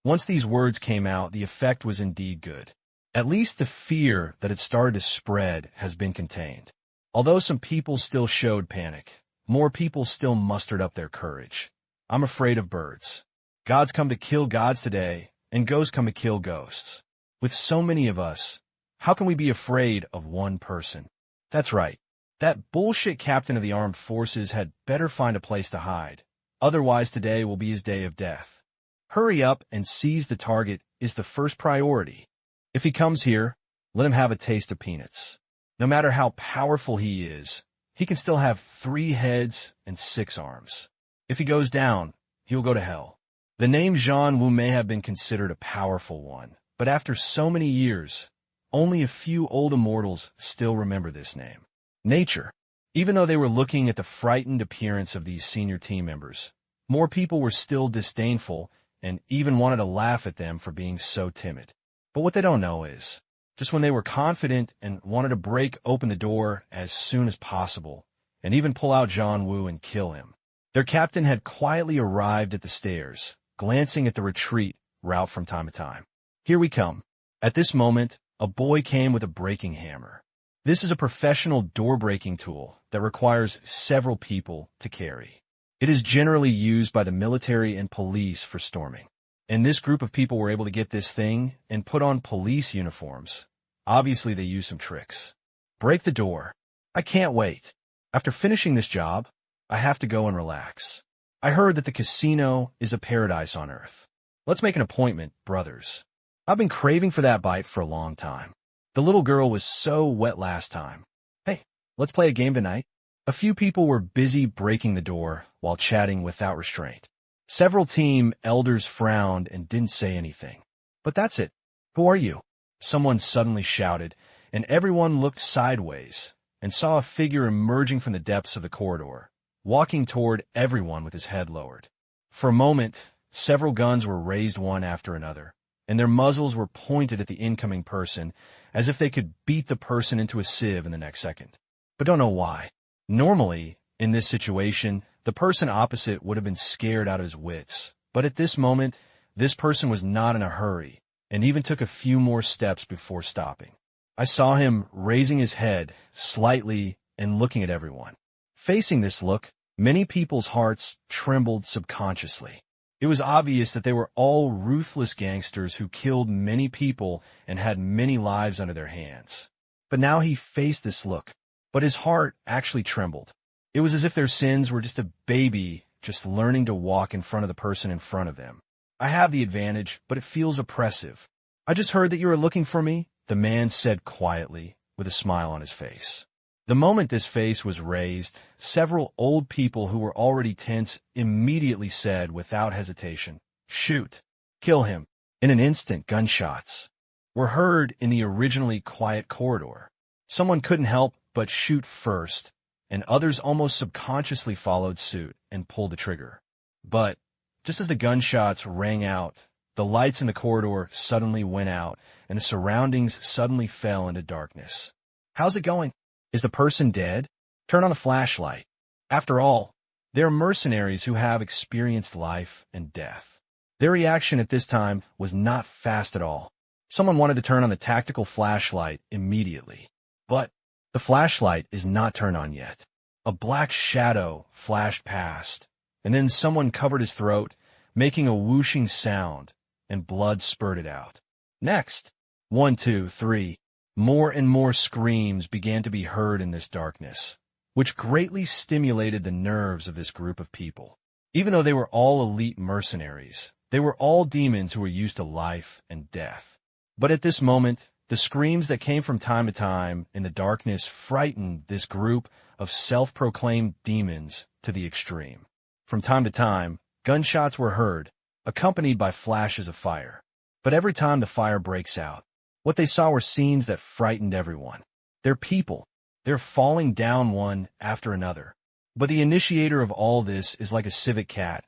Once these words came out, the effect was indeed good. At least the fear that had started to spread has been contained. Although some people still showed panic, more people still mustered up their courage. I'm afraid of birds. Gods come to kill gods today, and ghosts come to kill ghosts. With so many of us, how can we be afraid of one person? That's right. That bullshit captain of the armed forces had better find a place to hide. Otherwise today will be his day of death. Hurry up and seize the target is the first priority. If he comes here, let him have a taste of peanuts. No matter how powerful he is, he can still have 3 heads and 6 arms. If he goes down, he'll go to hell. The name Jean Wu may have been considered a powerful one, but after so many years, only a few old immortals still remember this name. Nature. Even though they were looking at the frightened appearance of these senior team members, more people were still disdainful and even wanted to laugh at them for being so timid. But what they don't know is, just when they were confident and wanted to break open the door as soon as possible, and even pull out John Woo and kill him, their captain had quietly arrived at the stairs, glancing at the retreat route from time to time. Here we come. At this moment, a boy came with a breaking hammer. This is a professional door-breaking tool that requires several people to carry. It is generally used by the military and police for storming. And this group of people were able to get this thing and put on police uniforms. Obviously, they used some tricks. Break the door. I can't wait. After finishing this job, I have to go and relax. I heard that the casino is a paradise on earth. Let's make an appointment, brothers. I've been craving for that bite for a long time. The little girl was so wet last time. Hey, let's play a game tonight. A few people were busy breaking the door while chatting without restraint. Several team elders frowned and didn't say anything. But that's it. Who are you? Someone suddenly shouted, and everyone looked sideways and saw a figure emerging from the depths of the corridor, walking toward everyone with his head lowered. For a moment, several guns were raised one after another, and their muzzles were pointed at the incoming person as if they could beat the person into a sieve in the next second. But don't know why. Normally, in this situation, the person opposite would have been scared out of his wits. But at this moment, this person was not in a hurry and even took a few more steps before stopping. I saw him raising his head slightly and looking at everyone. Facing this look, many people's hearts trembled subconsciously. It was obvious that they were all ruthless gangsters who killed many people and had many lives under their hands. But now he faced this look. But his heart actually trembled. It was as if their sins were just a baby just learning to walk in front of the person in front of them. I have the advantage, but it feels oppressive. I just heard that you were looking for me, the man said quietly, with a smile on his face. The moment this face was raised, several old people who were already tense immediately said without hesitation, "Shoot! Kill him!" In an instant, gunshots were heard in the originally quiet corridor. Someone couldn't help but shoot first, and others almost subconsciously followed suit and pulled the trigger. But just as the gunshots rang out, the lights in the corridor suddenly went out, and the surroundings suddenly fell into darkness. "How's it going? Is the person dead? Turn on a flashlight." After all, they're mercenaries who have experienced life and death. Their reaction at this time was not fast at all. Someone wanted to turn on the tactical flashlight immediately. But the flashlight is not turned on yet. A black shadow flashed past, and then someone covered his throat, making a whooshing sound, and blood spurted out. Next, 1, 2, 3. More and more screams began to be heard in this darkness, which greatly stimulated the nerves of this group of people. Even though they were all elite mercenaries, they were all demons who were used to life and death. But at this moment, the screams that came from time to time in the darkness frightened this group of self-proclaimed demons to the extreme. From time to time, gunshots were heard, accompanied by flashes of fire. But every time the fire breaks out, what they saw were scenes that frightened everyone. They're people. They're falling down one after another. But the initiator of all this is like a civet cat,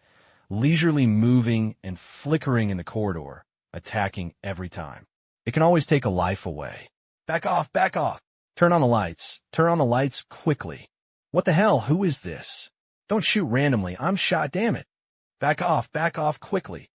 leisurely moving and flickering in the corridor, attacking every time. It can always take a life away. "Back off, back off. Turn on the lights. Turn on the lights quickly. What the hell? Who is this? Don't shoot randomly. I'm shot, damn it. Back off quickly."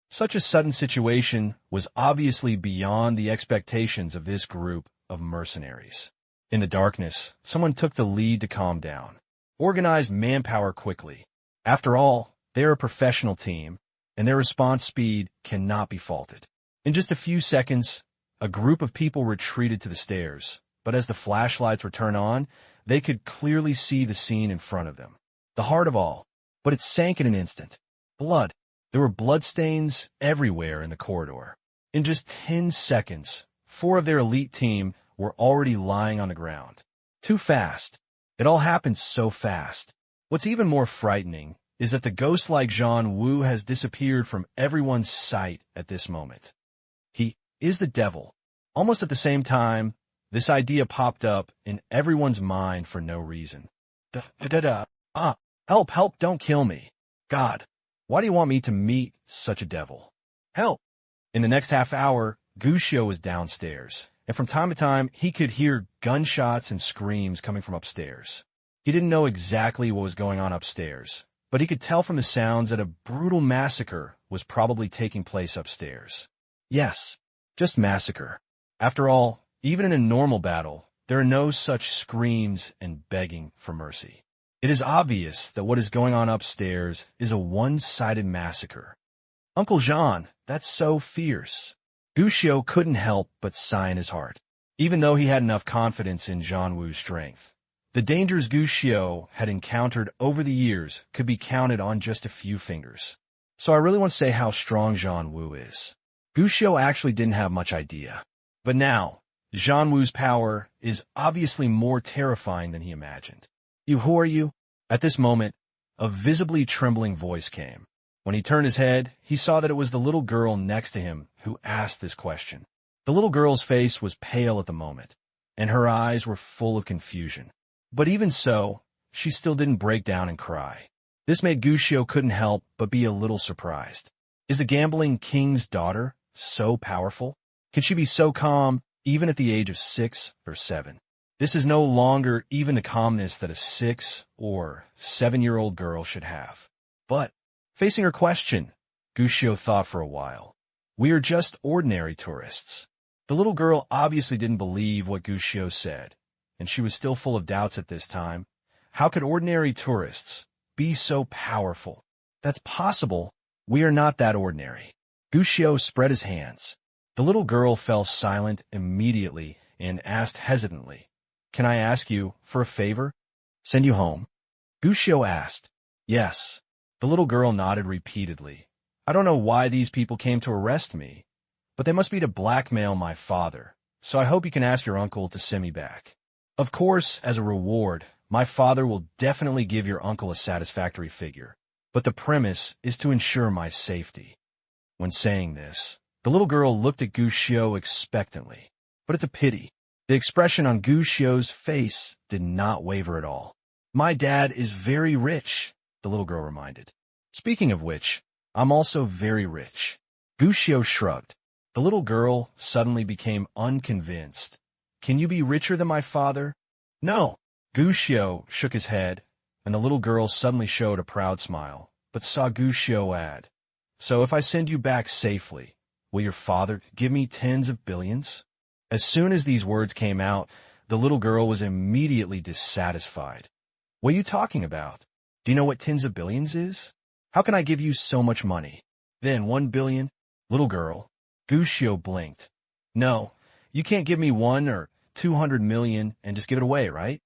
Such a sudden situation was obviously beyond the expectations of this group of mercenaries. In the darkness, someone took the lead to calm down, organized manpower quickly. After all, they are a professional team, and their response speed cannot be faulted. In just a few seconds, a group of people retreated to the stairs, but as the flashlights were turned on, they could clearly see the scene in front of them. The heart of all, but it sank in an instant. Blood. There were bloodstains everywhere in the corridor. In just 10 seconds, 4 of their elite team were already lying on the ground. Too fast. It all happened so fast. What's even more frightening is that the ghost-like Jean Wu has disappeared from everyone's sight at this moment. He is the devil. Almost at the same time, this idea popped up in everyone's mind for no reason. Help, don't kill me. God. Why do you want me to meet such a devil? Help! In the next half hour, Gushio was downstairs, and from time to time, he could hear gunshots and screams coming from upstairs. He didn't know exactly what was going on upstairs, but he could tell from the sounds that a brutal massacre was probably taking place upstairs. Yes, just massacre. After all, even in a normal battle, there are no such screams and begging for mercy. It is obvious that what is going on upstairs is a one-sided massacre. Uncle Jean, that's so fierce. Gushio couldn't help but sigh in his heart, even though he had enough confidence in Jean Wu's strength. The dangers Gushio had encountered over the years could be counted on just a few fingers. So I really want to say how strong Jean Wu is. Gushio actually didn't have much idea. But now, Jean Wu's power is obviously more terrifying than he imagined. Who are you? At this moment, a visibly trembling voice came. When he turned his head, he saw that it was the little girl next to him who asked this question. The little girl's face was pale at the moment, and her eyes were full of confusion. But even so, she still didn't break down and cry. This made Gushio couldn't help but be a little surprised. Is the gambling king's daughter so powerful? Can she be so calm even at the age of 6 or 7? This is no longer even the calmness that a 6 or 7-year-old girl should have. But, facing her question, Gushio thought for a while. We are just ordinary tourists. The little girl obviously didn't believe what Gushio said, and she was still full of doubts at this time. How could ordinary tourists be so powerful? That's possible, We are not that ordinary. Gushio spread his hands. The little girl fell silent immediately and asked hesitantly, "Can I ask you for a favor? Send you home?" Gushio asked. "Yes." The little girl nodded repeatedly. "I don't know why these people came to arrest me, but they must be to blackmail my father, so I hope you can ask your uncle to send me back. Of course, as a reward, my father will definitely give your uncle a satisfactory figure, but the premise is to ensure my safety." When saying this, the little girl looked at Gushio expectantly, but it's a pity. The expression on Gushio's face did not waver at all. "My dad is very rich," the little girl reminded. "Speaking of which, I'm also very rich." Gushio shrugged. The little girl suddenly became unconvinced. "Can you be richer than my father?" "No." Gushio shook his head, and the little girl suddenly showed a proud smile, but saw Gushio add, "So if I send you back safely, will your father give me tens of billions?" As soon as these words came out, the little girl was immediately dissatisfied. "What are you talking about? Do you know what tens of billions is? How can I give you so much money? Then 1 billion? Little girl." Gushio blinked. "No, you can't give me 1 or 200 million and just give it away, right?"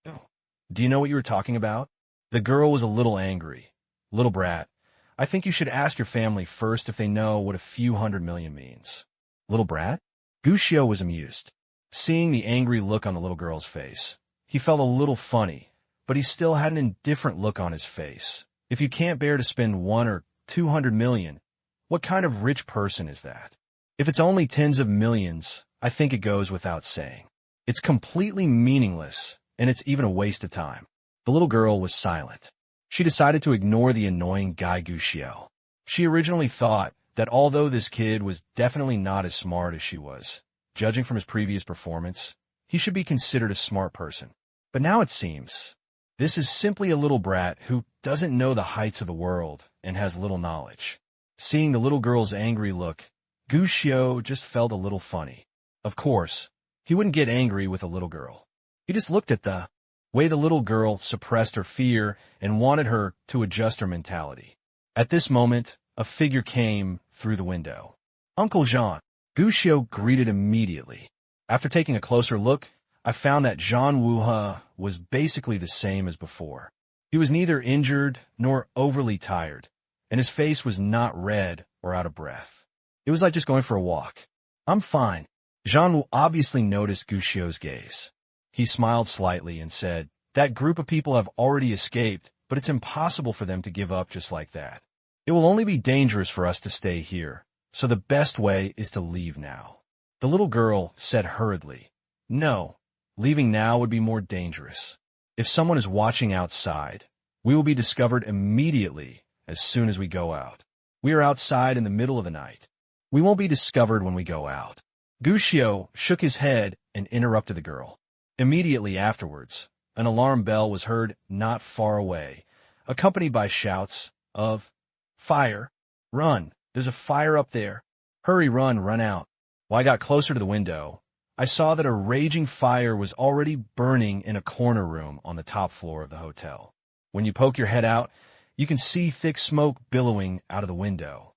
"No." "Do you know what you were talking about?" The girl was a little angry. "Little brat, I think you should ask your family first if they know what a few 100 million means." "Little brat?" Gushio was amused. Seeing the angry look on the little girl's face, he felt a little funny, but he still had an indifferent look on his face. If you can't bear to spend 1 or 200 million, what kind of rich person is that? If it's only tens of millions, I think it goes without saying. It's completely meaningless, and it's even a waste of time. The little girl was silent. She decided to ignore the annoying guy Gushio. She originally thought that although this kid was definitely not as smart as she was, judging from his previous performance, he should be considered a smart person. But now it seems this is simply a little brat who doesn't know the heights of the world and has little knowledge. Seeing the little girl's angry look, Gushio just felt a little funny. Of course, he wouldn't get angry with a little girl. He just looked at the way the little girl suppressed her fear and wanted her to adjust her mentality. At this moment, a figure came through the window. "Uncle Jean." Gushio greeted immediately. After taking a closer look, I found that Jean Wuha was basically the same as before. He was neither injured nor overly tired, and his face was not red or out of breath. It was like just going for a walk. "I'm fine." Jean obviously noticed Gushio's gaze. He smiled slightly and said, "That group of people have already escaped, but it's impossible for them to give up just like that. It will only be dangerous for us to stay here, so the best way is to leave now." The little girl said hurriedly, "No, leaving now would be more dangerous. If someone is watching outside, we will be discovered immediately as soon as we go out. We are outside in the middle of the night. We won't be discovered when we go out." Gushio shook his head and interrupted the girl. Immediately afterwards, an alarm bell was heard not far away, accompanied by shouts of, "Fire! Run! There's a fire up there! Hurry, run out!" While I got closer to the window, I saw that a raging fire was already burning in a corner room on the top floor of the hotel. When you poke your head out, you can see thick smoke billowing out of the window.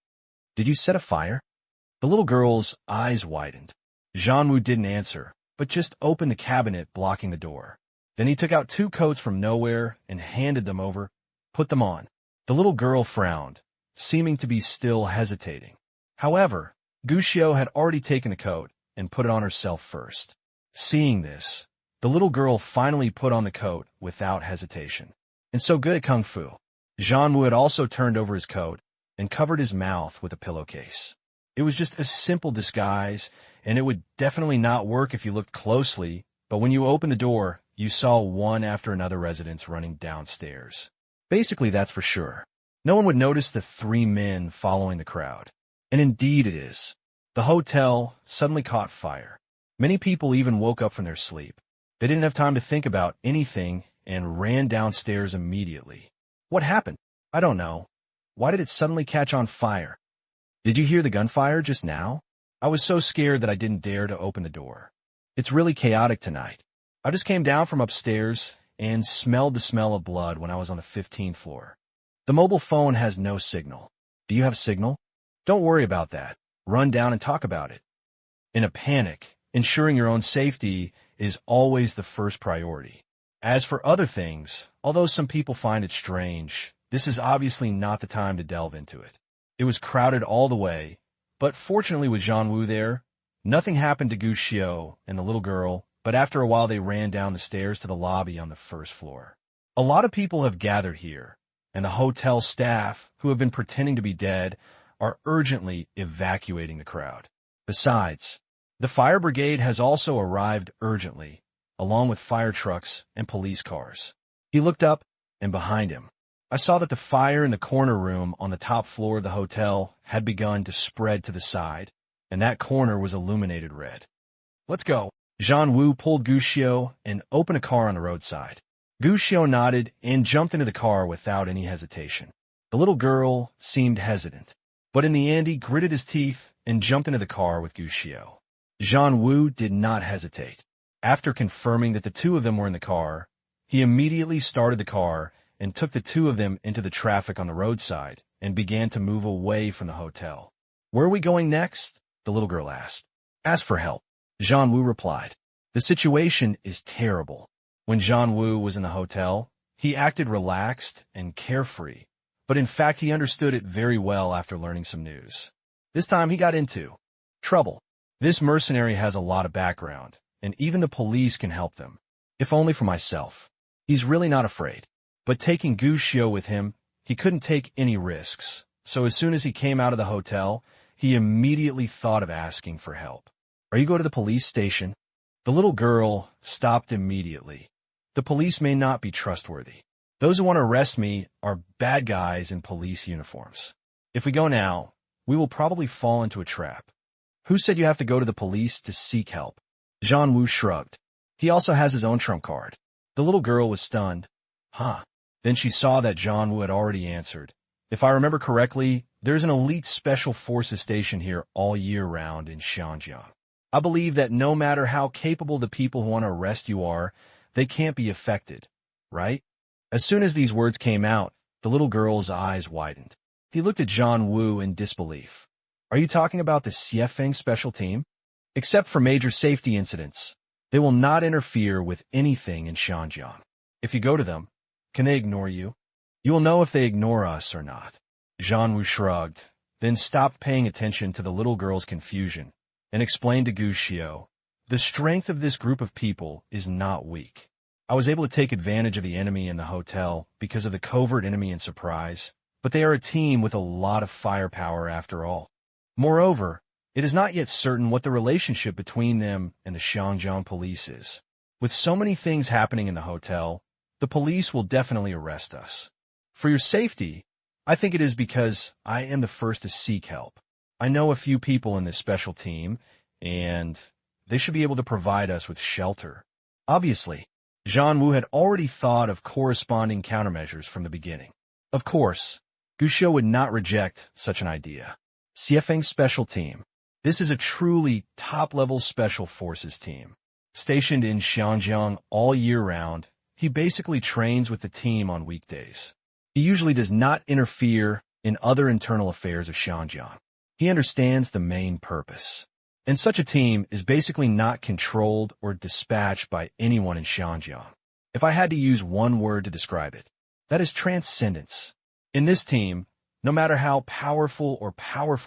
"Did you set a fire?" The little girl's eyes widened. Jean-Wu didn't answer, but just opened the cabinet blocking the door. Then he took out 2 coats from nowhere and handed them over. "Put them on." The little girl frowned, seeming to be still hesitating. However, Gushio had already taken the coat and put it on herself first. Seeing this, the little girl finally put on the coat without hesitation. And so good at Kung Fu. Jean-Wu had also turned over his coat and covered his mouth with a pillowcase. It was just a simple disguise, and it would definitely not work if you looked closely, but when you opened the door, you saw one after another residents running downstairs. Basically, that's for sure. No one would notice the 3 men following the crowd. And indeed it is. The hotel suddenly caught fire. Many people even woke up from their sleep. They didn't have time to think about anything and ran downstairs immediately. What happened? I don't know. Why did it suddenly catch on fire? Did you hear the gunfire just now? I was so scared that I didn't dare to open the door. It's really chaotic tonight. I just came down from upstairs and smelled the smell of blood when I was on the 15th floor. The mobile phone has no signal. Do you have signal? Don't worry about that. Run down and talk about it. In a panic, ensuring your own safety is always the first priority. As for other things, although some people find it strange, this is obviously not the time to delve into it. It was crowded all the way, but fortunately with Zhang Wu there, nothing happened to Gu Xiao and the little girl, but after a while they ran down the stairs to the lobby on the first floor. A lot of people have gathered here, and the hotel staff, who have been pretending to be dead, are urgently evacuating the crowd. Besides, the fire brigade has also arrived urgently, along with fire trucks and police cars. He looked up, and behind him, I saw that the fire in the corner room on the top floor of the hotel had begun to spread to the side, and that corner was illuminated red. Let's go. Zhang Wu pulled Gu Xiao and opened a car on the roadside. Gu Xiao nodded and jumped into the car without any hesitation. The little girl seemed hesitant, but in the end he gritted his teeth and jumped into the car with Gu Xiao. Zhang Wu did not hesitate. After confirming that the two of them were in the car, he immediately started the car and took the two of them into the traffic on the roadside and began to move away from the hotel. Where are we going next? The little girl asked. Ask for help. Zhang Wu replied. The situation is terrible. When Zhang Wu was in the hotel, he acted relaxed and carefree, but in fact he understood it very well after learning some news. This time he got into trouble. This mercenary has a lot of background, and even the police can help them. If only for myself. He's really not afraid. But taking Gu Xiao with him, he couldn't take any risks, so as soon as he came out of the hotel, he immediately thought of asking for help. Are you going to the police station? The little girl stopped immediately. The police may not be trustworthy. Those who want to arrest me are bad guys in police uniforms. If we go now, we will probably fall into a trap. Who said you have to go to the police to seek help? Zhang Wu shrugged. He also has his own trump card. The little girl was stunned. Huh. Then she saw that Zhang Wu had already answered. If I remember correctly, there's an elite special forces station here all year round in Xinjiang. I believe that no matter how capable the people who want to arrest you are, they can't be affected, right? As soon as these words came out, the little girl's eyes widened. He looked at Zhang Wu in disbelief. Are you talking about the Xiefeng special team? Except for major safety incidents, they will not interfere with anything in Xinjiang. If you go to them, can they ignore you? You will know if they ignore us or not. Zhang Wu shrugged, then stopped paying attention to the little girl's confusion, and explained to Gu Xiao, the strength of this group of people is not weak. I was able to take advantage of the enemy in the hotel because of the covert enemy and surprise, but they are a team with a lot of firepower after all. Moreover, it is not yet certain what the relationship between them and the Xinjiang police is. With so many things happening in the hotel, the police will definitely arrest us. For your safety, I think it is because I am the first to seek help. I know a few people in this special team, and they should be able to provide us with shelter. Obviously, Zhang Wu had already thought of corresponding countermeasures from the beginning. Of course, Gu Xiao would not reject such an idea. Xiefeng's special team. This is a truly top-level special forces team. Stationed in Xinjiang all year round, he basically trains with the team on weekdays. He usually does not interfere in other internal affairs of Xinjiang. He understands the main purpose. And such a team is basically not controlled or dispatched by anyone in Xinjiang. If I had to use one word to describe it, that is transcendence. In this team, no matter how powerful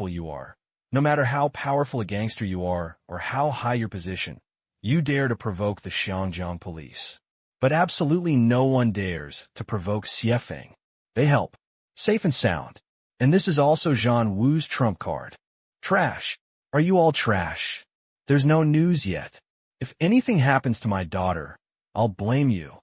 you are, no matter how powerful a gangster you are or how high your position, you dare to provoke the Xinjiang police. But absolutely no one dares to provoke Xiefeng. They help, safe and sound. And this is also Zhang Wu's trump card. Trash. Are you all trash? There's no news yet. If anything happens to my daughter, I'll blame you.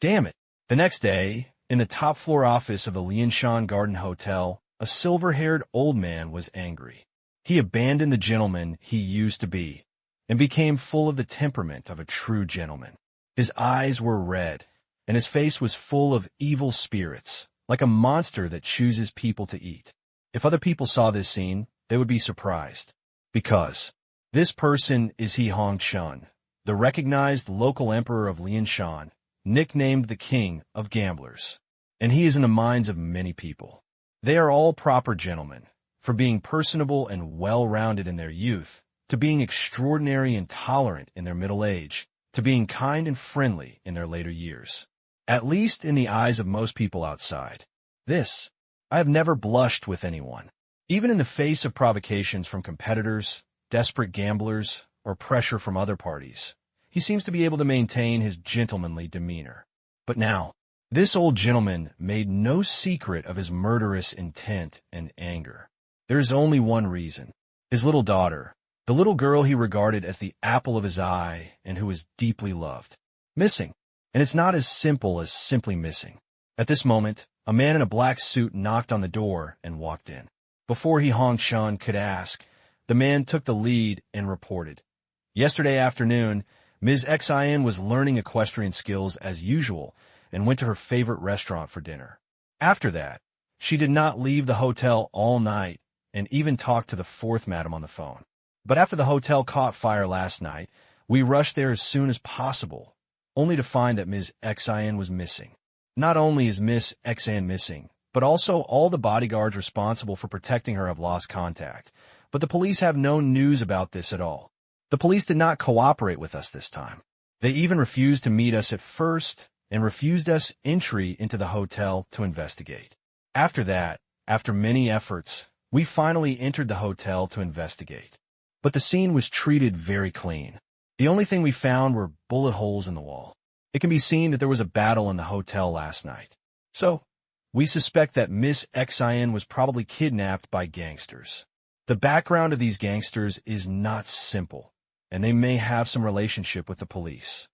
Damn it. The next day, in the top floor office of the Lianshan Garden Hotel, a silver-haired old man was angry. He abandoned the gentleman he used to be and became full of the temperament of a true gentleman. His eyes were red, and his face was full of evil spirits, like a monster that chooses people to eat. If other people saw this scene, they would be surprised, because this person is He Hongchun, the recognized local emperor of Lianshan, nicknamed the King of Gamblers, and he is in the minds of many people. They are all proper gentlemen, from being personable and well-rounded in their youth, to being extraordinary and tolerant in their middle age, to being kind and friendly in their later years. At least in the eyes of most people outside. This, I have never blushed with anyone. Even in the face of provocations from competitors, desperate gamblers, or pressure from other parties, he seems to be able to maintain his gentlemanly demeanor. But now, this old gentleman made no secret of his murderous intent and anger. There is only one reason. His little daughter, the little girl he regarded as the apple of his eye and who was deeply loved, missing. And it's not as simple as simply missing. At this moment, a man in a black suit knocked on the door and walked in. Before Hong Shun could ask, the man took the lead and reported. Yesterday afternoon, Ms. Xin was learning equestrian skills as usual and went to her favorite restaurant for dinner. After that, she did not leave the hotel all night and even talked to the fourth madam on the phone. But after the hotel caught fire last night, we rushed there as soon as possible, only to find that Ms. Xin was missing. Not only is Miss Xin missing, but also all the bodyguards responsible for protecting her have lost contact. But the police have no news about this at all. The police did not cooperate with us this time. They even refused to meet us at first and refused us entry into the hotel to investigate. After that, after many efforts, we finally entered the hotel to investigate. But the scene was treated very clean. The only thing we found were bullet holes in the wall. It can be seen that there was a battle in the hotel last night. So, we suspect that Miss Xin was probably kidnapped by gangsters. The background of these gangsters is not simple, and they may have some relationship with the police.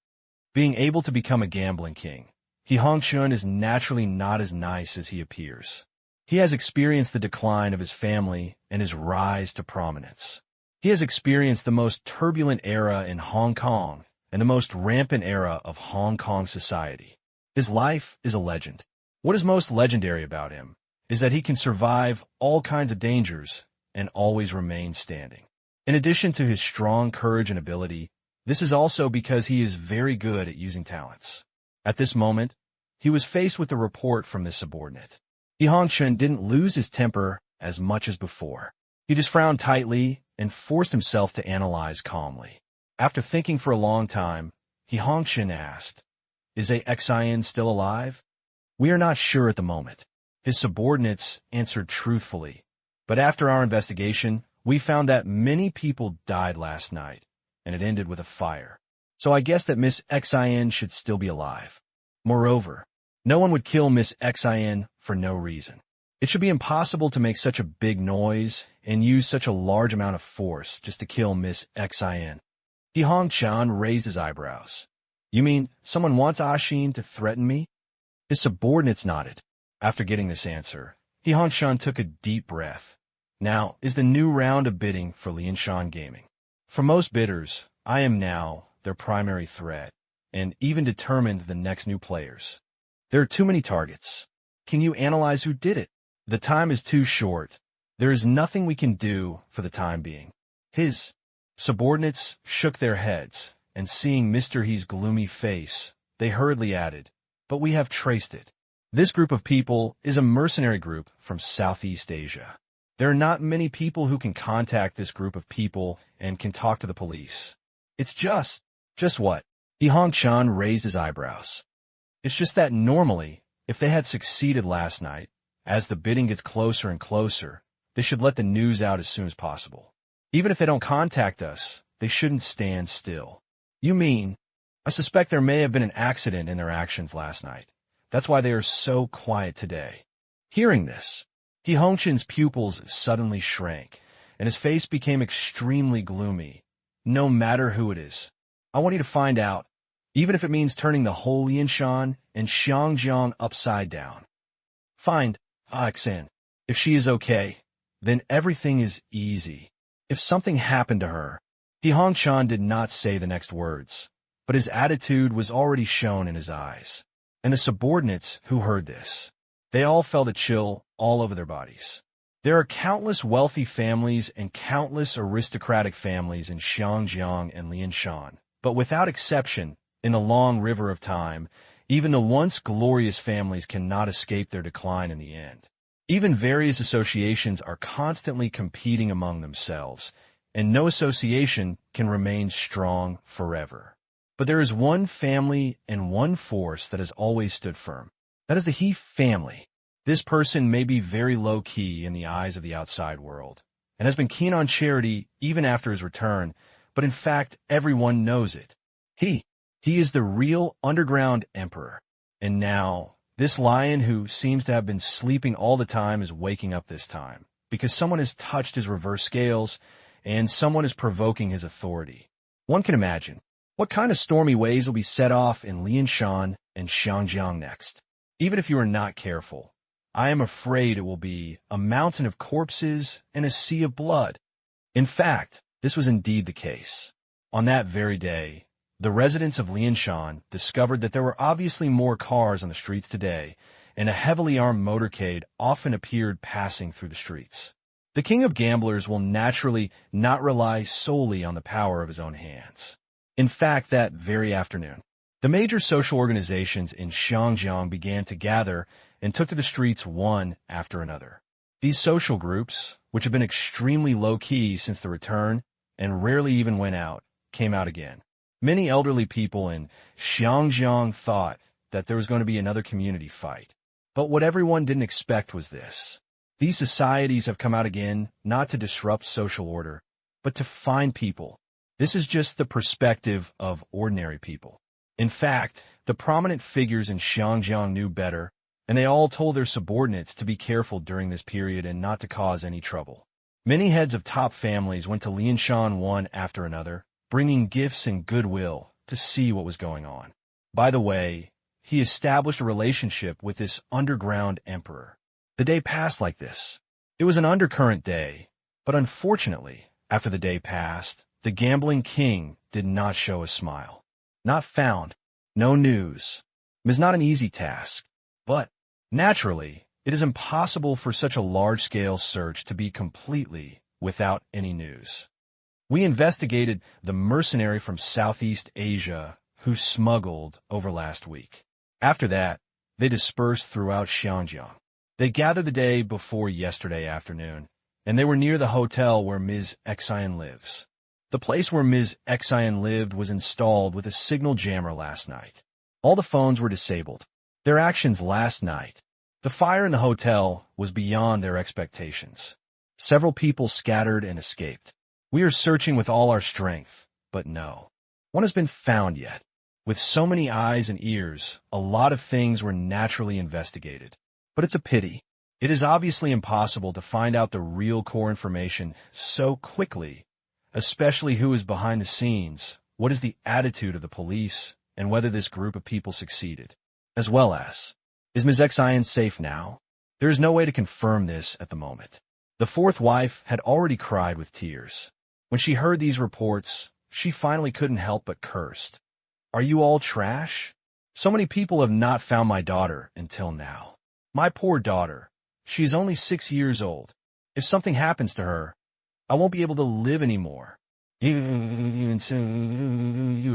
Being able to become a gambling king, Hong Shun is naturally not as nice as he appears. He has experienced the decline of his family and his rise to prominence. He has experienced the most turbulent era in Hong Kong and the most rampant era of Hong Kong society. His life is a legend. What is most legendary about him is that he can survive all kinds of dangers and always remain standing. In addition to his strong courage and ability, this is also because he is very good at using talents. At this moment, he was faced with a report from this subordinate. Hong Shun didn't lose his temper as much as before. He just frowned tightly and forced himself to analyze calmly. After thinking for a long time, Hong Shun asked, "Is Xin still alive?" "We are not sure at the moment." His subordinates answered truthfully. But after our investigation, we found that many people died last night, and it ended with a fire. So I guess that Miss Xin should still be alive. Moreover, no one would kill Miss Xin for no reason. It should be impossible to make such a big noise and use such a large amount of force just to kill Miss Xin. Hong Shun raised his eyebrows. "You mean someone wants Ashin to threaten me?" His subordinates nodded. After getting this answer, Hong Shun took a deep breath. Now is the new round of bidding for Lianshan Gaming. For most bidders, I am now their primary threat, and even determined the next new players. There are too many targets. Can you analyze who did it? The time is too short. There is nothing we can do for the time being. His subordinates shook their heads, and seeing Mr. He's gloomy face, they hurriedly added, "But we have traced it. This group of people is a mercenary group from Southeast Asia. There are not many people who can contact this group of people and can talk to the police. It's just what?" Hong Shun raised his eyebrows. "It's just that normally, if they had succeeded last night, as the bidding gets closer and closer, they should let the news out as soon as possible. Even if they don't contact us, they shouldn't stand still." "You mean?" "I suspect there may have been an accident in their actions last night. That's why they are so quiet today." Hearing this, Hong Shun's pupils suddenly shrank, and his face became extremely gloomy. "No matter who it is, I want you to find out, even if it means turning the whole Lianshan and Xiangjiang upside down. Find Xin. If she is okay, then everything is easy. If something happened to her..." Hong Shun did not say the next words, but his attitude was already shown in his eyes. And the subordinates who heard this, they all felt a chill all over their bodies. There are countless wealthy families and countless aristocratic families in Xiangjiang and Lianshan, but without exception, in the long river of time, even the once glorious families cannot escape their decline in the end. Even various associations are constantly competing among themselves, and no association can remain strong forever. But there is one family and one force that has always stood firm. That is the He family. This person may be very low-key in the eyes of the outside world, and has been keen on charity even after his return, but in fact everyone knows it. He is the real underground emperor. And now, this lion who seems to have been sleeping all the time is waking up this time, because someone has touched his reverse scales, and someone is provoking his authority. One can imagine what kind of stormy waves will be set off in Lianshan and Xiangjiang next. Even if you are not careful, I am afraid it will be a mountain of corpses and a sea of blood. In fact, this was indeed the case. On that very day, the residents of Lianshan discovered that there were obviously more cars on the streets today, and a heavily armed motorcade often appeared passing through the streets. The king of gamblers will naturally not rely solely on the power of his own hands. In fact, that very afternoon, the major social organizations in Xiangjiang began to gather and took to the streets one after another. These social groups, which have been extremely low-key since the return and rarely even went out, came out again. Many elderly people in Xiangjiang thought that there was going to be another community fight. But what everyone didn't expect was this. These societies have come out again not to disrupt social order, but to find people. This is just the perspective of ordinary people. In fact, the prominent figures in Xiangjiang knew better, and they all told their subordinates to be careful during this period and not to cause any trouble. Many heads of top families went to Lianshan one after another, bringing gifts and goodwill to see what was going on. By the way, he established a relationship with this underground emperor. The day passed like this. It was an undercurrent day, but unfortunately, after the day passed, the gambling king did not show a smile. Not found. No news. It was not an easy task, but naturally, it is impossible for such a large-scale search to be completely without any news. We investigated the mercenary from Southeast Asia who smuggled over last week. After that, they dispersed throughout Xiangjiang. They gathered the day before yesterday afternoon, and they were near the hotel where Ms. Xian lives. The place where Ms. Xian lived was installed with a signal jammer last night. All the phones were disabled. Their actions last night. The fire in the hotel was beyond their expectations. Several people scattered and escaped. We are searching with all our strength, but no one has been found yet. With so many eyes and ears, a lot of things were naturally investigated. But it's a pity. It is obviously impossible to find out the real core information so quickly, especially who is behind the scenes, what is the attitude of the police, and whether this group of people succeeded. As well as, is Ms. Xian safe now? There is no way to confirm this at the moment. The fourth wife had already cried with tears. When she heard these reports, she finally couldn't help but cursed. Are you all trash? So many people have not found my daughter until now. My poor daughter. She is only 6 years old. If something happens to her, I won't be able to live anymore. You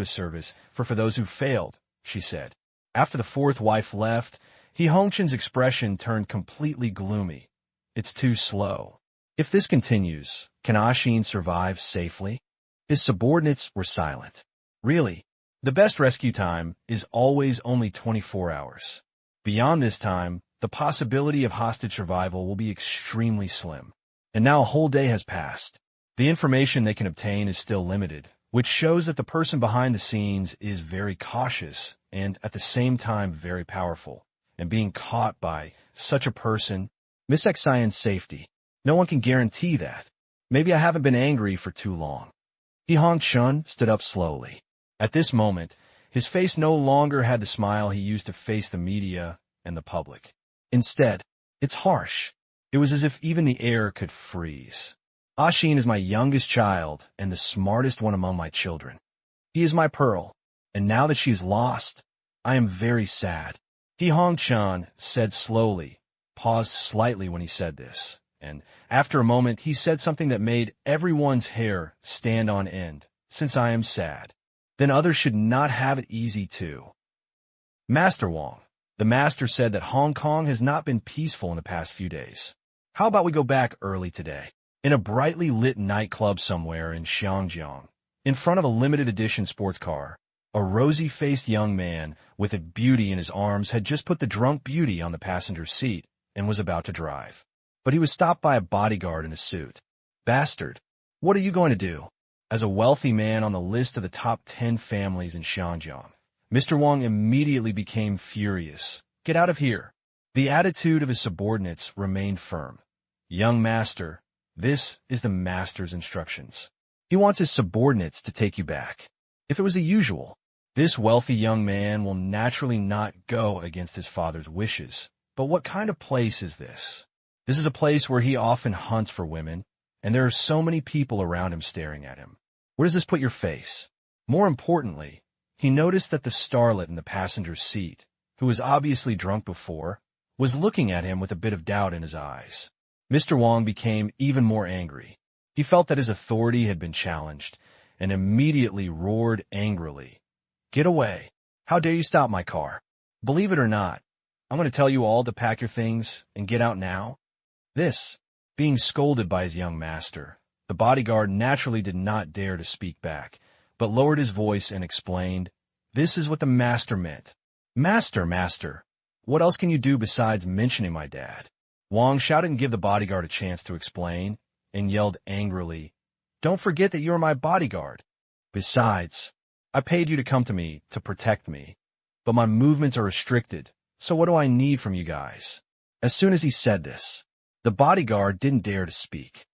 a service for those who failed, she said. After the fourth wife left, He Hongchen's expression turned completely gloomy. It's too slow. If this continues, can Xin survive safely? His subordinates were silent. Really, the best rescue time is always only 24 hours. Beyond this time, the possibility of hostage survival will be extremely slim. And now a whole day has passed. The information they can obtain is still limited, which shows that the person behind the scenes is very cautious and at the same time very powerful. And being caught by such a person, Miss Xian's safety, no one can guarantee that. Maybe I haven't been angry for too long. He Hongchen stood up slowly. At this moment, his face no longer had the smile he used to face the media and the public. Instead, it's harsh. It was as if even the air could freeze. Xin is my youngest child and the smartest one among my children. He is my pearl, and now that she is lost, I am very sad. He Hongchen said slowly, paused slightly when he said this, and after a moment he said something that made everyone's hair stand on end. Since I am sad, then others should not have it easy too. Master Wang, The master said that Hong Kong has not been peaceful in the past few days. How about we go back early today? In a brightly lit nightclub somewhere in Xiangjiang, in front of a limited edition sports car, a rosy-faced young man with a beauty in his arms had just put the drunk beauty on the passenger seat and was about to drive. But he was stopped by a bodyguard in a suit. "Bastard, what are you going to do?" As a wealthy man on the list of the top 10 families in Xiangjiang, Mr. Wang immediately became furious. "Get out of here." The attitude of his subordinates remained firm. "Young master, this is the master's instructions." He wants his subordinates to take you back. If it was the usual, this wealthy young man will naturally not go against his father's wishes. But what kind of place is this? This is a place where he often hunts for women, and there are so many people around him staring at him. Where does this put your face? More importantly, he noticed that the starlet in the passenger's seat, who was obviously drunk before, was looking at him with a bit of doubt in his eyes. Mr. Wang became even more angry. He felt that his authority had been challenged, and immediately roared angrily, "Get away! How dare you stop my car? Believe it or not, I'm going to tell you all to pack your things and get out now." This, being scolded by his young master, the bodyguard naturally did not dare to speak back, but lowered his voice and explained, "This is what the master meant." Master, what else can you do besides mentioning my dad?" Wang shouted and gave the bodyguard a chance to explain, and yelled angrily, "Don't forget that you are my bodyguard. Besides, I paid you to come to me to protect me, but my movements are restricted, so what do I need from you guys?" As soon as he said this, the bodyguard didn't dare to speak.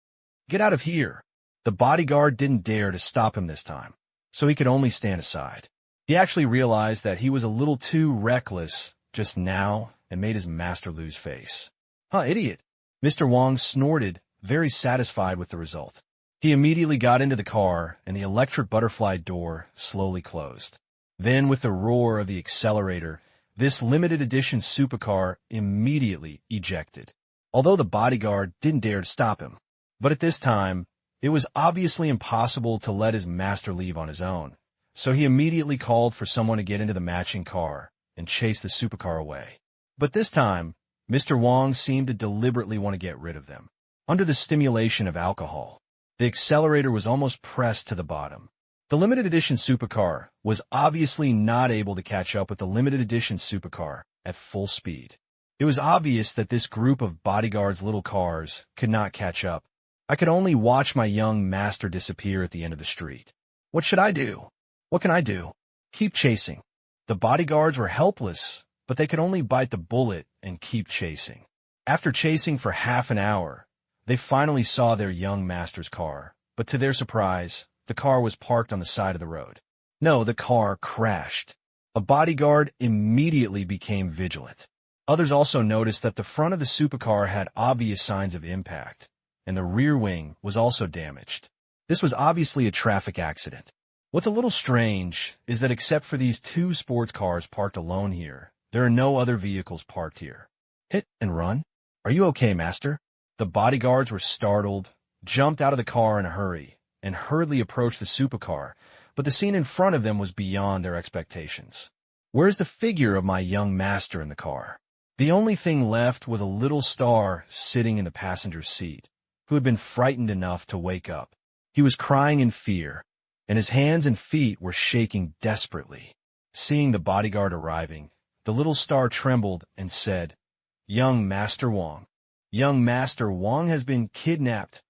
"Get out of here." The bodyguard didn't dare to stop him this time, so he could only stand aside. He actually realized that he was a little too reckless just now and made his master lose face. "Huh, idiot." Mr. Wang snorted, very satisfied with the result. He immediately got into the car, and the electric butterfly door slowly closed. Then, with the roar of the accelerator, this limited edition supercar immediately ejected. Although the bodyguard didn't dare to stop him. But at this time, it was obviously impossible to let his master leave on his own, so he immediately called for someone to get into the matching car and chase the supercar away. But this time, Mr. Wang seemed to deliberately want to get rid of them. Under the stimulation of alcohol, the accelerator was almost pressed to the bottom. The limited edition supercar was obviously not able to catch up with the limited edition supercar at full speed. It was obvious that this group of bodyguards' little cars could not catch up. I could only watch my young master disappear at the end of the street. What should I do? What can I do? Keep chasing. The bodyguards were helpless, but they could only bite the bullet and keep chasing. After chasing for half an hour, they finally saw their young master's car, but to their surprise, the car was parked on the side of the road. No, the car crashed. A bodyguard immediately became vigilant. Others also noticed that the front of the supercar had obvious signs of impact, and the rear wing was also damaged. This was obviously a traffic accident. What's a little strange is that except for these two sports cars parked alone here, there are no other vehicles parked here. Hit and run? Are you okay, master? The bodyguards were startled, jumped out of the car in a hurry, and hurriedly approached the supercar, but the scene in front of them was beyond their expectations. Where's the figure of my young master in the car? The only thing left was a little star sitting in the passenger seat, who had been frightened enough to wake up. He was crying in fear, and his hands and feet were shaking desperately. Seeing the bodyguard arriving, the little star trembled and said, "Young Master Wang. Young Master Wang has been kidnapped."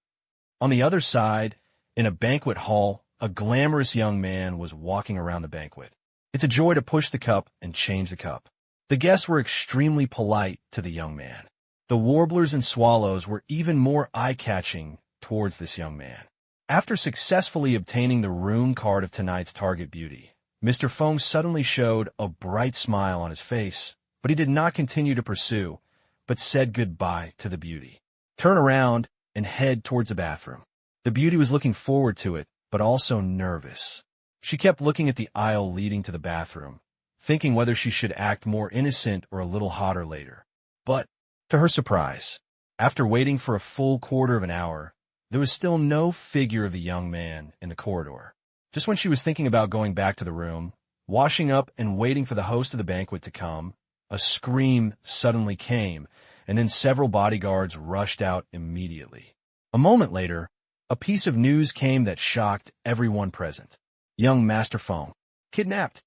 On the other side, in a banquet hall, a glamorous young man was walking around the banquet. It's a joy to push the cup and change the cup. The guests were extremely polite to the young man. The warblers and swallows were even more eye-catching towards this young man. After successfully obtaining the rune card of tonight's target beauty, Mr. Feng suddenly showed a bright smile on his face, but he did not continue to pursue, but said goodbye to the beauty. Turn around and head towards the bathroom. The beauty was looking forward to it, but also nervous. She kept looking at the aisle leading to the bathroom, thinking whether she should act more innocent or a little hotter later. But, to her surprise, after waiting for a full quarter of an hour, there was still no figure of the young man in the corridor. Just when she was thinking about going back to the room, washing up and waiting for the host of the banquet to come, a scream suddenly came, and then several bodyguards rushed out immediately. A moment later, a piece of news came that shocked everyone present. Young Master Feng, kidnapped.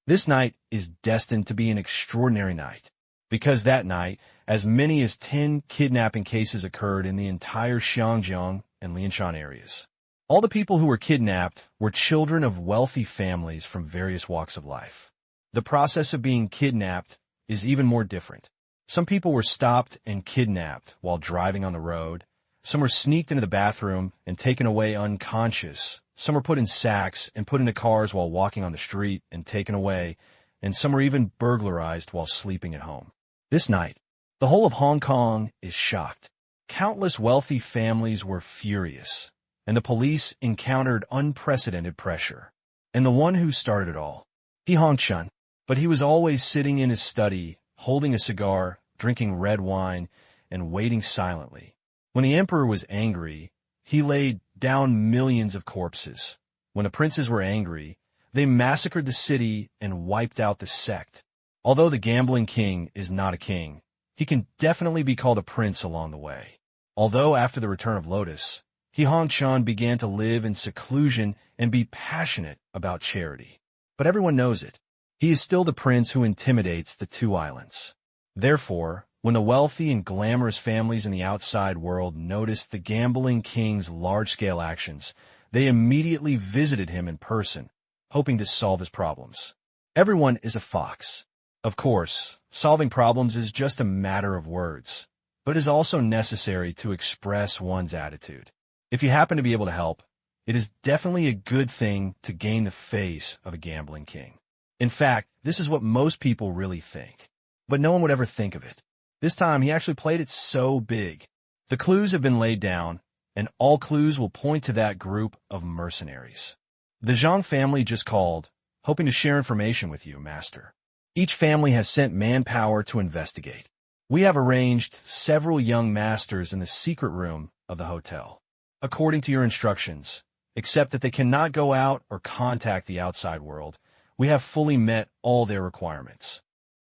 This night is destined to be an extraordinary night, because that night, as many as 10 kidnapping cases occurred in the entire Xiangjiang and Lianshan areas. All the people who were kidnapped were children of wealthy families from various walks of life. The process of being kidnapped is even more different. Some people were stopped and kidnapped while driving on the road. Some were sneaked into the bathroom and taken away unconscious. Some were put in sacks and put into cars while walking on the street and taken away, and some were even burglarized while sleeping at home. This night, the whole of Hong Kong is shocked. Countless wealthy families were furious, and the police encountered unprecedented pressure. And the one who started it all, he Hongchun, but he was always sitting in his study, holding a cigar, drinking red wine, and waiting silently. When the emperor was angry, he laid down millions of corpses. When the princes were angry, they massacred the city and wiped out the sect. Although the gambling king is not a king, he can definitely be called a prince along the way. Although after the return of Lotus, He Hongchun began to live in seclusion and be passionate about charity. But everyone knows it. He is still the prince who intimidates the two islands. Therefore, when the wealthy and glamorous families in the outside world noticed the gambling king's large-scale actions, they immediately visited him in person, hoping to solve his problems. Everyone is a fox. Of course, solving problems is just a matter of words, but is also necessary to express one's attitude. If you happen to be able to help, it is definitely a good thing to gain the face of a gambling king. In fact, this is what most people really think, but no one would ever think of it. This time, he actually played it so big. The clues have been laid down, and all clues will point to that group of mercenaries. The Zhang family just called, hoping to share information with you, Master. Each family has sent manpower to investigate. We have arranged several young masters in the secret room of the hotel, according to your instructions, except that they cannot go out or contact the outside world. We have fully met all their requirements.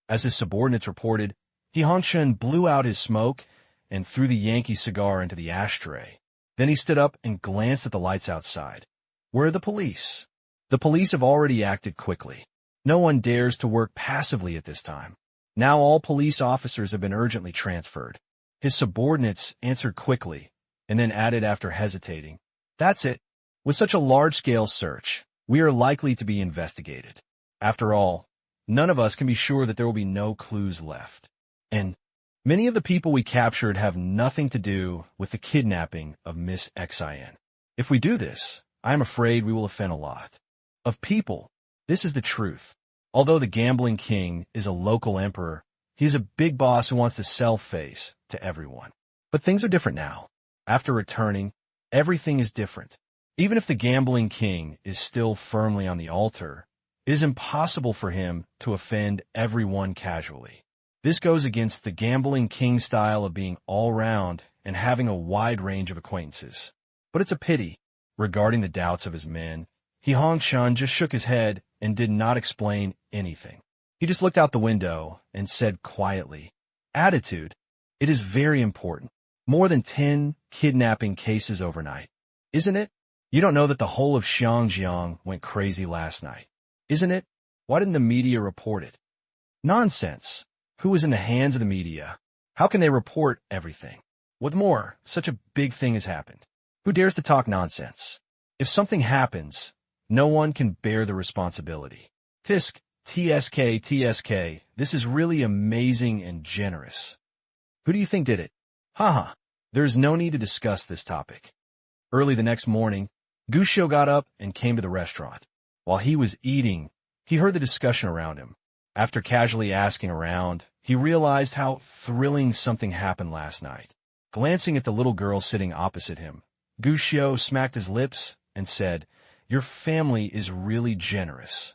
As his subordinates reported, He Hongchun blew out his smoke and threw the Yankee cigar into the ashtray. Then he stood up and glanced at the lights outside. Where are the police? The police have already acted quickly. No one dares to work passively at this time. Now all police officers have been urgently transferred. His subordinates answered quickly, and then added after hesitating, "That's it. With such a large-scale search, we are likely to be investigated. After all, none of us can be sure that there will be no clues left. And many of the people we captured have nothing to do with the kidnapping of Miss Xin. If we do this, I am afraid we will offend a lot of people. This is the truth. Although the gambling king is a local emperor, he is a big boss who wants to sell face to everyone. But things are different now. After returning, everything is different. Even if the gambling king is still firmly on the altar, it is impossible for him to offend everyone casually. This goes against the gambling king style of being all-round and having a wide range of acquaintances. But it's a pity. Regarding the doubts of his men, He Hongchun just shook his head and did not explain anything. He just looked out the window and said quietly, "Attitude. It is very important. More than 10 kidnapping cases overnight. Isn't it? You don't know that the whole of Xiangjiang went crazy last night. Isn't it? Why didn't the media report it? Nonsense. Who is in the hands of the media? How can they report everything? What more, such a big thing has happened. Who dares to talk nonsense? If something happens, no one can bear the responsibility. Tisk, TSK, this is really amazing and generous. Who do you think did it? Haha, there is no need to discuss this topic." Early the next morning, Gushio got up and came to the restaurant. While he was eating, he heard the discussion around him. After casually asking around, he realized how thrilling something happened last night. Glancing at the little girl sitting opposite him, Gushio smacked his lips and said, "Your family is really generous."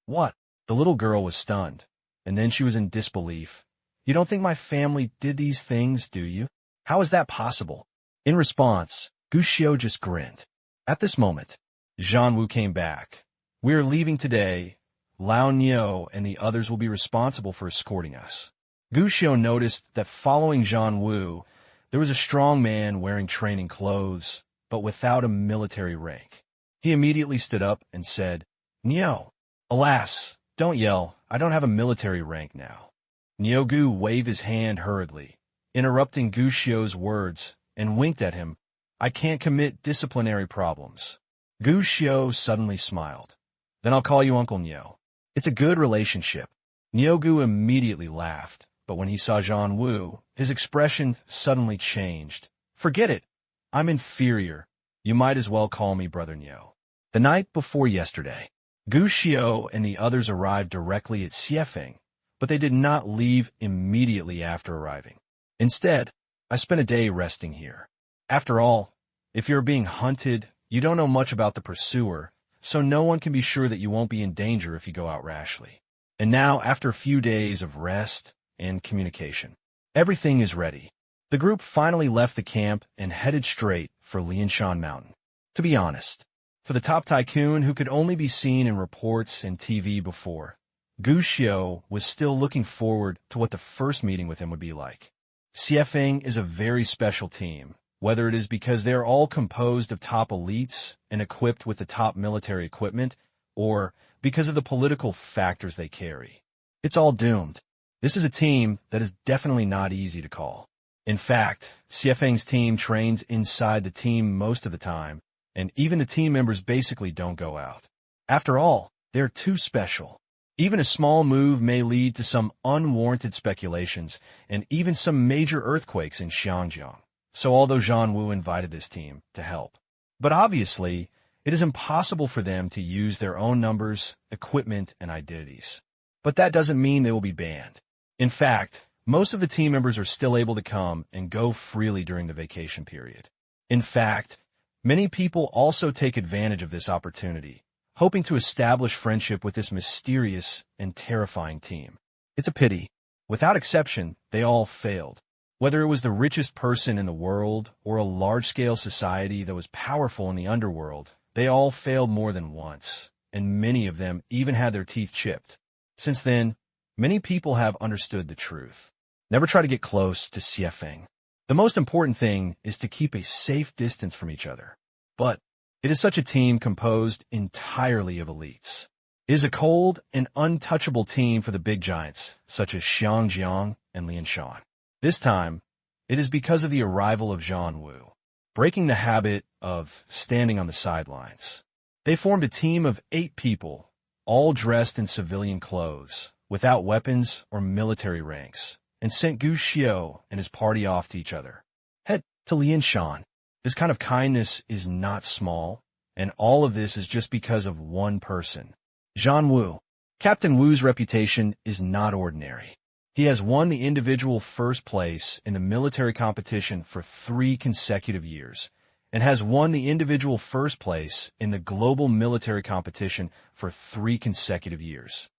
"What?" The little girl was stunned, and then she was in disbelief. "You don't think my family did these things, do you? How is that possible?" In response, Gushio just grinned. At this moment, Zhan Wu came back. "We are leaving today. Lao Niu and the others will be responsible for escorting us. Gu Xiu noticed that following Zhang Wu, there was a strong man wearing training clothes, but without a military rank. He immediately stood up and said, "Niu, alas, don't yell, I don't have a military rank now." Niu Gu waved his hand hurriedly, interrupting Gu Xiu's words, and winked at him. "I can't commit disciplinary problems." Gu Xiu suddenly smiled. "Then I'll call you Uncle Niu. It's a good relationship." Niu Gu immediately laughed, but when he saw Zhang Wu, his expression suddenly changed. "Forget it. I'm inferior. You might as well call me Brother Niu." The night before yesterday, Gu Xiu and the others arrived directly at Xiefeng, but they did not leave immediately after arriving. Instead, I spent a day resting here. After all, if you're being hunted, you don't know much about the pursuer, so no one can be sure that you won't be in danger if you go out rashly. And now, after a few days of rest and communication, everything is ready. The group finally left the camp and headed straight for Lianshan Mountain. To be honest, for the top tycoon who could only be seen in reports and TV before, Gu Xiu was still looking forward to what the first meeting with him would be like. Xiefeng is a very special team, whether it is because they are all composed of top elites and equipped with the top military equipment, or because of the political factors they carry. It's all doomed. This is a team that is definitely not easy to call. In fact, Xiefeng's team trains inside the team most of the time, and even the team members basically don't go out. After all, they're too special. Even a small move may lead to some unwarranted speculations and even some major earthquakes in Xiangjiang. So although Zhang Wu invited this team to help, but obviously, it is impossible for them to use their own numbers, equipment, and identities. But that doesn't mean they will be banned. In fact, most of the team members are still able to come and go freely during the vacation period. In fact, many people also take advantage of this opportunity, hoping to establish friendship with this mysterious and terrifying team. It's a pity. Without exception, they all failed. Whether it was the richest person in the world or a large-scale society that was powerful in the underworld, they all failed more than once, and many of them even had their teeth chipped. Since then, many people have understood the truth. Never try to get close to Xiefeng. The most important thing is to keep a safe distance from each other. But it is such a team composed entirely of elites. It is a cold and untouchable team for the big giants, such as Xiangjiang and Lianshan. This time, it is because of the arrival of Zhang Wu, breaking the habit of standing on the sidelines. They formed a team of 8 people, all dressed in civilian clothes, without weapons or military ranks, and sent Gu Xiu and his party off to each other. Head to Lianshan. This kind of kindness is not small, and all of this is just because of one person. Zhang Wu. Captain Wu's reputation is not ordinary. He has won the individual first place in the military competition for 3 consecutive years, and has won the individual first place in the global military competition for 3 consecutive years.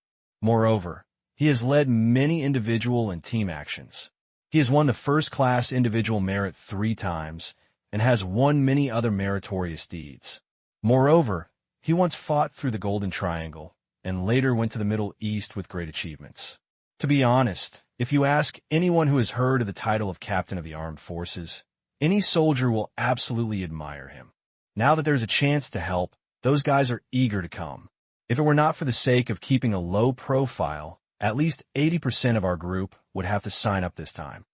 Moreover, he has led many individual and team actions. He has won the first-class individual merit 3 times, and has won many other meritorious deeds. Moreover, he once fought through the Golden Triangle, and later went to the Middle East with great achievements. To be honest, if you ask anyone who has heard of the title of Captain of the Armed Forces, any soldier will absolutely admire him. Now that there's a chance to help, those guys are eager to come. If it were not for the sake of keeping a low profile, at least 80% of our group would have to sign up this time.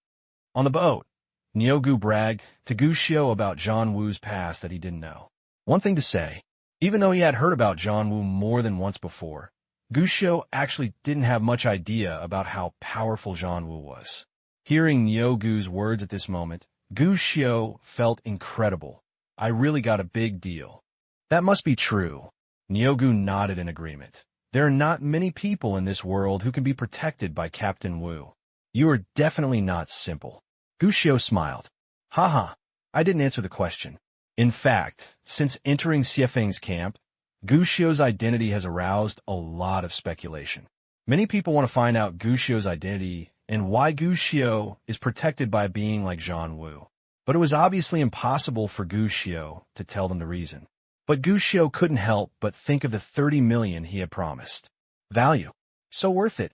On the boat, Niu Gu bragged to Gu Xiu about Zhang Wu's past that he didn't know. One thing to say, even though he had heard about Zhang Wu more than once before, Gu Xiu actually didn't have much idea about how powerful Zhang Wu was. Hearing Niu Gu's words at this moment, Gu Xiu felt incredible. I really got a big deal. That must be true. Niu Gu nodded in agreement. There are not many people in this world who can be protected by Captain Wu. You are definitely not simple. Gu Xiu smiled. Haha, I didn't answer the question. In fact, since entering Xiefeng's camp, Gu Xiu's identity has aroused a lot of speculation. Many people want to find out Gu Xiu's identity and why Gu Xiu is protected by a being like Zhang Wu. But it was obviously impossible for Gu Xiu to tell them the reason. But Gu Xiu couldn't help but think of the 30 million he had promised. Value. So worth it.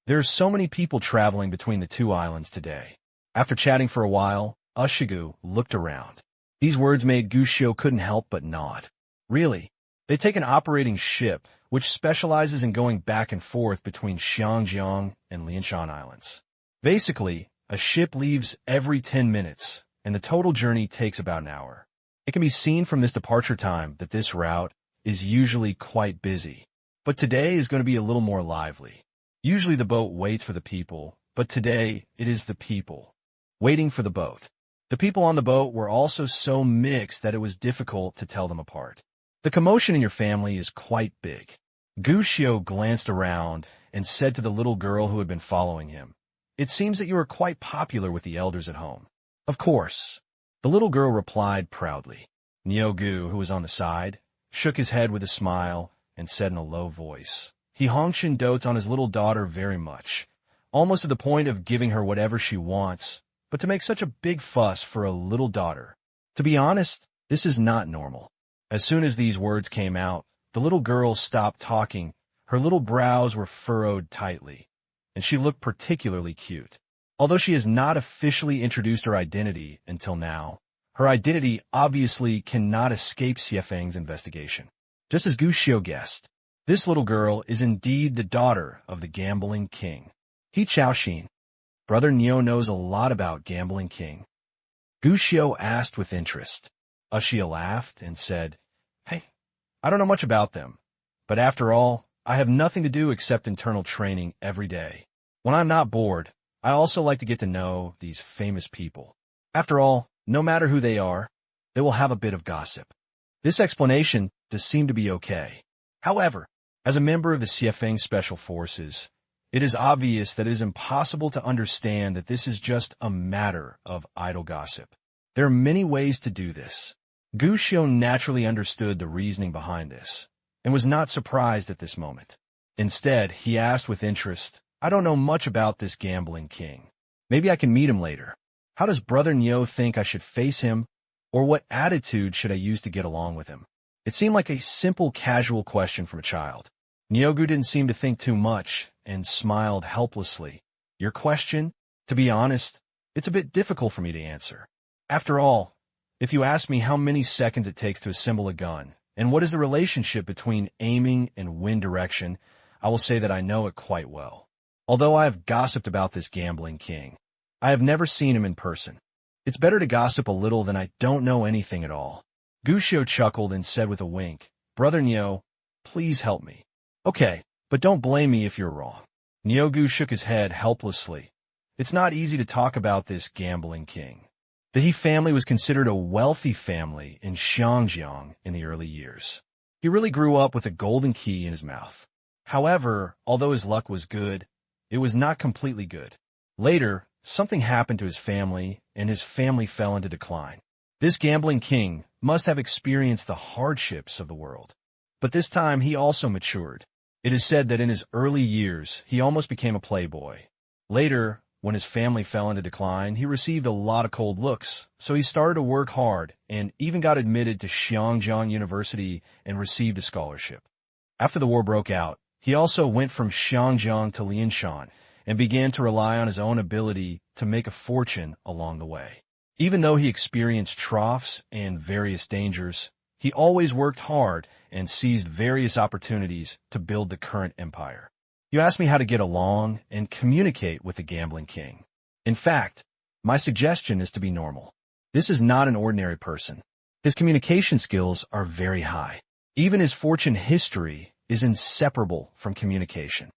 There are so many people traveling between the two islands today. After chatting for a while, Ushigu looked around. These words made Gushio couldn't help but nod. Really? They take an operating ship, which specializes in going back and forth between Xiangjiang and Lianshan Islands. Basically, a ship leaves every 10 minutes, and the total journey takes about an hour. It can be seen from this departure time that this route is usually quite busy. But today is going to be a little more lively. Usually the boat waits for the people, but today it is the people waiting for the boat. The people on the boat were also so mixed that it was difficult to tell them apart. The commotion in your family is quite big. Gushio glanced around and said to the little girl who had been following him, "It seems that you are quite popular with the elders at home." "Of course." The little girl replied proudly. Nyogu, who was on the side, shook his head with a smile and said in a low voice, "He Hongshin dotes on his little daughter very much, almost to the point of giving her whatever she wants, but to make such a big fuss for a little daughter. To be honest, this is not normal." As soon as these words came out, the little girl stopped talking. Her little brows were furrowed tightly, and she looked particularly cute. Although she has not officially introduced her identity until now, her identity obviously cannot escape Xiefeng's investigation. Just as Gushio guessed, this little girl is indeed the daughter of the Gambling King. He Chaoxin. Brother Neo knows a lot about Gambling King. Gushio asked with interest. Ushia laughed and said, "Hey, I don't know much about them, but after all, I have nothing to do except internal training every day. When I'm not bored, I also like to get to know these famous people. After all, no matter who they are, they will have a bit of gossip." This explanation does seem to be okay. However, as a member of the Xiefeng Special Forces, it is obvious that it is impossible to understand that this is just a matter of idle gossip. There are many ways to do this. Gushio naturally understood the reasoning behind this, and was not surprised at this moment. Instead, he asked with interest, "I don't know much about this Gambling King. Maybe I can meet him later. How does Brother Neo think I should face him, or what attitude should I use to get along with him?" It seemed like a simple, casual question from a child. Nyogu didn't seem to think too much, and smiled helplessly. "Your question? To be honest, it's a bit difficult for me to answer. After all, if you ask me how many seconds it takes to assemble a gun, and what is the relationship between aiming and wind direction, I will say that I know it quite well. Although I have gossiped about this Gambling King, I have never seen him in person. It's better to gossip a little than I don't know anything at all." Gushio chuckled and said with a wink, "Brother Neo, please help me." "Okay, but don't blame me if you're wrong." Nyogu shook his head helplessly. It's not easy to talk about this Gambling King. The He family was considered a wealthy family in Xiangjiang in the early years. He really grew up with a golden key in his mouth. However, although his luck was good, it was not completely good. Later, something happened to his family, and his family fell into decline. This Gambling King must have experienced the hardships of the world. But this time he also matured. It is said that in his early years, he almost became a playboy. Later, when his family fell into decline, he received a lot of cold looks, so he started to work hard and even got admitted to Xiangjiang University and received a scholarship. After the war broke out, he also went from Xiangjiang to Lianshan and began to rely on his own ability to make a fortune along the way. Even though he experienced troughs and various dangers, he always worked hard and seized various opportunities to build the current empire. You asked me how to get along and communicate with the Gambling King. In fact, my suggestion is to be normal. This is not an ordinary person. His communication skills are very high. Even his fortune history is inseparable from communication.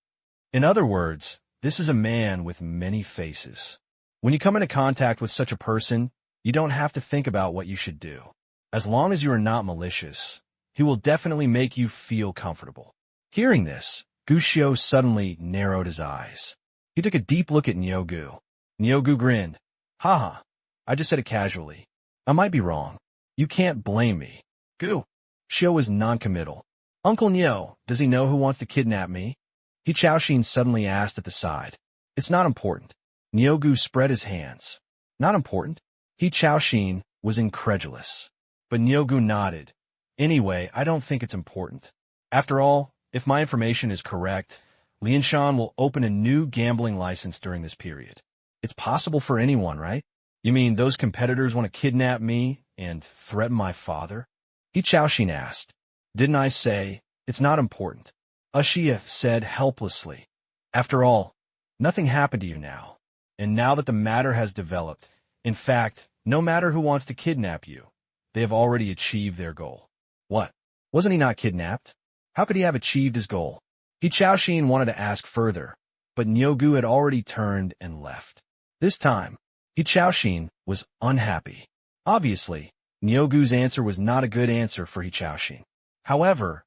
In other words, this is a man with many faces. When you come into contact with such a person, you don't have to think about what you should do. As long as you are not malicious, he will definitely make you feel comfortable. Hearing this, Gushio suddenly narrowed his eyes. He took a deep look at Nyogu. Nyogu grinned. "Haha, I just said it casually. I might be wrong. You can't blame me." Gushio was noncommittal. "Uncle Nyo, does he know who wants to kidnap me?" He Chaoxin suddenly asked at the side. "It's not important." Nyogu spread his hands. "Not important?" He Chaoxin was incredulous. But Nyogu nodded. "Anyway, I don't think it's important. After all, if my information is correct, Lianshan will open a new gambling license during this period. It's possible for anyone, right? You mean those competitors want to kidnap me and threaten my father? He Chaoxin asked. Didn't I say, it's not important? Ashia said helplessly. After all, nothing happened to you now. And now that the matter has developed, in fact, no matter who wants to kidnap you, they have already achieved their goal. What? Wasn't he not kidnapped? How could he have achieved his goal? He Chaoxin wanted to ask further, but Nyogu had already turned and left. This time, He Chaoxin was unhappy. Obviously, Nyogu's answer was not a good answer for He Chaoxin. However,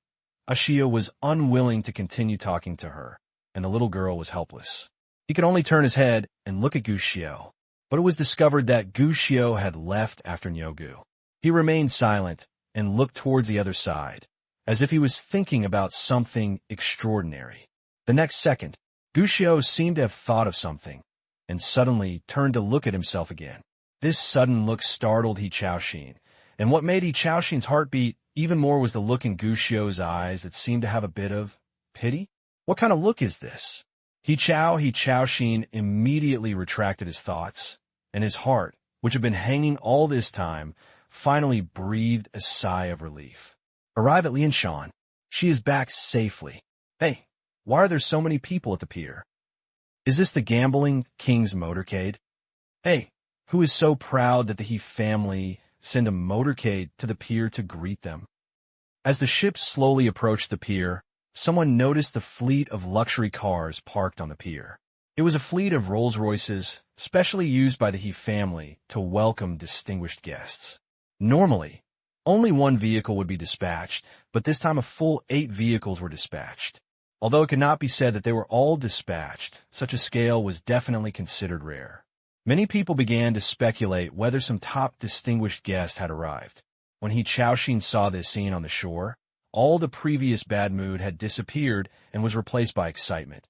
Ashia was unwilling to continue talking to her, and the little girl was helpless. He could only turn his head and look at Gu Xiao, but it was discovered that Gu Xiao had left after Nyogu. He remained silent and looked towards the other side, as if he was thinking about something extraordinary. The next second, Gu Xiao seemed to have thought of something, and suddenly turned to look at himself again. This sudden look startled He Chaoxin, and what made He Chaoxin's heart beat even more was the look in Gu Xiao's eyes that seemed to have a bit of pity. What kind of look is this? He Chaoxin immediately retracted his thoughts, and his heart, which had been hanging all this time, finally breathed a sigh of relief. Arrive at Lianshan. She is back safely. Hey, why are there so many people at the pier? Is this the gambling king's motorcade? Hey, who is so proud that the He family send a motorcade to the pier to greet them? As the ship slowly approached the pier, someone noticed the fleet of luxury cars parked on the pier. It was a fleet of Rolls-Royces, specially used by the He family to welcome distinguished guests. Normally, only one vehicle would be dispatched, but this time a full 8 vehicles were dispatched. Although it could not be said that they were all dispatched, such a scale was definitely considered rare. Many people began to speculate whether some top distinguished guest had arrived. When He Chaoxin saw this scene on the shore, all the previous bad mood had disappeared and was replaced by excitement.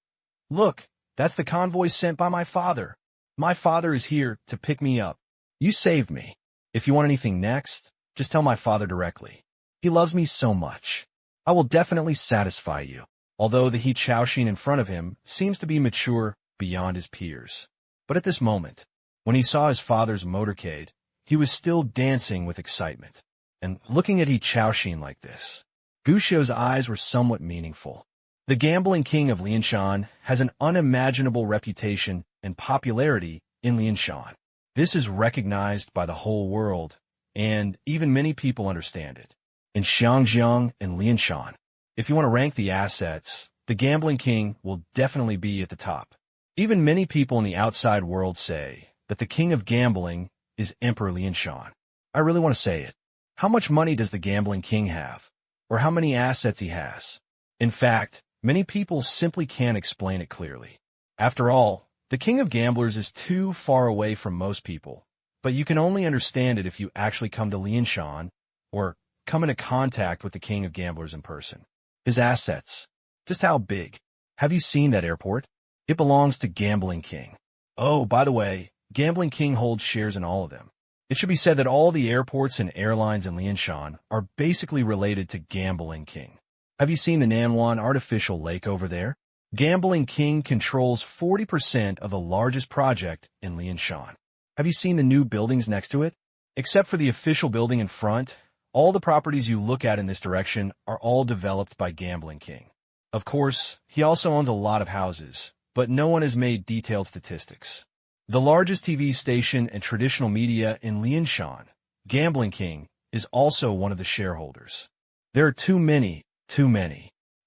Look, that's the convoy sent by my father. My father is here to pick me up. You saved me. If you want anything next, just tell my father directly. He loves me so much. I will definitely satisfy you. Although the He Chaoxin in front of him seems to be mature beyond his peers. But at this moment, when he saw his father's motorcade, he was still dancing with excitement. And looking at He Chaoxin like this, Gu Xiao's eyes were somewhat meaningful. The gambling king of Lianshan has an unimaginable reputation and popularity in Lianshan. This is recognized by the whole world, and even many people understand it. In Xiangjiang and Lianshan, if you want to rank the assets, the gambling king will definitely be at the top. Even many people in the outside world say that the king of gambling is Emperor Lianshan. I really want to say it. How much money does the gambling king have? Or how many assets he has? In fact, many people simply can't explain it clearly. After all, the king of gamblers is too far away from most people, but you can only understand it if you actually come to Lianshan or come into contact with the king of gamblers in person. His assets. Just how big? Have you seen that airport? It belongs to Gambling King. Oh, by the way, Gambling King holds shares in all of them. It should be said that all the airports and airlines in Lianshan are basically related to Gambling King. Have you seen the Nanwan artificial lake over there? Gambling King controls 40% of the largest project in Lianshan. Have you seen the new buildings next to it? Except for the official building in front, all the properties you look at in this direction are all developed by Gambling King. Of course, he also owns a lot of houses, but no one has made detailed statistics. The largest TV station and traditional media in Lianshan, Gambling King, is also one of the shareholders. There are too many.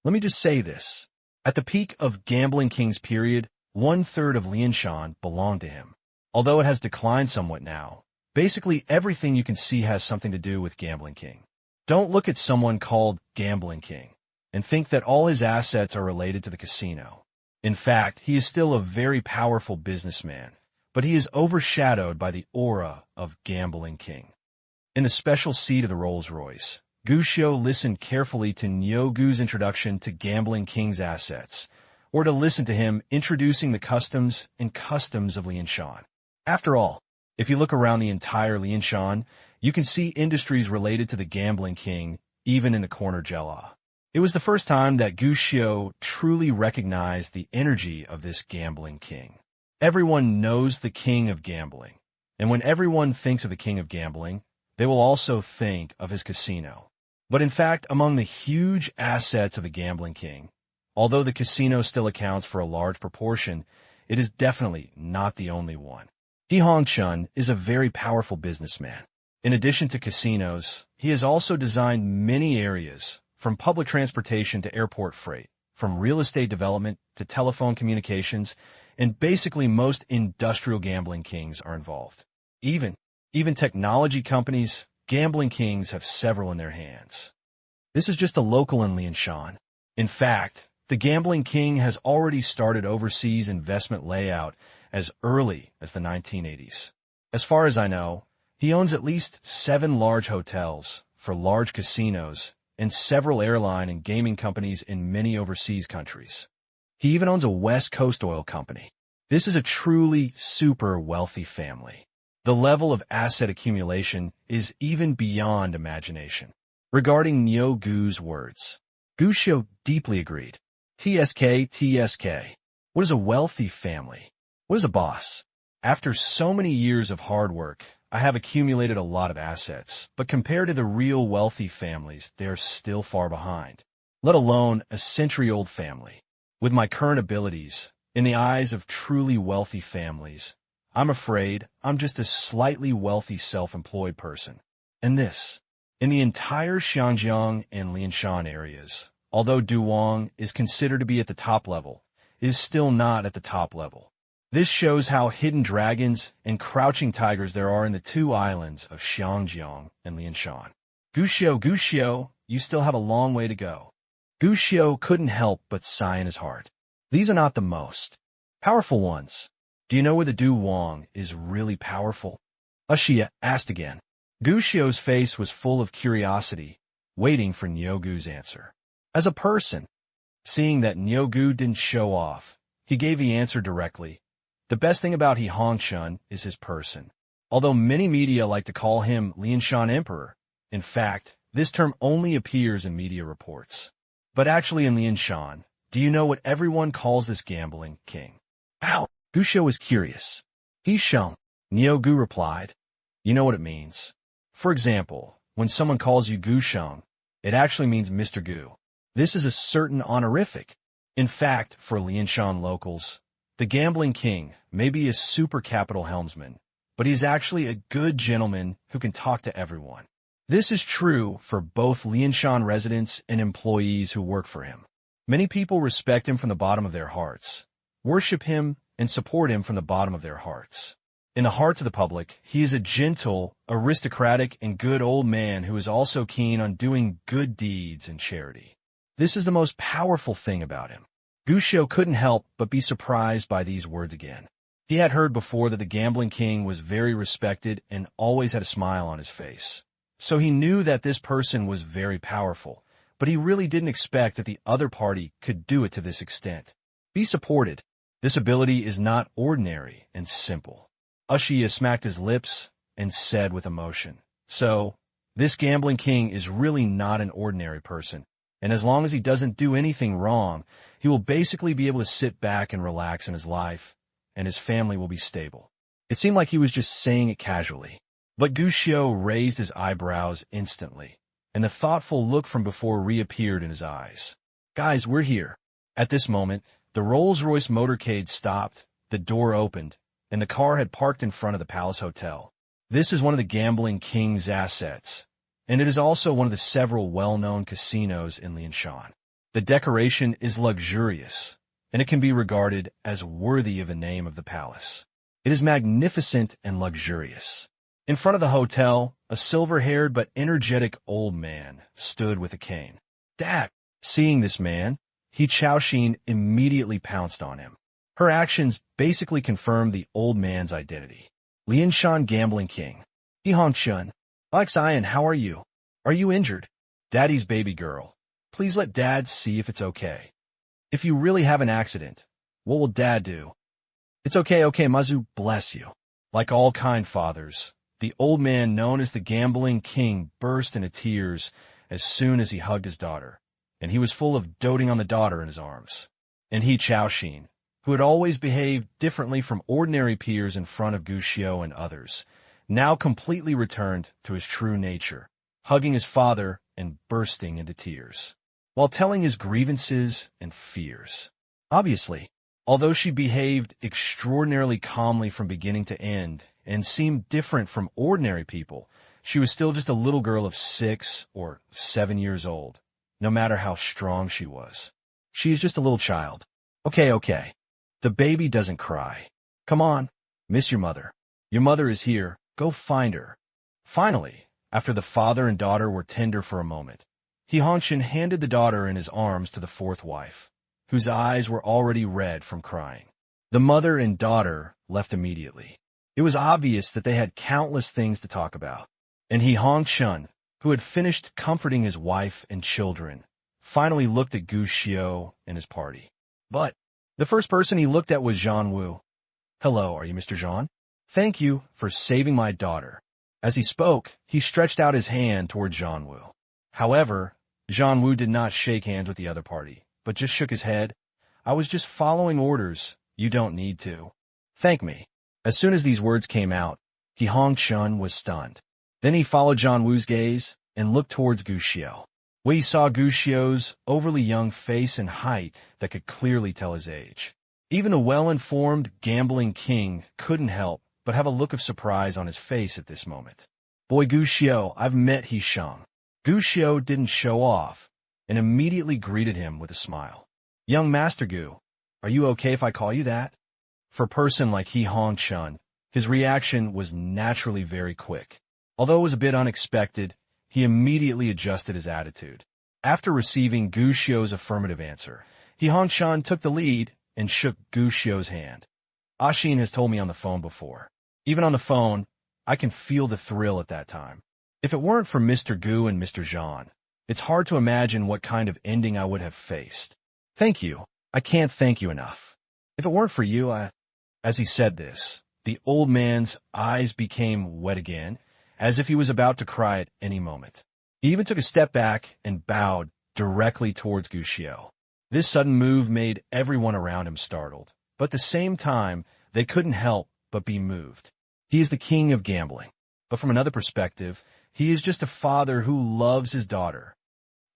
Let me just say this. At the peak of Gambling King's period, 1/3 of Lianshan belonged to him. Although it has declined somewhat now, basically everything you can see has something to do with Gambling King. Don't look at someone called Gambling King and think that all his assets are related to the casino. In fact, he is still a very powerful businessman, but he is overshadowed by the aura of Gambling King. In the special seat of the Rolls-Royce, Gu Xiao listened carefully to Nyogu's introduction to Gambling King's assets, or to listen to him introducing the customs of Lianshan. After all, if you look around the entire Lianshan, you can see industries related to the Gambling King, even in the corner Jela. It was the first time that Gu Xiu truly recognized the energy of this gambling king. Everyone knows the king of gambling, and when everyone thinks of the king of gambling, they will also think of his casino. But in fact, among the huge assets of the gambling king, although the casino still accounts for a large proportion, it is definitely not the only one. He Hongchun is a very powerful businessman. In addition to casinos, he has also designed many areas, from public transportation to airport freight, from real estate development to telephone communications, and basically most industrial gambling kings are involved. Even technology companies, gambling kings have several in their hands. This is just a local in Lianshan. In fact, the gambling king has already started overseas investment layout as early as the 1980s. As far as I know, he owns at least 7 large hotels for large casinos and several airline and gaming companies in many overseas countries. He even owns a West Coast oil company. This is a truly super wealthy family. The level of asset accumulation is even beyond imagination. Regarding Niu Gu's words, Gu Xiu deeply agreed. TSK. What is a wealthy family? What is a boss? After so many years of hard work, I have accumulated a lot of assets, but compared to the real wealthy families, they are still far behind, let alone a century-old family. With my current abilities, in the eyes of truly wealthy families, I'm afraid I'm just a slightly wealthy self-employed person. And this, in the entire Xinjiang and Lianshan areas, although Duwang is considered to be at the top level, is still not at the top level. This shows how hidden dragons and crouching tigers there are in the 2 islands of Xinjiang and Lianshan. Gu Xiu, you still have a long way to go. Gu Xiu couldn't help but sigh in his heart. These are not the most powerful ones. Do you know where the Duwang is really powerful? Xia asked again. Gu Xiu's face was full of curiosity, waiting for Niu Gu's answer. As a person, seeing that Niu Gu didn't show off, he gave the answer directly. The best thing about He Hongchun is his person. Although many media like to call him Lianshan Emperor, in fact, this term only appears in media reports. But actually in Lianshan, do you know what everyone calls this gambling king? Ow! Gu Xiu was curious. He Sheng, Niu Gu replied. You know what it means. For example, when someone calls you Gu Sheng, it actually means Mr. Gu. This is a certain honorific. In fact, for Lianshan locals, the gambling king may be a super capital helmsman, but he's actually a good gentleman who can talk to everyone. This is true for both Lianshan residents and employees who work for him. Many people respect him from the bottom of their hearts, worship him, and support him from the bottom of their hearts. In the hearts of the public, he is a gentle, aristocratic, and good old man who is also keen on doing good deeds and charity. This is the most powerful thing about him. Gu Xiu couldn't help but be surprised by these words again. He had heard before that the gambling king was very respected and always had a smile on his face. So he knew that this person was very powerful, but he really didn't expect that the other party could do it to this extent. Be supported. This ability is not ordinary and simple. Xia smacked his lips and said with emotion, So, this gambling king is really not an ordinary person, and as long as he doesn't do anything wrong, he will basically be able to sit back and relax in his life, and his family will be stable. It seemed like he was just saying it casually. But Gu Xiu raised his eyebrows instantly, and the thoughtful look from before reappeared in his eyes. Guys, we're here. At this moment, the Rolls-Royce motorcade stopped, the door opened, and the car had parked in front of the Palace Hotel. This is one of the gambling king's assets, and it is also one of the several well-known casinos in Lianshan. The decoration is luxurious, and it can be regarded as worthy of the name of the palace. It is magnificent and luxurious. In front of the hotel, a silver-haired but energetic old man stood with a cane. Dad! Seeing this man, He Chaoxin immediately pounced on him. Her actions basically confirmed the old man's identity. Lianshan Gambling King. He Hongchun. Alexian, how are you? Are you injured? Daddy's baby girl. Please let Dad see if it's okay. If you really have an accident, what will Dad do? It's okay, Mazu, bless you. Like all kind fathers, the old man known as the Gambling King burst into tears as soon as he hugged his daughter, and he was full of doting on the daughter in his arms. And he, Xiaoxin, who had always behaved differently from ordinary peers in front of Gu Xiu and others, now completely returned to his true nature, hugging his father and bursting into tears, while telling his grievances and fears. Obviously, although she behaved extraordinarily calmly from beginning to end and seemed different from ordinary people, she was still just a little girl of 6 or 7 years old, no matter how strong she was. She is just a little child. Okay. The baby doesn't cry. Come on, miss your mother. Your mother is here. Go find her. Finally, after the father and daughter were tender for a moment, He Hongxin handed the daughter in his arms to the fourth wife, whose eyes were already red from crying. The mother and daughter left immediately. It was obvious that they had countless things to talk about, and He Hongxin, who had finished comforting his wife and children, finally looked at Gu Xiu and his party. But the first person he looked at was Zhang Wu. "Hello, are you Mr. Zhang? Thank you for saving my daughter." As he spoke, he stretched out his hand toward Zhang Wu. However, Zhang Wu did not shake hands with the other party, but just shook his head. "I was just following orders. You don't need to. Thank me." As soon as these words came out, He Hongxin was stunned. Then he followed Zhang Wu's gaze and looked towards Gu Xiu. We saw Gu Xiu's overly young face and height that could clearly tell his age. Even the well-informed gambling king couldn't help but have a look of surprise on his face at this moment. "Boy Gu Xiu, I've met He Sheng." Gu Xiu didn't show off and immediately greeted him with a smile. "Young Master Gu, are you okay if I call you that?" For a person like He Hongxin, his reaction was naturally very quick. Although it was a bit unexpected, he immediately adjusted his attitude. After receiving Gu Xiu's affirmative answer, He Hongxin took the lead and shook Gu Xiu's hand. "Xin has told me on the phone before. Even on the phone, I can feel the thrill at that time. If it weren't for Mr. Gu and Mr. Zhang, it's hard to imagine what kind of ending I would have faced. Thank you. I can't thank you enough. If it weren't for you, As he said this, the old man's eyes became wet again, as if he was about to cry at any moment. He even took a step back and bowed directly towards Gu Xiu. This sudden move made everyone around him startled, but at the same time, they couldn't help but be moved. He is the king of gambling, but from another perspective, he is just a father who loves his daughter.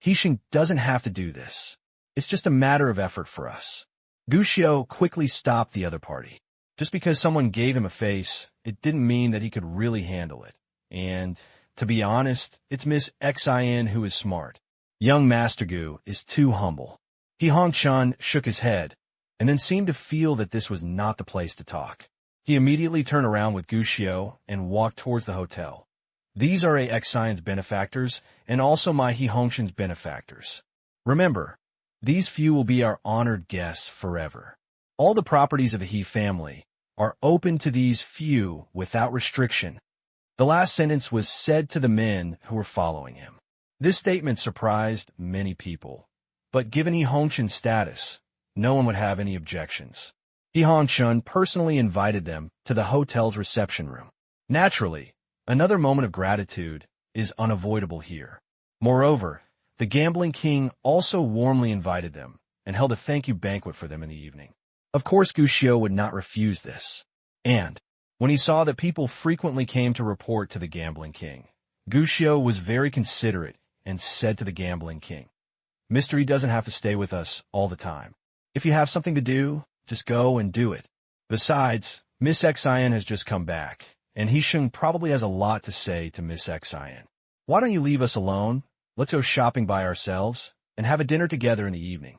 He Sheng doesn't have to do this. It's just a matter of effort for us. Gu Xiu quickly stopped the other party. Just because someone gave him a face, it didn't mean that he could really handle it. And, to be honest, it's Miss Xin who is smart. Young Master Gu is too humble. He Hongxin shook his head, and then seemed to feel that this was not the place to talk. He immediately turned around with Gu Xiu and walked towards the hotel. "These are Xin's benefactors, and also my He Hongxin's benefactors. Remember, these few will be our honored guests forever. All the properties of the He family are open to these few without restriction." The last sentence was said to the men who were following him. This statement surprised many people, but given He Hongxin's status, no one would have any objections. He Hongxin personally invited them to the hotel's reception room. Naturally, another moment of gratitude is unavoidable here. Moreover, the gambling king also warmly invited them and held a thank-you banquet for them in the evening. Of course, Gu Xiu would not refuse this. And when he saw that people frequently came to report to the gambling king, Gu Xiu was very considerate and said to the gambling king, "Mister, he doesn't have to stay with us all the time. If you have something to do, just go and do it. Besides, Miss Xin has just come back, and He Sheng probably has a lot to say to Miss Xin. Why don't you leave us alone? Let's go shopping by ourselves and have a dinner together in the evening."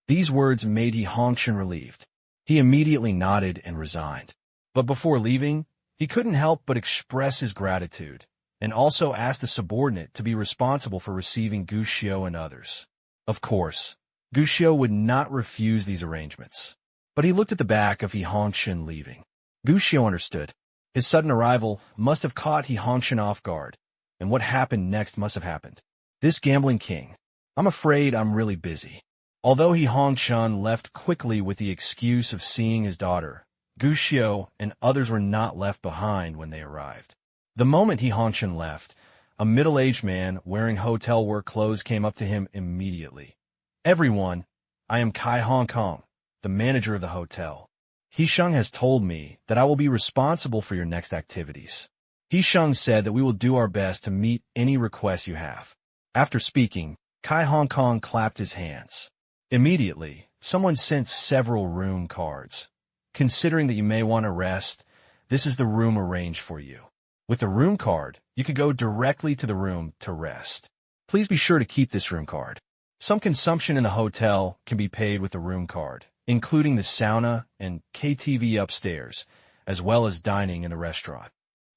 These words made He Hongxin relieved. He immediately nodded and resigned. But before leaving, he couldn't help but express his gratitude, and also asked a subordinate to be responsible for receiving Gu Xiu and others. Of course, Gu Xiu would not refuse these arrangements, but he looked at the back of He Hongxin leaving. Gu Xiu understood. His sudden arrival must have caught He Hongxin off guard, and what happened next must have happened. This gambling king, "I'm afraid I'm really busy." Although He Hongxin left quickly with the excuse of seeing his daughter, Gu Xiu and others were not left behind when they arrived. The moment He Hongxin left, A middle-aged man wearing hotel work clothes came up to him immediately. "Everyone, I am Kai Hong Kong, the manager of the hotel. Hisheng has told me that I will be responsible for your next activities. Hisheng said that we will do our best to meet any requests you have." After speaking, Kai Hong Kong clapped his hands. Immediately, someone sent several room cards. "Considering that you may want to rest, this is the room arranged for you." With the room card, you could go directly to the room to rest. Please be sure to keep this room card. Some consumption in the hotel can be paid with the room card, including the sauna and KTV upstairs, as well as dining in the restaurant.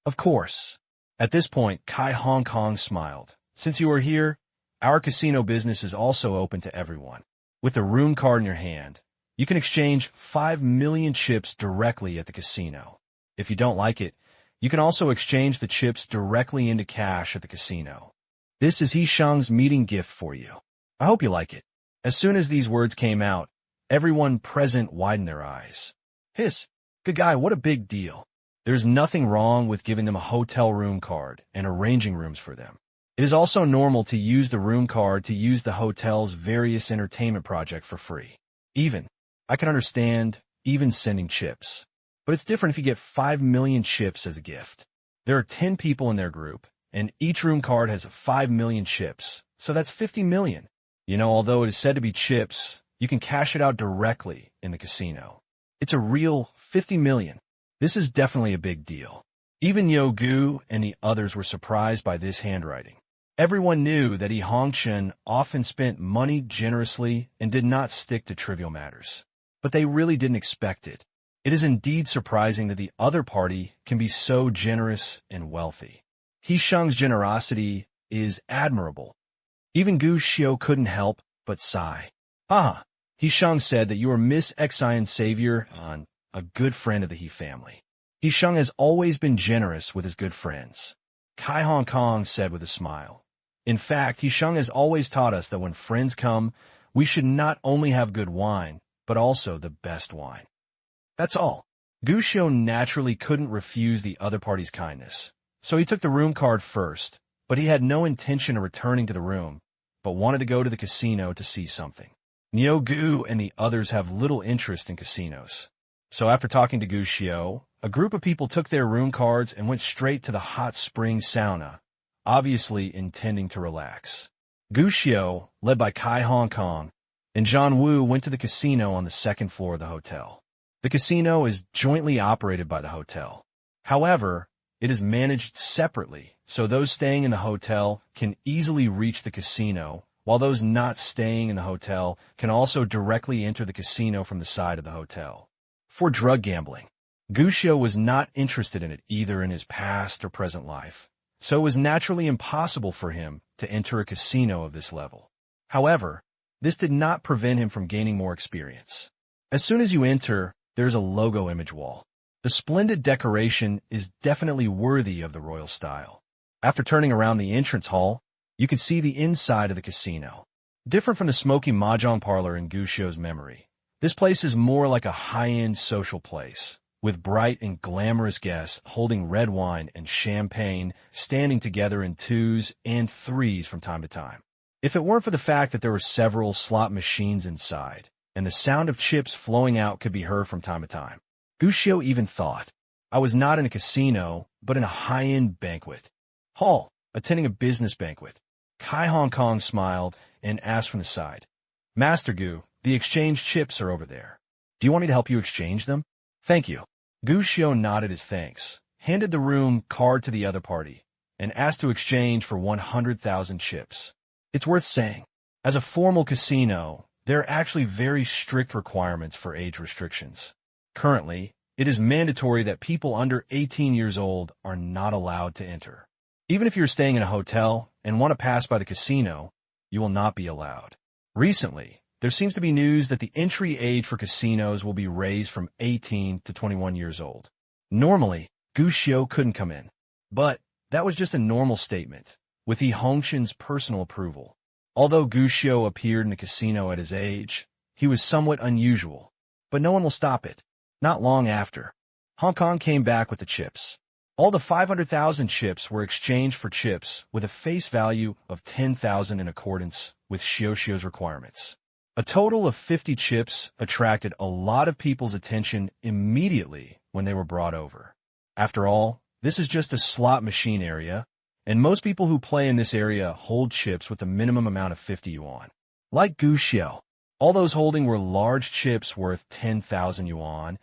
Of course. At this point, Kai Hong Kong smiled. "Since you are here, our casino business is also open to everyone. With the room card in your hand, you can exchange 5 million chips directly at the casino. If you don't like it, you can also exchange the chips directly into cash at the casino. This is Hisheng's meeting gift for you. I hope you like it." As soon as these words came out, everyone present widened their eyes. Good guy, what a big deal. There's nothing wrong with giving them a hotel room card and arranging rooms for them. It is also normal to use the room card to use the hotel's various entertainment project for free. I can understand even sending chips. But it's different if you get 5 million chips as a gift. There are 10 people in their group, and each room card has 5 million chips, so that's 50 million. Although it is said to be chips, you can cash it out directly in the casino. It's a real 50 million. This is definitely a big deal. Even Yo Gu and the others were surprised by this handwriting. Everyone knew that Yi Hongchen often spent money generously and did not stick to trivial matters. But they really didn't expect it. It is indeed surprising that the other party can be so generous and wealthy. Hisheng's generosity is admirable. Even Gu Xiu couldn't help but sigh. Hisheng said that you are Miss Xian Savior on a good friend of the He family. Hisheng has always been generous with his good friends. Kai Hong Kong said with a smile. In fact, Hisheng has always taught us that when friends come, we should not only have good wine, but also the best wine. That's all. Gu Xiu naturally couldn't refuse the other party's kindness, so he took the room card first, but he had no intention of returning to the room, but wanted to go to the casino to see something. Niu Gu and the others have little interest in casinos. So after talking to Gu Xiu, a group of people took their room cards and went straight to the hot spring sauna, obviously intending to relax. Gu Xiu, led by Kai Hong Kong, and John Wu went to the casino on the second floor of the hotel. The casino is jointly operated by the hotel. However, it is managed separately, so those staying in the hotel can easily reach the casino, while those not staying in the hotel can also directly enter the casino from the side of the hotel. For drug gambling, Gu Xiu was not interested in it either in his past or present life, so it was naturally impossible for him to enter a casino of this level. However, this did not prevent him from gaining more experience. As soon as you enter, there's a logo image wall. The splendid decoration is definitely worthy of the royal style. After turning around the entrance hall, you can see the inside of the casino. Different from the smoky mahjong parlor in Gu Xiu's memory, this place is more like a high-end social place, with bright and glamorous guests holding red wine and champagne standing together in 2s and 3s from time to time. If it weren't for the fact that there were several slot machines inside, and the sound of chips flowing out could be heard from time to time, Gu Xiu even thought, I was not in a casino, but in a high-end banquet hall, attending a business banquet. Kai Hong Kong smiled and asked from the side, Master Gu, the exchange chips are over there. Do you want me to help you exchange them? Thank you. Gu Xiu nodded his thanks, handed the room card to the other party, and asked to exchange for 100,000 chips. It's worth saying, as a formal casino, there are actually very strict requirements for age restrictions. Currently, it is mandatory that people under 18 years old are not allowed to enter. Even if you're staying in a hotel and want to pass by the casino, you will not be allowed. Recently, there seems to be news that the entry age for casinos will be raised from 18 to 21 years old. Normally, Gu Xiu couldn't come in, but that was just a normal statement, with Yi Hongchen's personal approval. Although Gu Xiu appeared in the casino at his age, he was somewhat unusual, but no one will stop it. Not long after, Hong Kong came back with the chips. All the 500,000 chips were exchanged for chips with a face value of 10,000 in accordance with Xiaoxiu's requirements. A total of 50 chips attracted a lot of people's attention immediately when they were brought over. After all, this is just a slot machine area, and most people who play in this area hold chips with a minimum amount of 50 yuan. Like Guxiao, all those holding were large chips worth 10,000 yuan,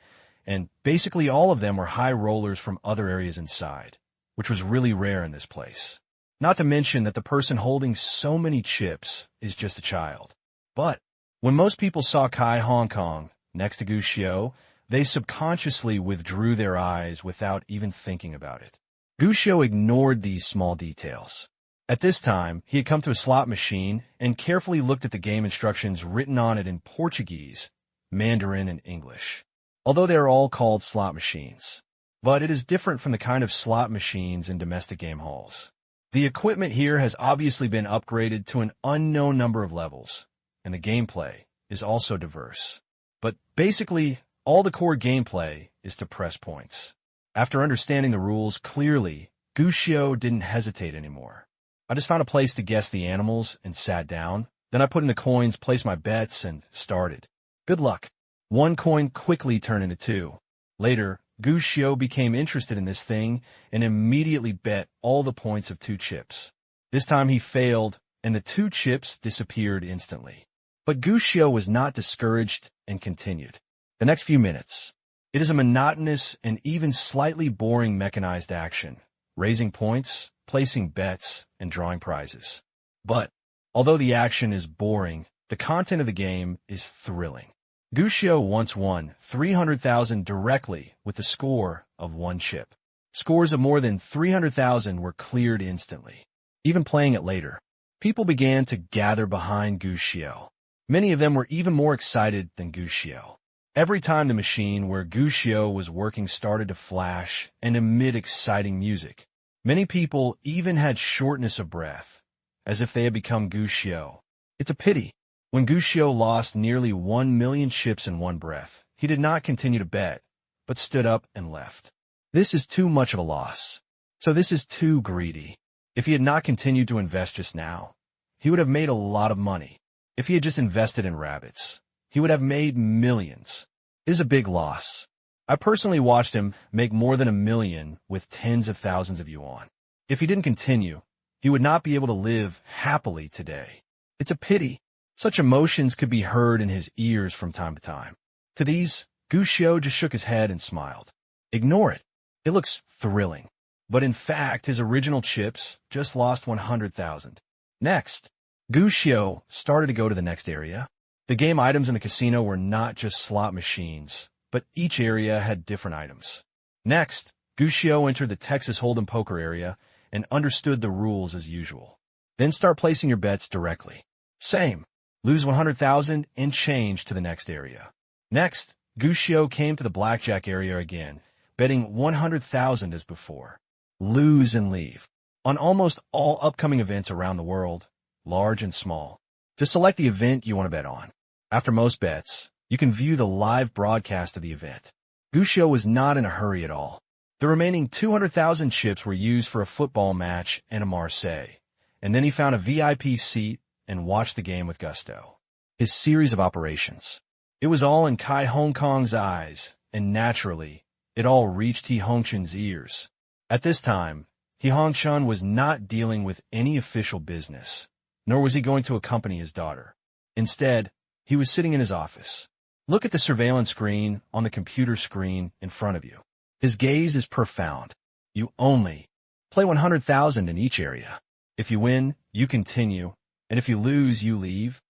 and basically all of them were high rollers from other areas inside, which was really rare in this place. Not to mention that the person holding so many chips is just a child. But when most people saw Kai Hong Kong next to Guxiao, they subconsciously withdrew their eyes without even thinking about it. Guxiao ignored these small details. At this time, he had come to a slot machine and carefully looked at the game instructions written on it in Portuguese, Mandarin, and English, although they are all called slot machines. But it is different from the kind of slot machines in domestic game halls. The equipment here has obviously been upgraded to an unknown number of levels, and the gameplay is also diverse. But basically, all the core gameplay is to press points. After understanding the rules clearly, Guxiao didn't hesitate anymore. I just found a place to guess the animals and sat down. Then I put in the coins, placed my bets, and started. Good luck. One coin quickly turned into two. Later, Guxiao became interested in this thing and immediately bet all the points of 2 chips. This time he failed, and the 2 chips disappeared instantly. But Guxiao was not discouraged and continued. The next few minutes. It is a monotonous and even slightly boring mechanized action, raising points, placing bets, and drawing prizes. But, although the action is boring, the content of the game is thrilling. Guxiao once won 300,000 directly with the score of 1 chip. Scores of more than 300,000 were cleared instantly. Even playing it later, people began to gather behind Guxiao. Many of them were even more excited than Guxiao. Every time the machine where Guxiao was working started to flash and emit exciting music, many people even had shortness of breath, as if they had become Guxiao. It's a pity. When Guxiao lost nearly 1 million chips in one breath, he did not continue to bet, but stood up and left. This is too much of a loss. So this is too greedy. If he had not continued to invest just now, he would have made a lot of money. If he had just invested in rabbits, he would have made millions. It is a big loss. I personally watched him make more than 1 million with tens of thousands of yuan. If he didn't continue, he would not be able to live happily today. It's a pity. Such emotions could be heard in his ears from time to time. To these, Guxiao just shook his head and smiled. Ignore it. It looks thrilling. But in fact, his original chips just lost 100,000. Next, Guxiao started to go to the next area. The game items in the casino were not just slot machines, but each area had different items. Next, Guxiao entered the Texas Hold'em poker area and understood the rules as usual. Then start placing your bets directly. Same. Lose 100,000 and change to the next area. Next, Guxiao came to the blackjack area again, betting 100,000 as before. Lose and leave. On almost all upcoming events around the world, large and small, just select the event you want to bet on. After most bets, you can view the live broadcast of the event. Guxiao was not in a hurry at all. The remaining 200,000 chips were used for a football match and a Marseille, and then he found a VIP seat and watched the game with gusto. His series of operations. It was all in Kai Hong Kong's eyes, and naturally, it all reached He Hongchun's ears. At this time, He Hongchun was not dealing with any official business, nor was he going to accompany his daughter. Instead, he was sitting in his office. Look at the surveillance screen on the computer screen in front of you. His gaze is profound. You only play 100,000 in each area. If you win, you continue, and if you lose, you leave.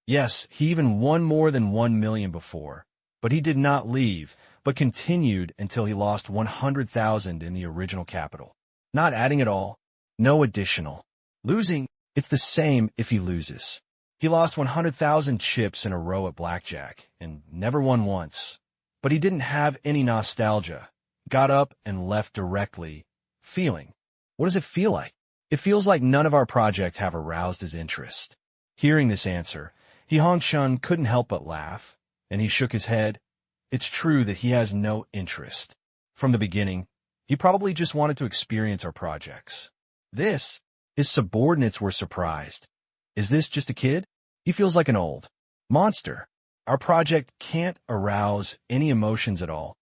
Yes, he even won more than 1 million before, but he did not leave, but continued until he lost 100,000 in the original capital. Not adding at all, no additional. Losing, it's the same if he loses. He lost 100,000 chips in a row at blackjack and never won once. But he didn't have any nostalgia, got up and left directly, feeling. What does it feel like? It feels like none of our project have aroused his interest. Hearing this answer, He Hongchun couldn't help but laugh, and he shook his head. It's true that he has no interest. From the beginning, He probably just wanted to experience our projects. This, his subordinates were surprised. Is this just a kid? He feels like an old monster. Our project can't arouse any emotions at all.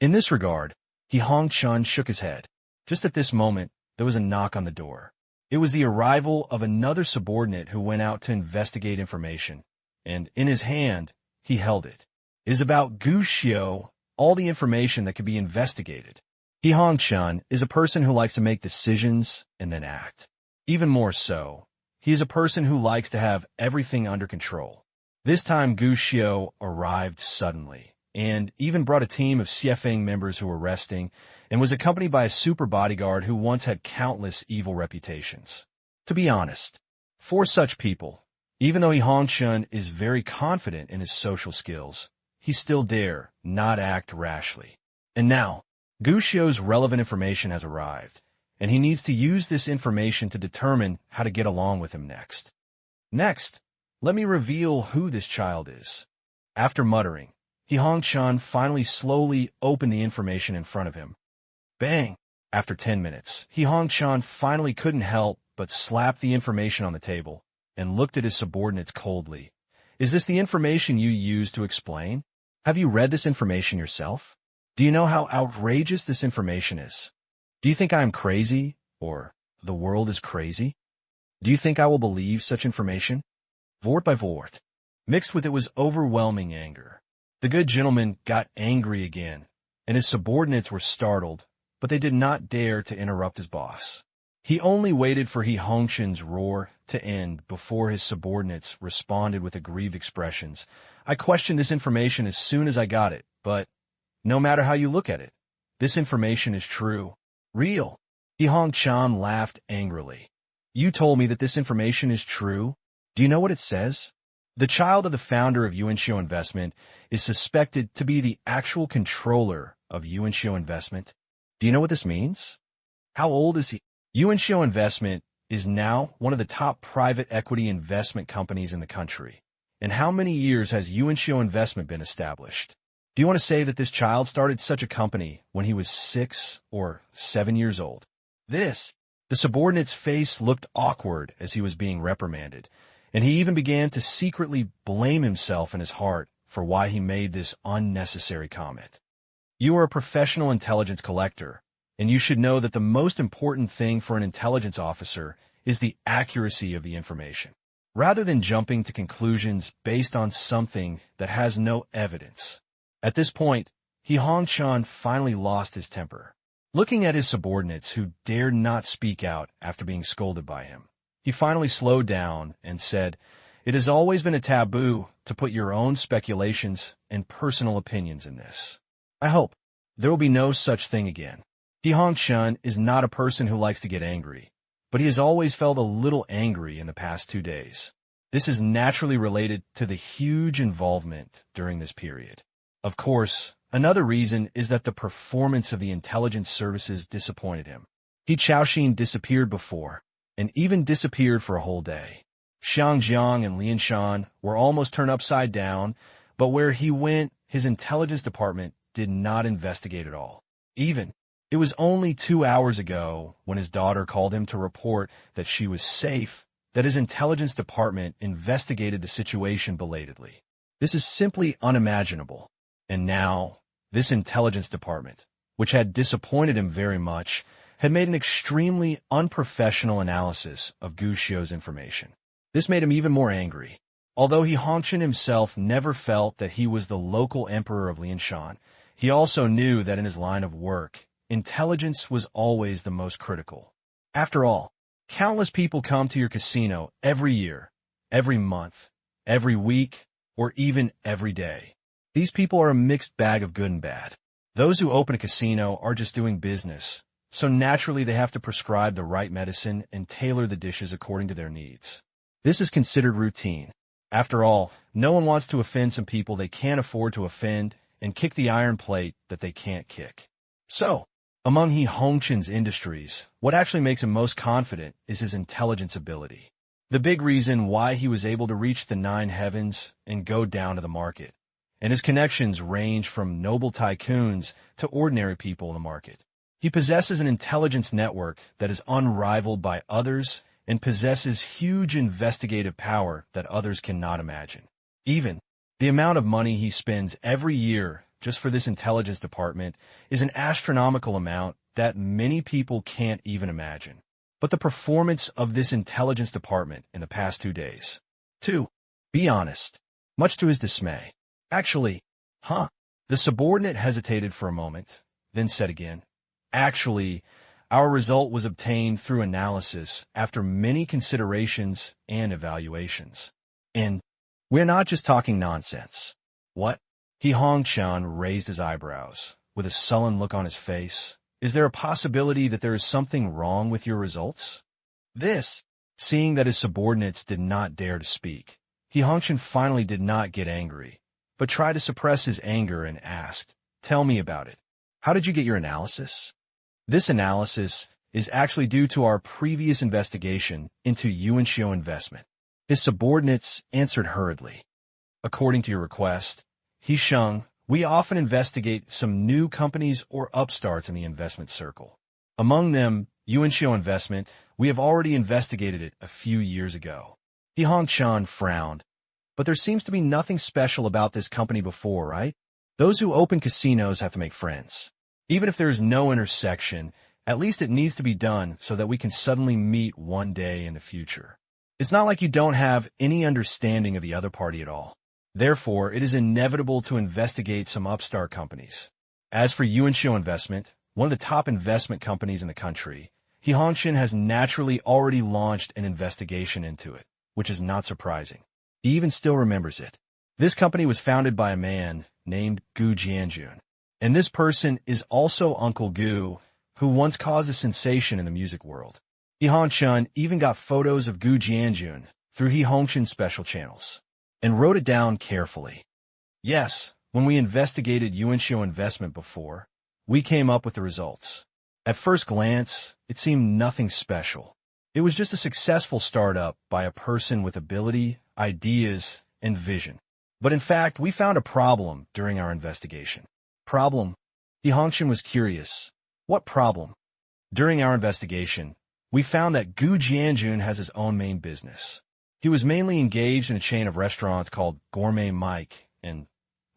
In this regard, Hong-chun shook his head. Just at this moment, there was a knock on the door. It was the arrival of another subordinate who went out to investigate information, and in his hand, he held it. It is about Gu Xiao, all the information that could be investigated. Hong-chun is a person who likes to make decisions and then act. Even more so, he is a person who likes to have everything under control. This time, Gu Xiao arrived suddenly, and even brought a team of Xiefeng members who were resting, and was accompanied by a super bodyguard who once had countless evil reputations. To be honest, for such people, even though Hong-chun is very confident in his social skills, he still dare not act rashly. And now, Gu Xiao's relevant information has arrived, and he needs to use this information to determine how to get along with him next. Next, let me reveal who this child is. After muttering, Hong-chun finally slowly opened the information in front of him. Bang! After 10 minutes, Hong-chun finally couldn't help but slap the information on the table and looked at his subordinates coldly. Is this the information you use to explain? Have you read this information yourself? Do you know how outrageous this information is? Do you think I am crazy, or the world is crazy? Do you think I will believe such information? Wort by wort. Mixed with it was overwhelming anger. The good gentleman got angry again, and his subordinates were startled, but they did not dare to interrupt his boss. He only waited for Hong-chun's roar to end before his subordinates responded with aggrieved expressions. I questioned this information as soon as I got it, but no matter how you look at it, this information is true. Real. Hong-chun laughed angrily. You told me that this information is true? Do you know what it says? The child of the founder of Yuanxiu Investment is suspected to be the actual controller of Yuanxiu Investment. Do you know what this means? How old is he? Yuanxiu Investment is now one of the top private equity investment companies in the country. And how many years has Yuanxiu Investment been established? Do you want to say that this child started such a company when he was 6 or 7 years old? The subordinate's face looked awkward as he was being reprimanded, and he even began to secretly blame himself in his heart for why he made this unnecessary comment. You are a professional intelligence collector, and you should know that the most important thing for an intelligence officer is the accuracy of the information, rather than jumping to conclusions based on something that has no evidence. At this point, Hong-chun finally lost his temper. Looking at his subordinates who dared not speak out after being scolded by him, he finally slowed down and said, "It has always been a taboo to put your own speculations and personal opinions in this. I hope there will be no such thing again." Hong-chun is not a person who likes to get angry, but he has always felt a little angry in the past 2 days. This is naturally related to the huge involvement during this period. Of course, another reason is that the performance of the intelligence services disappointed him. Xiaoxin disappeared before, and even disappeared for a whole day. Xiangjiang and Lianshan were almost turned upside down, but where he went, his intelligence department did not investigate at all. It was only 2 hours ago, when his daughter called him to report that she was safe, that his intelligence department investigated the situation belatedly. This is simply unimaginable. And now, this intelligence department, which had disappointed him very much, had made an extremely unprofessional analysis of Gu Xiao's information. This made him even more angry. Although Hong-chun himself never felt that he was the local emperor of Lianshan, he also knew that in his line of work, intelligence was always the most critical. After all, countless people come to your casino every year, every month, every week, or even every day. These people are a mixed bag of good and bad. Those who open a casino are just doing business, so naturally they have to prescribe the right medicine and tailor the dishes according to their needs. This is considered routine. After all, no one wants to offend some people they can't afford to offend and kick the iron plate that they can't kick. So, among Hong-chun's industries, what actually makes him most confident is his intelligence ability. The big reason why he was able to reach the 9 heavens and go down to the market. And his connections range from noble tycoons to ordinary people in the market. He possesses an intelligence network that is unrivaled by others and possesses huge investigative power that others cannot imagine. Even the amount of money he spends every year just for this intelligence department is an astronomical amount that many people can't even imagine. But the performance of this intelligence department in the past 2 days. 2. Be honest. Much to his dismay. Actually, The subordinate hesitated for a moment, then said again, Actually, our result was obtained through analysis after many considerations and evaluations. And we're not just talking nonsense. What? He Hong-chan raised his eyebrows, with a sullen look on his face. Is there a possibility that there is something wrong with your results? This, seeing that his subordinates did not dare to speak, He Hong-chan finally did not get angry, but tried to suppress his anger and asked, Tell me about it. How did you get your analysis? This analysis is actually due to our previous investigation into Yuanxiu investment. His subordinates answered hurriedly. According to your request, He Sheng, we often investigate some new companies or upstarts in the investment circle. Among them, Yuanxiu Investment, we have already investigated it a few years ago. He Hong-chan frowned. But there seems to be nothing special about this company before, right? Those who open casinos have to make friends. Even if there is no intersection, at least it needs to be done so that we can suddenly meet one day in the future. It's not like you don't have any understanding of the other party at all. Therefore, it is inevitable to investigate some upstart companies. As for Yuanxiu Investment, one of the top investment companies in the country, He Hong-chan has naturally already launched an investigation into it, which is not surprising. He even still remembers it. This company was founded by a man named Gu Jianjun. And this person is also Uncle Gu, who once caused a sensation in the music world. He Hong-chan even got photos of Gu Jianjun through He Hong-chan's special channels, and wrote it down carefully. Yes, when we investigated Yuanxiu Investment before, we came up with the results. At first glance, it seemed nothing special. It was just a successful startup by a person with ability, ideas, and vision. But in fact, we found a problem during our investigation. Problem? He Hong-chan was curious. What problem? During our investigation, we found that Gu Jianjun has his own main business. He was mainly engaged in a chain of restaurants called Gourmet Mike, and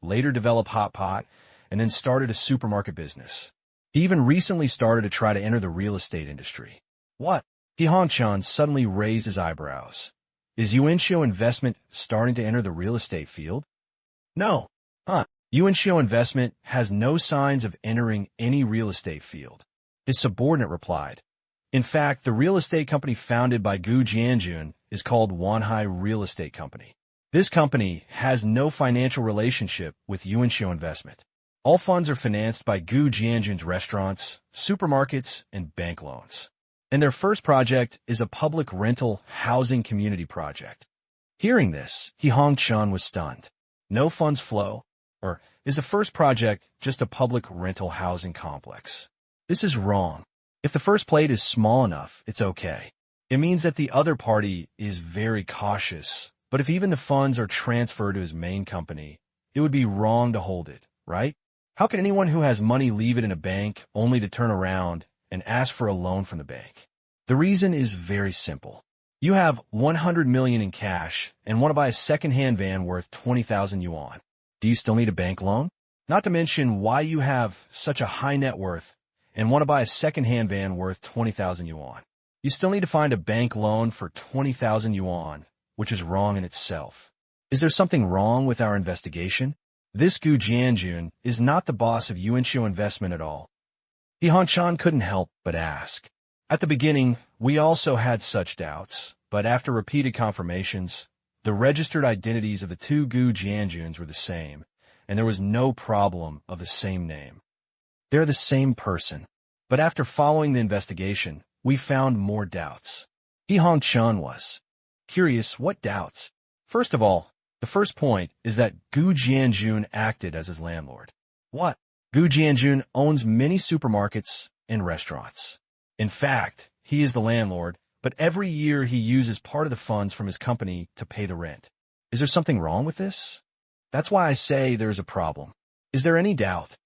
later developed Hot Pot, and then started a supermarket business. He even recently started to try to enter the real estate industry. What? He Hong-chan suddenly raised his eyebrows. Is Yuanxiu Investment starting to enter the real estate field? No. Yuanxiu Investment has no signs of entering any real estate field. His subordinate replied. In fact, the real estate company founded by Gu Jianjun is called Wanhai Real Estate Company. This company has no financial relationship with Yuanxiu Investment. All funds are financed by Gu Jianjun's restaurants, supermarkets, and bank loans. And their first project is a public rental housing community project. Hearing this, He Hong-chan was stunned. No funds flow, or is the first project just a public rental housing complex? This is wrong. If the first plate is small enough, it's okay. It means that the other party is very cautious, but if even the funds are transferred to his main company, it would be wrong to hold it, right? How can anyone who has money leave it in a bank only to turn around and ask for a loan from the bank? The reason is very simple. You have 100 million in cash and want to buy a second-hand van worth 20,000 yuan. Do you still need a bank loan? Not to mention why you have such a high net worth and want to buy a second-hand van worth 20,000 yuan. You still need to find a bank loan for 20,000 yuan, which is wrong in itself. Is there something wrong with our investigation? This Gu Jianjun is not the boss of Yuanxiu Investment at all. He Hong-chan couldn't help but ask. At the beginning, we also had such doubts, but after repeated confirmations, the registered identities of the two Gu Jianjuns were the same, and there was no problem of the same name. They're the same person. But after following the investigation, we found more doubts. He Hong-chan was curious. What doubts? First of all, the first point is that Gu Jianjun acted as his landlord. What? Gu Jianjun owns many supermarkets and restaurants. In fact, he is the landlord, but every year he uses part of the funds from his company to pay the rent. Is there something wrong with this? That's why I say there is a problem. Is there any doubt?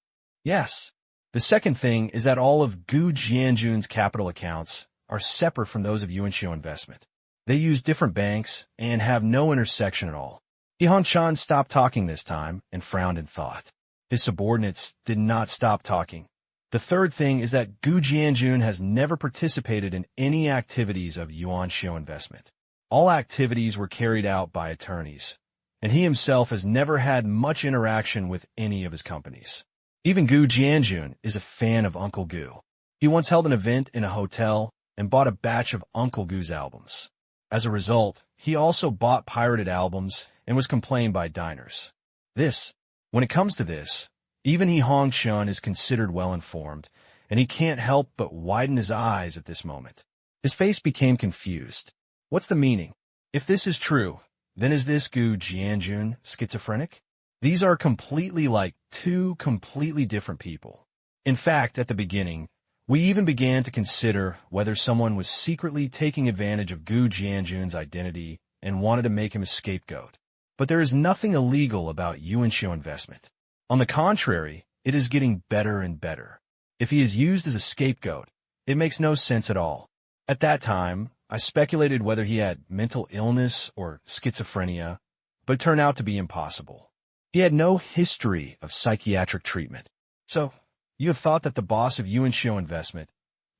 Yes. The second thing is that all of Gu Jianjun's capital accounts are separate from those of Yuanxiu Investment. They use different banks and have no intersection at all. He Hongshan stopped talking this time and frowned in thought. His subordinates did not stop talking. The third thing is that Gu Jianjun has never participated in any activities of Yuanxiu Investment. All activities were carried out by attorneys, and he himself has never had much interaction with any of his companies. Even Gu Jianjun is a fan of Uncle Gu. He once held an event in a hotel and bought a batch of Uncle Gu's albums. As a result, he also bought pirated albums and was complained by diners. When it comes to this, even He Hongshan is considered well-informed, and he can't help but widen his eyes at this moment. His face became confused. What's the meaning? If this is true, then is this Gu Jianjun schizophrenic? These are completely like two completely different people. In fact, at the beginning, we even began to consider whether someone was secretly taking advantage of Gu Jianjun's identity and wanted to make him a scapegoat. But there is nothing illegal about Yuanxiu Investment. On the contrary, it is getting better and better. If he is used as a scapegoat, it makes no sense at all. At that time, I speculated whether he had mental illness or schizophrenia, but it turned out to be impossible. He had no history of psychiatric treatment. So, you have thought that the boss of Yuanxiu Investment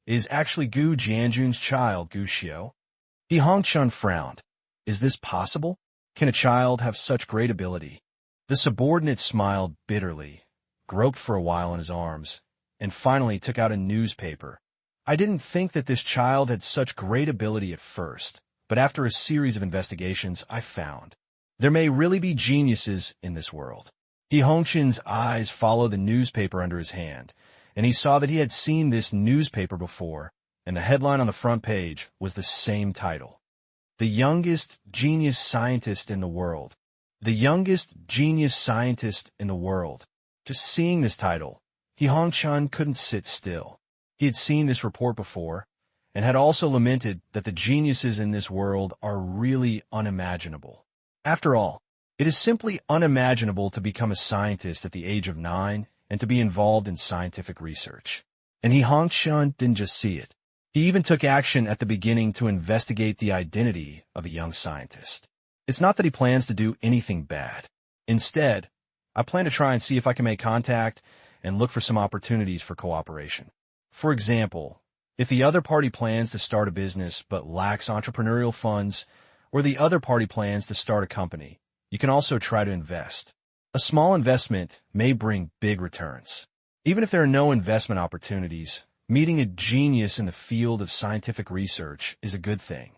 is actually Gu Jianjun's child, Gu Xiu? He Hongshan frowned. Is this possible? Can a child have such great ability? The subordinate smiled bitterly, groped for a while in his arms, and finally took out a newspaper. I didn't think that this child had such great ability at first, but after a series of investigations, I found there may really be geniuses in this world. He Hongshan's eyes followed the newspaper under his hand, and he saw that he had seen this newspaper before, and the headline on the front page was the same title. The youngest genius scientist in the world. The youngest genius scientist in the world. Just seeing this title, He Hongshan couldn't sit still. He had seen this report before, and had also lamented that the geniuses in this world are really unimaginable. After all, it is simply unimaginable to become a scientist at the age of 9 and to be involved in scientific research. And He Hongshan didn't just see it. He even took action at the beginning to investigate the identity of a young scientist. It's not that he plans to do anything bad. Instead, I plan to try and see if I can make contact and look for some opportunities for cooperation. For example, if the other party plans to start a business but lacks entrepreneurial funds, or the other party plans to start a company, you can also try to invest. A small investment may bring big returns. Even if there are no investment opportunities, meeting a genius in the field of scientific research is a good thing,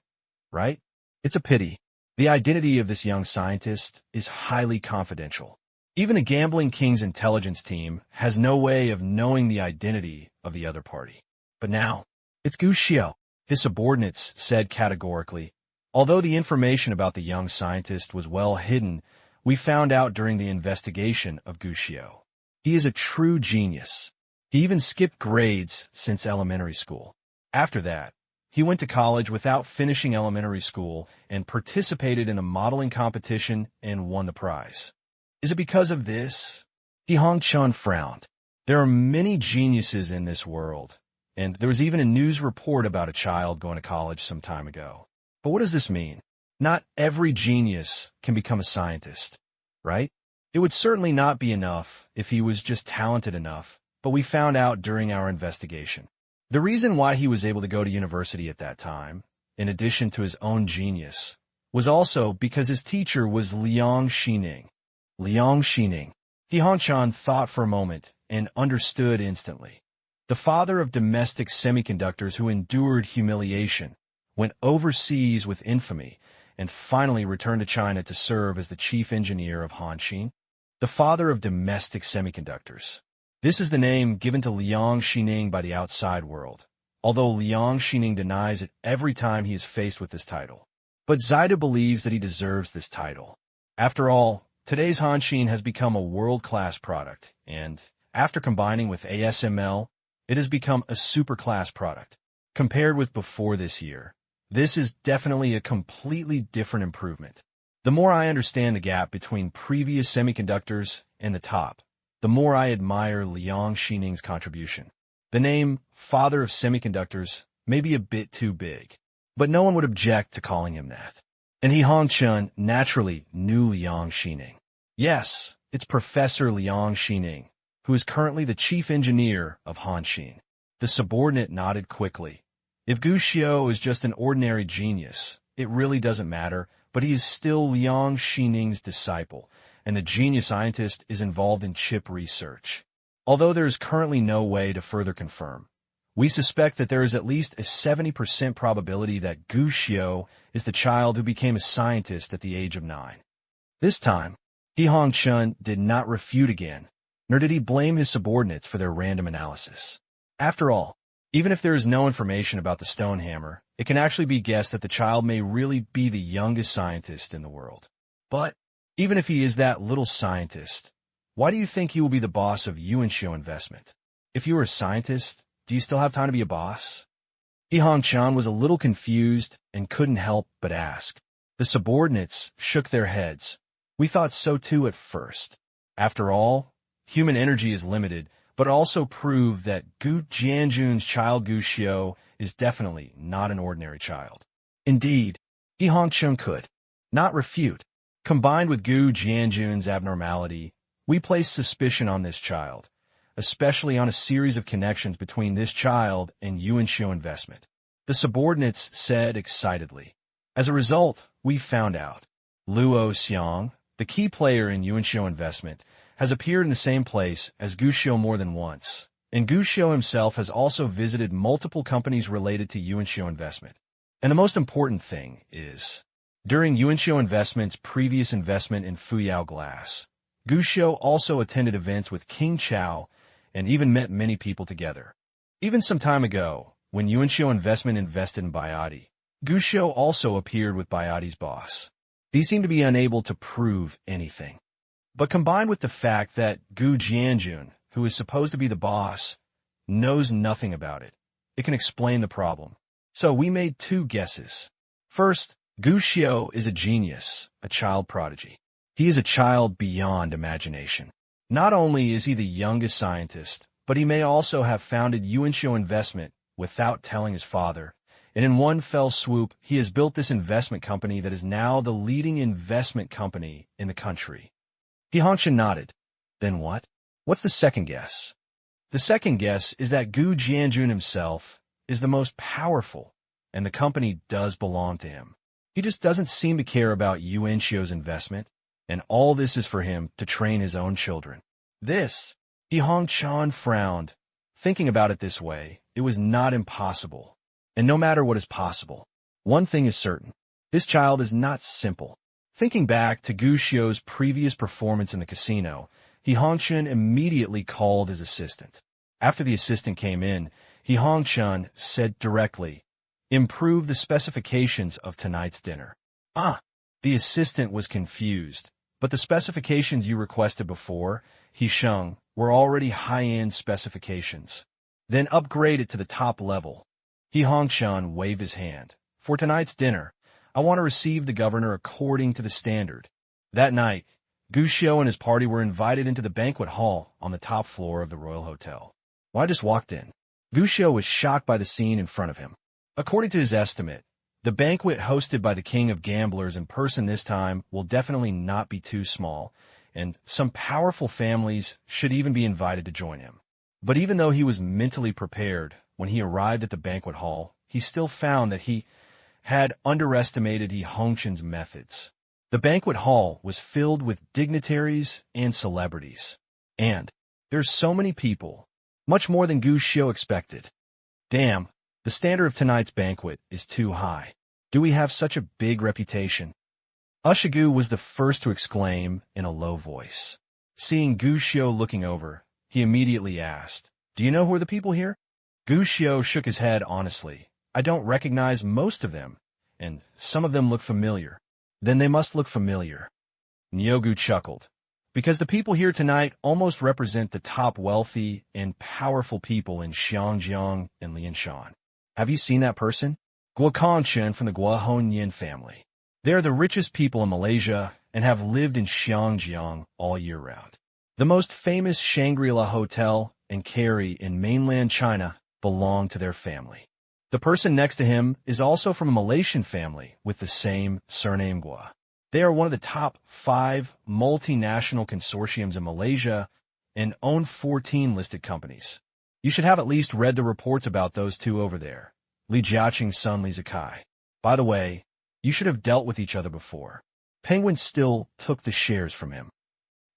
right? It's a pity. The identity of this young scientist is highly confidential. Even the gambling king's intelligence team has no way of knowing the identity of the other party. But now, it's Gu Xiu, his subordinates said categorically. Although the information about the young scientist was well hidden, we found out during the investigation of Gu Xiu. He is a true genius. He even skipped grades since elementary school. After that, he went to college without finishing elementary school and participated in the modeling competition and won the prize. Is it because of this? He Hongshan frowned. There are many geniuses in this world, and there was even a news report about a child going to college some time ago. But what does this mean? Not every genius can become a scientist, right? It would certainly not be enough if he was just talented enough, but we found out during our investigation. The reason why he was able to go to university at that time, in addition to his own genius, was also because his teacher was Liang Xining. Liang Xining. He Hongshan thought for a moment and understood instantly. The father of domestic semiconductors who endured humiliation, went overseas with infamy, and finally returned to China to serve as the chief engineer of Hanxin. The father of domestic semiconductors. This is the name given to Liang Xining by the outside world, although Liang Xining denies it every time he is faced with this title. But Zaida believes that he deserves this title. After all, today's Hanxin has become a world-class product, and after combining with ASML, it has become a super-class product. Compared with before this year, this is definitely a completely different improvement. The more I understand the gap between previous semiconductors and the top, the more I admire Liang Xining's contribution. The name Father of Semiconductors may be a bit too big, but no one would object to calling him that. And He Hongchun naturally knew Liang Xining. Yes, it's Professor Liang Xining, who is currently the chief engineer of Hanxin. The subordinate nodded quickly. If Gu Xiu is just an ordinary genius, it really doesn't matter, but he is still Liang Xining's disciple, and the genius scientist is involved in chip research. Although there is currently no way to further confirm, we suspect that there is at least a 70% probability that Gu Xiu is the child who became a scientist at the age of 9. This time, He Hongchun did not refute again, nor did he blame his subordinates for their random analysis. After all, even if there is no information about the stone hammer, it can actually be guessed that the child may really be the youngest scientist in the world. But even if he is that little scientist, why do you think he will be the boss of Yuanxiu Investment? If you were a scientist, do you still have time to be a boss? He Hongchun was a little confused and couldn't help but ask. The subordinates shook their heads. We thought so too at first. After all, human energy is limited, but also proved that Gu Jianjun's child Gu Xiu is definitely not an ordinary child. Indeed, He Hongchun could not refute. Combined with Gu Jianjun's abnormality, we place suspicion on this child, especially on a series of connections between this child and Yuanxiu Investment. The subordinates said excitedly. As a result, we found out. Luo Xiang, the key player in Yuanxiu Investment, has appeared in the same place as Gu Xiu more than once, and Gu Xiu himself has also visited multiple companies related to Yuanxiu Investment. And the most important thing is, during Yuanxiu Investment's previous investment in Fuyao Glass, Gu Xiu also attended events with King Chao and even met many people together. Even some time ago, when Yuanxiu Investment invested in Baiadi, Gu Xiu also appeared with Baiadi's boss. These seem to be unable to prove anything. But combined with the fact that Gu Jianjun, who is supposed to be the boss, knows nothing about it, it can explain the problem. So we made 2 guesses. First, Gu Xiu is a genius, a child prodigy. He is a child beyond imagination. Not only is he the youngest scientist, but he may also have founded Yuanxiu Investment without telling his father, and in one fell swoop, he has built this investment company that is now the leading investment company in the country. He Hongchun nodded. Then what? What's the second guess? The second guess is that Gu Jianjun himself is the most powerful, and the company does belong to him. He just doesn't seem to care about Yuanxiu's investment, and all this is for him to train his own children. This, He Hongchun frowned. Thinking about it this way, it was not impossible. And no matter what is possible, one thing is certain. This child is not simple. Thinking back to Gu Xiu's previous performance in the casino, He Hongchun immediately called his assistant. After the assistant came in, He Hongchun said directly, "Improve the specifications of tonight's dinner." The assistant was confused, but the specifications you requested before, He Sheng, were already high-end specifications. Then upgrade it to the top level. He Hongchun waved his hand. For tonight's dinner, I want to receive the governor according to the standard. That night, Gu Xiu and his party were invited into the banquet hall on the top floor of the Royal Hotel. When I just walked in, Gu Xiu was shocked by the scene in front of him. According to his estimate, the banquet hosted by the king of gamblers in person this time will definitely not be too small, and some powerful families should even be invited to join him. But even though he was mentally prepared when he arrived at the banquet hall, he still found that he had underestimated He Hongchun's methods. The banquet hall was filled with dignitaries and celebrities. And there's so many people, much more than Gu Xiu expected. Damn, the standard of tonight's banquet is too high. Do we have such a big reputation? Ushigu was the first to exclaim in a low voice. Seeing Gu Xiu looking over, he immediately asked, "Do you know who are the people here?" Gu Xiu shook his head honestly. "I don't recognize most of them, and some of them look familiar." "Then they must look familiar." Nyogu chuckled. "Because the people here tonight almost represent the top wealthy and powerful people in Xiangjiang and Lianshan. Have you seen that person? Guo Kongchen from the Guohonyan family. They are the richest people in Malaysia and have lived in Xiangjiang all year round. The most famous Shangri-La Hotel and Kerry in mainland China belong to their family. The person next to him is also from a Malaysian family with the same surname Gua. They are one of the top 5 multinational consortiums in Malaysia and own 14 listed companies. You should have at least read the reports about those two over there, Li Jiaqing's son Li Zikai. By the way, you should have dealt with each other before. Penguin still took the shares from him.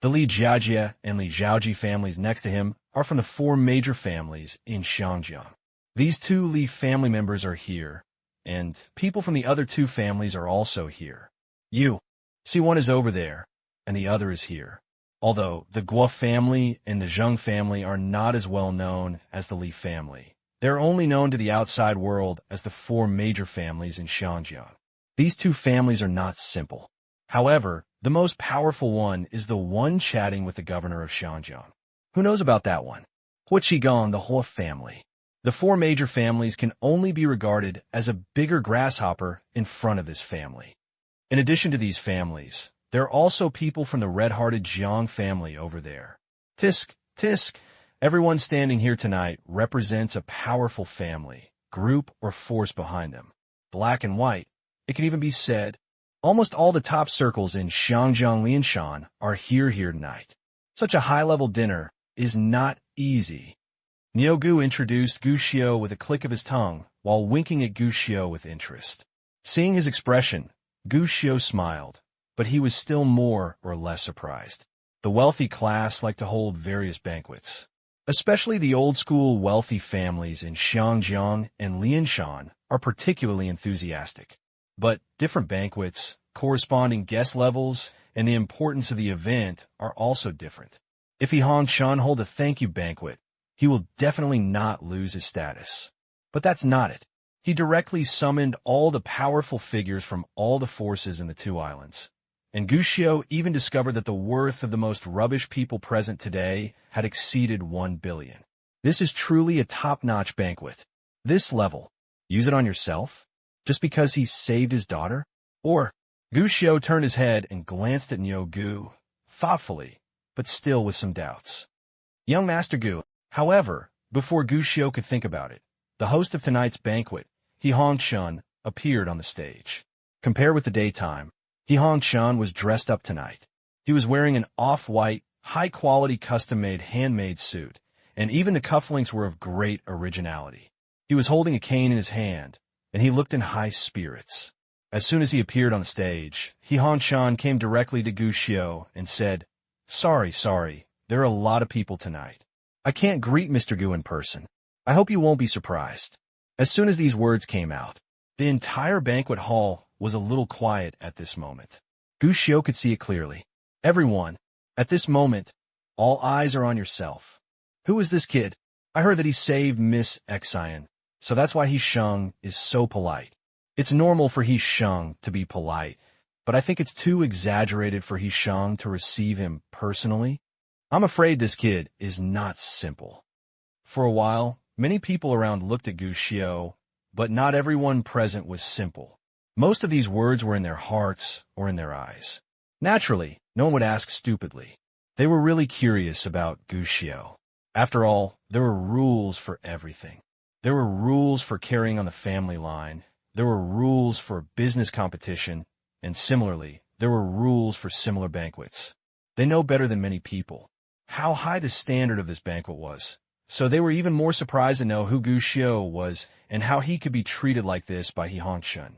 The Li Jiajie and Li Zhaoji families next to him are from the 4 major families in Xinjiang. These 2 Li family members are here, and people from the other 2 families are also here. You see, one is over there, and the other is here. Although the Guo family and the Zheng family are not as well known as the Li family, they're only known to the outside world as the 4 major families in Xinjiang. These 2 families are not simple. However, the most powerful one is the one chatting with the governor of Xinjiang. Who knows about that one? Hua Qigong, the Hua family. The 4 major families can only be regarded as a bigger grasshopper in front of this family. In addition to these families, there are also people from the red-hearted Jiang family over there. Tisk, tisk. Everyone standing here tonight represents a powerful family, group, or force behind them. Black and white. It can even be said, almost all the top circles in Xinjiang Lianshan are here tonight. Such a high-level dinner is not easy. Niu Gu introduced Gu Xiu with a click of his tongue, while winking at Gu Xiu with interest. Seeing his expression, Gu Xiu smiled, but he was still more or less surprised. The wealthy class like to hold various banquets. Especially the old-school wealthy families in Xinjiang and Lianshan are particularly enthusiastic. But different banquets, corresponding guest levels, and the importance of the event are also different. If He Hongshan hold a thank you banquet, he will definitely not lose his status. But that's not it. He directly summoned all the powerful figures from all the forces in the 2 islands. And Gu Xiu even discovered that the worth of the most rubbish people present today had exceeded 1 billion. This is truly a top-notch banquet. This level, use it on yourself? Just because he saved his daughter? Or, Gu Xiu turned his head and glanced at Niu Gu, thoughtfully, but still with some doubts. Young Master Gu, however, before Gu Xiu could think about it, the host of tonight's banquet, He Hongshan, appeared on the stage. Compared with the daytime, He Hongshan was dressed up tonight. He was wearing an off-white, high-quality custom-made handmade suit, and even the cufflinks were of great originality. He was holding a cane in his hand, and he looked in high spirits. As soon as he appeared on the stage, He Hongshan came directly to Gu Xiu and said, Sorry, there are a lot of people tonight. I can't greet Mr. Gu in person. I hope you won't be surprised. As soon as these words came out, the entire banquet hall was a little quiet at this moment. Gu Xiu could see it clearly. Everyone, at this moment, all eyes are on yourself. Who is this kid? I heard that he saved Miss Xian, so that's why He Sheng is so polite. It's normal for He Sheng to be polite, but I think it's too exaggerated for He Sheng to receive him personally. I'm afraid this kid is not simple. For a while, many people around looked at Gu Xiu, but not everyone present was simple. Most of these words were in their hearts or in their eyes. Naturally, no one would ask stupidly. They were really curious about Gu Xiu. After all, there were rules for everything. There were rules for carrying on the family line. There were rules for business competition, and similarly, there were rules for similar banquets. They know better than many people how high the standard of this banquet was, so they were even more surprised to know who Gu Xiu was and how he could be treated like this by He Hongshan.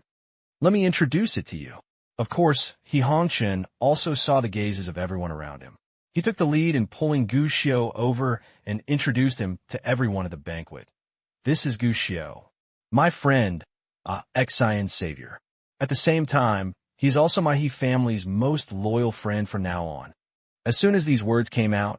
Let me introduce it to you. Of course, He Hongshan also saw the gazes of everyone around him. He took the lead in pulling Gu Xiu over and introduced him to everyone at the banquet. This is Gu Xiu, my friend, Xian's savior. At the same time, he is also my He family's most loyal friend from now on. As soon as these words came out,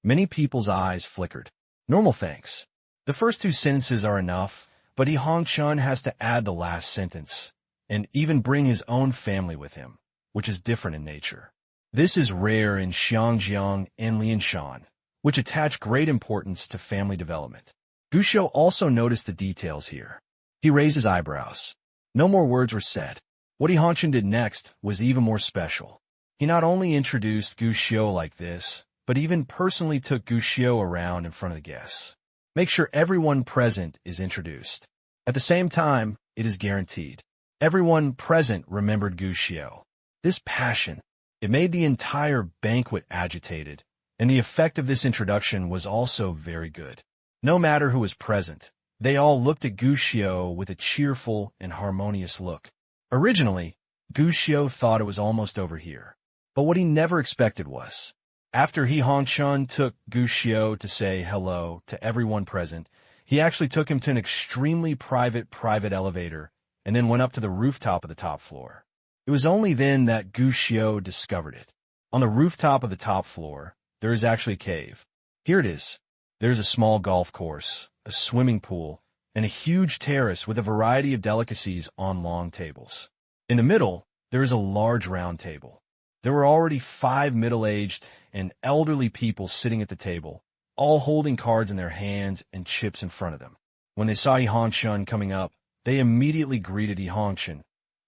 many people's eyes flickered. Normal thanks. The first 2 sentences are enough, but He Hongshan has to add the last sentence, and even bring his own family with him, which is different in nature. This is rare in Xinjiang and Lianshan, which attach great importance to family development. Gu Xiu also noticed the details here. He raised his eyebrows. No more words were said. What He Hongshan did next was even more special. He not only introduced Gu Xiu like this, but even personally took Gu Xiu around in front of the guests. Make sure everyone present is introduced. At the same time, it is guaranteed. Everyone present remembered Gu Xiu. This passion, it made the entire banquet agitated, and the effect of this introduction was also very good. No matter who was present, they all looked at Gu Xiu with a cheerful and harmonious look. Originally, Gu Xiu thought it was almost over here, but what he never expected was, after He Hongshun took Gu Xiu to say hello to everyone present, he actually took him to an extremely private elevator and then went up to the rooftop of the top floor. It was only then that Gu Xiu discovered it. On the rooftop of the top floor, there is actually a cave. Here it is. There's a small golf course, a swimming pool, and a huge terrace with a variety of delicacies on long tables. In the middle, there is a large round table. There were already 5 middle-aged and elderly people sitting at the table, all holding cards in their hands and chips in front of them. When they saw He Hongshun coming up, they immediately greeted He Hongshun.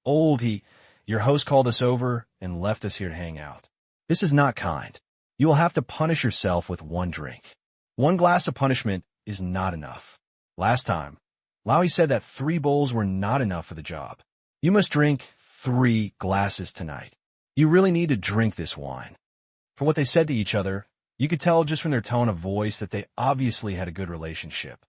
"Old He, your host called us over and left us here to hang out. This is not kind. You will have to punish yourself with 1 drink. 1 glass of punishment is not enough. Last time, Laoi said that 3 bowls were not enough for the job. You must drink 3 glasses tonight. You really need to drink this wine." For what they said to each other, you could tell just from their tone of voice that they obviously had a good relationship.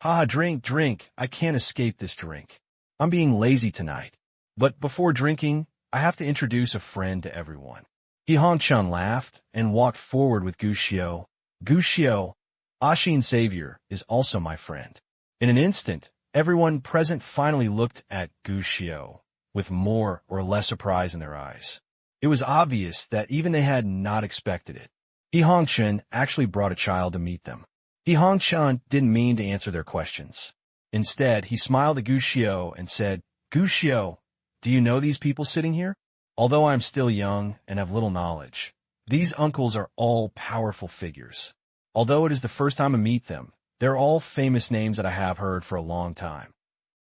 "Haha, drink, I can't escape this drink. I'm being lazy tonight. But before drinking, I have to introduce a friend to everyone." He Hongshun laughed and walked forward with Gu Xiu. "Gu Xiu, Ashin Savior is also my friend." In an instant, everyone present finally looked at Gu Xiu with more or less surprise in their eyes. It was obvious that even they had not expected it. He Hongshun actually brought a child to meet them. He Hongshun didn't mean to answer their questions. Instead, he smiled at Gu Xiu and said, "Gu Xiu, do you know these people sitting here? Although I am still young and have little knowledge, these uncles are all powerful figures. Although it is the first time I meet them, they're all famous names that I have heard for a long time."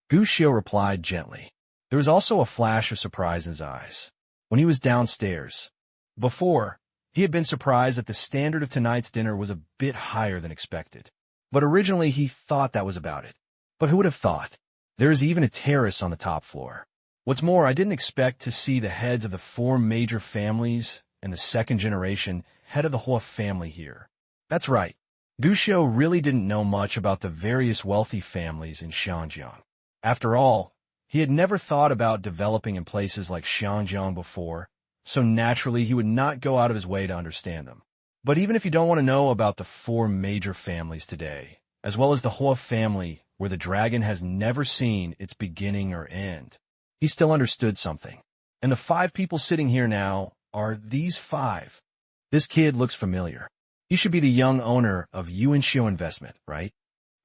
Gu Xiu replied gently. There was also a flash of surprise in his eyes. When he was downstairs, before, he had been surprised that the standard of tonight's dinner was a bit higher than expected. But originally he thought that was about it. But who would have thought? There is even a terrace on the top floor. What's more, I didn't expect to see the heads of the 4 major families and the 2nd generation head of the Hua family here. That's right. Gu Xiu really didn't know much about the various wealthy families in Xinjiang. After all, he had never thought about developing in places like Xinjiang before, so naturally he would not go out of his way to understand them. But even if you don't want to know about the 4 major families today, as well as the Hua family where the dragon has never seen its beginning or end, he still understood something. And the 5 people sitting here now are these 5. This kid looks familiar. He should be the young owner of Yuanxiu Investment, right?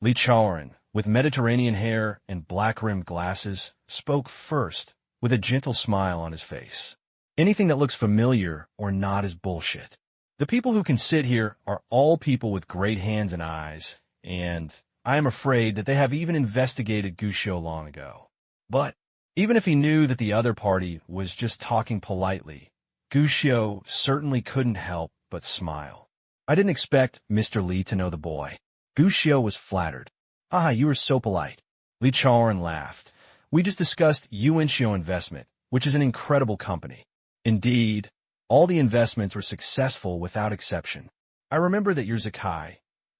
Li Chaoran, with Mediterranean hair and black-rimmed glasses, spoke first, with a gentle smile on his face. Anything that looks familiar or not is bullshit. The people who can sit here are all people with great hands and eyes, and I am afraid that they have even investigated Gu Xiu long ago. But even if he knew that the other party was just talking politely, Gu Xiu certainly couldn't help but smile. I didn't expect Mr. Li to know the boy. Gu Xiu was flattered. "Ah, you are so polite." Li Chaoran laughed. "We just discussed Yuanxiu Investment, which is an incredible company. Indeed, all the investments were successful without exception. I remember that your Zakai,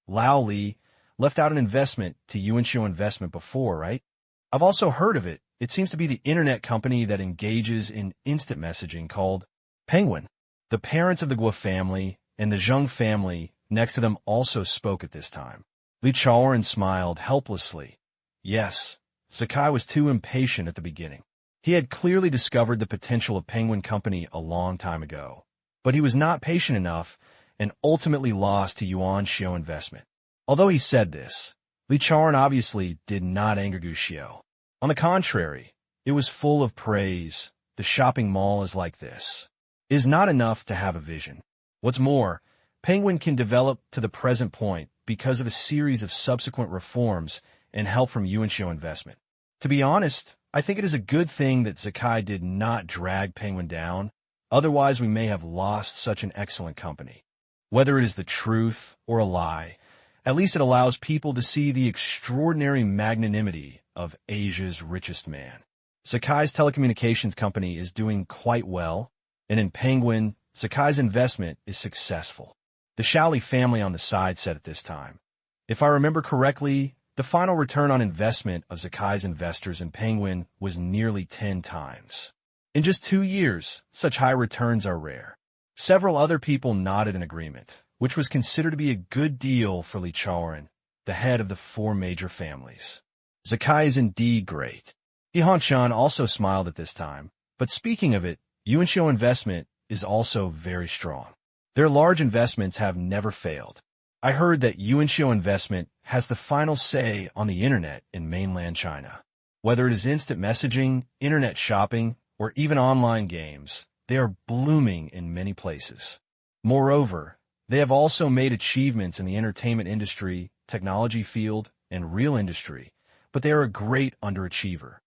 Lao Li, left out an investment to Yuanxiu Investment before, right? I've also heard of it. It seems to be the internet company that engages in instant messaging called Penguin." The parents of the Guo family and the Zheng family next to them also spoke at this time. Li Chaoran smiled helplessly. Yes, Zakai was too impatient at the beginning. He had clearly discovered the potential of Penguin Company a long time ago, but he was not patient enough and ultimately lost to Yuanxiu Investment. Although he said this, Li Chaoran obviously did not anger Gu Xiu. On the contrary, it was full of praise. The shopping mall is like this. It is not enough to have a vision. What's more, Penguin can develop to the present point because of a series of subsequent reforms and help from Yuanxiu Investment. To be honest, I think it is a good thing that Zakai did not drag Penguin down, otherwise we may have lost such an excellent company. Whether it is the truth or a lie, at least it allows people to see the extraordinary magnanimity of Asia's richest man. Sakai's telecommunications company is doing quite well, and in Penguin, Sakai's investment is successful. The Shally family on the side said at this time. If I remember correctly, the final return on investment of Sakai's investors in Penguin was nearly 10 times. In just 2 years, such high returns are rare. Several other people nodded in agreement, which was considered to be a good deal for Lee Chaoran, the head of the 4 major families. Sakai is indeed great. He Hongshan also smiled at this time, but speaking of it, Yuanxiu investment is also very strong. Their large investments have never failed. I heard that Yuanxiu investment has the final say on the internet in mainland China. Whether it is instant messaging, internet shopping, or even online games, they are blooming in many places. Moreover, they have also made achievements in the entertainment industry, technology field, and real industry, but they are a great underachiever.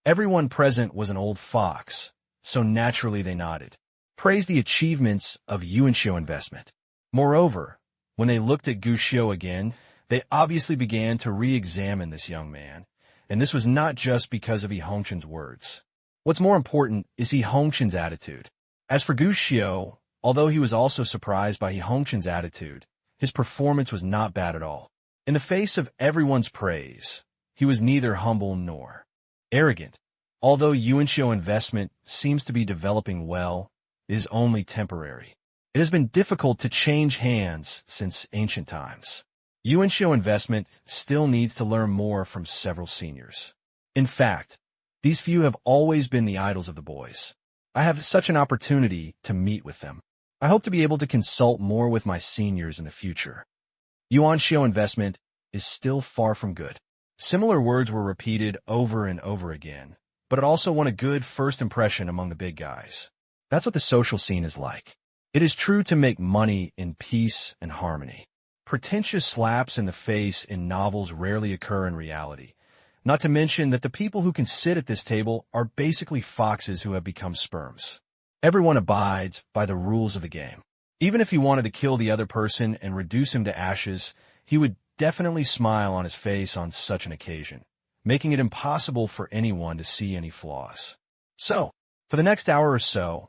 Everyone present was an old fox, so naturally they nodded. Praised the achievements of Yuanxiu investment. Moreover, when they looked at Gu Xiu again, they obviously began to re-examine this young man, and this was not just because of He Hongshan's words. What's more important is He Hongshan's attitude. As for Gu Xiu, although he was also surprised by He Hongshan's attitude, his performance was not bad at all. In the face of everyone's praise, he was neither humble nor arrogant. Although Yuanxiu investment seems to be developing well, it is only temporary. It has been difficult to change hands since ancient times. Yuanxiu investment still needs to learn more from several seniors. In fact, these few have always been the idols of the boys. I have such an opportunity to meet with them. I hope to be able to consult more with my seniors in the future. Yuanxiu investment is still far from good. Similar words were repeated over and over again, but it also won a good first impression among the big guys. That's what the social scene is like. It is true to make money in peace and harmony. Pretentious slaps in the face in novels rarely occur in reality. Not to mention that the people who can sit at this table are basically foxes who have become sperms. Everyone abides by the rules of the game. Even if he wanted to kill the other person and reduce him to ashes, he would definitely smile on his face on such an occasion, making it impossible for anyone to see any flaws. So, for the next hour or so,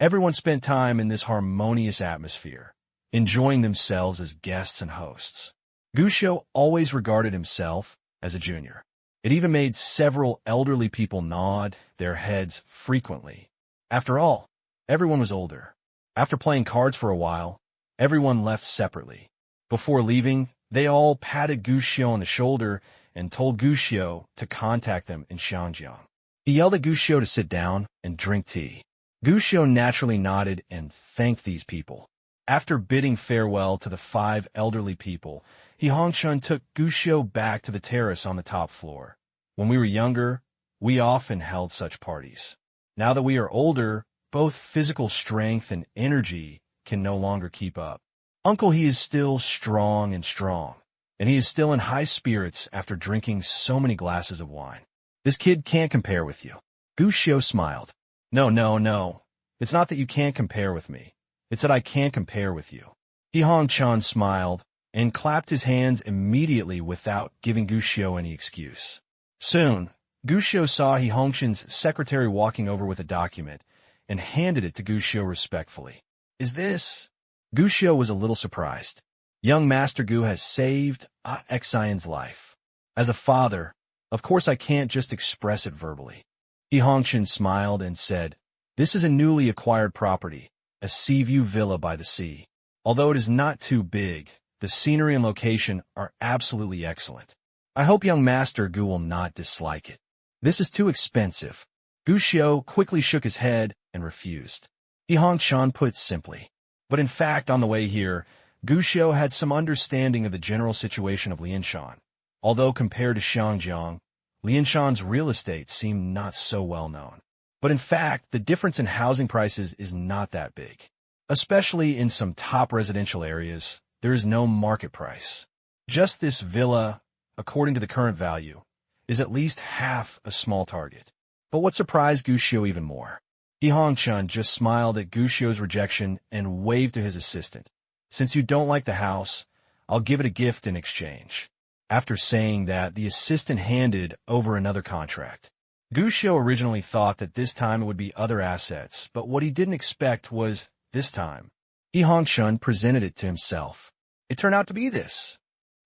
everyone spent time in this harmonious atmosphere, enjoying themselves as guests and hosts. Gu Xiu always regarded himself as a junior. It even made several elderly people nod their heads frequently. After all, everyone was older. After playing cards for a while, everyone left separately. Before leaving, they all patted Gu Xiu on the shoulder and told Gu Xiu to contact them in Xiangjiang. He yelled at Gu Xiu to sit down and drink tea. Gu Xiu naturally nodded and thanked these people. After bidding farewell to the 5 elderly people, He Hongshan took Gu Xiu back to the terrace on the top floor. When we were younger, we often held such parties. Now that we are older, both physical strength and energy can no longer keep up. Uncle, he is still strong, and he is still in high spirits after drinking so many glasses of wine. This kid can't compare with you. Gu Xiu smiled. No. It's not that you can't compare with me. It's that I can't compare with you. He Hongshan smiled and clapped his hands immediately without giving Gu Xiu any excuse. Soon, Gu Xiu saw He Hongshan's secretary walking over with a document and handed it to Gu Xiu respectfully. Is this? Gu Xiu was a little surprised. Young Master Gu has saved Xian's life. As a father, of course I can't just express it verbally. He Hongshan smiled and said, "This is a newly acquired property, a sea view villa by the sea. Although it is not too big, the scenery and location are absolutely excellent. I hope young Master Gu will not dislike it. This is too expensive." Gu Xiu quickly shook his head and refused. He Hongshan put simply. But in fact, on the way here, Gu Xiu had some understanding of the general situation of Lianshan. Although compared to Xiangjiang, Lianshan's real estate seemed not so well known. But in fact, the difference in housing prices is not that big. Especially in some top residential areas, there is no market price. Just this villa, according to the current value, is at least half a small target. But what surprised Gu Xiu even more? He Hongshan just smiled at Gu Xiu's rejection and waved to his assistant. Since you don't like the house, I'll give it a gift in exchange. After saying that, the assistant handed over another contract. Gushio originally thought that this time it would be other assets, but what he didn't expect was this time. He Hongshun presented it to himself. It turned out to be this.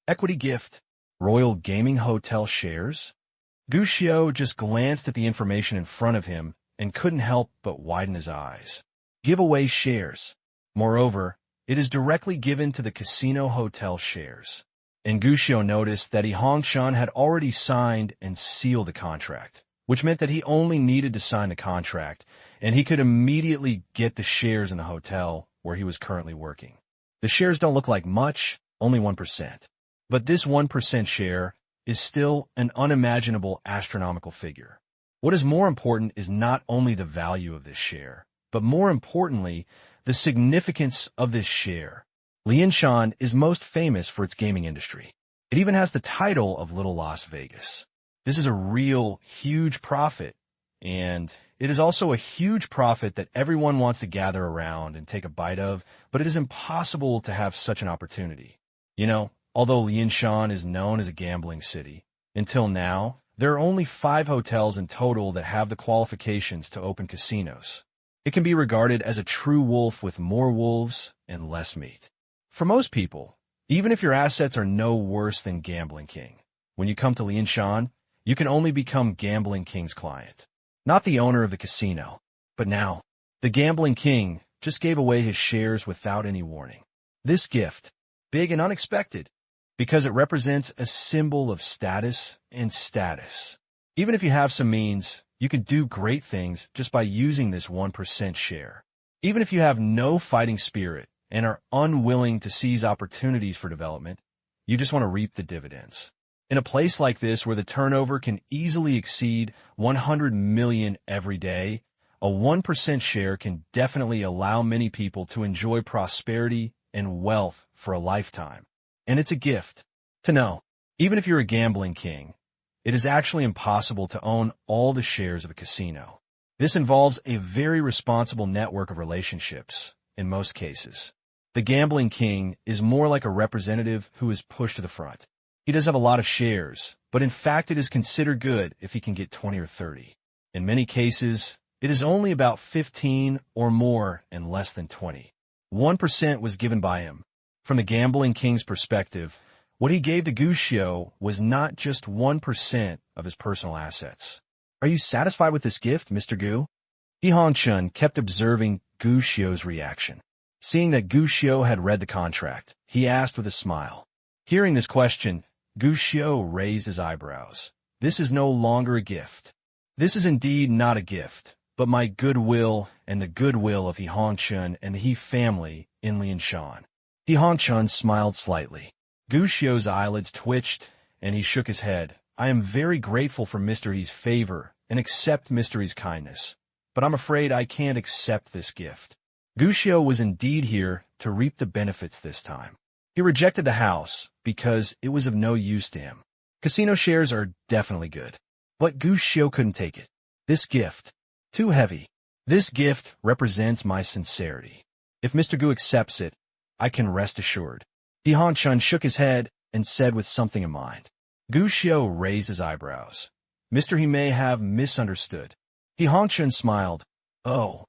Equity gift. Royal Gaming Hotel shares? Gushio just glanced at the information in front of him and couldn't help but widen his eyes. Giveaway shares. Moreover, it is directly given to the casino hotel shares. And Gushio noticed that Hongshan had already signed and sealed the contract, which meant that he only needed to sign the contract, and he could immediately get the shares in the hotel where he was currently working. The shares don't look like much, only 1%. But this 1% share is still an unimaginable astronomical figure. What is more important is not only the value of this share, but more importantly, the significance of this share. Lianshan is most famous for its gaming industry. It even has the title of Little Las Vegas. This is a real, huge profit, and it is also a huge profit that everyone wants to gather around and take a bite of, but it is impossible to have such an opportunity. You know, although Lianshan is known as a gambling city, until now, there are only 5 hotels in total that have the qualifications to open casinos. It can be regarded as a true wolf with more wolves and less meat. For most people, even if your assets are no worse than Gambling King, when you come to Lianshan, you can only become Gambling King's client, not the owner of the casino. But now, the Gambling King just gave away his shares without any warning. This gift, big and unexpected, because it represents a symbol of status and status. Even if you have some means, you can do great things just by using this 1% share. Even if you have no fighting spirit and are unwilling to seize opportunities for development, you just want to reap the dividends. In a place like this where the turnover can easily exceed 100 million every day, a 1% share can definitely allow many people to enjoy prosperity and wealth for a lifetime. And it's a gift to know, even if you're a gambling king, it is actually impossible to own all the shares of a casino. This involves a very responsible network of relationships, in most cases. The gambling king is more like a representative who is pushed to the front. He does have a lot of shares, but in fact it is considered good if he can get 20 or 30. In many cases, it is only about 15 or more and less than 20. 1% was given by him. From the gambling king's perspective, what he gave to Gushio was not just 1% of his personal assets. Are you satisfied with this gift, Mr. Gu? Hongshan kept observing Gushio's reaction. Seeing that Gushio had read the contract, he asked with a smile. Hearing this question, Gushio raised his eyebrows. This is no longer a gift. This is indeed not a gift, but my goodwill and the goodwill of Hongshan and the He family in Lianshan. Hongshan smiled slightly. Gushio's eyelids twitched, and he shook his head. I am very grateful for Mr. He's favor and accept Mr. He's kindness, but I'm afraid I can't accept this gift. Gushio was indeed here to reap the benefits this time. He rejected the house because it was of no use to him. Casino shares are definitely good, but Gushio couldn't take it. This gift, too heavy. This gift represents my sincerity. If Mr. Gu accepts it, I can rest assured. Hongshan shook his head and said with something in mind. Gushio raised his eyebrows. Mr. He may have misunderstood. Hongshan smiled. Oh,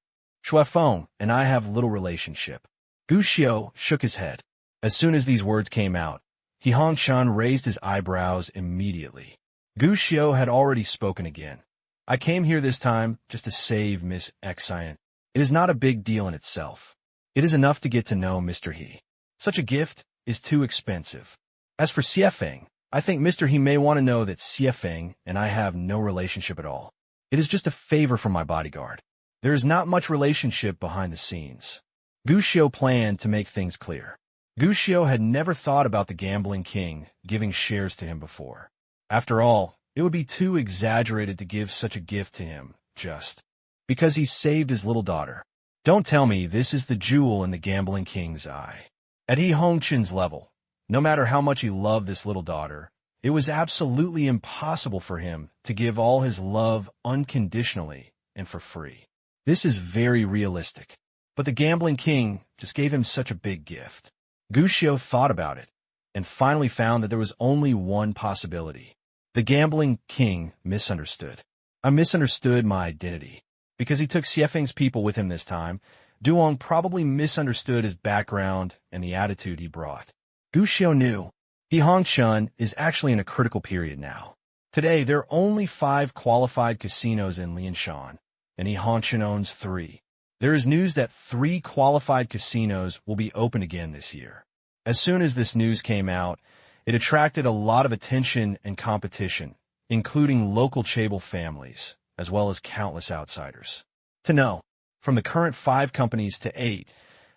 Shuifeng and I have little relationship. Gushio shook his head. As soon as these words came out, Hongshan raised his eyebrows immediately. Gushio had already spoken again. I came here this time just to save Miss Xian. It is not a big deal in itself. It is enough to get to know Mr. He. Such a gift is too expensive. As for Xiefeng, I think Mr. He may want to know that Xiefeng and I have no relationship at all. It is just a favor from my bodyguard. There is not much relationship behind the scenes. Gushio planned to make things clear. Gushio had never thought about the gambling king giving shares to him before. After all, it would be too exaggerated to give such a gift to him, just because he saved his little daughter. Don't tell me this is the jewel in the gambling king's eye. At Hongshan's level, no matter how much he loved this little daughter, it was absolutely impossible for him to give all his love unconditionally and for free. This is very realistic. But the gambling king just gave him such a big gift. Gu Xiu thought about it, and finally found that there was only one possibility. The gambling king misunderstood. I misunderstood my identity. Because he took Xiefeng's people with him this time, Duong probably misunderstood his background and the attitude he brought. Gu Xiu knew. He Hongchun is actually in a critical period now. Today, there are only 5 qualified casinos in Lianshan, and he Hongchun owns 3. There is news that 3 qualified casinos will be open again this year. As soon as this news came out, it attracted a lot of attention and competition, including local chaebol families, as well as countless outsiders. To know, from the current 5 companies to 8,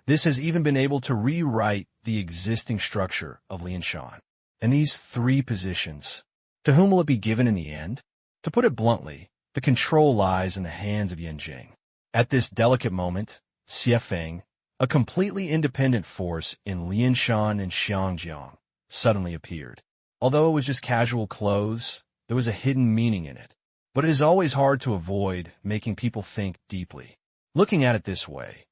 this has even been able to rewrite the existing structure of Lianshan. And these 3 positions, to whom will it be given in the end? To put it bluntly, the control lies in the hands of Yanjing. At this delicate moment, Xiefeng, a completely independent force in Lianshan and Xiangjiang, suddenly appeared. Although it was just casual clothes, there was a hidden meaning in it. But it is always hard to avoid making people think deeply. Looking at it this way,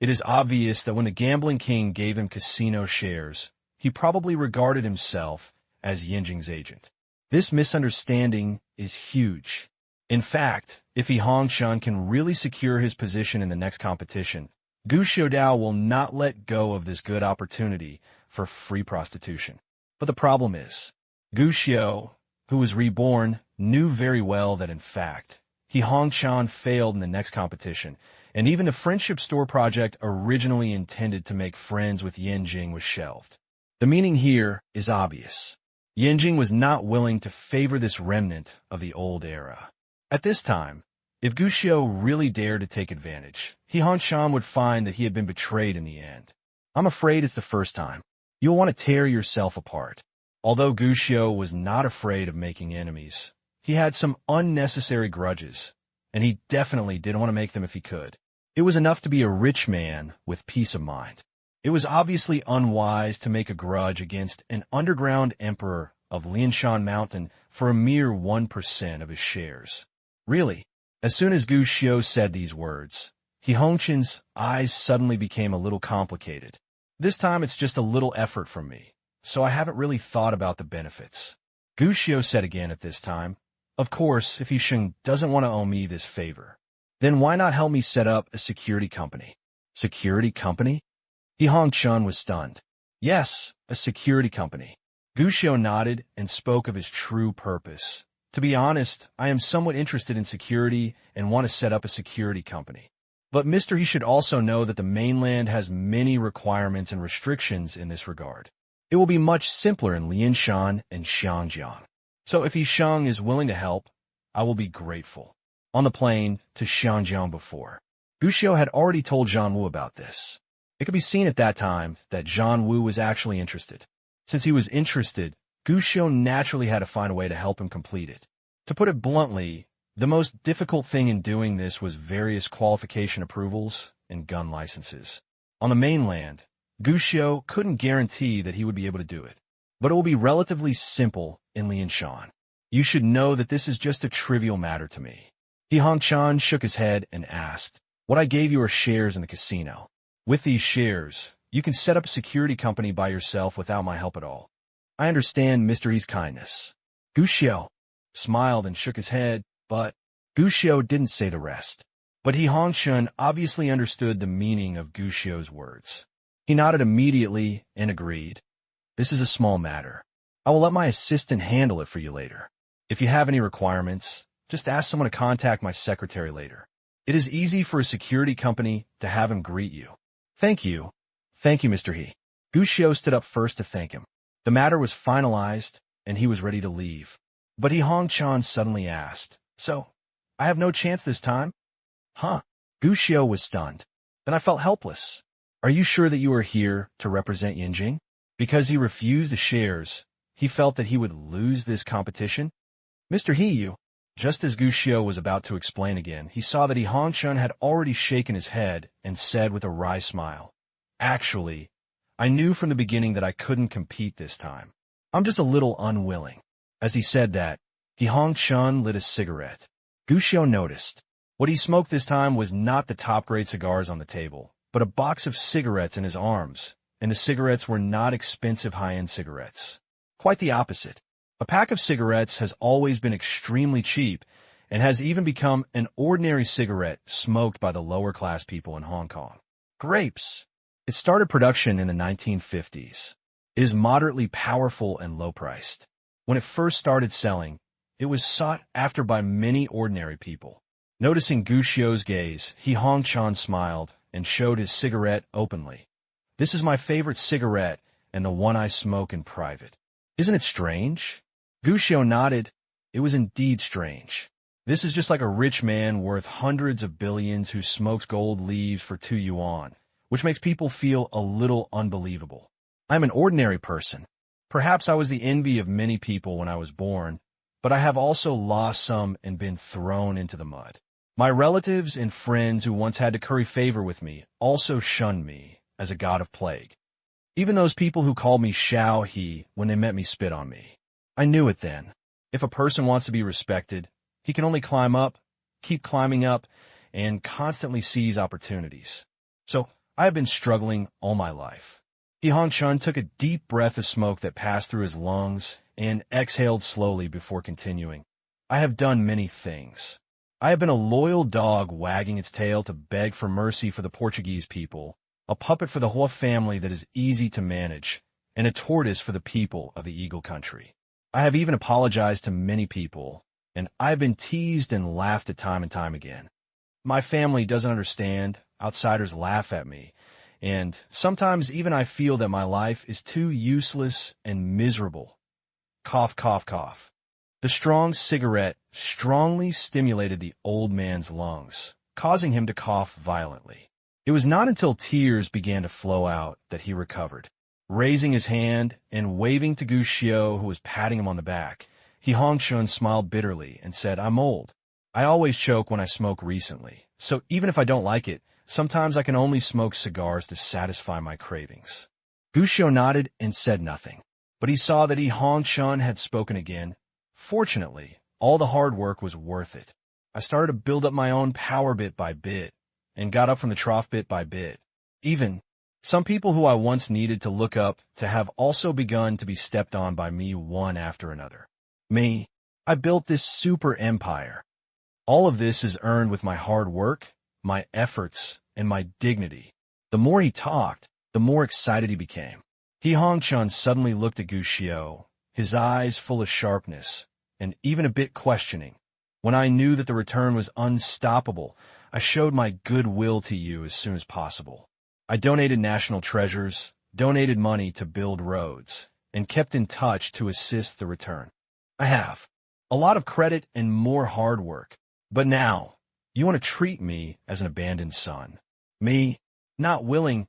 it is obvious that when the gambling king gave him casino shares, he probably regarded himself as Yanjing's agent. This misunderstanding is huge. In fact, if He Hongshan can really secure his position in the next competition, Gu Xiudao will not let go of this good opportunity for free prostitution. But the problem is, Gu Xiu, who was reborn, knew very well that in fact, He Hongshan failed in the next competition, and even the friendship store project originally intended to make friends with Yanjing was shelved. The meaning here is obvious. Yanjing was not willing to favor this remnant of the old era. At this time, if Gu Xiu really dared to take advantage, He Hongshan would find that he had been betrayed in the end. I'm afraid it's the first time. You'll want to tear yourself apart. Although Gu Xiu was not afraid of making enemies, he had some unnecessary grudges, and he definitely didn't want to make them if he could. It was enough to be a rich man with peace of mind. It was obviously unwise to make a grudge against an underground emperor of Lianshan Mountain for a mere 1% of his shares. Really, as soon as Gu Xiu said these words, He Hongshan's eyes suddenly became a little complicated. This time it's just a little effort from me, so I haven't really thought about the benefits. Gu Xiu said again at this time, of course, if Yisheng doesn't want to owe me this favor, then why not help me set up a security company? Security company? He Hongchun was stunned. Yes, a security company. Gu Xiu nodded and spoke of his true purpose. To be honest, I am somewhat interested in security and want to set up a security company. But Mr. He should also know that the mainland has many requirements and restrictions in this regard. It will be much simpler in Lianshan and Xiangjiang. So if Yisheng is willing to help, I will be grateful. On the plane to Xiangjiang before, Gu Xiu had already told Zhang Wu about this. It could be seen at that time that Zhang Wu was actually interested. Since he was interested, Gu Xiu naturally had to find a way to help him complete it. To put it bluntly, the most difficult thing in doing this was various qualification approvals and gun licenses. On the mainland, Gu Xiu couldn't guarantee that he would be able to do it. But it will be relatively simple in Lianshan. You should know that this is just a trivial matter to me. He Hongshan shook his head and asked, what I gave you are shares in the casino. With these shares, you can set up a security company by yourself without my help at all. I understand Mr. Yi's kindness. Gu Xiu smiled and shook his head, but Gu Xiu didn't say the rest. But He Hongshan obviously understood the meaning of Gu Xiu's words. He nodded immediately and agreed. This is a small matter. I will let my assistant handle it for you later. If you have any requirements, just ask someone to contact my secretary later. It is easy for a security company to have him greet you. Thank you. Thank you, Mr. He. Gu Xiu stood up first to thank him. The matter was finalized, and he was ready to leave. But He Hongshan suddenly asked, so, I have no chance this time? Huh? Gu Xiu was stunned. Then I felt helpless. Are you sure that you are here to represent Yanjing? Because he refused the shares, he felt that he would lose this competition? Mr. He, you. Just as Gu Xiu was about to explain again, he saw that He Hongshan had already shaken his head and said with a wry smile, actually, I knew from the beginning that I couldn't compete this time. I'm just a little unwilling. As he said that, He Hongshan lit a cigarette. Gu Xiu noticed. What he smoked this time was not the top-grade cigars on the table, but a box of cigarettes in his arms, and the cigarettes were not expensive high-end cigarettes. Quite the opposite. A pack of cigarettes has always been extremely cheap and has even become an ordinary cigarette smoked by the lower-class people in Hong Kong. Grapes. It started production in the 1950s. It is moderately powerful and low-priced. When it first started selling, it was sought after by many ordinary people. Noticing Gu Xiao's gaze, He Hongchan smiled and showed his cigarette openly. "This is my favorite cigarette and the one I smoke in private. Isn't it strange?" Gu Xiao nodded. It was indeed strange. This is just like a rich man worth hundreds of billions who smokes gold leaves for 2 yuan, which makes people feel a little unbelievable. I'm an ordinary person. Perhaps I was the envy of many people when I was born, but I have also lost some and been thrown into the mud. My relatives and friends who once had to curry favor with me also shunned me as a god of plague. Even those people who called me Xiao He when they met me spit on me. I knew it then. If a person wants to be respected, he can only climb up, keep climbing up, and constantly seize opportunities. So I have been struggling all my life. He Hongchan took a deep breath of smoke that passed through his lungs and exhaled slowly before continuing. I have done many things. I have been a loyal dog wagging its tail to beg for mercy for the Portuguese people, a puppet for the Hua family that is easy to manage, and a tortoise for the people of the Eagle Country. I have even apologized to many people, and I've been teased and laughed at time and time again. My family doesn't understand, outsiders laugh at me, and sometimes even I feel that my life is too useless and miserable. Cough, cough, cough. The strong cigarette strongly stimulated the old man's lungs, causing him to cough violently. It was not until tears began to flow out that he recovered. Raising his hand and waving to Gu Xiao, who was patting him on the back, He Hongshun smiled bitterly and said, "I'm old. I always choke when I smoke recently, so even if I don't like it, sometimes I can only smoke cigars to satisfy my cravings." Gu Xiao nodded and said nothing, but he saw that He Hongshun had spoken again. Fortunately, all the hard work was worth it. I started to build up my own power bit by bit, and got up from the trough bit by bit. Even some people who I once needed to look up to have also begun to be stepped on by me one after another. Me, I built this super empire. All of this is earned with my hard work, my efforts, and my dignity. The more he talked, the more excited he became. He Hongchan suddenly looked at Gu Xiao, his eyes full of sharpness, and even a bit questioning. When I knew that the return was unstoppable, I showed my goodwill to you as soon as possible. I donated national treasures, donated money to build roads, and kept in touch to assist the return. I have a lot of credit and more hard work, but now you want to treat me as an abandoned son. Me, not willing.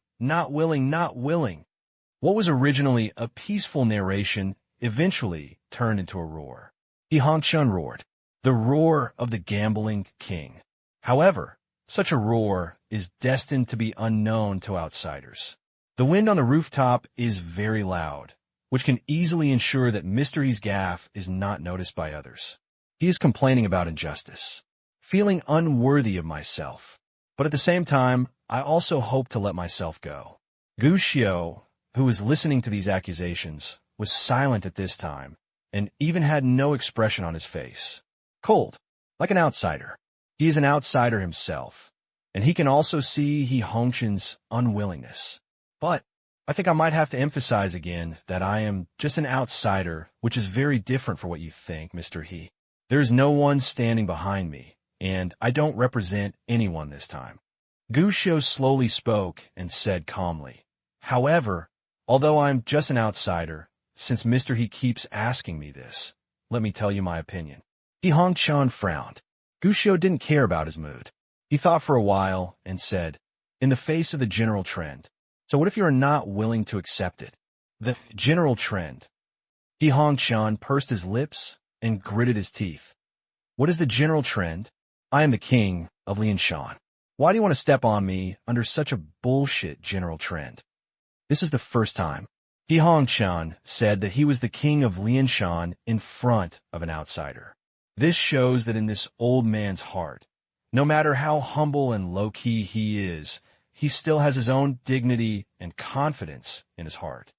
What was originally a peaceful narration eventually turned into a roar. He Hongshun roared, the roar of the gambling king. However, such a roar is destined to be unknown to outsiders. The wind on the rooftop is very loud, which can easily ensure that Mr. He's gaffe is not noticed by others. He is complaining about injustice, feeling unworthy of myself. But at the same time, I also hope to let myself go. Gu Xiao, who was listening to these accusations, was silent at this time, and even had no expression on his face. Cold, like an outsider. He is an outsider himself, and he can also see He Hongchan's unwillingness. But I think I might have to emphasize again that I am just an outsider, which is very different from what you think, Mr. He. There is no one standing behind me, and I don't represent anyone this time. Gu Xiao slowly spoke and said calmly, "However, although I'm just an outsider, since Mr. He keeps asking me this, let me tell you my opinion." He Hongchan frowned. Gu Xiao didn't care about his mood. He thought for a while and said, "In the face of the general trend, so what if you are not willing to accept it?" The general trend. He Hongchan pursed his lips and gritted his teeth. "What is the general trend? I am the king of Lianshan. Why do you want to step on me under such a bullshit general trend?" This is the first time. He Hongchan said that he was the king of Lianshan in front of an outsider. This shows that in this old man's heart, no matter how humble and low-key he is, he still has his own dignity and confidence in his heart.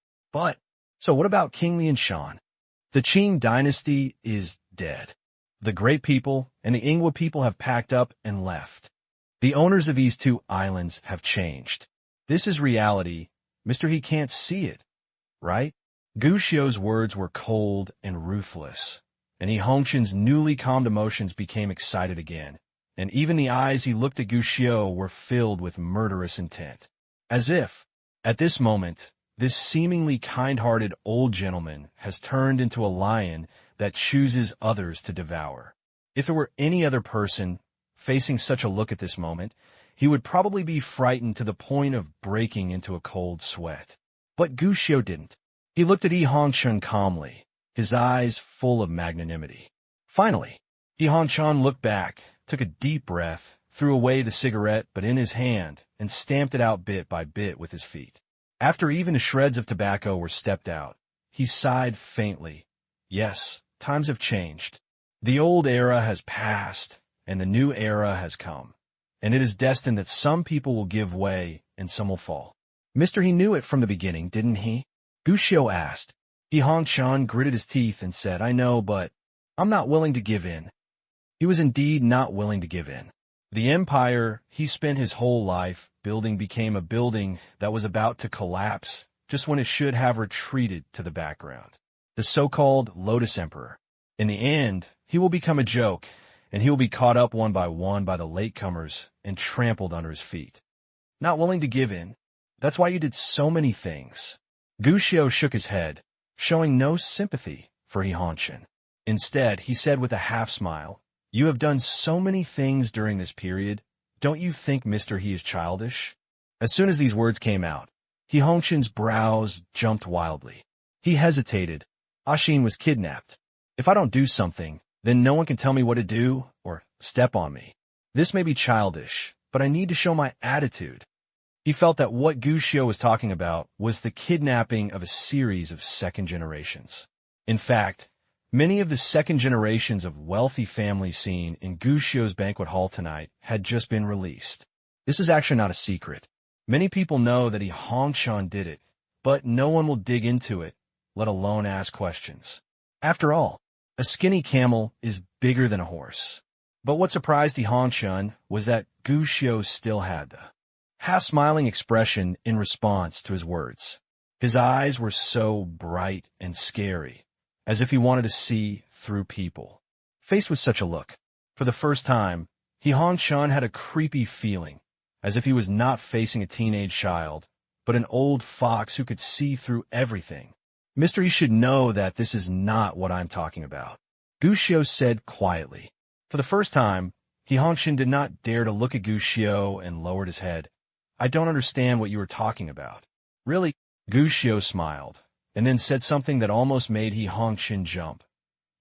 So what about King Lianshan? The Qing dynasty is dead. The great people and the Ingwa people have packed up and left. The owners of these two islands have changed. This is reality. Mr. He can't see it, right? Gu Xiu's words were cold and ruthless, and He Hongqian's newly calmed emotions became excited again, and even the eyes he looked at Gu Xiu were filled with murderous intent. As if, at this moment, this seemingly kind-hearted old gentleman has turned into a lion that chooses others to devour. If it were any other person facing such a look at this moment, he would probably be frightened to the point of breaking into a cold sweat. But Gu Xiu didn't. He looked at Yi Hongqian calmly, his eyes full of magnanimity. Finally, Yi Hongqian looked back, took a deep breath, threw away the cigarette but in his hand, and stamped it out bit by bit with his feet. After even the shreds of tobacco were stepped out, he sighed faintly. Yes, times have changed. The old era has passed, and the new era has come. And it is destined that some people will give way and some will fall. Mr. He knew it from the beginning, didn't he? Gu Xiu asked. Yi Hongqian gritted his teeth and said, I know, but I'm not willing to give in. He was indeed not willing to give in. The empire he spent his whole life building became a building that was about to collapse just when it should have retreated to the background. The so-called Lotus Emperor. In the end, he will become a joke, and he will be caught up one by the latecomers and trampled under his feet. Not willing to give in. That's why you did so many things. Gu Xiu shook his head, showing no sympathy for Yi Hongqian. Instead, he said with a half-smile, You have done so many things during this period. Don't you think Mr. He is childish? As soon as these words came out, Yi Hongqian's brows jumped wildly. He hesitated. Xin was kidnapped. If I don't do something, then no one can tell me what to do or step on me. This may be childish, but I need to show my attitude. He felt that what Gu Xiu was talking about was the kidnapping of a series of second generations. In fact, many of the second generations of wealthy families seen in Gu Xiu's banquet hall tonight had just been released. This is actually not a secret. Many people know that Yi Hongqian did it, but no one will dig into it, let alone ask questions. After all, a skinny camel is bigger than a horse. But what surprised Yi Hongqian was that Gu Xiu still had the half-smiling expression in response to his words. His eyes were so bright and scary, as if he wanted to see through people. Faced with such a look, for the first time, Yi Hongqian had a creepy feeling, as if he was not facing a teenage child, but an old fox who could see through everything. Mr. He should know that this is not what I'm talking about. Gu Xiu said quietly. For the first time, Yi Hongqian did not dare to look at Gu Xiu and lowered his head. I don't understand what you were talking about. Really? Gu Xiu smiled, and then said something that almost made Yi Hongqian jump.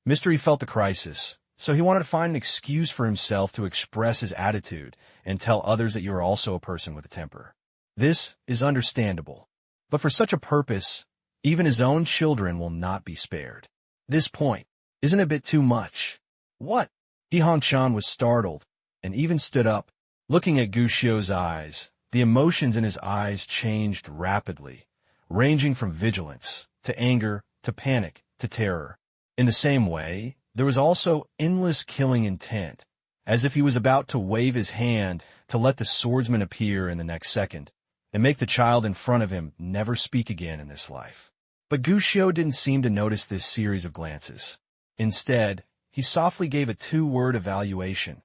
Mr. He felt the crisis, so he wanted to find an excuse for himself to express his attitude and tell others that you are also a person with a temper. This is understandable. But for such a purpose, even his own children will not be spared. This point isn't a bit too much. What? Yi Hongqian was startled and even stood up, looking at Gu Xiu's eyes. The emotions in his eyes changed rapidly, ranging from vigilance to anger to panic to terror. In the same way, there was also endless killing intent, as if he was about to wave his hand to let the swordsman appear in the next second and make the child in front of him never speak again in this life. But Gu Xiu didn't seem to notice this series of glances. Instead, he softly gave a two-word evaluation.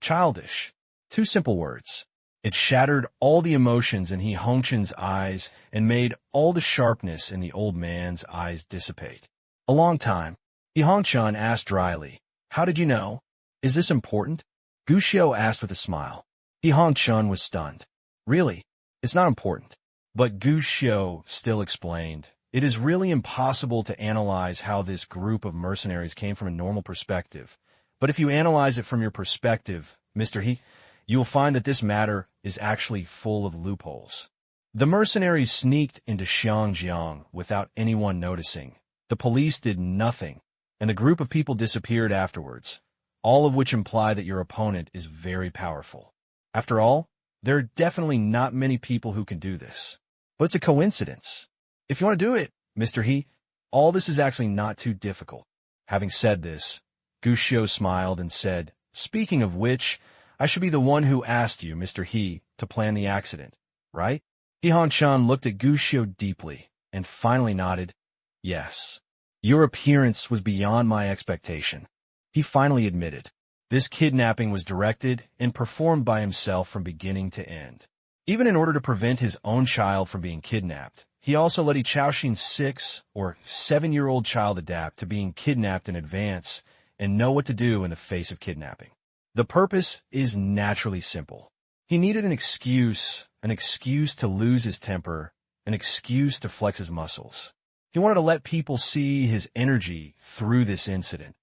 Childish. Two simple words. It shattered all the emotions in Yi Hongqian's eyes and made all the sharpness in the old man's eyes dissipate. A long time, Yi Hongqian asked dryly, How did you know? Is this important? Gu Xiu asked with a smile. Yi Hongqian was stunned. Really? It's not important. But Gu Xiu still explained. It is really impossible to analyze how this group of mercenaries came from a normal perspective. But if you analyze it from your perspective, Mr. He, you will find that this matter is actually full of loopholes. The mercenaries sneaked into Xiangjiang without anyone noticing. The police did nothing, and the group of people disappeared afterwards, all of which imply that your opponent is very powerful. After all, There are definitely not many people who can do this. But it's a coincidence. If you want to do it, Mr. He, all this is actually not too difficult. Having said this, Gushio smiled and said, "Speaking of which, I should be the one who asked you, Mr. He, to plan the accident, right?" He Hong-chan looked at Gushio deeply and finally nodded, "Yes. Your appearance was beyond my expectation." He finally admitted. This kidnapping was directed and performed by himself from beginning to end. Even in order to prevent his own child from being kidnapped, he also let Xiaoxin's 6 or 7-year-old child adapt to being kidnapped in advance and know what to do in the face of kidnapping. The purpose is naturally simple. He needed an excuse to lose his temper, an excuse to flex his muscles. He wanted to let people see his energy through this incident.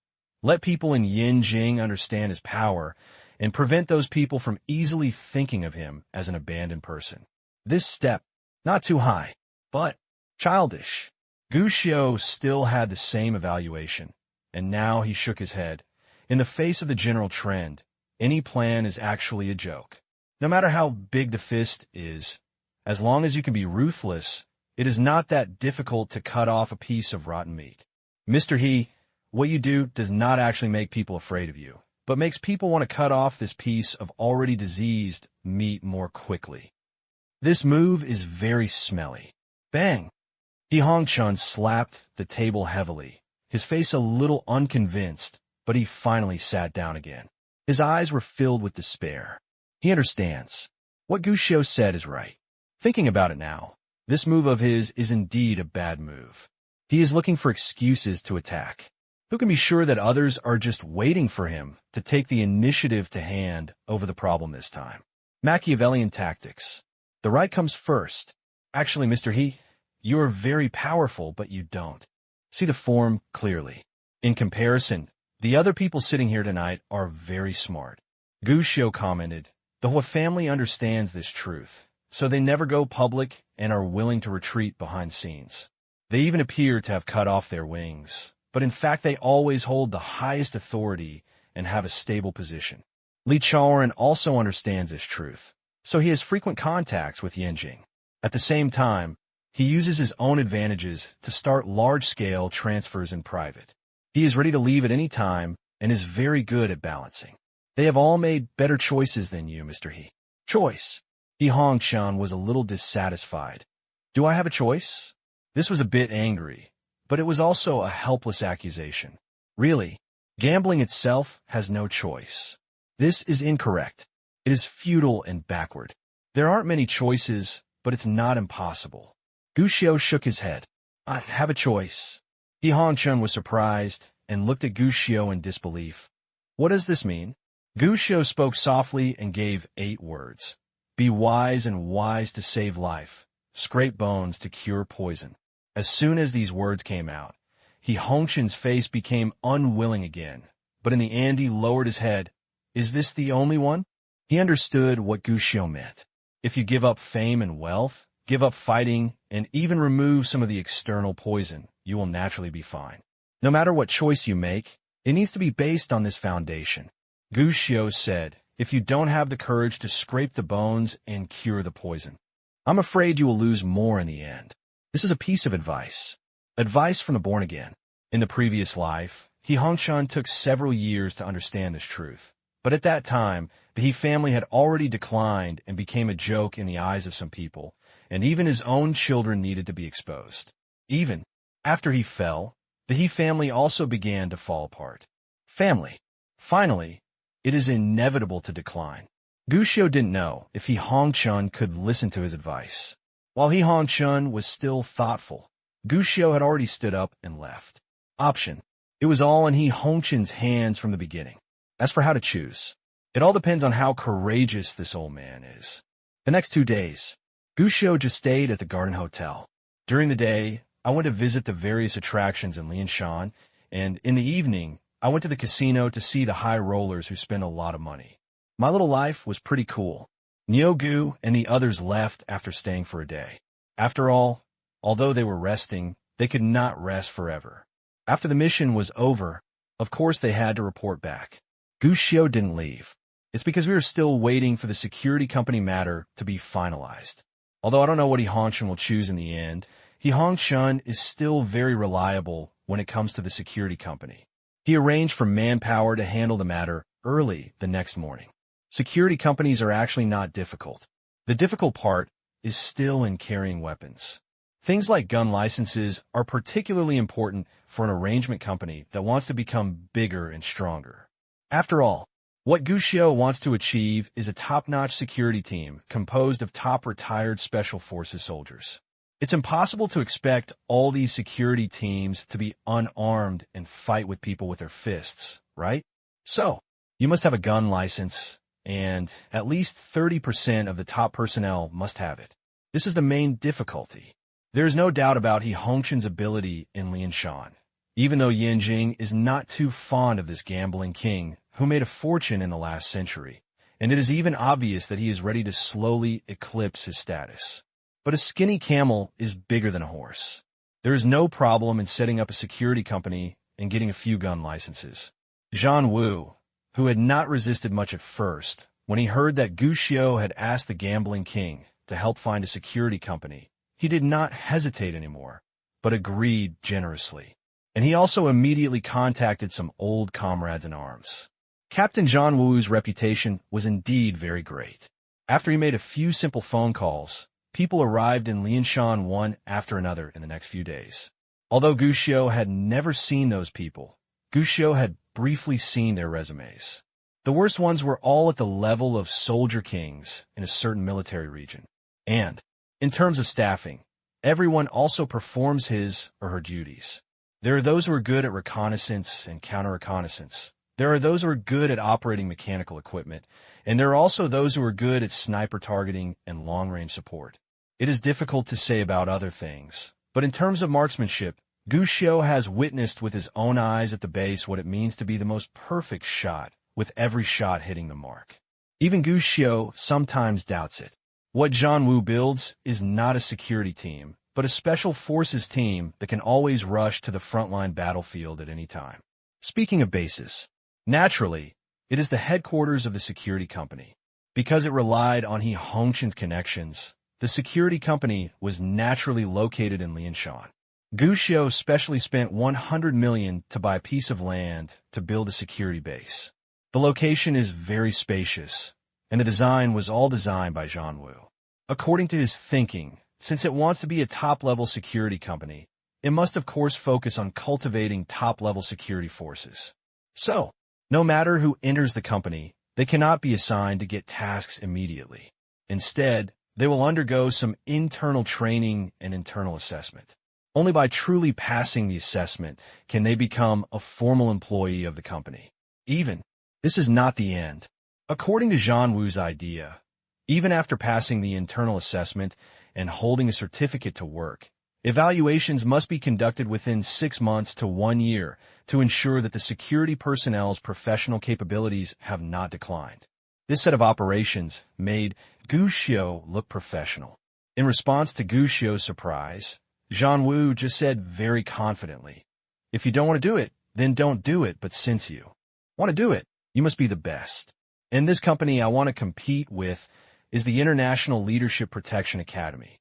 Let people in Yinjing understand his power, and prevent those people from easily thinking of him as an abandoned person. This step, not too high, but childish. Gushio still had the same evaluation, and now he shook his head. In the face of the general trend, any plan is actually a joke. No matter how big the fist is, as long as you can be ruthless, it is not that difficult to cut off a piece of rotten meat. Mr. He, what you do does not actually make people afraid of you, but makes people want to cut off this piece of already diseased meat more quickly. This move is very smelly. Bang! He Hong-chan slapped the table heavily, his face a little unconvinced, but he finally sat down again. His eyes were filled with despair. He understands. What Gushio said is right. Thinking about it now, this move of his is indeed a bad move. He is looking for excuses to attack. Who can be sure that others are just waiting for him to take the initiative to hand over the problem this time? Machiavellian tactics. The right comes first. Actually, Mr. He, you are very powerful, but you don't see the form clearly. In comparison, the other people sitting here tonight are very smart. Gushio commented, the whole family understands this truth, so they never go public and are willing to retreat behind scenes. They even appear to have cut off their wings, but in fact they always hold the highest authority and have a stable position. Li Chaoran also understands this truth, so he has frequent contacts with Yinjing. At the same time, he uses his own advantages to start large-scale transfers in private. He is ready to leave at any time and is very good at balancing. They have all made better choices than you, Mr. He. Choice. He Hong-chan was a little dissatisfied. Do I have a choice? This was a bit angry, but it was also a helpless accusation. Really, gambling itself has no choice. This is incorrect. It is futile and backward. There aren't many choices, but it's not impossible. Gushio shook his head. I have a choice. He Hong-chan was surprised and looked at Gushio in disbelief. What does this mean? Gushio spoke softly and gave 8 words. Be wise and wise to save life. Scrape bones to cure poison. As soon as these words came out, He Hong-chan's face became unwilling again, but in the end he lowered his head. Is this the only one? He understood what Gushio meant. If you give up fame and wealth, give up fighting, and even remove some of the external poison, you will naturally be fine. No matter what choice you make, it needs to be based on this foundation. Gushio said, if you don't have the courage to scrape the bones and cure the poison, I'm afraid you will lose more in the end. This is a piece of advice. Advice from the born again. In the previous life, He Hong-chan took several years to understand this truth. But at that time, the He family had already declined and became a joke in the eyes of some people, and even his own children needed to be exposed. Even after he fell, the He family also began to fall apart. Family. Finally, it is inevitable to decline. Gushio didn't know if He Hong-chan could listen to his advice. While He Hong-chan was still thoughtful, Gushio had already stood up and left. Option. It was all in He Hong-chan's hands from the beginning. As for how to choose, it all depends on how courageous this old man is. The next 2 days, Gushio just stayed at the Garden Hotel. During the day, I went to visit the various attractions in Lianshan, and in the evening, I went to the casino to see the high rollers who spend a lot of money. My little life was pretty cool. Nyogu and the others left after staying for a day. After all, although they were resting, they could not rest forever. After the mission was over, of course they had to report back. Gushio didn't leave. It's because we are still waiting for the security company matter to be finalized. Although I don't know what He Hongshun will choose in the end, He Hongshun is still very reliable when it comes to the security company. He arranged for manpower to handle the matter early the next morning. Security companies are actually not difficult. The difficult part is still in carrying weapons. Things like gun licenses are particularly important for an arrangement company that wants to become bigger and stronger. After all, what Gu Xiu wants to achieve is a top-notch security team composed of top retired Special Forces soldiers. It's impossible to expect all these security teams to be unarmed and fight with people with their fists, right? So, you must have a gun license, and at least 30% of the top personnel must have it. This is the main difficulty. There is no doubt about He Hongshun's ability in Lianshan, even though Yanjing is not too fond of this gambling king who made a fortune in the last century, and it is even obvious that he is ready to slowly eclipse his status. But a skinny camel is bigger than a horse. There is no problem in setting up a security company and getting a few gun licenses. Zhang Wu, who had not resisted much at first, when he heard that Gu Xiu had asked the gambling king to help find a security company, he did not hesitate anymore, but agreed generously. And he also immediately contacted some old comrades in arms. Captain Zhang Wu's reputation was indeed very great. After he made a few simple phone calls, people arrived in Lianshan one after another in the next few days. Although Gu Xiu had never seen those people, Gu Xiu had briefly seen their resumes. The worst ones were all at the level of soldier kings in a certain military region. And, in terms of staffing, everyone also performs his or her duties. There are those who are good at reconnaissance and counter-reconnaissance. There are those who are good at operating mechanical equipment, and there are also those who are good at sniper targeting and long-range support. It is difficult to say about other things, but in terms of marksmanship, Gu Xiu has witnessed with his own eyes at the base what it means to be the most perfect shot, with every shot hitting the mark. Even Gu Xiu sometimes doubts it. What Zhang Wu builds is not a security team, but a special forces team that can always rush to the frontline battlefield at any time. Speaking of bases, naturally, it is the headquarters of the security company. Because it relied on He Hongshun's connections, the security company was naturally located in Lianshan. Gu Xiu specially spent 100 million to buy a piece of land to build a security base. The location is very spacious, and the design was all designed by Zhang Wu. According to his thinking, since it wants to be a top-level security company, it must of course focus on cultivating top-level security forces. So, no matter who enters the company, they cannot be assigned to get tasks immediately. Instead, they will undergo some internal training and internal assessment. Only by truly passing the assessment can they become a formal employee of the company. This is not the end. According to Zhang Wu's idea, even after passing the internal assessment and holding a certificate to work, evaluations must be conducted within 6 months to 1 year to ensure that the security personnel's professional capabilities have not declined. This set of operations made Gu Xiu look professional. In response to Gu Xiu's surprise, Zhang Wu just said very confidently, "If you don't want to do it, then don't do it, but since you want to do it, you must be the best. And this company I want to compete with is the International Leadership Protection Academy."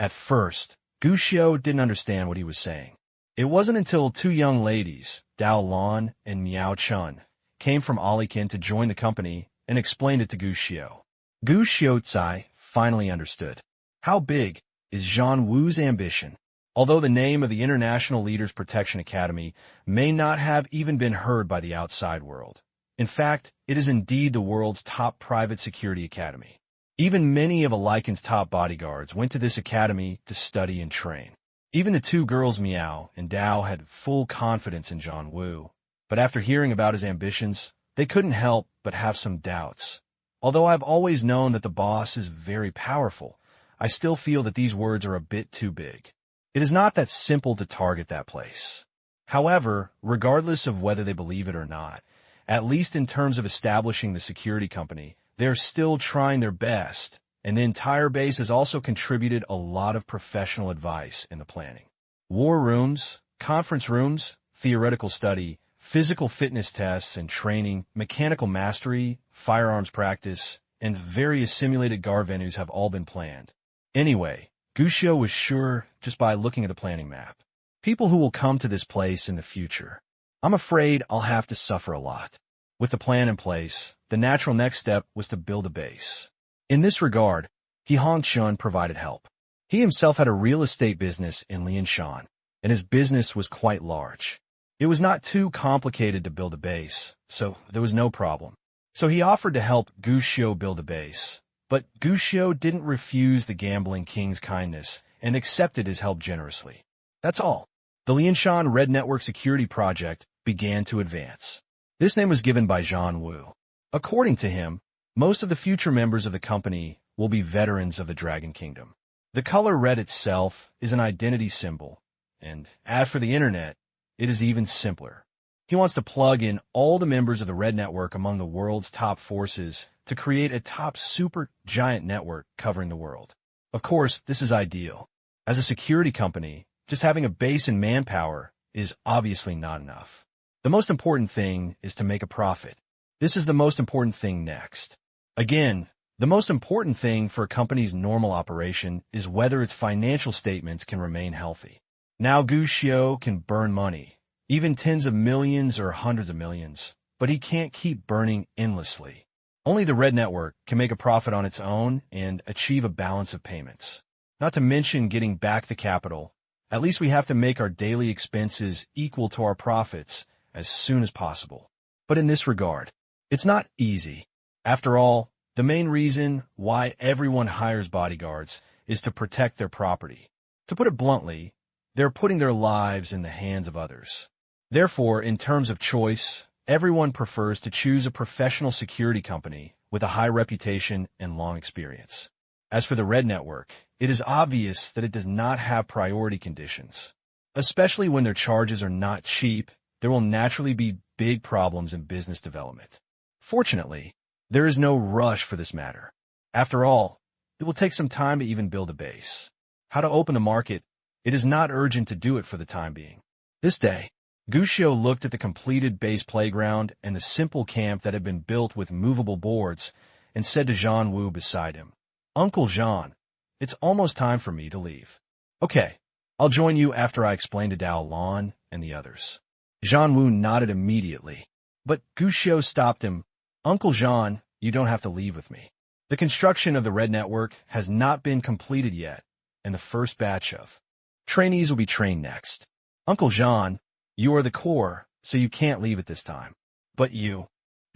At first, Gu Xiu didn't understand what he was saying. It wasn't until 2 young ladies, Dao Lan and Miao Chun, came from Alikin to join the company and explained it to Gu Xiu. Gu Xiuzai finally understood. How big is Zhang Wu's ambition? Although the name of the International Leaders Protection Academy may not have even been heard by the outside world. In fact, it is indeed the world's top private security academy. Even many of Alikin's top bodyguards went to this academy to study and train. Even the 2 girls Miao and Dao had full confidence in Zhang Wu, but after hearing about his ambitions, they couldn't help but have some doubts. Although I've always known that the boss is very powerful, I still feel that these words are a bit too big. It is not that simple to target that place. However, regardless of whether they believe it or not, at least in terms of establishing the security company, they're still trying their best, and the entire base has also contributed a lot of professional advice in the planning. War rooms, conference rooms, theoretical study, physical fitness tests and training, mechanical mastery, firearms practice, and various simulated GAR venues have all been planned. Anyway, Gushio was sure just by looking at the planning map. People who will come to this place in the future. I'm afraid I'll have to suffer a lot. With the plan in place, the natural next step was to build a base. In this regard, He Hongchun provided help. He himself had a real estate business in Lianshan, and his business was quite large. It was not too complicated to build a base, so there was no problem. So he offered to help Gushio build a base, but Gushio didn't refuse the gambling king's kindness and accepted his help generously. That's all. The Lianshan Red Network Security Project began to advance. This name was given by Zhang Wu. According to him, most of the future members of the company will be veterans of the Dragon Kingdom. The color red itself is an identity symbol, and as for the internet, it is even simpler. He wants to plug in all the members of the Red Network among the world's top forces to create a top super giant network covering the world. Of course, this is ideal. As a security company, just having a base and manpower is obviously not enough. The most important thing is to make a profit. This is the most important thing next. Again, the most important thing for a company's normal operation is whether its financial statements can remain healthy. Now Gushio can burn money, even tens of millions or hundreds of millions, but he can't keep burning endlessly. Only the Red Network can make a profit on its own and achieve a balance of payments. Not to mention getting back the capital. At least we have to make our daily expenses equal to our profits as soon as possible. But in this regard, it's not easy. After all, the main reason why everyone hires bodyguards is to protect their property. To put it bluntly, they're putting their lives in the hands of others. Therefore, in terms of choice, everyone prefers to choose a professional security company with a high reputation and long experience. As for the Red Network, it is obvious that it does not have priority conditions. Especially when their charges are not cheap, there will naturally be big problems in business development. Fortunately, there is no rush for this matter. After all, it will take some time to even build a base. How to open the market? It is not urgent to do it for the time being. This day, Gushio looked at the completed base playground and the simple camp that had been built with movable boards and said to Zhang Wu beside him, "Uncle Zhang, it's almost time for me to leave." "Okay, I'll join you after I explain to Dao Lan and the others." Zhang Wu nodded immediately, but Gushio stopped him. "Uncle Zhang, you don't have to leave with me. The construction of the Red Network has not been completed yet, and the first batch of trainees will be trained next. Uncle Zhang, you are the core, so you can't leave at this time." "But you—"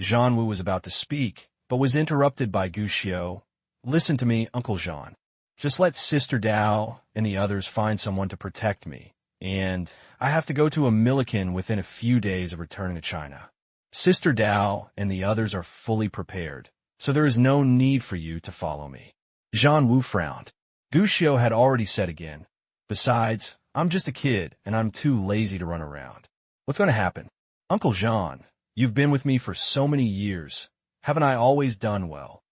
Zhang Wu was about to speak, but was interrupted by Gushio. "Listen to me, Uncle Zhang. Just let Sister Dao and the others find someone to protect me, and I have to go to a Milliken within a few days of returning to China. Sister Dao and the others are fully prepared, so there is no need for you to follow me." Zhang Wu frowned. Gushio had already said again, "Besides, I'm just a kid, and I'm too lazy to run around. What's going to happen? Uncle Zhang, you've been with me for so many years. Haven't I always done well?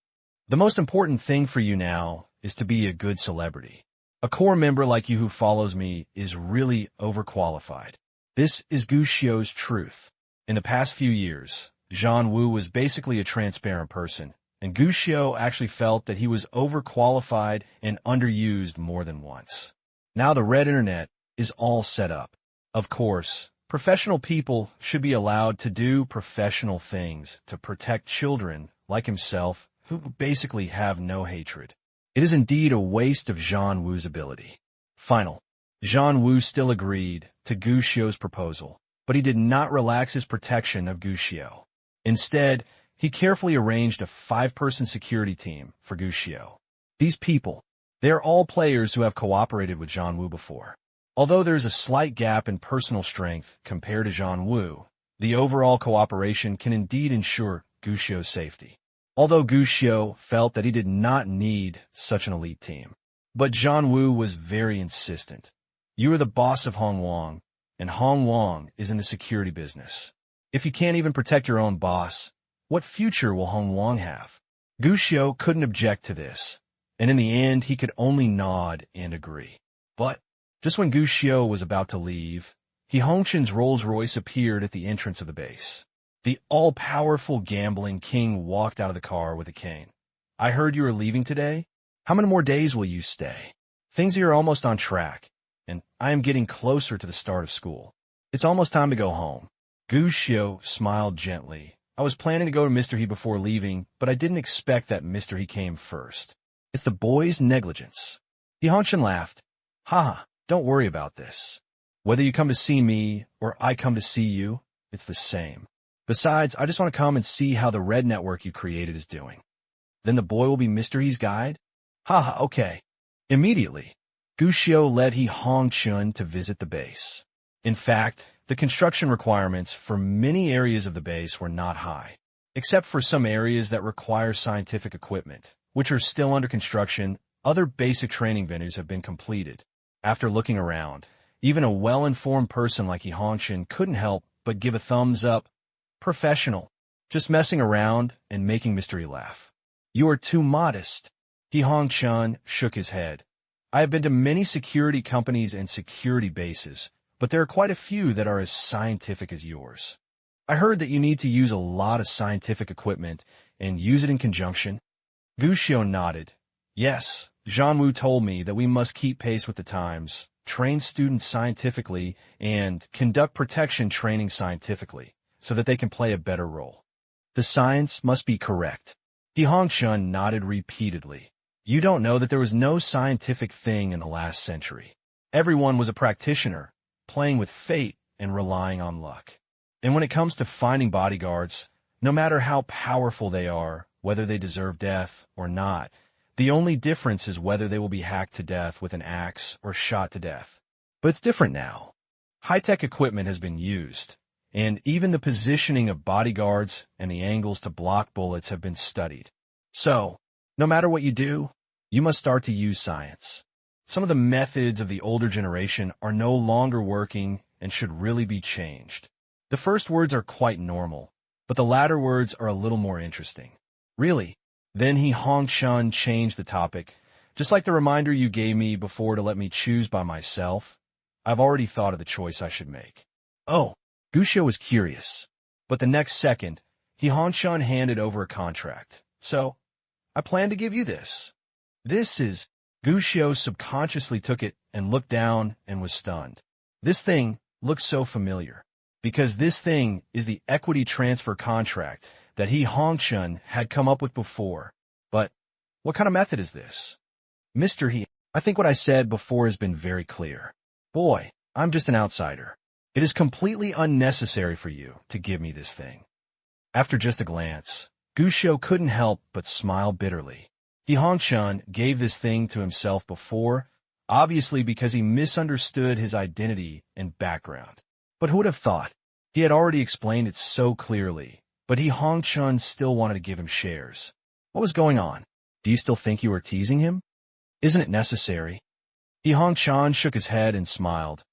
The most important thing for you now is to be a good celebrity. A core member like you who follows me is really overqualified." This is Gushio's truth. In the past few years, Zhang Wu was basically a transparent person, and Gushio actually felt that he was overqualified and underused more than once. Now the Red Internet is all set up. Of course, professional people should be allowed to do professional things to protect children like himself who basically have no hatred. It is indeed a waste of Zhang Wu's ability. Final. Zhang Wu still agreed to Gushio's proposal, but he did not relax his protection of Gushio. Instead, he carefully arranged a 5-person security team for Gushio. These people, they are all players who have cooperated with Zhang Wu before. Although there is a slight gap in personal strength compared to Zhang Wu, the overall cooperation can indeed ensure Gushio's safety. Although Gushio felt that he did not need such an elite team. But Zhang Wu was very insistent. "You are the boss of Hong Wang, and Hong Wang is in the security business. If you can't even protect your own boss, what future will Hong Wang have?" Gushio couldn't object to this, and in the end he could only nod and agree. But just when Gushio was about to leave, He Hongshan's Rolls-Royce appeared at the entrance of the base. The all-powerful gambling king walked out of the car with a cane. I heard you are leaving today? How many more days will you stay? Things here are almost on track, and I am getting closer to the start of school. It's almost time to go home. Gu Xiu smiled gently. I was planning to go to Mr. He before leaving, but I didn't expect that Mr. He came first. It's the boy's negligence. He Hongshan laughed. Haha, don't worry about this. Whether you come to see me or I come to see you, it's the same. Besides, I just want to come and see how the red network you created is doing. Then the boy will be Mr. He's guide? Haha, okay. Immediately, Gu Xiu led He Hongchun to visit the base. In fact, the construction requirements for many areas of the base were not high, except for some areas that require scientific equipment, which are still under construction. Other basic training venues have been completed. After looking around, even a well-informed person like He Hongchun couldn't help but give a thumbs up. Professional. Just messing around and making Mr. He laugh. You are too modest. He Hongchun shook his head. I have been to many security companies and security bases, but there are quite a few that are as scientific as yours. I heard that you need to use a lot of scientific equipment and use it in conjunction. Gu Xiu nodded. Yes, Zhan Wu told me that we must keep pace with the times, train students scientifically, and conduct protection training scientifically, so that they can play a better role. The science must be correct. He Hongchun nodded repeatedly. You don't know that there was no scientific thing in the last century. Everyone was a practitioner, playing with fate and relying on luck. And when it comes to finding bodyguards, no matter how powerful they are, whether they deserve death or not, the only difference is whether they will be hacked to death with an axe or shot to death. But it's different now. High-tech equipment has been used, and even the positioning of bodyguards and the angles to block bullets have been studied. So, no matter what you do, you must start to use science. Some of the methods of the older generation are no longer working and should really be changed. The first words are quite normal, but the latter words are a little more interesting. Really? Then He Hongchun changed the topic. Just like the reminder you gave me before to let me choose by myself, I've already thought of the choice I should make. Oh, Gu Xiu was curious. But the next second, He Hongchun handed over a contract. So, I plan to give you this. This is... Gu Xiu subconsciously took it and looked down and was stunned. This thing looks so familiar, because this thing is the equity transfer contract that He Hongchun had come up with before. But what kind of method is this? Mr. He, I think what I said before has been very clear. Boy, I'm just an outsider. It is completely unnecessary for you to give me this thing. After just a glance, Gu Xiu couldn't help but smile bitterly. He Hongchun gave this thing to himself before, obviously because he misunderstood his identity and background. But who would have thought? He had already explained it so clearly, but He Hongchun still wanted to give him shares. What was going on? Do you still think you were teasing him? Isn't it necessary? He Hongchun shook his head and smiled.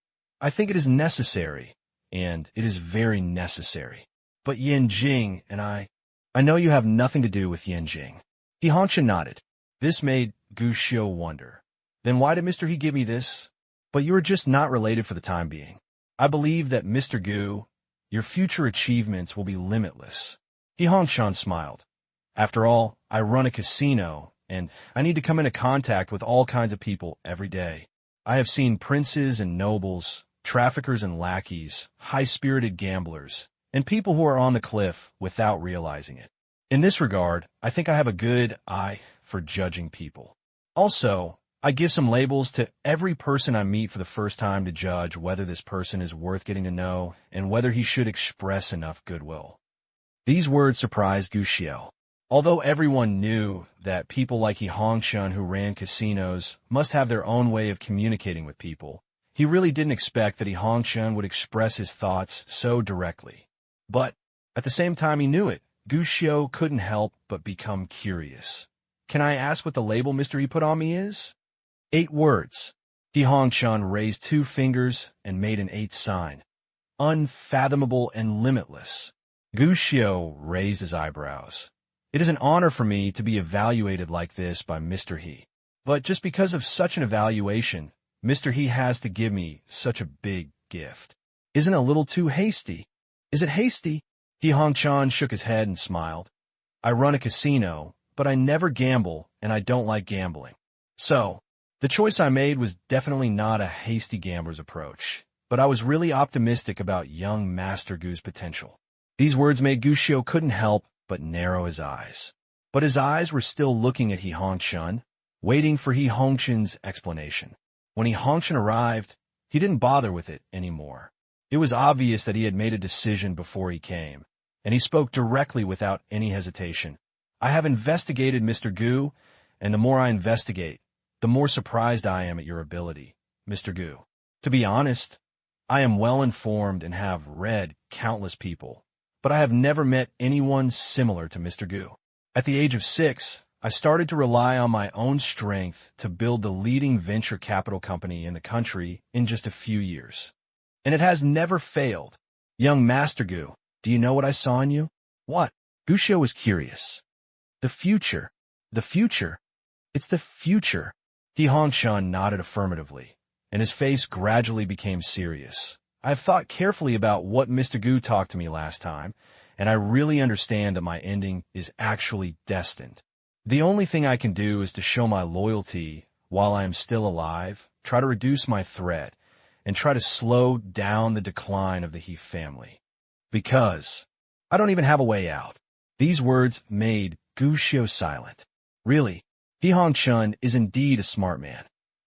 I think it is necessary, and it is very necessary. But Yin Jing and I know you have nothing to do with Yin Jing. He Hongchun nodded. This made Gu Xiu wonder. Then why did Mr. He give me this? But you are just not related for the time being. I believe that Mr. Gu, your future achievements will be limitless. He Hongchun smiled. After all, I run a casino, and I need to come into contact with all kinds of people every day. I have seen princes and nobles, traffickers and lackeys, high-spirited gamblers, and people who are on the cliff without realizing it. In this regard, I think I have a good eye for judging people. Also, I give some labels to every person I meet for the first time to judge whether this person is worth getting to know and whether he should express enough goodwill. These words surprised Gu Xiu. Although everyone knew that people like He Hongchun who ran casinos must have their own way of communicating with people, he really didn't expect that He Hongchun would express his thoughts so directly. But, at the same time he knew it, Gu Xiu couldn't help but become curious. Can I ask what the label Mr. He put on me is? 8 words. He Hongchun raised 2 fingers and made an 8 sign. Unfathomable and limitless. Gu Xiu raised his eyebrows. It is an honor for me to be evaluated like this by Mr. He. But just because of such an evaluation, Mr. He has to give me such a big gift. Isn't it a little too hasty? Is it hasty? He Hong-chan shook his head and smiled. I run a casino, but I never gamble, and I don't like gambling. So, the choice I made was definitely not a hasty gambler's approach, but I was really optimistic about young Master Gu's potential. These words made Gu Xiu couldn't help but narrow his eyes. But his eyes were still looking at He Hongchun, waiting for He Hongchun's explanation. When He Hongchun arrived, he didn't bother with it anymore. It was obvious that he had made a decision before he came, and he spoke directly without any hesitation. I have investigated Mr. Gu, and the more I investigate, the more surprised I am at your ability, Mr. Gu. To be honest, I am well informed and have read countless people, but I have never met anyone similar to Mr. Gu. At the age of 6, I started to rely on my own strength to build the leading venture capital company in the country in just a few years. And it has never failed. Young Master Gu, do you know what I saw in you? What? Gu Xiu was curious. The future. The future. It's the future. He Hongchun nodded affirmatively, and his face gradually became serious. I've thought carefully about what Mr. Gu talked to me last time, and I really understand that my ending is actually destined. The only thing I can do is to show my loyalty while I am still alive, try to reduce my threat, and try to slow down the decline of the He family. Because I don't even have a way out. These words made Gu Xiu silent. Really, He Hongchun is indeed a smart man,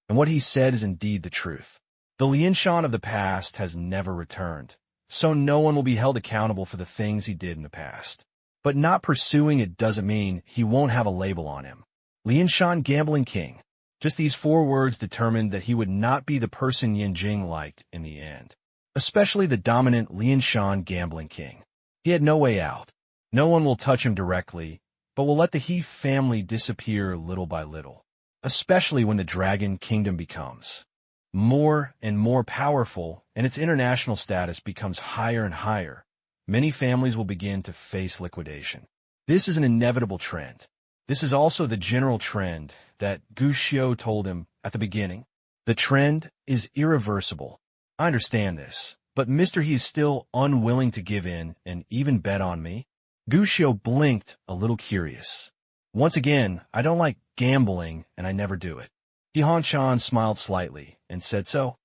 and what he said is indeed the truth. The Lianshan of the past has never returned, so no one will be held accountable for the things he did in the past. But not pursuing it doesn't mean he won't have a label on him. Lianshan Gambling King. Just these 4 words determined that he would not be the person Yanjing liked in the end, especially the dominant Lianshan Gambling King. He had no way out. No one will touch him directly, but will let the He family disappear little by little, especially when the Dragon Kingdom becomes more and more powerful and its international status becomes higher and higher. Many families will begin to face liquidation. This is an inevitable trend. This is also the general trend that Gu Xiu told him at the beginning. The trend is irreversible. I understand this, but Mr. He is still unwilling to give in and even bet on me. Gu Xiu blinked, a little curious. Once again, I don't like gambling, and I never do it. He Hongchan smiled slightly and said so.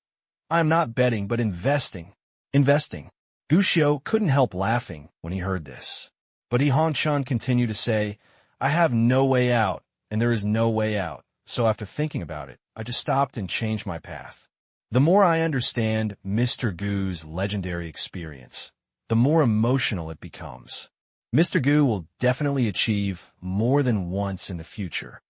I am not betting, but investing. Investing. Gu Xiu couldn't help laughing when he heard this. But He Hongchan continued to say, I have no way out, and there is no way out, so after thinking about it, I just stopped and changed my path. The more I understand Mr. Gu's legendary experience, the more emotional it becomes. Mr. Gu will definitely achieve more than once in the future.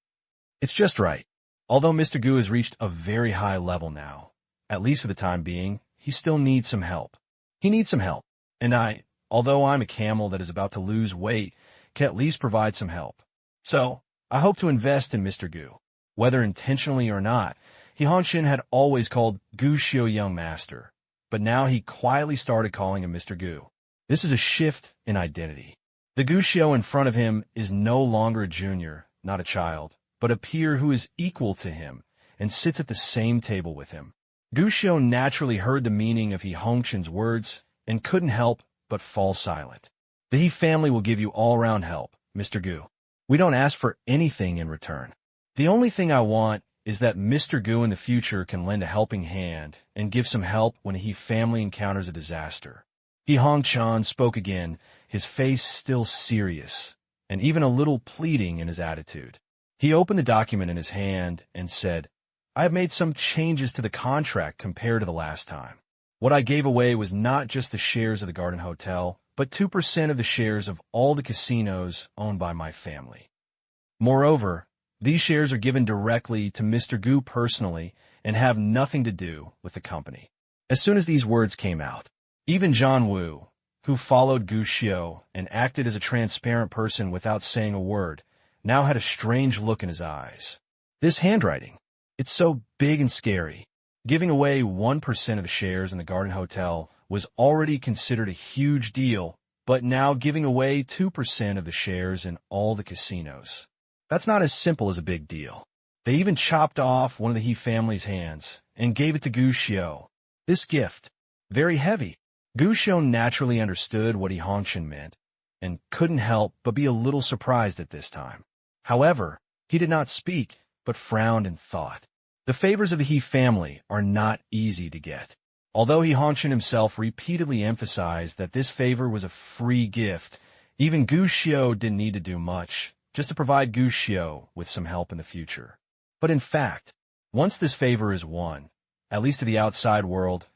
It's just right. Although Mr. Gu has reached a very high level now, at least for the time being, he still needs some help. He needs some help, and I, although I'm a camel that is about to lose weight, can at least provide some help. So, I hope to invest in Mr. Gu. Whether intentionally or not, He Hongxin had always called Gu Xiu Young Master, but now he quietly started calling him Mr. Gu. This is a shift in identity. The Gu Xiu in front of him is no longer a junior, not a child, but a peer who is equal to him and sits at the same table with him. Gu Xiu naturally heard the meaning of He Hongxin's words and couldn't help but fall silent. The He family will give you all-round help, Mr. Gu. We don't ask for anything in return. The only thing I want is that Mr. Gu in the future can lend a helping hand and give some help when He family encounters a disaster. He Hongchan spoke again, his face still serious, and even a little pleading in his attitude. He opened the document in his hand and said, I have made some changes to the contract compared to the last time. What I gave away was not just the shares of the Garden Hotel, but 2% of the shares of all the casinos owned by my family. Moreover, these shares are given directly to Mr. Gu personally and have nothing to do with the company. As soon as these words came out, even John Wu, who followed Gu Xiu and acted as a transparent person without saying a word, now had a strange look in his eyes. This handwriting, it's so big and scary. Giving away 1% of the shares in the Garden Hotel was already considered a huge deal, but now giving away 2% of the shares in all the casinos. That's not as simple as a big deal. They even chopped off one of the He family's hands and gave it to Gu Xiu. This gift, very heavy. Gu Xiu naturally understood what He Hongshan meant, and couldn't help but be a little surprised at this time. However, he did not speak, but frowned in thought. The favors of the He family are not easy to get. Although He Hongshan himself repeatedly emphasized that this favor was a free gift, even Gu Xiu didn't need to do much, just to provide Gu Xiu with some help in the future. But in fact, once this favor is won, at least to the outside world,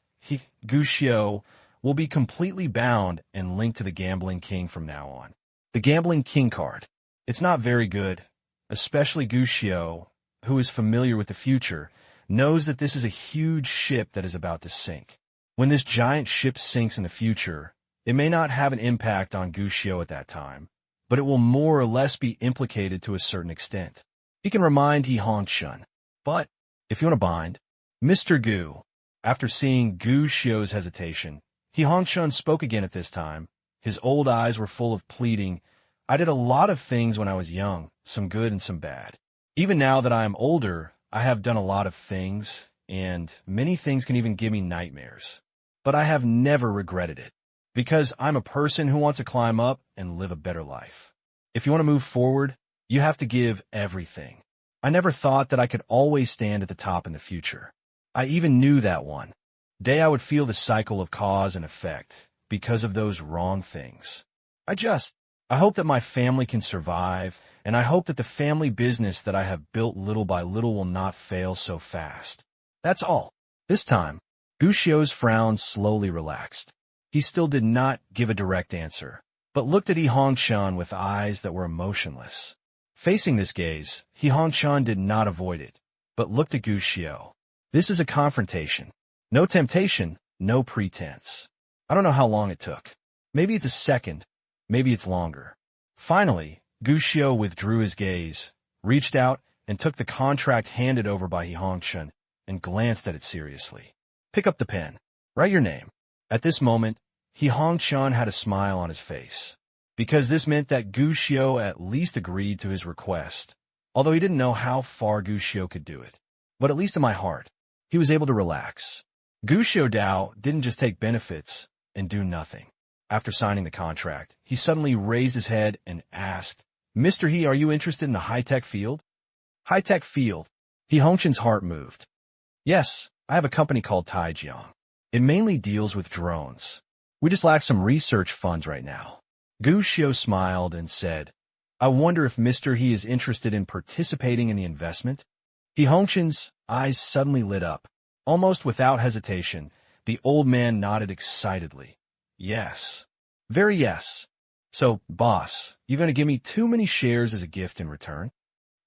Gu Xiu will be completely bound and linked to the Gambling King from now on. The Gambling King card. It's not very good, especially Gu Xiu, who is familiar with the future, knows that this is a huge ship that is about to sink. When this giant ship sinks in the future, it may not have an impact on Gu Xiu at that time, but it will more or less be implicated to a certain extent. He can remind He Hongshan. But, if you want to bind, Mr. Gu, after seeing Gu Xiu's hesitation, He Hongshan spoke again at this time. His old eyes were full of pleading. I did a lot of things when I was young, some good and some bad. Even now that I am older, I have done a lot of things, and many things can even give me nightmares. But I have never regretted it, because I'm a person who wants to climb up and live a better life. If you want to move forward, you have to give everything. I never thought that I could always stand at the top in the future. I even knew that one day I would feel the cycle of cause and effect because of those wrong things. I hope that my family can survive, and I hope that the family business that I have built little by little will not fail so fast. That's all. This time, Gu Xiu's frown slowly relaxed. He still did not give a direct answer, but looked at He Hongshan with eyes that were emotionless. Facing this gaze, He Hongshan did not avoid it, but looked at Gu Xiu. This is a confrontation. No temptation, no pretense. I don't know how long it took. Maybe it's a second, maybe it's longer. Finally, Gu Xiu withdrew his gaze, reached out, and took the contract handed over by He Hongshan and glanced at it seriously. Pick up the pen. Write your name. At this moment, He Hongshan had a smile on his face, because this meant that Gu Xiu at least agreed to his request, although he didn't know how far Gu Xiu could do it. But at least in my heart, he was able to relax. Gu Xiu Dao didn't just take benefits and do nothing. After signing the contract, he suddenly raised his head and asked, Mr. He, are you interested in the high-tech field? High-tech field? He Hongshan's heart moved. Yes, I have a company called Taijiang. It mainly deals with drones. We just lack some research funds right now. Gu Xiu smiled and said, I wonder if Mr. He is interested in participating in the investment? He Hongshan's eyes suddenly lit up. Almost without hesitation, the old man nodded excitedly. Yes. Very yes. So, boss, you going to give me too many shares as a gift in return?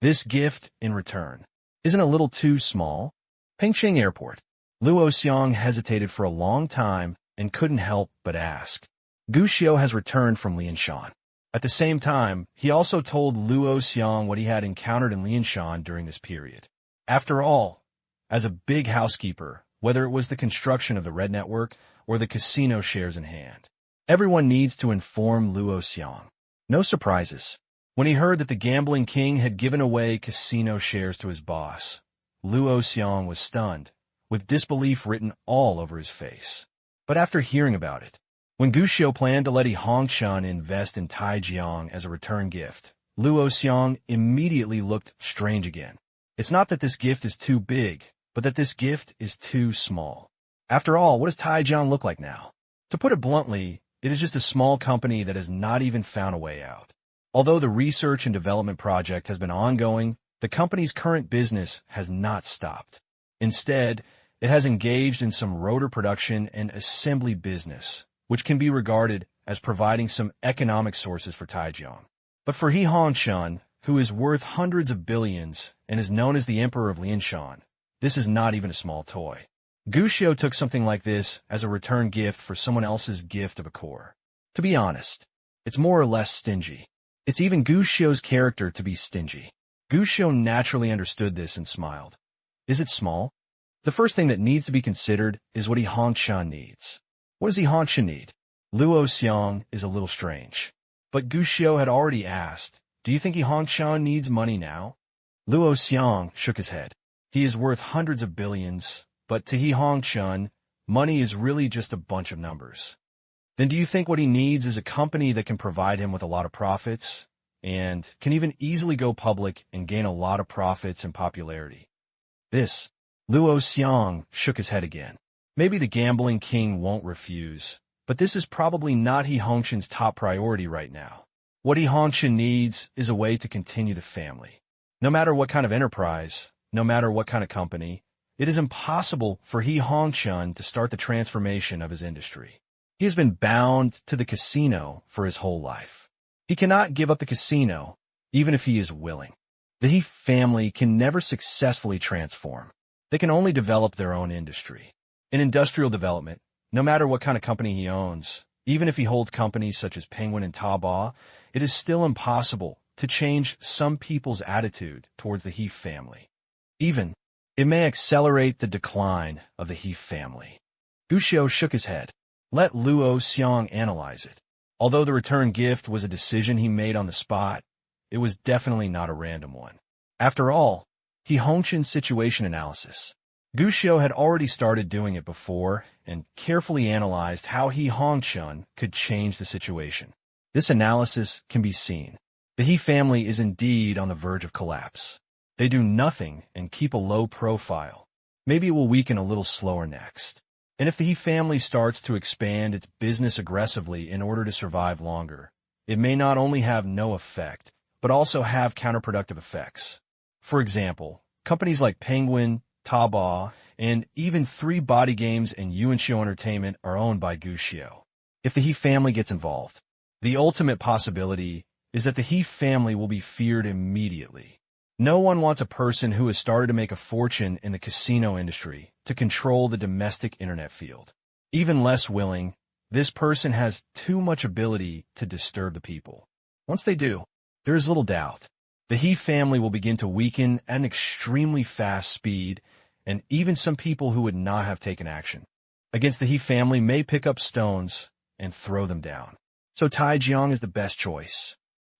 This gift in return isn't a little too small? Pengcheng Airport. Luo Xiang hesitated for a long time and couldn't help but ask. Gu Xiu has returned from Lianshan. At the same time, he also told Luo Xiang what he had encountered in Lianshan during this period. After all, as a big housekeeper, whether it was the construction of the Red Network or the casino shares in hand, everyone needs to inform Luo Xiang. No surprises. When he heard that the Gambling King had given away casino shares to his boss, Luo Xiang was stunned, with disbelief written all over his face. But after hearing about it, when Gu Xiu planned to let He Hongshan invest in Taijiang as a return gift, Luo Xiang immediately looked strange again. It's not that this gift is too big, but that this gift is too small. After all, what does Taijiang look like now? To put it bluntly, it is just a small company that has not even found a way out. Although the research and development project has been ongoing, the company's current business has not stopped. Instead, it has engaged in some rotor production and assembly business, which can be regarded as providing some economic sources for Taijiang. But for He Hongshan, who is worth hundreds of billions and is known as the Emperor of Lianshan, this is not even a small toy. Gu Xiu took something like this as a return gift for someone else's gift of a core. To be honest, it's more or less stingy. It's even Gu Xiu's character to be stingy. Gu Xiu naturally understood this and smiled. Is it small? The first thing that needs to be considered is what He Hongshan needs. What does He Hongshan need? Luo Xiang is a little strange. But Gu Xiu had already asked, do you think He Hongshan needs money now? Luo Xiang shook his head. He is worth hundreds of billions, but to He Hongshan, money is really just a bunch of numbers, then do you think what he needs is a company that can provide him with a lot of profits and can even easily go public and gain a lot of profits and popularity? This, Luo Xiang shook his head again. Maybe the gambling king won't refuse, but this is probably not He Hongxin's top priority right now. What He Hongxin needs is a way to continue the family. No matter what kind of enterprise, no matter what kind of company, it is impossible for He Hongxin to start the transformation of his industry. He has been bound to the casino for his whole life. He cannot give up the casino, even if he is willing. The He family can never successfully transform. They can only develop their own industry. In industrial development, no matter what kind of company he owns, even if he holds companies such as Penguin and Taobao, it is still impossible to change some people's attitude towards the He family. Even, it may accelerate the decline of the He family. Gu Xiao shook his head. Let Luo Xiang analyze it. Although the return gift was a decision he made on the spot, it was definitely not a random one. After all, He Hongxin's situation analysis. Gu Xiao had already started doing it before and carefully analyzed how He Hongxin could change the situation. This analysis can be seen. The He family is indeed on the verge of collapse. They do nothing and keep a low profile. Maybe it will weaken a little slower next. And if the He family starts to expand its business aggressively in order to survive longer, it may not only have no effect, but also have counterproductive effects. For example, companies like Penguin, Taobao, and even 3 Body Games and Yuanxiu Entertainment are owned by Gu Xiao. If the He family gets involved, the ultimate possibility is that the He family will be feared immediately. No one wants a person who has started to make a fortune in the casino industry to control the domestic internet field. Even less willing, this person has too much ability to disturb the people. Once they do, there is little doubt. The He family will begin to weaken at an extremely fast speed, and even some people who would not have taken action against the He family may pick up stones and throw them down. So Tai Jiang is the best choice.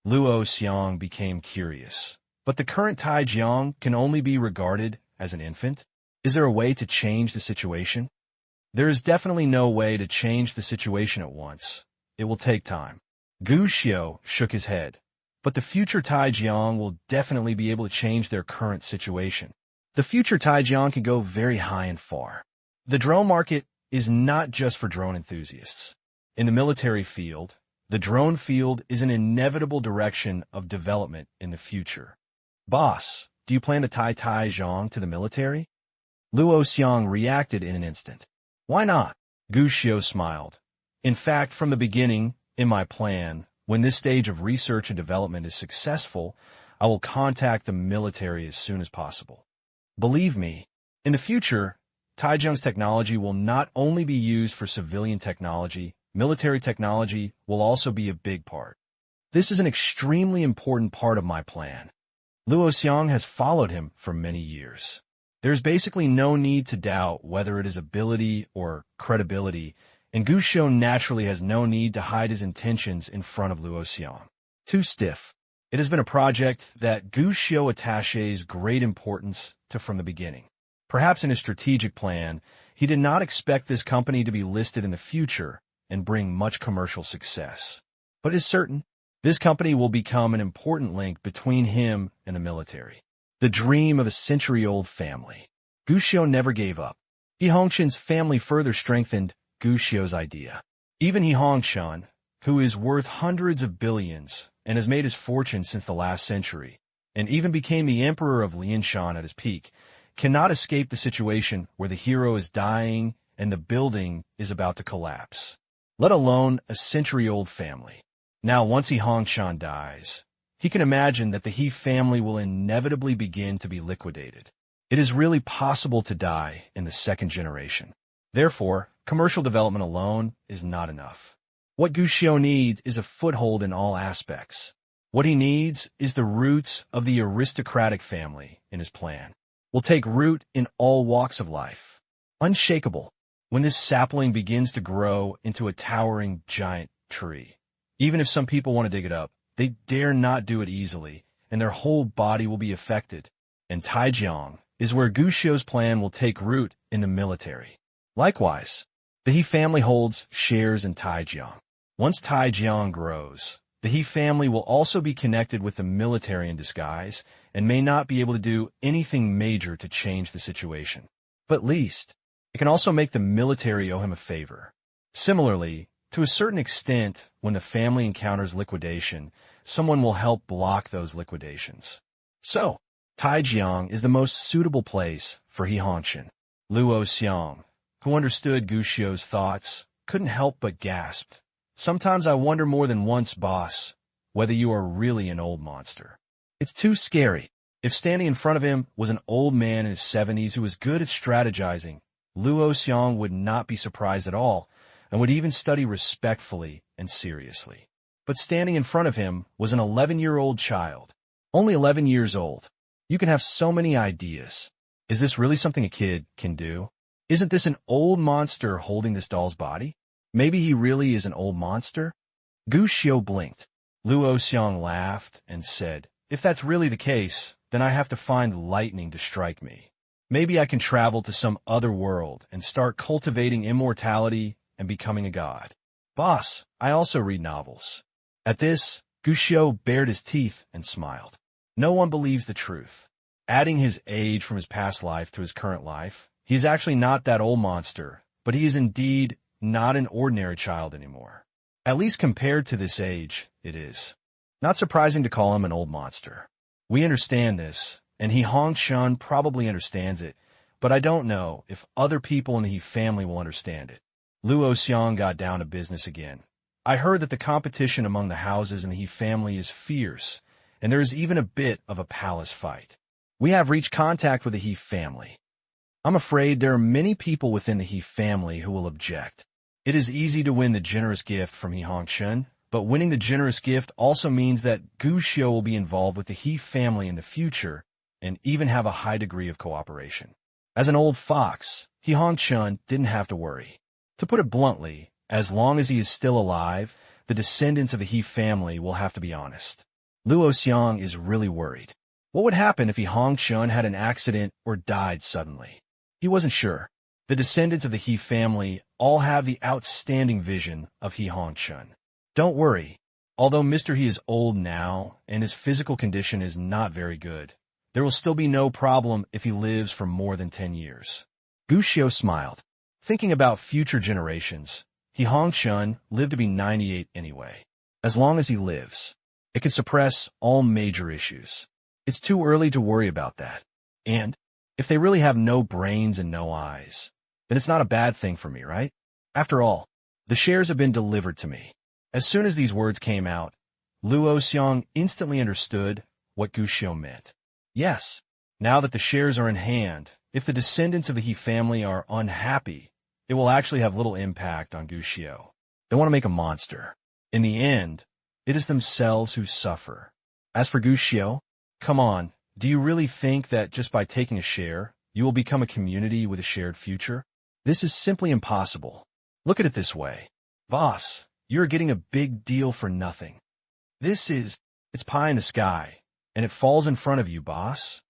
Luo Xiang became curious. But the current Tai Jiang can only be regarded as an infant? Is there a way to change the situation? There is definitely no way to change the situation at once. It will take time. Gu Xiao shook his head. But the future Tai Jiang will definitely be able to change their current situation. The future Tai Jiang can go very high and far. The drone market is not just for drone enthusiasts. In the military field, the drone field is an inevitable direction of development in the future. Boss, do you plan to tie Tai Jiang to the military? Luo Xiang reacted in an instant. Why not? Gu Xiao smiled. In fact, from the beginning, in my plan, when this stage of research and development is successful, I will contact the military as soon as possible. Believe me, in the future, Tai Jiang's technology will not only be used for civilian technology, military technology will also be a big part. This is an extremely important part of my plan. Luo Xiang has followed him for many years. There is basically no need to doubt whether it is ability or credibility, and Gu Xiao naturally has no need to hide his intentions in front of Luo Xiang. Too stiff. It has been a project that Gu Xiao attaches great importance to from the beginning. Perhaps in his strategic plan, he did not expect this company to be listed in the future and bring much commercial success. But it is certain, this company will become an important link between him and the military. The dream of a century-old family. Gu Xiao never gave up. He Hongxin's family further strengthened Gu Xiao's idea. Even He Hongxin, who is worth hundreds of billions and has made his fortune since the last century, and even became the emperor of Lianshan at his peak, cannot escape the situation where the hero is dying and the building is about to collapse, let alone a century-old family. Now, once He Hongxin dies, he can imagine that the He family will inevitably begin to be liquidated. It is really possible to die in the second generation. Therefore, commercial development alone is not enough. What Gu Xiao needs is a foothold in all aspects. What he needs is the roots of the aristocratic family in his plan. Will take root in all walks of life. Unshakable. When this sapling begins to grow into a towering giant tree. Even if some people want to dig it up, they dare not do it easily, and their whole body will be affected. And Tai Jiang is where Gu Xiao's plan will take root in the military. Likewise, the He family holds shares in Taijiang. Once Taijiang grows, the He family will also be connected with the military in disguise and may not be able to do anything major to change the situation. But at least, it can also make the military owe him a favor. Similarly, to a certain extent, when the family encounters liquidation, someone will help block those liquidations. So, Taijiang is the most suitable place for He Hongqian. Luo Xiang, who understood Gu Xiu's thoughts, couldn't help but gasp. Sometimes I wonder more than once, boss, whether you are really an old monster. It's too scary. If standing in front of him was an old man in his 70s who was good at strategizing, Luo Xiang would not be surprised at all and would even study respectfully and seriously. But standing in front of him was an 11-year-old child. Only 11 years old. You can have so many ideas. Is this really something a kid can do? Isn't this an old monster holding this doll's body? Maybe he really is an old monster? Gu Xiu blinked. Luo Xiang laughed and said, "If that's really the case, then I have to find lightning to strike me. Maybe I can travel to some other world and start cultivating immortality and becoming a god. Boss, I also read novels." At this, Gu Xiu bared his teeth and smiled. No one believes the truth. Adding his age from his past life to his current life, he is actually not that old monster, but he is indeed not an ordinary child anymore. At least compared to this age, it is. Not surprising to call him an old monster. We understand this, and He Hongqian probably understands it, but I don't know if other people in the He family will understand it. Luo Xiang got down to business again. I heard that the competition among the houses in the He family is fierce, and there is even a bit of a palace fight. We have reached contact with the He family. I'm afraid there are many people within the He family who will object. It is easy to win the generous gift from He Hongqian, but winning the generous gift also means that Gu Xiu will be involved with the He family in the future and even have a high degree of cooperation. As an old fox, He Hongqian didn't have to worry. To put it bluntly, as long as he is still alive, the descendants of the He family will have to be honest. Luo Xiang is really worried. What would happen if He Hongqian had an accident or died suddenly? He wasn't sure. The descendants of the He family all have the outstanding vision of He Hongqian. Don't worry. Although Mr. He is old now and his physical condition is not very good, there will still be no problem if he lives for more than 10 years. Gu Xiu smiled. Thinking about future generations, He Hongqian lived to be 98 anyway. As long as he lives, it can suppress all major issues. It's too early to worry about that. And if they really have no brains and no eyes, then it's not a bad thing for me, right? After all, the shares have been delivered to me. As soon as these words came out, Luo Xiang instantly understood what Gu Xiu meant. Yes, now that the shares are in hand, if the descendants of the He family are unhappy, it will actually have little impact on Gu Xiu. They want to make a monster. In the end, it is themselves who suffer. As for Gu Xiu, come on, do you really think that just by taking a share, you will become a community with a shared future? This is simply impossible. Look at it this way. Boss, you're getting a big deal for nothing. It's pie in the sky, and it falls in front of you, boss.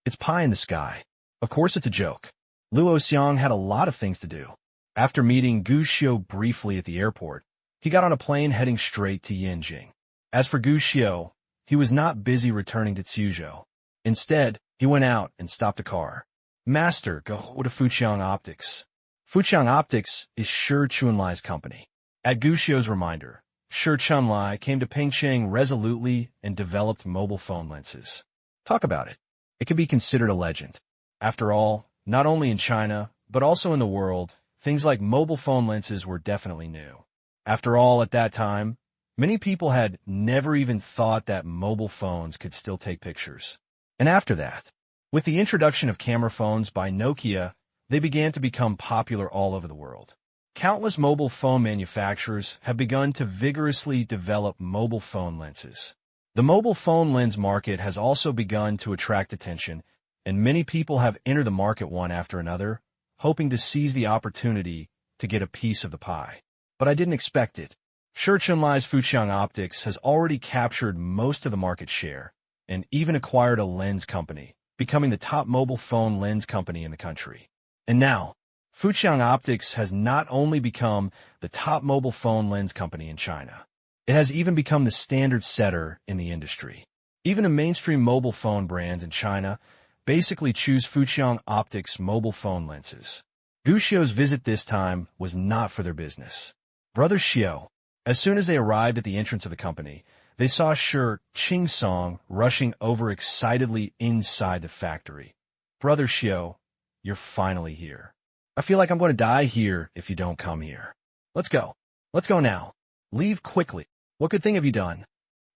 It's pie in the sky. Of course it's a joke. Luo Xiang had a lot of things to do. After meeting Gu Xiu briefly at the airport, he got on a plane heading straight to Yanjing. As for Gu Xiu, he was not busy returning to Suzhou. Instead, he went out and stopped a car. Master, go to Fuqiang Optics. Fuqiang Optics is Shi Chunlai's company. At Gu Xiu's reminder, Shi Chunlai came to Pingcheng resolutely and developed mobile phone lenses. Talk about it. It can be considered a legend. After all, not only in China, but also in the world, things like mobile phone lenses were definitely new. After all, at that time, many people had never even thought that mobile phones could still take pictures. And after that, with the introduction of camera phones by Nokia, they began to become popular all over the world. Countless mobile phone manufacturers have begun to vigorously develop mobile phone lenses. The mobile phone lens market has also begun to attract attention, and many people have entered the market one after another, hoping to seize the opportunity to get a piece of the pie. But I didn't expect it. Shi Chunlai's Fuqiang Optics has already captured most of the market share, and even acquired a lens company, becoming the top mobile phone lens company in the country. And now, Fujian Optics has not only become the top mobile phone lens company in China, it has even become the standard setter in the industry. Even the mainstream mobile phone brands in China basically choose Fujian Optics mobile phone lenses. Gu Xiu's visit this time was not for their business. Brother Xiu, as soon as they arrived at the entrance of the company, they saw Shi Qingsong rushing over excitedly inside the factory. Brother Xiu, you're finally here. I feel like I'm going to die here if you don't come here. Let's go. Let's go now. Leave quickly. What good thing have you done?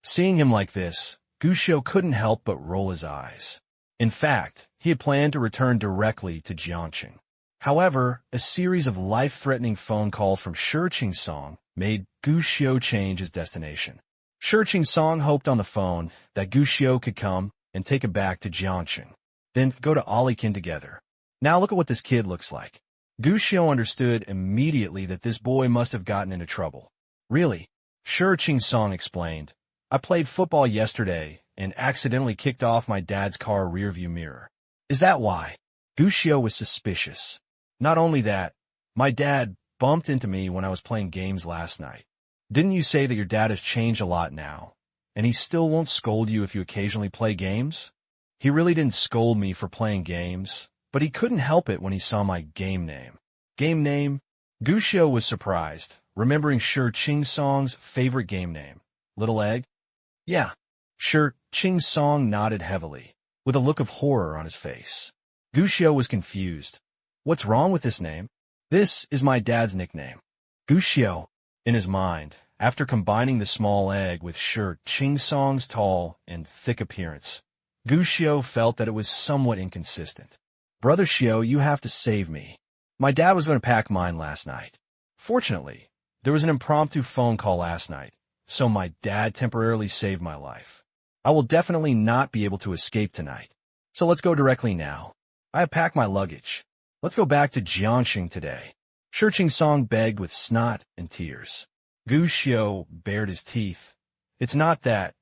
Seeing him like this, Gu Xiu couldn't help but roll his eyes. In fact, he had planned to return directly to Jiangxing. However, a series of life-threatening phone calls from Shi Qingsong made Gu Xiu change his destination. Shi Qingsong hoped on the phone that Gu Xiu could come and take him back to Jiangxing, then go to Alekin together. Now look at what this kid looks like. Gu Xiu understood immediately that this boy must have gotten into trouble. Really? Shi Qingsong explained. I played football yesterday and accidentally kicked off my dad's car rearview mirror. Is that why? Gu Xiu was suspicious. Not only that, my dad bumped into me when I was playing games last night. Didn't you say that your dad has changed a lot now, and he still won't scold you if you occasionally play games? He really didn't scold me for playing games, but he couldn't help it when he saw my game name. Game name? Gu Xiu was surprised, remembering Shi Qingsong's favorite game name. Little Egg? Yeah. Shi Qingsong nodded heavily, with a look of horror on his face. Gu Xiu was confused. What's wrong with this name? This is my dad's nickname. Gu Xiu, in his mind, after combining the small egg with Shi Qingsong's tall and thick appearance, Gu Xiu felt that it was somewhat inconsistent. Brother Xiu, you have to save me. My dad was going to pack mine last night. Fortunately, there was an impromptu phone call last night, so my dad temporarily saved my life. I will definitely not be able to escape tonight. So let's go directly now. I have packed my luggage. Let's go back to Jiangxing today. Shi Qingsong begged with snot and tears. Gu Xiu bared his teeth. It's not that.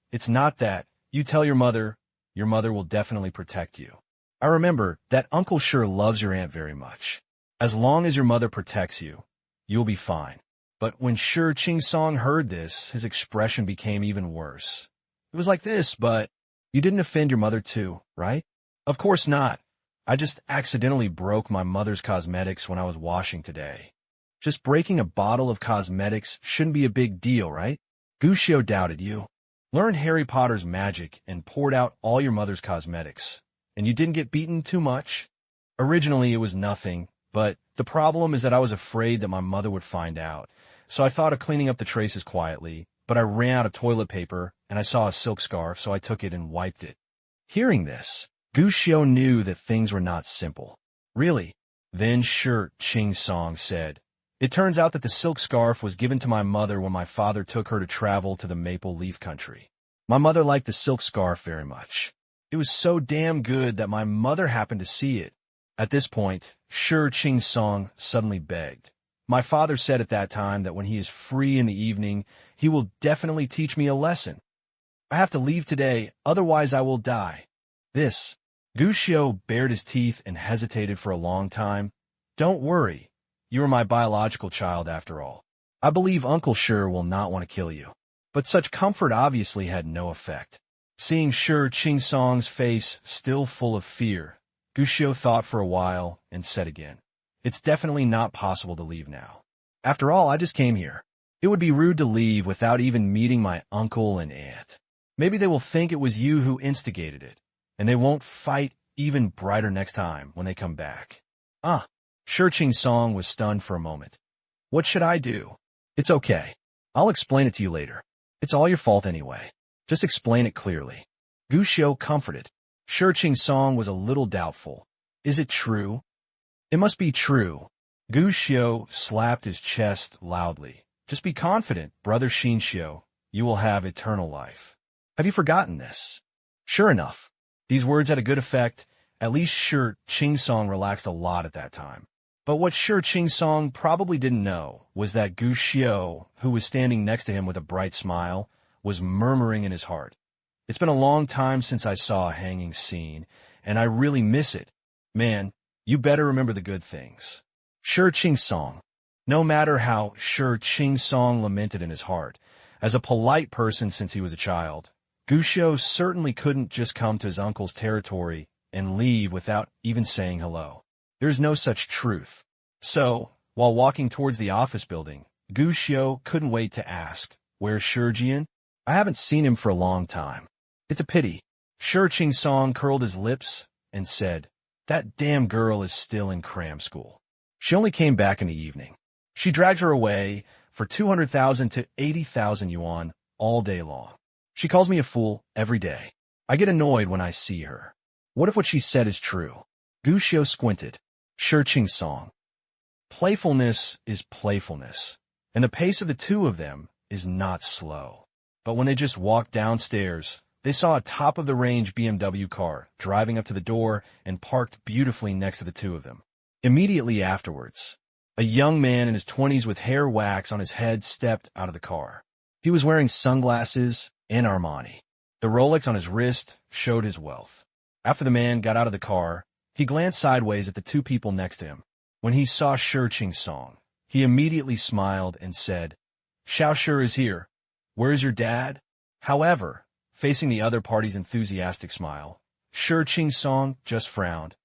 You tell your mother will definitely protect you. I remember that Uncle Shi loves your aunt very much. As long as your mother protects you, you'll be fine. But when Shi Qingsong heard this, his expression became even worse. It was like this, but you didn't offend your mother too, right? Of course not. I just accidentally broke my mother's cosmetics when I was washing today. Just breaking a bottle of cosmetics shouldn't be a big deal, right? Gu Xiu doubted you. Learned Harry Potter's magic and poured out all your mother's cosmetics. And you didn't get beaten too much? Originally, it was nothing, but the problem is that I was afraid that my mother would find out. So I thought of cleaning up the traces quietly, but I ran out of toilet paper, and I saw a silk scarf, so I took it and wiped it. Hearing this, Gu Xiu knew that things were not simple. Really? Then Shi Qingsong said, it turns out that the silk scarf was given to my mother when my father took her to travel to the Maple Leaf Country. My mother liked the silk scarf very much. It was so damn good that my mother happened to see it. At this point, Shi Qingsong suddenly begged. My father said at that time that when he is free in the evening, he will definitely teach me a lesson. I have to leave today, otherwise I will die. This. Gu Xiu bared his teeth and hesitated for a long time. Don't worry. You are my biological child after all. I believe Uncle Shi will not want to kill you. But such comfort obviously had no effect. Seeing Shi Qingsong's face still full of fear, Gu Xiu thought for a while and said again, it's definitely not possible to leave now. After all, I just came here. It would be rude to leave without even meeting my uncle and aunt. Maybe they will think it was you who instigated it, and they won't fight even brighter next time when they come back. Shi Qingsong was stunned for a moment. What should I do? It's okay. I'll explain it to you later. It's all your fault anyway. Just explain it clearly. Gu Xiu comforted. Shi Qingsong was a little doubtful. Is it true? It must be true. Gu Xiu slapped his chest loudly. Just be confident, brother Xiu. You will have eternal life. Have you forgotten this? Sure enough. These words had a good effect. At least Shi Qingsong relaxed a lot at that time. But what Shi Qingsong probably didn't know was that Gu Xiu, who was standing next to him with a bright smile, was murmuring in his heart. It's been a long time since I saw a hanging scene, and I really miss it. Man, you better remember the good things. Shi Qing-song. No matter how Shi Qing-song lamented in his heart, as a polite person since he was a child, Gu Xiu certainly couldn't just come to his uncle's territory and leave without even saying hello. There's no such truth. So, while walking towards the office building, Gu Xiu couldn't wait to ask, "Where's Shijian? I haven't seen him for a long time." "It's a pity." Shi Qing-song curled his lips and said, "That damn girl is still in cram school. She only came back in the evening. She dragged her away for 200,000 to 80,000 yuan all day long. She calls me a fool every day. I get annoyed when I see her. What if what she said is true?" Gu Xiu squinted. Shi Qing-song. Playfulness is playfulness, and the pace of the two of them is not slow. But when they just walked downstairs, they saw a top-of-the-range BMW car driving up to the door and parked beautifully next to the two of them. Immediately afterwards, a young man in his 20s with hair wax on his head stepped out of the car. He was wearing sunglasses and Armani. The Rolex on his wrist showed his wealth. After the man got out of the car, he glanced sideways at the two people next to him. When he saw Shi Qing-song, he immediately smiled and said, "Xiao Shi is here. Where is your dad?" However, facing the other party's enthusiastic smile, Shi Qing-song just frowned.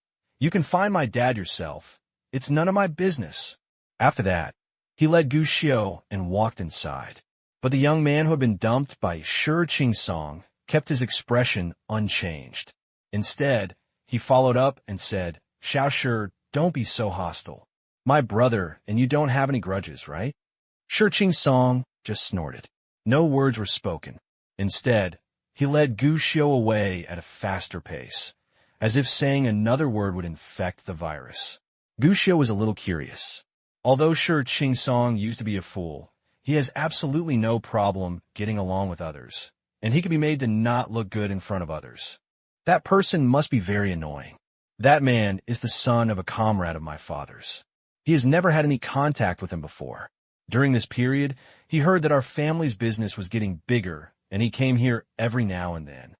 "You can find my dad yourself. It's none of my business." After that, he led Gu Xiu and walked inside. But the young man who had been dumped by Shi Qing-song kept his expression unchanged. Instead, he followed up and said, "Xiao Shi, don't be so hostile. My brother, and you don't have any grudges, right?" Shi Qing-song just snorted. No words were spoken. Instead, he led Gu Xiu away at a faster pace, as if saying another word would infect the virus. Gu Xiu was a little curious. Although Shi Qing-song used to be a fool, he has absolutely no problem getting along with others, and he can be made to not look good in front of others. That person must be very annoying. That man is the son of a comrade of my father's. He has never had any contact with him before. During this period, he heard that our family's business was getting bigger, and he came here every now and then.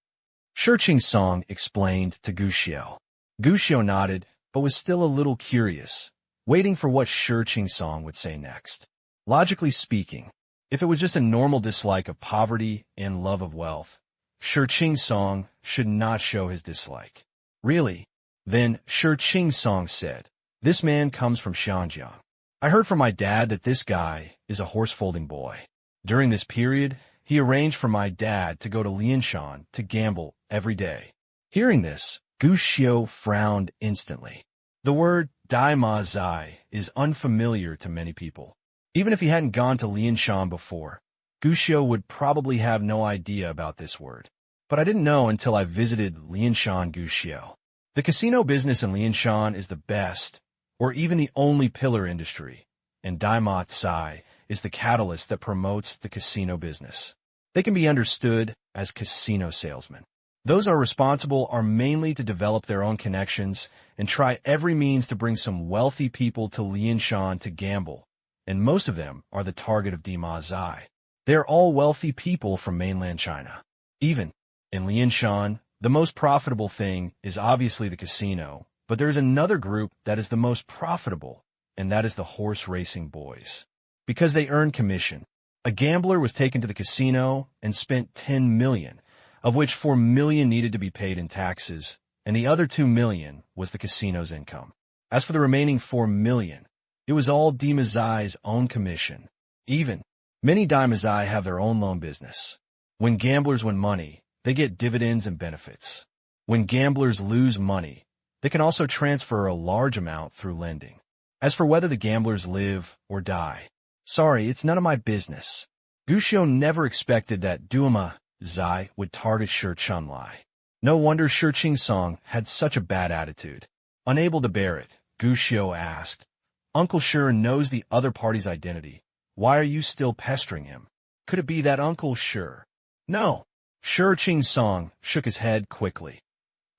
Shi Qing-song explained to Gu Xiu. Gu Xiu nodded, but was still a little curious, waiting for what Shi Qing-song would say next. Logically speaking, if it was just a normal dislike of poverty and love of wealth, Shi Qing-song should not show his dislike. Really? Then Shi Qing-song said, "This man comes from Xinjiang. I heard from my dad that this guy is a horse-folding boy. During this period, he arranged for my dad to go to Lianshan to gamble every day." Hearing this, Gu Xiu frowned instantly. The word Dai Ma Zai is unfamiliar to many people. Even if he hadn't gone to Lianshan before, Gu Xiu would probably have no idea about this word. But I didn't know until I visited Lianshan Gu Xiu. The casino business in Lianshan is the best, or even the only pillar industry, and Dai Ma Zai is the catalyst that promotes the casino business. They can be understood as casino salesmen. Those are responsible are mainly to develop their own connections and try every means to bring some wealthy people to Lianshan to gamble, and most of them are the target of Dai Ma Zai. They're all wealthy people from mainland China. Even in Lianshan, the most profitable thing is obviously the casino, but there's another group that is the most profitable, and that is the horse racing boys. Because they earn commission. A gambler was taken to the casino and spent 10 million, of which 4 million needed to be paid in taxes, and the other 2 million was the casino's income. As for the remaining 4 million, it was all Dai Ma Zai's own commission. Even many Dai Ma Zai have their own loan business. When gamblers win money, they get dividends and benefits. When gamblers lose money, they can also transfer a large amount through lending. As for whether the gamblers live or die, sorry, it's none of my business. Gu Xiu never expected that Dai Ma Zai would target Shi Chunlai. No wonder Shi Qing-song had such a bad attitude. Unable to bear it, Gu Xiu asked, "Uncle Shi knows the other party's identity. Why are you still pestering him? Could it be that Uncle Shi?" "No." Shi Qing-song shook his head quickly.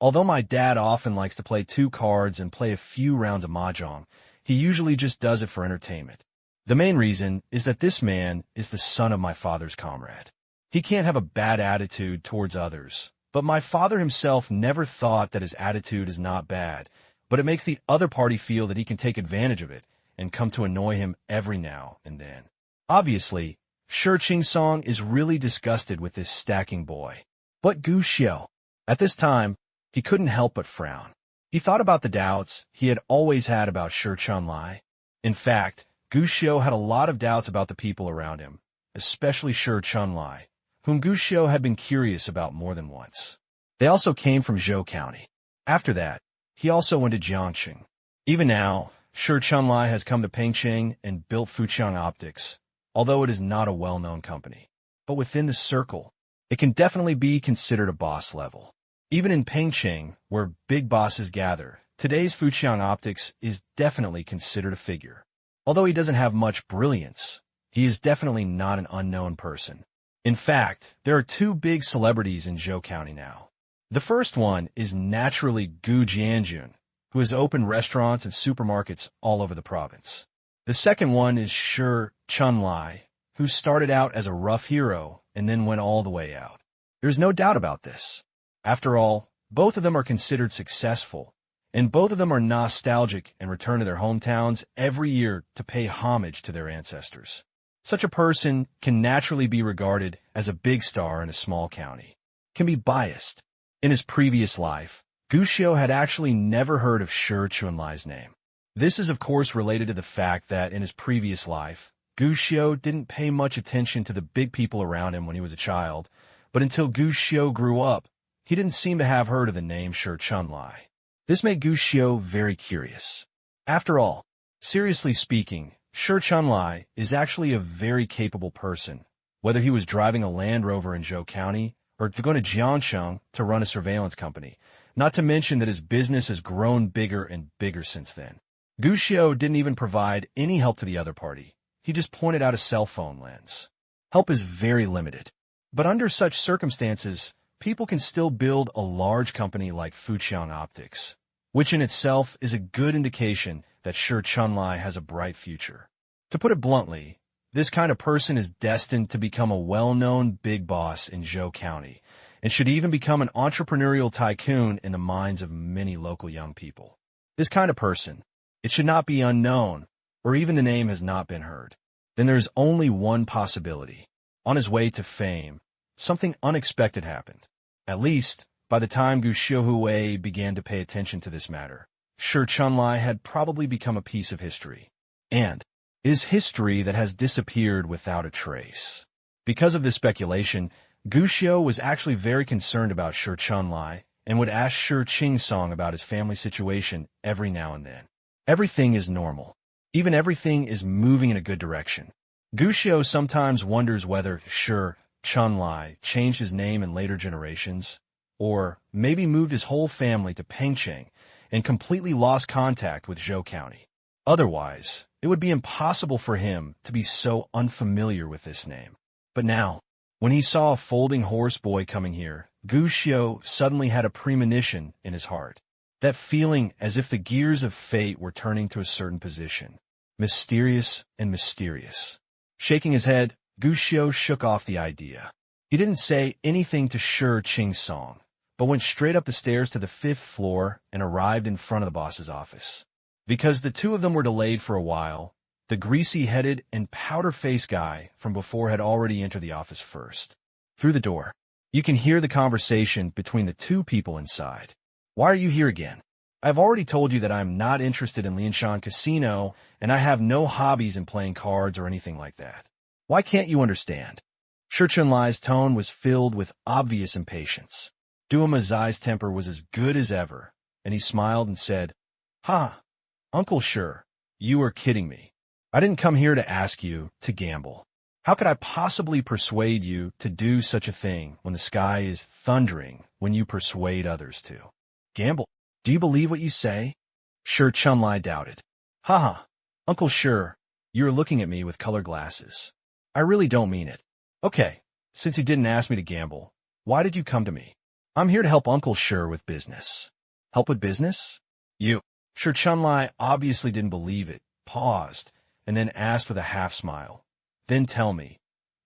"Although my dad often likes to play 2 cards and play a few rounds of mahjong, he usually just does it for entertainment. The main reason is that this man is the son of my father's comrade. He can't have a bad attitude towards others, but my father himself never thought that his attitude is not bad, but it makes the other party feel that he can take advantage of it, and come to annoy him every now and then. Obviously, Shi Qingsong is really disgusted with this stacking boy. But Gu Xiu, at this time, he couldn't help but frown. He thought about the doubts he had always had about Shi Chunlai. In fact, Gu Xiu had a lot of doubts about the people around him, especially Shi Chunlai, whom Gu Xiu had been curious about more than once. They also came from Zhou County. After that, he also went to Jiangxing. Even now, Shi Chunlai has come to Pengcheng and built Fuqiang Optics, although it is not a well-known company. But within the circle, it can definitely be considered a boss level. Even in Pengcheng, where big bosses gather, today's Fuqiang Optics is definitely considered a figure. Although he doesn't have much brilliance, he is definitely not an unknown person. In fact, there are two big celebrities in Zhou County now. The first one is naturally Gu Jianjun, who has opened restaurants and supermarkets all over the province. The second one is Shi Chunlai, who started out as a rough hero and then went all the way out. There's no doubt about this. After all, both of them are considered successful, and both of them are nostalgic and return to their hometowns every year to pay homage to their ancestors. Such a person can naturally be regarded as a big star in a small county, can be biased. In his previous life, Gu Xiu had actually never heard of Shi Chunlai's name. This is of course related to the fact that in his previous life, Gu Xiu didn't pay much attention to the big people around him when he was a child, but until Gu Xiu grew up, he didn't seem to have heard of the name Shi Chunlai. This made Gu Xiu very curious. After all, seriously speaking, Shi Chunlai is actually a very capable person, whether he was driving a Land Rover in Zhou County or going to Jiangxing to run a surveillance company, not to mention that his business has grown bigger and bigger since then. Gu Xiu didn't even provide any help to the other party. He just pointed out a cell phone lens. Help is very limited. But under such circumstances, people can still build a large company like Fuqiang Optics, which in itself is a good indication that Shi Chunlai has a bright future. To put it bluntly, this kind of person is destined to become a well-known big boss in Zhou County, and should even become an entrepreneurial tycoon in the minds of many local young people. This kind of person, it should not be unknown, or even the name has not been heard. Then there is only one possibility. On his way to fame, something unexpected happened. At least, by the time Gu Xiuhui began to pay attention to this matter, Shi Chunlai had probably become a piece of history. And it is history that has disappeared without a trace. Because of this speculation, Gu Xiu was actually very concerned about Shi Chunlai and would ask Shi Qingsong about his family situation every now and then. Everything is normal. Even everything is moving in a good direction. Gu Xiu sometimes wonders whether Shi Chunlai changed his name in later generations, or maybe moved his whole family to Pengcheng and completely lost contact with Zhou County. Otherwise, it would be impossible for him to be so unfamiliar with this name. But now, when he saw a folding horse boy coming here, Gu Xiu suddenly had a premonition in his heart. That feeling as if the gears of fate were turning to a certain position. Mysterious and mysterious. Shaking his head, Gu Xiu shook off the idea. He didn't say anything to Shi Qingsong, but went straight up the stairs to the 5th floor and arrived in front of the boss's office. Because the two of them were delayed for a while, the greasy-headed and powder-faced guy from before had already entered the office first. Through the door, you can hear the conversation between the two people inside. Why are you here again? I've already told you that I'm not interested in Lianshan Casino, and I have no hobbies in playing cards or anything like that. Why can't you understand? Shi Chunlai's tone was filled with obvious impatience. Duoma Zai's temper was as good as ever, and he smiled and said, "Ha, Uncle Shi, you are kidding me. I didn't come here to ask you to gamble. How could I possibly persuade you to do such a thing when the sky is thundering when you persuade others to? Gamble? Do you believe what you say?" Shi Chunlai doubted. "Ha, Uncle Shi, you're looking at me with colored glasses. I really don't mean it. Okay, since you didn't ask me to gamble, why did you come to me? I'm here to help Uncle Shi with business." "Help with business? You?" Shi Chunlai obviously didn't believe it, paused, and then asked with a half-smile. "Then tell me,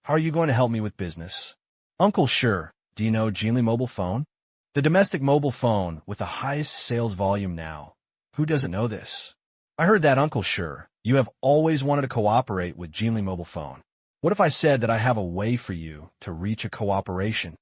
how are you going to help me with business?" "Uncle Shi, do you know Jinli mobile phone? The domestic mobile phone with the highest sales volume now. Who doesn't know this?" "I heard that, Uncle Shi. You have always wanted to cooperate with Jinli mobile phone. What if I said that I have a way for you to reach a cooperation?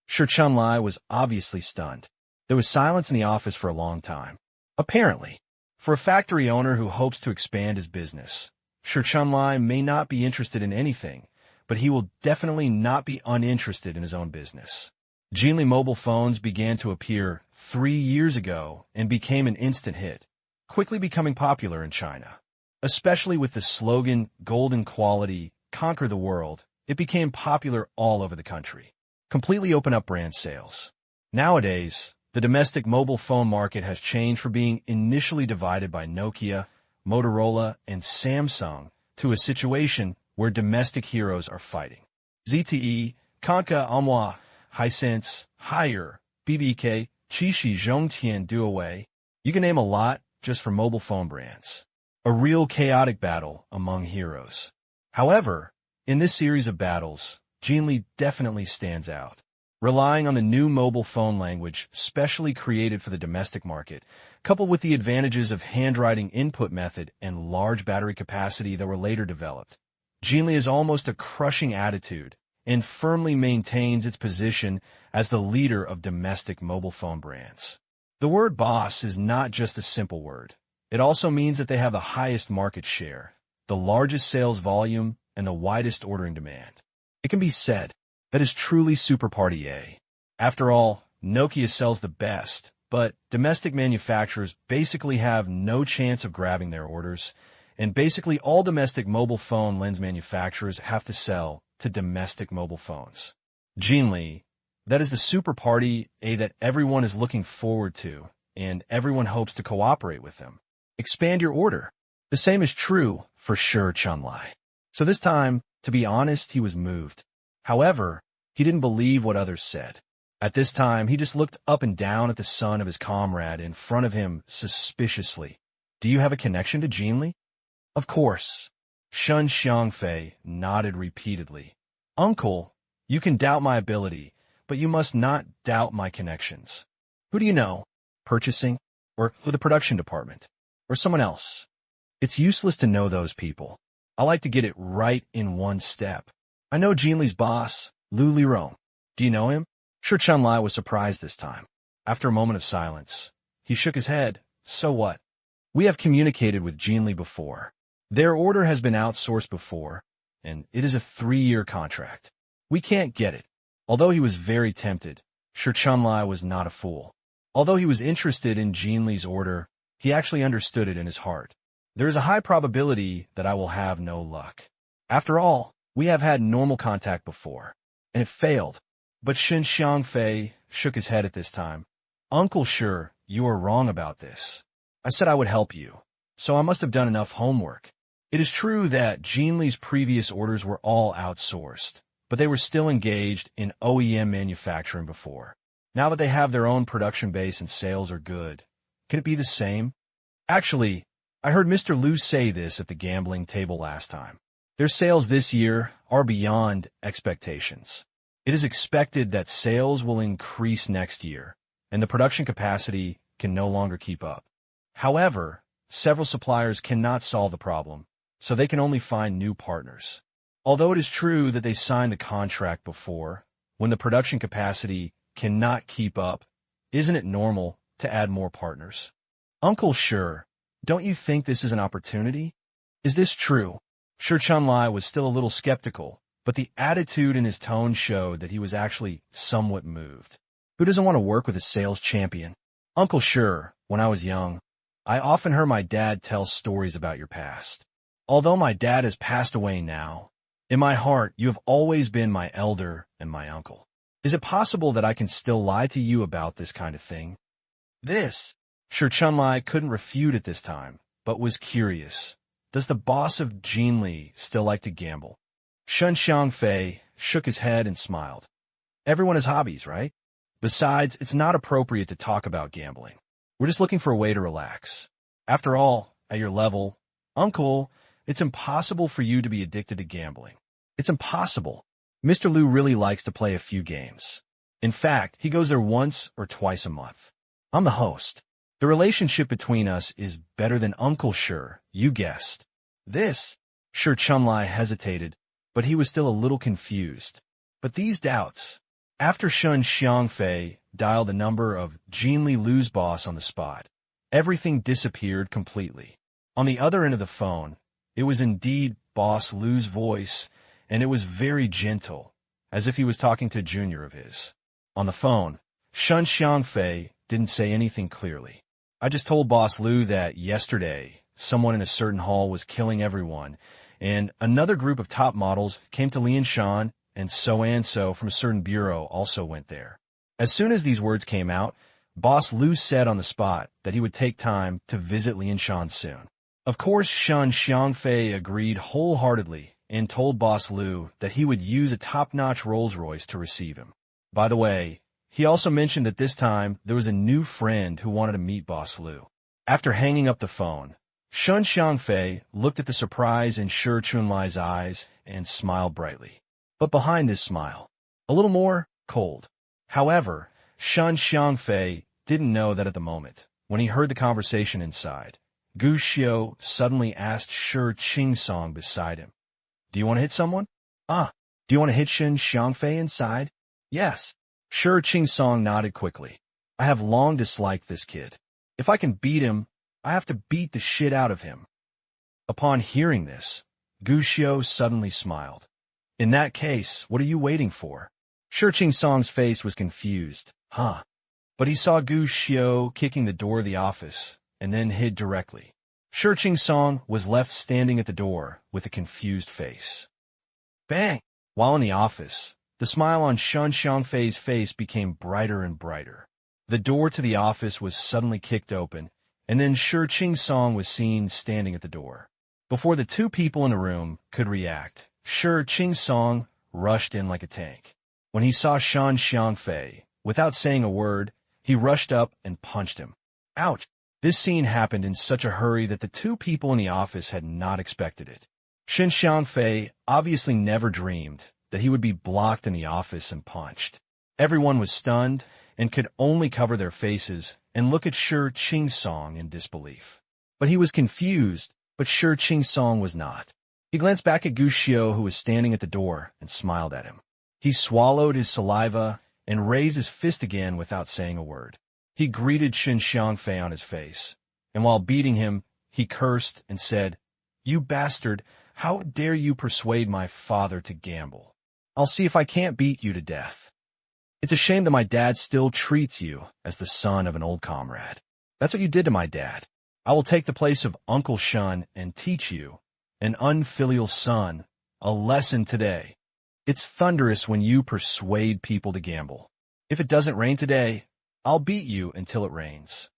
Shi Chunlai was obviously stunned. There was silence in the office for a long time. Apparently, for a factory owner who hopes to expand his business, Shi Chunlai may not be interested in anything, but he will definitely not be uninterested in his own business. Jinli mobile phones began to appear 3 years ago and became an instant hit, quickly becoming popular in China. Especially with the slogan, "Golden Quality, Conquer the World," it became popular all over the country. Completely open up brand sales. Nowadays, the domestic mobile phone market has changed from being initially divided by Nokia, Motorola, and Samsung to a situation where domestic heroes are fighting. ZTE, Kanka, Amwa, Hisense, Haier, BBK, Qishi, Zhongtian, Duowei. You can name a lot just for mobile phone brands. A real chaotic battle among heroes. However, in this series of battles, Jinli definitely stands out. Relying on the new mobile phone language specially created for the domestic market, coupled with the advantages of handwriting input method and large battery capacity that were later developed, Jinli has almost a crushing attitude and firmly maintains its position as the leader of domestic mobile phone brands. The word boss is not just a simple word. It also means that they have the highest market share, the largest sales volume, and the widest ordering demand. It can be said that is truly Super Party A. After all, Nokia sells the best, but domestic manufacturers basically have no chance of grabbing their orders, and basically all domestic mobile phone lens manufacturers have to sell to domestic mobile phones. Jinli, that is the Super Party A that everyone is looking forward to, and everyone hopes to cooperate with them. Expand your order. The same is true for Shi Chunlai. So this time, to be honest, he was moved. However, he didn't believe what others said. At this time, he just looked up and down at the son of his comrade in front of him suspiciously. Do you have a connection to Jinli? Of course. Shun Xiangfei nodded repeatedly. Uncle, you can doubt my ability, but you must not doubt my connections. Who do you know? Purchasing? Or the production department? Or someone else? It's useless to know those people. I like to get it right in one step. I know Jinli's boss, Lu Lirong. Do you know him? Shi Chunlai was surprised this time. After a moment of silence, he shook his head. So what? We have communicated with Jinli before. Their order has been outsourced before, and it is a 3-year contract. We can't get it. Although he was very tempted, Shi Chunlai was not a fool. Although he was interested in Jinli's order, he actually understood it in his heart. There is a high probability that I will have no luck. After all, we have had normal contact before, and it failed. But Shin Xiangfei shook his head at this time. Uncle Shi, you are wrong about this. I said I would help you, so I must have done enough homework. It is true that Jinli's previous orders were all outsourced, but they were still engaged in OEM manufacturing before. Now that they have their own production base and sales are good, can it be the same? Actually, I heard Mr. Liu say this at the gambling table last time. Their sales this year are beyond expectations. It is expected that sales will increase next year, and the production capacity can no longer keep up. However, several suppliers cannot solve the problem, so they can only find new partners. Although it is true that they signed the contract before, when the production capacity cannot keep up, isn't it normal to add more partners? Uncle Shi, don't you think this is an opportunity? Is this true? Shi Chunlai was still a little skeptical, but the attitude in his tone showed that he was actually somewhat moved. Who doesn't want to work with a sales champion? Uncle Shi, when I was young, I often heard my dad tell stories about your past. Although my dad has passed away now, in my heart you have always been my elder and my uncle. Is it possible that I can still lie to you about this kind of thing? This, Shi Chunlai couldn't refute at this time, but was curious. Does the boss of Jinli still like to gamble? Shun Xiangfei shook his head and smiled. Everyone has hobbies, right? Besides, it's not appropriate to talk about gambling. We're just looking for a way to relax. After all, at your level, Uncle, it's impossible for you to be addicted to gambling. It's impossible. Mr. Liu really likes to play a few games. In fact, he goes there once or twice a month. I'm the host. The relationship between us is better than Uncle Shi, you guessed. This? Shi Chunlai hesitated, but he was still a little confused. But these doubts. After Shun Xiangfei dialed the number of Jean Li Lu's boss on the spot, everything disappeared completely. On the other end of the phone, it was indeed Boss Lu's voice, and it was very gentle, as if he was talking to a junior of his. On the phone, Shun Xiangfei didn't say anything clearly. I just told Boss Lu that yesterday, someone in a certain hall was killing everyone, and another group of top models came to Lianshan, and so from a certain bureau also went there. As soon as these words came out, Boss Lu said on the spot that he would take time to visit Lianshan soon. Of course, Shun Xiangfei agreed wholeheartedly and told Boss Lu that he would use a top-notch Rolls-Royce to receive him. By the way, he also mentioned that this time there was a new friend who wanted to meet Boss Lu. After hanging up the phone, Shun Xiangfei looked at the surprise in Shi Chunlai's eyes and smiled brightly. But behind this smile, a little more cold. However, Shun Xiangfei didn't know that at the moment, when he heard the conversation inside, Gu Xiu suddenly asked Shi Qingsong beside him, "Do you want to hit someone?" "Ah, do you want to hit Shun Xiangfei inside?" "Yes." Shi Qingsong nodded quickly. "I have long disliked this kid. If I can beat him, I have to beat the shit out of him." Upon hearing this, Gu Xiu suddenly smiled. "In that case, what are you waiting for?" Shi Qingsong's face was confused. Huh? But he saw Gu Xiu kicking the door of the office, and then hid directly. Shi Qingsong was left standing at the door with a confused face. Bang! While in the office, the smile on Shun Xiangfei's face became brighter and brighter. The door to the office was suddenly kicked open, and then Shi Qingsong was seen standing at the door. Before the two people in the room could react, Shi Qingsong rushed in like a tank. When he saw Shun Xiangfei, without saying a word, he rushed up and punched him. Ouch! This scene happened in such a hurry that the two people in the office had not expected it. Shun Xiangfei obviously never dreamed that he would be blocked in the office and punched. Everyone was stunned and could only cover their faces and look at Shi Qingsong in disbelief. But he was confused, but Shi Qingsong was not. He glanced back at Gu Xiu, who was standing at the door, and smiled at him. He swallowed his saliva and raised his fist again without saying a word. He greeted Shun Xiangfei on his face, and while beating him, he cursed and said, "You bastard, how dare you persuade my father to gamble? I'll see if I can't beat you to death. It's a shame that my dad still treats you as the son of an old comrade. That's what you did to my dad. I will take the place of Uncle Shun and teach you, an unfilial son, a lesson today. It's thunderous when you persuade people to gamble. If it doesn't rain today, I'll beat you until it rains."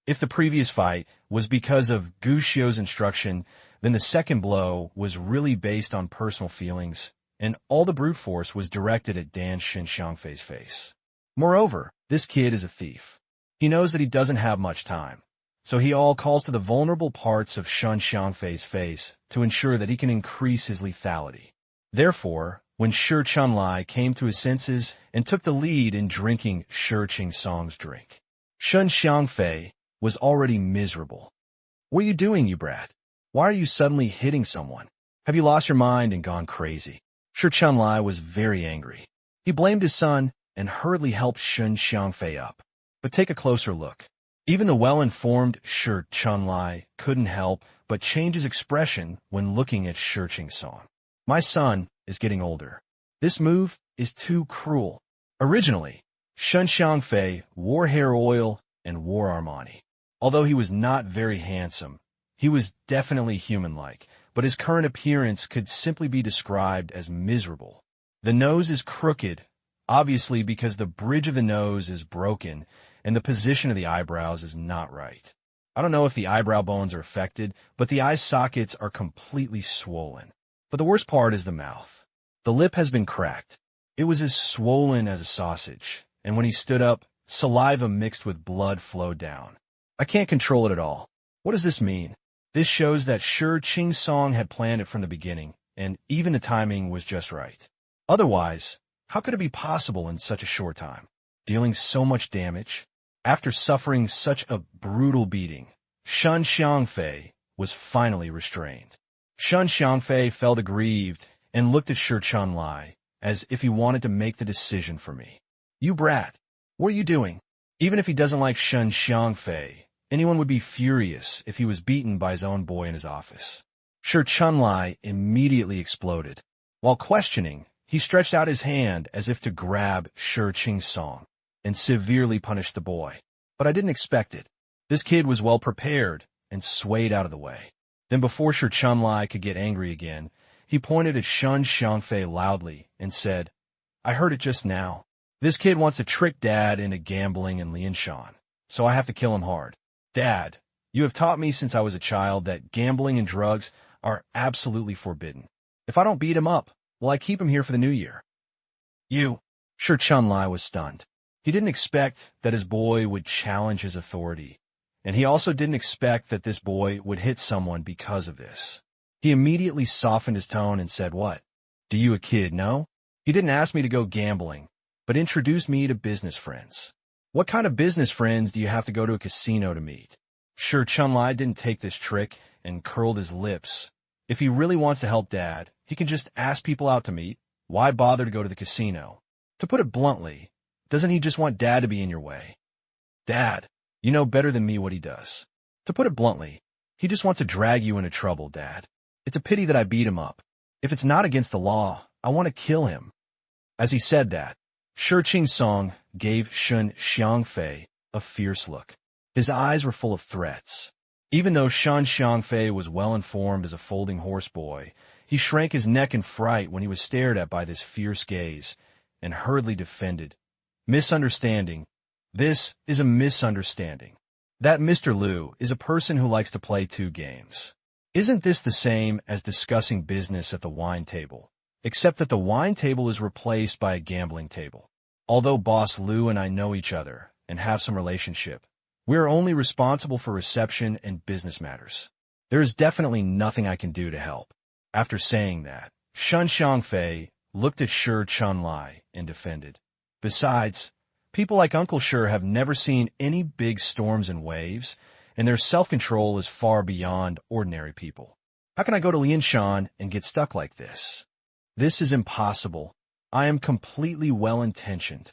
If the previous fight was because of Gu Xiu's instruction, then the second blow was really based on personal feelings, and all the brute force was directed at Dan Shun Xiangfei's face. Moreover, this kid is a thief. He knows that he doesn't have much time, so he all calls to the vulnerable parts of Shun Xiangfei's face to ensure that he can increase his lethality. Therefore, when Shi Chunlai came to his senses and took the lead in drinking Shi Qingsong's drink, Shun Xiangfei was already miserable. "What are you doing, you brat? Why are you suddenly hitting someone? Have you lost your mind and gone crazy?" Shi Chunlai was very angry. He blamed his son and hurriedly helped Shun Xiangfei up. But take a closer look. Even the well-informed Shi Chunlai couldn't help but change his expression when looking at Shi Qingsong. "My son is getting older. This move is too cruel." Originally, Shun Xiangfei wore hair oil and wore Armani. Although he was not very handsome, he was definitely human-like, but his current appearance could simply be described as miserable. The nose is crooked, obviously because the bridge of the nose is broken and the position of the eyebrows is not right. I don't know if the eyebrow bones are affected, but the eye sockets are completely swollen. But the worst part is the mouth. The lip has been cracked. It was as swollen as a sausage, and when he stood up, saliva mixed with blood flowed down. I can't control it at all. What does this mean? This shows that Shi Qingsong had planned it from the beginning, and even the timing was just right. Otherwise, how could it be possible in such a short time? Dealing so much damage? After suffering such a brutal beating, Shun Xiangfei was finally restrained. Shun Xiangfei felt aggrieved and looked at Shi Chunlai as if he wanted to make the decision for me. You brat, what are you doing? Even if he doesn't like Shun Xiangfei, anyone would be furious if he was beaten by his own boy in his office. Shi Chunlai immediately exploded. While questioning, he stretched out his hand as if to grab Shi Qingsong and severely punish the boy. But I didn't expect it. This kid was well prepared and swayed out of the way. Then before Shi Chunlai could get angry again, he pointed at Shun Xiangfei loudly and said, I heard it just now. This kid wants to trick Dad into gambling in Lianshan, so I have to kill him hard. Dad, you have taught me since I was a child that gambling and drugs are absolutely forbidden. If I don't beat him up, will I keep him here for the new year? You. Shi Chunlai was stunned. He didn't expect that his boy would challenge his authority, and he also didn't expect that this boy would hit someone because of this. He immediately softened his tone and said, What? Do you a kid, no? He didn't ask me to go gambling, but introduced me to business friends. What kind of business friends do you have to go to a casino to meet? Shi Chunlai didn't take this trick and curled his lips. If he really wants to help Dad, he can just ask people out to meet. Why bother to go to the casino? To put it bluntly, doesn't he just want Dad to be in your way? Dad, you know better than me what he does. To put it bluntly, he just wants to drag you into trouble, Dad. It's a pity that I beat him up. If it's not against the law, I want to kill him. As he said that, Shi Qingsong gave Shun Xiangfei a fierce look. His eyes were full of threats. Even though Shun Xiangfei was well informed as a folding horse boy, he shrank his neck in fright when he was stared at by this fierce gaze, and hurriedly defended. Misunderstanding. This is a misunderstanding. That Mr. Liu is a person who likes to play two games. Isn't this the same as discussing business at the wine table, except that the wine table is replaced by a gambling table? Although Boss Liu and I know each other and have some relationship, we are only responsible for reception and business matters. There is definitely nothing I can do to help. After saying that, Shun Xiangfei looked at Shi Chunlai and defended. Besides, people like Uncle Shi have never seen any big storms and waves, and their self-control is far beyond ordinary people. How can I go to Lianshan and get stuck like this? This is impossible. I am completely well-intentioned.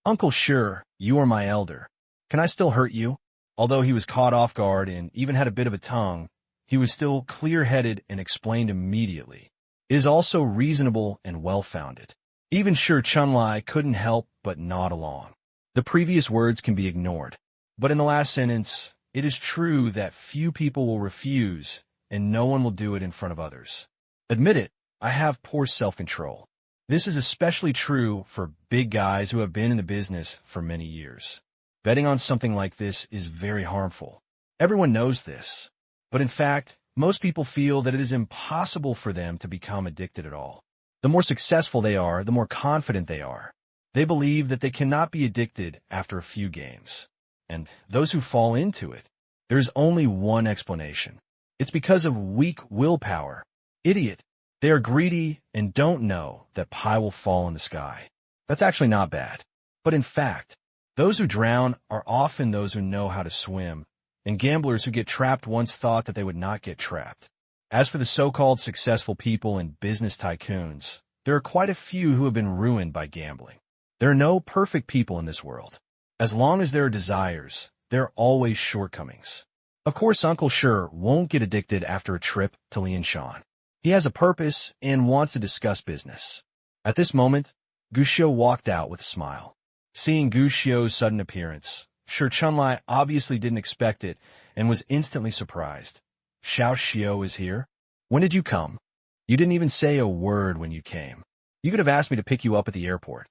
Uncle Shi, you are my elder. Can I still hurt you? Although he was caught off guard and even had a bit of a tongue, he was still clear-headed and explained immediately. It is also reasonable and well-founded. Even Shi Chunlai couldn't help but nod along. The previous words can be ignored, but in the last sentence, it is true that few people will refuse, and no one will do it in front of others. Admit it, I have poor self-control. This is especially true for big guys who have been in the business for many years. Betting on something like this is very harmful. Everyone knows this. But in fact, most people feel that it is impossible for them to become addicted at all. The more successful they are, the more confident they are. They believe that they cannot be addicted after a few games. And those who fall into it, there is only one explanation. It's because of weak willpower. Idiot. They are greedy and don't know that pie will fall in the sky. That's actually not bad. But in fact, those who drown are often those who know how to swim, and gamblers who get trapped once thought that they would not get trapped. As for the so-called successful people and business tycoons, there are quite a few who have been ruined by gambling. There are no perfect people in this world. As long as there are desires, there are always shortcomings. Of course, Uncle Shi won't get addicted after a trip to Lianshan. He has a purpose and wants to discuss business. At this moment, Gu Xiu walked out with a smile. Seeing Gu Xiu's sudden appearance, Shi Chunlai obviously didn't expect it and was instantly surprised. Xiao Xiu is here? When did you come? You didn't even say a word when you came. You could have asked me to pick you up at the airport.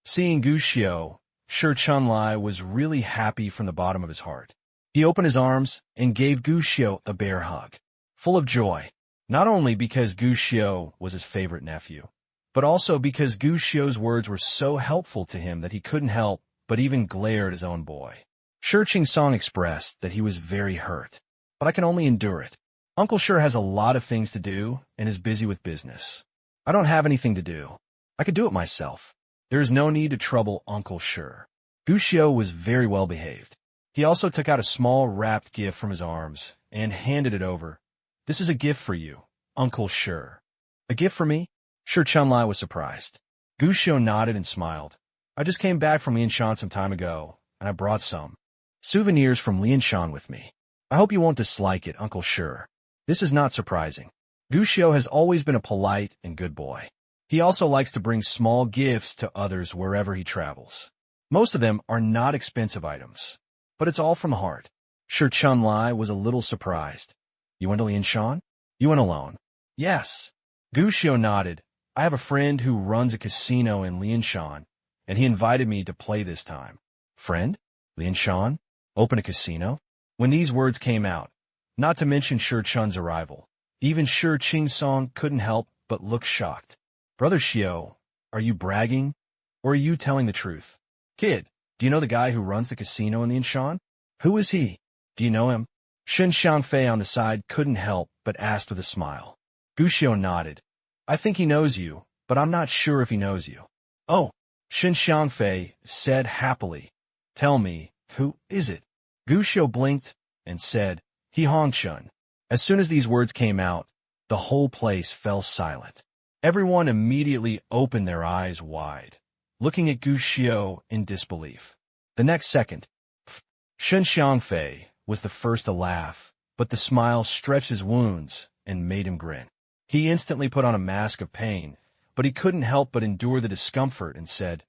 Seeing Gu Xiu, Shi Chunlai was really happy from the bottom of his heart. He opened his arms and gave Gu Xiu a bear hug, full of joy, not only because Gu Xiu was his favorite nephew, but also because Gu Xiu's words were so helpful to him that he couldn't help but even glare at his own boy. Shi Qingsong expressed that he was very hurt, but I can only endure it. Uncle Shi has a lot of things to do and is busy with business. I don't have anything to do. I could do it myself. There is no need to trouble Uncle Shi. Gu Xiu was very well behaved. He also took out a small wrapped gift from his arms and handed it over, This is a gift for you, Uncle Shi. A gift for me? Shi Chunlai was surprised. Gu Xiu nodded and smiled. I just came back from Lianshan some time ago, and I brought some souvenirs from Lianshan with me. I hope you won't dislike it, Uncle Shi. This is not surprising. Gu Xiu has always been a polite and good boy. He also likes to bring small gifts to others wherever he travels. Most of them are not expensive items, but it's all from the heart. Shi Chunlai was a little surprised. You went to Lianshan? You went alone? Yes. Gu Xiu nodded. I have a friend who runs a casino in Lianshan, and he invited me to play this time. Friend? Lianshan? Open a casino? When these words came out, not to mention Shi Chun's arrival, even Shi Qingsong couldn't help but look shocked. Brother Xiu, are you bragging, or are you telling the truth? Kid, do you know the guy who runs the casino in Lianshan? Who is he? Do you know him? Shen Xiangfei on the side couldn't help but asked with a smile. Gu Xiu nodded. I think he knows you, but I'm not sure if he knows you. Oh, Shen Xiangfei said happily. Tell me, who is it? Gu Xiu blinked and said, He Hongchun. As soon as these words came out, the whole place fell silent. Everyone immediately opened their eyes wide, looking at Gu Xiu in disbelief. The next second, Shen Xiangfei was the first to laugh, but the smile stretched his wounds and made him grin. He instantly put on a mask of pain, but he couldn't help but endure the discomfort and said,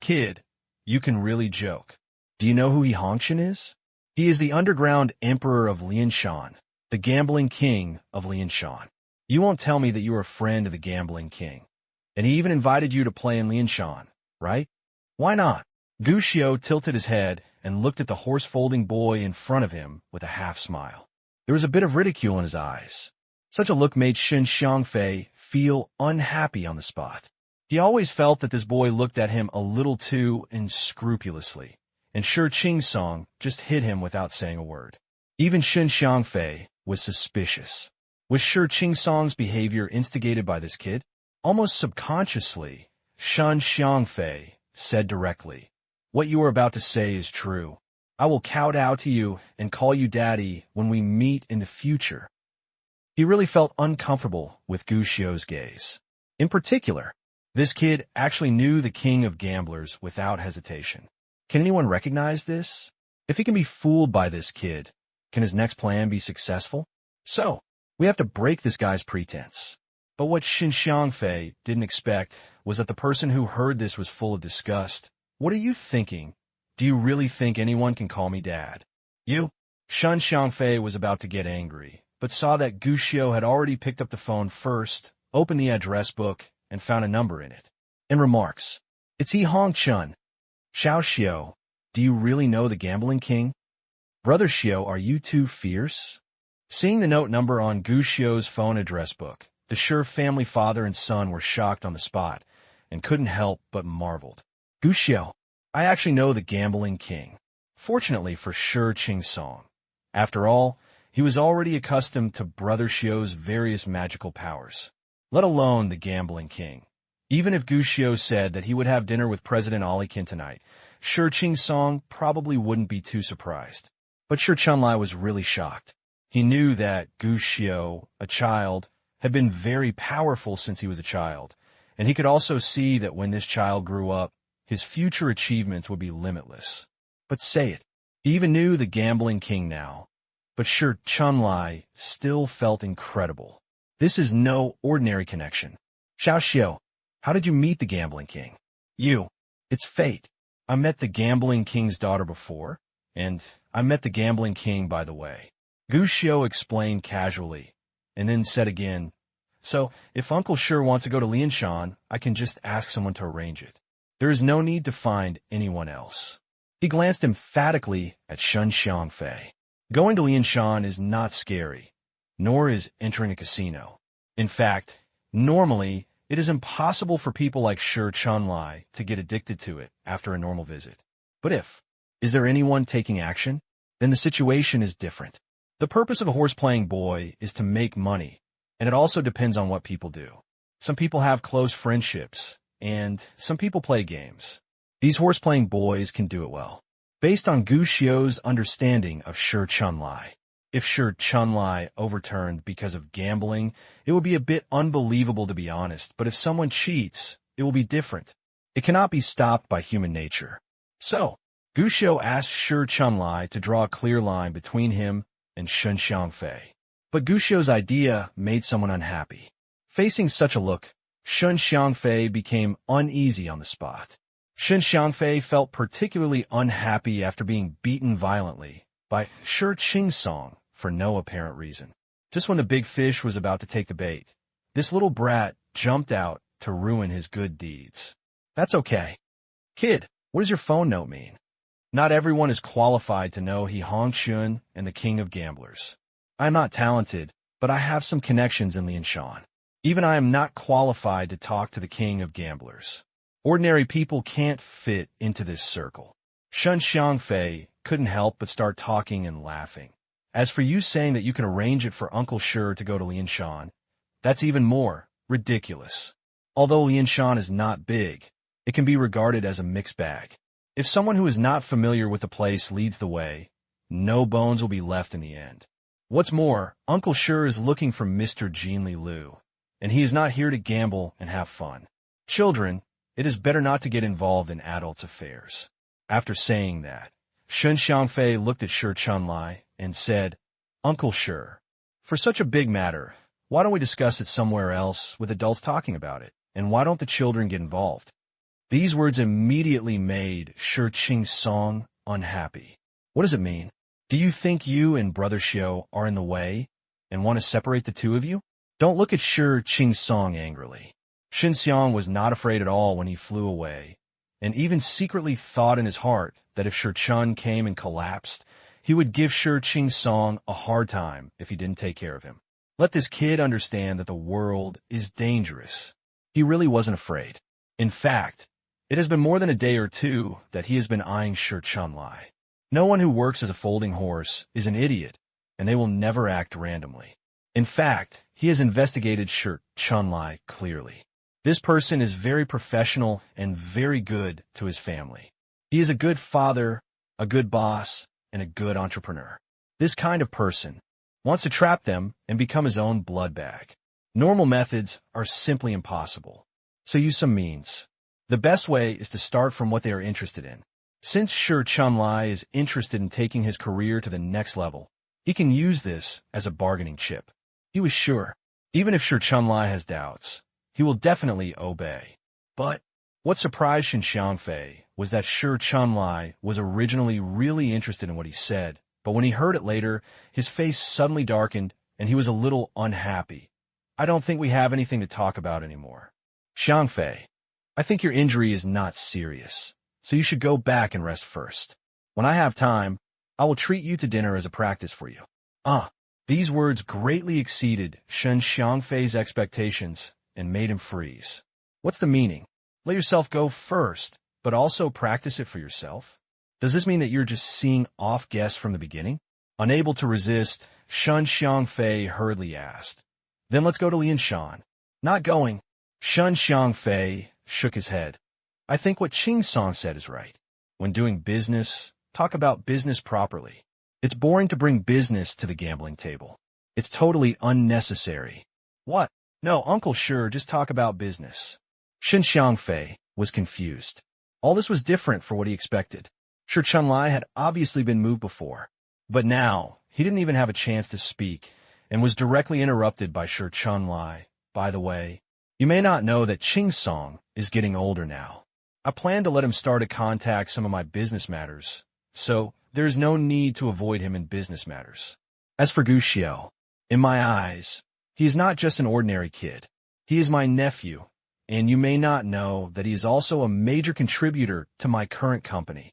Kid, you can really joke. Do you know who He Hongchun is? He is the underground emperor of Lianshan, the gambling king of Lianshan. You won't tell me that you are a friend of the gambling king. And he even invited you to play in Lianshan, right? Why not? Gu Xiu tilted his head and looked at the horse-folding boy in front of him with a half-smile. There was a bit of ridicule in his eyes. Such a look made Shen Xiangfei feel unhappy on the spot. He always felt that this boy looked at him a little too unscrupulously, and Shi Qingsong just hit him without saying a word. Even Shen Xiangfei was suspicious. Was Shi Qingsong's behavior instigated by this kid? Almost subconsciously, Shen Xiangfei said directly, What you are about to say is true. I will kowtow to you and call you daddy when we meet in the future. He really felt uncomfortable with Gu Xiu's gaze. In particular, this kid actually knew the king of gamblers without hesitation. Can anyone recognize this? If he can be fooled by this kid, can his next plan be successful? So, we have to break this guy's pretense. But what Shen Xiangfei didn't expect was that the person who heard this was full of disgust. What are you thinking? Do you really think anyone can call me dad? You? Shen Xiangfei was about to get angry, but saw that Gu Xiu had already picked up the phone first, opened the address book, and found a number in it. And remarks, It's He Hongchun. Xiao Xiu, do you really know the gambling king? Brother Xiu, are you too fierce? Seeing the note number on Gu Xiu's phone address book, the Shi family father and son were shocked on the spot and couldn't help but marveled. Gu Xiu, I actually know the gambling king. Fortunately for Shi Qingsong. After all, he was already accustomed to Brother Xiu's various magical powers, let alone the gambling king. Even if Gu Xiu said that he would have dinner with President Alikin tonight, Shi Qingsong probably wouldn't be too surprised. But Shi Chunlai was really shocked. He knew that Gu Xiu, a child, had been very powerful since he was a child, and he could also see that when this child grew up, his future achievements would be limitless. But say it, he even knew the gambling king now. But Shi Chunlai still felt incredible. This is no ordinary connection. Xiao Xiu, how did you meet the gambling king? You. It's fate. I met the gambling king's daughter before, and I met the gambling king by the way. Gu Xiu explained casually, and then said again, So, if Uncle Shi wants to go to Lianshan, I can just ask someone to arrange it. There is no need to find anyone else. He glanced emphatically at Shen Xiangfei. Going to Lianshan is not scary, nor is entering a casino. In fact, normally, it is impossible for people like Shi Chunlai to get addicted to it after a normal visit. But is there anyone taking action? Then the situation is different. The purpose of a horse-playing boy is to make money, and it also depends on what people do. Some people have close friendships, and some people play games. These horse-playing boys can do it well. Based on Gu Xiu's understanding of Shi Chunlai, If Shi Chunlai overturned because of gambling, it would be a bit unbelievable to be honest, but if someone cheats, it will be different. It cannot be stopped by human nature. So, Gu Xiu asked Shi Chunlai to draw a clear line between him and Shun Xiangfei. But Gu Xiu's idea made someone unhappy. Facing such a look, Shun Xiangfei became uneasy on the spot. Shun Xiangfei felt particularly unhappy after being beaten violently by Shi Qingsong for no apparent reason. Just when the big fish was about to take the bait, this little brat jumped out to ruin his good deeds. That's okay. Kid, what does your phone note mean? Not everyone is qualified to know He Hongxun and the king of gamblers. I am not talented, but I have some connections in Lianshan. Even I am not qualified to talk to the king of gamblers. Ordinary people can't fit into this circle. Shun Xiangfei couldn't help but start talking and laughing. As for you saying that you can arrange it for Uncle Shi to go to Lianshan, that's even more ridiculous. Although Lianshan is not big, it can be regarded as a mixed bag. If someone who is not familiar with the place leads the way, no bones will be left in the end. What's more, Uncle Shi is looking for Mr. Jinli Lu, and he is not here to gamble and have fun. Children, it is better not to get involved in adults' affairs. After saying that, Shun Xiangfei looked at Shi Chunlai and said, Uncle Shi, for such a big matter, why don't we discuss it somewhere else with adults talking about it, and why don't the children get involved? These words immediately made Shi Qingsong unhappy. What does it mean? Do you think you and Brother Xiu are in the way and want to separate the two of you? Don't look at Shi Qingsong angrily. Shin Xiang was not afraid at all when he flew away, and even secretly thought in his heart that if Shi Chun came and collapsed, he would give Shi Qingsong a hard time if he didn't take care of him. Let this kid understand that the world is dangerous. He really wasn't afraid. In fact, it has been more than a day or two that he has been eyeing Shi Chunlai. No one who works as a folding horse is an idiot, and they will never act randomly. In fact, he has investigated Shi Chunlai clearly. This person is very professional and very good to his family. He is a good father, a good boss, and a good entrepreneur. This kind of person wants to trap them and become his own blood bag. Normal methods are simply impossible, so use some means. The best way is to start from what they are interested in. Since Shi Chunlai is interested in taking his career to the next level, he can use this as a bargaining chip. He was sure, even if Shi Chunlai has doubts, he will definitely obey. But what surprised Shun Xiangfei was that Shi Chunlai was originally really interested in what he said, but when he heard it later, his face suddenly darkened and he was a little unhappy. I don't think we have anything to talk about anymore. Xiangfei, I think your injury is not serious, so you should go back and rest first. When I have time, I will treat you to dinner as a practice for you. These words greatly exceeded Shun Xiangfei's expectations and made him freeze. What's the meaning? Let yourself go first, but also practice it for yourself? Does this mean that you're just seeing off guests from the beginning? Unable to resist, Shun Xiangfei hurriedly asked, Then let's go to Lianshan. Not going. Shun Xiangfei shook his head. I think what Qingsong said is right. When doing business, talk about business properly. It's boring to bring business to the gambling table. It's totally unnecessary. What? No, Uncle Shi, just talk about business. Shun Xiangfei was confused. All this was different for what he expected. Shi Chunlai had obviously been moved before, but now he didn't even have a chance to speak and was directly interrupted by Shi Chunlai. By the way, you may not know that Qingsong is getting older now. I plan to let him start to contact some of my business matters, so there is no need to avoid him in business matters. As for Gu Xiu, in my eyes, he is not just an ordinary kid. He is my nephew, and you may not know that he is also a major contributor to my current company.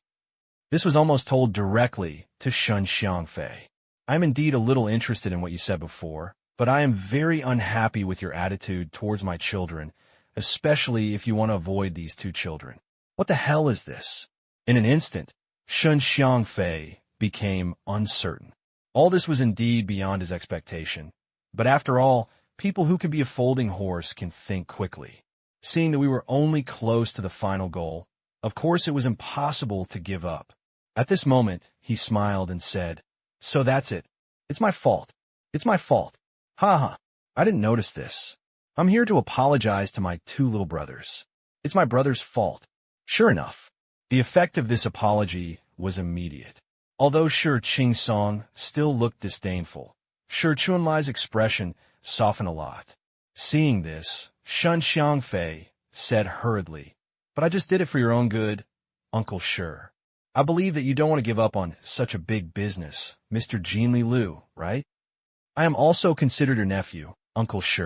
This was almost told directly to Shun Xiangfei. I am indeed a little interested in what you said before, but I am very unhappy with your attitude towards my children, especially if you want to avoid these two children. What the hell is this? In an instant, Shun Xiangfei became uncertain. All this was indeed beyond his expectation, but after all, people who can be a folding horse can think quickly. Seeing that we were only close to the final goal, of course it was impossible to give up. At this moment, he smiled and said, So that's it. It's my fault. It's my fault. Ha ha. I didn't notice this. I'm here to apologize to my two little brothers. It's my brother's fault. Sure enough, the effect of this apology was immediate. Although Shi Qing still looked disdainful, Shi Chunlai's expression softened a lot. Seeing this, Shun Xiangfei said hurriedly, "But I just did it for your own good, Uncle Shi. I believe that you don't want to give up on such a big business, Mr. Jinli Lu, right? I am also considered your nephew, Uncle Shi.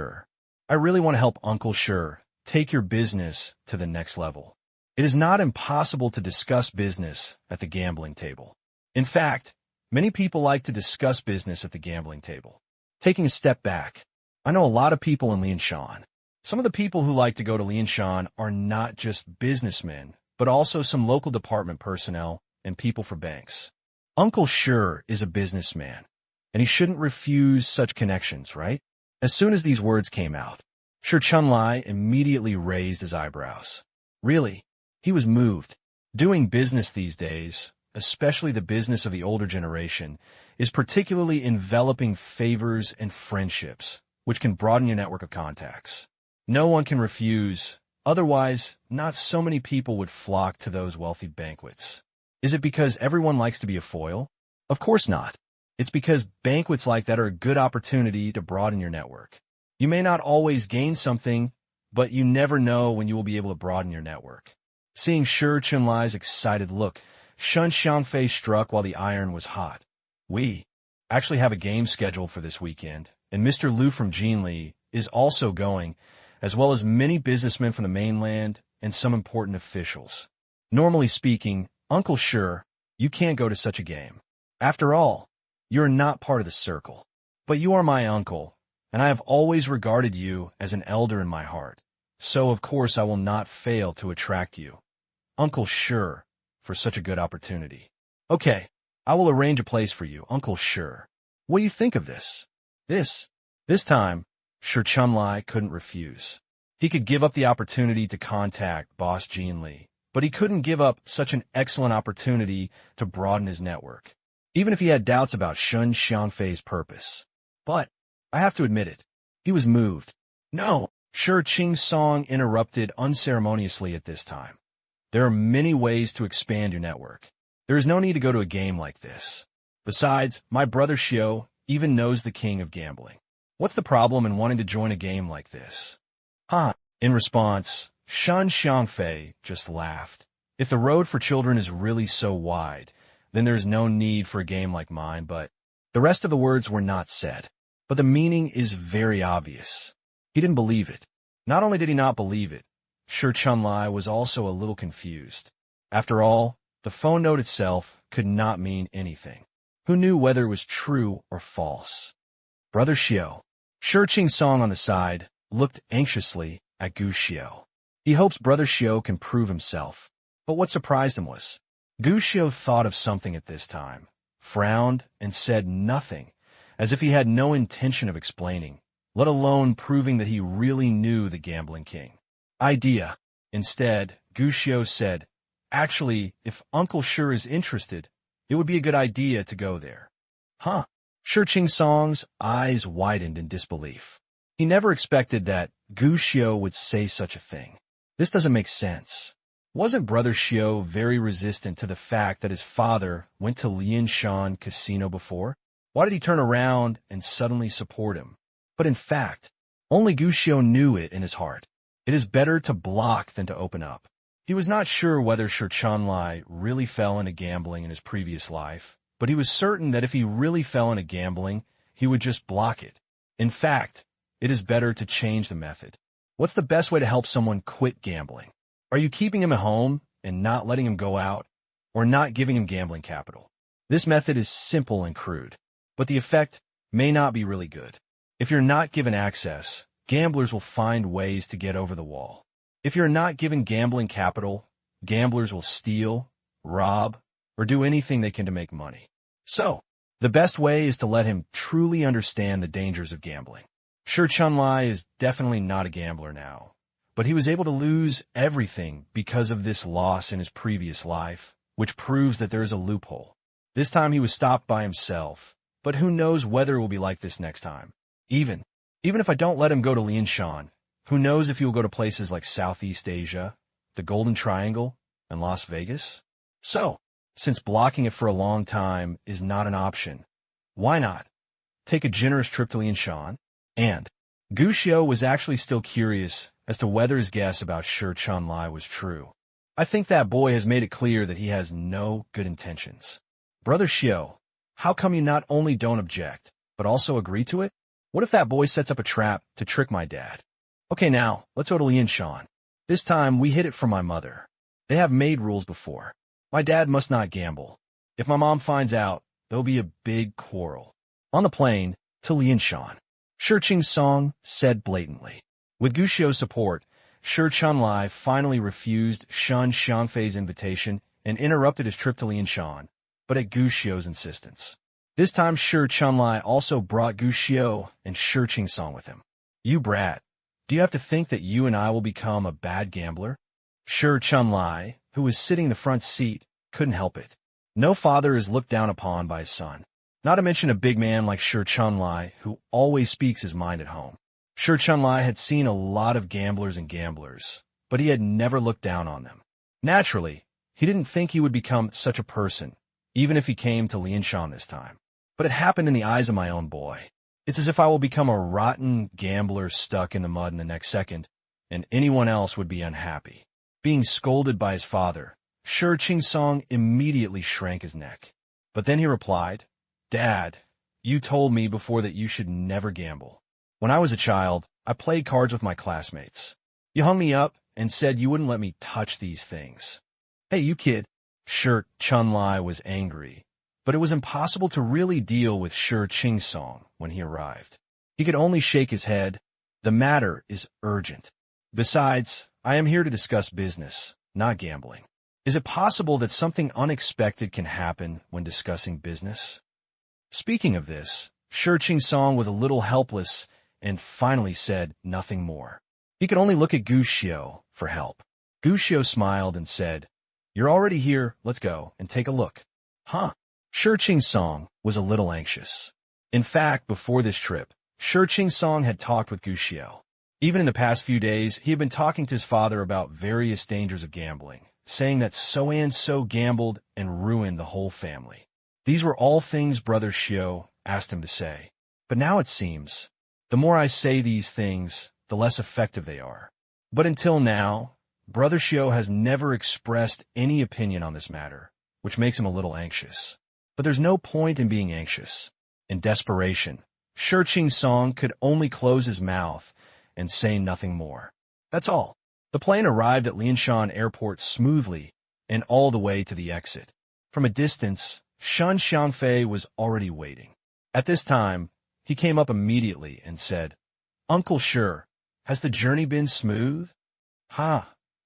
I really want to help Uncle Shi take your business to the next level. It is not impossible to discuss business at the gambling table. In fact, many people like to discuss business at the gambling table. Taking a step back, I know a lot of people in Lianshan. Some of the people who like to go to Lianshan are not just businessmen, but also some local department personnel and people for banks. Uncle Shi is a businessman, and he shouldn't refuse such connections, right?" As soon as these words came out, Shi Chunlai immediately raised his eyebrows. Really, he was moved. Doing business these days, especially the business of the older generation, is particularly enveloping favors and friendships, which can broaden your network of contacts. No one can refuse, otherwise not so many people would flock to those wealthy banquets. Is it because everyone likes to be a foil? Of course not. It's because banquets like that are a good opportunity to broaden your network. You may not always gain something, but you never know when you will be able to broaden your network. Seeing Shi Chunlai's excited look, Shun Xiangfei struck while the iron was hot. "We actually have a game scheduled for this weekend, and Mr. Lu from Jinli is also going, as well as many businessmen from the mainland and some important officials. Normally speaking, Uncle Shi, you can't go to such a game. After all, you're not part of the circle. But you are my uncle, and I have always regarded you as an elder in my heart. So of course I will not fail to attract you, Uncle Shi, for such a good opportunity. Okay, I will arrange a place for you, Uncle Shi. What do you think of this?" This time, Shi Chunlai couldn't refuse. He could give up the opportunity to contact Boss Jinli, but he couldn't give up such an excellent opportunity to broaden his network, even if he had doubts about Shun Xiangfei's purpose. But, I have to admit it, he was moved. "No," Shi Qing interrupted unceremoniously at this time. "There are many ways to expand your network. There is no need to go to a game like this. Besides, my brother Xiao even knows the king of gambling. What's the problem in wanting to join a game like this?" "Huh." In response, Shun Xiangfei just laughed. "If the road for children is really so wide, then there is no need for a game like mine," but the rest of the words were not said. But the meaning is very obvious. He didn't believe it. Not only did he not believe it, Shi Chunlai was also a little confused. After all, the phone note itself could not mean anything. Who knew whether it was true or false? Brother Xiao. Shi Qing on the side looked anxiously at Gu Xiao. He hopes Brother Xiao can prove himself. But what surprised him was, Gu Xiao thought of something at this time, frowned, and said nothing, as if he had no intention of explaining, let alone proving that he really knew the gambling king. Idea. Instead, Gu Xiao said, "Actually, if Uncle Shi is interested, it would be a good idea to go there." Huh? Shi Qing's eyes widened in disbelief. He never expected that Gu Xiao would say such a thing. This doesn't make sense. Wasn't Brother Xiao very resistant to the fact that his father went to Lianshan Casino before? Why did he turn around and suddenly support him? But in fact, only Gu Xiao knew it in his heart. It is better to block than to open up. He was not sure whether Shi Chunlai really fell into gambling in his previous life, but he was certain that if he really fell into gambling, he would just block it. In fact, it is better to change the method. What's the best way to help someone quit gambling? Are you keeping him at home and not letting him go out, or not giving him gambling capital? This method is simple and crude, but the effect may not be really good. If you're not given access, gamblers will find ways to get over the wall. If you're not given gambling capital, gamblers will steal, rob, or do anything they can to make money. So, the best way is to let him truly understand the dangers of gambling. Shi Chunlai is definitely not a gambler now, but he was able to lose everything because of this loss in his previous life, which proves that there is a loophole. This time he was stopped by himself, but who knows whether it will be like this next time. Even if I don't let him go to Lianshan, who knows if he will go to places like Southeast Asia, the Golden Triangle, and Las Vegas? So, since blocking it for a long time is not an option, why not take a generous trip to Lianshan? And Gu Xiu was actually still curious as to whether his guess about Shi Chunlai was true. I think that boy has made it clear that he has no good intentions. Brother Xiu, how come you not only don't object, but also agree to it? What if that boy sets up a trap to trick my dad? Okay, now, let's go to Lianshan. This time, we hid it from my mother. They have made rules before. My dad must not gamble. If my mom finds out, there'll be a big quarrel. On the plane, to Lianshan, Shi Qingsong said blatantly. With Gu Xiu's support, Shi Chunlai finally refused Shen Xiangfei's invitation and interrupted his trip to Lianshan, but at Gu Xiu's insistence. This time Shi Chunlai also brought Gu Xiu and Shi Qingsong with him. You brat, do you have to think that you and I will become a bad gambler? Shi Chunlai, who was sitting in the front seat, couldn't help it. No father is looked down upon by his son. Not to mention a big man like Shi Chunlai, who always speaks his mind at home. Shi Chunlai had seen a lot of gamblers and gamblers, but he had never looked down on them. Naturally, he didn't think he would become such a person, even if he came to Lianshan this time. But it happened in the eyes of my own boy. It's as if I will become a rotten gambler stuck in the mud in the next second, and anyone else would be unhappy. Being scolded by his father, Shi Qingsong immediately shrank his neck. But then he replied, Dad, you told me before that you should never gamble. When I was a child, I played cards with my classmates. You hung me up and said you wouldn't let me touch these things. Hey, you kid. Shi Chunlai was angry, but it was impossible to really deal with Shi Qingsong when he arrived. He could only shake his head. The matter is urgent. Besides, I am here to discuss business, not gambling. Is it possible that something unexpected can happen when discussing business? Speaking of this, Shi Qingsong was a little helpless and finally said nothing more. He could only look at Gu Xiu for help. Gu Xiu smiled and said, You're already here, let's go and take a look. Huh? Shi Qingsong was a little anxious. In fact, before this trip, Shi Qingsong had talked with Gu Xiu. Even in the past few days, he had been talking to his father about various dangers of gambling, saying that so-and-so gambled and ruined the whole family. These were all things Brother Xiu asked him to say. But now it seems, the more I say these things, the less effective they are. But until now, Brother Xiu has never expressed any opinion on this matter, which makes him a little anxious. But there's no point in being anxious. In desperation, Shi Qingsong could only close his mouth and say nothing more. That's all. The plane arrived at Lianshan Airport smoothly and all the way to the exit. From a distance, Shen Xiangfei was already waiting. At this time, he came up immediately and said, Uncle Shi, has the journey been smooth?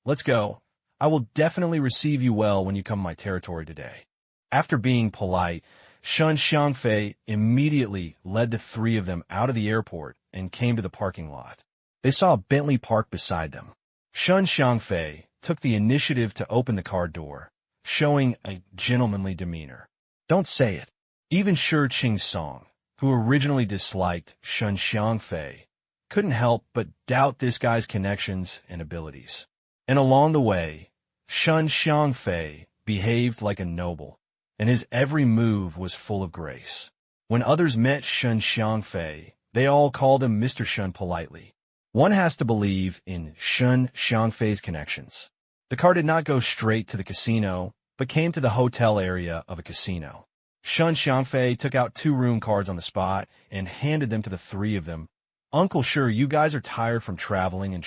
Let's go. I will definitely receive you well when you come to my territory today. After being polite, Shen Xiangfei immediately led the three of them out of the airport and came to the parking lot. They saw a Bentley parked beside them. Shen Xiangfei took the initiative to open the car door, showing a gentlemanly demeanor. Don't say it. Even Shi Qingsong, who originally disliked Shen Xiangfei, couldn't help but doubt this guy's connections and abilities. And along the way, Shen Xiangfei behaved like a noble, and his every move was full of grace. When others met Shen Xiangfei, they all called him Mr. Shen politely. One has to believe in Shen Xiangfei's connections. The car did not go straight to the casino, but came to the hotel area of a casino. Shen Xiangfei took out 2 room cards on the spot and handed them to the three of them. Uncle Shi, you guys are tired from traveling,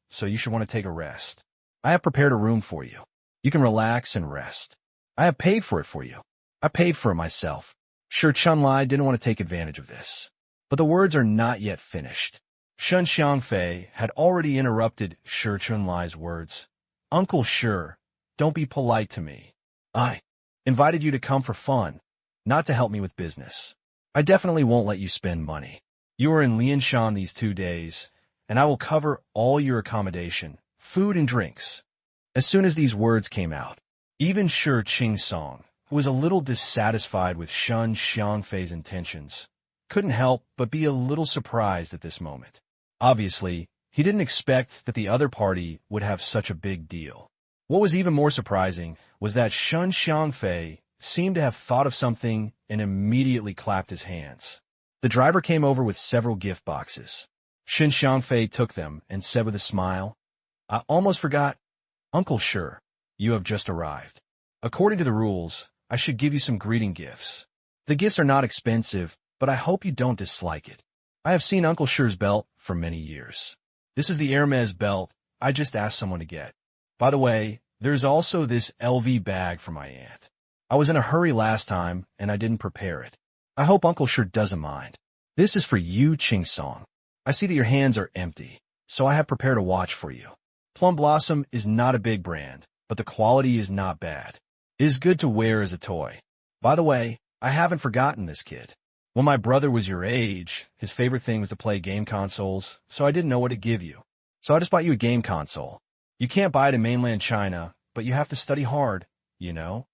so you should want to take a rest. I have prepared a room for you. You can relax and rest. I have paid for it for you. I paid for it myself. Shi Chunlai didn't want to take advantage of this. But the words are not yet finished. Shen Xiangfei had already interrupted Shi Chunlai's words. Uncle Shi, don't be polite to me. I invited you to come for fun, not to help me with business. I definitely won't let you spend money. You are in Lianshan these 2 days, and I will cover all your accommodation, food and drinks. As soon as these words came out, even Shi Qingsong, who was a little dissatisfied with Shun Xiangfei's intentions, couldn't help but be a little surprised at this moment. Obviously, he didn't expect that the other party would have such a big deal. What was even more surprising was that Shun Xiangfei seemed to have thought of something and immediately clapped his hands. The driver came over with several gift boxes. Shun Xiangfei took them and said with a smile, "I almost forgot. Uncle Shi, you have just arrived. According to the rules, I should give you some greeting gifts. The gifts are not expensive, but I hope you don't dislike it. I have seen Uncle Shi's belt for many years. This is the Hermes belt I just asked someone to get. By the way, there's also this LV bag for my aunt. I was in a hurry last time, and I didn't prepare it. I hope Uncle Shi doesn't mind. This is for you, Ching Song. I see that your hands are empty, so I have prepared a watch for you. Plum Blossom is not a big brand, but the quality is not bad. It is good to wear as a toy. By the way, I haven't forgotten this kid. When my brother was your age, his favorite thing was to play game consoles, so I didn't know what to give you. So I just bought you a game console. You can't buy it in mainland China, but you have to study hard, you know?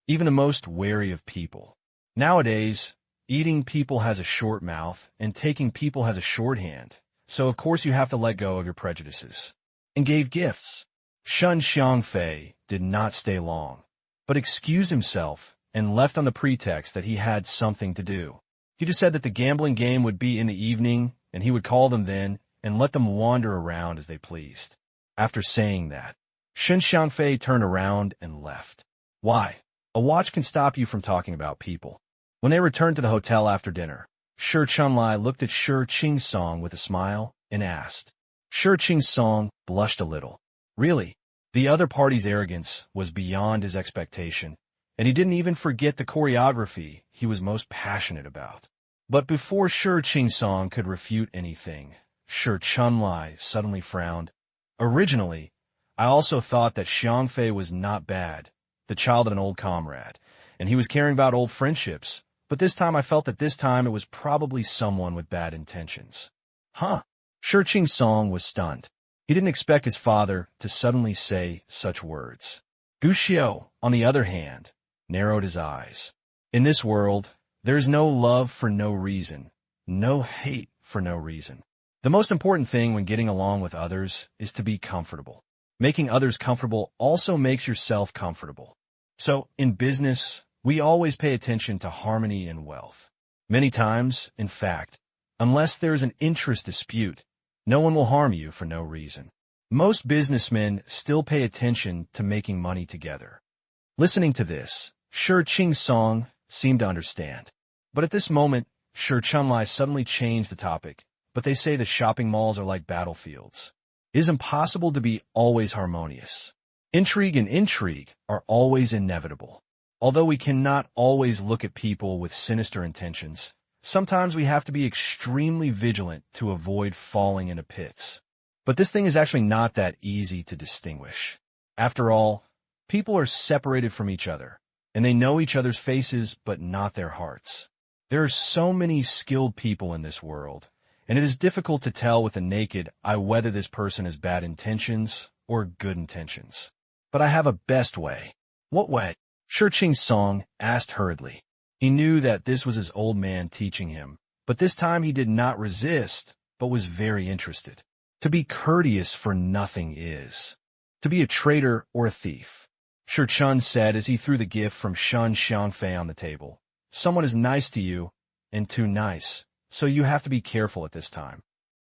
Even the most wary of people. Nowadays, eating people has a short mouth, and taking people has a short hand, so of course you have to let go of your prejudices." And gave gifts. Shun Xiangfei did not stay long, but excused himself and left on the pretext that he had something to do. He just said that the gambling game would be in the evening, and he would call them then and let them wander around as they pleased. After saying that, Shun Xiangfei turned around and left. Why? A watch can stop you from talking about people. When they returned to the hotel after dinner, Shi Chunlai looked at Shi Ching Song with a smile and asked. Shi Ching Song blushed a little. Really, the other party's arrogance was beyond his expectation, and he didn't even forget the choreography he was most passionate about. But before Shi Ching Song could refute anything, Shi Chunlai suddenly frowned. Originally, I also thought that Xiangfei was not bad, the child of an old comrade, and he was caring about old friendships, but this time I felt that this time it was probably someone with bad intentions. Huh? Shi Ching Song was stunned. He didn't expect his father to suddenly say such words. Gu Xiao, on the other hand, narrowed his eyes. In this world, there is no love for no reason, no hate for no reason. The most important thing when getting along with others is to be comfortable. Making others comfortable also makes yourself comfortable. So, in business, we always pay attention to harmony and wealth. Many times, in fact, unless there is an interest dispute, no one will harm you for no reason. Most businessmen still pay attention to making money together. Listening to this, Shi Ching Song seemed to understand. But at this moment, Shi Chunlai suddenly changed the topic. But they say that shopping malls are like battlefields. It is impossible to be always harmonious. Intrigue and intrigue are always inevitable. Although we cannot always look at people with sinister intentions, sometimes we have to be extremely vigilant to avoid falling into pits. But this thing is actually not that easy to distinguish. After all, people are separated from each other, and they know each other's faces but not their hearts. There are so many skilled people in this world, and it is difficult to tell with the naked eye whether this person has bad intentions or good intentions. But I have a best way. What way? Shi Ching Song asked hurriedly. He knew that this was his old man teaching him, but this time he did not resist, but was very interested. To be courteous for nothing is. To be a traitor or a thief. Shi Chun said as he threw the gift from Shun Xiangfei on the table. Someone is nice to you, and too nice. So you have to be careful at this time.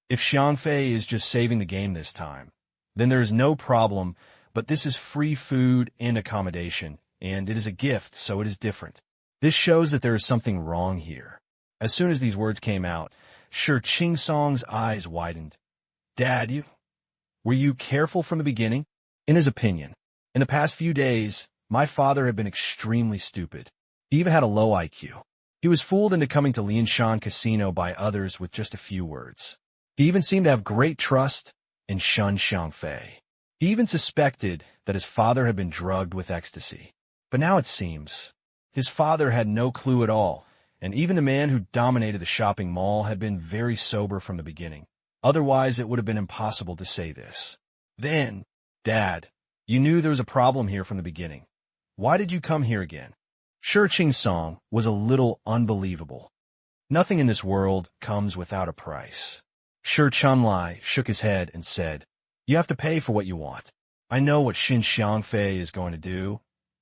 If Xiangfei is just saving the game this time, then there is no problem, but this is free food and accommodation, and it is a gift, so it is different. This shows that there is something wrong here. As soon as these words came out, Shi Ching Song's eyes widened. Dad, were you careful from the beginning? In his opinion, in the past few days, my father had been extremely stupid. He even had a low IQ. He was fooled into coming to Lianshan Casino by others with just a few words. He even seemed to have great trust in Shun Xiangfei. He even suspected that his father had been drugged with ecstasy. But now it seems his father had no clue at all, and even the man who dominated the shopping mall had been very sober from the beginning. Otherwise, it would have been impossible to say this. Then, Dad, you knew there was a problem here from the beginning. Why did you come here again? Shi Song was a little unbelievable. Nothing in this world comes without a price. Shi Chunlai shook his head and said, "You have to pay for what you want. I know what Xin Xiangfei is going to do,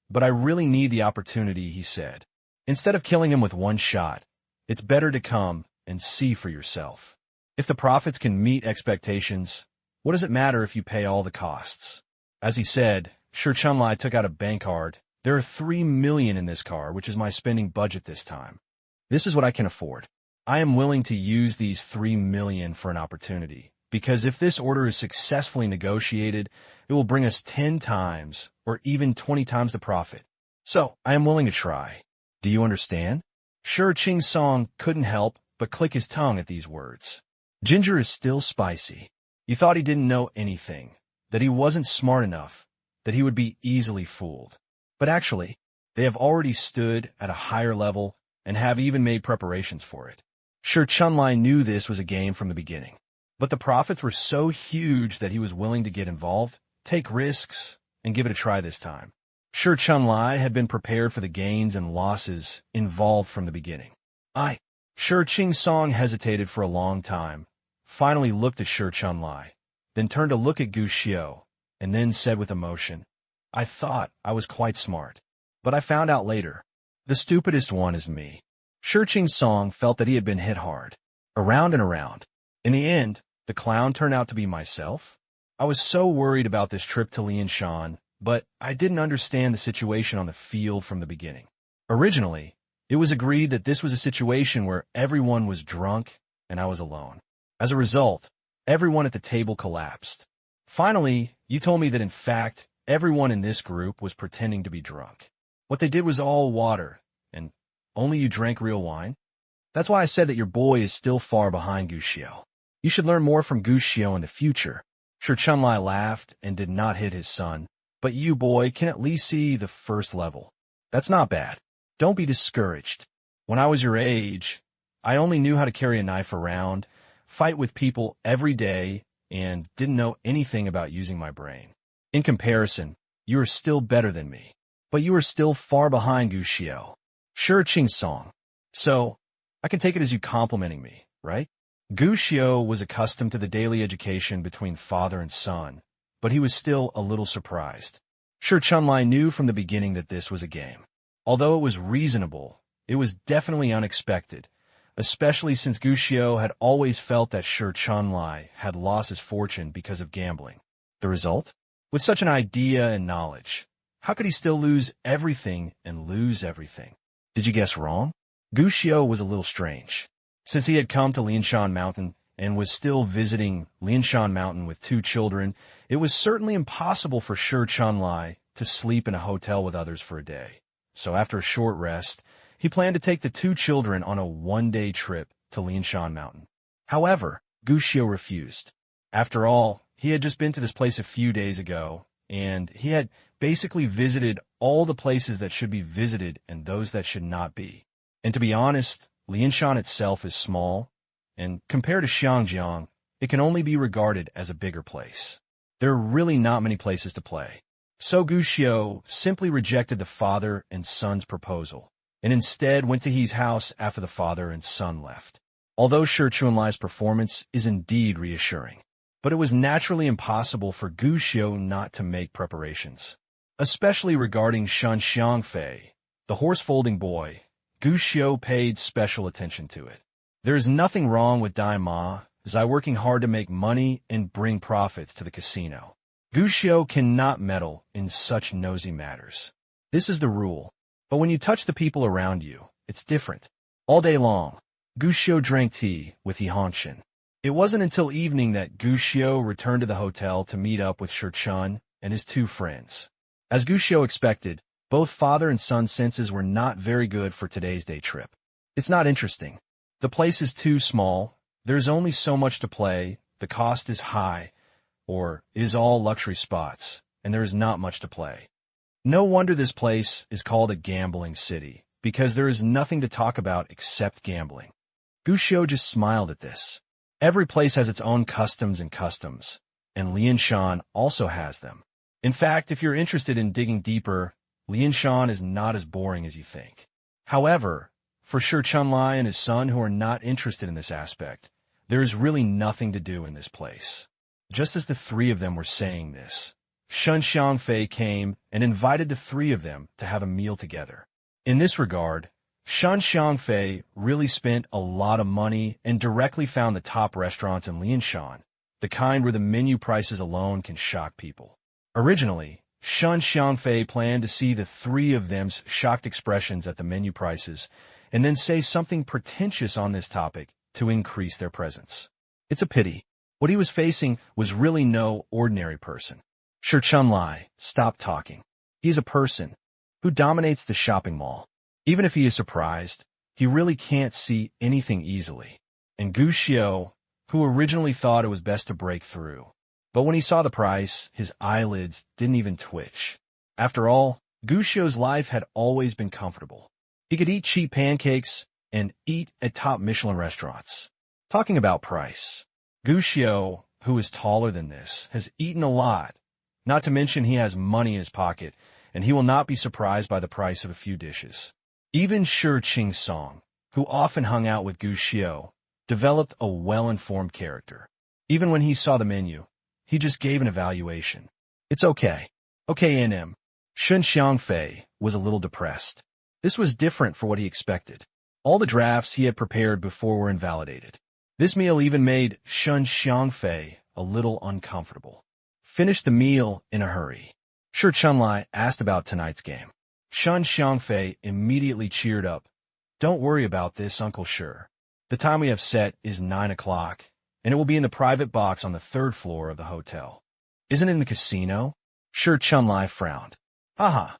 but I really need the opportunity," he said. "Instead of killing him with one shot, it's better to come and see for yourself. If the profits can meet expectations, what does it matter if you pay all the costs?" As he said, Shi Chunlai took out a bank card. "There are 3 million in this car, which is my spending budget this time. This is what I can afford. I am willing to use these 3 million for an opportunity, because if this order is successfully negotiated, it will bring us 10 times or even 20 times the profit. So I am willing to try. Do you understand?" Shi Song couldn't help but click his tongue at these words. Ginger is still spicy. You thought he didn't know anything, that he wasn't smart enough, that he would be easily fooled. But actually, they have already stood at a higher level and have even made preparations for it. Shi Chunlai knew this was a game from the beginning, but the profits were so huge that he was willing to get involved, take risks, and give it a try this time. Shi Chunlai had been prepared for the gains and losses involved from the beginning. Shi Song hesitated for a long time, finally looked at Shi Chunlai, then turned to look at Gu Xiao, and then said with emotion, "I thought I was quite smart, but I found out later. The stupidest one is me." Shi Song felt that he had been hit hard, around and around. In the end, the clown turned out to be myself. I was so worried about this trip to Lianshan, but I didn't understand the situation on the field from the beginning. Originally, it was agreed that this was a situation where everyone was drunk and I was alone. As a result, everyone at the table collapsed. Finally, you told me that in fact, everyone in this group was pretending to be drunk. What they did was all water, and only you drank real wine? That's why I said that your boy is still far behind Gu Xiao. You should learn more from Gu Xiao in the future. Shi Chunlai laughed and did not hit his son, but you, boy, can at least see the first level. That's not bad. Don't be discouraged. When I was your age, I only knew how to carry a knife around, fight with people every day, and didn't know anything about using my brain. In comparison, you are still better than me, but you are still far behind Gu Xiao. Shi Song. So, I can take it as you complimenting me, right? Gu Xiao was accustomed to the daily education between father and son, but he was still a little surprised. Shi Chunlai knew from the beginning that this was a game. Although it was reasonable, it was definitely unexpected, especially since Gu Xiao had always felt that Shi Chunlai had lost his fortune because of gambling. The result? With such an idea and knowledge, how could he still lose everything and lose everything? Did you guess wrong? Gu Xiao was a little strange. Since he had come to Lianshan Mountain and was still visiting Lianshan Mountain with 2 children, it was certainly impossible for Shi Chunlai to sleep in a hotel with others for a day. So after a short rest, he planned to take the 2 children on a one-day trip to Lianshan Mountain. However, Gu Xiao refused. After all, he had just been to this place a few days ago, and he had basically visited all the places that should be visited and those that should not be. And to be honest, Lianshan itself is small, and compared to Xiangjiang, it can only be regarded as a bigger place. There are really not many places to play. So Gu Xiao simply rejected the father and son's proposal, and instead went to He's house after the father and son left. Although Shi Chunlai's performance is indeed reassuring, but it was naturally impossible for Gu Xiao not to make preparations. Especially regarding Shan Xiangfei, the horse-folding boy, Gu Xiao paid special attention to it. There is nothing wrong with Dai Ma, as I working hard to make money and bring profits to the casino. Gu Xiao cannot meddle in such nosy matters. This is the rule, but when you touch the people around you, it's different. All day long, Gu Xiao drank tea with He Hongxin. It wasn't until evening that Gu Xiao returned to the hotel to meet up with Shi Chun and his 2 friends. As Gu Xiao expected, both father and son senses were not very good for today's day trip. It's not interesting. The place is too small, there's only so much to play, the cost is high, or it is all luxury spots, and there is not much to play. No wonder this place is called a gambling city, because there is nothing to talk about except gambling. Gu Xiao just smiled at this. Every place has its own customs, and Lianshan also has them. In fact, if you're interested in digging deeper, Lianshan is not as boring as you think. However, for Shi Chunlai and his son who are not interested in this aspect, there is really nothing to do in this place. Just as the three of them were saying this, Shun Xiangfei came and invited the three of them to have a meal together. In this regard, Shun Xiangfei really spent a lot of money and directly found the top restaurants in Lianshan, the kind where the menu prices alone can shock people. Originally, Shun Xiangfei planned to see the three of them's shocked expressions at the menu prices and then say something pretentious on this topic to increase their presence. It's a pity. What he was facing was really no ordinary person. Shi Chunlai, stop talking. He is a person who dominates the shopping mall. Even if he is surprised, he really can't see anything easily. And Gu Xiu, who originally thought it was best to break through, but when he saw the price, his eyelids didn't even twitch. After all, Gu Xiu's life had always been comfortable. He could eat cheap pancakes and eat at top Michelin restaurants. Talking about price, Gu Xiu, who is taller than this, has eaten a lot. Not to mention he has money in his pocket, and he will not be surprised by the price of a few dishes. Even Shi Qingsong, who often hung out with Gu Xiu, developed a well-informed character. Even when he saw the menu, he just gave an evaluation. It's okay. Okay, NM. Shun Xiangfei was a little depressed. This was different for what he expected. All the drafts he had prepared before were invalidated. This meal even made Shun Xiangfei a little uncomfortable. Finished the meal in a hurry. Shi Chunlai asked about tonight's game. Shun Xiangfei immediately cheered up. Don't worry about this, Uncle Shi. The time we have set is 9 o'clock, and it will be in the private box on the 3rd floor of the hotel. Isn't it in the casino? Shi Chunlai frowned. Haha.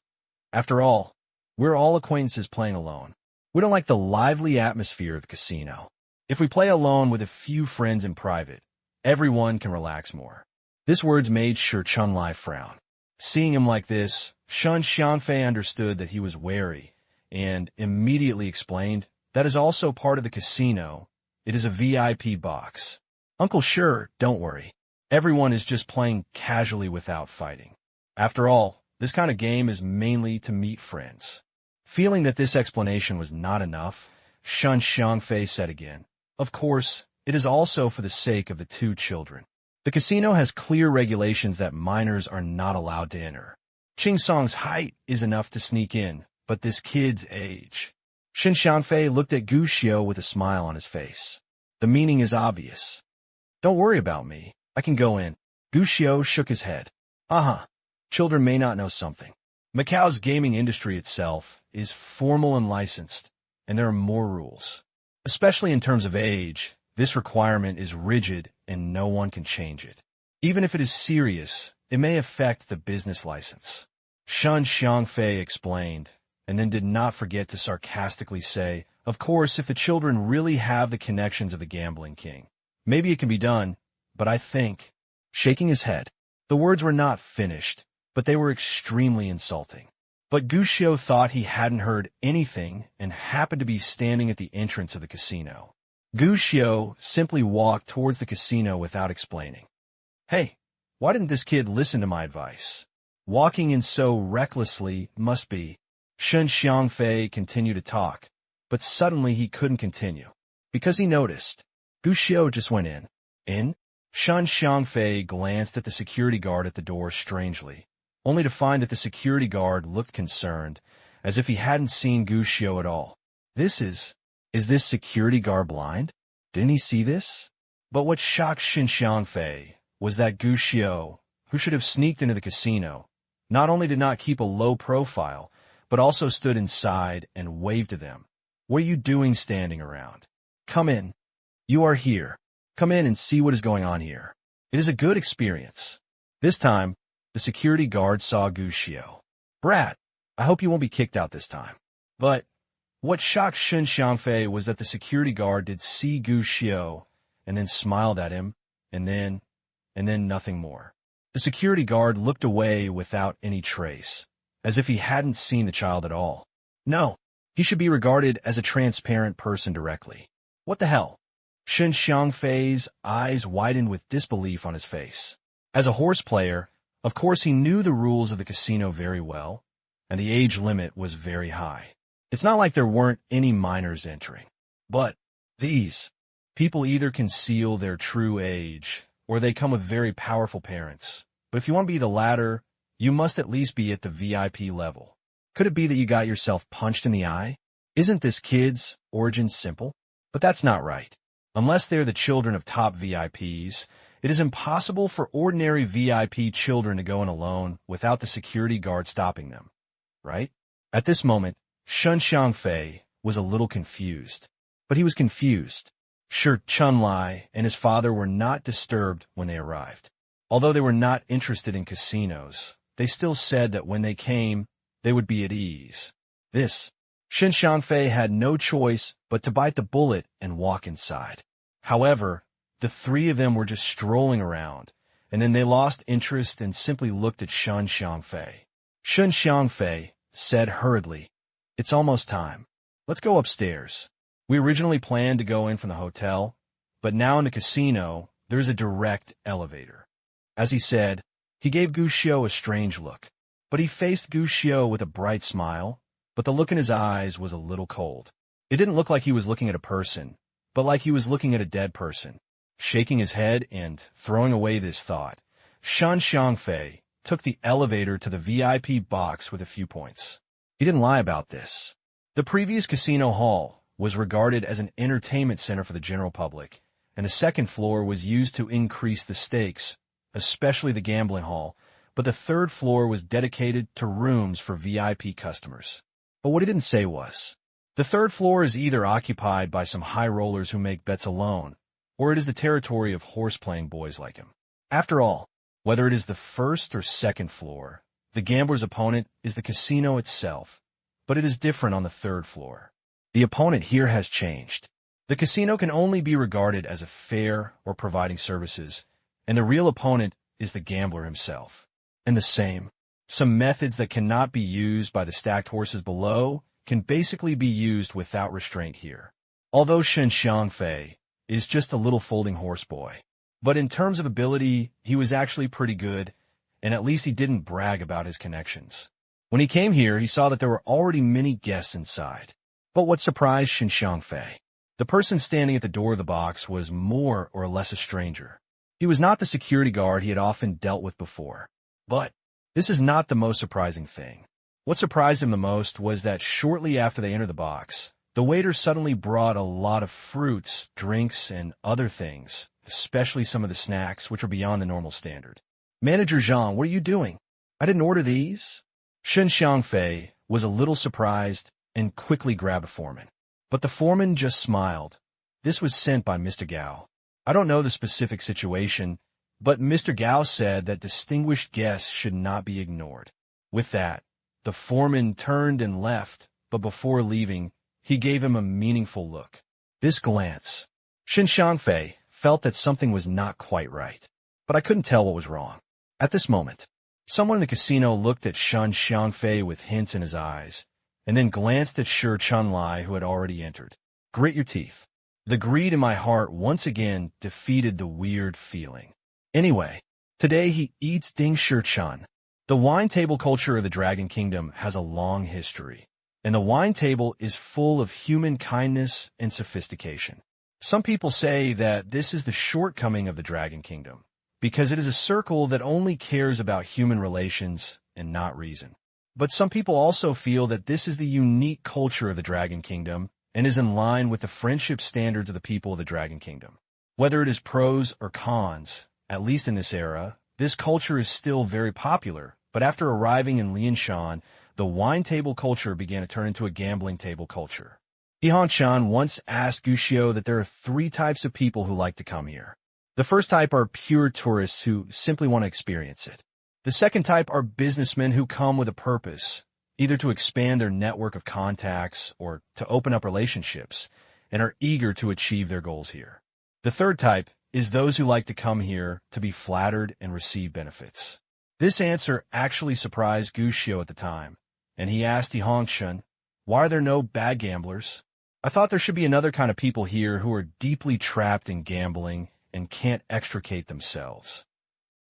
After all, we're all acquaintances playing alone. We don't like the lively atmosphere of the casino. If we play alone with a few friends in private, everyone can relax more. This words made Shi Chunlai frown. Seeing him like this, Shun Xiangfei understood that he was wary and immediately explained, that is also part of the casino. It is a VIP box. Uncle Shi, don't worry. Everyone is just playing casually without fighting. After all, this kind of game is mainly to meet friends. Feeling that this explanation was not enough, Shun Xiangfei said again, of course, it is also for the sake of the two children. The casino has clear regulations that minors are not allowed to enter. Qingsong's height is enough to sneak in, but this kid's age. Shun Xiangfei looked at Gu Xiu with a smile on his face. The meaning is obvious. Don't worry about me. I can go in. Gu Xiu shook his head. Children may not know something. Macau's gaming industry itself is formal and licensed, and there are more rules. Especially in terms of age, this requirement is rigid and no one can change it. Even if it is serious, it may affect the business license. Shun Xiangfei explained, and then did not forget to sarcastically say, of course, if the children really have the connections of the gambling king, maybe it can be done, but I think, shaking his head. The words were not finished, but they were extremely insulting. But Gu Xiu thought he hadn't heard anything and happened to be standing at the entrance of the casino. Gu Xiu simply walked towards the casino without explaining. Hey, why didn't this kid listen to my advice? Walking in so recklessly must be. Shun Xiangfei continued to talk, but suddenly he couldn't continue, because he noticed. Gu Xiu just went in. In? Shun Xiangfei glanced at the security guard at the door strangely, only to find that the security guard looked concerned, as if he hadn't seen Gu Xiu at all. Is this security guard blind? Didn't he see this? But what shocked Shun Xiangfei was that Gu Xiu, who should have sneaked into the casino, not only did not keep a low profile, but also stood inside and waved to them. What are you doing standing around? Come in. You are here. Come in and see what is going on here. It is a good experience. This time, the security guard saw Gu Xiu. Brat, I hope you won't be kicked out this time. But what shocked Shun Xiangfei was that the security guard did see Gu Xiu and then smiled at him, and then nothing more. The security guard looked away without any trace, as if he hadn't seen the child at all. No, he should be regarded as a transparent person directly. What the hell? Shun Xiangfei's eyes widened with disbelief on his face. As a horse player, of course he knew the rules of the casino very well, and the age limit was very high. It's not like there weren't any minors entering. But these people either conceal their true age, or they come with very powerful parents. But if you want to be the latter, you must at least be at the VIP level. Could it be that you got yourself punched in the eye? Isn't this kid's origin simple? But that's not right. Unless they're the children of top VIPs, it is impossible for ordinary VIP children to go in alone without the security guard stopping them, right? At this moment, Shun Xiangfei was a little confused. But he was confused. Sure, Chunlai and his father were not disturbed when they arrived. Although they were not interested in casinos, they still said that when they came, they would be at ease. Shin Xiangfei had no choice but to bite the bullet and walk inside. However, the three of them were just strolling around, and then they lost interest and simply looked at Shun Xiangfei. Shun Xiangfei said hurriedly, "It's almost time. Let's go upstairs. We originally planned to go in from the hotel, but now in the casino, there's a direct elevator." As he said, he gave Gu Xiu a strange look, but he faced Gu Xiu with a bright smile, but the look in his eyes was a little cold. It didn't look like he was looking at a person, but like he was looking at a dead person. Shaking his head and throwing away this thought, Shun Xiangfei took the elevator to the VIP box with a few points. He didn't lie about this. The previous casino hall was regarded as an entertainment center for the general public, and the second floor was used to increase the stakes, especially the gambling hall, but the third floor was dedicated to rooms for VIP customers. But what he didn't say was, the third floor is either occupied by some high rollers who make bets alone, or it is the territory of horse-playing boys like him. After all, whether it is the first or second floor, the gambler's opponent is the casino itself, but it is different on the third floor. The opponent here has changed. The casino can only be regarded as a fair or providing services, and the real opponent is the gambler himself. And the same, some methods that cannot be used by the stacked horses below can basically be used without restraint here. Although Shen Xiangfei is just a little folding horse boy, but in terms of ability, he was actually pretty good, and at least he didn't brag about his connections. When he came here, he saw that there were already many guests inside. But what surprised Shen Xiangfei? The person standing at the door of the box was more or less a stranger. He was not the security guard he had often dealt with before. But this is not the most surprising thing. What surprised him the most was that shortly after they entered the box, the waiter suddenly brought a lot of fruits, drinks, and other things, especially some of the snacks, which are beyond the normal standard. "Manager Zhang, what are you doing? I didn't order these." Shen Xiangfei was a little surprised and quickly grabbed a foreman. But the foreman just smiled. This was sent by Mr. Gao. I don't know the specific situation, but Mr. Gao said that distinguished guests should not be ignored. With that, the foreman turned and left, but before leaving, he gave him a meaningful look. This glance, Shen Xiangfei felt that something was not quite right, but I couldn't tell what was wrong. At this moment, someone in the casino looked at Shen Xiangfei with hints in his eyes, and then glanced at Shi Chunlai, who had already entered. Grit your teeth. The greed in my heart once again defeated the weird feeling. Anyway, today he eats Ding Shi Chun. The wine table culture of the Dragon Kingdom has a long history, and the wine table is full of human kindness and sophistication. Some people say that this is the shortcoming of the Dragon Kingdom, because it is a circle that only cares about human relations and not reason. But some people also feel that this is the unique culture of the Dragon Kingdom and is in line with the friendship standards of the people of the Dragon Kingdom. Whether it is pros or cons, at least in this era, this culture is still very popular, but after arriving in Lianshan, the wine table culture began to turn into a gambling table culture. He Hongshan once asked Gu Xiu that there are 3 types of people who like to come here. The first type are pure tourists who simply want to experience it. The second type are businessmen who come with a purpose, either to expand their network of contacts or to open up relationships, and are eager to achieve their goals here. The third type is those who like to come here to be flattered and receive benefits. This answer actually surprised Gu Xiu at the time, and he asked Yi Hongshan, "Why are there no bad gamblers? I thought there should be another kind of people here who are deeply trapped in gambling and can't extricate themselves."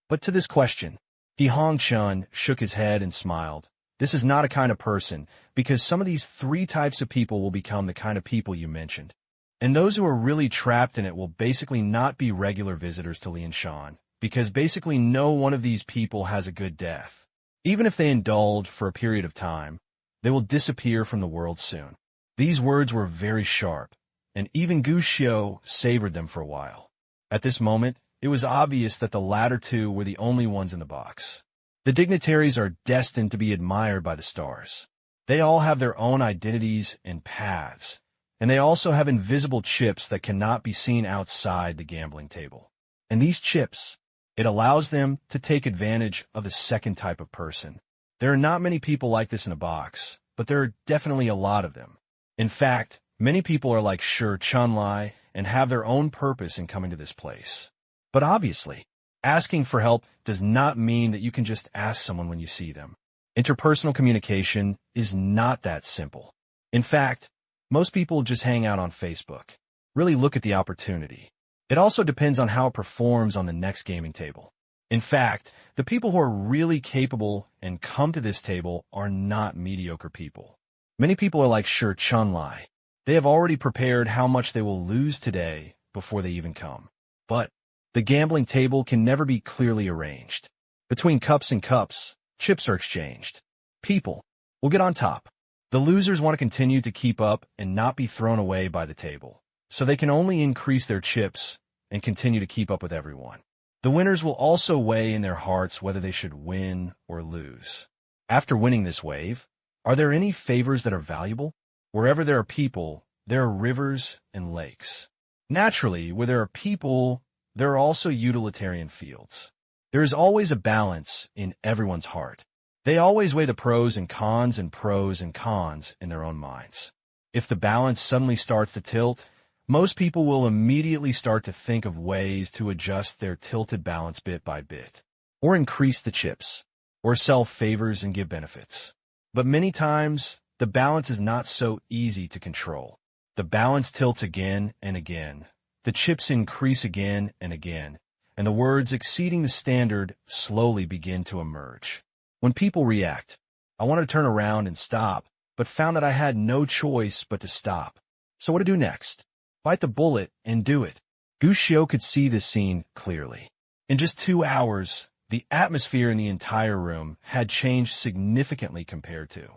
But to this question, Yi Hongshan shook his head and smiled. This is not a kind of person, because some of these three types of people will become the kind of people you mentioned. And those who are really trapped in it will basically not be regular visitors to Lee and Sean, because basically no one of these people has a good death. Even if they indulge for a period of time, they will disappear from the world soon. These words were very sharp, and even Gu Xiu savored them for a while. At this moment, it was obvious that the latter two were the only ones in the box. The dignitaries are destined to be admired by the stars. They all have their own identities and paths, and they also have invisible chips that cannot be seen outside the gambling table. And these chips, it allows them to take advantage of the second type of person. There are not many people like this in a box, but there are definitely a lot of them. In fact, many people are like Shi Chunlai and have their own purpose in coming to this place. But obviously, asking for help does not mean that you can just ask someone when you see them. Interpersonal communication is not that simple. In fact, most people just hang out on Facebook. Really look at the opportunity. It also depends on how it performs on the next gaming table. In fact, the people who are really capable and come to this table are not mediocre people. Many people are like Shi Chunlai. They have already prepared how much they will lose today before they even come. But the gambling table can never be clearly arranged. Between cups and cups, chips are exchanged. People will get on top. The losers want to continue to keep up and not be thrown away by the table, so they can only increase their chips and continue to keep up with everyone. The winners will also weigh in their hearts whether they should win or lose. After winning this wave, are there any favors that are valuable? Wherever there are people, there are rivers and lakes. Naturally, where there are people, there are also utilitarian fields. There is always a balance in everyone's heart. They always weigh the pros and cons in their own minds. If the balance suddenly starts to tilt, most people will immediately start to think of ways to adjust their tilted balance bit by bit, or increase the chips, or sell favors and give benefits. But many times, the balance is not so easy to control. The balance tilts again and again. The chips increase again and again, and the words exceeding the standard slowly begin to emerge. When people react, I wanted to turn around and stop, but found that I had no choice but to stop. So what to do next? Bite the bullet and do it. Gu Xiu could see this scene clearly. In just 2 hours, the atmosphere in the entire room had changed significantly compared to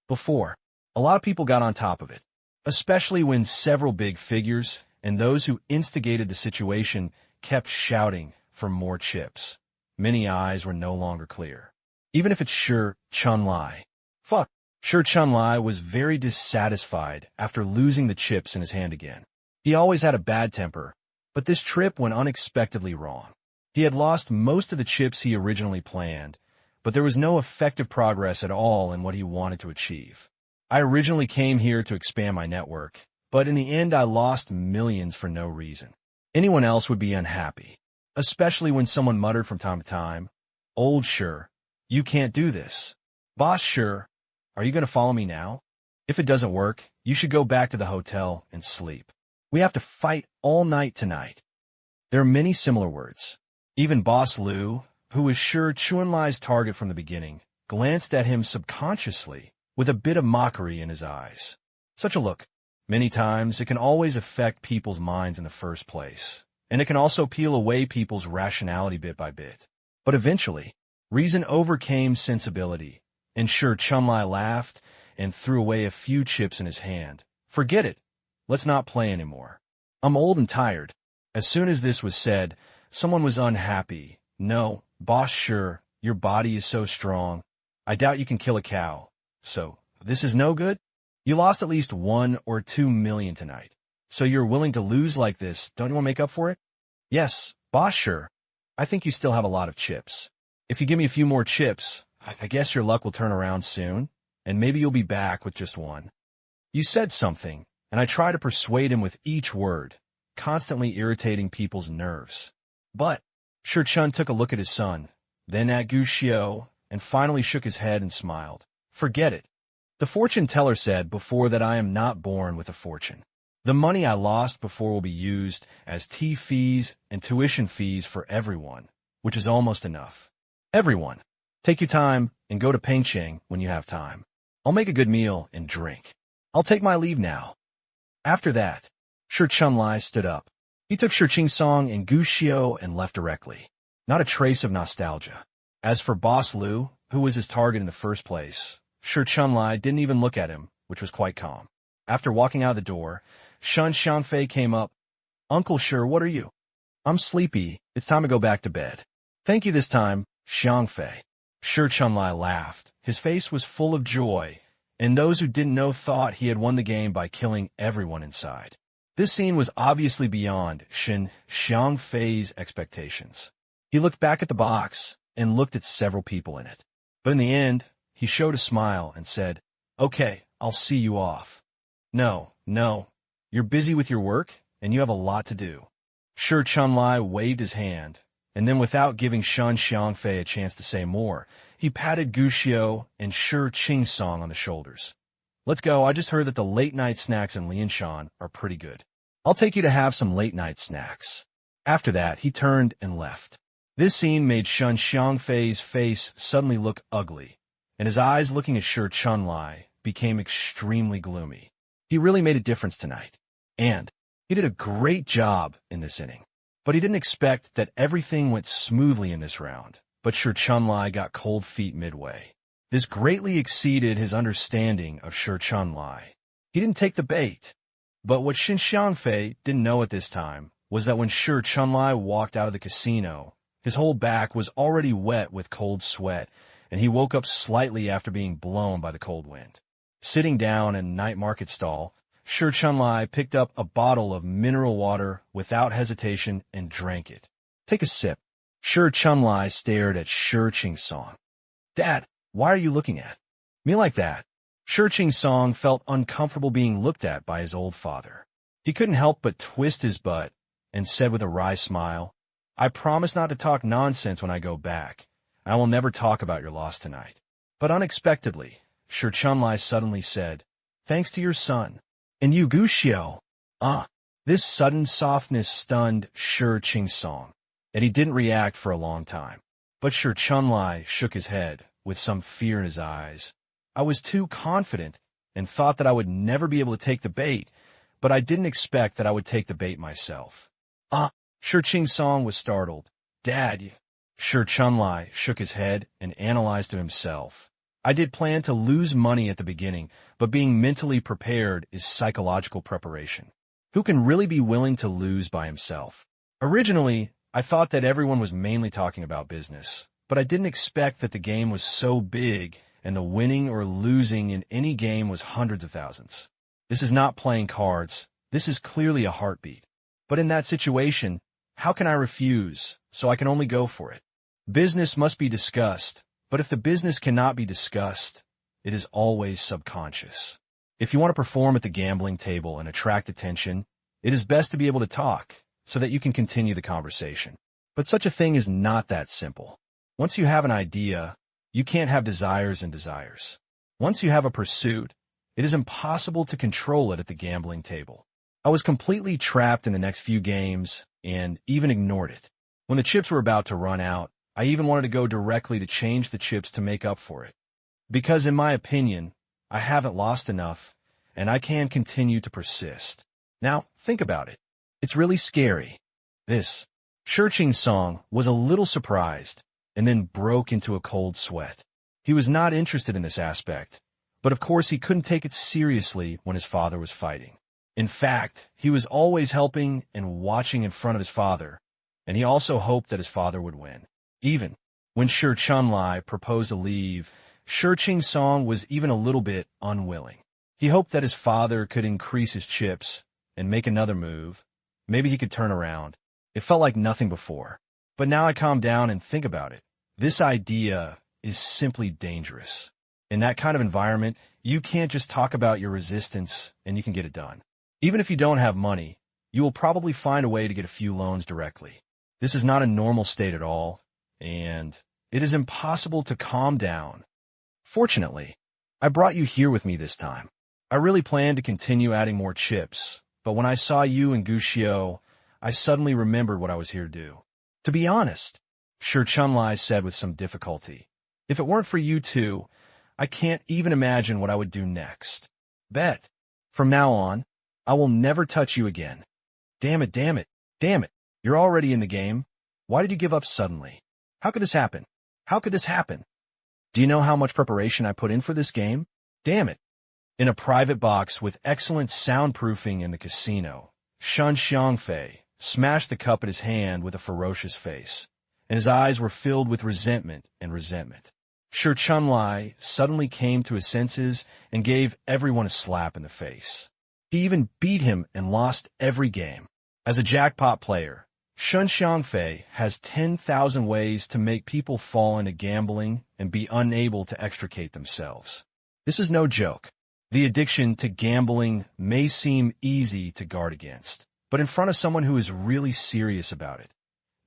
before. A lot of people got on top of it, especially when several big figures and those who instigated the situation kept shouting for more chips. Many eyes were no longer clear. Even if it's Shi Chunlai. Shi Chunlai was very dissatisfied after losing the chips in his hand again. He always had a bad temper, but this trip went unexpectedly wrong. He had lost most of the chips he originally planned, but there was no effective progress at all in what he wanted to achieve. I originally came here to expand my network, but in the end I lost millions for no reason. Anyone else would be unhappy, especially when someone muttered from time to time, "Old Shi, you can't do this. Boss Shi, are you going to follow me now? If it doesn't work, you should go back to the hotel and sleep. We have to fight all night tonight." There are many similar words. Even Boss Liu, who was Shi Chunlai's target from the beginning, glanced at him subconsciously with a bit of mockery in his eyes. Such a look, many times, it can always affect people's minds in the first place, and it can also peel away people's rationality bit by bit. But eventually, reason overcame sensibility, and Shi Chunlai laughed and threw away a few chips in his hand. "Forget it. Let's not play anymore. I'm old and tired." As soon as this was said, someone was unhappy. "No, Boss Shi, your body is so strong. I doubt you can kill a cow. So, this is no good? You lost at least 1 or 2 million tonight. So you're willing to lose like this, don't you want to make up for it?" "Yes, Boss Shi, I think you still have a lot of chips. If you give me a few more chips, I guess your luck will turn around soon, and maybe you'll be back with just 1. You said something, and I try to persuade him with each word, constantly irritating people's nerves. But Shi Chun took a look at his son, then at Gu Xiu, and finally shook his head and smiled. "Forget it. The fortune teller said before that I am not born with a fortune. The money I lost before will be used as tea fees and tuition fees for everyone, which is almost enough. Everyone. Take your time and go to Pengcheng when you have time. I'll make a good meal and drink. I'll take my leave now. After that, Shi Chunlai stood up. He took Shi Qingsong and Gu Xiu and left directly. Not a trace of nostalgia. As for Boss Liu, who was his target in the first place, Shi Chunlai didn't even look at him, which was quite calm. After walking out the door, Shun Xiangfei came up. Uncle Shi, what are you? I'm sleepy. It's time to go back to bed. Thank you this time, Xiangfei. Shi Chunlai laughed. His face was full of joy, and those who didn't know thought he had won the game by killing everyone inside. This scene was obviously beyond Shin Xiangfei's expectations. He looked back at the box and looked at several people in it. But in the end, he showed a smile and said, "Okay, I'll see you off." No, you're busy with your work, and you have a lot to do. Shi Chunlai waved his hand, and then without giving Shun Xiangfei a chance to say more, he patted Gu Xiu and Shi Qingsong on the shoulders. Let's go. I just heard that the late-night snacks in Lianshan are pretty good. I'll take you to have some late-night snacks. After that, he turned and left. This scene made Shun Xiangfei's face suddenly look ugly, and his eyes looking at Shi Chunlai became extremely gloomy. He really made a difference tonight, and he did a great job in this inning. But he didn't expect that everything went smoothly in this round, but Shi Chunlai got cold feet midway. This greatly exceeded his understanding of Shi Chunlai. He didn't take the bait, but what Shin Xiangfei didn't know at this time was that when Shi Chunlai walked out of the casino, his whole back was already wet with cold sweat, and he woke up slightly after being blown by the cold wind. Sitting down in a night market stall, Shi Chunlai picked up a bottle of mineral water without hesitation and drank it. Take a sip. Shi Chunlai stared at Shi Qingsong. Dad, why are you looking at me like that? Shi Qingsong felt uncomfortable being looked at by his old father. He couldn't help but twist his butt and said with a wry smile, I promise not to talk nonsense when I go back. I will never talk about your loss tonight. But unexpectedly, Shi Chunlai suddenly said, thanks to your son. And you, Gu Xiu. This sudden softness stunned Shi Qingsong, and he didn't react for a long time. But Shi Chunlai shook his head, with some fear in his eyes. I was too confident and thought that I would never be able to take the bait, but I didn't expect that I would take the bait myself. Shi Qingsong was startled. Dad, Shi Chunlai shook his head and analyzed to himself. I did plan to lose money at the beginning, but being mentally prepared is psychological preparation. Who can really be willing to lose by himself? Originally, I thought that everyone was mainly talking about business, but I didn't expect that the game was so big and the winning or losing in any game was hundreds of thousands. This is not playing cards. This is clearly a heartbeat. But in that situation, how can I refuse? So I can only go for it. Business must be discussed. But if the business cannot be discussed, it is always subconscious. If you want to perform at the gambling table and attract attention, it is best to be able to talk so that you can continue the conversation. But such a thing is not that simple. Once you have an idea, you can't have desires and desires. Once you have a pursuit, it is impossible to control it at the gambling table. I was completely trapped in the next few games and even ignored it. When the chips were about to run out, I even wanted to go directly to change the chips to make up for it. Because in my opinion, I haven't lost enough, and I can continue to persist. Now, think about it. It's really scary. Shi Qingsong was a little surprised, and then broke into a cold sweat. He was not interested in this aspect, but of course he couldn't take it seriously when his father was fighting. In fact, he was always helping and watching in front of his father, and he also hoped that his father would win. Even when Shi Chunlai proposed a leave, Shi Qingsong was even a little bit unwilling. He hoped that his father could increase his chips and make another move. Maybe he could turn around. It felt like nothing before. But now I calm down and think about it. This idea is simply dangerous. In that kind of environment, you can't just talk about your resistance and you can get it done. Even if you don't have money, you will probably find a way to get a few loans directly. This is not a normal state at all. And it is impossible to calm down. Fortunately, I brought you here with me this time. I really planned to continue adding more chips, but when I saw you and Gu Xiu, I suddenly remembered what I was here to do. To be honest, Shi Chunlai said with some difficulty, If it weren't for you two, I can't even imagine what I would do next. Bet. From now on, I will never touch you again. Damn it, damn it, damn it. You're already in the game. Why did you give up suddenly? How could this happen? How could this happen? Do you know how much preparation I put in for this game? Damn it. In a private box with excellent soundproofing in the casino, Shun Xiangfei smashed the cup at his hand with a ferocious face, and his eyes were filled with resentment and resentment. Shi Chunlai suddenly came to his senses and gave everyone a slap in the face. He even beat him and lost every game. As a jackpot player, Shun Xiangfei has 10,000 ways to make people fall into gambling and be unable to extricate themselves. This is no joke. The addiction to gambling may seem easy to guard against, but in front of someone who is really serious about it,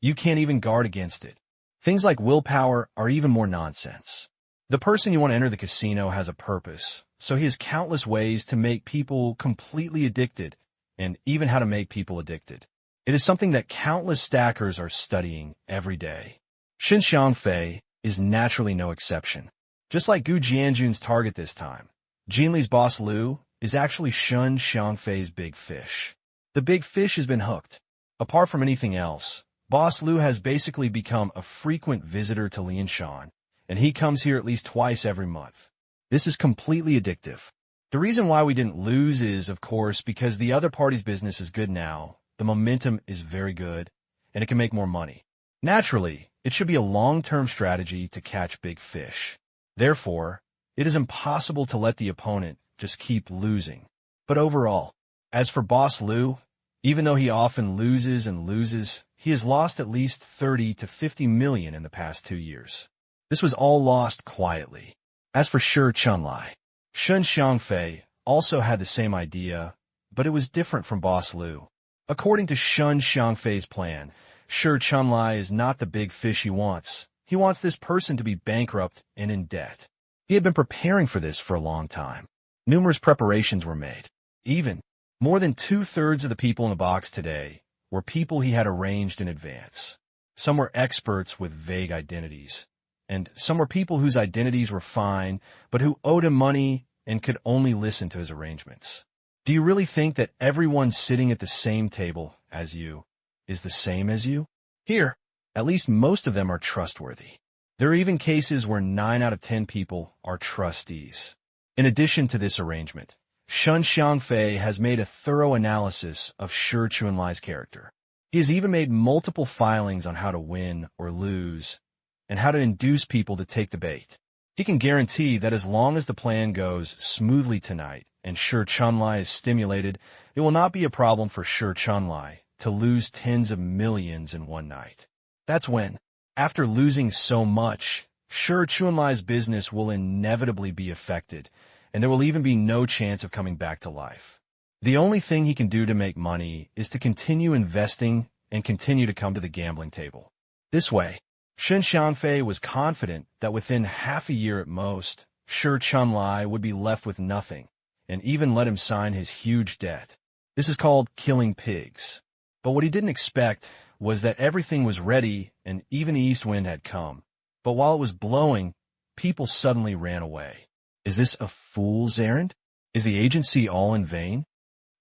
you can't even guard against it. Things like willpower are even more nonsense. The person you want to enter the casino has a purpose, so he has countless ways to make people completely addicted and even how to make people addicted. It is something that countless stackers are studying every day. Shin Xiangfei is naturally no exception. Just like Gu Jianjun's target this time, Jinli's boss Liu is actually Shun Xiangfei's big fish. The big fish has been hooked. Apart from anything else, Boss Liu has basically become a frequent visitor to Lianshan, and he comes here at least twice every month. This is completely addictive. The reason why we didn't lose is, of course, because the other party's business is good now, the momentum is very good, and it can make more money. Naturally, it should be a long-term strategy to catch big fish. Therefore, it is impossible to let the opponent just keep losing. But overall, as for Boss Liu, even though he often loses and loses, he has lost at least 30 to 50 million in the past 2 years. This was all lost quietly. As for Shi Chunlai, Shun Xiangfei also had the same idea, but it was different from Boss Liu. According to Shun Xiangfei's plan, Shi Chunlai is not the big fish he wants. He wants this person to be bankrupt and in debt. He had been preparing for this for a long time. Numerous preparations were made. Even more than 2/3 of the people in the box today were people he had arranged in advance. Some were experts with vague identities, and some were people whose identities were fine, but who owed him money and could only listen to his arrangements. Do you really think that everyone sitting at the same table as you is the same as you? Here, at least most of them are trustworthy. There are even cases where 9 out of 10 people are trustees. In addition to this arrangement, Shun Xiangfei has made a thorough analysis of Shi Chunlai's character. He has even made multiple filings on how to win or lose, and how to induce people to take the bait. He can guarantee that as long as the plan goes smoothly tonight and Shi Chunlai is stimulated, it will not be a problem for Shi Chunlai to lose tens of millions in one night. That's when, after losing so much, Shi Chunlai's business will inevitably be affected, and there will even be no chance of coming back to life. The only thing he can do to make money is to continue investing and continue to come to the gambling table. This way, Shun Xiangfei was confident that within half a year at most, Shi Chunlai would be left with nothing, and even let him sign his huge debt. This is called killing pigs. But what he didn't expect was that everything was ready and even the east wind had come. But while it was blowing, people suddenly ran away. Is this a fool's errand? Is the agency all in vain?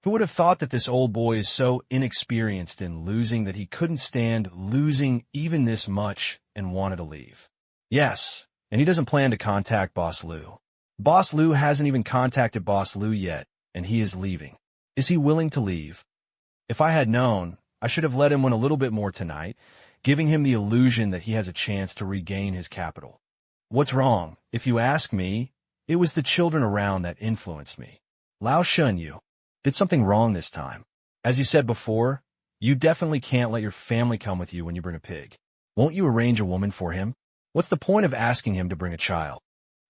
Who would have thought that this old boy is so inexperienced in losing that he couldn't stand losing even this much and wanted to leave? Yes, and he doesn't plan to contact Boss Liu. Boss Liu hasn't even contacted Boss Liu yet, and he is leaving. Is he willing to leave? If I had known, I should have let him win a little bit more tonight, giving him the illusion that he has a chance to regain his capital. What's wrong? If you ask me, it was the children around that influenced me. Lao Shun, you did something wrong this time. As you said before, you definitely can't let your family come with you when you bring a pig. Won't you arrange a woman for him? What's the point of asking him to bring a child?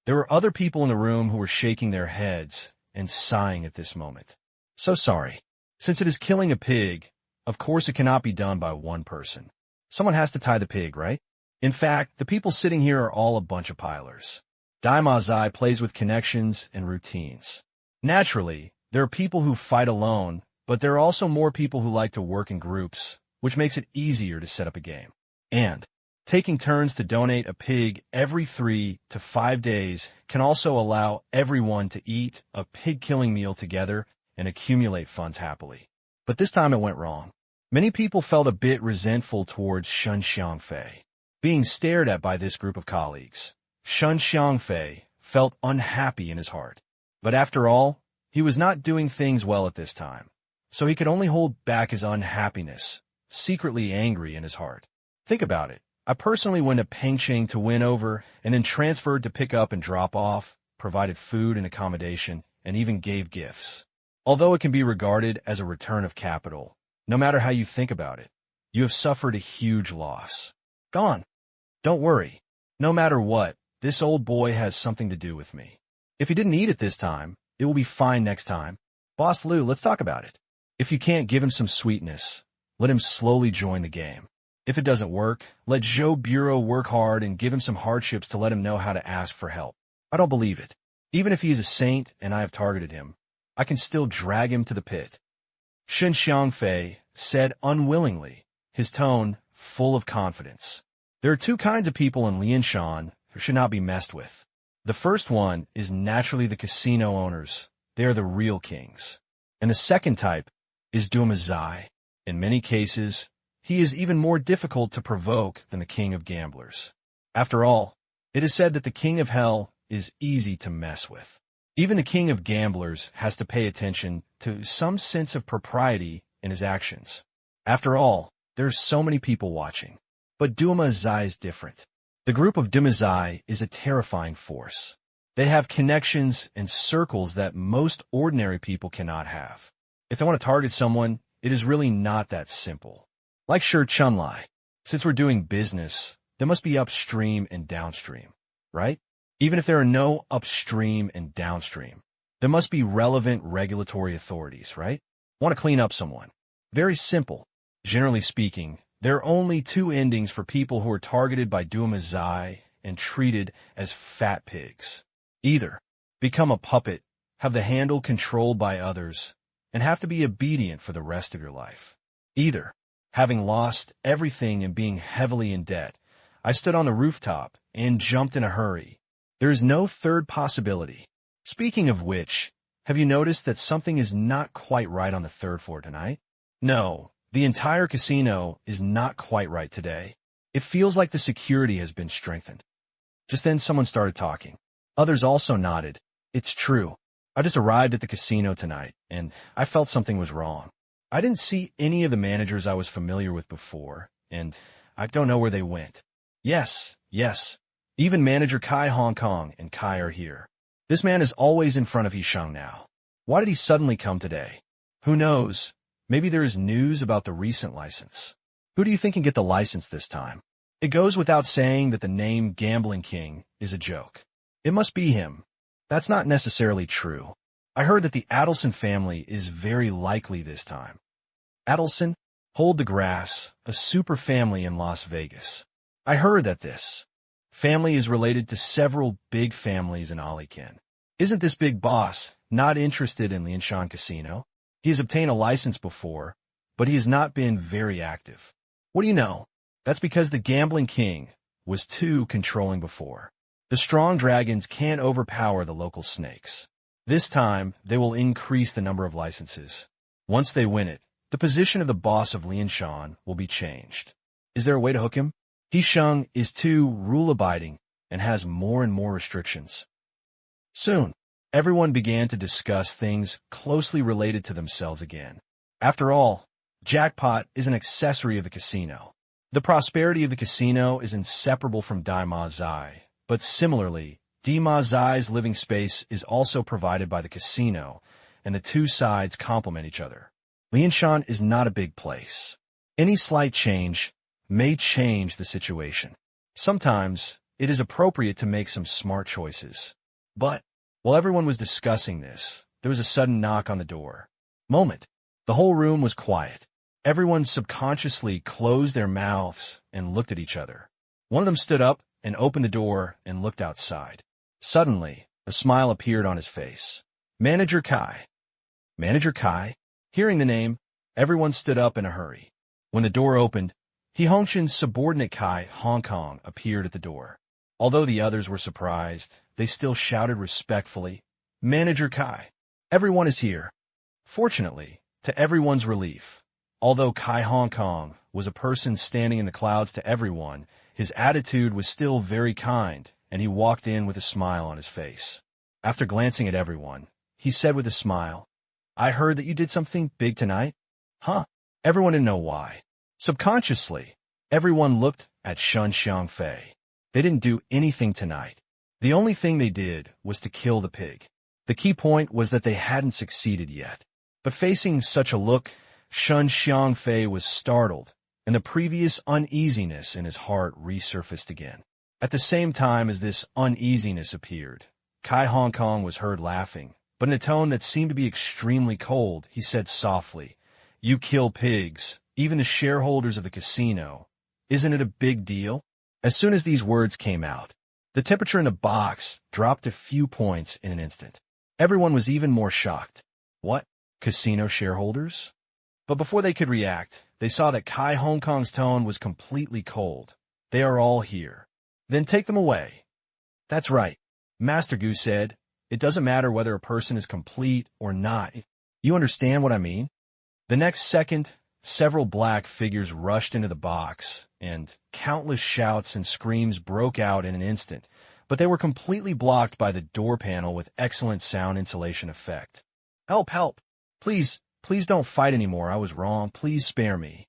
There were other people in the room who were shaking their heads and sighing at this moment. So sorry. Since it is killing a pig, of course it cannot be done by one person. Someone has to tie the pig, right? In fact, the people sitting here are all a bunch of pilers. Daima Zai plays with connections and routines. Naturally, there are people who fight alone, but there are also more people who like to work in groups, which makes it easier to set up a game. And Taking turns to donate a pig every 3 to 5 days can also allow everyone to eat a pig-killing meal together and accumulate funds happily. But this time it went wrong. Many people felt a bit resentful towards Shen Xiangfei. Being stared at by this group of colleagues, Shen Xiangfei felt unhappy in his heart. But after all, he was not doing things well at this time, so he could only hold back his unhappiness, secretly angry in his heart. Think about it. I personally went to Pengcheng to win over and then transferred to pick up and drop off, provided food and accommodation, and even gave gifts. Although it can be regarded as a return of capital, no matter how you think about it, you have suffered a huge loss. Gone. Don't worry. No matter what, this old boy has something to do with me. If he didn't eat it this time, it will be fine next time. Boss Liu, let's talk about it. If you can't give him some sweetness, let him slowly join the game. If it doesn't work, let Zhou Bureau work hard and give him some hardships to let him know how to ask for help. I don't believe it. Even if he is a saint and I have targeted him, I can still drag him to the pit. Shen Xiangfei said unwillingly, his tone full of confidence. There are two kinds of people in Lianshan who should not be messed with. The first one is naturally the casino owners. They are the real kings. And the second type is Duma Zai. In many cases, he is even more difficult to provoke than the king of gamblers. After all, it is said that the king of hell is easy to mess with. Even the king of gamblers has to pay attention to some sense of propriety in his actions. After all, there are so many people watching. But Duma Zai is different. The group of Duma Zai is a terrifying force. They have connections and circles that most ordinary people cannot have. If they want to target someone, it is really not that simple. Like Shi Chunlai, since we're doing business, there must be upstream and downstream, right? Even if there are no upstream and downstream, there must be relevant regulatory authorities, right? Want to clean up someone. Very simple. Generally speaking, there are only two endings for people who are targeted by Duma Zai and treated as fat pigs. Either become a puppet, have the handle controlled by others, and have to be obedient for the rest of your life. Either, having lost everything and being heavily in debt, I stood on the rooftop and jumped in a hurry. There is no third possibility. Speaking of which, have you noticed that something is not quite right on the third floor tonight? No, the entire casino is not quite right today. It feels like the security has been strengthened. Just then someone started talking. Others also nodded. It's true. I just arrived at the casino tonight, and I felt something was wrong. I didn't see any of the managers I was familiar with before, and I don't know where they went. Yes. Even manager Kai Hong Kong and Kai are here. This man is always in front of Yisheng now. Why did he suddenly come today? Who knows? Maybe there is news about the recent license. Who do you think can get the license this time? It goes without saying that the name Gambling King is a joke. It must be him. That's not necessarily true. I heard that the Adelson family is very likely this time. Adelson, hold the grass, a super family in Las Vegas. I heard that this family is related to several big families in Aliken. Isn't this big boss not interested in Lianshan Casino? He has obtained a license before, but he has not been very active. What do you know? That's because the Gambling King was too controlling before. The strong dragons can't overpower the local snakes. This time, they will increase the number of licenses. Once they win it, the position of the boss of Lianshan will be changed. Is there a way to hook him? Yisheng is too rule-abiding and has more and more restrictions. Soon, everyone began to discuss things closely related to themselves again. After all, jackpot is an accessory of the casino. The prosperity of the casino is inseparable from Dima Zai. But similarly, Dima Zai's living space is also provided by the casino, and the two sides complement each other. Lianshan is not a big place. Any slight change may change the situation. Sometimes, it is appropriate to make some smart choices. But, while everyone was discussing this, there was a sudden knock on the door. Moment. The whole room was quiet. Everyone subconsciously closed their mouths and looked at each other. One of them stood up and opened the door and looked outside. Suddenly, a smile appeared on his face. Manager Kai. Manager Kai? Hearing the name, everyone stood up in a hurry. When the door opened, He Hongshan's subordinate Kai Hong Kong appeared at the door. Although the others were surprised, they still shouted respectfully, "Manager Kai, everyone is here." Fortunately, to everyone's relief, although Kai Hong Kong was a person standing in the clouds to everyone, his attitude was still very kind, and he walked in with a smile on his face. After glancing at everyone, he said with a smile, "I heard that you did something big tonight." Huh? Everyone didn't know why. Subconsciously, everyone looked at Shun Xiangfei. They didn't do anything tonight. The only thing they did was to kill the pig. The key point was that they hadn't succeeded yet. But facing such a look, Shun Xiangfei was startled, and the previous uneasiness in his heart resurfaced again. At the same time as this uneasiness appeared, Kai Hong Kong was heard laughing, but in a tone that seemed to be extremely cold, he said softly, "You kill pigs, even the shareholders of the casino. Isn't it a big deal?" As soon as these words came out, the temperature in the box dropped a few points in an instant. Everyone was even more shocked. What? Casino shareholders? But before they could react, they saw that Kai Hong Kong's tone was completely cold. "They are all here. Then take them away." "That's right," Master Gu said. "It doesn't matter whether a person is complete or not. You understand what I mean?" The next second, several black figures rushed into the box, and countless shouts and screams broke out in an instant, but they were completely blocked by the door panel with excellent sound insulation effect. "Help, help! Please, please don't fight anymore. I was wrong. Please spare me."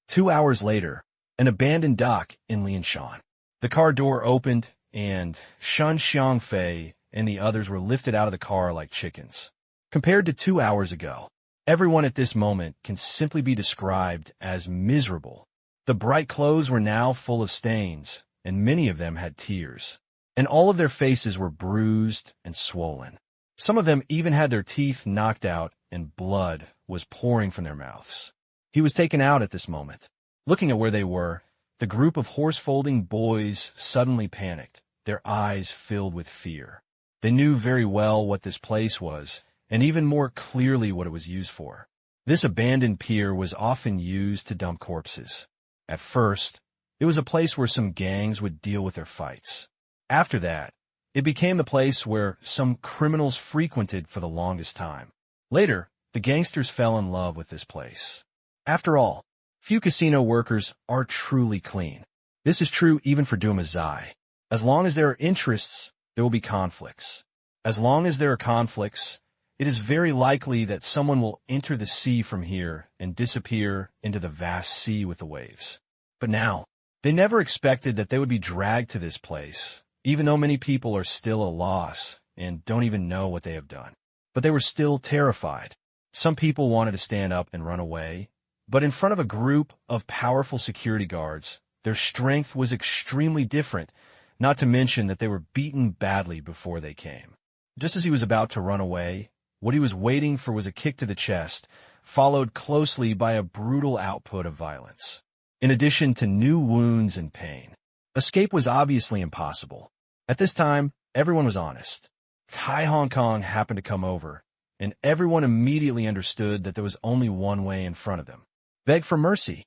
2 hours later, an abandoned dock in Lianshan. The car door opened, and Shun Xiangfei and the others were lifted out of the car like chickens. Compared to 2 hours ago, everyone at this moment can simply be described as miserable. The bright clothes were now full of stains, and many of them had tears, and all of their faces were bruised and swollen. Some of them even had their teeth knocked out, and blood was pouring from their mouths. He was taken out at this moment. Looking at where they were, the group of horse-folding boys suddenly panicked, their eyes filled with fear. They knew very well what this place was, and even more clearly what it was used for. This abandoned pier was often used to dump corpses. At first, it was a place where some gangs would deal with their fights. After that, it became the place where some criminals frequented for the longest time. Later, the gangsters fell in love with this place. After all, few casino workers are truly clean. This is true even for Dumazai. As long as there are interests, there will be conflicts. As long as there are conflicts, it is very likely that someone will enter the sea from here and disappear into the vast sea with the waves. But now, they never expected that they would be dragged to this place, even though many people are still at a loss and don't even know what they have done. But they were still terrified. Some people wanted to stand up and run away, but in front of a group of powerful security guards, their strength was extremely different, not to mention that they were beaten badly before they came. Just as he was about to run away, what he was waiting for was a kick to the chest, followed closely by a brutal output of violence. In addition to new wounds and pain, escape was obviously impossible. At this time, everyone was honest. Kai Hong Kong happened to come over, and everyone immediately understood that there was only one way in front of them. Beg for mercy.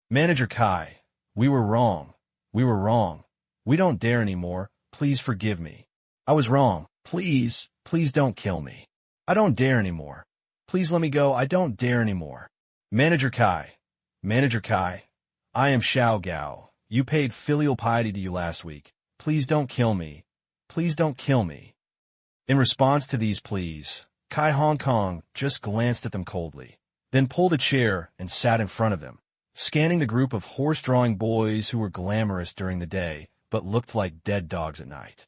"Manager Kai, we were wrong. We were wrong. We don't dare anymore. Please forgive me. I was wrong. Please, please don't kill me. I don't dare anymore. Please let me go. I don't dare anymore. Manager Kai. Manager Kai. I am Xiao Gao. You paid filial piety to you last week. Please don't kill me. Please don't kill me." In response to these pleas, Kai Hong Kong just glanced at them coldly, then pulled a chair and sat in front of them, scanning the group of horse-drawing boys who were glamorous during the day, but looked like dead dogs at night.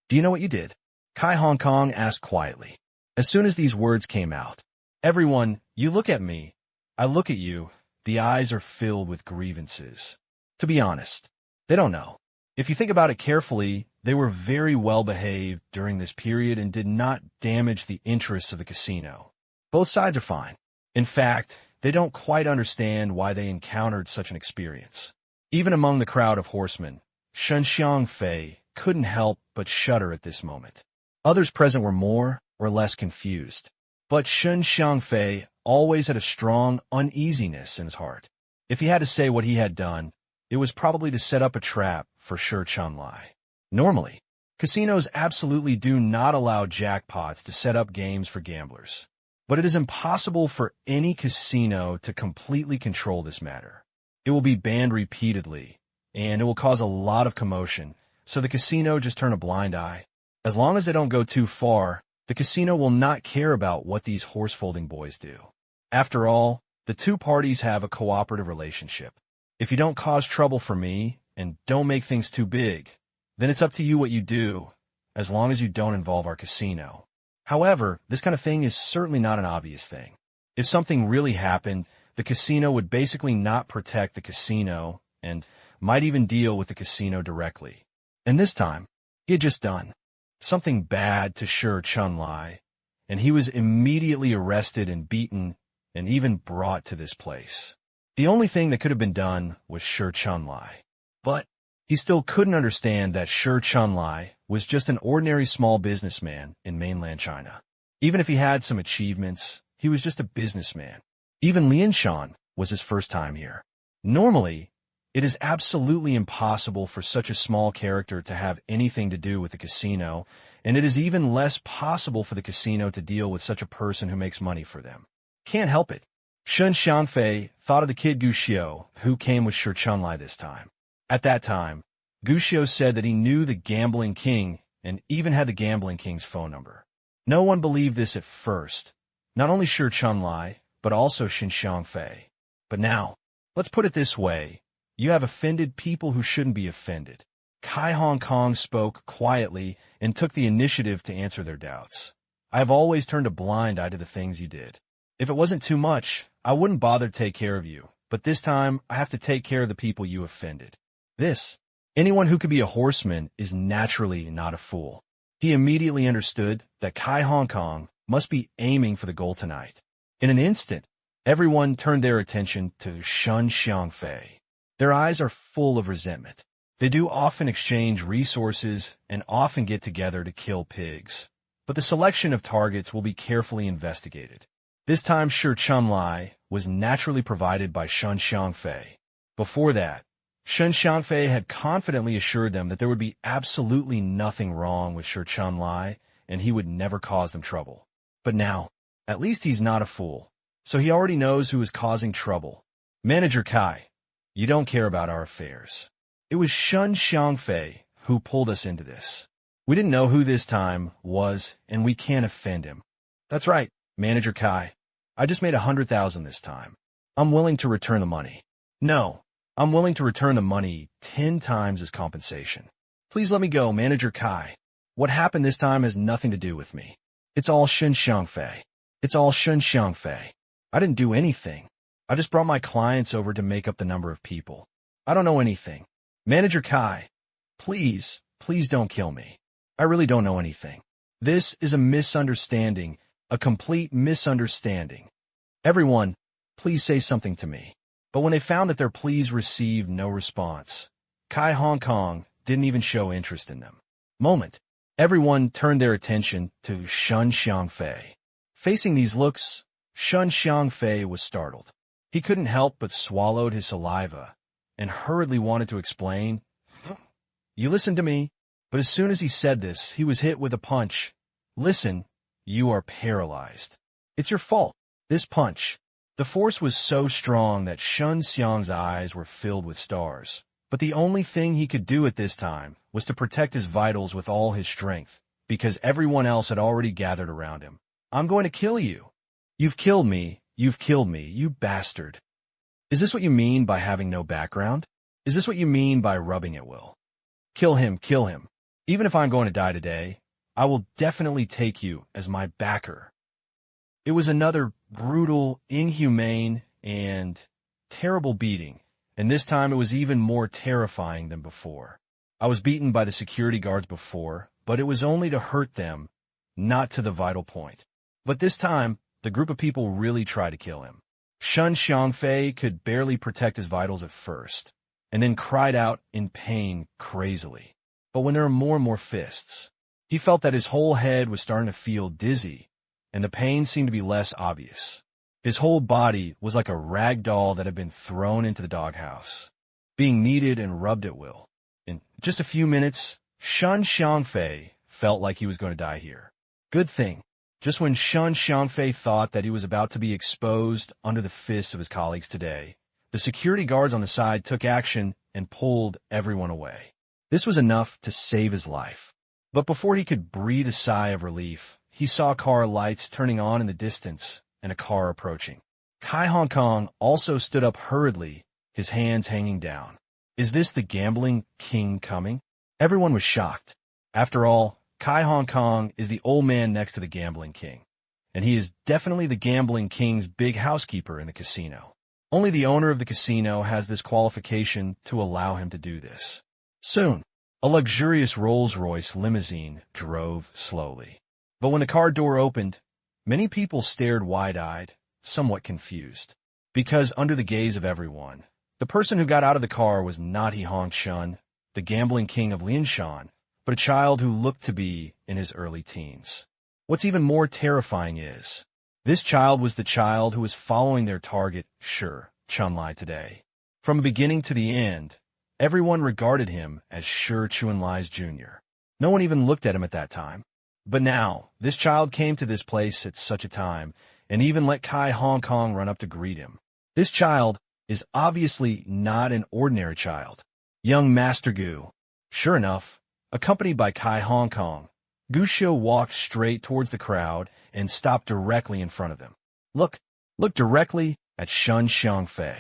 "Do you know what you did?" Kai Hong Kong asked quietly. As soon as these words came out, "Everyone, you look at me. I look at you. The eyes are filled with grievances." To be honest, they don't know. If you think about it carefully, they were very well behaved during this period and did not damage the interests of the casino. Both sides are fine. In fact, they don't quite understand why they encountered such an experience. Even among the crowd of horsemen, Shun Xiangfei couldn't help but shudder at this moment. Others present were more or less confused. But Shun Xiangfei always had a strong uneasiness in his heart. If he had to say what he had done, it was probably to set up a trap for Shi Chunlai. Normally, casinos absolutely do not allow jackpots to set up games for gamblers. But it is impossible for any casino to completely control this matter. It will be banned repeatedly, and it will cause a lot of commotion, so the casino just turn a blind eye. As long as they don't go too far, the casino will not care about what these horse-folding boys do. After all, the two parties have a cooperative relationship. If you don't cause trouble for me, and don't make things too big, then it's up to you what you do, as long as you don't involve our casino. However, this kind of thing is certainly not an obvious thing. If something really happened, the casino would basically not protect the casino and might even deal with the casino directly. And this time, he had just done something bad to Shi Chunlai, and he was immediately arrested and beaten and even brought to this place. The only thing that could have been done was Shi Chunlai. But he still couldn't understand that Shi Chunlai was just an ordinary small businessman in mainland China. Even if he had some achievements, he was just a businessman. Even Lianshan was his first time here. Normally, it is absolutely impossible for such a small character to have anything to do with the casino, and it is even less possible for the casino to deal with such a person who makes money for them. Can't help it. Shun Xiangfei thought of the kid Gu Xiu, who came with Shi Chunlai this time. At that time, Gu Xiu said that he knew the gambling king and even had the gambling king's phone number. No one believed this at first, not only Shi Chunlai, but also Shun Xiangfei. But now, let's put it this way. You have offended people who shouldn't be offended. Kai Hong Kong spoke quietly and took the initiative to answer their doubts. I have always turned a blind eye to the things you did. If it wasn't too much, I wouldn't bother to take care of you, but this time I have to take care of the people you offended. Anyone who could be a horseman is naturally not a fool. He immediately understood that Kai Hong Kong must be aiming for the goal tonight. In an instant, everyone turned their attention to Shun Xiangfei. Their eyes are full of resentment. They do often exchange resources and often get together to kill pigs. But the selection of targets will be carefully investigated. This time Shi Chunlai was naturally provided by Shun Xiangfei. Before that, Shun Xiangfei had confidently assured them that there would be absolutely nothing wrong with Shi Chunlai, and he would never cause them trouble. But now, at least he's not a fool, so he already knows who is causing trouble. Manager Kai, you don't care about our affairs. It was Shun Xiangfei who pulled us into this. We didn't know who this time was, and we can't offend him. That's right, Manager Kai. I just made 100,000 this time. I'm willing to return the money. No, I'm willing to return the money 10 times as compensation. Please let me go, Manager Kai. What happened this time has nothing to do with me. It's all Shun Xiangfei. It's all Shun Xiangfei. I didn't do anything. I just brought my clients over to make up the number of people. I don't know anything. Manager Kai, please don't kill me. I really don't know anything. This is a misunderstanding, a complete misunderstanding. Everyone, please say something to me. But when they found that their pleas received no response, Kai Hong Kong didn't even show interest in them. Everyone turned their attention to Shun Xiangfei. Facing these looks, Shun Xiangfei was startled. He couldn't help but swallowed his saliva and hurriedly wanted to explain. You listen to me. But as soon as he said this, he was hit with a punch. Listen, you are paralyzed. It's your fault. This punch. The force was so strong that Shun Xiang's eyes were filled with stars. But the only thing he could do at this time was to protect his vitals with all his strength, because everyone else had already gathered around him. I'm going to kill you. You've killed me, you bastard. Is this what you mean by having no background? Is this what you mean by rubbing at will? Kill him. Even if I'm going to die today, I will definitely take you as my backer. It was another brutal, inhumane, and terrible beating, and this time it was even more terrifying than before. I was beaten by the security guards before, but it was only to hurt them, not to the vital point. But this time, the group of people really tried to kill him. Shun Xiangfei could barely protect his vitals at first, and then cried out in pain crazily. But when there were more and more fists, he felt that his whole head was starting to feel dizzy, and the pain seemed to be less obvious. His whole body was like a rag doll that had been thrown into the doghouse. being kneaded and rubbed at will. In just a few minutes, Shun Xiangfei felt like he was going to die here. Good thing. Just when Shun Xiangfei thought that he was about to be exposed under the fists of his colleagues today, the security guards on the side took action and pulled everyone away. This was enough to save his life. But before he could breathe a sigh of relief, he saw car lights turning on in the distance and a car approaching. Kai Hong Kong also stood up hurriedly, his hands hanging down. Is this the gambling king coming? Everyone was shocked. After all, Kai Hong Kong is the old man next to the gambling king, and he is definitely the gambling king's big housekeeper in the casino. Only the owner of the casino has this qualification to allow him to do this. Soon, a luxurious Rolls-Royce limousine drove slowly. But when the car door opened, many people stared wide-eyed, somewhat confused. Because under the gaze of everyone, the person who got out of the car was not He Hong Shun, the gambling king of Lianshan, but a child who looked to be in his early teens. What's even more terrifying is, this child was the child who was following their target, Chunlai, today. From the beginning to the end, everyone regarded him as Chunlai's junior. No one even looked at him at that time. But now, this child came to this place at such a time, and even let Kai Hong Kong run up to greet him. This child is obviously not an ordinary child. Young Master Gu. Sure enough, accompanied by Kai Hong Kong, Gu Shou walked straight towards the crowd and stopped directly in front of them. Look directly at Shun Xiangfei.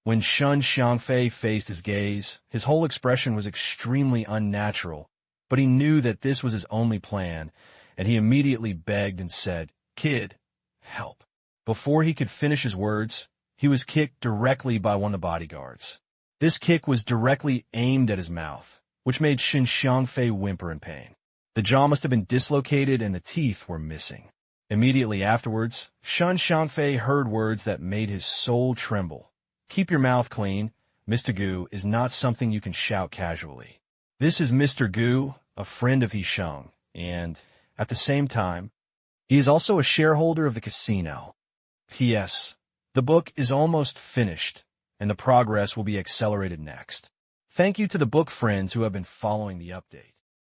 When Shun Xiangfei faced his gaze, his whole expression was extremely unnatural, but he knew that this was his only plan, and he immediately begged and said, "Kid, help." Before he could finish his words, he was kicked directly by one of the bodyguards. This kick was directly aimed at his mouth, which made Shun Xiangfei whimper in pain. The jaw must have been dislocated and the teeth were missing. Immediately afterwards, Shun Xiangfei heard words that made his soul tremble. "Keep your mouth clean. Mr. Gu is not something you can shout casually." This is Mr. Gu, a friend of He Sheng, and, at the same time, he is also a shareholder of the casino. P.S. The book is almost finished, and the progress will be accelerated next. Thank you to the book friends who have been following the update.